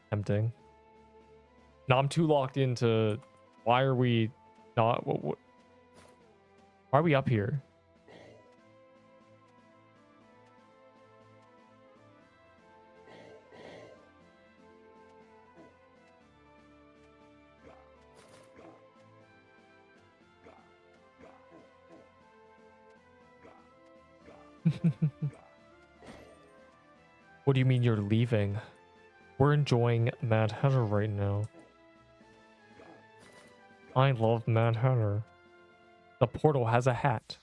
Tempting. No, I'm too locked into... Why are we not... What, why are we up here? What do you mean you're leaving? We're enjoying Mad Hatter right now. I love Mad Hatter. The portal has a hat.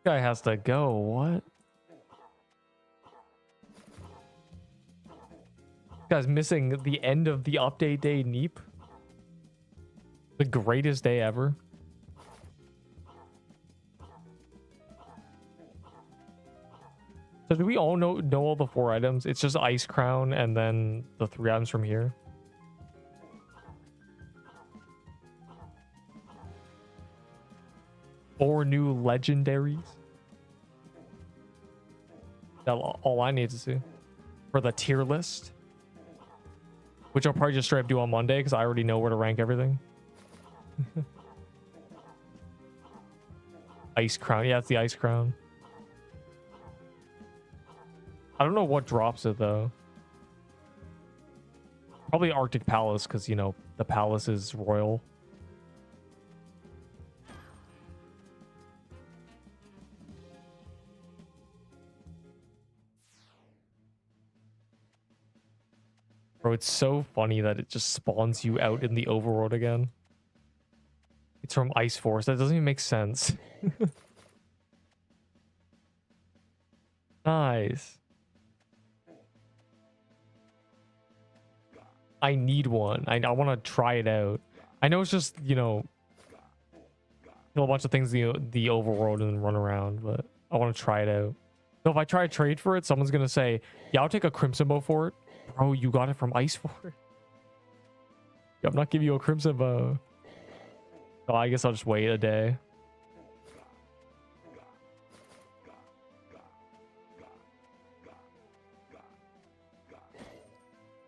Guy has to go. What? Guy's missing the end of the update day Neep. The greatest day ever. So do we all know all the 4 items? It's just Ice Crown and then the 3 items from here. Or new legendaries. That's all I need to see. For the tier list. Which I'll probably just straight up do on Monday because I already know where to rank everything. Ice Crown. Yeah, it's the Ice Crown. I don't know what drops it though. Probably Arctic Palace because, you know, the palace is royal. Bro, it's so funny that it just spawns you out in the overworld again. It's from Ice Force. That doesn't even make sense. Nice. I need one. I want to try it out. I know it's just, you know, kill a bunch of things in the overworld and then run around, but I want to try it out. So if I try to trade for it, someone's going to say, yeah, I'll take a Crimson Bow for it. Bro, you got it from Ice Force. I'm not giving you a Crimson Bow. So I guess I'll just wait a day.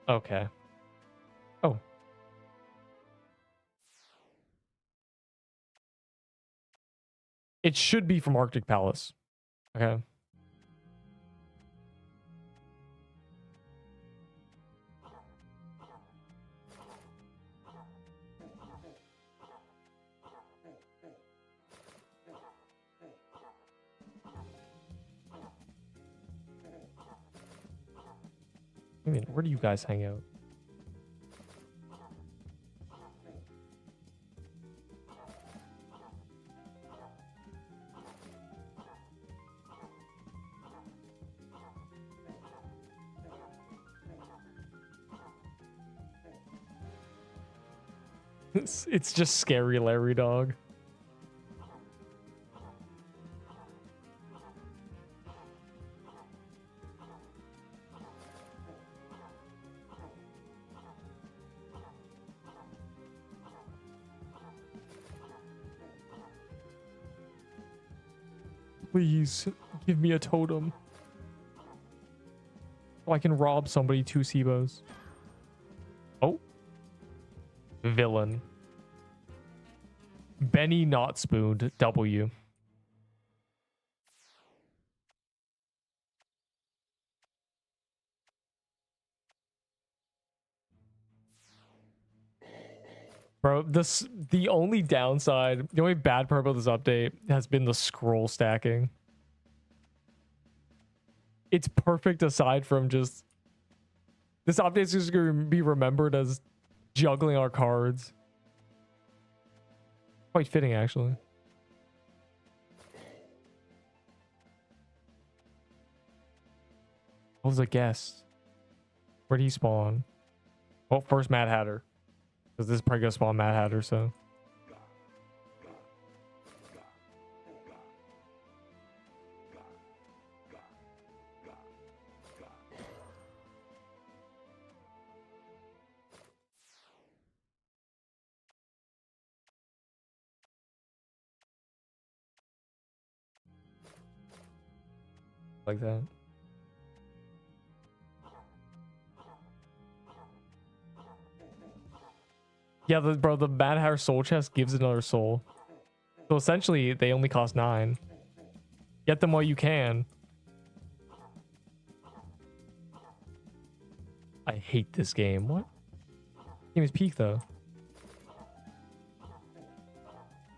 Okay. Oh. It should be from Arctic Palace. Okay. I mean, where do you guys hang out? It's just scary Larry dog. Please give me a totem so I can rob somebody 2 SIBOs. Oh. Villain. Benny not spooned. W. Bro, the only downside, the only bad part about this update has been the scroll stacking. It's perfect aside from just... This update is just going to be remembered as juggling our cards. Quite fitting, actually. What was a guess? Where'd he spawn? Oh, first Mad Hatter. Because this is probably going to spawn Mad Hatter, so... like that. Yeah, bro, the Mad Hatter soul chest gives another soul. So essentially, they only cost 9. Get them while you can. I hate this game. What? Game is peak though.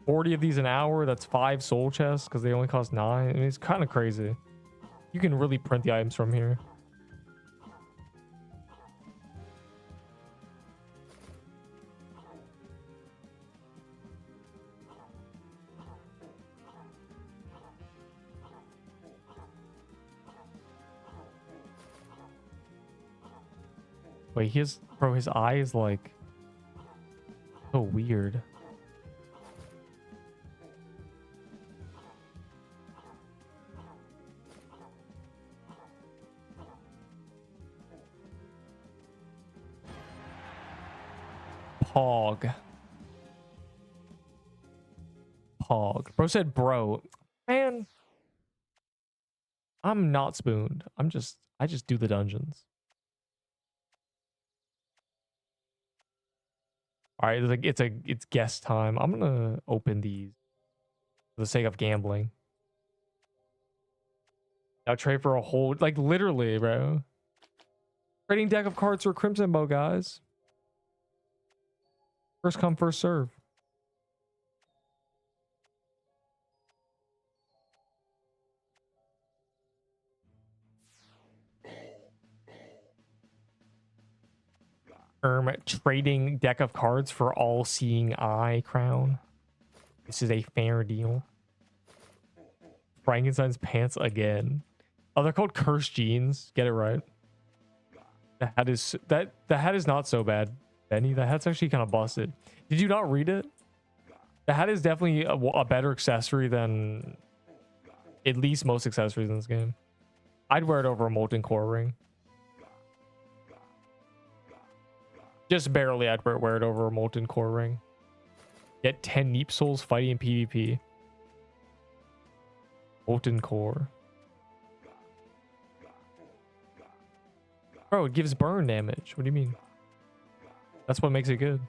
40 of these an hour. That's 5 soul chests because they only cost 9. I mean, it's kind of crazy. You can really print the items from here. Wait, bro, his eye is like so weird. Pog. Bro said bro. Man. I'm not spooned. I just do the dungeons. All right, it's guest time. I'm gonna open these for the sake of gambling. Now trade for a whole, like literally, bro. Trading deck of cards for Crimson Bow, guys. First come, first serve. Trading deck of cards for all-seeing eye crown. This is a fair deal. Frankenstein's pants again. Oh, they're called cursed jeans. Get it right. The hat is not so bad, Benny. The hat's actually kind of busted. Did you not read it? The hat is definitely a better accessory than at least most accessories in this game. I'd wear it over a molten core ring. Just barely, I'd wear it over a molten core ring. Get 10 Neep souls fighting in PvP. Molten core. Bro, it gives burn damage. What do you mean? That's what makes it good.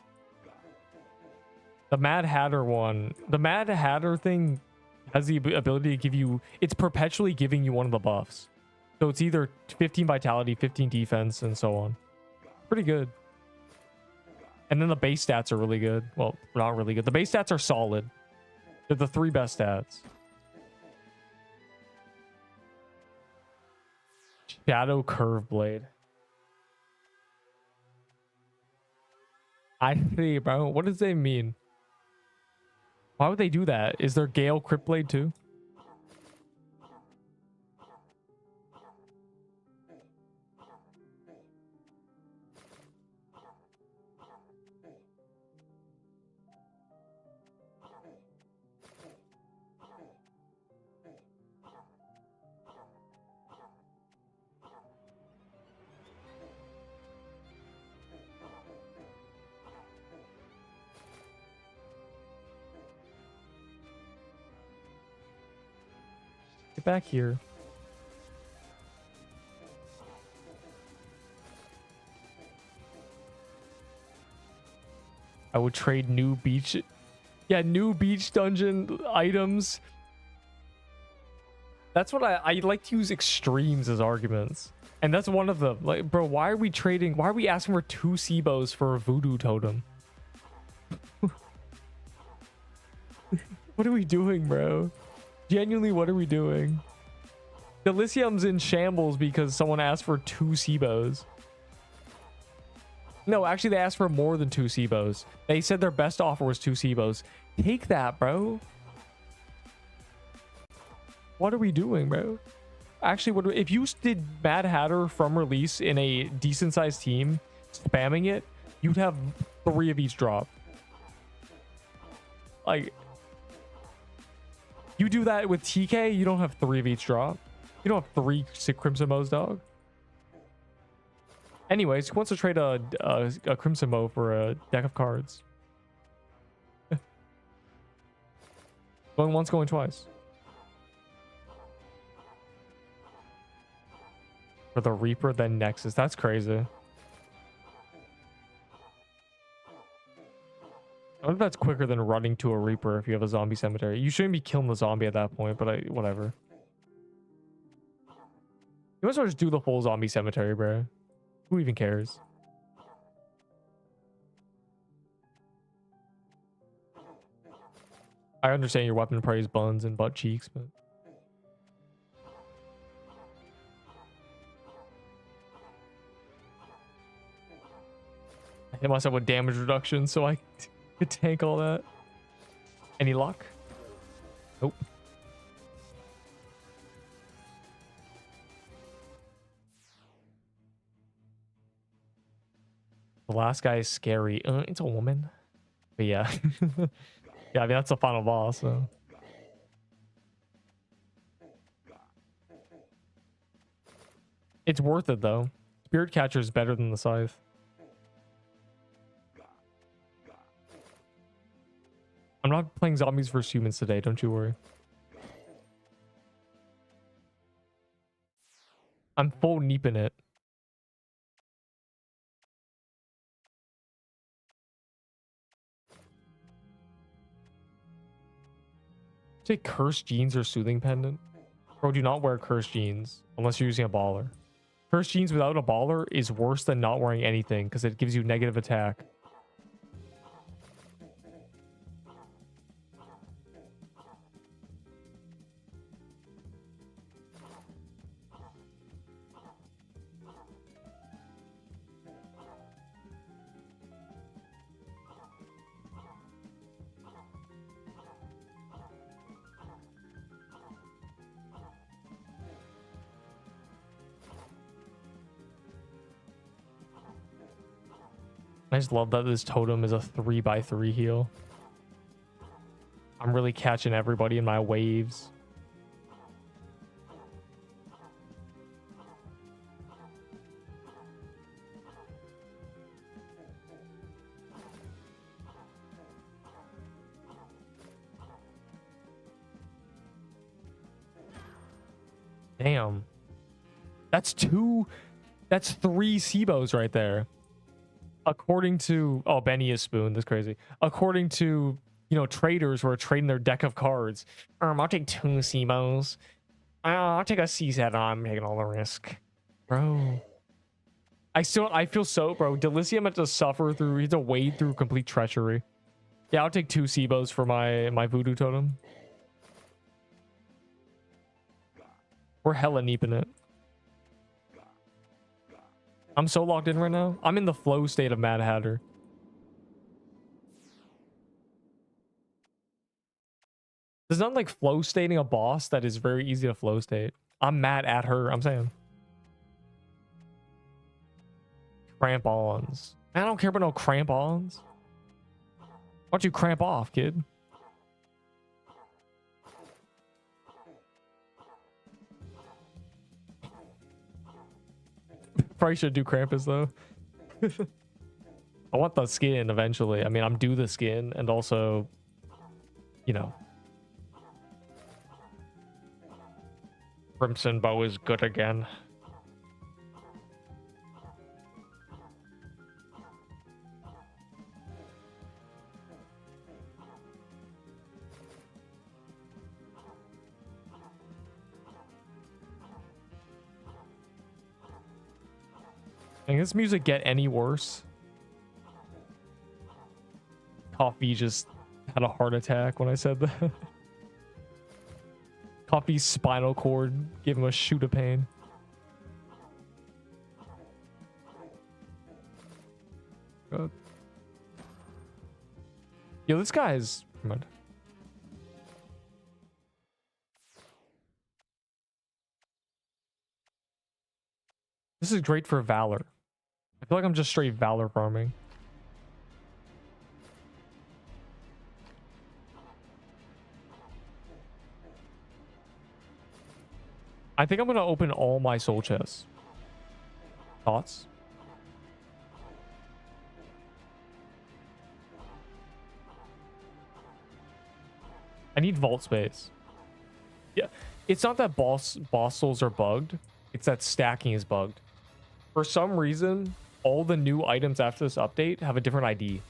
The Mad Hatter one. The Mad Hatter thing has the ability to give you... It's perpetually giving you one of the buffs. So it's either 15 vitality, 15 defense, and so on. Pretty good. And then the base stats are really good. Well, not really good. The base stats are solid. They're the 3 best stats. Shadow Curve Blade. I see, bro. What does that mean? Why would they do that? Is there Gale Crypt Blade too? Get back here. I would trade new beach. Yeah, new beach dungeon items. That's what I like to use extremes as arguments. And that's one of them. Like, bro, why are we trading? Why are we asking for 2 Seabos for a Voodoo Totem? What are we doing, bro? Genuinely, what are we doing? Delicium's in shambles because someone asked for 2 Seabos. No, actually, they asked for more than 2 Seabos. They said their best offer was 2 Seabos. Take that, bro. What are we doing, bro? Actually, if you did Mad Hatter from release in a decent-sized team, spamming it, you'd have 3 of each drop. Like... You do that with TK, you don't have 3 of each drop. You don't have 3 Crimson Mows, dog. Anyways, who wants to trade a Crimson Mow for a deck of cards? Going once, going twice. for the Reaper, then Nexus. That's crazy. I wonder if that's quicker than running to a Reaper if you have a zombie cemetery. You shouldn't be killing the zombie at that point, but whatever. You might as well just do the full zombie cemetery, bro. Who even cares? I understand your weapon praise buns and butt cheeks, but I hit myself with damage reduction so I could tank all that. Any luck? Nope. The last guy is scary. It's a woman. But yeah. Yeah, I mean, that's the final boss, so. It's worth it, though. Spirit Catcher is better than the Scythe. I'm not playing zombies versus humans today, don't you worry. I'm full neeping it. Say cursed jeans or soothing pendant. Bro, do not wear cursed jeans unless you're using a baller. Cursed jeans without a baller is worse than not wearing anything because it gives you negative attack. I just love that this totem is a 3x3 heal. I'm really catching everybody in my waves. Damn. That's three SIBOs right there. According to Benny is spoon. That's crazy. According to traders who are trading their deck of cards. I'll take 2 SIBOs. I'll take a CZ. I'm taking all the risk, bro. I feel so, bro. Delicia meant to suffer through. He had to wade through complete treachery. Yeah, I'll take 2 SIBOs for my Voodoo totem. We're hella neeping it. I'm so locked in right now. I'm in the flow state of Mad Hatter. There's nothing like flow stating a boss that is very easy to flow state. I'm mad at her. I'm saying. Cramp-ons. I don't care about no cramp-ons. Why don't you cramp off, kid? Probably should do Krampus though. I want the skin eventually. I mean, I'm due the skin and also, Crimson Bow is good again. Can this music get any worse? Coffee just had a heart attack when I said that. Coffee's spinal cord gave him a shoot of pain. God. Yo, this guy is... Never mind. This is great for Valor. I feel like I'm just straight Valor farming. I think I'm going to open all my soul chests. Thoughts? I need vault space. Yeah, it's not that boss souls are bugged. It's that stacking is bugged. For some reason, all the new items after this update have a different ID.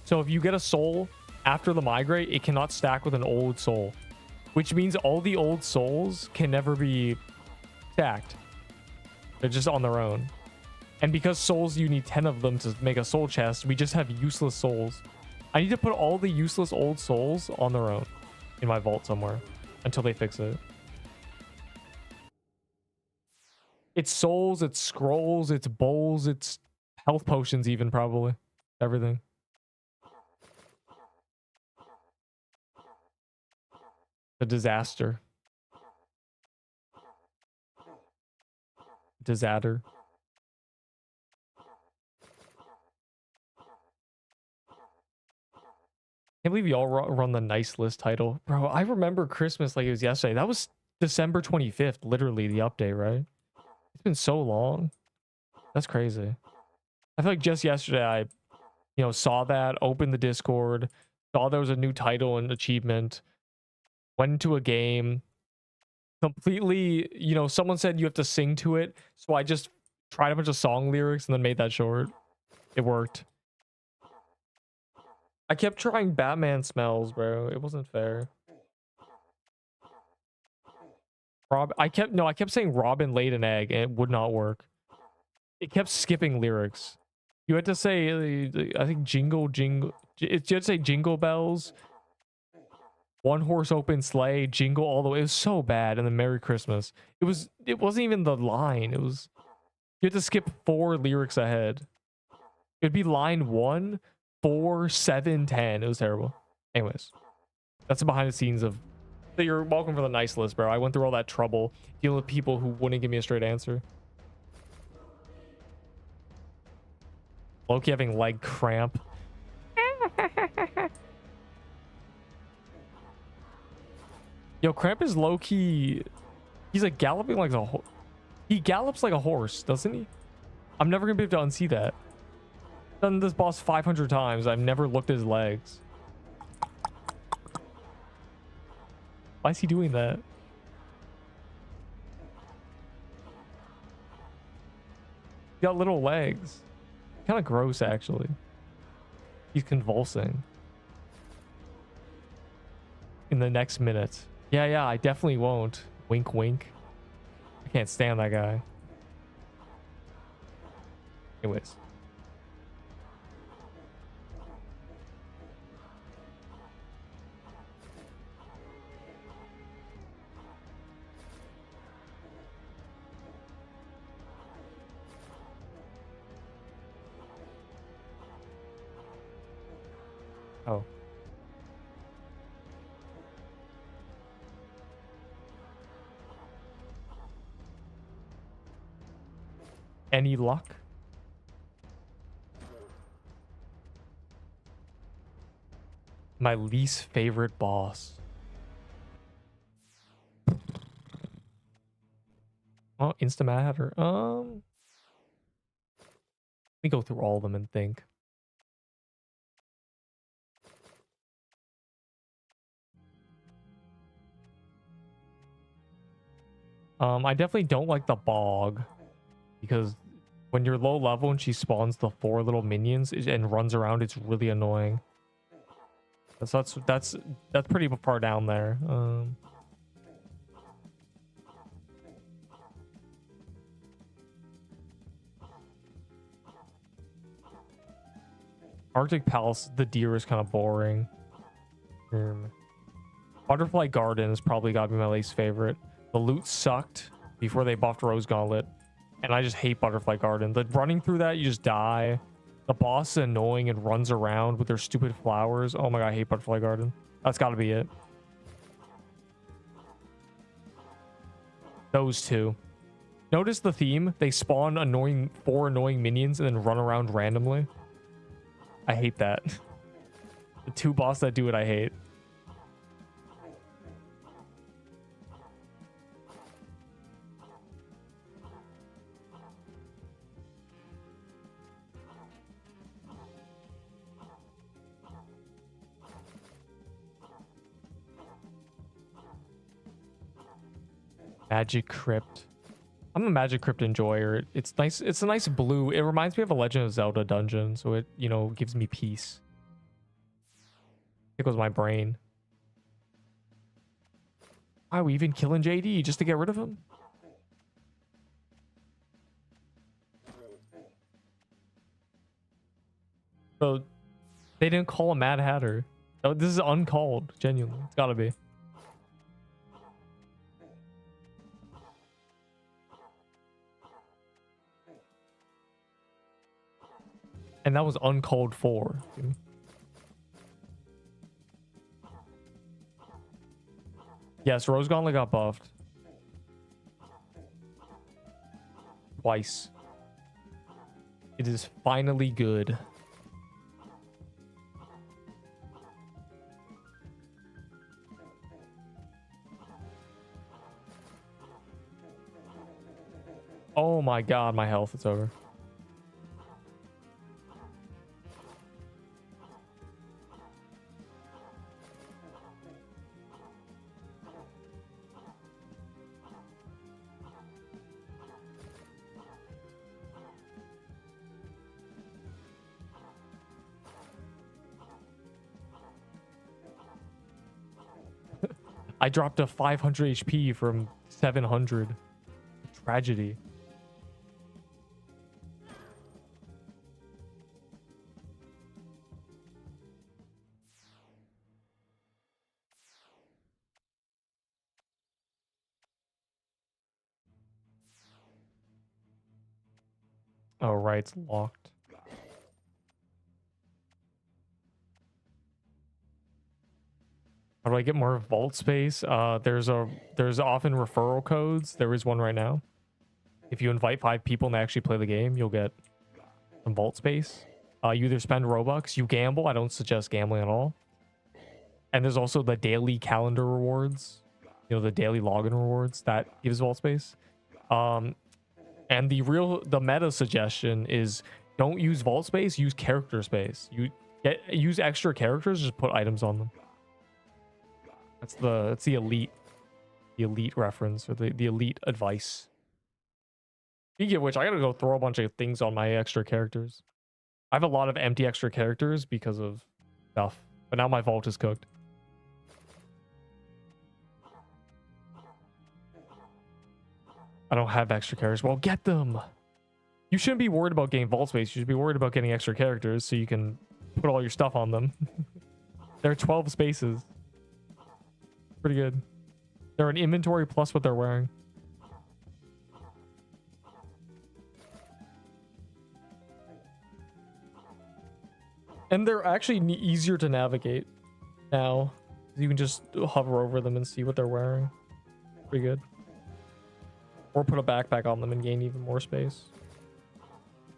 So if you get a soul after the migrate, it cannot stack with an old soul, which means all the old souls can never be stacked. They're just on their own. And because souls, you need 10 of them to make a soul chest, we just have useless souls. I need to put all the useless old souls on their own in my vault somewhere until they fix it. It's souls, it's scrolls, it's bowls, it's health potions even, probably. Everything. A disaster. Disaster. Can't believe you all run the nice list title. Bro, I remember Christmas like it was yesterday. That was December 25th, literally the update, right? It's been so long. That's crazy. I feel like just yesterday I, saw that, opened the Discord, saw there was a new title and achievement, went into a game, completely, someone said you have to sing to it. So I just tried a bunch of song lyrics and then made that short. It worked. I kept trying Batman smells, bro. It wasn't fair. I kept saying Robin laid an egg and it would not work. It kept skipping lyrics. You had to say, I think jingle. You had to say jingle bells, one horse open sleigh, jingle all the way. It was so bad. And then Merry Christmas. It wasn't even the line. You had to skip 4 lyrics ahead. It'd be line 1, 4, 7, 10. It was terrible. Anyways, that's the behind the scenes of. So you're welcome for the nice list, bro. I went through all that trouble dealing with people who wouldn't give me a straight answer. Loki having leg cramp. Yo, Cramp is low-key. He's like galloping like a horse. He gallops like a horse, doesn't he? I'm never gonna be able to unsee that. Done this boss 500 times. I've never looked at his legs. Why is he doing that? He got little legs. Kind of gross, actually. He's convulsing. In the next minute. Yeah, I definitely won't. Wink, wink. I can't stand that guy. Anyways. Oh. Any luck? My least favorite boss. Oh, Instamatter. Let me go through all of them and think. I definitely don't like the bog because when you're low level and she spawns the 4 little minions and runs around, it's really annoying. That's pretty far down there. Arctic Palace, the deer is kind of boring. Butterfly Garden has probably got to be my least favorite. The loot sucked before they buffed Rose Gauntlet, and I just hate Butterfly Garden. The running through that, you just die. The boss is annoying and runs around with their stupid flowers. Oh my god, I hate Butterfly Garden. That's got to be it. Those two. Notice the theme. They spawn 4 annoying minions and then run around randomly. I hate that. The 2 bosses that do it, I hate. Magic Crypt. I'm a Magic Crypt enjoyer. It's nice. It's a nice blue. It reminds me of a Legend of Zelda dungeon, so it, you know, gives me peace. Tickles my brain. Why are we even killing JD just to get rid of him? Bro, they didn't call him Mad Hatter. Oh, this is uncalled. Genuinely, it's gotta be. And that was uncalled for. Dude. Yes, Rose Gauntlet got buffed. Twice. It is finally good. Oh my god, my health is over. I dropped to 500 HP from 700. Tragedy. Oh, right, it's locked. How do I get more vault space? There's often referral codes. There is one right now. If you invite 5 people and they actually play the game, you'll get some vault space. You either spend Robux, you gamble. I don't suggest gambling at all. And there's also the daily calendar rewards. You know, the daily login rewards that gives vault space. And the meta suggestion is don't use vault space, use character space. Use extra characters, just put items on them. That's the elite reference, or the elite advice. Speaking of which, I gotta go throw a bunch of things on my extra characters. I have a lot of empty extra characters because of stuff, but now my vault is cooked. I don't have extra characters. Well, get them. You shouldn't be worried about getting vault space. You should be worried about getting extra characters so you can put all your stuff on them. There are 12 spaces. Pretty good. They're an inventory plus what they're wearing. And they're actually easier to navigate now. You can just hover over them and see what they're wearing. Pretty good. Or put a backpack on them and gain even more space.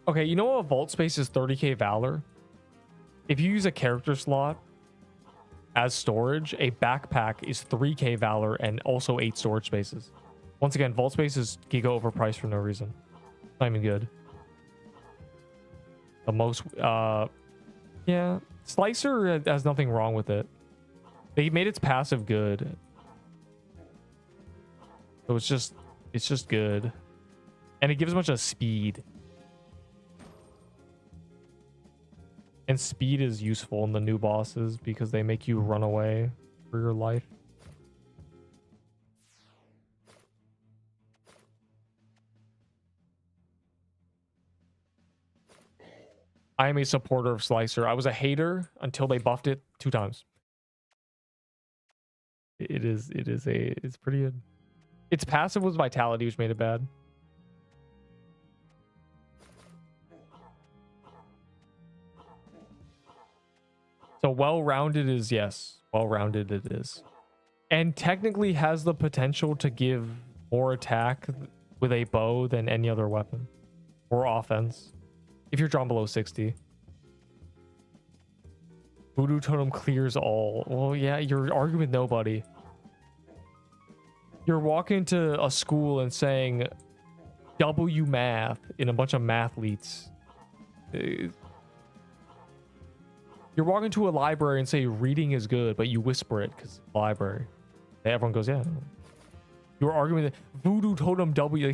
Okay, you know what? Vault space is 30k Valor. If you use a character slot as storage, a backpack is 3k Valor and also 8 storage spaces. Once again, vault space is giga overpriced for no reason. Not even good. The most, yeah, Slicer has nothing wrong with it. They made its passive good. So it's just good. And it gives a bunch of speed. And speed is useful in the new bosses because they make you run away for your life. I am a supporter of Slicer. I was a hater until they buffed it 2 times. It's pretty good. Its passive was Vitality, which made it bad. So well-rounded is yes. Well-rounded it is. And technically has the potential to give more attack with a bow than any other weapon. Or offense. If you're drawn below 60. Voodoo Totem clears all. Well, yeah, you're arguing with nobody. You're walking into a school and saying W math in a bunch of mathletes. You're walking to a library and say reading is good, but you whisper it because it's a library. Everyone goes, yeah. You were arguing with Voodoo Totem W.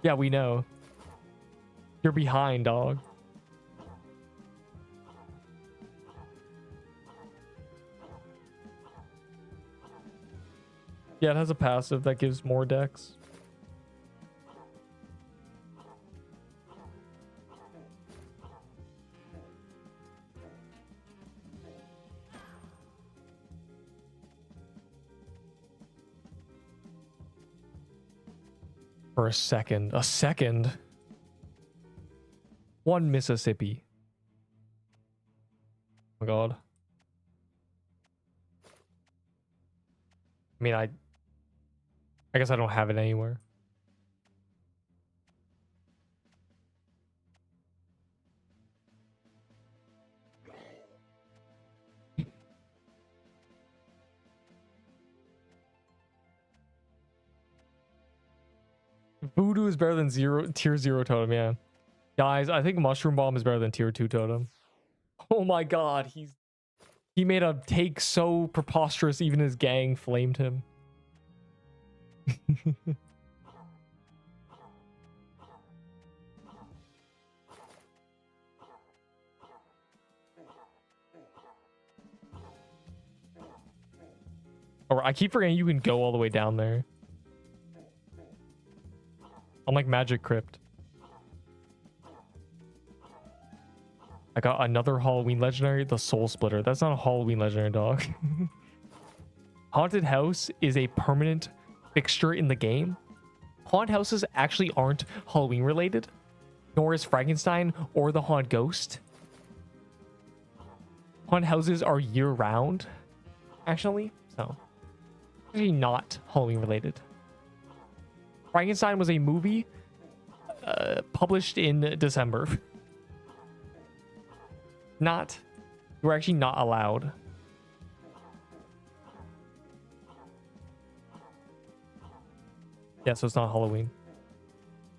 Yeah, we know. You're behind, dog. Yeah, it has a passive that gives more decks. For a second. A second? One Mississippi. Oh my god. I mean, I guess I don't have it anywhere. Voodoo is better than tier 0 totem, yeah. Guys, I think Mushroom Bomb is better than tier 2 totem. Oh my god, he made a take so preposterous even his gang flamed him. Or I keep forgetting you can go all the way down there. Unlike Magic Crypt. I got another Halloween legendary, the Soul Splitter. That's not a Halloween legendary, dog. Haunted House is a permanent fixture in the game. Haunted houses actually aren't Halloween related, nor is Frankenstein or the Haunted Ghost. Haunted houses are year round, actually, so actually not Halloween related. Frankenstein was a movie published in December. We're actually not allowed. Yeah, so it's not Halloween.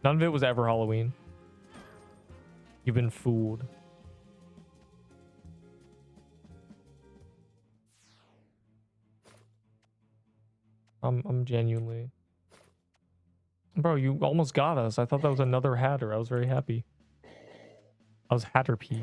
None of it was ever Halloween. You've been fooled. I'm genuinely... Bro, you almost got us. I thought that was another Hatter. I was very happy. I was Hatter P.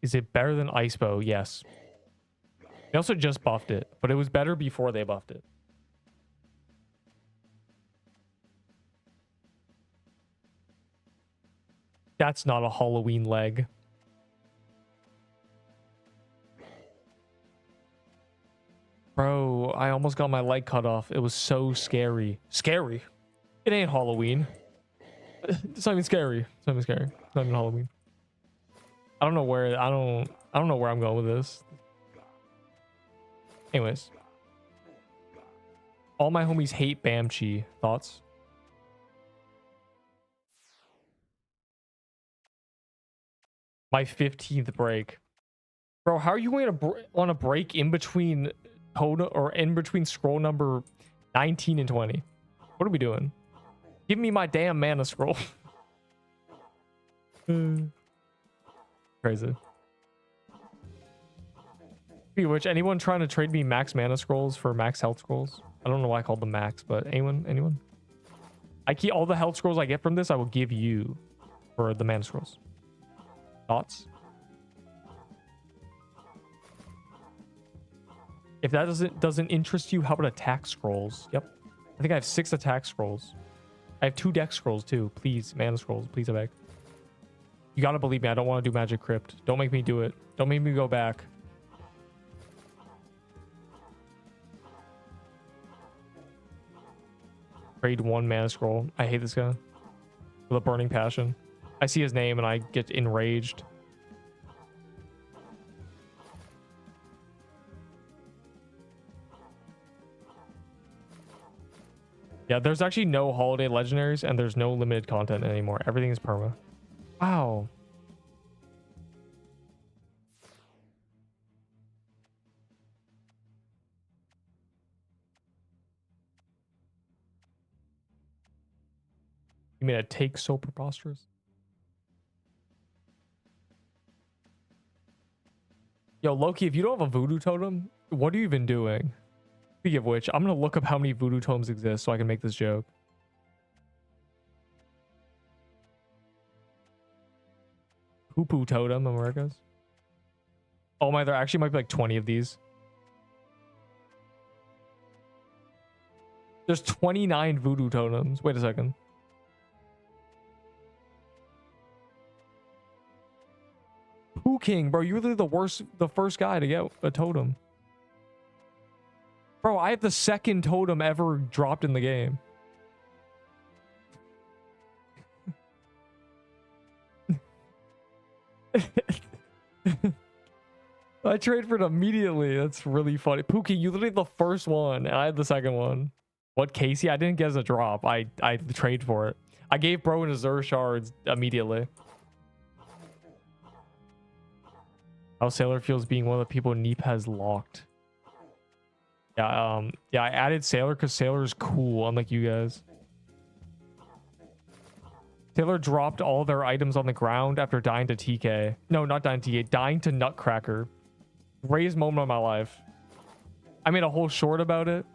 Is it better than Ice Bow? Yes. They also just buffed it, but it was better before they buffed it. That's not a Halloween leg. Bro, I almost got my leg cut off. It was so scary. Scary? It ain't Halloween. It's not even scary. It's not even scary. It's not even Halloween. I don't know where I'm going with this. Anyways. All my homies hate Bamchi. Thoughts? My 15th break. Bro, how are you going to on a break in between Totem or in between scroll number 19 and 20? What are we doing? Give me my damn mana scroll. Crazy. Which anyone trying to trade me max mana scrolls for max health scrolls? I don't know why I called them max, but anyone? I keep all the health scrolls I get from this, I will give you for the mana scrolls. Thoughts? If that doesn't interest you, how about attack scrolls? Yep. I think I have 6 attack scrolls. I have 2 deck scrolls too. Please, mana scrolls. Please, I beg. You gotta believe me. I don't want to do Magic Crypt. Don't make me do it. Don't make me go back. Trade 1 mana scroll. I hate this guy. With a burning passion. I see his name and I get enraged. Yeah, there's actually no holiday legendaries and there's no limited content anymore. Everything is perma. Wow. You mean a take so preposterous? Yo, Loki, if you don't have a voodoo totem, what are you even doing? Speaking of which, I'm gonna look up how many voodoo totems exist so I can make this joke. Poo-poo totem, Americas. Oh my, there actually might be like 20 of these. There's 29 voodoo totems. Wait a second. Poo King, bro, you were the first guy to get a totem. Bro, I have the second totem ever dropped in the game. I trade for it immediately. That's really funny. Pookie, you literally the first one, and I had the second one. What, Casey? I didn't get as a drop. I trade for it. I gave bro an Azure shards immediately. How Sailor feels being one of the people Neep has locked. Yeah, I added Sailor because Sailor is cool, unlike you guys. Sailor dropped all their items on the ground after dying to TK. No, not dying to TK, dying to Nutcracker. Greatest moment of my life. I made a whole short about it.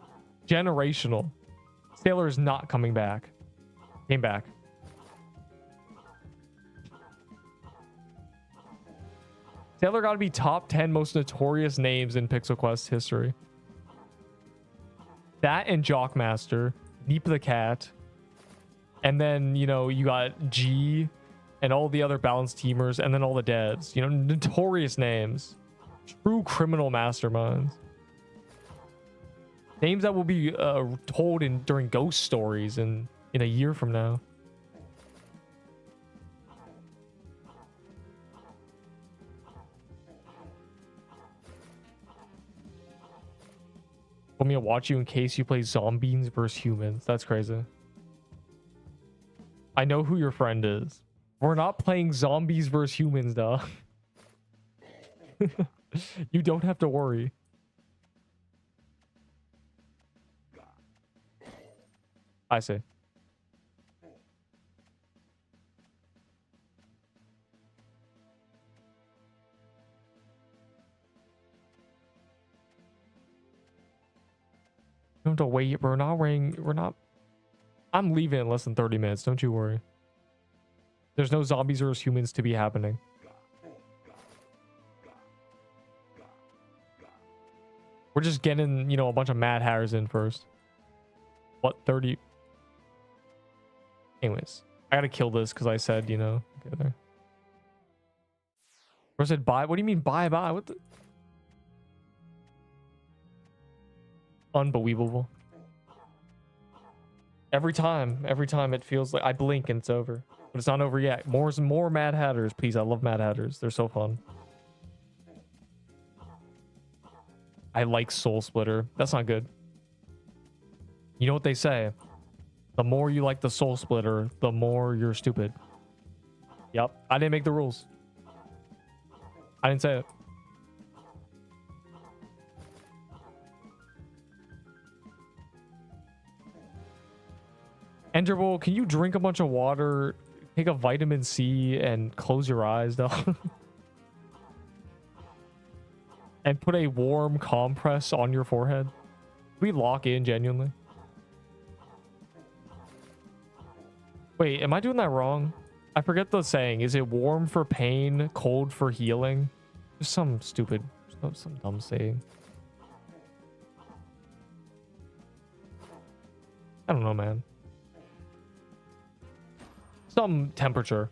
Generational. Sailor is not coming back. Came back. Sailor gotta be top 10 most notorious names in Pixel Quest history. That and Jockmaster, Neep the Cat, and then, you know, you got G and all the other balanced teamers, and then all the deads. You know, notorious names. True criminal masterminds. Names that will be told during ghost stories in a year from now. Want me to watch you in case you play zombies versus humans. That's crazy. I know who your friend is. We're not playing zombies versus humans, though. You don't have to worry. I see. You don't have to wait. We're not. I'm leaving in less than 30 minutes. Don't you worry. There's no zombies versus humans to be happening. We're just getting, you know, a bunch of Mad Hatters in first. What, 30? Anyways, I gotta kill this because I said, you know, okay there. Or said bye. What do you mean bye? What the? Unbelievable. Every time it feels like I blink and it's over, but it's not over yet. More Mad Hatters, please. I love Mad Hatters. They're so fun. I like Soul Splitter. That's not good. You know what they say? The more you like the Soul Splitter, the more you're stupid. Yep. I didn't make the rules. I didn't say it. Enderbull, can you drink a bunch of water, take a vitamin C, and close your eyes, though? And put a warm compress on your forehead? Can we lock in genuinely? Wait, am I doing that wrong? I forget the saying. Is it warm for pain, cold for healing? Just some stupid, some dumb saying. I don't know, man. Some temperature.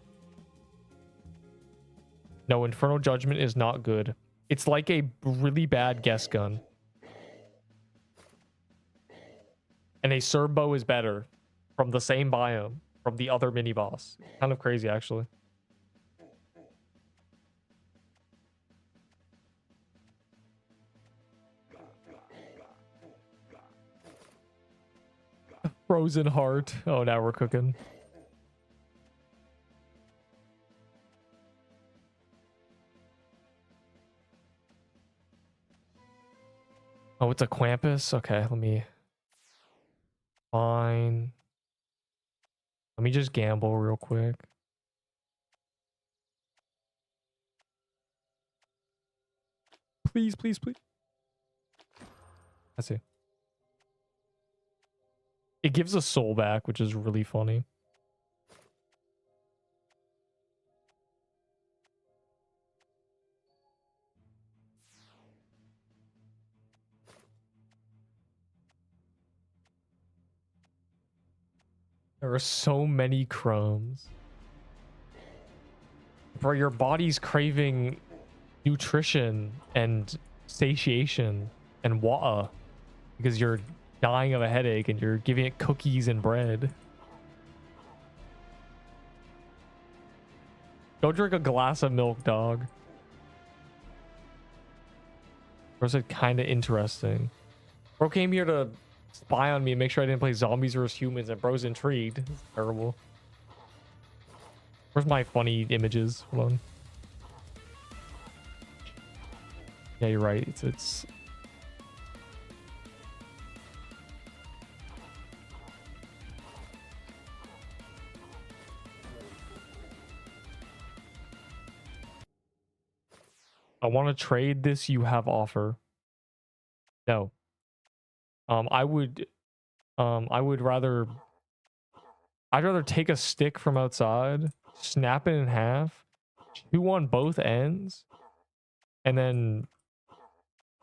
No, Infernal Judgment is not good. It's like a really bad guess gun. And a Serbo is better from the same biome, from the other mini boss. Kind of crazy, actually. Frozen heart. Oh, now we're cooking. Oh, it's a Krampus? Okay, let me... Fine. Let me just gamble real quick. Please, please, please. I see. It gives a soul back, which is really funny. There are so many crumbs. Bro, your body's craving nutrition and satiation and water because you're dying of a headache and you're giving it cookies and bread. Go drink a glass of milk, dog. Bro said kind of interesting. Bro came here to spy on me and make sure I didn't play zombies versus humans, and bro's intrigued. It's terrible. Where's my funny images? Hold on. Yeah, you're right. It's I want to trade this you have offer. No. I'd rather take a stick from outside, snap it in half, chew on both ends, and then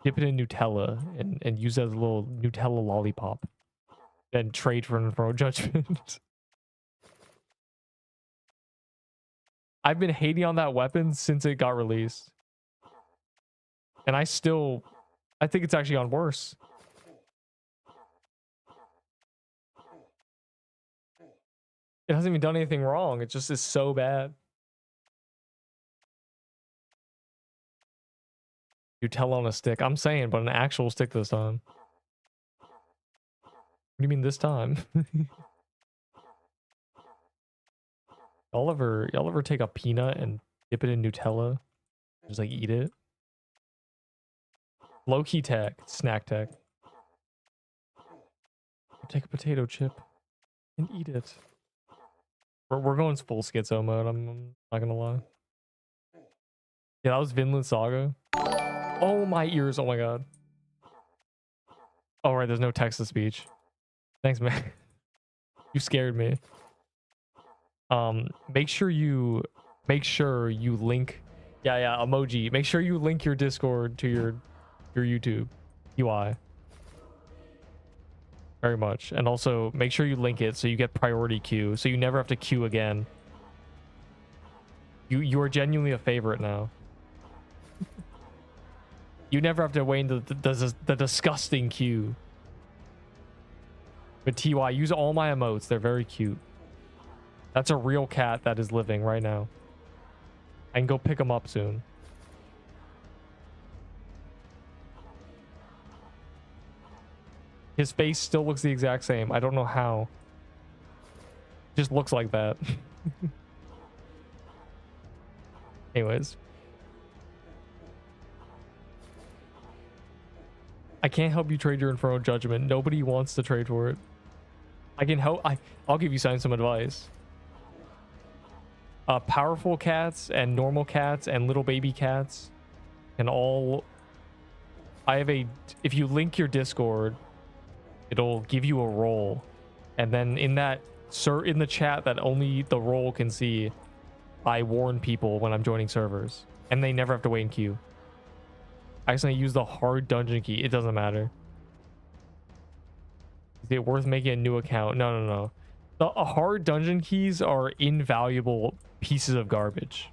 dip it in Nutella and use it as a little Nutella lollipop. Then trade for an Infernal Judgment. I've been hating on that weapon since it got released. And I think it's actually gone worse. It hasn't even done anything wrong. It just is so bad. Nutella on a stick. I'm saying, but an actual stick this time. What do you mean this time? y'all ever take a peanut and dip it in Nutella? Just like eat it? Low-key tech. Snack tech. Take a potato chip and eat it. We're going full schizo mode, I'm not gonna lie. Yeah, that was Vinland Saga. Oh, my ears. Oh my god. Oh, right, there's no text-to-speech. Thanks, man. You scared me. Make sure you link. Yeah, emoji. Make sure you link your Discord to your YouTube UI. Very much. And also make sure you link it so you get priority queue, so you never have to queue again. You are genuinely a favorite now. You never have to wait in the disgusting queue. But TY, use all my emotes. They're very cute. That's a real cat that is living right now. I can go pick him up soon. His face still looks the exact same. I don't know how. Just looks like that. Anyways. I can't help you trade your Infernal Judgment. Nobody wants to trade for it. I can help. I'll give you some advice. Powerful cats and normal cats and little baby cats can all... If you link your Discord, it'll give you a role, and then in the chat that only the role can see, I warn people when I'm joining servers, and they never have to wait in queue. I accidentally use the hard dungeon key. It doesn't matter. Is it worth making a new account? No. The hard dungeon keys are invaluable pieces of garbage.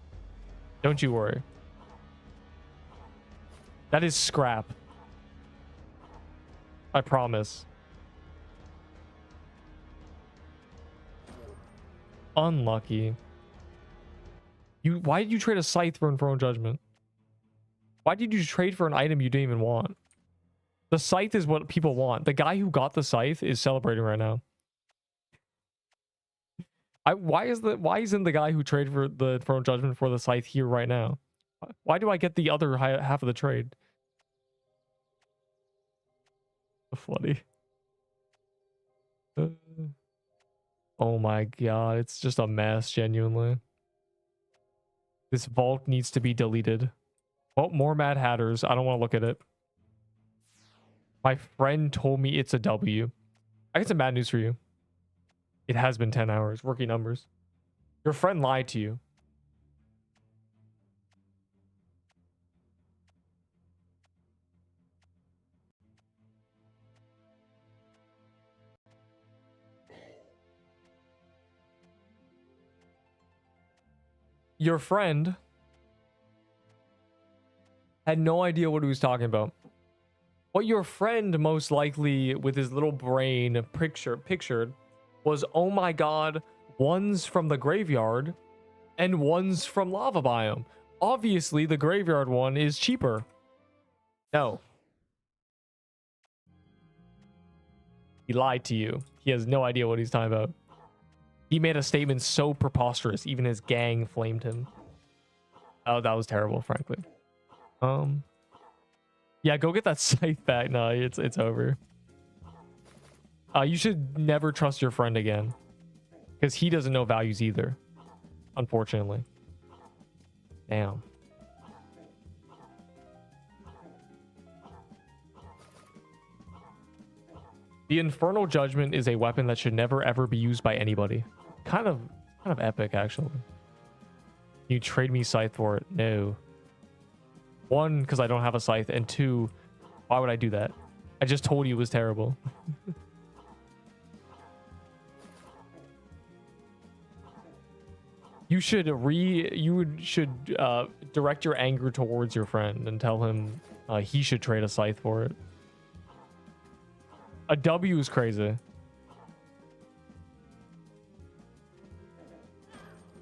Don't you worry. That is scrap. I promise. Unlucky. Why did you trade a scythe for Infernal Judgment? Why did you trade for an item you didn't even want? The scythe is what people want. The guy who got the scythe is celebrating right now. Why isn't the guy who traded for the Infernal Judgment for the scythe here right now? Why do I get the other half of the trade? Floody. Oh my god, it's just a mess, genuinely. This vault needs to be deleted. Oh, more Mad Hatters. I don't want to look at it. My friend told me it's a W. I got some bad news for you. It has been 10 hours. Rookie numbers. Your friend lied to you. Your friend had no idea what he was talking about. What your friend most likely with his little brain pictured was, oh my god, one's from the graveyard and one's from lava biome. Obviously, the graveyard one is cheaper. No. He lied to you. He has no idea what he's talking about. He made a statement so preposterous, even his gang flamed him. Oh, that was terrible, frankly. Yeah, go get that scythe back. No, it's over. You should never trust your friend again, because he doesn't know values either, unfortunately. Damn. The Infernal Judgment is a weapon that should never ever be used by anybody. Kind of epic, actually. You trade me scythe for it? No. One, because I don't have a scythe, and two, why would I do that? I just told you it was terrible. You should direct your anger towards your friend and tell him he should trade a scythe for it. A W is crazy.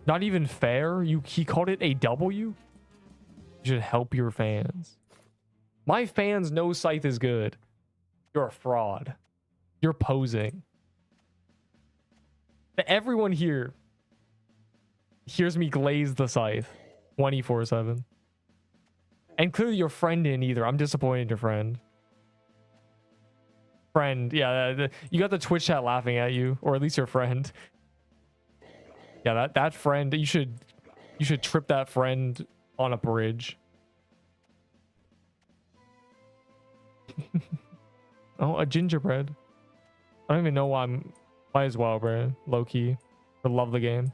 Not even fair. He called it a W. You should help your fans. My fans know scythe is good. You're a fraud. You're posing. Everyone here hears me glaze the scythe 24/7. And clearly your friend didn't either. I'm disappointed in your friend. Yeah, you got the Twitch chat laughing at you, or at least your friend. Yeah, that friend, you should trip that friend on a bridge. Oh, a gingerbread. I don't even know why might as well, bro. Low key. I love the game.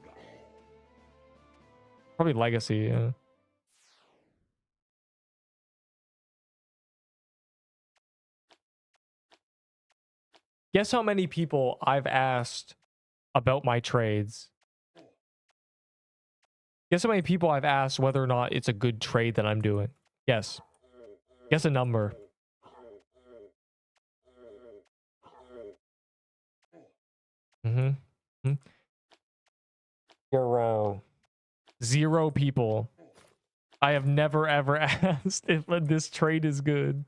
Probably legacy, yeah. Guess how many people I've asked about my trades. Guess how many people I've asked whether or not it's a good trade that I'm doing. Guess. Guess a number. Zero people. I have never ever asked if this trade is good.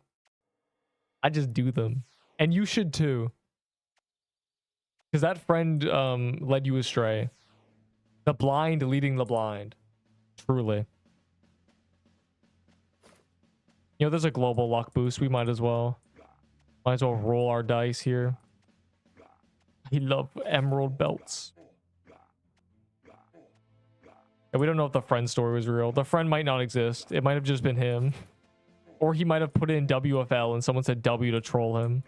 I just do them. And you should too. Because that friend led you astray. The blind leading the blind. Truly. You know, there's a global luck boost. We might as well roll our dice here. I love emerald belts. And we don't know if the friend story was real. The friend might not exist. It might have just been him. Or he might have put in WFL and someone said W to troll him.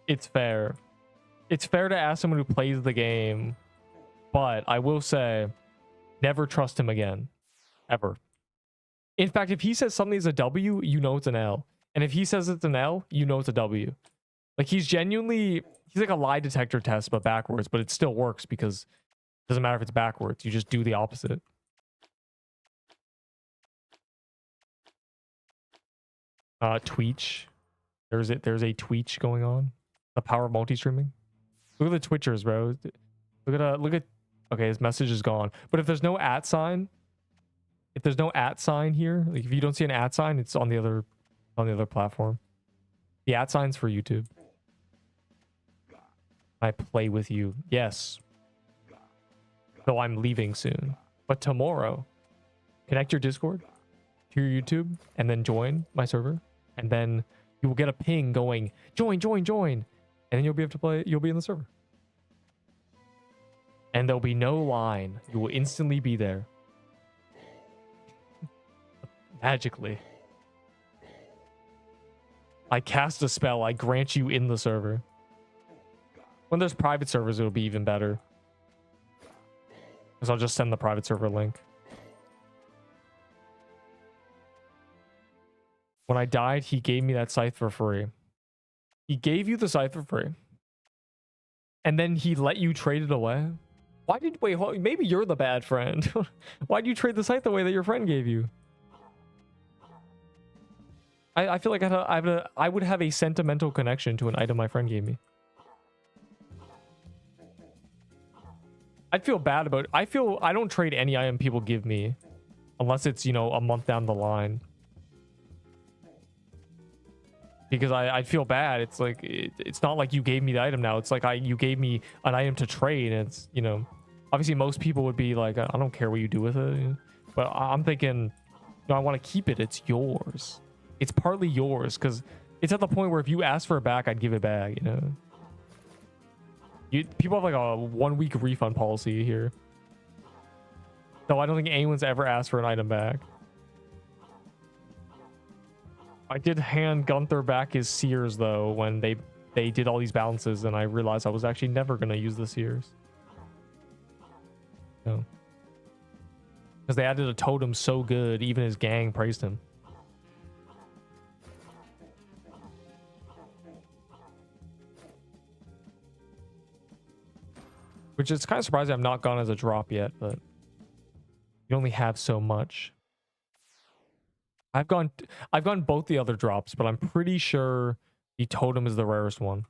It's fair. It's fair to ask someone who plays the game. But I will say, never trust him again. Ever. In fact, if he says something is a W, you know it's an L. And if he says it's an L, you know it's a W. Like, he's like a lie detector test, but backwards. But it still works because it doesn't matter if it's backwards. You just do the opposite. Tweech. There's a Tweech going on. The power of multi-streaming. Look at the Twitchers, bro. Look at. Okay, his message is gone. But if there's no @ sign, here, like if you don't see an @ sign, it's on the other platform. The @ sign's for YouTube. I play with you. Yes. So I'm leaving soon. But tomorrow, connect your Discord to your YouTube and then join my server. and then you will get a ping going, join, join, join, and then you'll be able to play. You'll be in the server, and there'll be no line. You will instantly be there, magically. I cast a spell. I grant you in the server. When there's private servers, it'll be even better. Because I'll just send the private server link. When I died, he gave me that scythe for free. He gave you the scythe for free. And then he let you trade it away? Why did... Wait, maybe you're the bad friend. Why did you trade the scythe away that your friend gave you? I feel like I would have a sentimental connection to an item my friend gave me. I'd feel bad about it. I don't trade any item people give me unless it's, you know, a month down the line. Because I'd feel bad. It's like, it's not like you gave me the item now. It's like you gave me an item to trade, and it's, you know, obviously most people would be like, I don't care what you do with it. But I'm thinking, no, I want to keep it. It's yours. It's partly yours, because it's at the point where if you ask for it back, I'd give it back, you know? People have like a 1 week refund policy here. So I don't think anyone's ever asked for an item back. I did hand Gunther back his Seers, though, when they did all these balances, and I realized I was actually never going to use the Seers. No. Because they added a totem so good, even his gang praised him. Which is kind of surprising I'm not gone as a drop yet, but you only have so much. I've gone both the other drops, but I'm pretty sure the totem is the rarest one.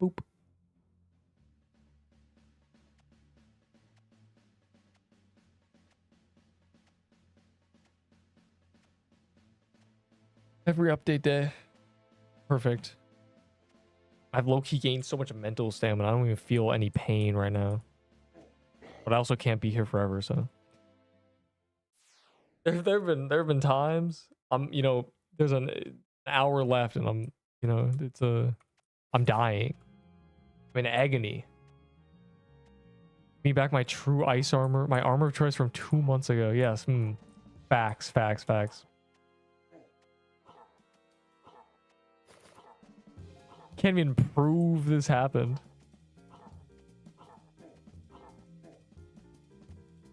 Boop. Every update day. Perfect. I've low-key gained so much mental stamina. I don't even feel any pain right now. But I also can't be here forever, so. There have been times you know, there's an hour left and I'm, you know, I'm dying. I'm in agony. Me back my true ice armor, my armor of choice from 2 months ago. Yes. Facts. Can't even prove this happened.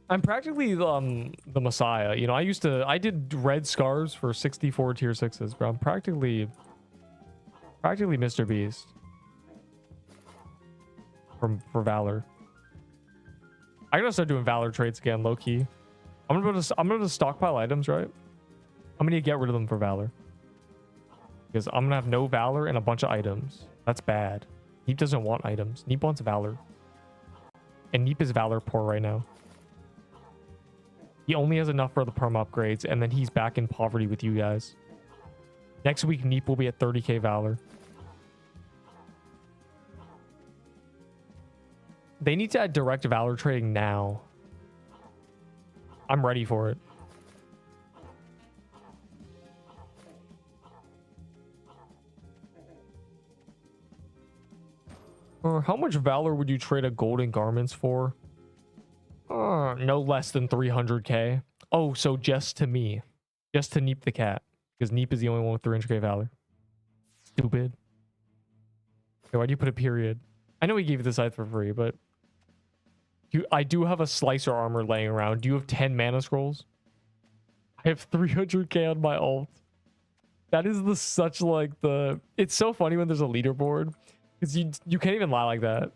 I'm practically the Messiah. You know, I did red scars for 64 tier 6s, but I'm practically Mr. Beast for Valor. I gotta start doing Valor trades again, low key. I'm gonna stockpile items, right? I'm gonna get rid of them for Valor. Because I'm gonna have no Valor and a bunch of items. That's bad. Neep doesn't want items. Neep wants Valor. And Neep is Valor poor right now. He only has enough for the perm upgrades, and then he's back in poverty with you guys. Next week, Neep will be at 30k Valor. They need to add direct Valor trading now. I'm ready for it. How much Valor would you trade a golden garments for? No less than 300k. Oh, so just to me. Just to Neep the cat. Because Neep is the only one with 300k Valor. Stupid. Okay, why do you put a period? I know he gave you the scythe for free, but... I do have a slicer armor laying around. Do you have 10 mana scrolls? I have 300k on my ult. That is it's so funny when there's a leaderboard. Because you can't even lie like that.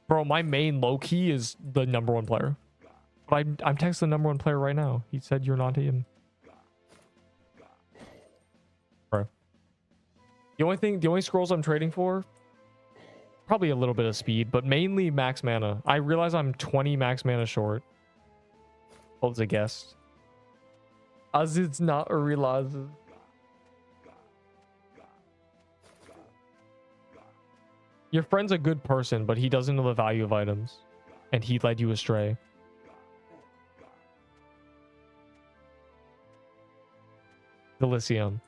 Bro, my main low-key is the #1 player. But I'm texting the #1 player right now. He said you're not him. Bro. The only scrolls I'm trading for, probably a little bit of speed, but mainly max mana. I realize I'm 20 max mana short. Holds a guess. As it's not a realizes. Your friend's a good person, but he doesn't know the value of items. And he led you astray. Elysium.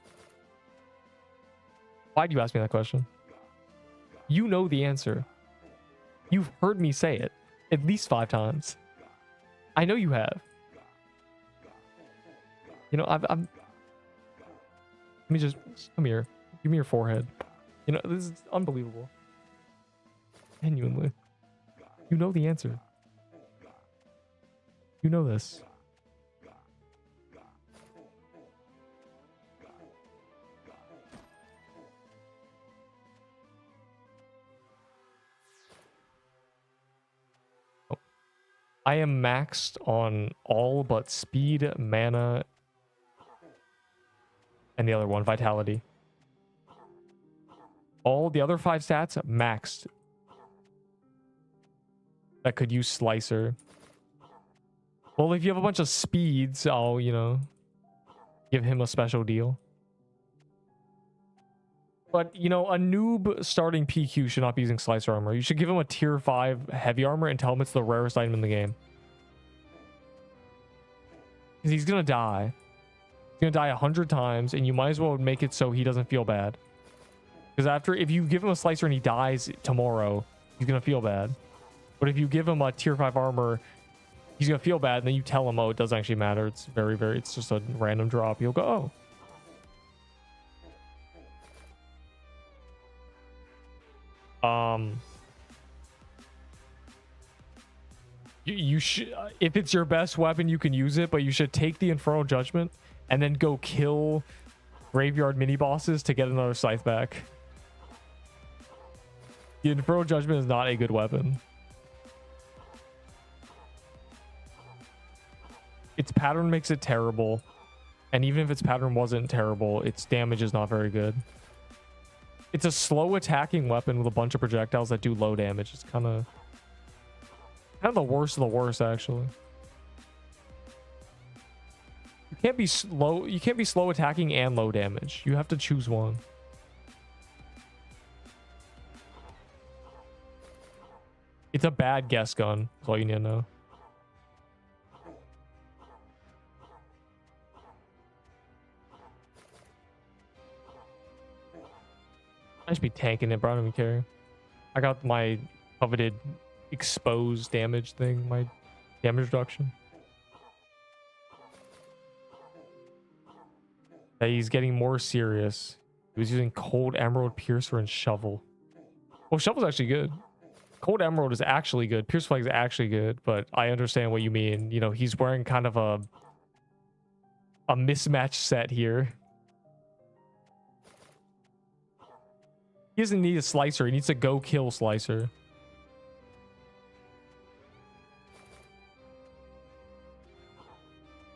Why'd you ask me that question? You know the answer. You've heard me say it at least 5 times. I know you have. You know, Let me just come here. Give me your forehead. You know, this is unbelievable. Genuinely. You know the answer. You know this. Oh. I am maxed on all but speed, mana, and the other one, vitality. All the other 5 stats maxed. That could use Slicer. Well, if you have a bunch of speeds, I'll, you know, give him a special deal. But, you know, a noob starting PQ should not be using Slicer armor. You should give him a tier 5 heavy armor and tell him it's the rarest item in the game. Because he's going to die. He's going to die 100 times, and you might as well make it so he doesn't feel bad. Because if you give him a Slicer and he dies tomorrow, he's going to feel bad. But if you give him a tier 5 armor, he's going to feel bad, and then you tell him, oh, it doesn't actually matter. It's it's just a random drop. He'll go, oh. You should, if it's your best weapon, you can use it, but you should take the Infernal Judgment and then go kill graveyard mini bosses to get another scythe back. The Infernal Judgment is not a good weapon. Its pattern makes it terrible, and even if its pattern wasn't terrible, its damage is not very good. It's a slow attacking weapon with a bunch of projectiles that do low damage. It's kind of the worst of the worst, actually. You can't be slow. You can't be slow attacking and low damage. You have to choose one. It's a bad guess gun. That's all you need to know. I just be tanking it, bro. I don't even care. I got my coveted exposed damage thing, my damage reduction. Yeah, he's getting more serious. He was using Cold Emerald, Piercer, and Shovel. Well, Shovel's actually good. Cold Emerald is actually good. Pierce Flag is actually good, but I understand what you mean. You know, he's wearing kind of a mismatched set here. He doesn't need a Slicer. He needs to go kill Slicer.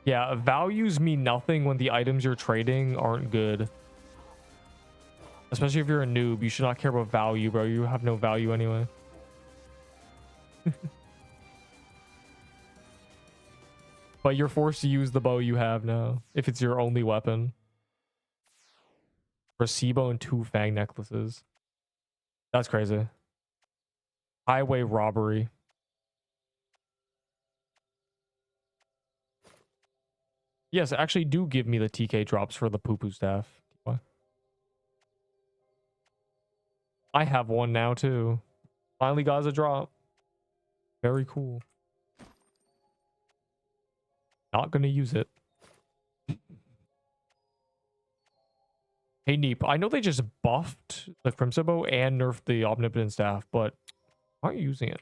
Yeah, values mean nothing when the items you're trading aren't good. Especially if you're a noob, you should not care about value, bro. You have no value anyway. But you're forced to use the bow you have now, if it's your only weapon. Placebo and 2 Fang necklaces. That's crazy. Highway robbery. Yes, actually do give me the TK drops for the poo-poo staff. What? I have one now too. Finally got a drop. Very cool. Not gonna use it. Hey Neep, I know they just buffed the Crimson Bow and nerfed the Omnipotent Staff, but why aren't you using it?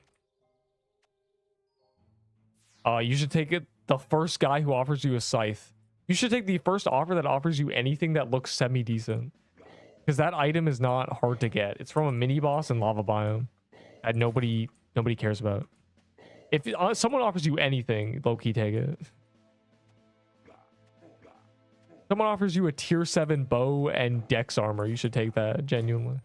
You should take it the first guy who offers you a scythe. You should take the first offer that offers you anything that looks semi-decent. Because that item is not hard to get. It's from a mini boss in Lava Biome that nobody cares about. If someone offers you anything, low-key take it. Someone offers you a tier 7 bow and dex armor, you should take that, genuinely.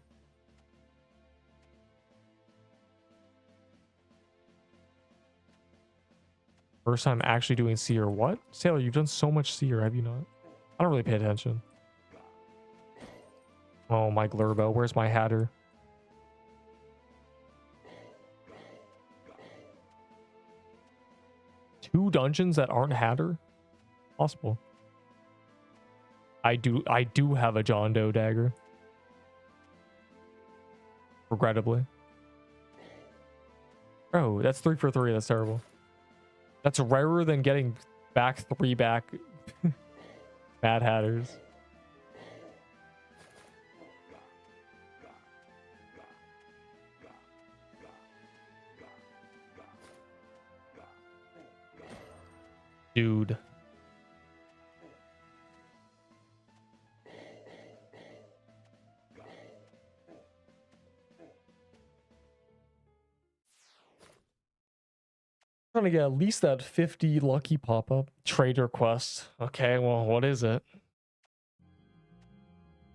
First time actually doing Seer. What? Sailor, you've done so much Seer, have you not? I don't really pay attention. Oh, my Glurbo. Where's my Hatter? dungeons that aren't Hatter? Possible. I do have a John Doe dagger. Regrettably. Oh, that's 3 for 3. That's terrible. That's rarer than getting back 3 back Mad Hatters. Dude. Trying to get at least that 50 lucky pop-up. Trade request. Okay, well, what is it?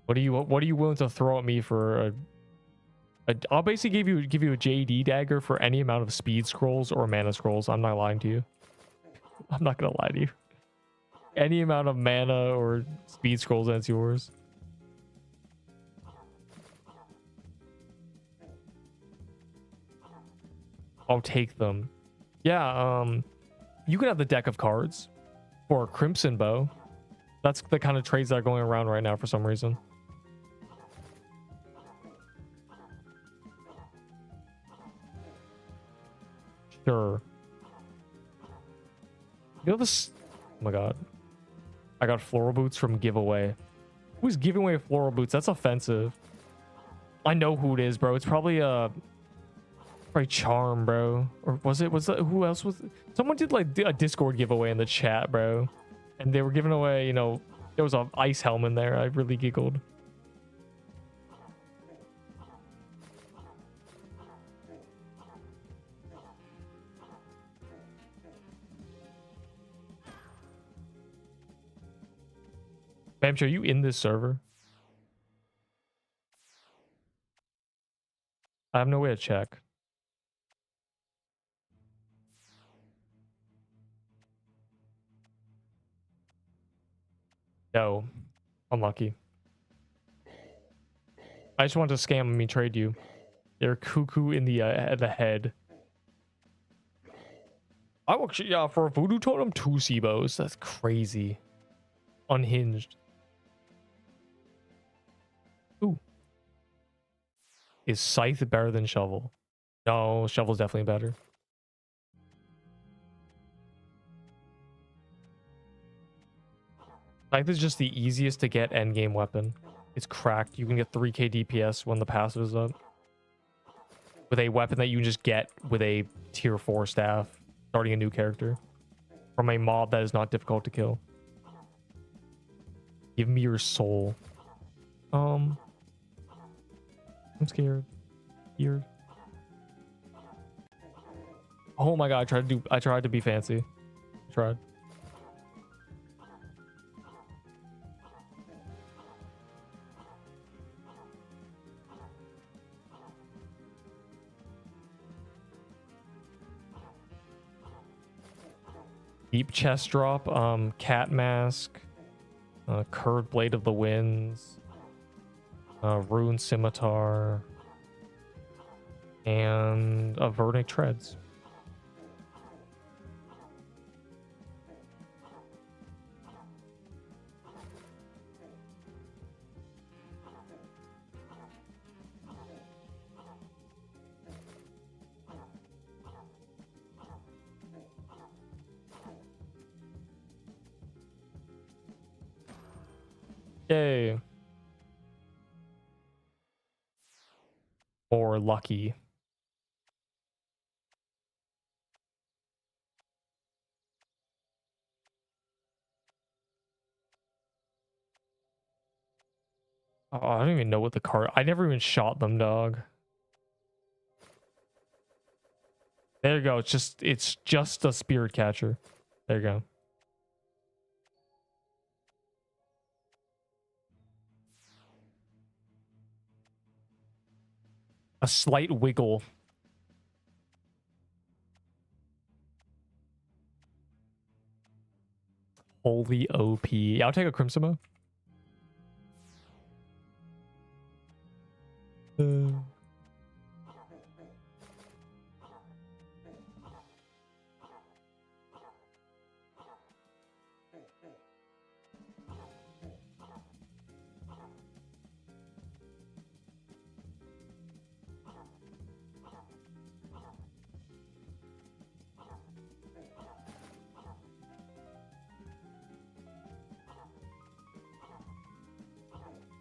What are you willing to throw at me for I'll basically give you a JD dagger for any amount of speed scrolls or mana scrolls. I'm not lying to you. I'm not gonna lie to you. Any amount of mana or speed scrolls, that's yours. I'll take them. Yeah, you can have the deck of cards for a Crimson Bow. That's the kind of trades that are going around right now for some reason. Sure. You know this? Oh my god. I got floral boots from giveaway. Who's giving away floral boots? That's offensive. I know who it is, bro. It's probably Charm, bro. Or was that who else was it? Someone did like a Discord giveaway in the chat, bro. And they were giving away, you know, there was an ice helm in there. I really giggled. Bamch, are you in this server? I have no way to check. No. Unlucky. I just want to scam me trade you. They're cuckoo in the head. I will actually, yeah, for a Voodoo Totem, 2 Seabos. That's crazy. Unhinged. Ooh. Is Scythe better than Shovel? No, Shovel's definitely better. Scythe is just the easiest to get endgame weapon. It's cracked. You can get 3k DPS when the passive is up. With a weapon that you can just get with a tier 4 staff. Starting a new character. From a mob that is not difficult to kill. Give me your soul. I'm scared. Weird. Oh my god, I tried to be fancy. I tried. Deep chest drop, cat mask, curved blade of the winds, ruined scimitar, and a verdict treads. Yay. Or lucky. Oh, I don't even know what the card. I never even shot them, dog. There you go. It's just a spirit catcher. There you go. A slight wiggle. Holy OP. Yeah, I'll take a Crimson.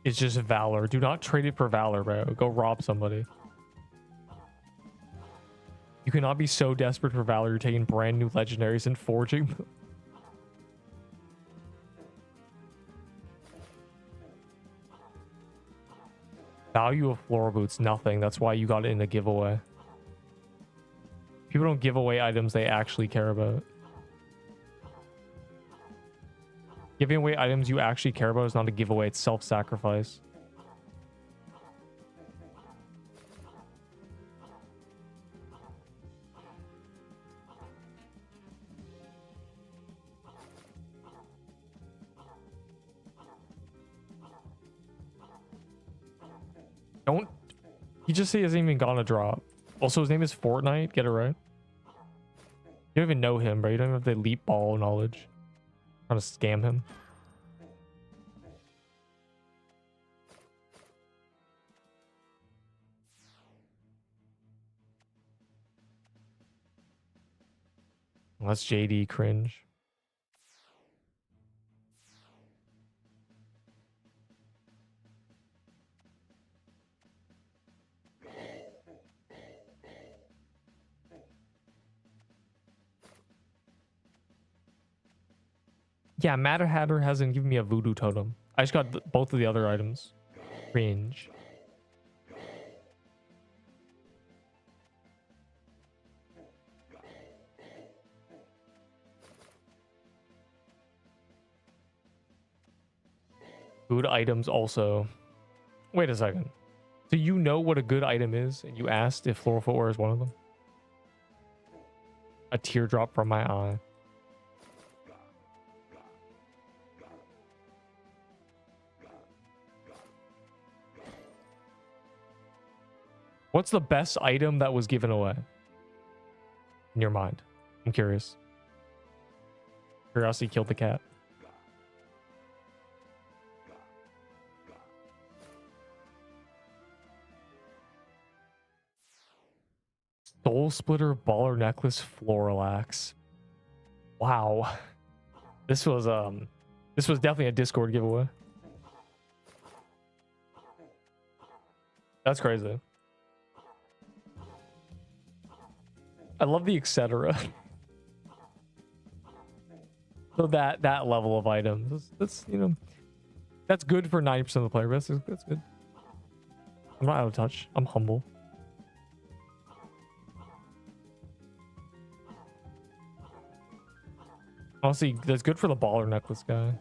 It's just valor. Do not trade it for valor, bro. Go rob somebody. You cannot be so desperate for valor. You're taking brand new legendaries and forging them. Value of floral boots, nothing. That's why you got it in a giveaway. People don't give away items they actually care about. Giving away items you actually care about is not a giveaway, it's self-sacrifice. Don't... He just said he hasn't even gotten a drop. Also, his name is Fortnite. Get it right. You don't even know him, bro. You don't even have the elite ball knowledge. Trying to scam him. That's JD cringe. Yeah, Matter Hatter hasn't given me a Voodoo Totem. I just got both of the other items. Cringe. Good items also. Wait a second. So you know what a good item is, and you asked if floral footwear is one of them? A teardrop from my eye. What's the best item that was given away? In your mind. I'm curious. Curiosity killed the cat. Soul Splitter Baller Necklace Floral Axe. Wow. This was definitely a Discord giveaway. That's crazy. I love the etc. So that level of items, that's you know, that's good for 90% of the player base. That's good. I'm not out of touch. I'm humble. Honestly, that's good for the baller necklace guy.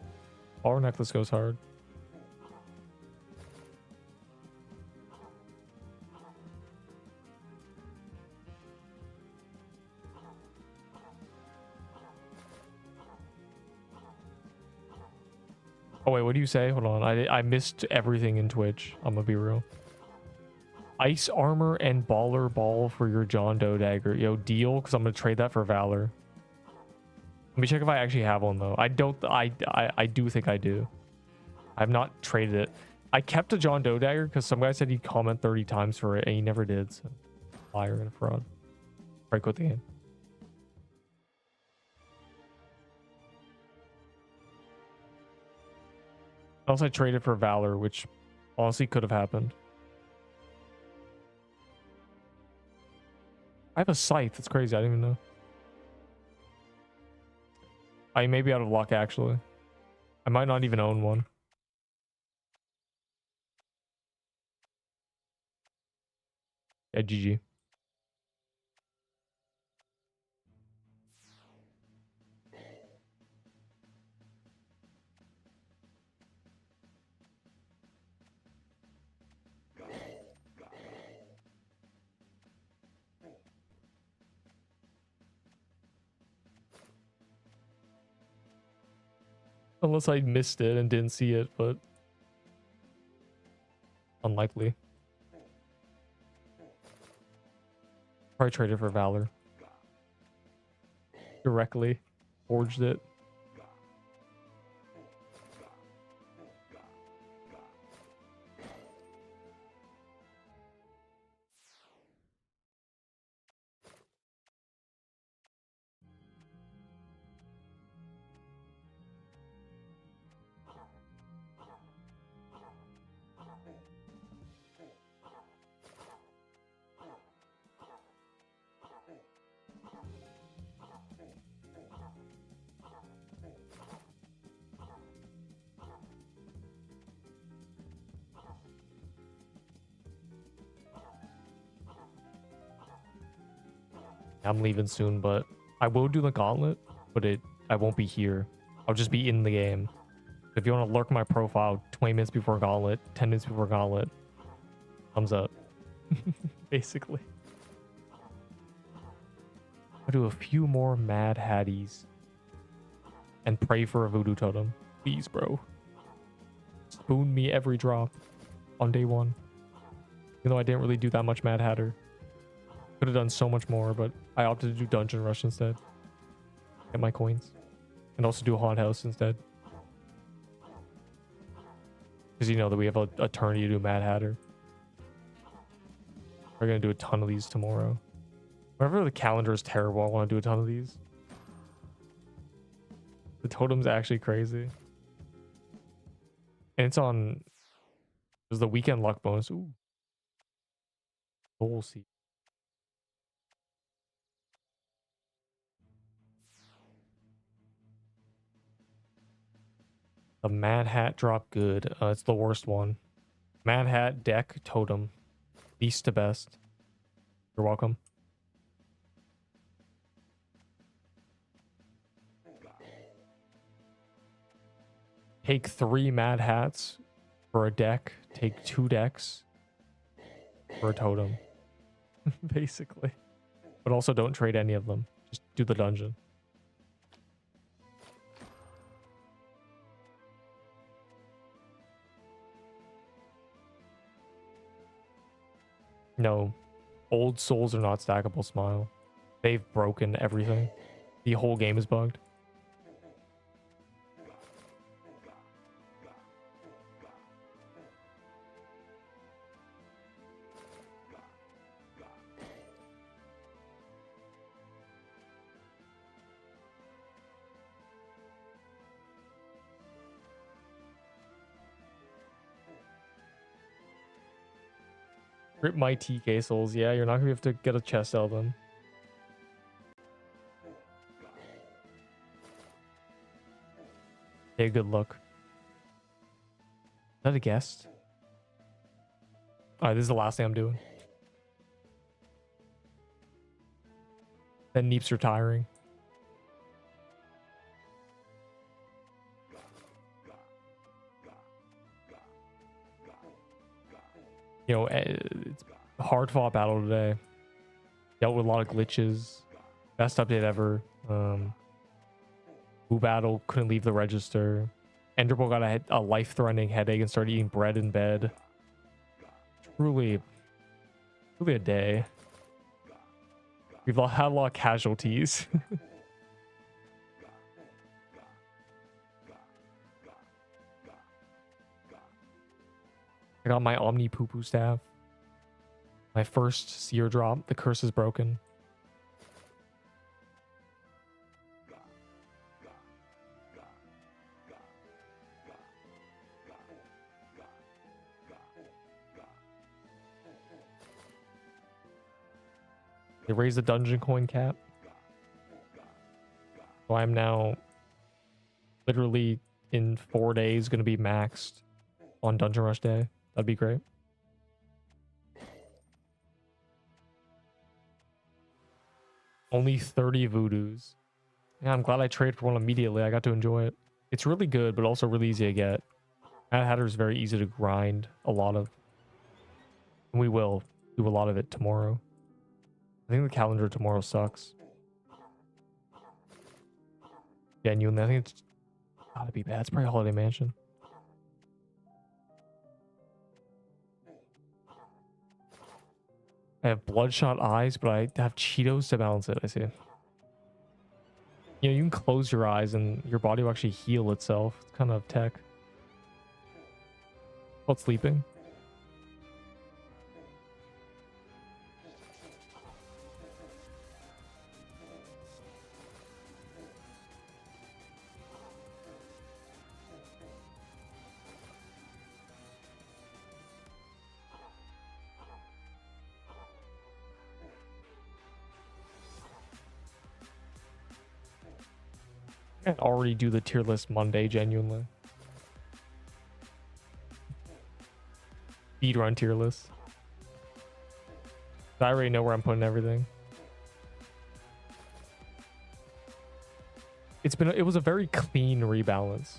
Baller necklace goes hard. Oh wait, what do you say? Hold on, I missed everything in Twitch. I'm gonna be real. Ice armor and baller ball for your John Doe dagger. Yo, deal, because I'm gonna trade that for valor. Let me check if I actually have one though. I don't. I do think I do. I've not traded it. I kept a John Doe dagger because some guy said he'd comment 30 times for it and he never did. So, liar and a fraud. Right, quit the game. Also, I traded for valor, which honestly could have happened. I have a scythe. That's crazy. I didn't even know. I may be out of luck, actually. I might not even own one. Yeah, GG. Unless I missed it and didn't see it, but unlikely. Probably traded for valor. Directly. Forged it. I'm leaving soon, but I will do the Gauntlet, but I won't be here. I'll just be in the game. If you want to lurk my profile 20 minutes before Gauntlet, 10 minutes before Gauntlet, thumbs up. Basically. I'll do a few more Mad Hatties and pray for a Voodoo Totem. Please, bro. Spoon me every drop on day one. Even though I didn't really do that much Mad Hatter. Could have done so much more, but I opted to do Dungeon Rush instead. Get my coins. And also do Haunt House instead. Because you know that we have a turn to do Mad Hatter. We're going to do a ton of these tomorrow. Whenever the calendar is terrible, I want to do a ton of these. The totem's actually crazy. And it's on... There's the weekend luck bonus. Ooh. Soul Seed. The Mad Hat drop good. It's the worst one. Mad Hat deck totem. Least to best. You're welcome. Take 3 Mad Hats for a deck. Take 2 decks for a totem. Basically. But also don't trade any of them. Just do the dungeon. No. Old souls are not stackable, Smile. They've broken everything. The whole game is bugged. Rip my TK souls. Yeah, you're not gonna have to get a chest album. Hey, good luck. Is that a guest? Alright, this is the last thing I'm doing. Then Neep's retiring. You know, it's a hard fought battle today. Dealt with a lot of glitches. Best update ever. Boo battle, couldn't leave the register. Enderbull got a life-threatening headache and started eating bread in bed. Truly a day. We've had a lot of casualties. I got my Omni Poo Poo staff. My first Seer drop. The curse is broken. They raised the dungeon coin cap. So I'm now literally in 4 days going to be maxed on Dungeon Rush Day. That'd be great. Only 30 Voodoos. Yeah, I'm glad I traded for one immediately. I got to enjoy it. It's really good, but also really easy to get. Mad Hatter is very easy to grind a lot of. And we will do a lot of it tomorrow. I think the calendar tomorrow sucks. Genuinely, I think it's gotta be bad. It's probably Holiday Mansion. I have bloodshot eyes, but I have Cheetos to balance it. I see. You know, you can close your eyes and your body will actually heal itself. It's kind of tech. While sleeping. I can't already do the tier list Monday, genuinely. Speed run tier list. I already know where I'm putting everything. it was a very clean rebalance.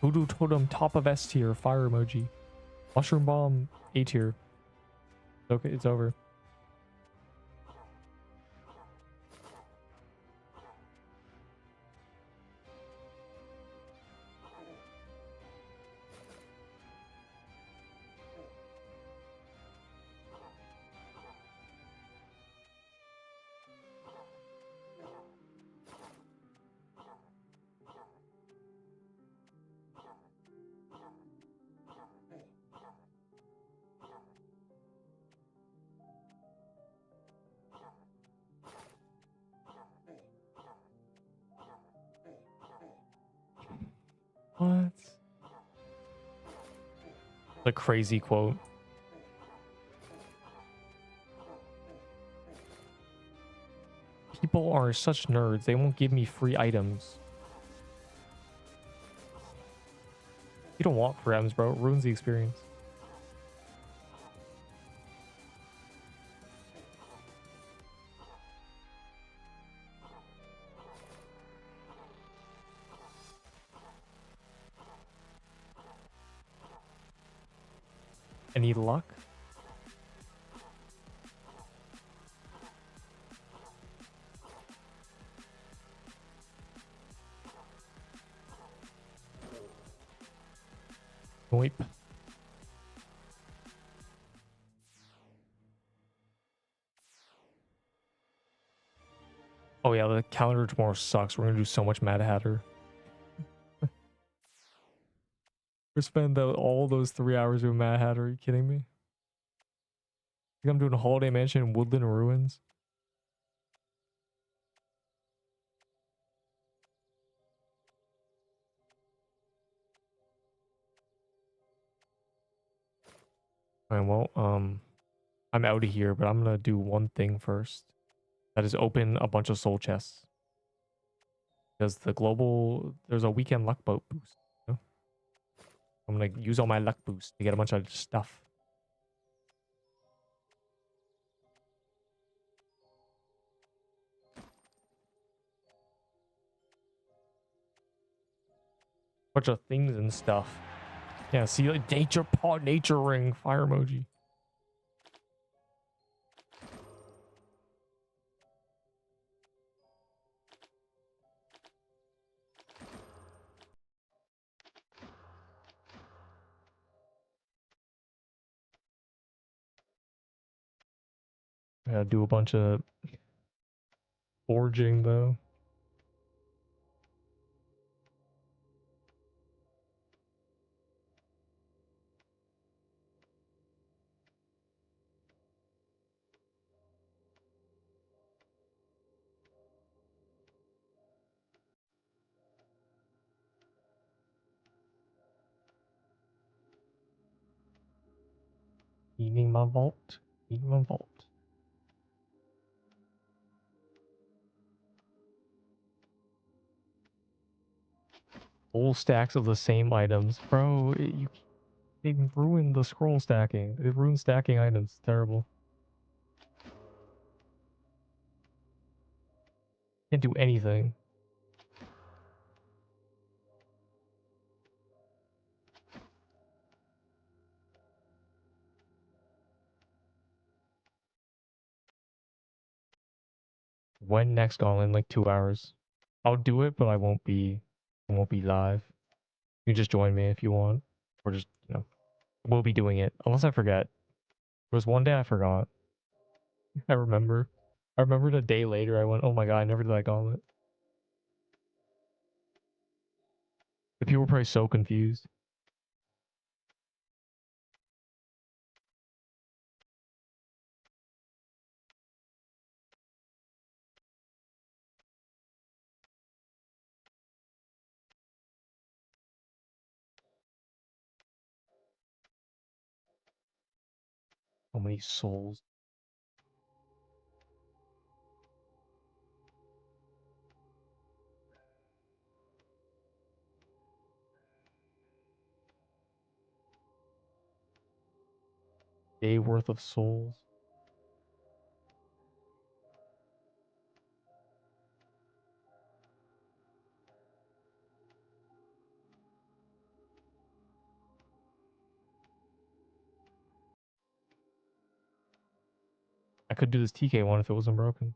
Voodoo Totem, top of S tier, fire emoji. Mushroom Bomb, A tier. Okay, it's over. What? The crazy quote. People are such nerds, they won't give me free items. You don't want free items, bro. It ruins the experience. Any luck? Wait. Oh yeah, the calendar tomorrow sucks. We're gonna do so much Mad Hatter. We're spending all those 3 hours doing Mad Hatter. Are you kidding me? I think I'm doing a Holiday Mansion in Woodland Ruins. Alright, well, I'm out of here, but I'm gonna do one thing first. That is open a bunch of soul chests. Because there's a weekend luck boat boost. You know? I'm gonna use all my luck boost to get a bunch of stuff. Bunch of things and stuff. Yeah, see, like nature paw, nature ring, fire emoji. I gotta do a bunch of forging though. Cleaning my vault. Cleaning my vault. Full stacks of the same items. Bro, they ruined the scroll stacking. They ruined stacking items. Terrible. Can't do anything. When next Gauntlet? In like 2 hours. I'll do it, but I won't be live. You can just join me if you want. Or just, we'll be doing it. Unless I forget. There was one day I forgot. I remember. I remembered a day later I went, oh my god, I never did that Gauntlet. The people were probably so confused. So many souls. Day worth of souls. I could do this TK one if it wasn't broken.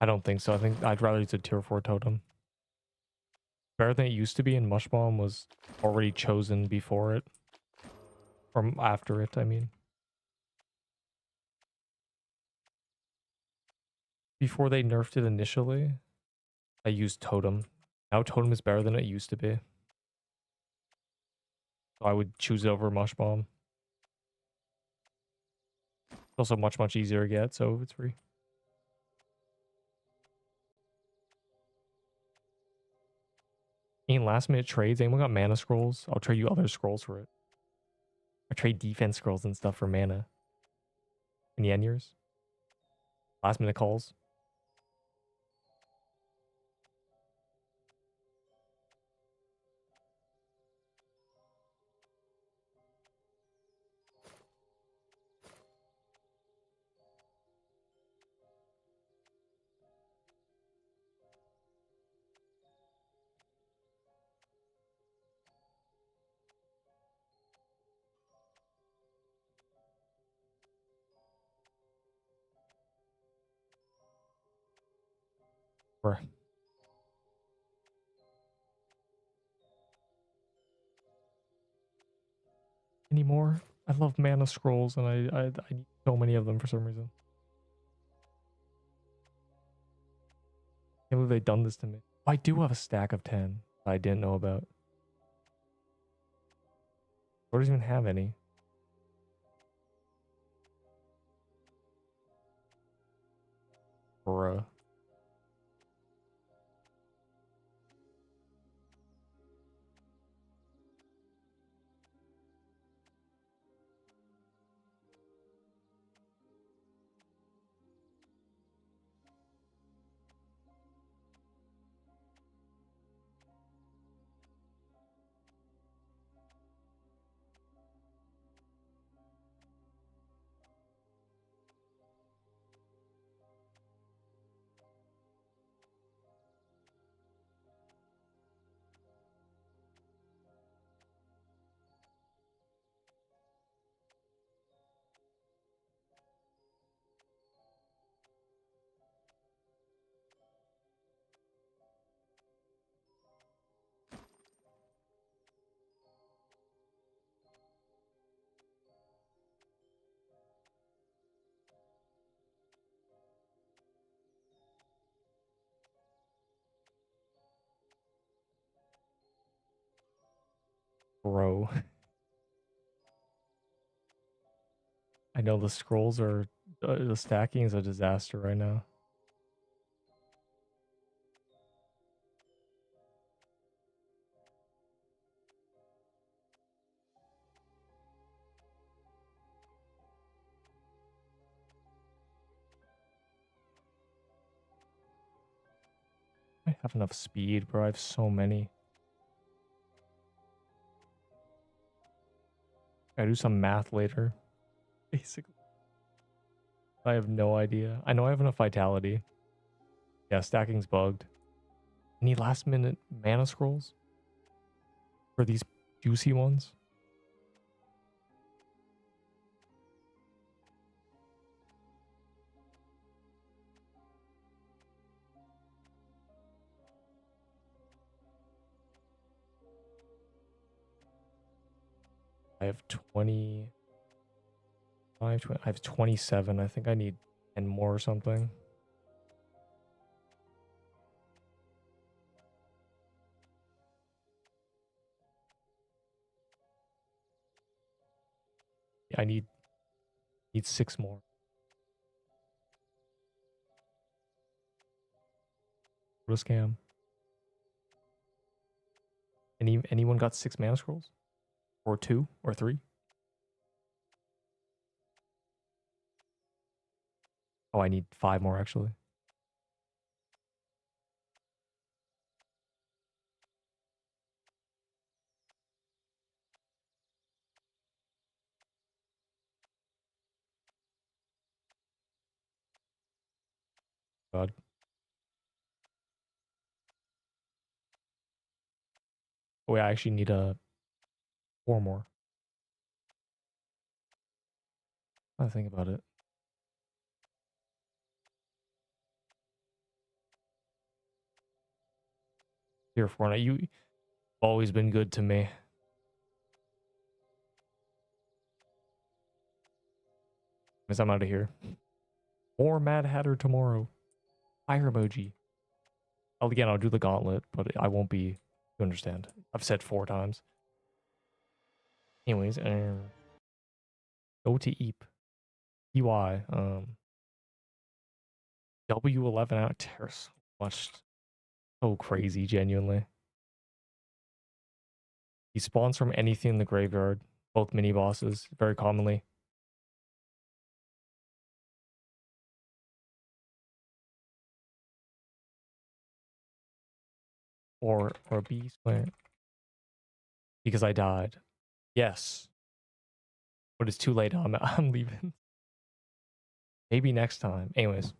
I don't think so. I think I'd rather use a tier 4 totem. Better than it used to be, and Mush Bomb was already chosen before it. Or after it, I mean. Before they nerfed it initially, I used Totem. Now Totem is better than it used to be. So I would choose it over Mush Bomb. It's also much, much easier to get, so it's free. In last minute trades, anyone got mana scrolls? I'll trade you other scrolls for it. I trade defense scrolls and stuff for mana. And yen years. Last minute calls. Bruh. Anymore? I love mana scrolls, and I need so many of them for some reason. Can't believe they've done this to me. I do have a stack of 10 I didn't know about. Or doesn't even have any. Bruh. Bro. I know the scrolls are... the stacking is a disaster right now. I have enough speed, bro. I have so many. I do some math later. Basically. I have no idea. I know I have enough vitality. Yeah, stacking's bugged. Any last minute mana scrolls for these juicy ones? I have 20. I have 27. I think I need 10 more or something. Yeah, I need 6 more. What a scam. Anyone got 6 mana scrolls? Or 2 or 3? Oh, I need 5 more actually. God. Oh, yeah, I actually need 4 more. I think about it. Here, Fortnite, you've always been good to me. Because I'm out of here. More Mad Hatter tomorrow. Fire emoji. Again, I'll do the Gauntlet, but I won't be. You understand? I've said 4 times. Anyways, go to Eep. EY. W11 out terror so much. So crazy, genuinely. He spawns from anything in the graveyard, both mini bosses, very commonly. Or a beast plant. Because I died. Yes. But it's too late. I'm leaving. Maybe next time. Anyways.